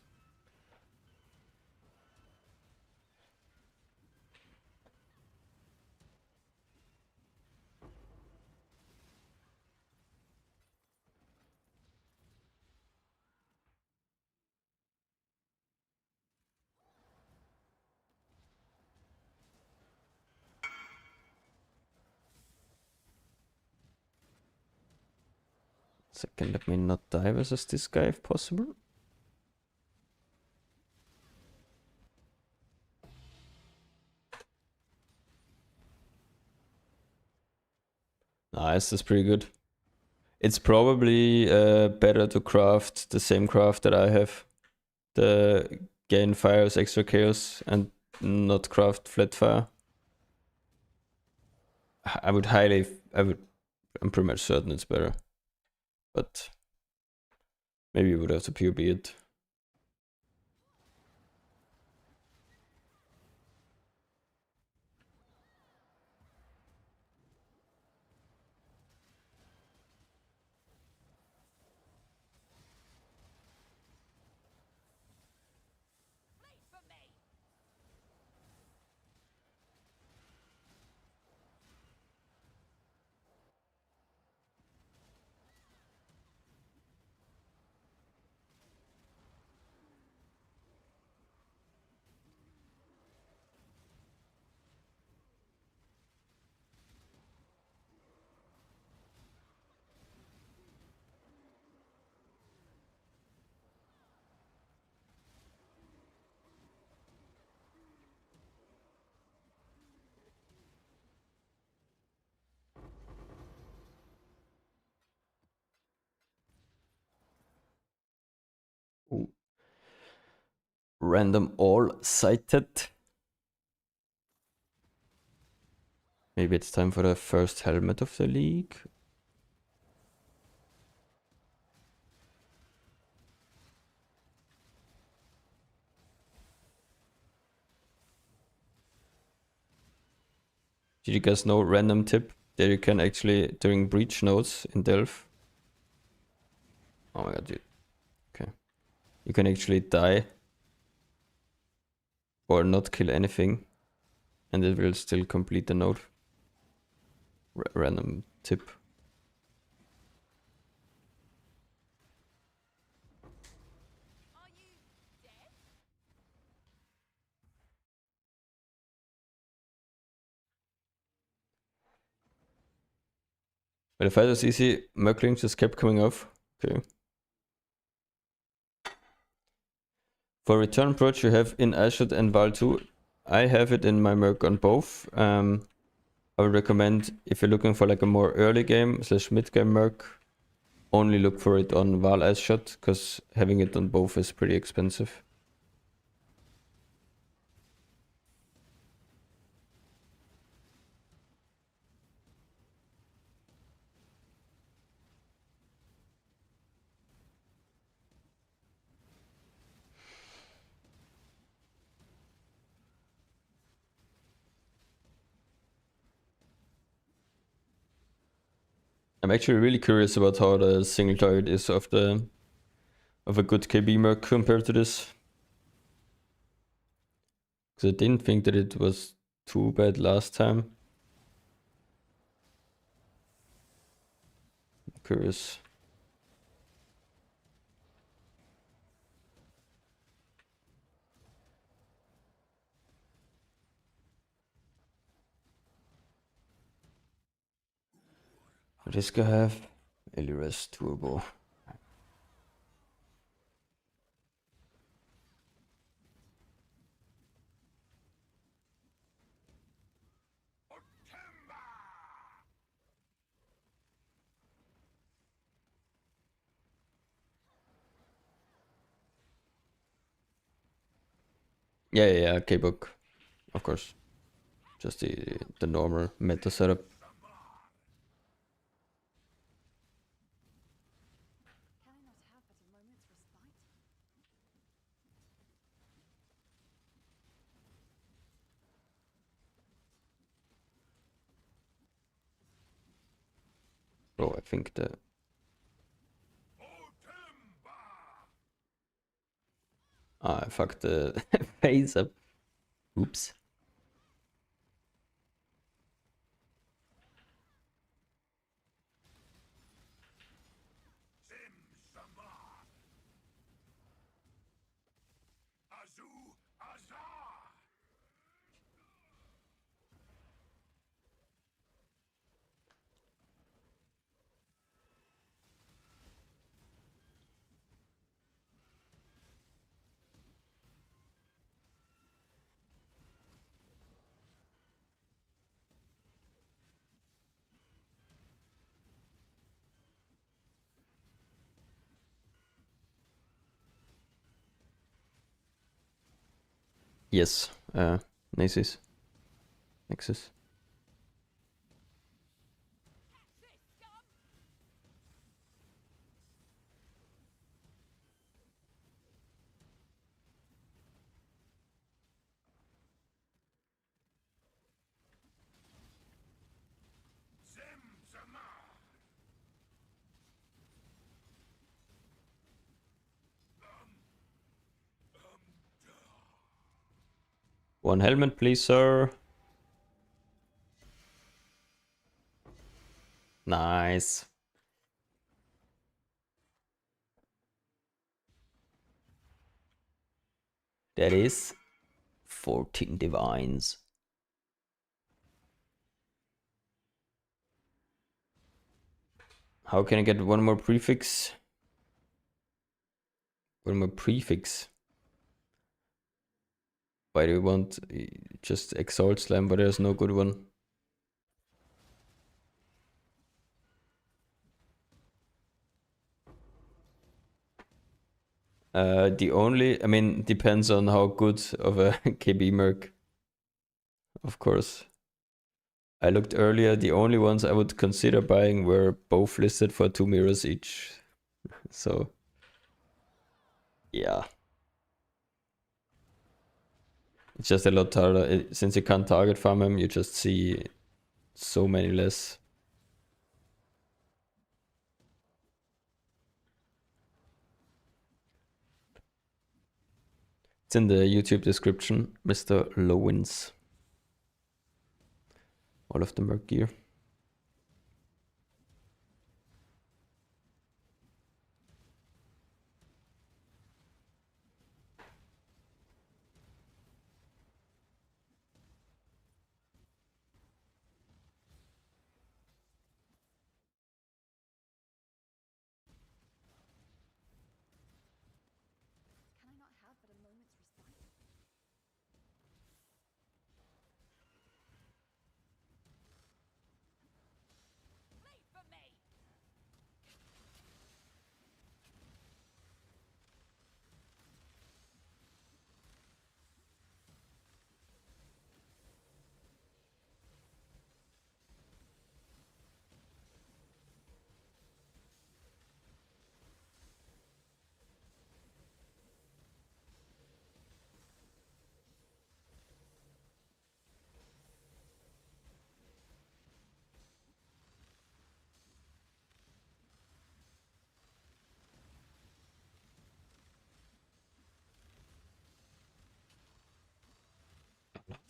Second, let me not die versus this guy if possible. Nice, that's pretty good. It's probably better to craft the same craft that I have. The gain fires, extra chaos, and not craft flat fire. I'm pretty much certain it's better. But maybe you would have to POB it. Ooh. Random all sighted. Maybe it's time for the first helmet of the league. Did you guys know random tip that you can actually during breach nodes in Delph? Oh my god, dude. Okay. You can actually die or not kill anything and it will still complete the node. Random tip. But the fight was easy, Merkling just kept coming off. Okay. For return approach you have in Ashot and Val 2. I have it in my Merc on both. I would recommend if you're looking for like a more early game / mid game Merc, only look for it on Val Ashot, because having it on both is pretty expensive. I'm actually really curious about how the single target is of a good KB Merc compared to this. Because I didn't think that it was too bad last time. I'm curious. What does this guy have? Eliras Turbo. Yeah, K-Book. Of course. Just the normal meta setup. Can I not have but a moment's respite? Oh, I think the... I fucked the face up. Oops. Yes, Nexus. Nexus. One helmet, please, sir. Nice. That is 14 divines. How can I get one more prefix? One more prefix. Why do you want just Exalt Slam, but there's no good one? The only, I mean, depends on how good of a KB Merc, of course. I looked earlier, the only ones I would consider buying were both listed for 2 mirrors each. So, yeah. It's just a lot harder. Since you can't target farm him, you just see so many less. It's in the YouTube description, Mr. Lowins. All of the Merc gear. Can I not have but a moment's respite?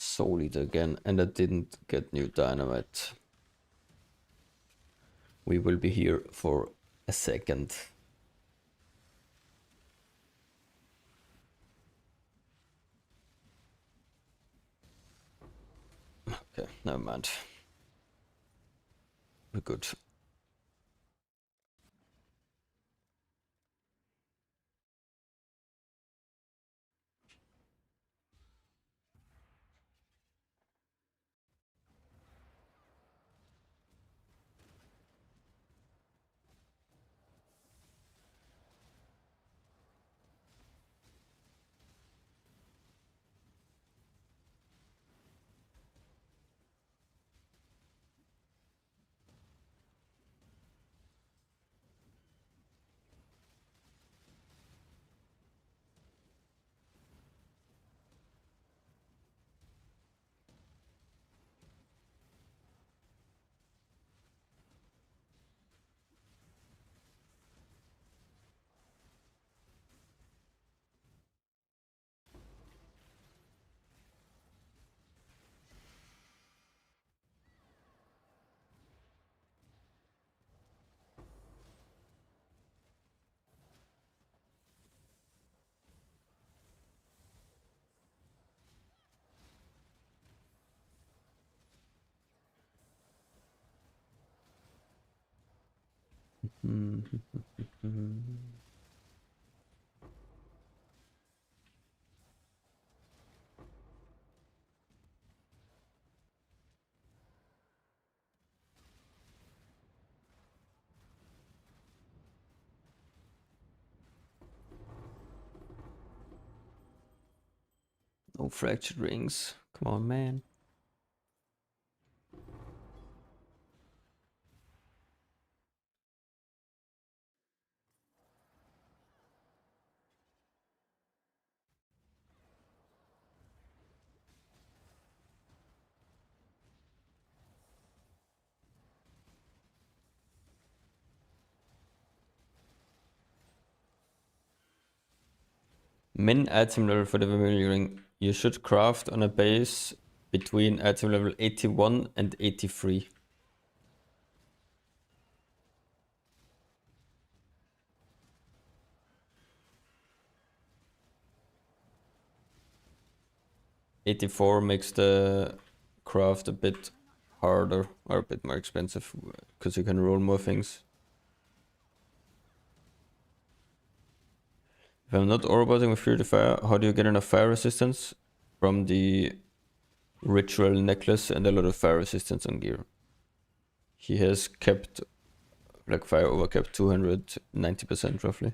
Soul Eater again, and I didn't get new dynamite. We will be here for a second. Okay, never mind. We're good. No fractured rings. Come on, man. Min item level for the familiar ring. You should craft on a base between item level 81 and 83. '84 makes the craft a bit harder or a bit more expensive because you can roll more things. If I'm not orbiting with Fear the Fire, how do you get enough fire resistance? From the ritual necklace and a lot of fire resistance on gear. He has kept like fire overcap 290% roughly.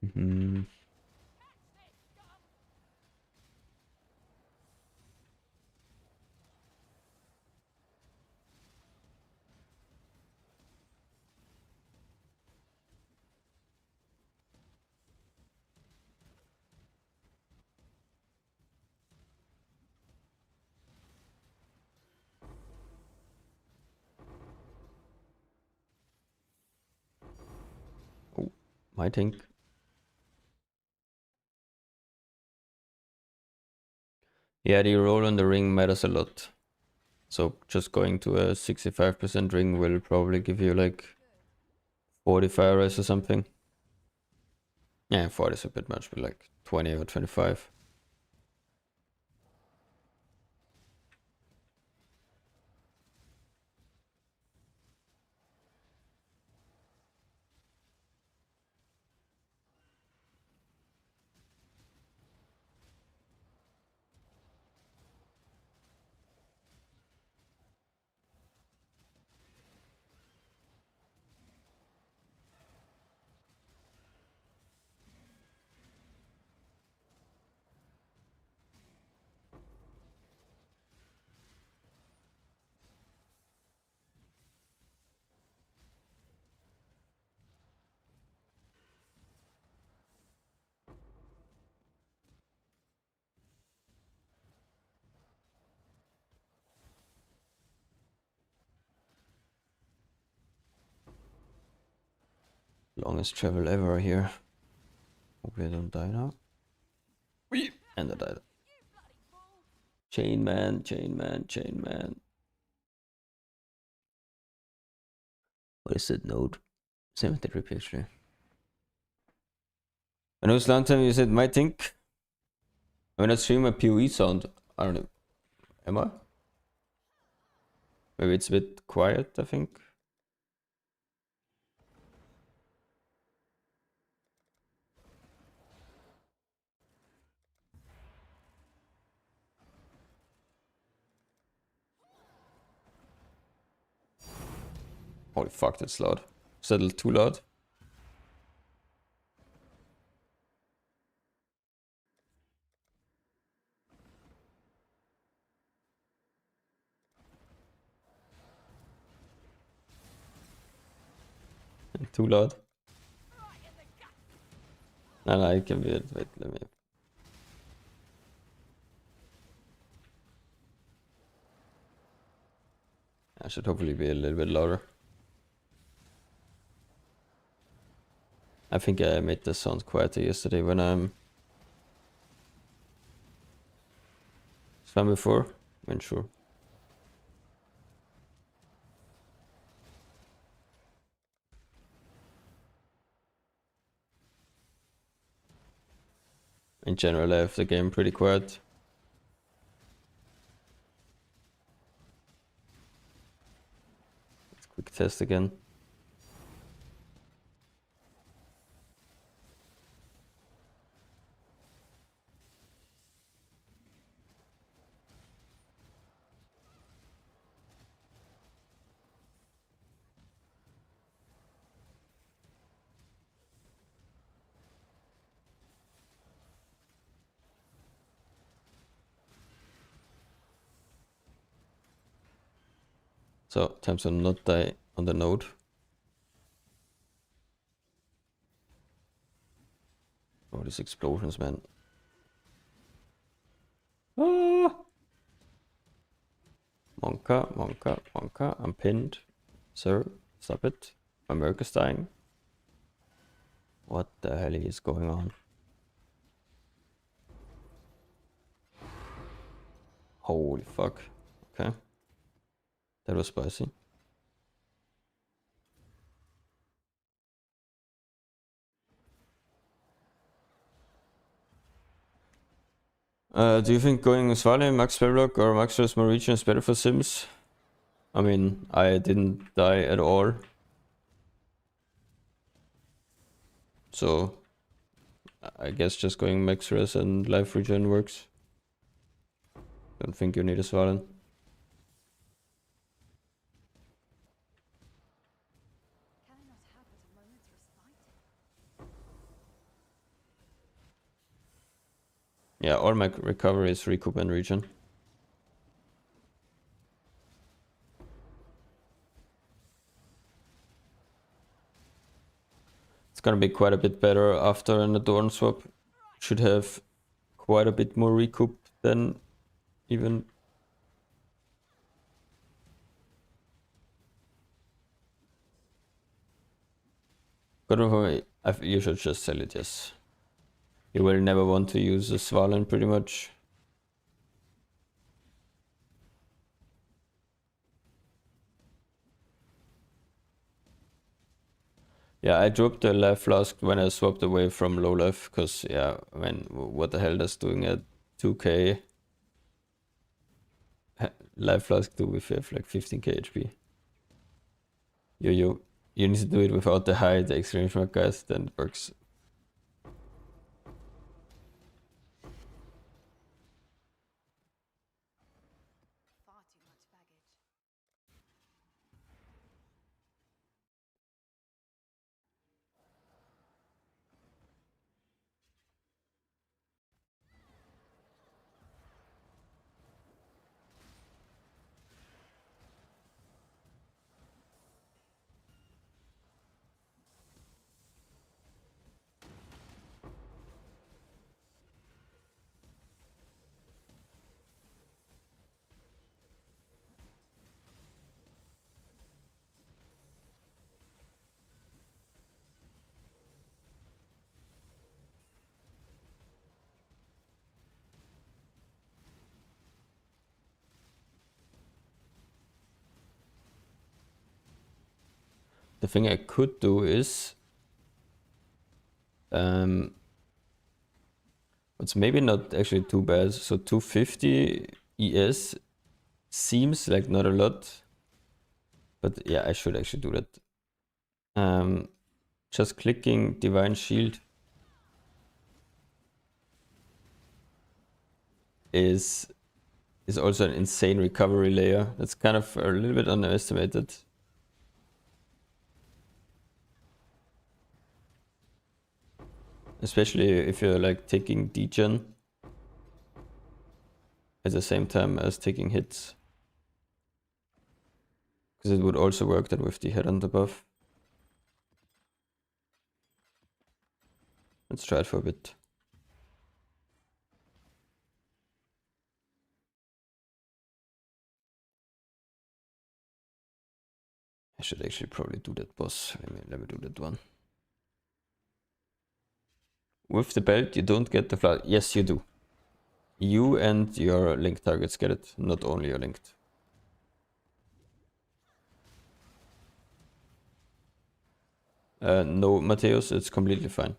Mm-hmm. Oh, I think. Yeah, the roll on the ring matters a lot. So just going to a 65% ring will probably give you like 40 fire race or something. Yeah, 40 is a bit much, but like 20 or 25. Longest travel ever here. Hopefully I don't die now. And I died. Chain man, chain man, chain man. What is that node? 73 actually. I know it's long time you said my think. When I stream a PoE sound, I don't know. Am I? Maybe it's a bit quiet, I think. Holy fuck, that's loud. Is that a little too loud? Too loud? No, it can be it. Wait, let me... I should hopefully be a little bit louder. I think I made the sound quieter yesterday when I'm... Swam before? I'm sure. In general, I have the game pretty quiet. Let's quick test again. So, time to not die on the node. Oh, these explosions, man. Ah! Monka, Monka, Monka. I'm pinned. Sir, stop it. My Merc is dying. What the hell is going on? Holy fuck. Okay. That was spicy. Do you think going Svale, Max Spellblock or Max Resmo region is better for Sims? I mean, I didn't die at all. So, I guess just going Max Res and Life Regen works. Don't think you need a Svalen. Can I not have but a moment's respite? Yeah, all my recovery is recoup and regen. It's gonna be quite a bit better after an Adorn swap. Should have quite a bit more recoup than even... You should just sell it, yes. You will never want to use a Svalen pretty much. Yeah, I dropped the life flask when I swapped away from low life, because yeah, I mean, what the hell does doing at 2k life flask do if you have like 15k HP? You need to do it without the high, the extreme mark guys, then it works. Far too much baggage. The thing I could do is, it's maybe not actually too bad. So 250 ES seems like not a lot, but yeah, I should actually do that. Just clicking Divine Shield is also an insane recovery layer. That's kind of a little bit underestimated. Especially if you're like taking degen at the same time as taking hits. Because it would also work then with the head on the buff. Let's try it for a bit. I should actually probably do that boss. Let me do that one. With the belt, you don't get the flash. Yes, you do. You and your linked targets get it, not only your linked. No, Mateus, it's completely fine.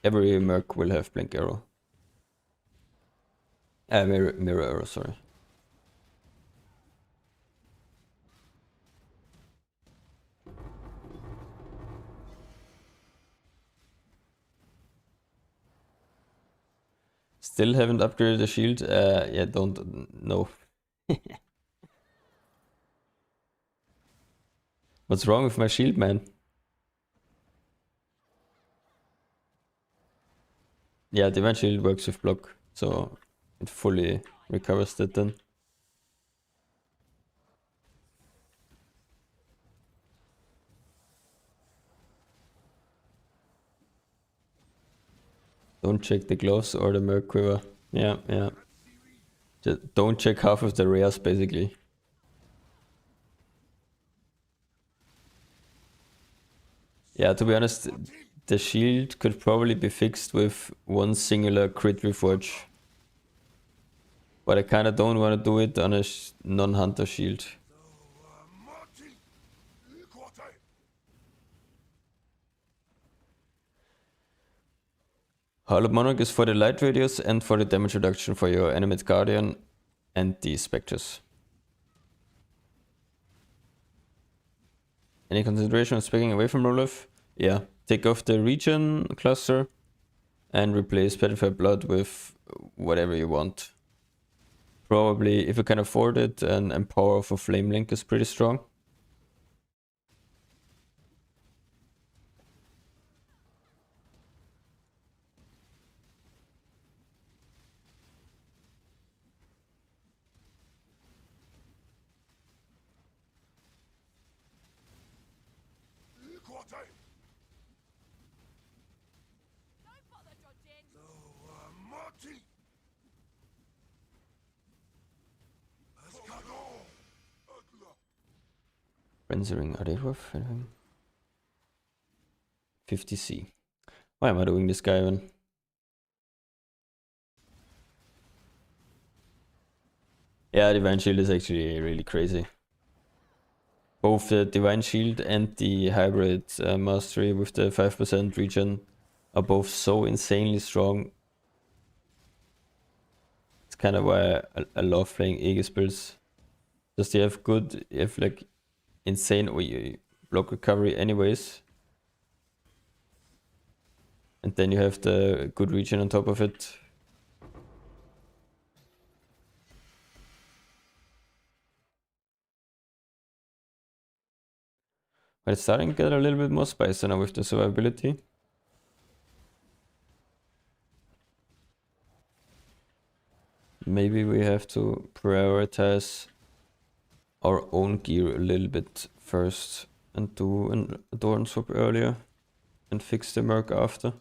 Every merc will have blink arrow. Mirror arrow, sorry. Still haven't upgraded the shield? Yeah, don't know. What's wrong with my shield, man? Yeah, Divine Shield works with block, so it fully recovers that then. Don't check the gloves or the merc quiver. Yeah, yeah. Just don't check half of the rares, basically. Yeah, to be honest, the shield could probably be fixed with one singular crit reforge. But I kinda don't want to do it on a non-hunter shield. Harlot Monarch is for the light radius and for the damage reduction for your animate guardian and the specters. Any consideration of speaking away from Roloff? Yeah, take off the regen cluster and replace Petrified Blood with whatever you want. Probably, if you can afford it, an Empower for Flame Link is pretty strong. Don't bother dodging. Frenzy are they worth anything? 50C. Why am I doing this guy even? Yeah, Divine Shield is actually really crazy. both the Divine Shield and the Hybrid Mastery with the 5% regen are both so insanely strong. It's kind of why I love playing Aegis builds. Just you have like insane block recovery anyways. And then you have the good regen on top of it. But it's starting to get a little bit more spicy now with the survivability. Maybe we have to prioritize our own gear a little bit first and do an Adorn swap earlier and fix the Merc after. I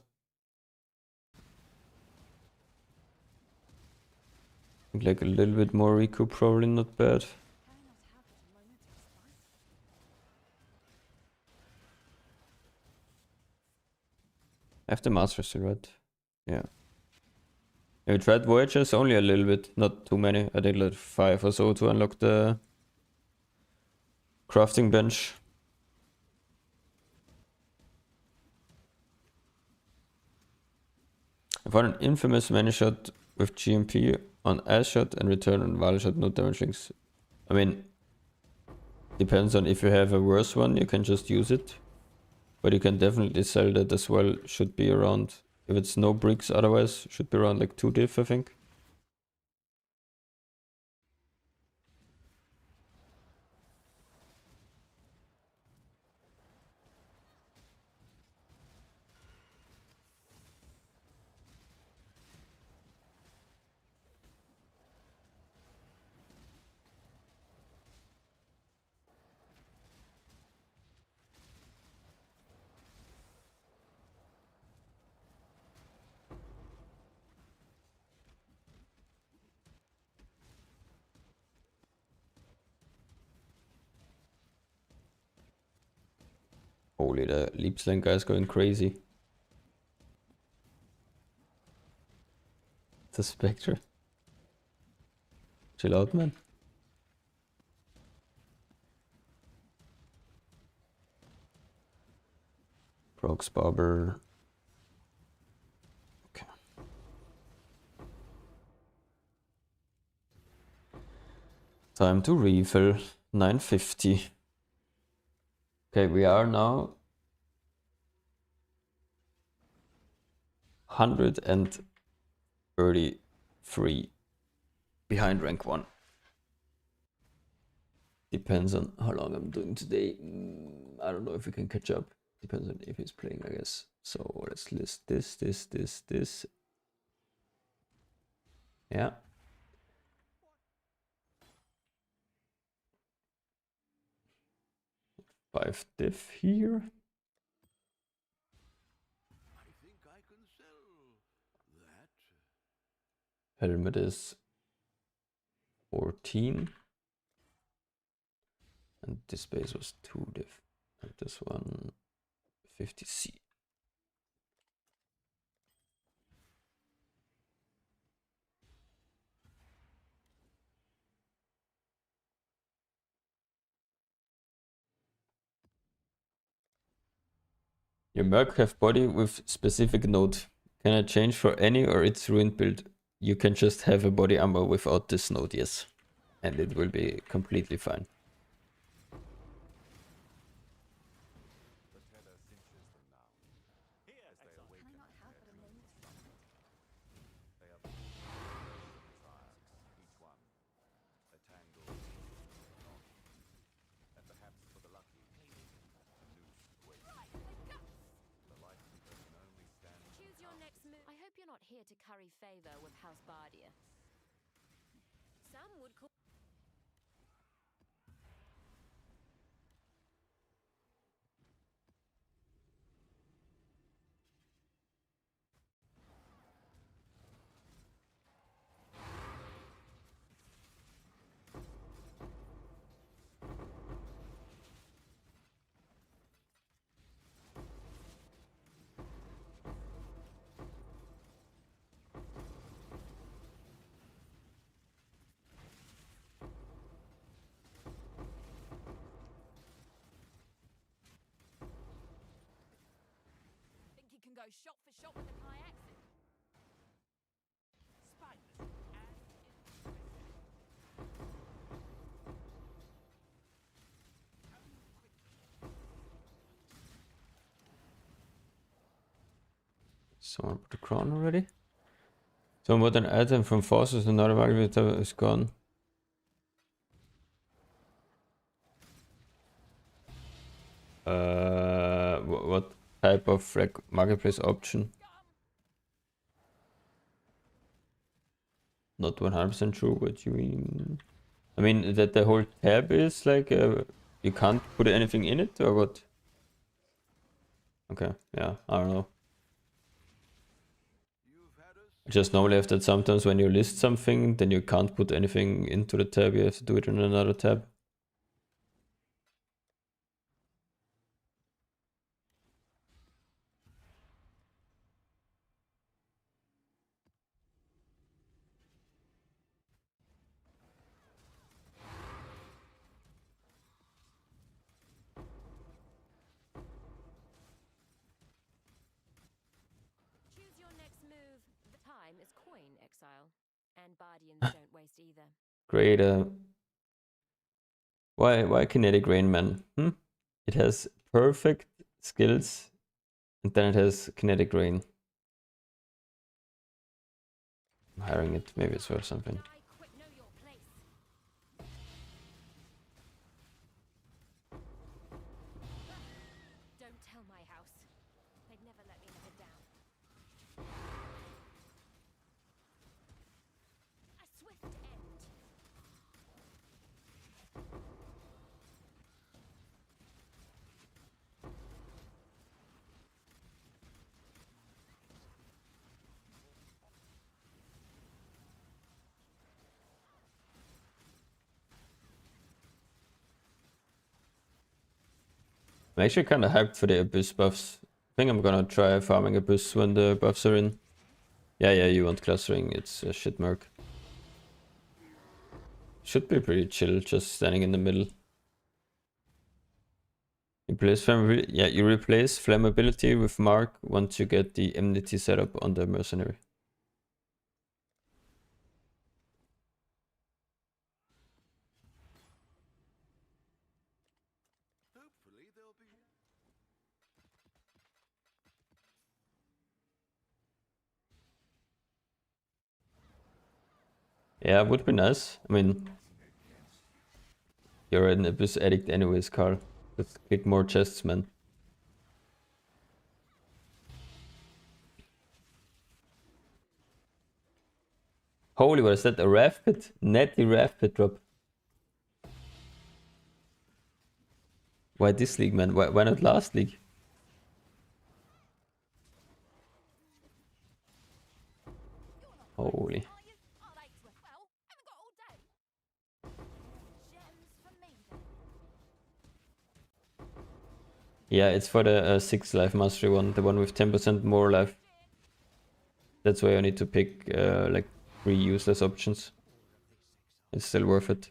think like a little bit more recoup probably not bad. I have the Master still, right? Yeah. We tried Voyagers only a little bit, not too many. I think like 5 or so to unlock the crafting bench. I found an infamous mana shot with GMP on Ash shot and return on Valor shot, no damage links. I mean, depends on if you have a worse one, you can just use it. But you can definitely sell that as well. Should be around, if it's no bricks otherwise, should be around like 2 diff I think. Holy, the leap slang guy's going crazy. The Spectre. Chill out, man. Prox Barber. Okay. Time to refill. 950. Okay, we are now 133 behind rank 1. Depends on how long I'm doing today. I don't know if we can catch up. Depends on if he's playing, I guess. So let's list this. Yeah. Five diff here. I think I can sell that. Helmet is 14. And this base was 2 diff. And this one 50C. Your Merc have body with specific node. Can I change for any or its ruined build? You can just have a body armor without this node, yes. And it will be completely fine. Choose your next move. I hope you're not here to curry favor with House Bardia. Some would call. shot for shot with the kayaks. Spineless as impressive. Someone put the crown already? So what an item from forces and not a is gone. What type of like marketplace option? Not 100% sure what you mean. I mean that the whole tab is like you can't put anything in it or what? Okay, yeah, I don't know. I just normally have that sometimes when you list something, then you can't put anything into the tab, you have to do it in another tab. Choose your next move. The time is coin exile. And Bardians don't waste either. Great. Why Kinetic Rain Man? It has perfect skills, and then it has Kinetic Rain. I'm hiring it. Maybe it's worth something. Die quick, know your place. Don't tell my house. They'd never let me live it down. A swift end. I'm actually kind of hyped for the Abyss buffs. I think I'm gonna try farming Abyss when the buffs are in. Yeah, you want clustering, it's a shit merc. Should be pretty chill, just standing in the middle. Replace flammability. Yeah, you replace flammability with Mark once you get the enmity setup on the mercenary. Hopefully there'll be... Yeah, it would be nice. I mean, you're an Abyss addict anyways, Carl. Let's click more chests, man. Holy, what is that? A Wrath Pit? Netty Wrath Pit drop. Why this league, man? Why not last league? Holy. Are you? Are they to well? Haven't got all day. Gems for me then. Yeah, it's for the 6 life mastery one, the one with 10% more life. That's why I need to pick like 3 useless options. It's still worth it.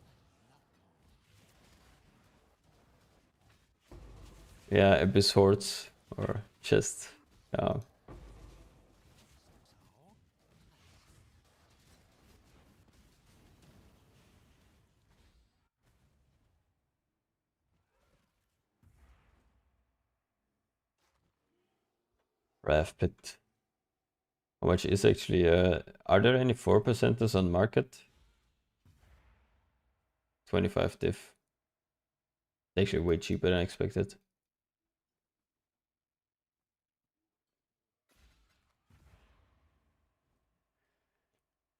Yeah, Abyss Hordes or chest. Yeah. Wrath Pit. How much is actually are there any 4%ers on market? 25 diff. Actually way cheaper than expected.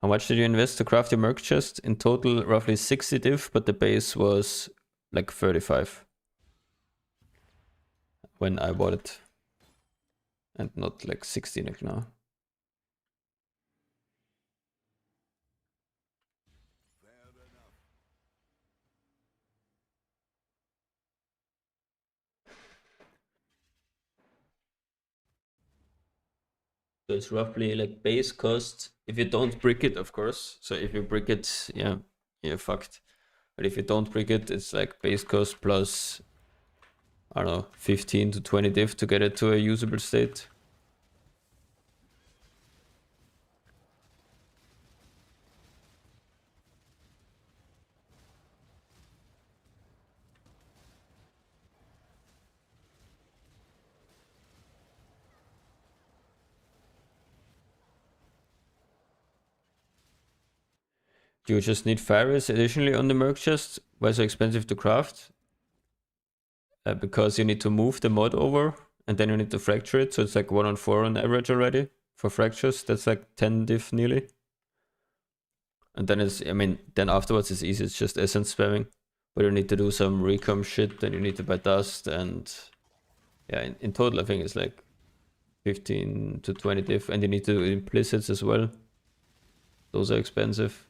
How much did you invest to craft your merc chest? In total roughly 60 diff, but the base was like 35 when I bought it. And not like 60 like now. So it's roughly like base cost if you don't brick it, of course. So if you brick it, yeah, you're fucked. But if you don't brick it, it's like base cost plus, I don't know, 15 to 20 diff to get it to a usable state. Do you just need fire rays additionally on the merc chest? Why so expensive to craft? Because you need to move the mod over and then you need to fracture it. So it's like 1 on 4 on average already for fractures. That's like 10 diff nearly. And then it's, I mean, then afterwards it's easy. It's just essence spamming. But you need to do some recom shit. Then you need to buy dust. And yeah, in total I think it's like 15 to 20 diff. And you need to do implicits as well. Those are expensive.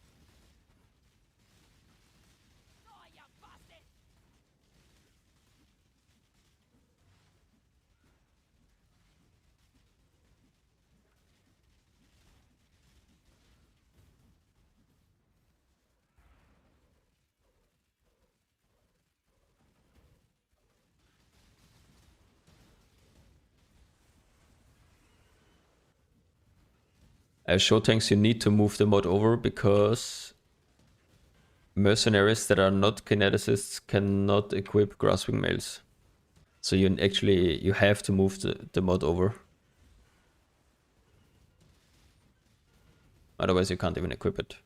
As show tanks, you need to move the mod over because mercenaries that are not kineticists cannot equip grasping mails. So you have to move the mod over. Otherwise you can't even equip it.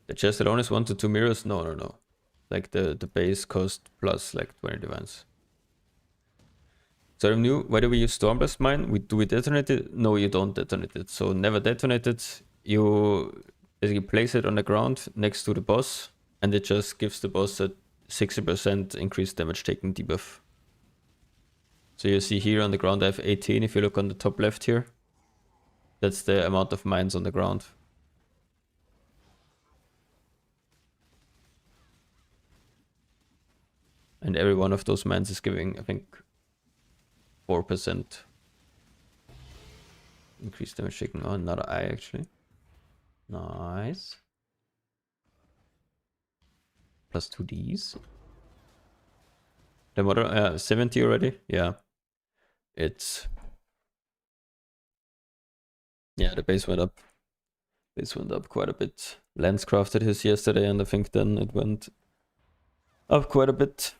The chest alone is 1 to 2 mirrors? No. Like the base cost plus like 20 divines. So I'm new. Why do we use Stormblast Mine? Do we detonate it? No, you don't detonate it. So never detonate it. You basically place it on the ground next to the boss, and it just gives the boss a 60% increased damage taking debuff. So you see here on the ground I have 18. If you look on the top left here, that's the amount of mines on the ground. And every one of those mines is giving, I think, 4% increased damage taken. Oh, another eye actually. Nice. Plus 2Ds. The model 70 already? Yeah. It's... Yeah, the base went up. Base went up quite a bit. Lance crafted his yesterday and I think then it went up quite a bit.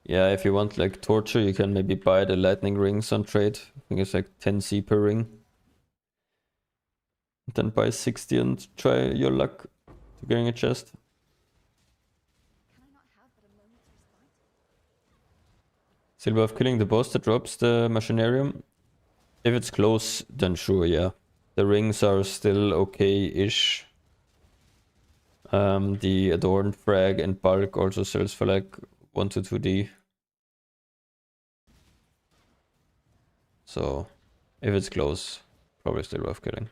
Yeah, if you want like torture, you can maybe buy the lightning rings on trade. I think it's like 10C per ring. Then buy 60 and try your luck to getting a chest. Silver of killing the boss that drops the machinarium. If it's close, then sure, yeah. The rings are still okay-ish. The adorned frag and bulk also sells for like 1 to 2D. So, if it's close, probably still worth killing.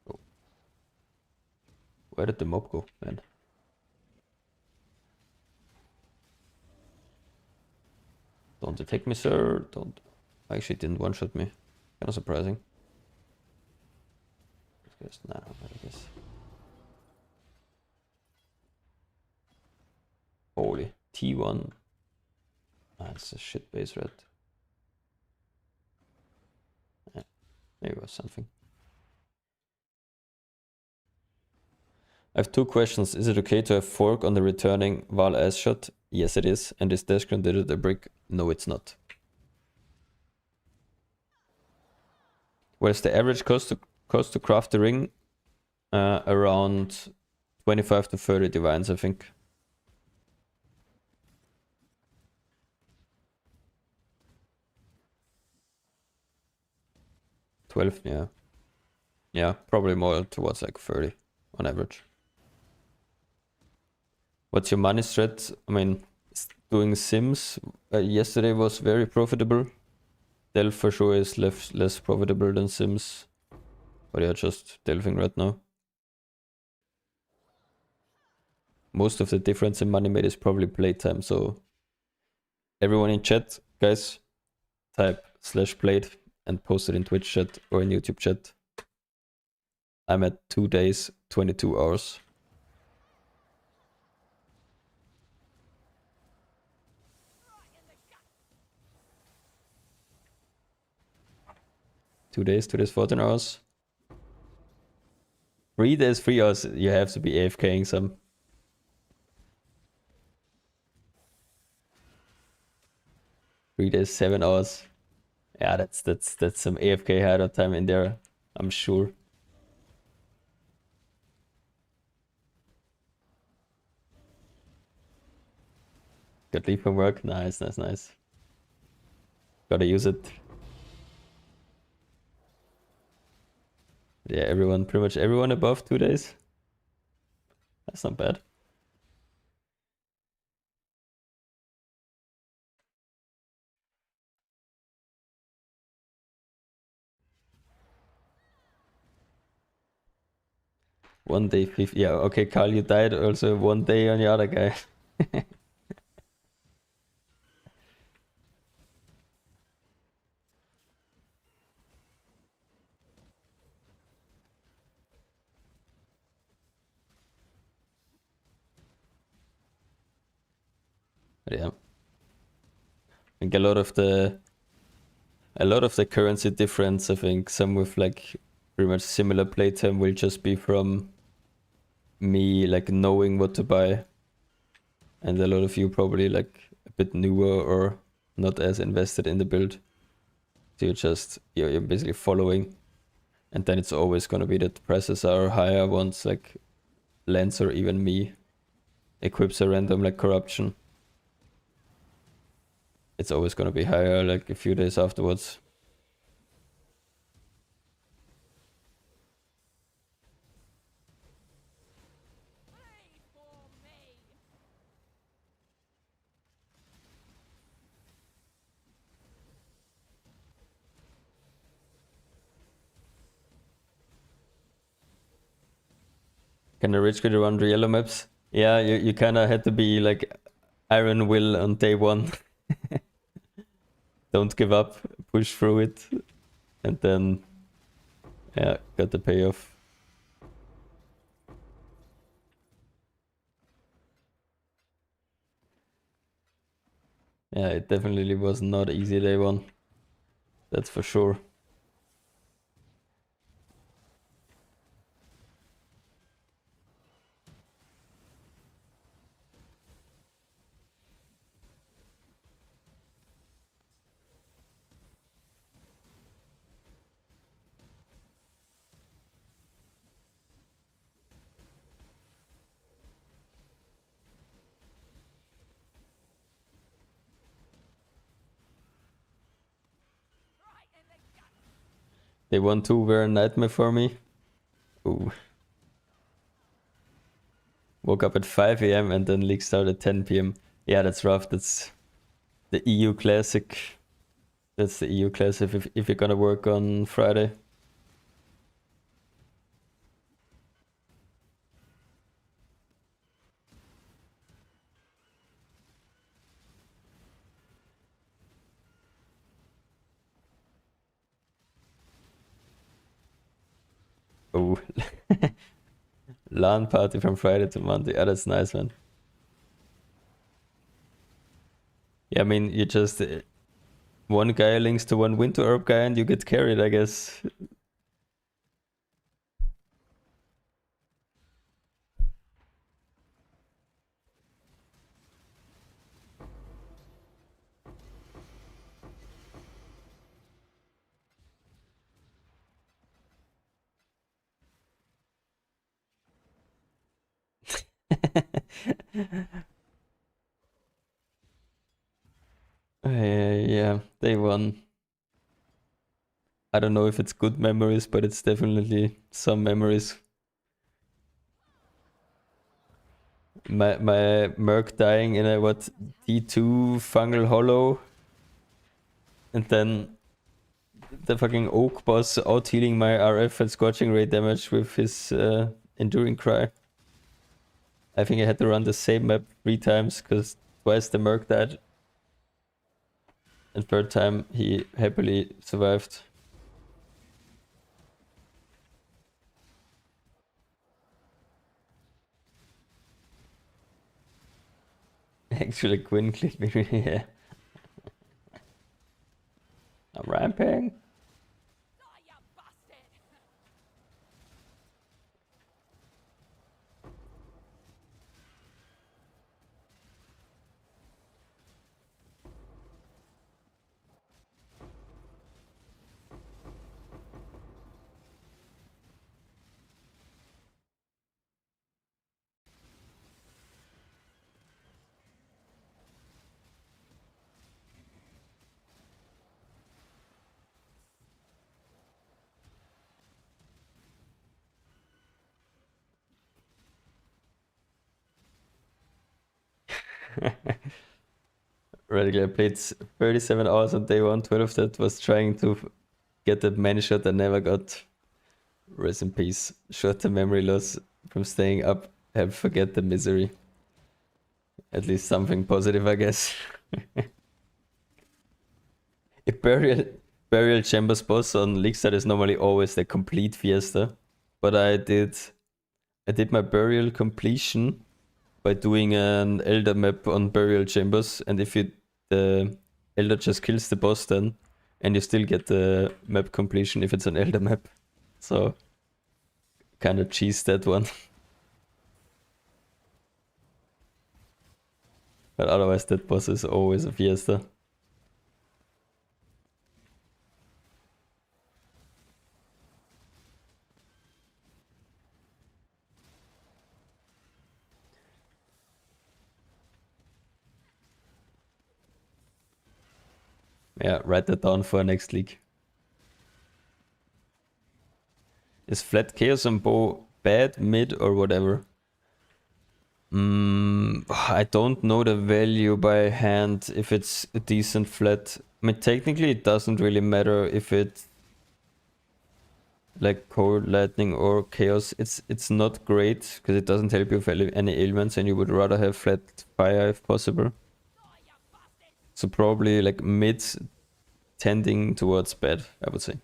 Oh. Where did the mob go, man? Don't attack me, sir. Don't. Actually, didn't one-shot me. Kind of surprising. Nah, I guess. Holy. T1. Ah, it's a shit base red. Yeah, maybe it was something. I have 2 questions. Is it okay to have fork on the returning Val ass shot? Yes, it is. And is Dash considered a brick? No, it's not. Where's the average cost to craft the ring? Around 25 to 30 divines, I think. 12, yeah. Yeah, probably more towards like 30 on average. What's your money strat? I mean, doing Sims yesterday was very profitable. Delve for sure is less profitable than Sims. But yeah, just delving right now. Most of the difference in money made is probably playtime, so everyone in chat, guys, type /played and post it in Twitch chat or in YouTube chat. I'm at 2 days, 22 hours. Two days, 14 hours. 3 days, 3 hours, you have to be AFKing some. 3 days, 7 hours. Yeah, that's some AFK hideout time in there, I'm sure. Got leave from work. Nice, nice, nice. Gotta use it. Yeah, everyone, pretty much everyone above 2 days. That's not bad. One day, 50. Yeah, okay, Carl, you died also 1 day on the other guy. But yeah. I think a lot of the currency difference, I think some with like pretty much similar playtime will just be from me like knowing what to buy. And a lot of you probably like a bit newer or not as invested in the build. So you're basically following. And then it's always gonna be that prices are higher once like Lance or even me equips a random like corruption. It's always gonna be higher like a few days afterwards. Play for me. Can a rich kid run the yellow maps? Yeah, you kinda had to be like Iron Will on day one. Don't give up, push through it, and then yeah, got the payoff. Yeah, it definitely was not easy day one. That's for sure. Day 1, 2 were a nightmare for me. Ooh. Woke up at 5 a.m. and then league started at 10 p.m. Yeah, that's rough. That's the EU classic. That's the EU classic if you're gonna work on Friday. Oh. LAN party from Friday to Monday. Yeah, that's nice, man. Yeah, I mean, you just one guy links to one winter herb guy and you get carried, I guess. Yeah, day one. I don't know if it's good memories, but it's definitely some memories. My Merc dying in a what D2 fungal hollow, and then the fucking Oak boss out healing my RF and scorching ray damage with his enduring cry. I think I had to run the same map 3 times because twice the Merc died, and third time he happily survived. Actually, Quinn clicked me. Yeah. I'm ramping. Die, you bastard! Radically, I played 37 hours on day one. 12 of that was trying to get that many shot I never got. Rest in peace. Short-term memory loss from staying up. Help forget the misery. At least something positive, I guess. A burial chambers boss on Leagueside is normally always the complete fiesta, but I did my burial completion by doing an elder map on burial chambers, and if the elder just kills the boss then, and you still get the map completion if it's an elder map. So kind of cheese that one. But otherwise that boss is always a fiesta. Yeah, write that down for next league. Is flat chaos and bow bad, mid, or whatever? I don't know the value by hand if it's a decent flat. I mean, technically it doesn't really matter if it's like cold, lightning, or chaos. It's not great because it doesn't help you with any ailments, and you would rather have flat fire if possible. So probably like mid tending towards bad, I would say.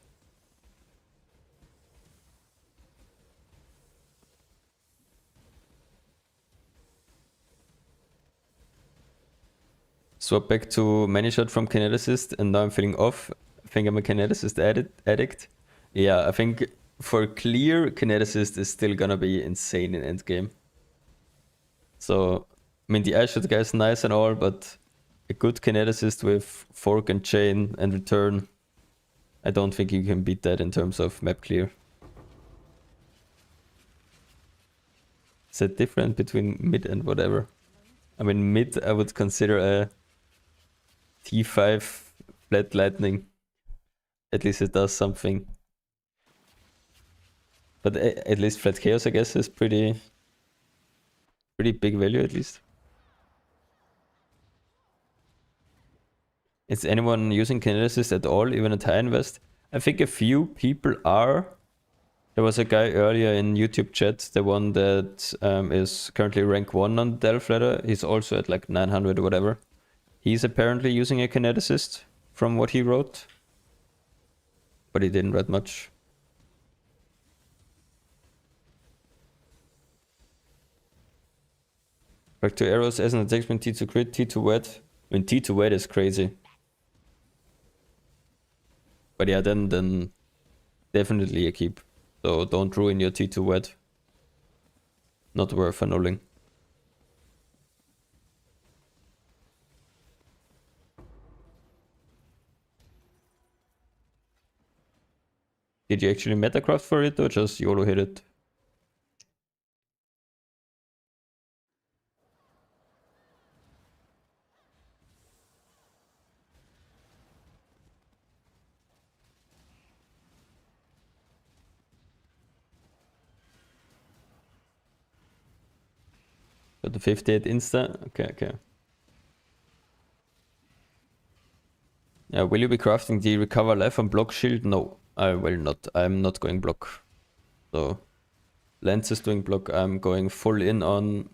Swap back to many shot from kineticist, and now I'm feeling off. I think I'm a kineticist addict. Yeah, I think for clear, kineticist is still gonna be insane in endgame. So, I mean, the ice shot guy is nice and all, but a good kineticist with fork and chain and return, I don't think you can beat that in terms of map clear. Is that different between mid and whatever? I mean, mid I would consider a T5 flat lightning. At least it does something. But at least flat chaos, I guess, is pretty big value at least. Is anyone using kineticist at all, even at high invest? I think a few people are. There was a guy earlier in YouTube chat, the one that is currently rank 1 on the Delph ladder. He's also at like 900 or whatever. He's apparently using a kineticist from what he wrote. But he didn't write much. Back to arrows as an attachment, T2 crit, T2 wet. I mean, T2 wet is crazy. But yeah, then definitely a keep. So don't ruin your T2 wet. Not worth annulling. Did you actually metacraft for it or just YOLO hit it? Got the 58 insta? Okay. Yeah, will you be crafting the recover life on block shield? No, I will not. I'm not going block. So, Lance is doing block. I'm going full in on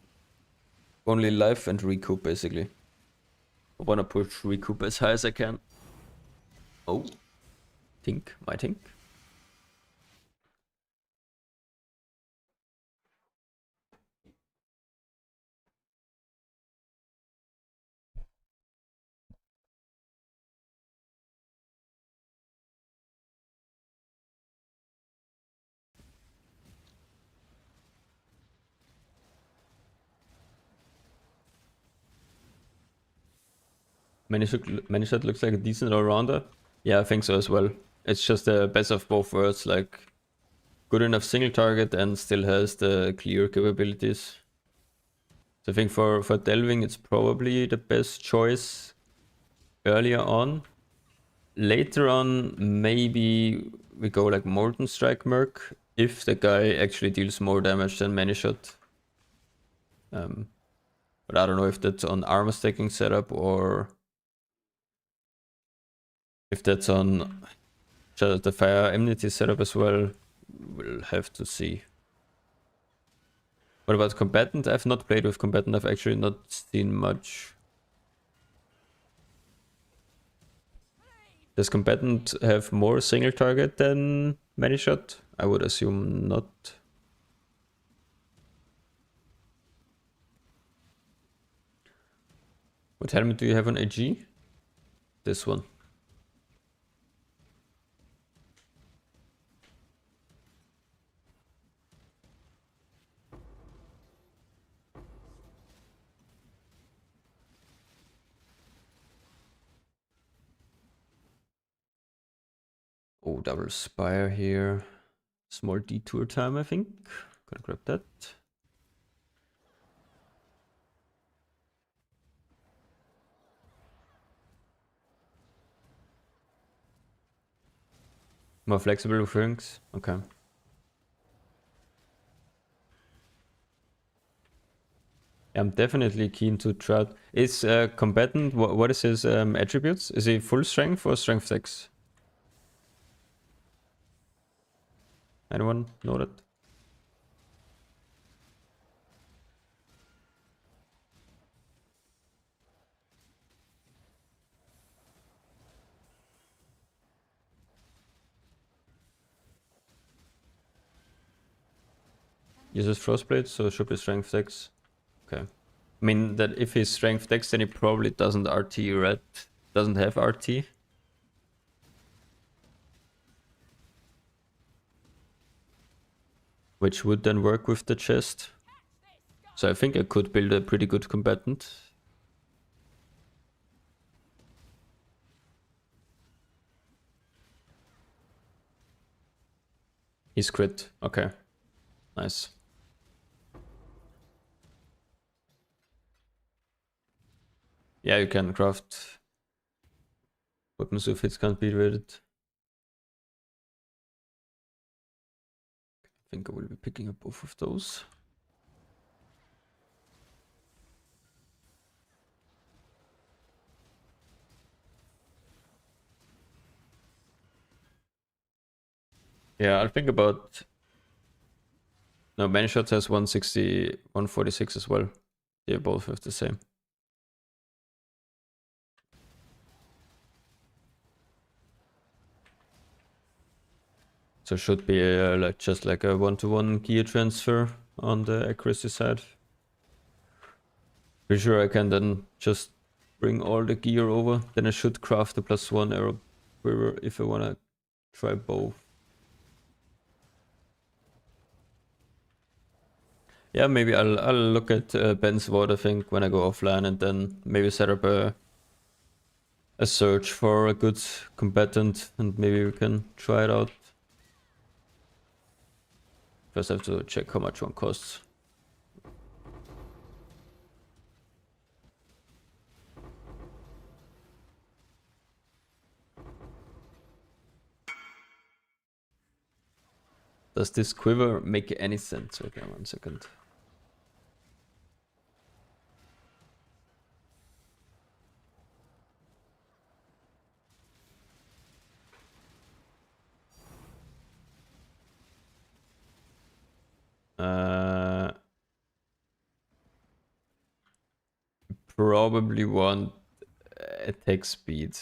only life and recoup basically. I wanna push recoup as high as I can. Oh, my think. Manishot looks like a decent all-rounder. Yeah, I think so as well. It's just the best of both worlds, like good enough single target and still has the clear capabilities. So I think for delving, it's probably the best choice earlier on. Later on, maybe we go like Molten Strike Merc if the guy actually deals more damage than Manishot. But I don't know if that's on armor stacking setup or if that's on just the fire enmity setup as well. We'll have to see. What about combatant? I've not played with combatant. I've actually not seen much. Does combatant have more single target than Manishot? I would assume not. What helmet do you have on AG? This one. Oh, double spire here. Small detour time, I think. Gonna grab that. More flexible with rings? Okay. I'm definitely keen to try. Is combatant, what is his attributes? Is he full strength or strength 6? Anyone know that? Uses frostblade, so it should be strength 6. Okay. I mean that if he's strength 6, then he probably doesn't RT, right? Doesn't have RT. Which would then work with the chest. So I think I could build a pretty good combatant. He's crit. Okay. Nice. Yeah, you can craft weapons with hits can't be rated. I think I will be picking up both of those. Yeah, I'll think about... No, Manishot has 160, 146 as well. They both have the same. So should be like just like a one-to-one gear transfer on the accuracy side. Pretty sure I can then just bring all the gear over. Then I should craft the +1 arrow quiver if I wanna try both. Yeah, maybe I'll look at Ben's Ward, I think, when I go offline, and then maybe set up a search for a good combatant, and maybe we can try it out. First I have to check how much one costs. Does this quiver make any sense? Okay, 1 second. Probably want attack speed.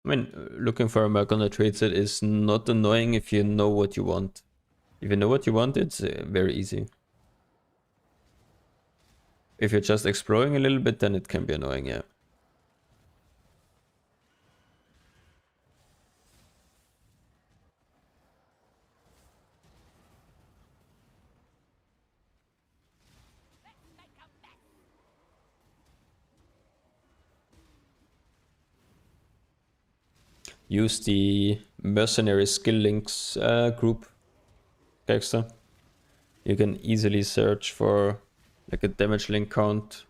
I mean, looking for a merc on a trade set is not annoying if you know what you want. If you know what you want, it's very easy. If you're just exploring a little bit, then it can be annoying, yeah. use the Mercenary skill links group, Dexter. You can easily search for like a damage link count.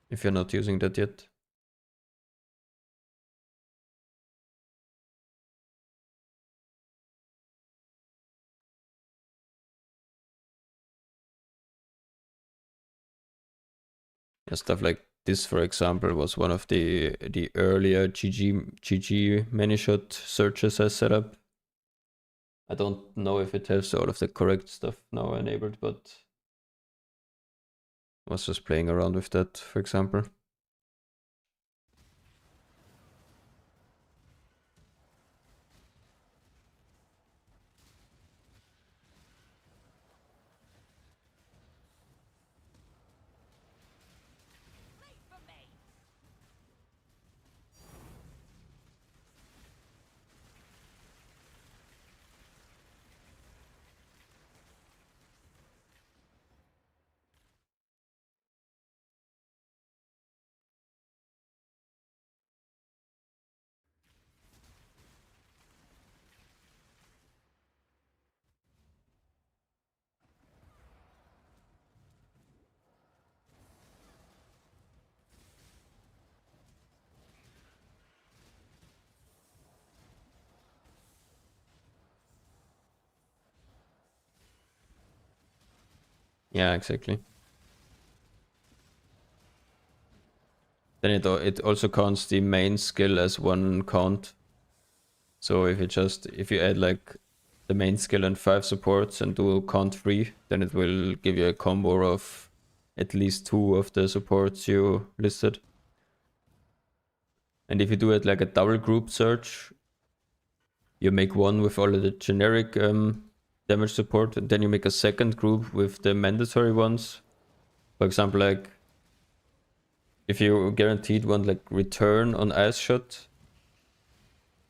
If you're not using that yet. Yeah, stuff like this, for example, was one of the earlier GG many shot searches I set up. I don't know if it has all of the correct stuff now enabled, but I was just playing around with that, for example. Wait for me. Yeah, exactly. Then it also counts the main skill as one count. So if you add like the main skill and 5 supports and do count 3, then it will give you a combo of at least 2 of the supports you listed. And if you do it like a double group search, you make one with all of the generic damage support, and then you make a second group with the mandatory ones. For example, like if you guaranteed one like return on Ice Shot,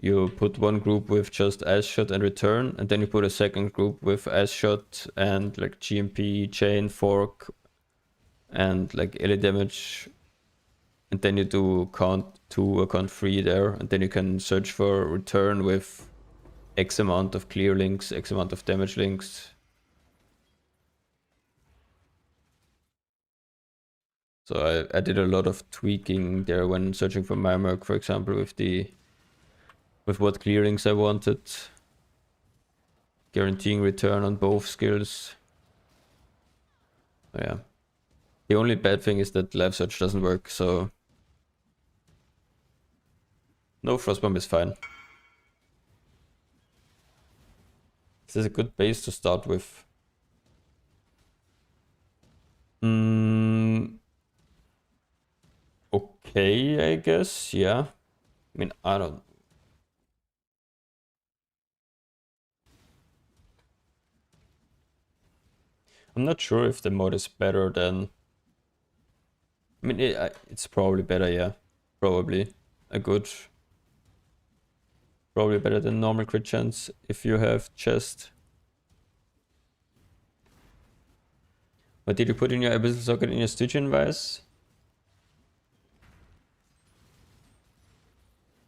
you put one group with just Ice Shot and return, and then you put a second group with Ice Shot and like GMP, chain, fork, and like melee damage. And then you do count 2 or count 3 there, and then you can search for return with X amount of clear links, X amount of damage links. So I did a lot of tweaking there when searching for my Merc, for example, with what clearings I wanted, guaranteeing return on both skills. Oh, yeah. The only bad thing is that live search doesn't work, so no Frostbomb is fine. This is a good base to start with. Okay, I guess, yeah. I mean, I'm not sure if the mod is better than... I mean, it's probably better, yeah. Probably a good... Probably better than normal crit chance if you have chest. What did you put in your Abyssal Socket in your Stygian Vice?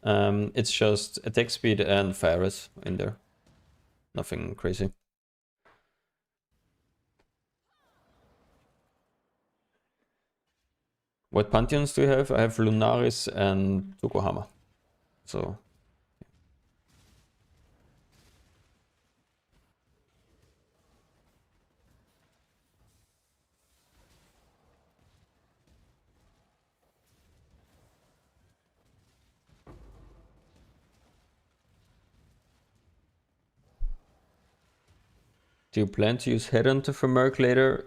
It's just attack speed and fire res in there. Nothing crazy. What Pantheons do you have? I have Lunaris and Tokuhama. So... Do you plan to use Headhunter for Merc later?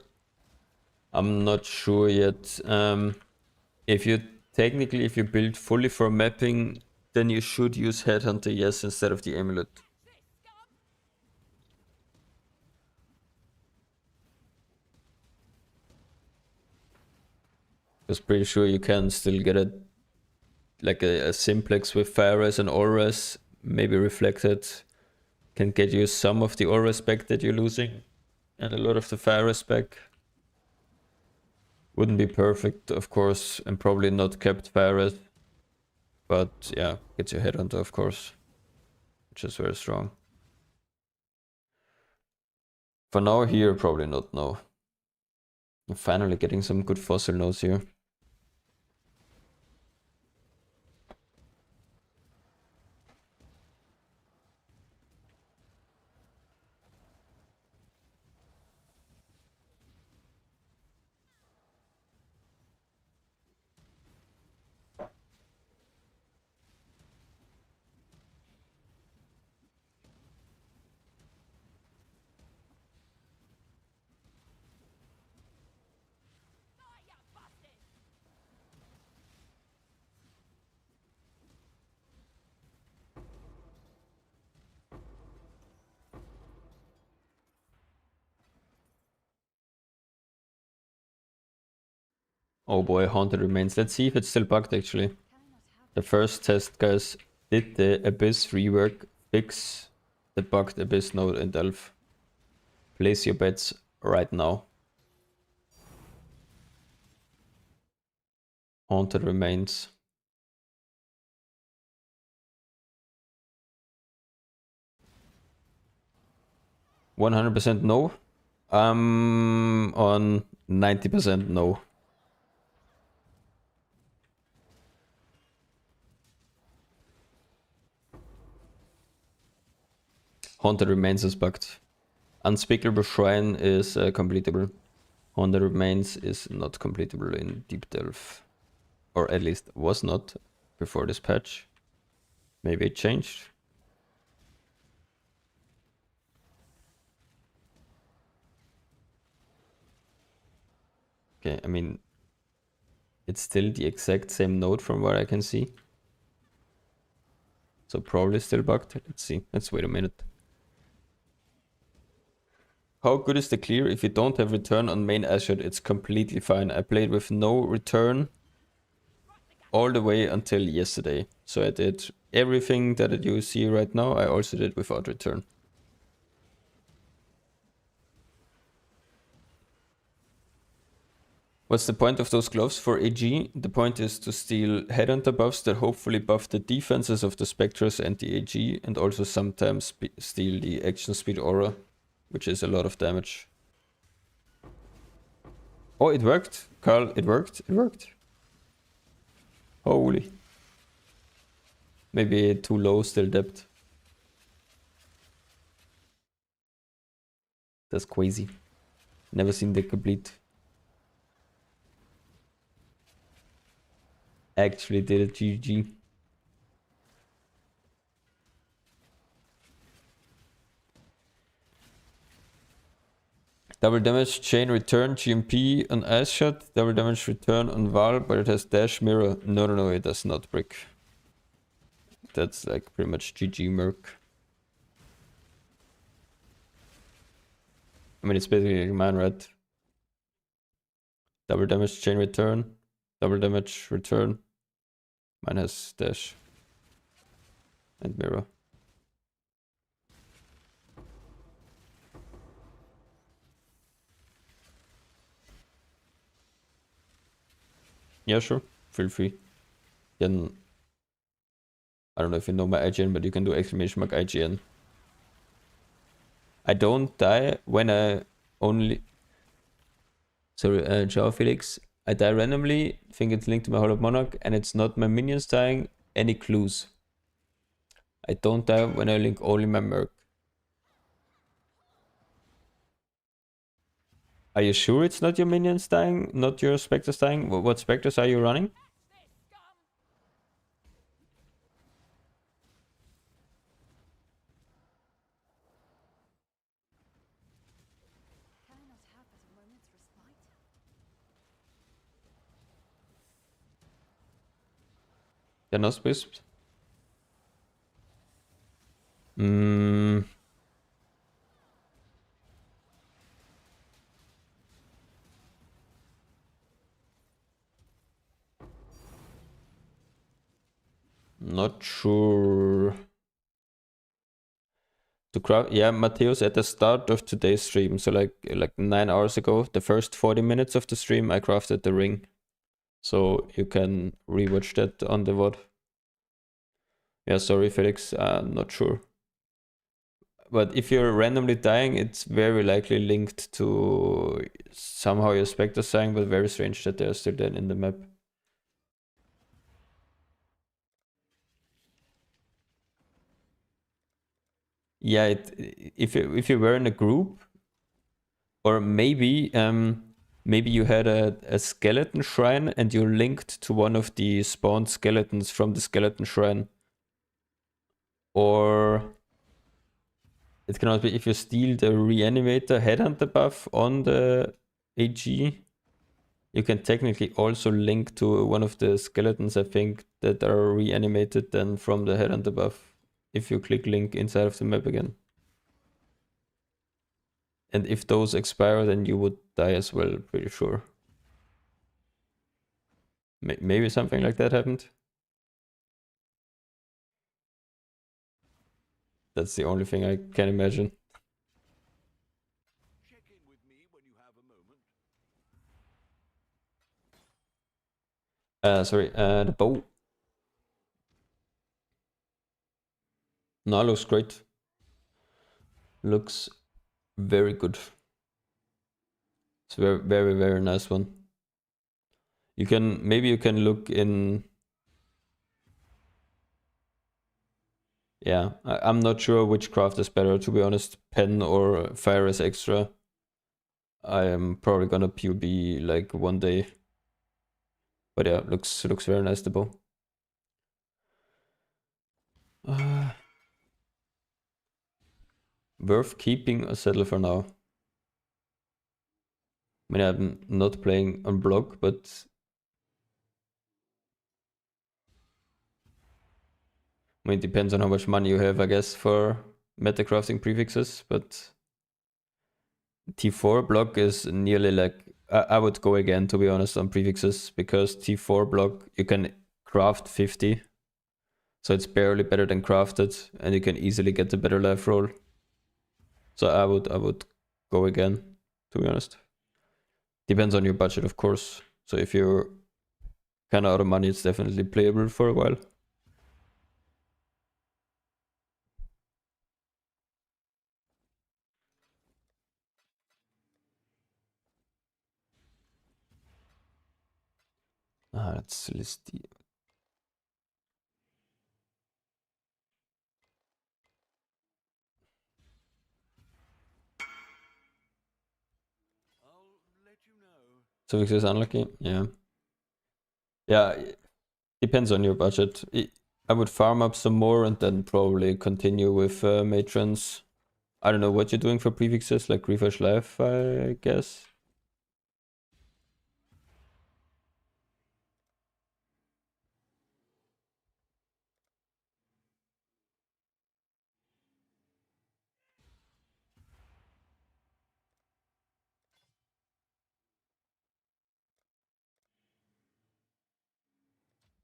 I'm not sure yet. If you build fully for mapping, then you should use Headhunter, yes, instead of the Amulet. I was pretty sure you can still get a simplex with fire res and all res, maybe reflected, can get you some of the aura spec that you're losing, and a lot of the fire spec. Wouldn't be perfect, of course, and probably not kept fire, but yeah, gets your headhunter, of course, which is very strong. For now here, probably not, no. I'm finally getting some good fossil nodes here. Oh boy, Haunted Remains. Let's see if it's still bugged actually. The first test, guys, did the Abyss rework fix the bugged Abyss node in Delph? Place your bets right now. Haunted Remains. $100% no. I'm on 90% no. Haunted Remains is bugged. Unspeakable Shrine is completable. Haunted Remains is not completable in Deep Delph. Or at least was not before this patch. Maybe it changed. Okay, I mean, it's still the exact same node from what I can see. So probably still bugged. Let's see. Let's wait a minute. How good is the clear? If you don't have return on main Ashot, it's completely fine. I played with no return all the way until yesterday. So I did everything that you see right now. I also did without return. What's the point of those gloves for AG? The point is to steal headhunter buffs that hopefully buff the defenses of the Spectres and the AG, and also sometimes steal the action speed aura, which is a lot of damage. Oh, it worked, Carl, it worked, it worked. Holy. Maybe too low still depth. That's crazy. Never seen the complete. Actually did it, GG. Double damage chain return GMP on Ice Shot. Double damage return on Val, but it has dash mirror. No, it does not brick. That's like pretty much GG Merc. I mean, it's basically like mine, right? Double damage chain return. Double damage return. Mine has dash. And mirror. Yeah, sure. Feel free. Then I don't know if you know my IGN, but you can do exclamation mark IGN. I don't die when I only... Sorry, ciao Felix. I die randomly, think it's linked to my Hall of Monarch, and it's not my minions dying. Any clues? I don't die when I link only my Merc. Are you sure it's not your minions dying, not your Spectres dying? What Spectres are you running? Can I not have but a moment's respite? They're not wisps? Not sure. To craft, yeah, Mateus, at the start of today's stream, so like 9 hours ago, the first 40 minutes of the stream, I crafted the ring. So you can rewatch that on the VOD. Yeah, sorry, Felix, I'm not sure. But if you're randomly dying, it's very likely linked to somehow your Spectre dying, but very strange that they're still then in the map. Yeah, if you were in a group, or maybe maybe you had a skeleton shrine and you linked to one of the spawned skeletons from the skeleton shrine. Or it can also be if you steal the reanimator headhunter buff on the AG, you can technically also link to one of the skeletons, I think, that are reanimated then from the headhunter buff if you click link inside of the map again. And if those expire, then you would die as well, pretty sure. Maybe something like that happened. That's the only thing I can imagine. Check in with me when you have a moment. Sorry, the bow. No, looks great. Looks very good. It's very, very, very nice one. Maybe you can look in. Yeah, I'm not sure which craft is better, to be honest, pen or fire as extra. I am probably gonna PUB like one day. But yeah, looks very nice, the bow. Worth keeping or settle for now? I mean, I'm not playing on block, but I mean, it depends on how much money you have, I guess, for metacrafting prefixes, but T4 block is nearly like, I would go again, to be honest, on prefixes, because T4 block, you can craft 50, so it's barely better than crafted, and you can easily get the better life roll. So I would go again, to be honest. Depends on your budget, of course. So if you're kind of out of money, it's definitely playable for a while. That's Celestia. I'll let you know. So if it's unlucky, yeah. Yeah, depends on your budget. I would farm up some more and then probably continue with matrons. I don't know what you're doing for prefixes, like Refresh Life, I guess.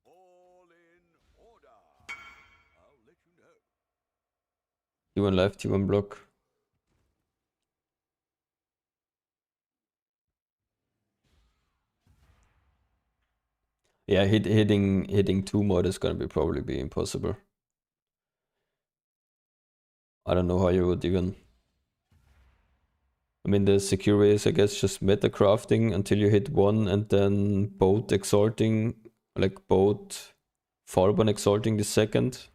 All in order. I'll let you know. T1 life, T1 block. Yeah, hitting 2 mod is gonna probably be impossible. I don't know how you would even. I mean, the secure way is, I guess, just meta crafting until you hit 1 and then both exalting, like both Fallborn exalting the second.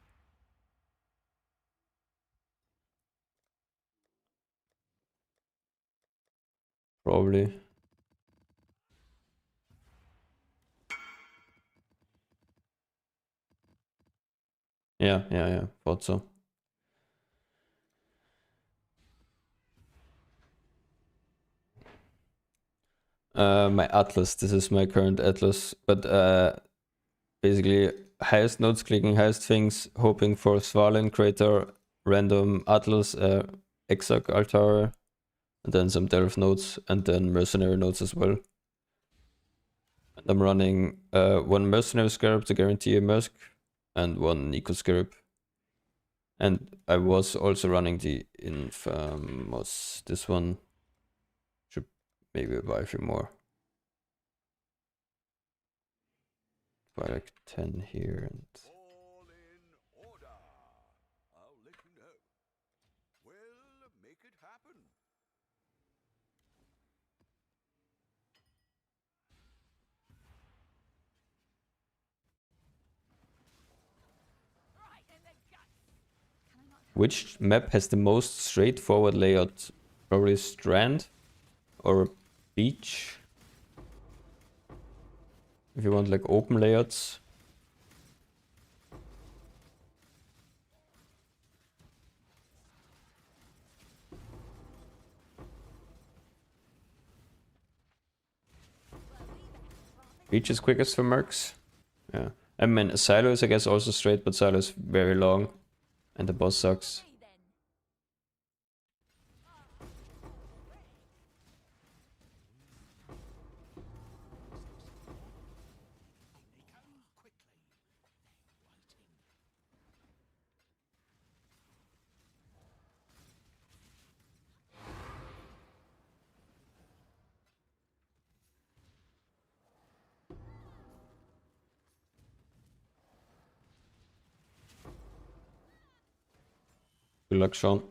Probably. Yeah, thought so. My Atlas, this is my current Atlas, but basically highest nodes, clicking highest things, hoping for Svalin Crater, random Atlas, Exarch Altar, and then some Delve nodes, and then Mercenary nodes as well. And I'm running 1 Mercenary Scarab to guarantee a Merc, and 1 Nico Scarab. And I was also running the Infamous. This one should maybe buy a few more. Buy like 10 here and... All in order. I'll let you know. We'll make it happen. Right in the guts. Can I not have Which map has the most straightforward layout? Probably Strand or Beach. If you want like open layouts. Beach is quickest for mercs. Yeah. I mean, Silo is I guess also straight, but Silo is very long. And the boss sucks. me then? Good luck, Sean.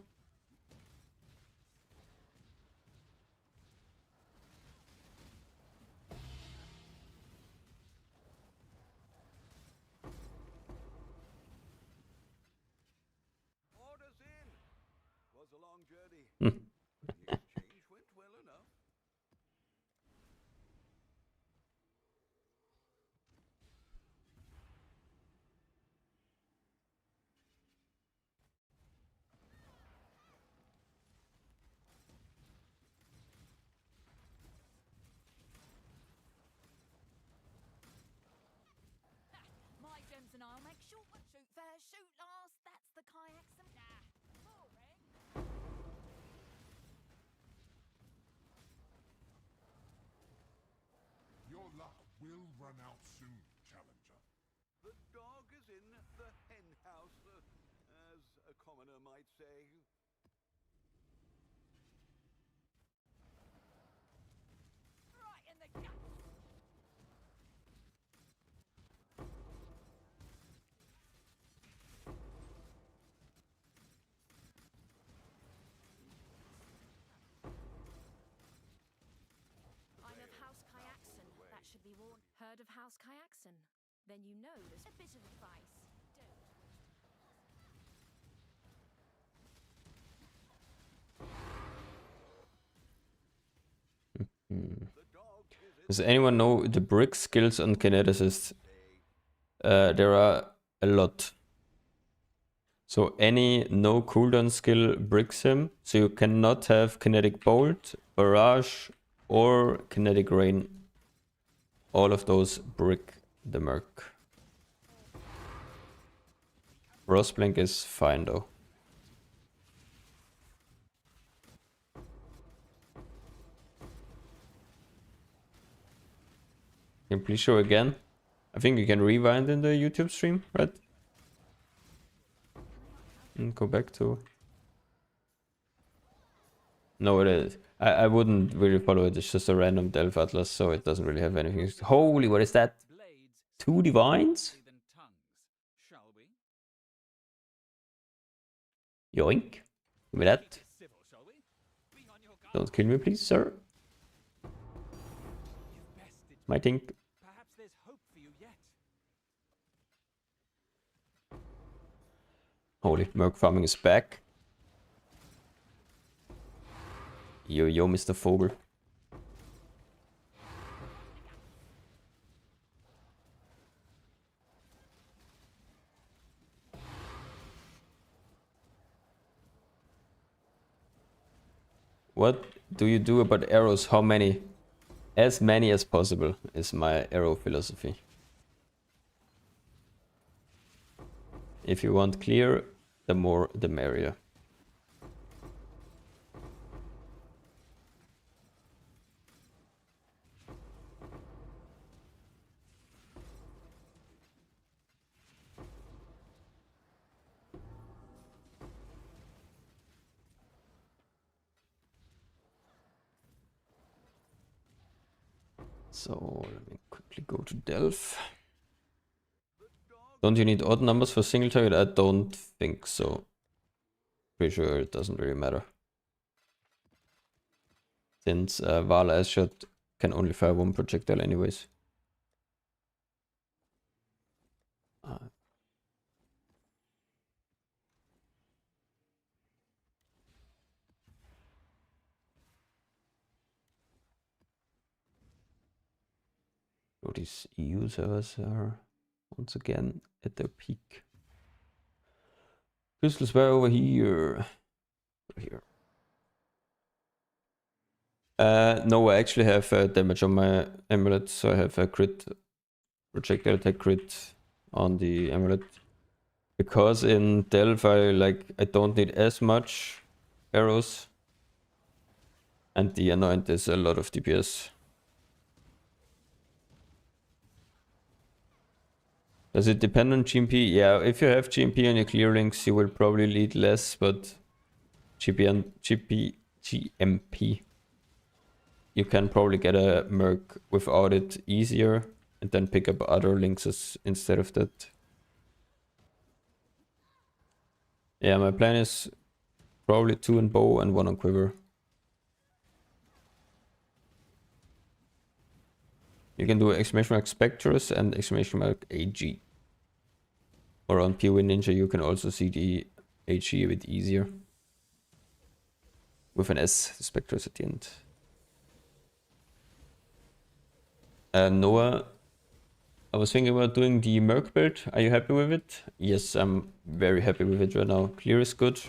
Orders in. Was a long journey. Hmm. But the exchange went well enough. My gems and I'll make short one. Shoot first, shoot last. That's the kayaks and boring. Your luck will run out soon, Challenger. The dog is in the hen house, as a commoner might say. Right in the guts. I'm of House Kayakson. That should be warned. Heard of House Kayakson? Then you know there's a bit of advice. Don't. The dog is in Does anyone know the brick skills on Kineticist? There are a lot. So any no cooldown skill bricks him. So you cannot have Kinetic Bolt, Barrage, or Kinetic Rain. All of those brick the Merc. Frostblink is fine though. Can you please show again? I think you can rewind in the YouTube stream, right? And go back to... No, it is. I wouldn't really follow it. It's just a random Delph Atlas, so it doesn't really have anything. Holy, what is that? Blades 2 divines? than tongues, shall we? Yoink. Give me that. Keep it civil, shall we? Be on your guard. Don't kill me, please, sir. You've bested. My think. Perhaps there's hope for you yet. Holy, Merc farming is back. Yo, yo, Mr. Vogel. What do you do about arrows? How many? As many as possible is my arrow philosophy. If you want clear, the more the merrier. So let me quickly go to Delph. Don't you need odd numbers for single target? I don't think so. Pretty sure it doesn't really matter. Since Vala shot can only fire one projectile anyways. So these EU servers are once again at their peak. Crystals were over here. Here. No, I actually have damage on my amulet, so I have a crit, projectile attack crit on the amulet. Because in Delph I don't need as much arrows. And the Anoint is a lot of DPS. Does it depend on GMP? Yeah, if you have GMP on your clear links, you will probably lead less, but GMP, you can probably get a Merc without it easier, and then pick up other links instead of that. Yeah, my plan is probably 2 on bow and 1 on quiver. You can do exclamation mark Spectrus and exclamation mark AG. Or on PoE Ninja you can also see the AG a bit easier. With an S, the Spectrus at the end. Noah, I was thinking about doing the Merc build. Are you happy with it? Yes, I'm very happy with it right now. Clear is good.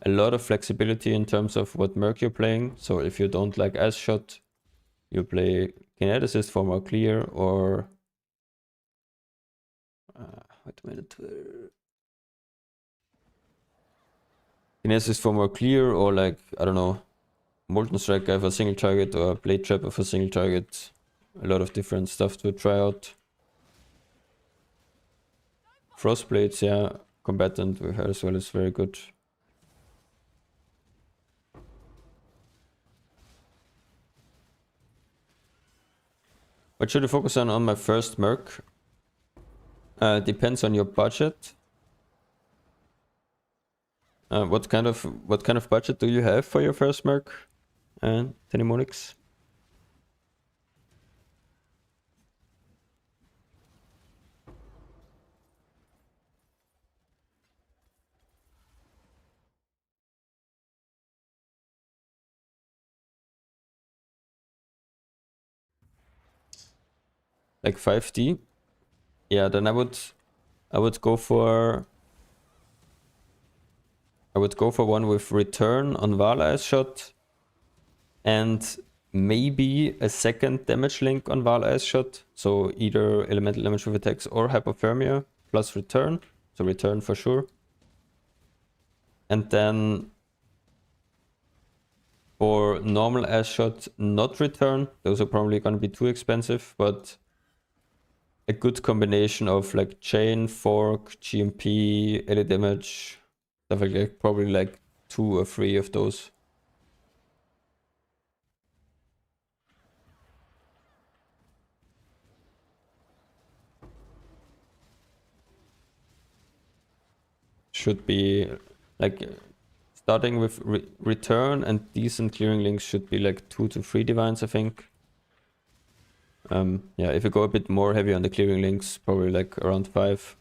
A lot of flexibility in terms of what Merc you're playing. So if you don't like Ice Shot, you play Kineticist for more clear, or wait a minute. Kineticist for more clear, or like, I don't know, Molten Strike guy for single target, or Blade Trapper for single target. A lot of different stuff to try out. Frostblades, yeah, combatant with her as well is very good. What should I focus on my first Merc? Depends on your budget. What kind of budget do you have for your first Merc? Tenemonix? Like 5D? Yeah, then I would go for one with return on Vala as shot, and maybe a second damage link on Vala as shot. So either elemental damage with attacks or hypothermia plus return. So return for sure. And then for normal as shot, not return. Those are probably gonna be too expensive, but a good combination of like chain, fork, GMP, LA damage, stuff like that. Probably like 2 or 3 of those. Should be like starting with return and decent clearing links should be like 2 to 3 divines, I think. Yeah, if you go a bit more heavy on the clearing links, probably like around 5,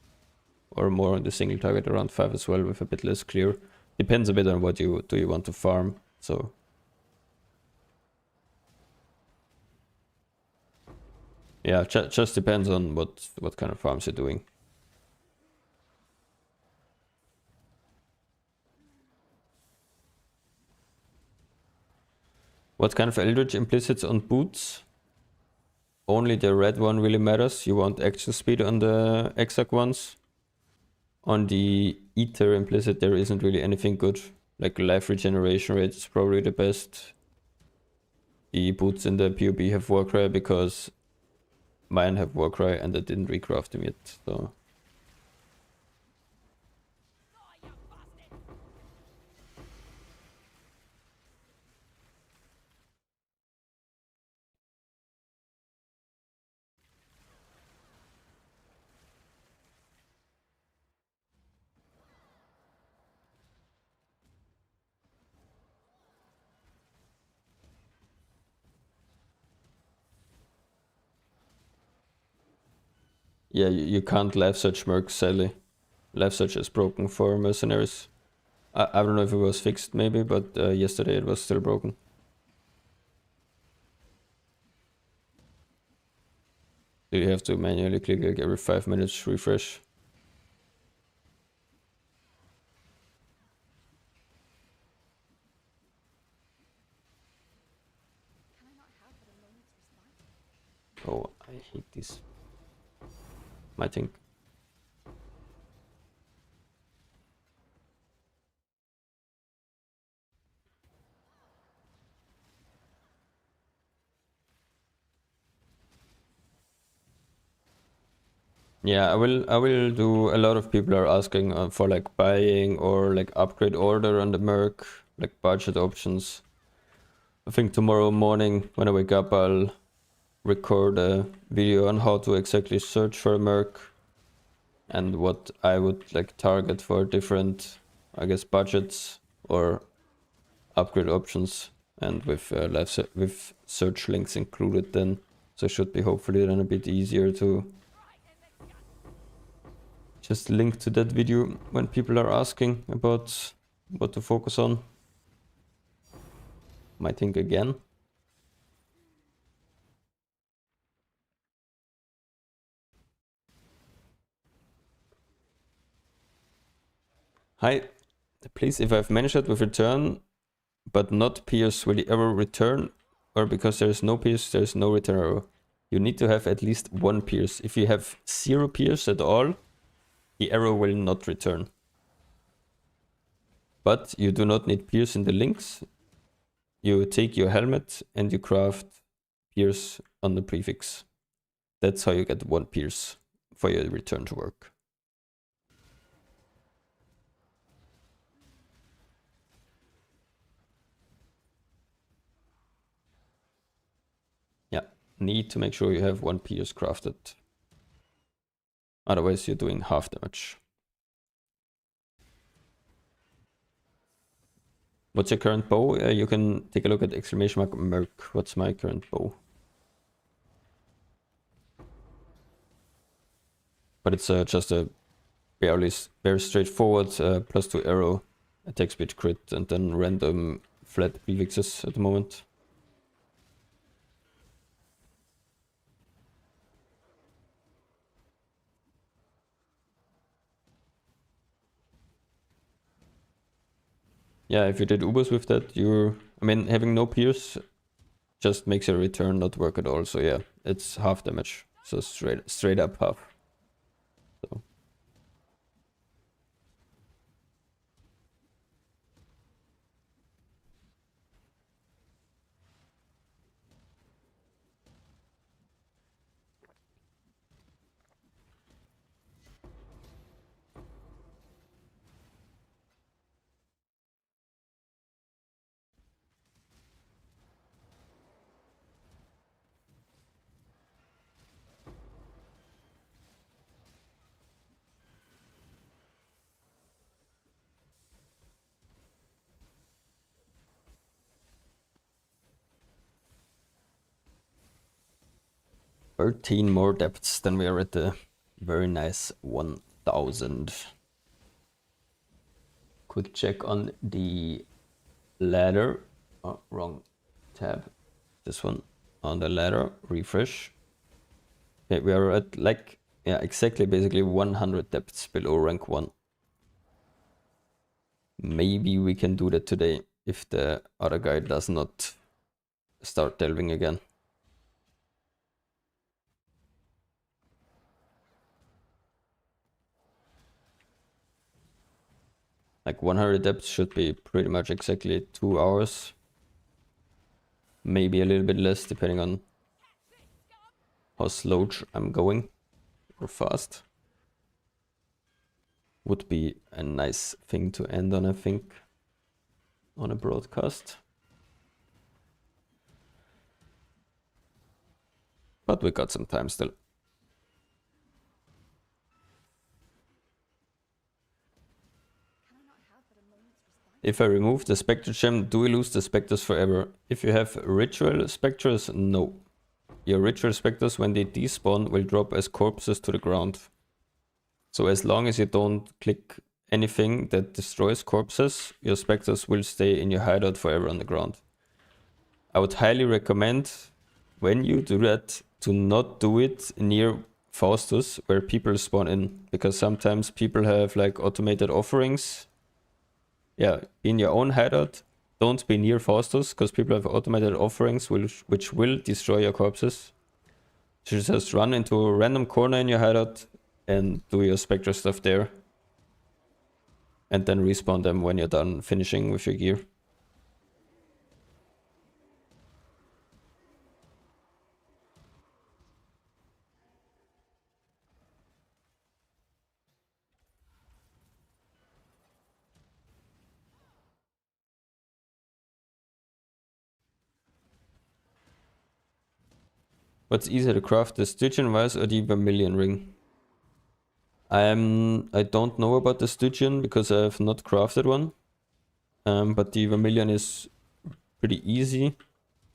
or more on the single target around 5 as well, with a bit less clear. Depends a bit on what you want to farm. So yeah, just depends on what kind of farms you're doing. What kind of Eldritch implicits on boots? Only the red one really matters. You want action speed on the exact ones. On the Ether implicit, there isn't really anything good. Like life regeneration rate is probably the best. The boots in the PoB have Warcry because mine have Warcry and I didn't recraft them yet. So Yeah, you can't live search Merc, sadly. Live search is broken for mercenaries. I don't know if it was fixed maybe, but yesterday it was still broken. So you have to manually click like every 5 minutes, refresh. Can I not have but a moment's respite? Oh, I hate this. I think. Yeah, I will do. A lot of people are asking for like buying or like upgrade order on the Merc, like budget options. I think tomorrow morning when I wake up, I'll record a video on how to exactly search for a Merc and what I would like target for different, I guess, budgets or upgrade options, and with with search links included then. So it should be hopefully then a bit easier to just link to that video when people are asking about what to focus on. Might think again. Hi, please, if I've managed it with return but not pierce, will you ever return? Or because there is no pierce, there is no return arrow? You need to have at least one pierce. If you have 0 pierce at all, the arrow will not return. But you do not need pierce in the links. You take your helmet and you craft pierce on the prefix. That's how you get 1 pierce for your return to work. Yeah, need to make sure you have 1 pierce crafted. Otherwise you're doing half damage. What's your current bow? You can take a look at exclamation mark Merc. What's my current bow? But it's just a very straightforward +2 arrow, attack speed crit, and then random flat prefixes at the moment. Yeah, if you did Ubers with that, I mean, having no pierce just makes your return not work at all. So yeah, it's half damage. So straight up half. So. "13 more depths, then we are at the very nice 1000. Quick check on the ladder. Oh, wrong tab. This one on the ladder. Refresh. Okay, we are at like, yeah, exactly basically 100 depths below rank 1. Maybe we can do that today if the other guy does not start delving again. Like 100 depths should be pretty much exactly 2 hours. Maybe a little bit less depending on how slow I'm going or fast. Would be a nice thing to end on, I think, on a broadcast. But we got some time still. If I remove the Spectre gem, do we lose the Spectres forever? If you have ritual Spectres, no. your ritual specters, when they despawn, will drop as corpses to the ground. So as long as you don't click anything that destroys corpses, your specters will stay in your hideout forever on the ground. I would highly recommend, when you do that, to not do it near Faustus, where people spawn in, because sometimes people have like automated offerings. Yeah, in your own hideout, don't be near Faustus, because people have automated offerings which will destroy your corpses. So just run into a random corner in your hideout and do your spectre stuff there. And then respawn them when you're done finishing with your gear. What's easier to craft, the Stygian Vise or the Vermilion Ring? I don't know about the Stygian because I have not crafted one. But the Vermilion is pretty easy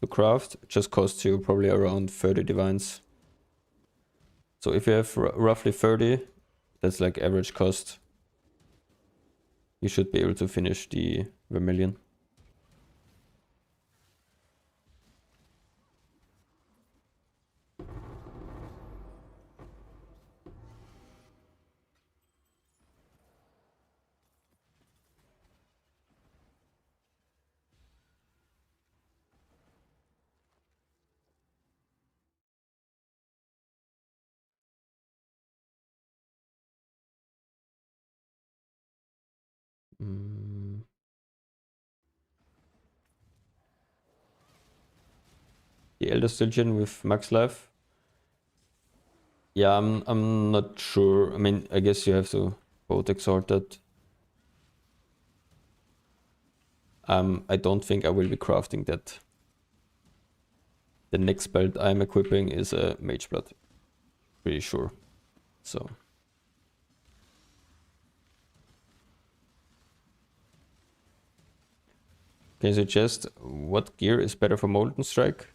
to craft. It just costs you probably around 30 divines. So if you have roughly 30, that's like average cost. You should be able to finish the Vermilion. The Elder Stygian with max life. Yeah, I'm not sure. I mean, I guess you have to both exalt that. I don't think I will be crafting that. The next belt I'm equipping is a Mercbot. Pretty sure. So. Can you suggest what gear is better for Molten Strike?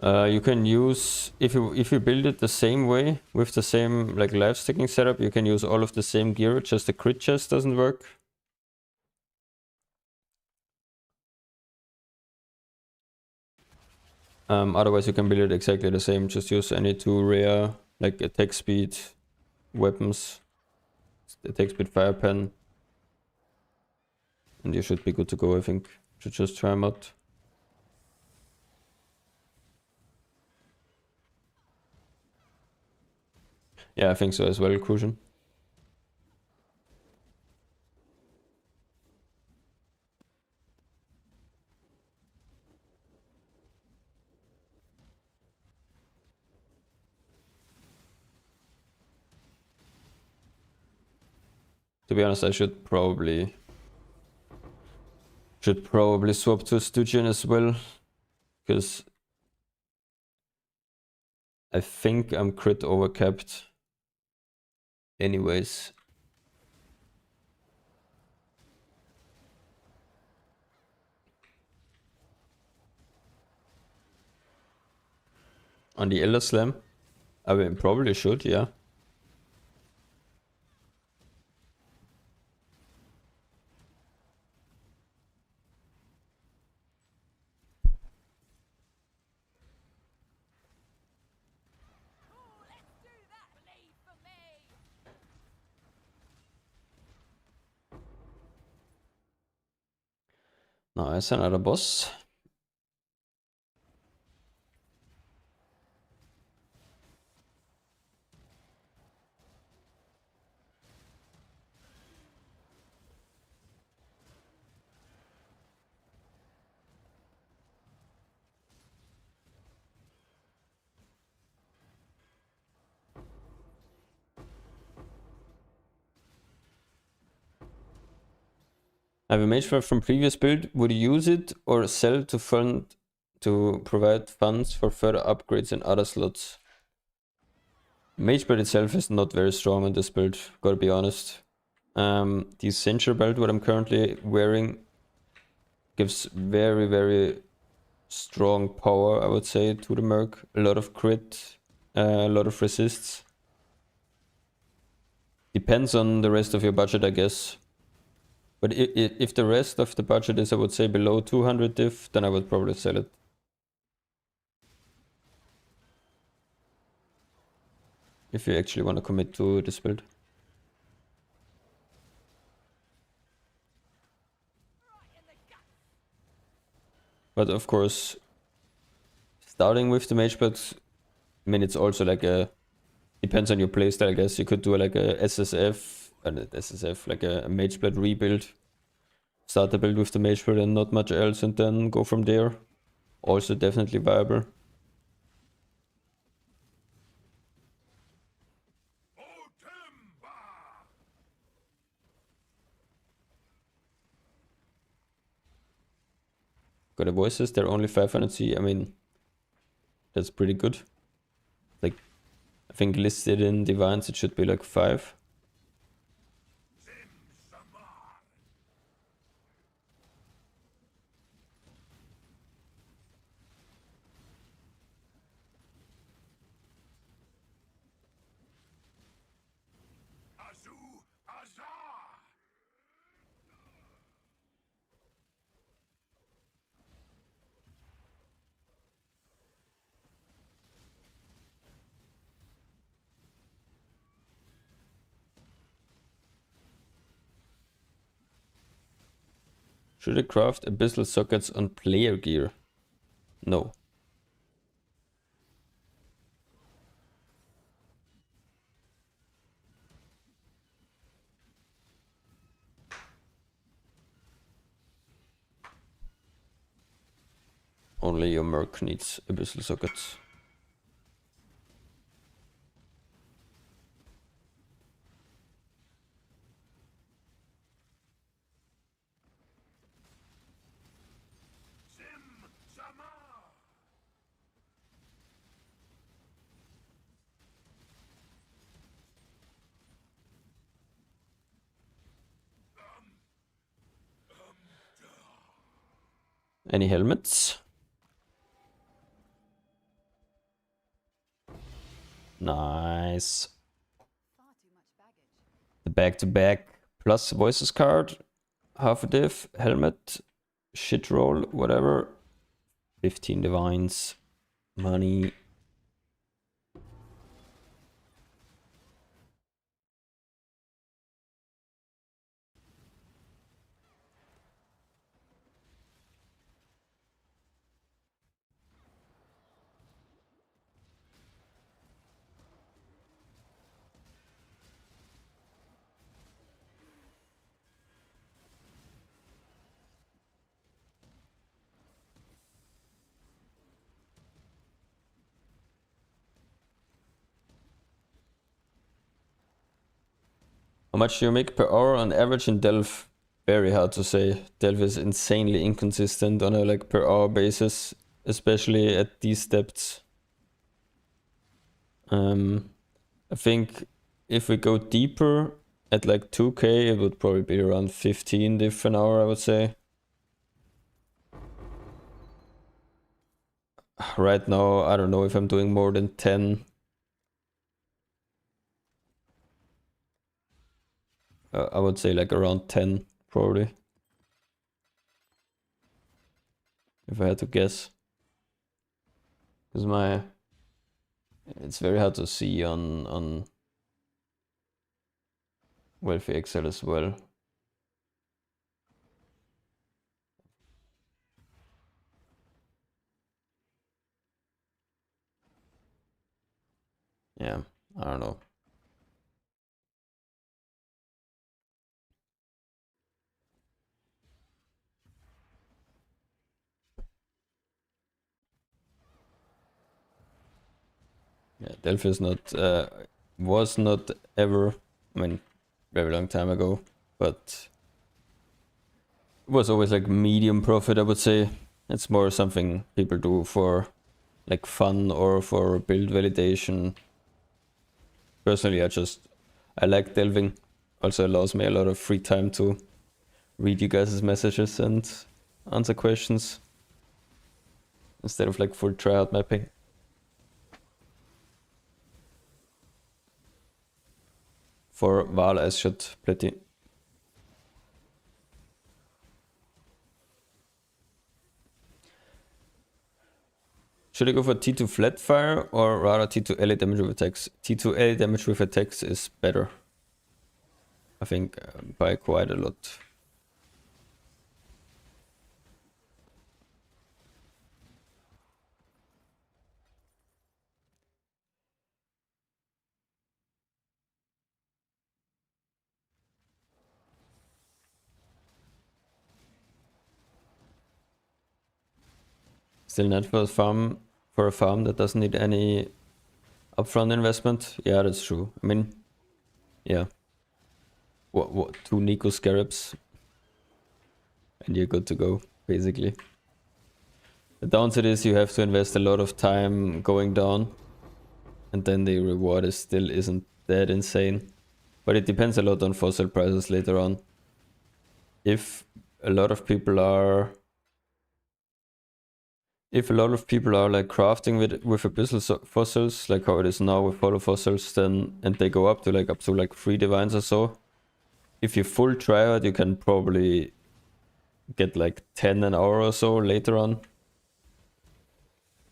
You can use, if you build it the same way, with the same like life sticking setup, you can use all of the same gear, just the crit chest doesn't work. Otherwise you can build it exactly the same, just use any two rare, like attack speed weapons, attack speed fire pen, and you should be good to go, I think. Should just try them out. Yeah, I think so as well, Crucian. To be honest, I should probably swap to Stygian as well, because I think I'm crit overcapped anyways. On the Elder Slam? I mean, probably should, yeah. Nice, another boss. I have a mage from previous build. Would you use it or sell to provide funds for further upgrades in other slots? Mage build itself is not very strong in this build, gotta be honest. The Censure belt, what I'm currently wearing, gives very, very strong power, I would say, to the Merc. A lot of crit, a lot of resists. Depends on the rest of your budget, I guess. But if the rest of the budget is, I would say, below 200 diff, then I would probably sell it. If you actually want to commit to this build. But of course, starting with the Mercbot, I mean, it's also like a... Depends on your playstyle, I guess. You could do like a SSF, like a Mercbot rebuild. Start the build with the Mercbot and not much else, and then go from there. Also definitely viable. Got the voices, they're only 500 C. I mean, that's pretty good. Like, I think listed in Divines it should be like 5. Should I craft abyssal sockets on player gear? No. Only your Merc needs abyssal sockets. Any helmets? Nice. The back-to-back plus voices card. Half a diff, helmet, shit roll, whatever. 15 divines. Money. How much do you make per hour on average in Delve? Very hard to say. Delve is insanely inconsistent on a like per hour basis, especially at these depths. I think if we go deeper at like 2k, it would probably be around 15 diff an hour, I would say. Right now, I don't know if I'm doing more than 10. I would say like around 10, probably. If I had to guess. Because it's very hard to see on Wealthy Excel as well. Yeah, I don't know. Yeah, Delphi is not, was not ever, I mean, very long time ago, but it was always like medium profit, I would say. It's more something people do for like fun or for build validation. Personally, I like delving. Also allows me a lot of free time to read you guys' messages and answer questions. instead of like full tryhard mapping. For Val as shot plenty. Should I go for T2 flat fire or rather T2 LA damage with attacks? T2 LA damage with attacks is better. I think by quite a lot. Still not for a farm that doesn't need any upfront investment. Yeah, that's true. I mean, yeah. What 2 Nico Scarabs and you're good to go, basically. The downside is you have to invest a lot of time going down, and then the reward still isn't that insane. But it depends a lot on fossil prices later on. If a lot of people are like crafting with abyssal fossils, like how it is now with hollow fossils, then and they go up to like 3 divines or so. If you full tryhard, you can probably get like 10 an hour or so later on.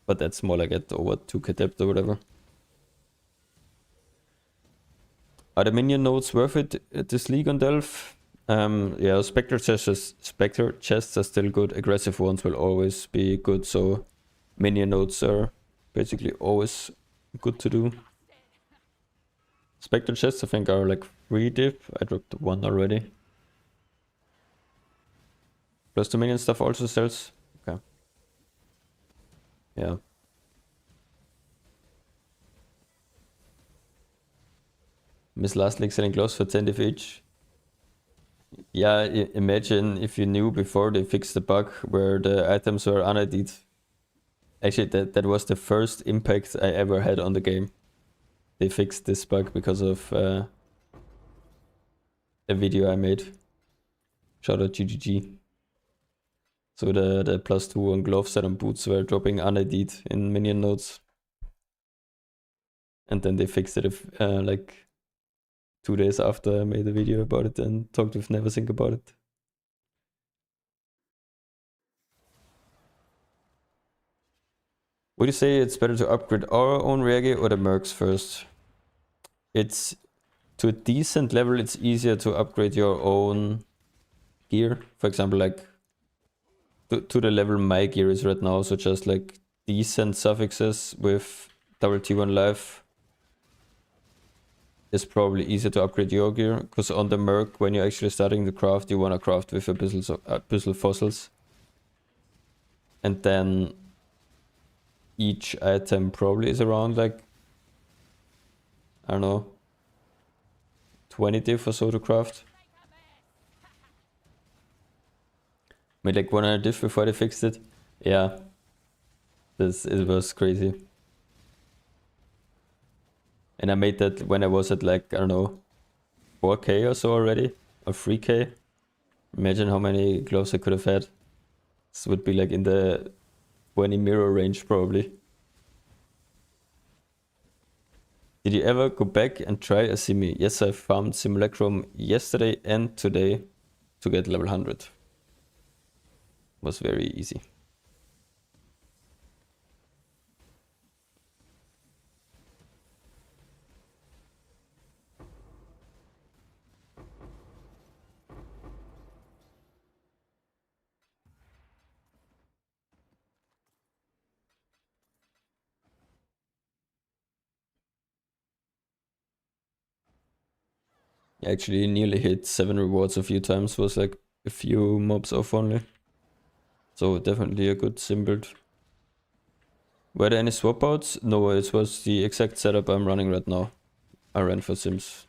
But that's more like at over 2k depth or whatever. Are the minion nodes worth it at this league on Delph? Yeah, Spectre chests are still good. Aggressive ones will always be good, so minion nodes are basically always good to do. Spectre chests I think are like 3 div. I dropped 1 already. Plus the minion stuff also sells. Okay. Yeah. Miss last league selling gloves for 10 div each. Yeah, imagine if you knew before they fixed the bug where the items were unID'd. Actually, that was the first impact I ever had on the game. They fixed this bug because of a video I made. Shout out GGG. So the +2 on gloves and on boots were dropping unID'd in minion nodes. And then they fixed it like 2 days after I made a video about it and talked with Neversink about it. Would you say it's better to upgrade our own Reagi or the Mercs first? It's to a decent level, it's easier to upgrade your own gear. For example, like to the level my gear is right now, so just like decent suffixes with double T1 life is probably easier to upgrade your gear, because on the Merc, when you're actually starting the craft, you want to craft with abyssal fossils. And then each item probably is around like, I don't know, 20 div or so to craft. Made like 100 div before they fixed it. Yeah, it was crazy. And I made that when I was at like, I don't know, 4k or so already, or 3k. Imagine how many gloves I could have had. This would be like in the 20 mirror range probably. Did you ever go back and try a simi? Yes, I farmed Simulacrum yesterday and today to get level 100. Was very easy. I actually nearly hit 7 rewards a few times, was like a few mobs off only. So definitely a good sim build. Were there any swap outs? No, it was the exact setup I'm running right now. I ran for sims.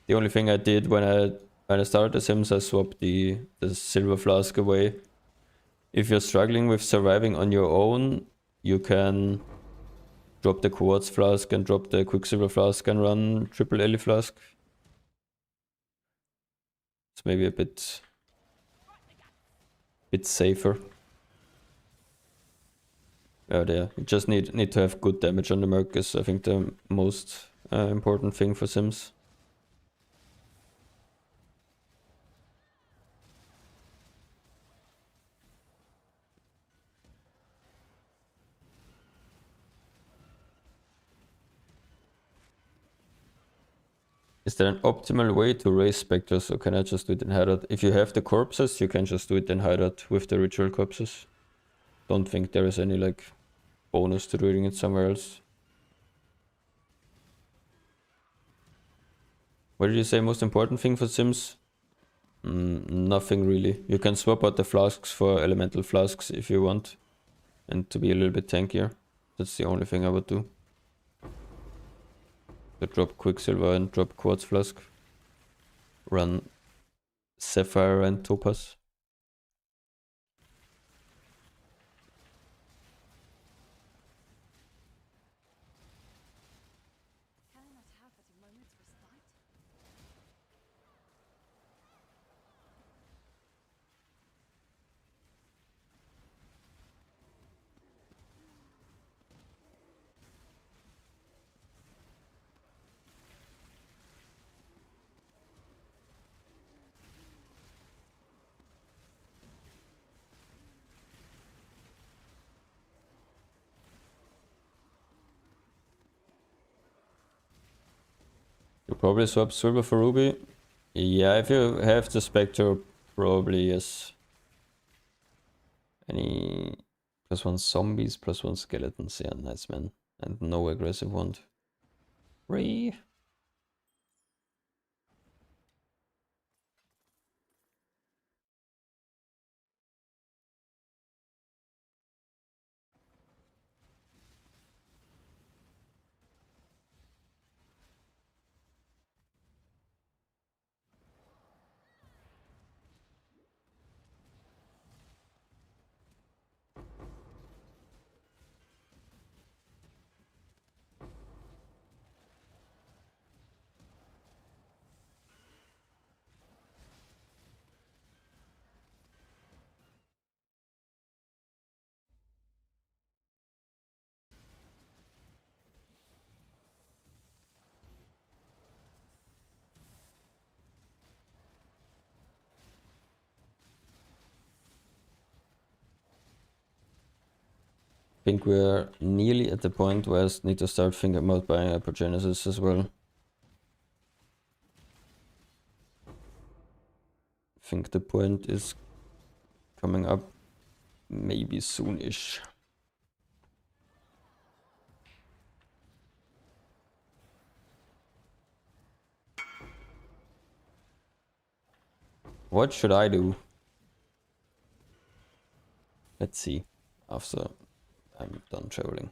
The only thing I did when I started the sims, I swapped the silver flask away. If you're struggling with surviving on your own, you can drop the quartz flask and drop the quicksilver flask and run triple Ellie flask. It's maybe a bit safer. Yeah, you just need to have good damage on the Merc is, I think, the most important thing for Sims. Is there an optimal way to raise specters, or can I just do it in Hideout? If you have the corpses, you can just do it in Hideout with the ritual corpses. Don't think there is any like bonus to doing it somewhere else. What did you say most important thing for Sims? Nothing really. You can swap out the flasks for elemental flasks if you want. And to be a little bit tankier. That's the only thing I would do. To drop Quicksilver and drop Quartz Flask. Run Sapphire and Topaz. Can I not have but a moment's respite? You probably swap Silver for Ruby. Yeah, if you have the Spectre, probably yes. Any +1 zombies, +1 skeletons, yeah, nice man. And no aggressive wand. Free. I think we're nearly at the point where I need to start thinking about buying Apogenesis as well. I think the point is coming up maybe soon-ish. What should I do? Let's see after I'm done traveling.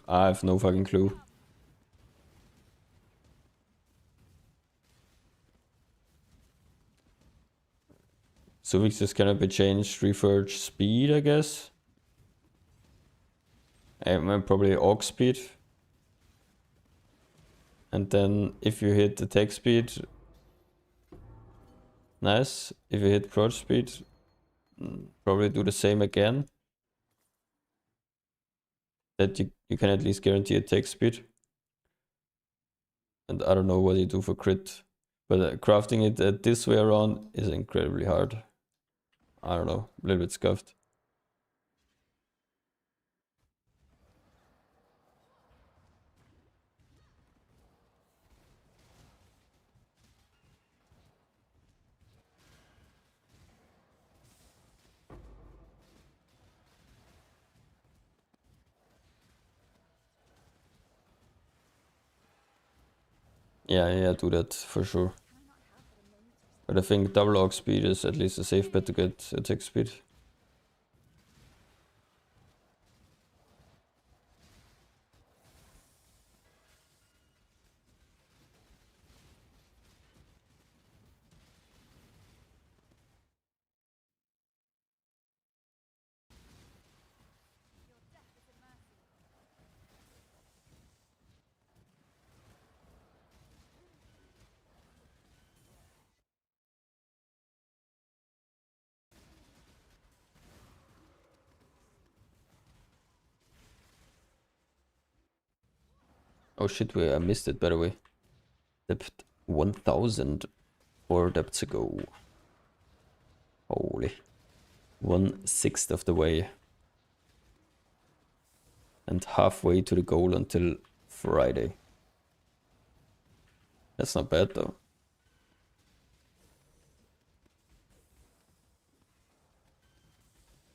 I have no fucking clue. Suffixes cannot be changed. Reforge speed, I guess. And probably Orc speed. And then if you hit attack speed, nice. If you hit crouch speed, probably do the same again. That you can at least guarantee attack speed. And I don't know what you do for crit. But crafting it this way around is incredibly hard. I don't know, a little bit scuffed. Yeah, do that for sure. But I think double orc speed is at least a safe bet to get attack speed. Oh shit, I missed it by the way. Depth 1000 4 depths ago. Holy. 1/6 of the way. And halfway to the goal until Friday. That's not bad though.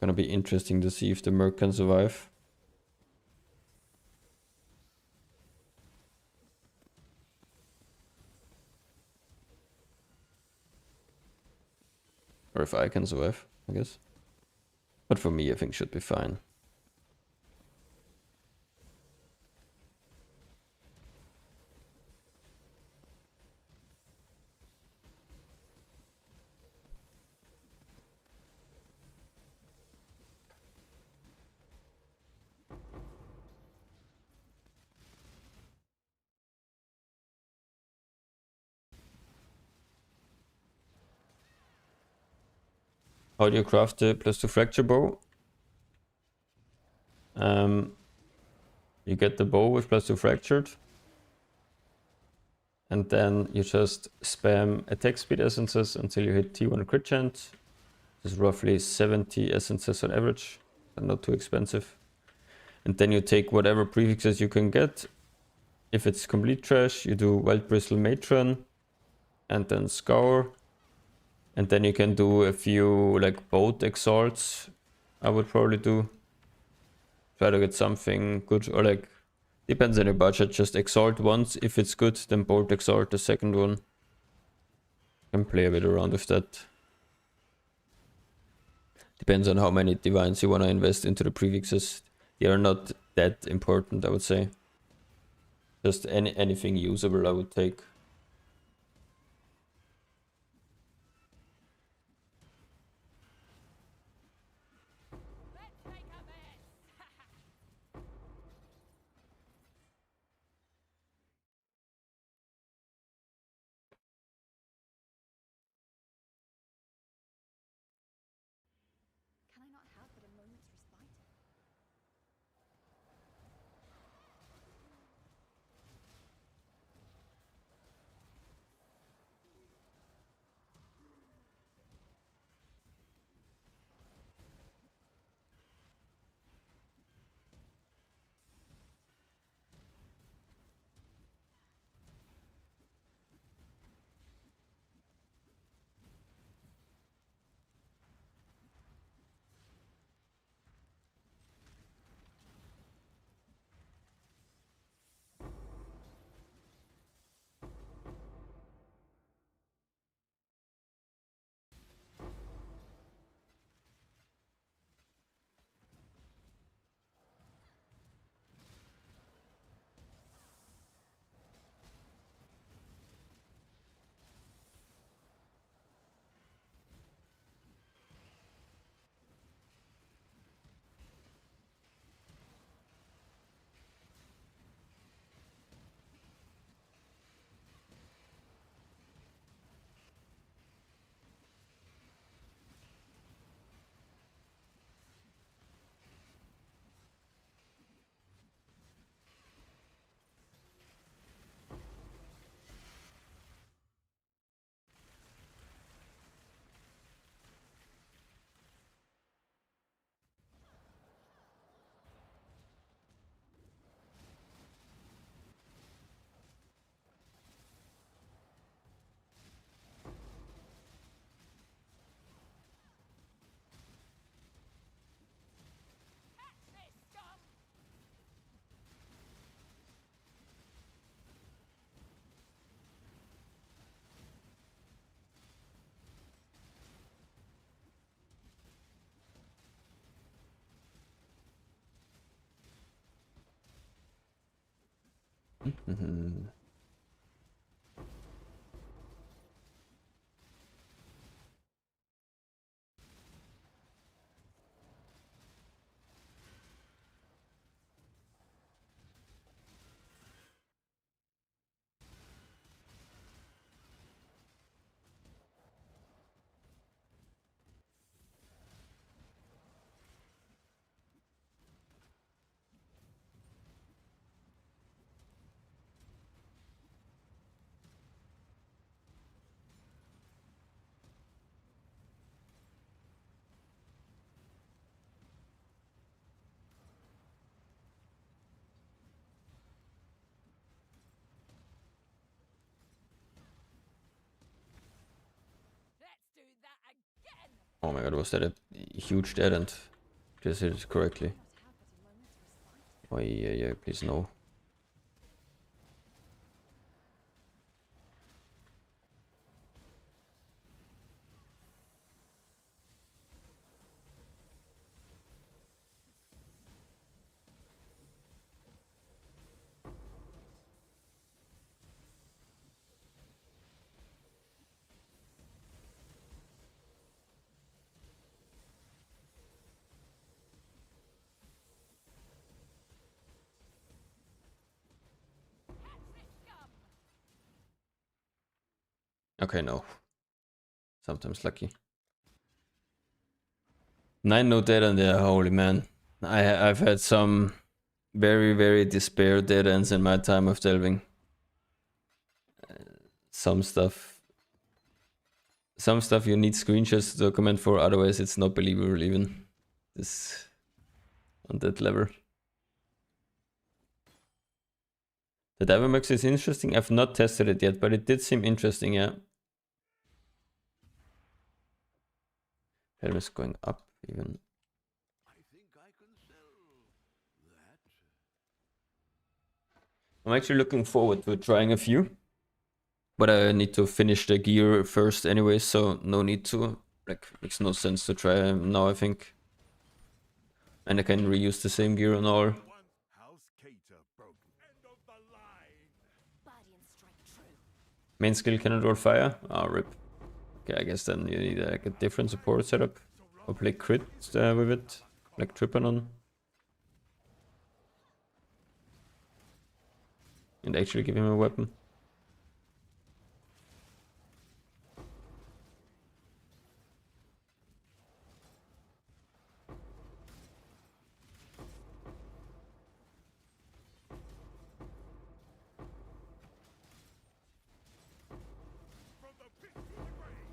Gonna be interesting to see if the Merc can survive. Or if I can survive, I guess. But for me, I think should be fine. How do you craft the +2 fracture bow? You get the bow with +2 fractured. And then you just spam attack speed essences until you hit T1 crit chance. This is roughly 70 essences on average, and not too expensive. And then you take whatever prefixes you can get. If it's complete trash, you do Wild Bristle Matron, and then Scour. And then you can do a few like boat exalts, I would probably do. Try to get something good, or like, depends on your budget, just exalt once. If it's good, then bolt exalt the second one. Can play a bit around with that. Depends on how many divines you want to invest into the prefixes. They are not that important, I would say. Just anything usable I would take. Let's make a mess! Can I not have but a moment's respite? Mhm. Oh my god, was that a huge dead end? Just hit it correctly. Oh yeah, please no. Okay, no. Sometimes lucky. 9 no dead end there, holy man. I've had some very despair dead ends in my time of delving. Some stuff you need screenshots to document for, otherwise it's not believable even. This on that level. The Diamondmax is interesting. I've not tested it yet, but it did seem interesting, yeah. Helm is going up even. I think I can sell that. I'm actually looking forward to trying a few. But I need to finish the gear first anyway, so no need to. Like, makes no sense to try them now, I think. And I can reuse the same gear on all. One house cater broken. End of the line. Body and strike true. Main skill cannot roll fire? Ah, rip. Okay, I guess then you need like a different support setup. Or play crit with it, like Tripanon. And actually give him a weapon. From the pit to the grave.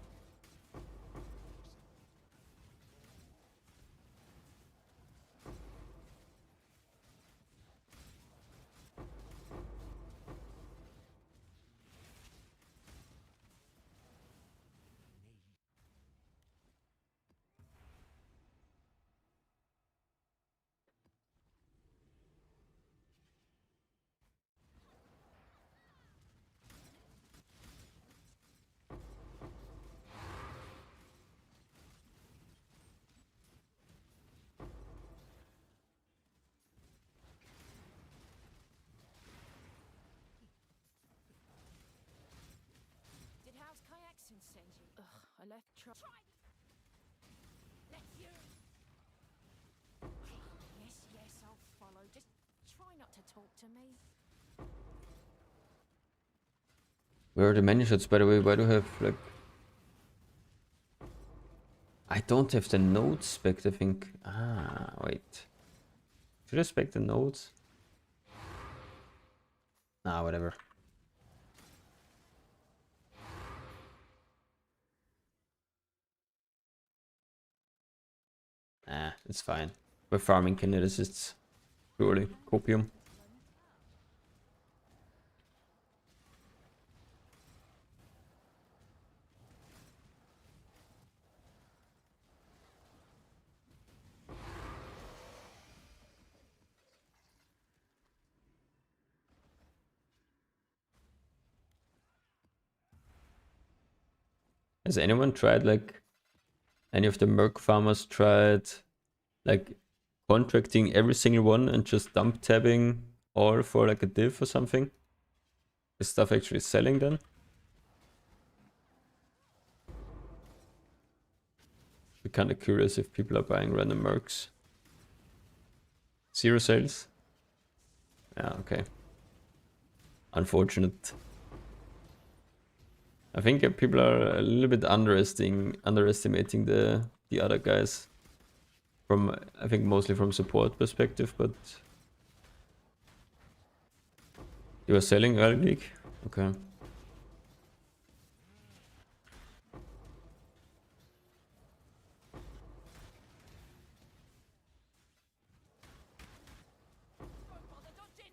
Did House Kayakson send you? Ugh, I left try. Let you. Yes, I'll follow. Just try not to talk to me. Where are the menu shots, by the way? Why do I have like... I don't have the nodes spec, I think. Ah, wait. Should I spec the nodes? Nah, whatever. Nah, it's fine. We're farming kineticists. Purely copium. Has anyone tried, like, any of the Merc farmers tried, like, contracting every single one and just dump tabbing all for like a div or something? Is stuff actually selling then? Be kind of curious if people are buying random Mercs. 0 sales? Yeah, okay. Unfortunate. I think people are a little bit underestimating the other guys. From, I think, mostly from support perspective, but... You are selling early league? Okay. Don't bother dodging.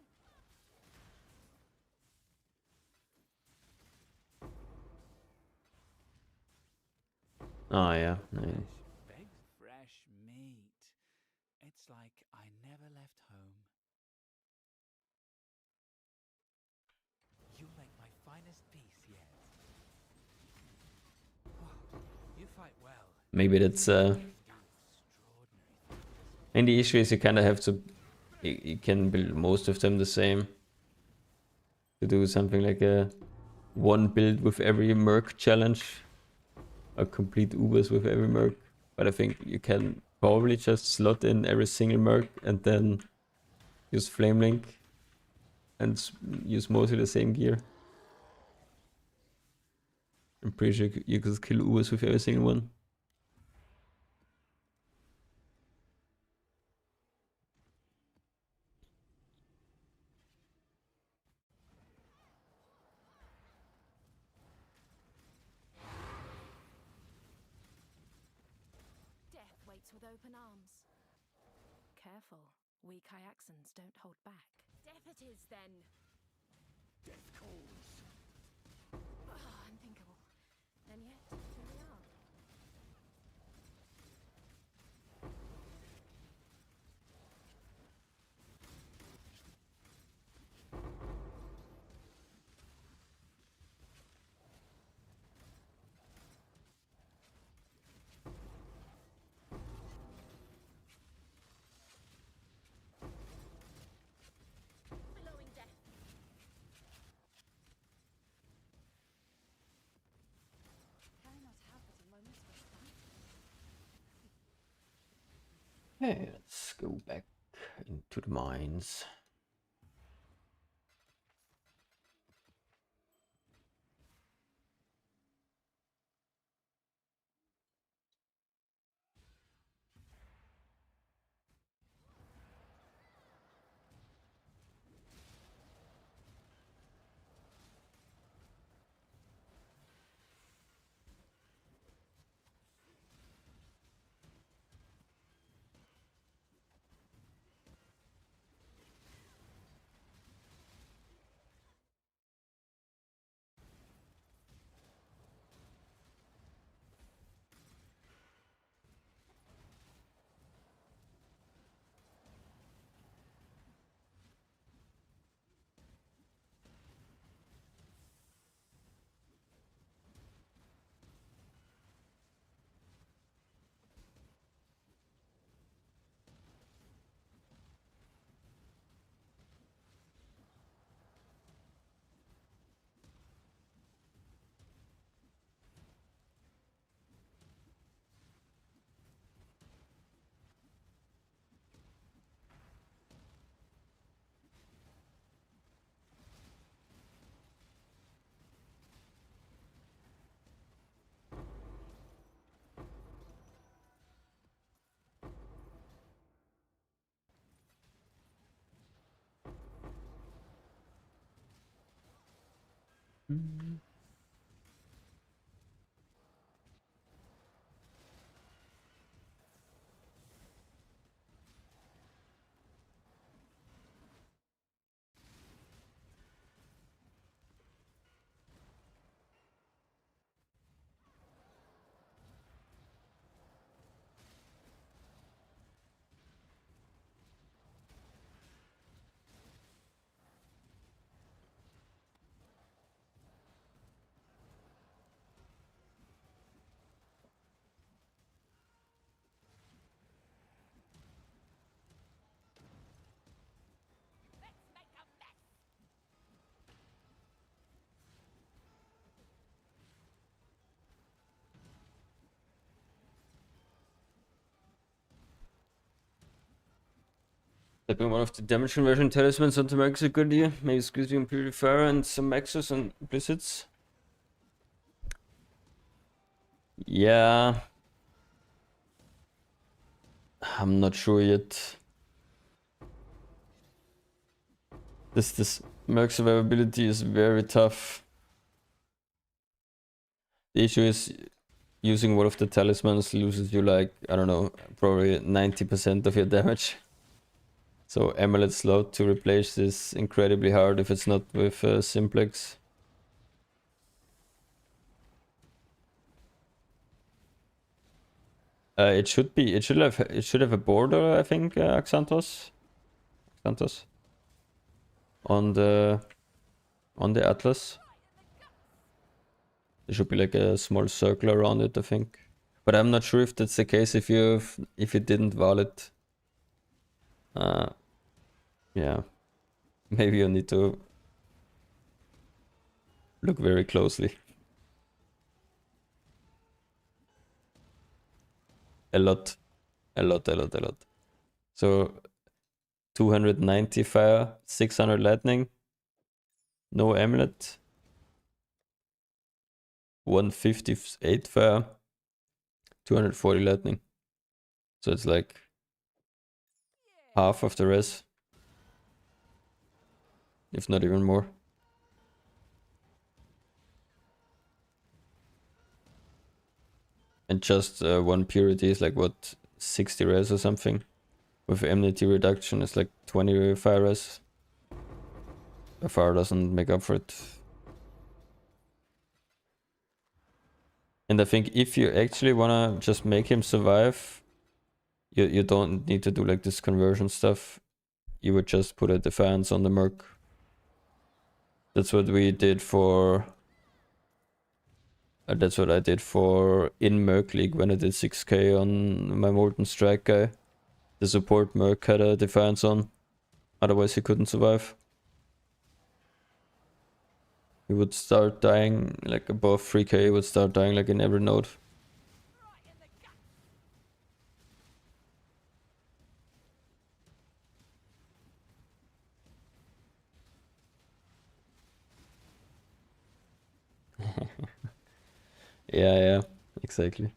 Oh yeah, nice. saddest piece yet. You fight well. Maybe that's and the issue is you kind of have to you can build most of them the same to do something like a one build with every Merc challenge, a complete Ubers with every Merc. But I think you can probably just slot in every single Merc and then use Flamelink and use mostly the same gear. I'm pretty sure you could kill Ubers with every single one. Death waits with open arms. Careful, we Kyaxans don't hold back. Death it is, then. Death calls. Unthinkable. And yet, here we are. Billowing death. Can I not have but a moment's respite? Okay, let's go back into the mines. Let's make a mess! Stepping one of the damage conversion talismans onto Max is a good idea. Maybe squeezing Purifier and some Maxes and Blizzards. Yeah. I'm not sure yet. This Merc survivability is very tough. The issue is using one of the talismans loses you like, I don't know, probably 90% of your damage. So Amulet slot to replace is incredibly hard if it's not with Simplex. It should have a border, I think, Xanthos on the Atlas. There should be like a small circle around it, I think. But I'm not sure if that's the case if you didn't wall it. Yeah. Maybe you need to look very closely. A lot. A lot. So 290 fire, 600 lightning, no amulet, 158 fire, 240 lightning. So it's like half of the res, if not even more. And just one purity is like what, 60 res or something. With enmity reduction it's like 20 fire res. A fire doesn't make up for it. And I think if you actually wanna just make him survive, you don't need to do like this conversion stuff. You would just put a Defiance on the Merc. That's what we did for... that's what I did for in Merc League when I did 6k on my Molten Strike guy. The support Merc had a Defiance on, otherwise he couldn't survive. He would start dying like above 3k, he would start dying like in every node. Yeah, exactly.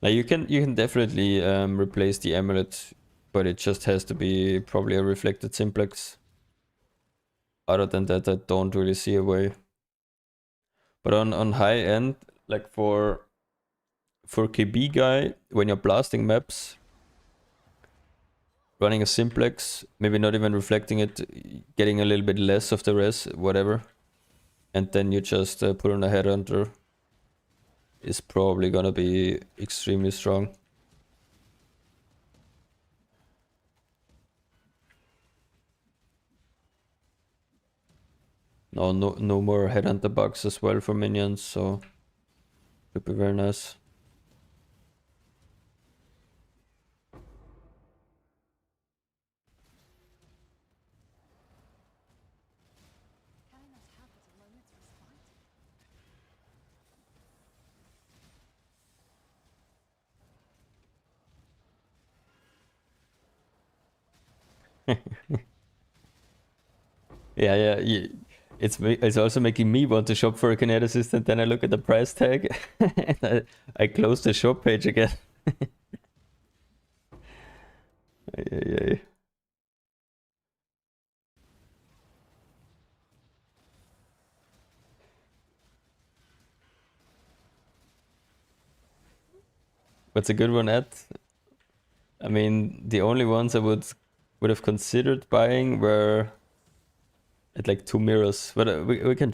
Now you can definitely replace the amulet, but it just has to be probably a reflected simplex. Other than that, I don't really see a way. But on high end, like for KB guy, when you're blasting maps, running a simplex, maybe not even reflecting it, getting a little bit less of the res, whatever, and then you just put on a headhunter, is probably gonna be extremely strong. No more headhunter bugs as well for minions, so could be very nice. Cannot have it a moment's respite. Yeah. It's also making me want to shop for a kineticist, and then I look at the price tag and I close the shop page again. Yeah. What's a good one at? I mean, the only ones I would have considered buying were at like 2 mirrors, but we can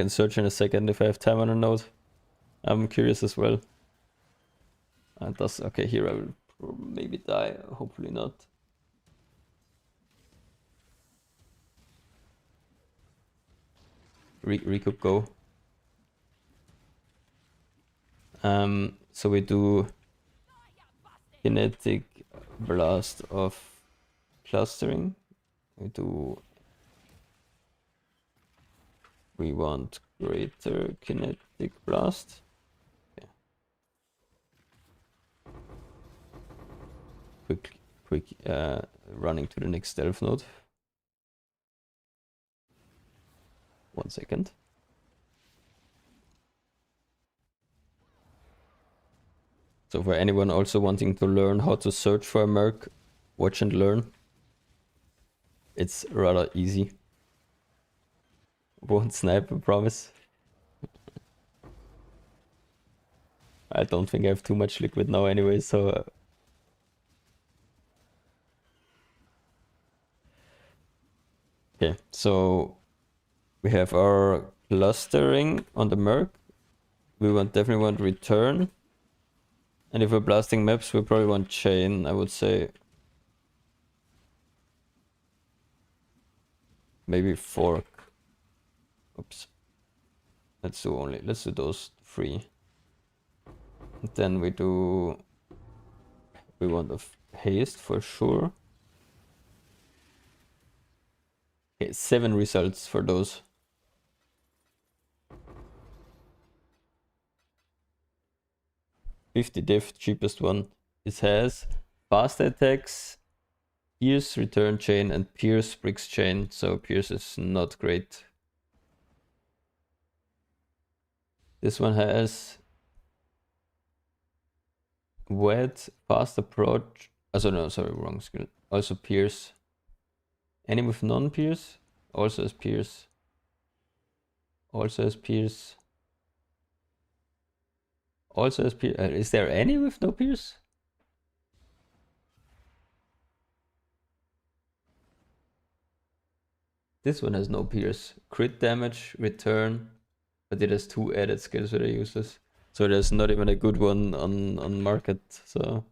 search in a second if I have time on a node. I'm curious as well. Okay, here I will maybe die, hopefully not. Recoup go. So we do kinetic blast of clustering. We want greater kinetic blast. Okay. Quick running to the next stealth node. 1 second. So for anyone also wanting to learn how to search for a merc, watch and learn. It's rather easy. Won't snipe, I promise. I don't think I have too much liquid now anyway, so... Okay, so we have our clustering on the merc. We definitely want return. And if we're blasting maps, we probably want chain, I would say. Maybe fork. Oops. Let's do those 3. And then we want a haste for sure. Okay, 7 results for those. $50 diff, cheapest one. It has fast attacks, Pierce, return chain, and Pierce, bricks chain. So Pierce is not great. This one has wet, fast approach. Also no, sorry, wrong skill. Also Pierce. Any with non-Pierce also has Pierce. Also has Pierce. Also has Pierce. Is there any with no Pierce? This one has no Pierce. Crit damage, return, but it has 2 added skills that are useless. So there's not even a good one on market. So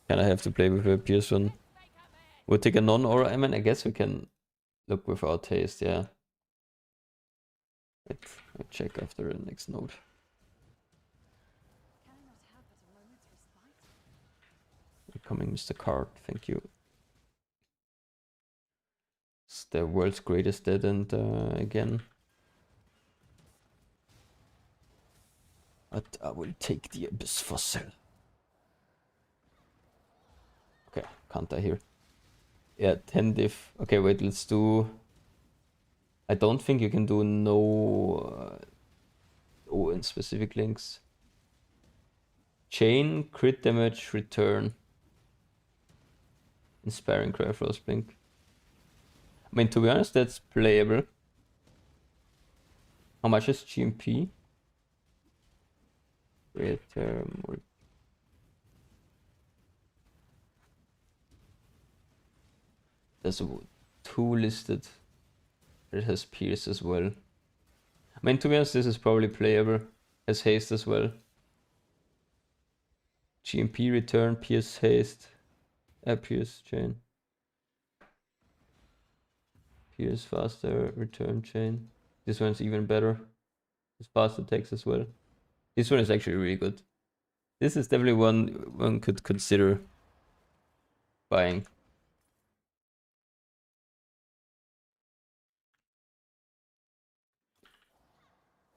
kind of have to play with a Pierce one. We'll take a non-aura. I mean, I guess we can look without haste. Yeah. Wait, I'll check after the next node. Can I not have but a moment's respite? Becoming Mr. Card, thank you. It's the world's greatest dead end again. But I will take the Abyss Fossil. Okay, can't die here. Yeah, 10 diff. Okay, wait, let's do... I don't think you can do no in specific links. Chain, crit damage, return. Inspiring Cry, Frost Blink. I mean, to be honest, that's playable. How much is GMP? Return. There's 2 listed. It has Pierce as well. I mean, to be honest, this is probably playable. Has haste as well. GMP return, Pierce haste. Pierce chain. Pierce faster, return chain. This one's even better. It's fast attacks as well. This one is actually really good. This is definitely one could consider buying.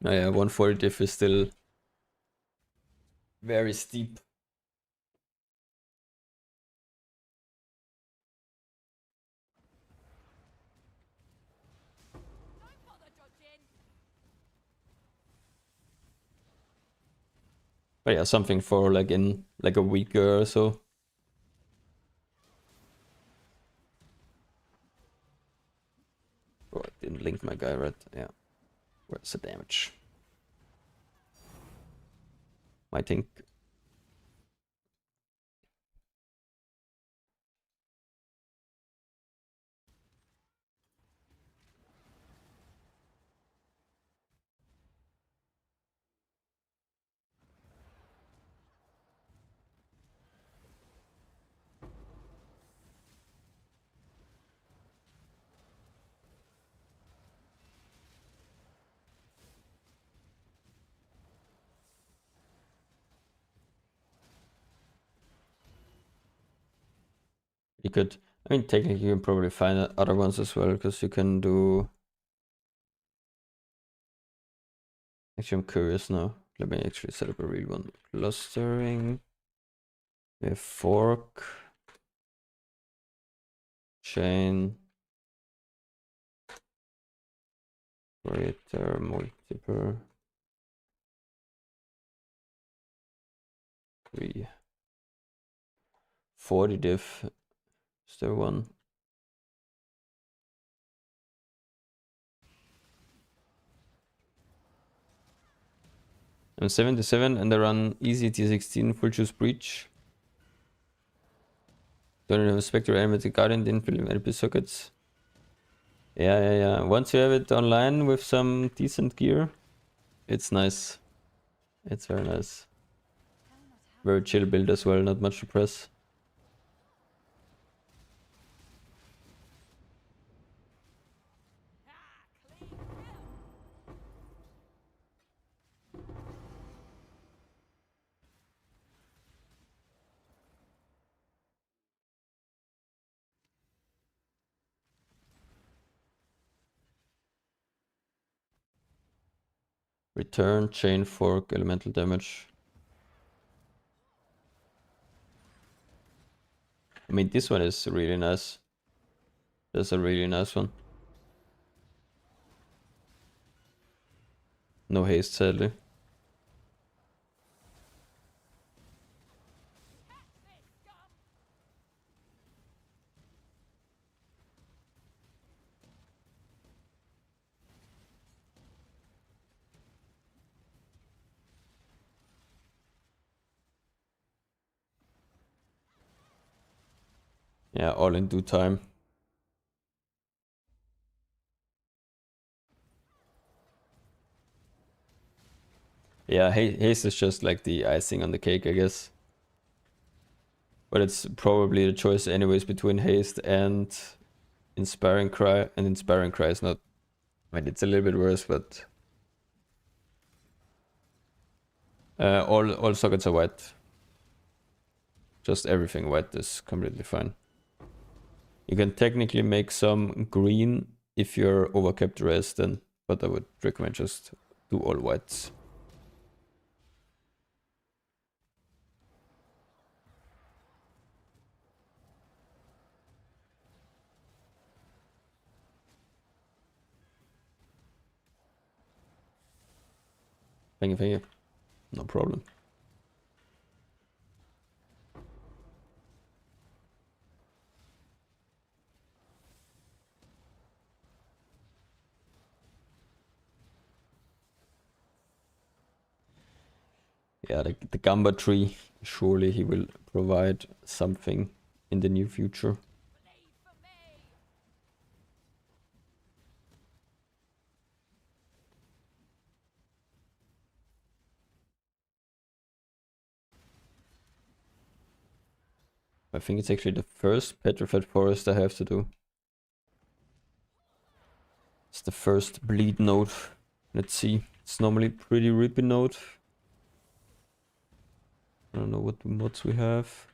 Oh yeah, 140 diff is still very steep. Don't bother dodging. But yeah, something for like in like a week or so. Oh, I didn't link my guy right. Yeah. Where's the damage? I think. You could, I mean, technically you can probably find other ones as well, because you can do... Actually, I'm curious now. Let me actually set up a real one. Clustering. We have fork. Chain. Creator, multiple. 3. 40 diff. Is there one? I'm 77 and I run easy T16 full choose breach. Don't have a Spectre animated guardian, didn't fill any sockets. Yeah. Once you have it online with some decent gear, it's nice. It's very nice. Very chill build as well, not much to press. Return, chain, fork, elemental damage. I mean, this one is really nice. That's a really nice one. No haste, sadly. Yeah, all in due time. Yeah, haste is just like the icing on the cake, I guess. But it's probably the choice anyways between haste and inspiring cry. And inspiring cry is not... I mean, it's a little bit worse, but... all sockets are white. Just everything white is completely fine. You can technically make some green if you're overcapped rest, then, but I would recommend just do all whites. Thank you. No problem. Yeah, the Gamba tree, surely he will provide something in the near future. I think it's actually the first petrified forest I have to do. It's the first bleed node. Let's see. It's normally pretty rippy node. I don't know what mods we have.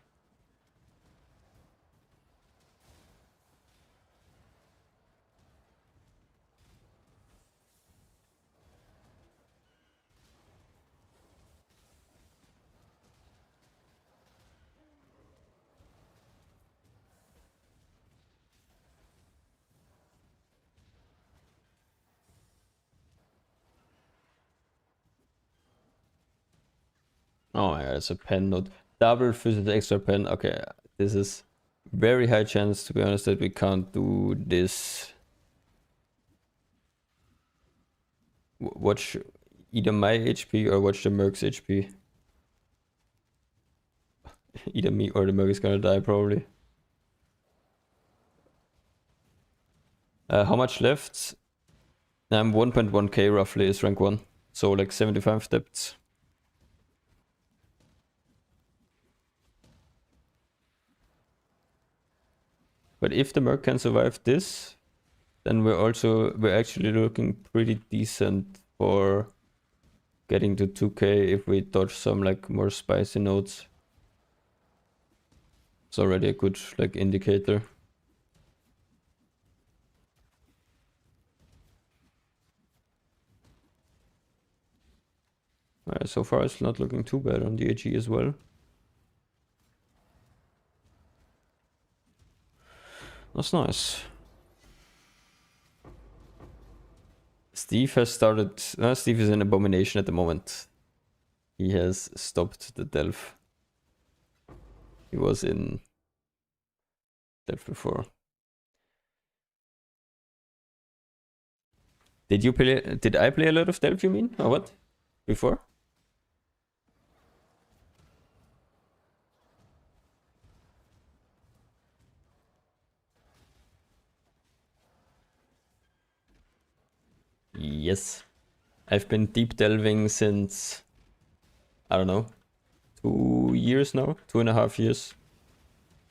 Oh my god, it's a pen node. Double fused extra pen. Okay, this is very high chance, to be honest, that we can't do this. Watch either my HP or watch the Merc's HP. Either me or the Merc is gonna die, probably. How much left? 1.1k roughly is rank 1. So like 75 depths. But if the Merc can survive this, then we're actually looking pretty decent for getting to 2k if we dodge some like more spicy nodes. It's already a good like indicator. So far it's not looking too bad on the AG as well. That's nice. Steve has started... Steve is an abomination at the moment. He has stopped the Delph. He was in Delph before. Did I play a lot of Delph, you mean? Or what? Before? Yes. I've been deep delving since, I don't know, 2 years now, 2.5 years.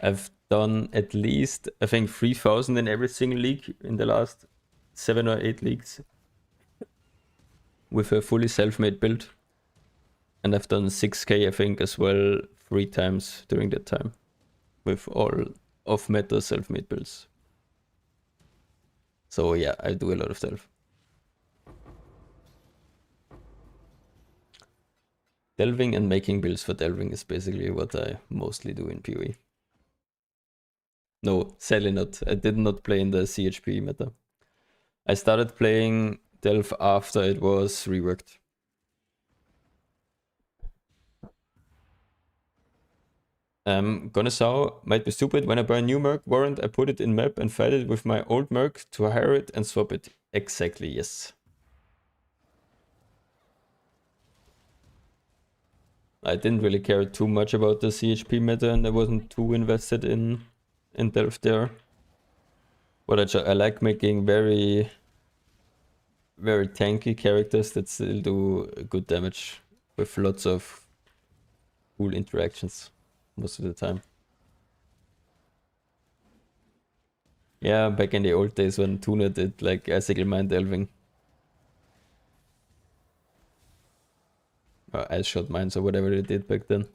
I've done at least, I think, 3,000 in every single league in the last 7 or 8 leagues with a fully self-made build. And I've done 6k, I think, as well 3 times during that time with all off-meta self-made builds. So yeah, I do a lot of Delph. delving and making builds for delving is basically what I mostly do in PoE. No, sadly not. I did not play in the CHP meta. I started playing delve after it was reworked. Gonasau might be stupid. When I buy a new Merc warrant, I put it in map and fight it with my old Merc to hire it and swap it. Exactly, yes. I didn't really care too much about the CHP meta and I wasn't too invested in delve there. But I like making very tanky characters that still do good damage with lots of cool interactions most of the time. Yeah, back in the old days when Tuna did like Icicle Mine delving. Or Ice Shot Mines or whatever they did back then.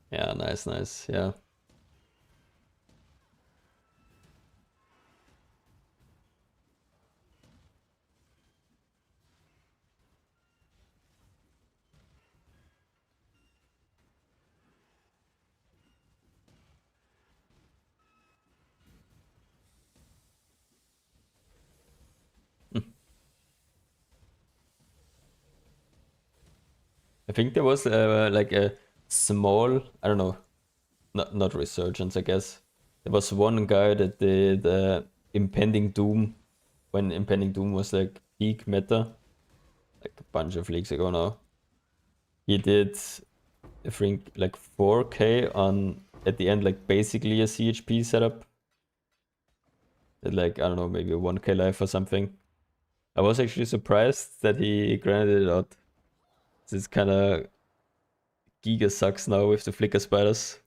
Yeah, nice, yeah. I think there was like a small, I don't know, not resurgence, I guess. There was one guy that did Impending Doom when Impending Doom was like peak meta, like a bunch of leagues ago now. He did, I think, like 4k on at the end, like basically a CHP setup. Did like, I don't know, maybe a 1k life or something. I was actually surprised that he granted it out. This kind of Giga sucks now with the flicker spiders.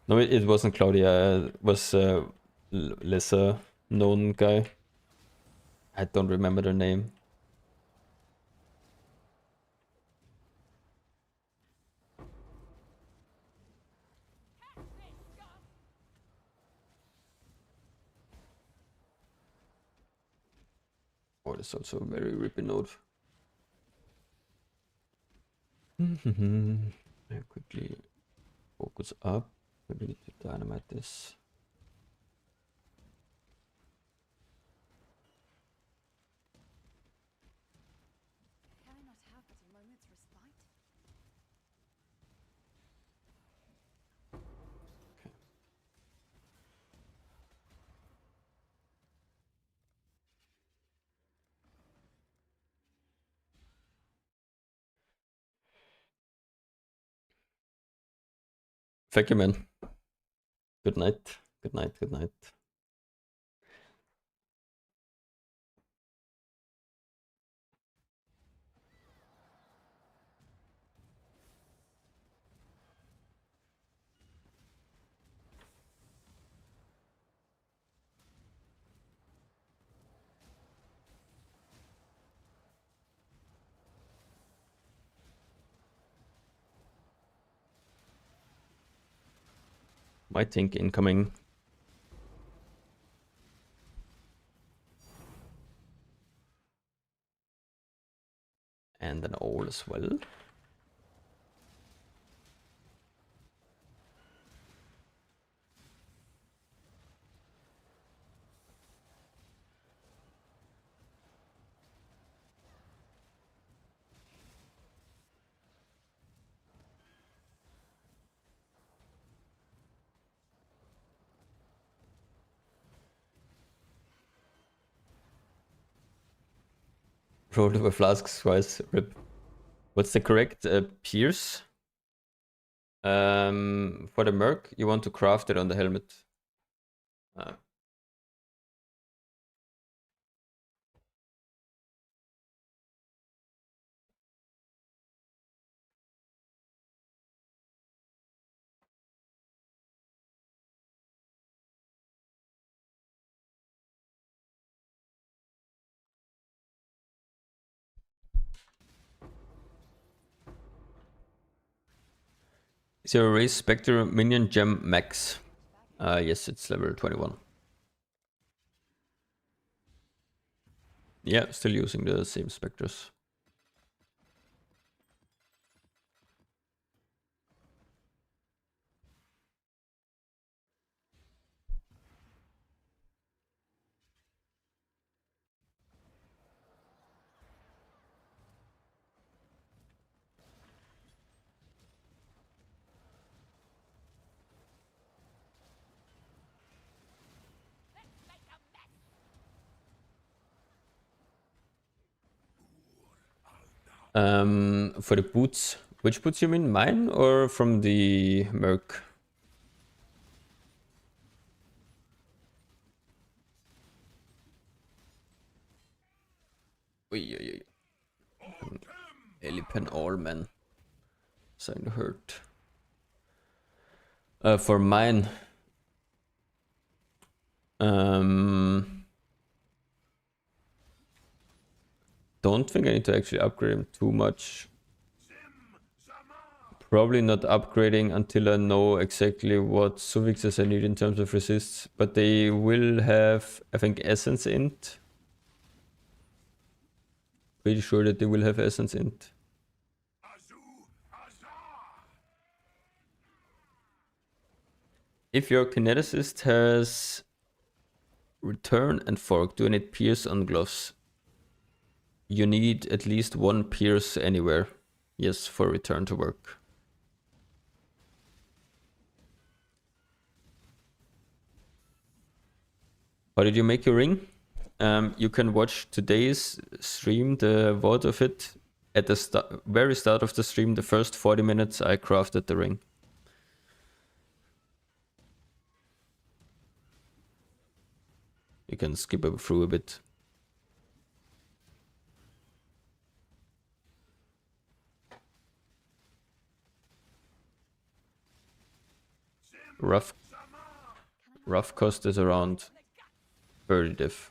No, it wasn't Claudia. It was a lesser known guy. I don't remember the name. Oh, that's also a very rippy note. I quickly focus up. Maybe need to dynamite this. Can I not have but a moment's respite? Thank you, man. Good night. Good night. Good night. My think incoming. And an all as well. Rolled over flasks twice. Rip. What's the correct pierce? For the Merc, you want to craft it on the helmet. Is your race Spectre minion gem max? Yes, it's level 21. Yeah, still using the same Spectres. For the boots, which boots you mean? Mine or from the Merc? Oi, oi, oi. Elipen Allman. Starting to hurt. For mine, don't think I need to actually upgrade him too much. Probably not upgrading until I know exactly what suffixes I need in terms of resists, but they will have, I think, Essence Int. Pretty sure that they will have Essence Int. If your kineticist has return and fork, do you need pierce on gloves? You need at least one pierce anywhere. Yes, for return to work. How did you make your ring? You can watch today's stream, the VOD of it. At the very start of the stream, the first 40 minutes, I crafted the ring. You can skip through a bit. Rough cost is around 30 diff.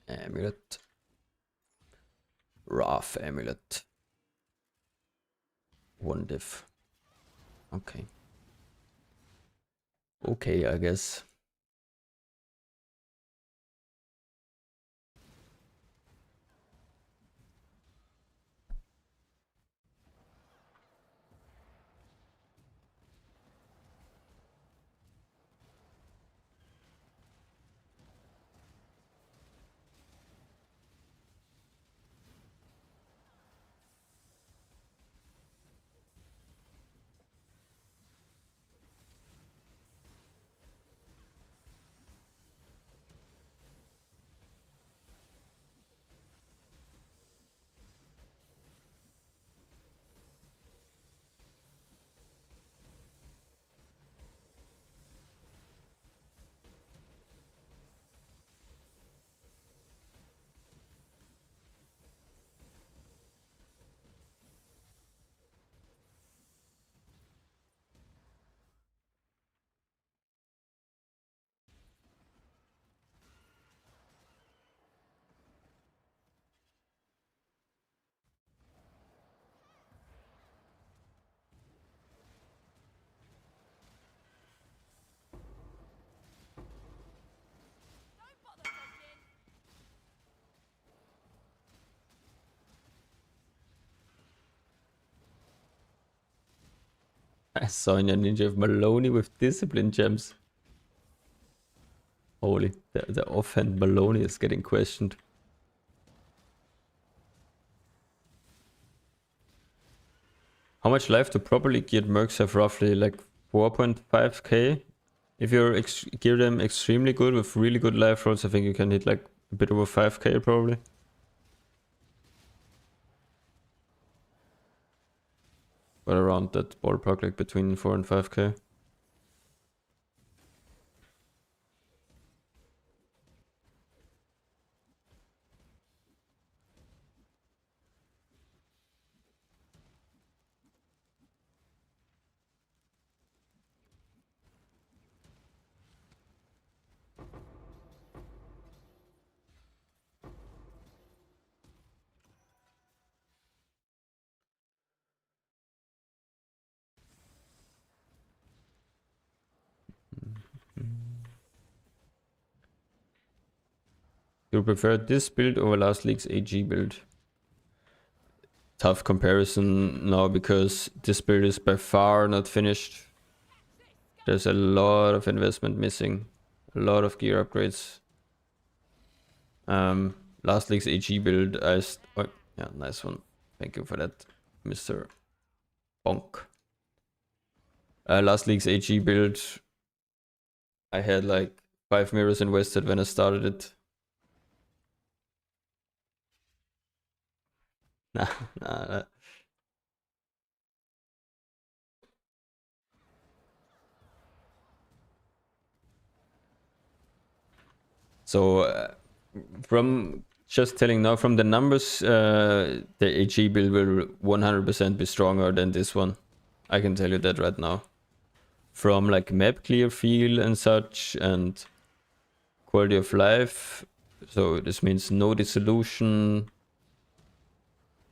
Amulet. Rough amulet. 1 diff. Okay. Okay, I guess. I saw in a Ninja of Maloney with discipline gems. Holy, the offhand Maloney is getting questioned. How much life do properly geared mercs have? Roughly like 4.5k. If you gear them extremely good with really good life rolls, I think you can hit like a bit over 5k probably. But around that ballpark, like between 4 and 5k. Do you prefer this build over last league's AG build? Tough comparison now because this build is by far not finished. There's a lot of investment missing. A lot of gear upgrades. Last league's AG build, oh, yeah, nice one. Thank you for that, Mr. Bonk. Last league's AG build, I had like 5 mirrors invested when I started it. Nah. So from just telling now, from the numbers, the AG build will 100% be stronger than this one. I can tell you that right now. From like map clear feel and such, and quality of life. So this means no dissolution,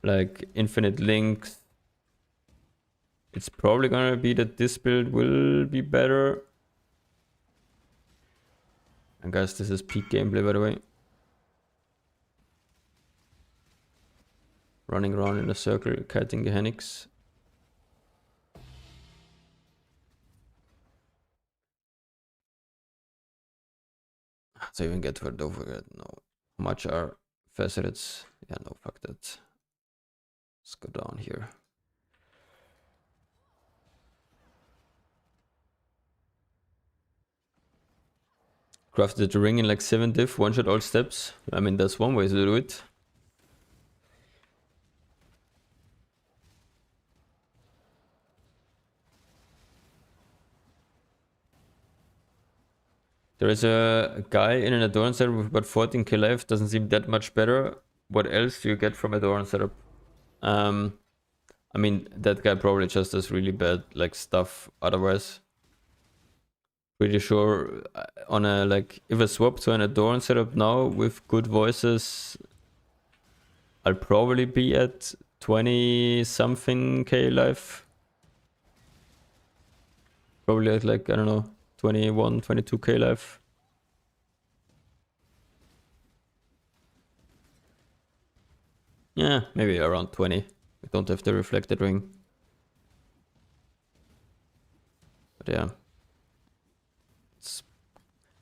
like infinite links. It's probably gonna be that this build will be better. And guys, this is peak gameplay, by the way. Running around in a circle, kiting the Hennigs. So even get for don't forget, no. How much are facets? Yeah, no, fuck that. Let's go down here. Crafted the ring in like 7 diff, one shot all steps. I mean, that's one way to do it. There is a guy in an Adorn setup with about 14k life, doesn't seem that much better. What else do you get from Adorn setup? I mean, that guy probably just does really bad like stuff otherwise. Pretty sure on a like, if I swap to an Adorn setup now with good voices, I'll probably be at 20 something k life. Probably at like, I don't know, 21, 22k life. Yeah, maybe around 20. We don't have the reflected ring. But yeah.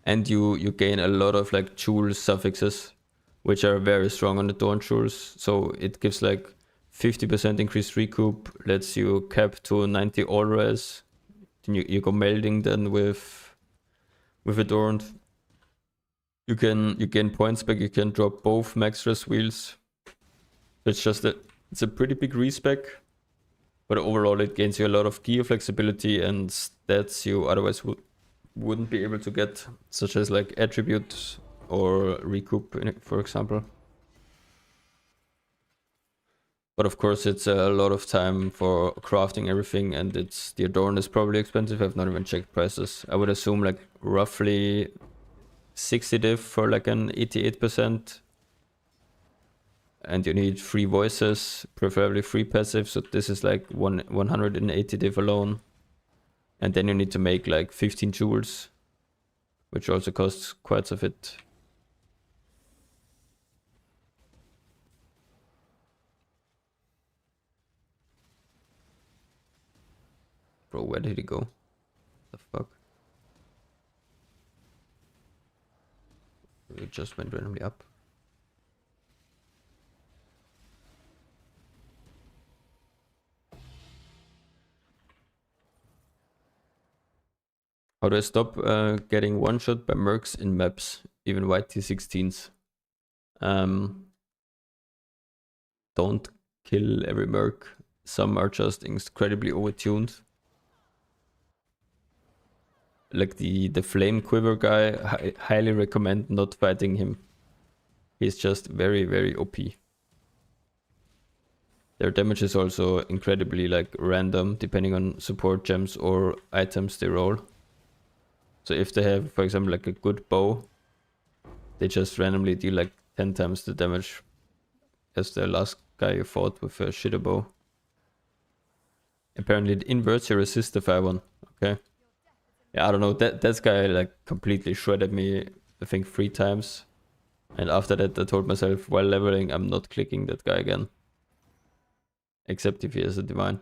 And you gain a lot of like jewel suffixes, which are very strong on the Dawn jewels. So it gives like 50% increased recoup, lets you cap to 90 all res. Then you go melding then with Adorned. You gain points back, you can drop both max res wheels. It's just it's a pretty big respec. But overall it gains you a lot of gear flexibility and stats you otherwise wouldn't be able to get, such as like attribute or recoup, for example. But of course it's a lot of time for crafting everything, and the Adorn is probably expensive. I've not even checked prices. I would assume like roughly 60 diff for like an 88%. And you need 3 voices, preferably 3 passive, so this is like 180 diff alone. And then you need to make like 15 jewels, which also costs quite a bit. Bro, where did he go? The fuck? It just went randomly up. How do I stop getting one shot by mercs in maps, even white T16s? Don't kill every merc. Some are just incredibly overtuned. Like the flame quiver guy, I highly recommend not fighting him. He's just very, very OP. Their damage is also incredibly like random, depending on support gems or items they roll. So if they have, for example, like a good bow, they just randomly deal like 10 times the damage as the last guy you fought with a shitter bow. Apparently it inverts your resist if I won. Okay. Yeah, I don't know. That guy like completely shredded me, I think 3 times. And after that, I told myself, while leveling, I'm not clicking that guy again. Except if he has a divine.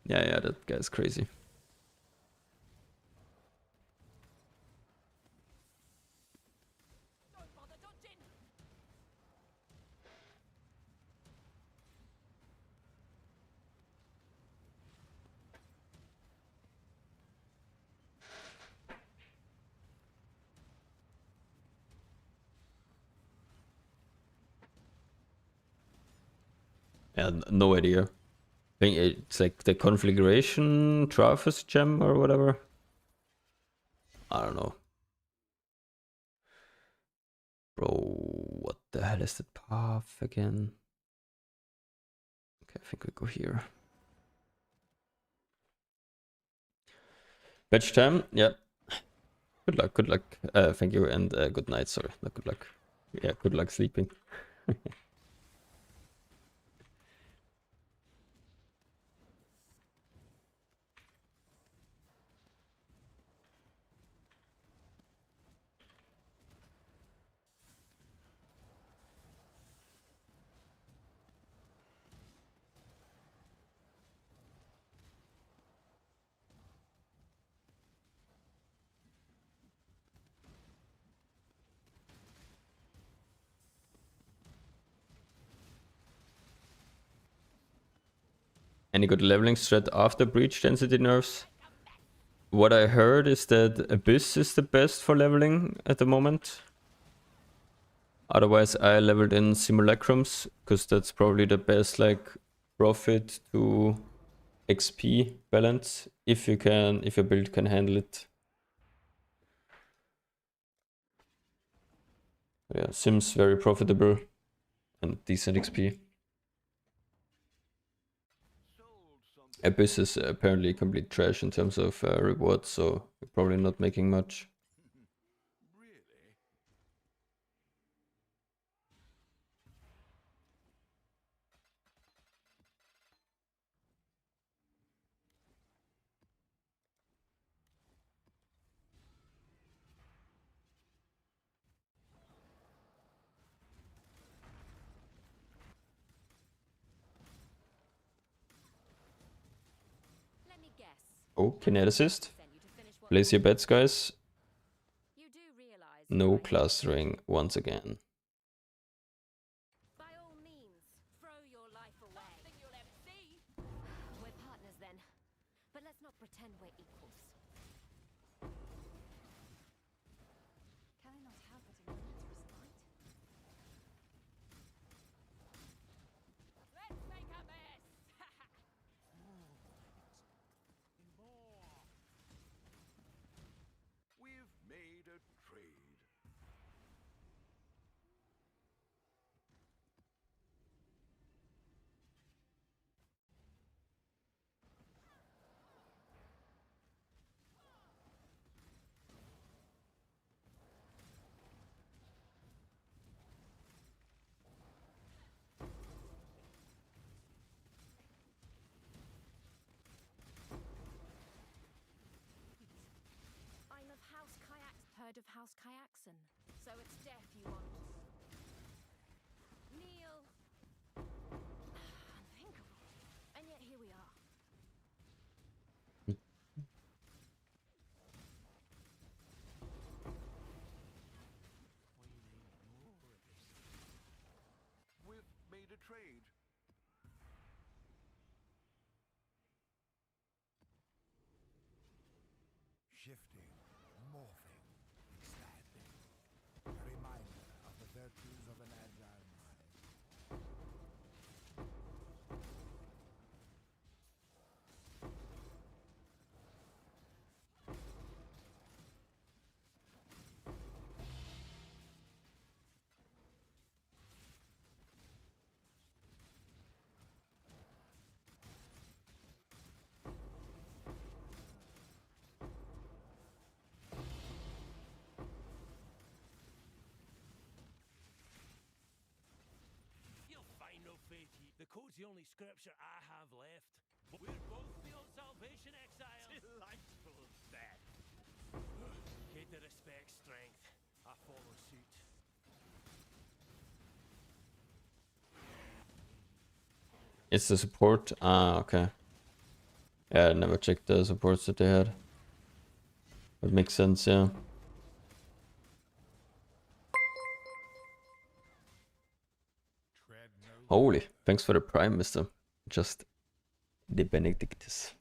Yeah, that guy's crazy. Don't bother dodging! Yeah, no idea. I think it's like the configuration Travis gem or whatever. I don't know. Bro, what the hell is the path again? Okay, I think we go here. Batch time, yeah. Good luck, good luck. Thank you, and good night, sorry. Not good luck. Yeah, good luck sleeping. Any good leveling strat after breach density nerfs? What I heard is that Abyss is the best for leveling at the moment. Otherwise, I leveled in Simulacrums, because that's probably the best like profit to XP balance, if you can, if your build can handle it. Yeah, Sim's very profitable and decent XP. Abyss is apparently complete trash in terms of rewards, so you're probably not making much. Really? Let me guess. Oh, kineticist. Sent you to finish what Place your bets, guys. you do realize No I class ring once again. By all means, throw your life away. Last thing you'll ever see. We're partners then. But let's not pretend we're equals. Can I not help but acknowledge respite? Let's make a mess! We've made a trade. I'm of House Kayak. Heard of House Kayakson? So it's death you want. Kneel. Unthinkable. And yet here we are. We've made a trade. Shifting, morphing, expanding. A reminder of the virtues of an agile mind. You'll find no faith. The code's the only scripture I have left. We're both beyond salvation, exile. Delightful death. Cater respects strength. I follow suit. It's the support. Ah, okay. Yeah, I never checked the supports that they had. That makes sense, yeah. Tread no Holy, thanks for the prime, mister. Just the Benedictus.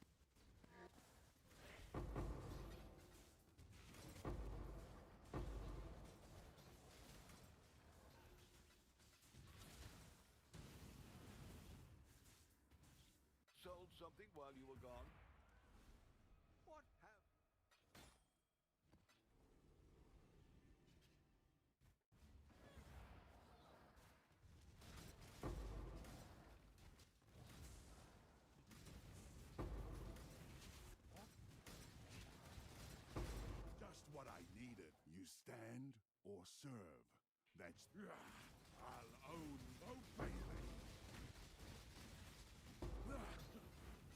Sold something while you were gone? What have... just what I needed. You stand or serve. That's I'll own both baby.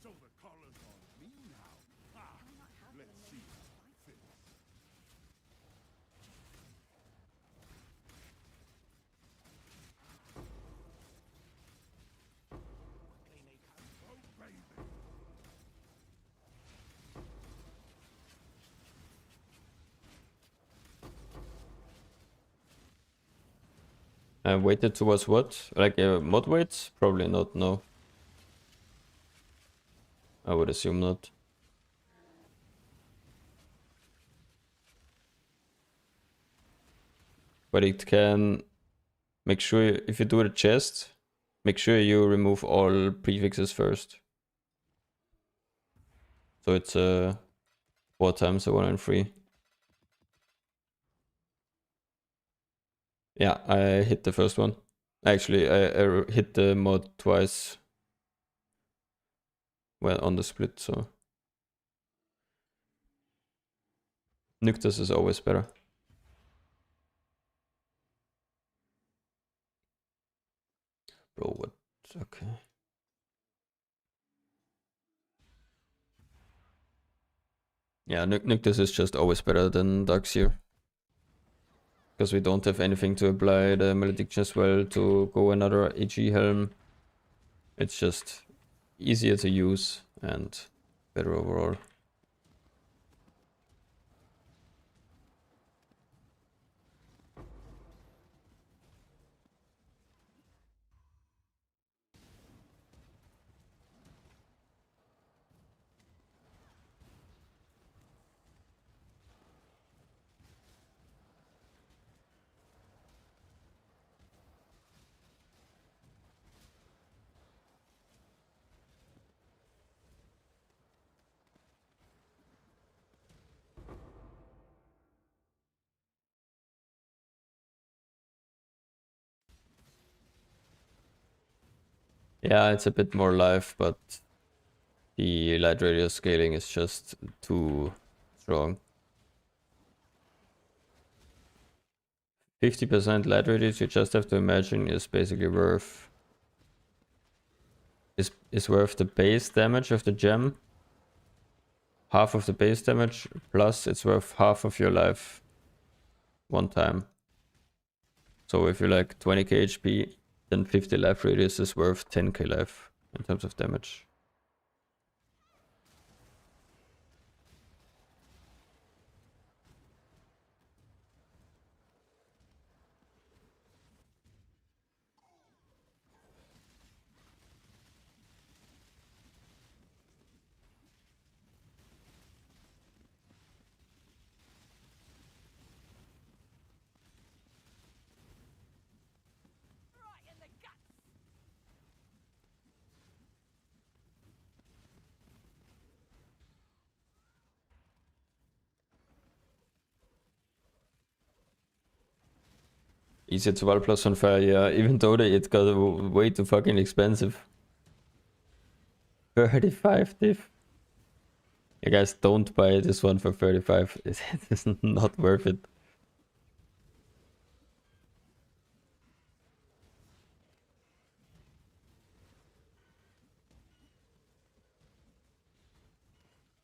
So the collar's on me now. Let's see how it fits. Oh baby. Weighted towards what? Like mod weights? Probably not, no. I would assume not. But it can make sure if you do the chest, make sure you remove all prefixes first. So it's 4 times the 1 and 3. Yeah, I hit the first one. Actually, I hit the mod twice. Well, on the split, so. Nyctus is always better. Bro, what? Okay. Yeah, Nyctus is just always better than Darkseer. Because we don't have anything to apply the Malediction as well to go another AG helm. It's just easier to use and better overall. Yeah, it's a bit more live, but the light radius scaling is just too strong. 50% light radius, you just have to imagine, is basically worth is worth the base damage of the gem. Half of the base damage, plus it's worth half of your life one time. So if you're like 20k HP, then 50 life radius is worth 10k life in terms of damage. Right in the guts! Easier to Val plus on fire, yeah, even though it got way too fucking expensive. 35 diff. You guys don't buy this one for 35. It's not worth it.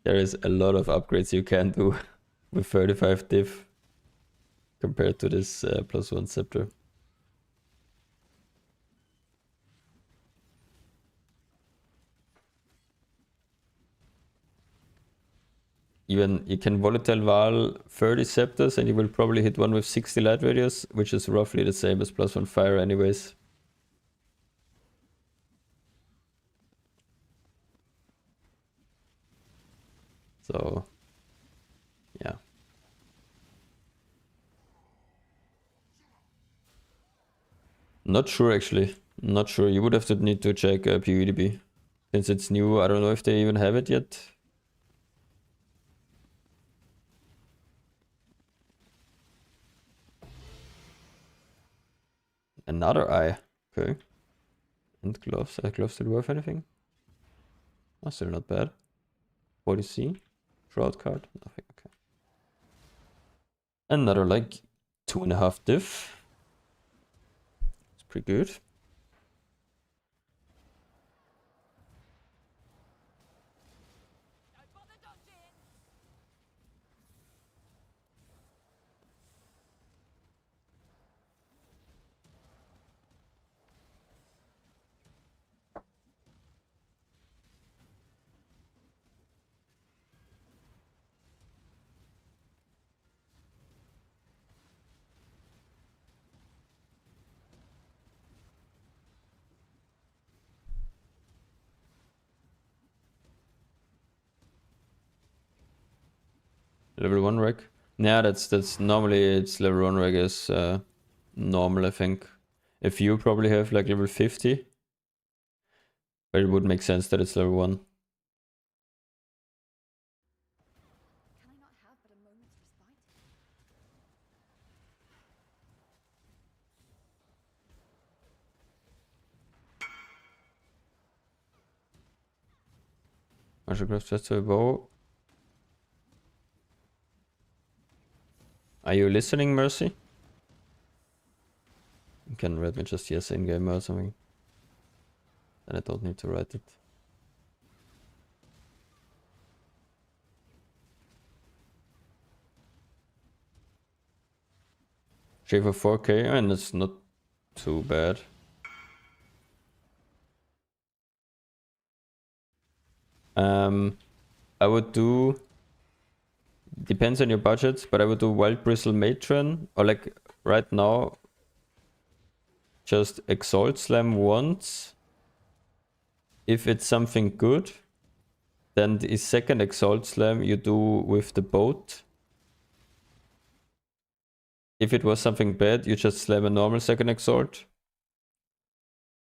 There is a lot of upgrades you can do with 35 div compared to this +1 scepter. Even you can volatile Val 30 scepters and you will probably hit one with 60 light radius, which is roughly the same as +1 fire anyways. So, yeah. Not sure actually. Not sure. You would have to need to check PUDB. Since it's new, I don't know if they even have it yet. Another eye. Okay. And gloves. Are gloves still worth anything? Oh, still not bad. 40C. Shroud card. Nothing. Okay. Another like 2.5 diff. It's pretty good. Don't bother dodging! Level 1 reg. Yeah, that's normally it's level 1 reg is normal, I think. If you probably have like level 50. But it would make sense that it's level 1. Can I not have but a moment's respite? Martial craft just to a bow. Are you listening, Mercy? You can write me just yes in game or something. Then I don't need to write it. Shave of 4k, and it's not too bad. I would do, depends on your budget, but I would do Wild Bristle Matron, or like right now, just Exalt Slam once. If it's something good, then the second Exalt Slam you do with the boat. If it was something bad, you just slam a normal second Exalt.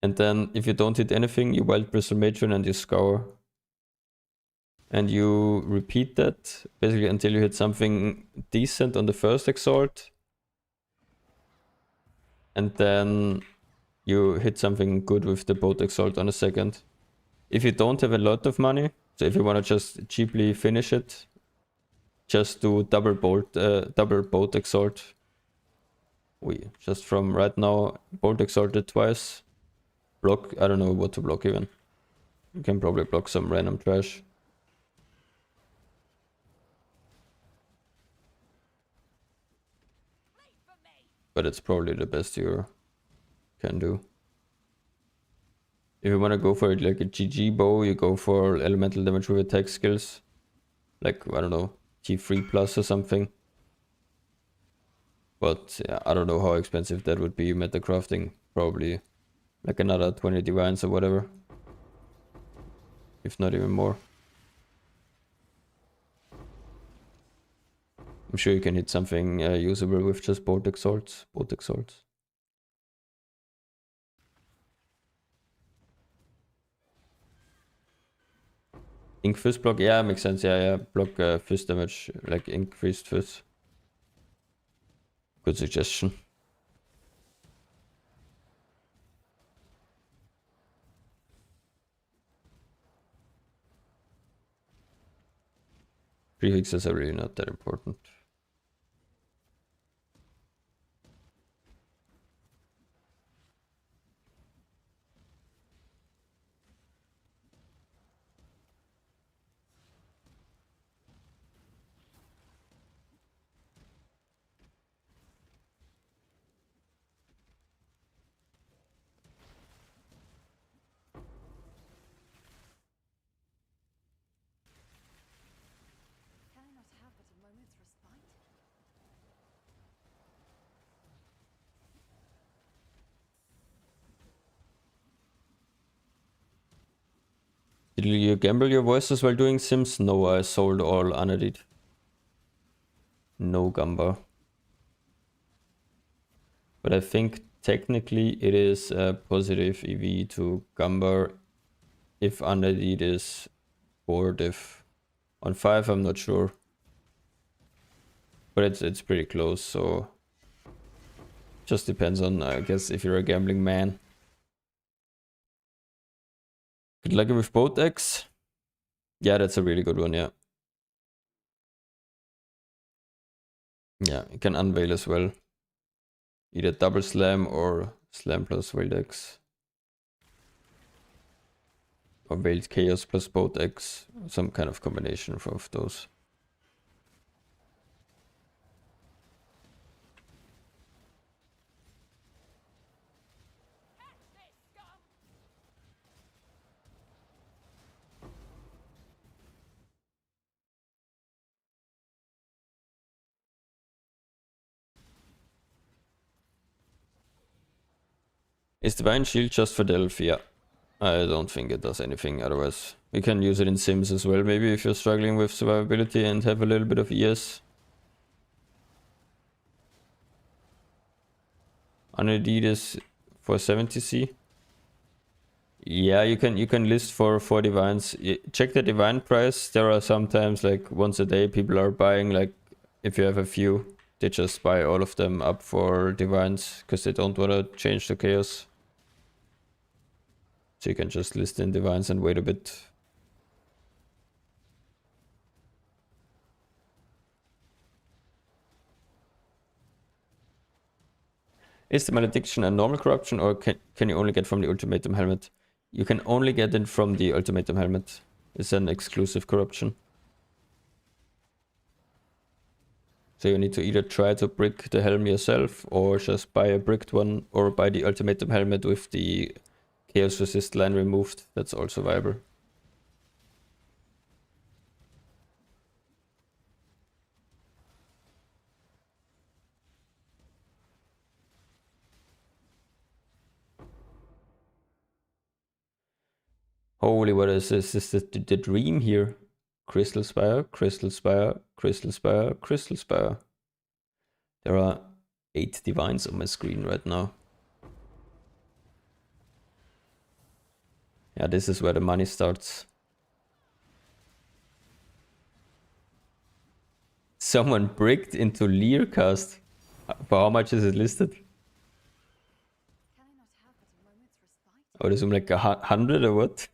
And then if you don't hit anything, you Wild Bristle Matron and you scour. And you repeat that basically until you hit something decent on the first Exalt. And then you hit something good with the boat Exalt on a second. If you don't have a lot of money, so if you want to just cheaply finish it, just do double boat Exalt. Just from right now, bolt Exalted twice. Block, I don't know what to block even. You can probably block some random trash. But it's probably the best you can do. If you want to go for it like a GG bow, you go for elemental damage with attack skills. Like, I don't know, T3 plus or something. But yeah, I don't know how expensive that would be meta crafting. Probably like another 20 divines or whatever. If not even more. I'm sure you can hit something usable with just bolt exalts. Ink fizz block, yeah, makes sense. Yeah. Block fizz damage, like increased fizz. Good suggestion. Prefixes are really not that important. Did you gamble your voices while doing Sims? No, I sold all unedited. No gamba. But I think technically it is a positive EV to gamba if unedited is or diff. On 5 I'm not sure. But it's pretty close, so just depends on, I guess, if you're a gambling man. Good luck with both X. Yeah, that's a really good one, yeah. Yeah, you can unveil as well. Either double slam or slam plus veiled X. Or veiled chaos plus both X. Some kind of combination of those. Is Divine Shield just for Delphi? Yeah. I don't think it does anything otherwise. We can use it in Sims as well, maybe if you're struggling with survivability and have a little bit of ES. Unedited is for 70C. Yeah, you can list for divines. Check the divine price. There are sometimes like once a day people are buying, like if you have a few, they just buy all of them up for divines because they don't want to change to chaos. So you can just list in divines and wait a bit. Is the malediction a normal corruption or can you only get from the ultimatum helmet? You can only get it from the ultimatum helmet. It's an exclusive corruption. So you need to either try to brick the helm yourself or just buy a bricked one or buy the ultimatum helmet with the chaos resist line removed. That's also viable. Holy, what is this? Is this the dream here? Crystal Spire, Crystal Spire, Crystal Spire, Crystal Spire. There are 8 divines on my screen right now. Yeah, this is where the money starts. Someone bricked into Learcast. For how much is it listed? Oh, there's like 100 or what?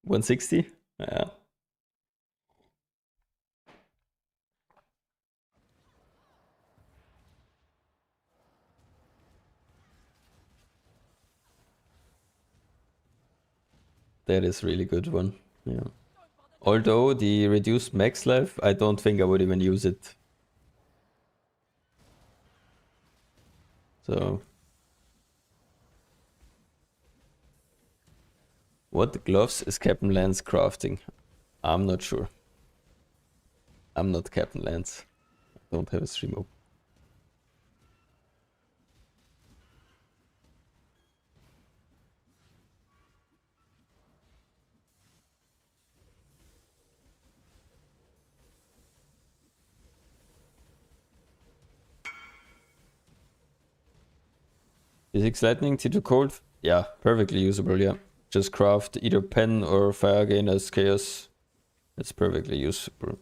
160? Yeah. That is really good one. Yeah. Although the reduced max life, I don't think I would even use it. So. What gloves is Captain Lance crafting? I'm not sure. I'm not Captain Lance. I don't have a stream open. Physics Lightning, T2 Cold? Yeah, perfectly usable, yeah. Just craft either pen or fire gain as chaos. It's perfectly usable.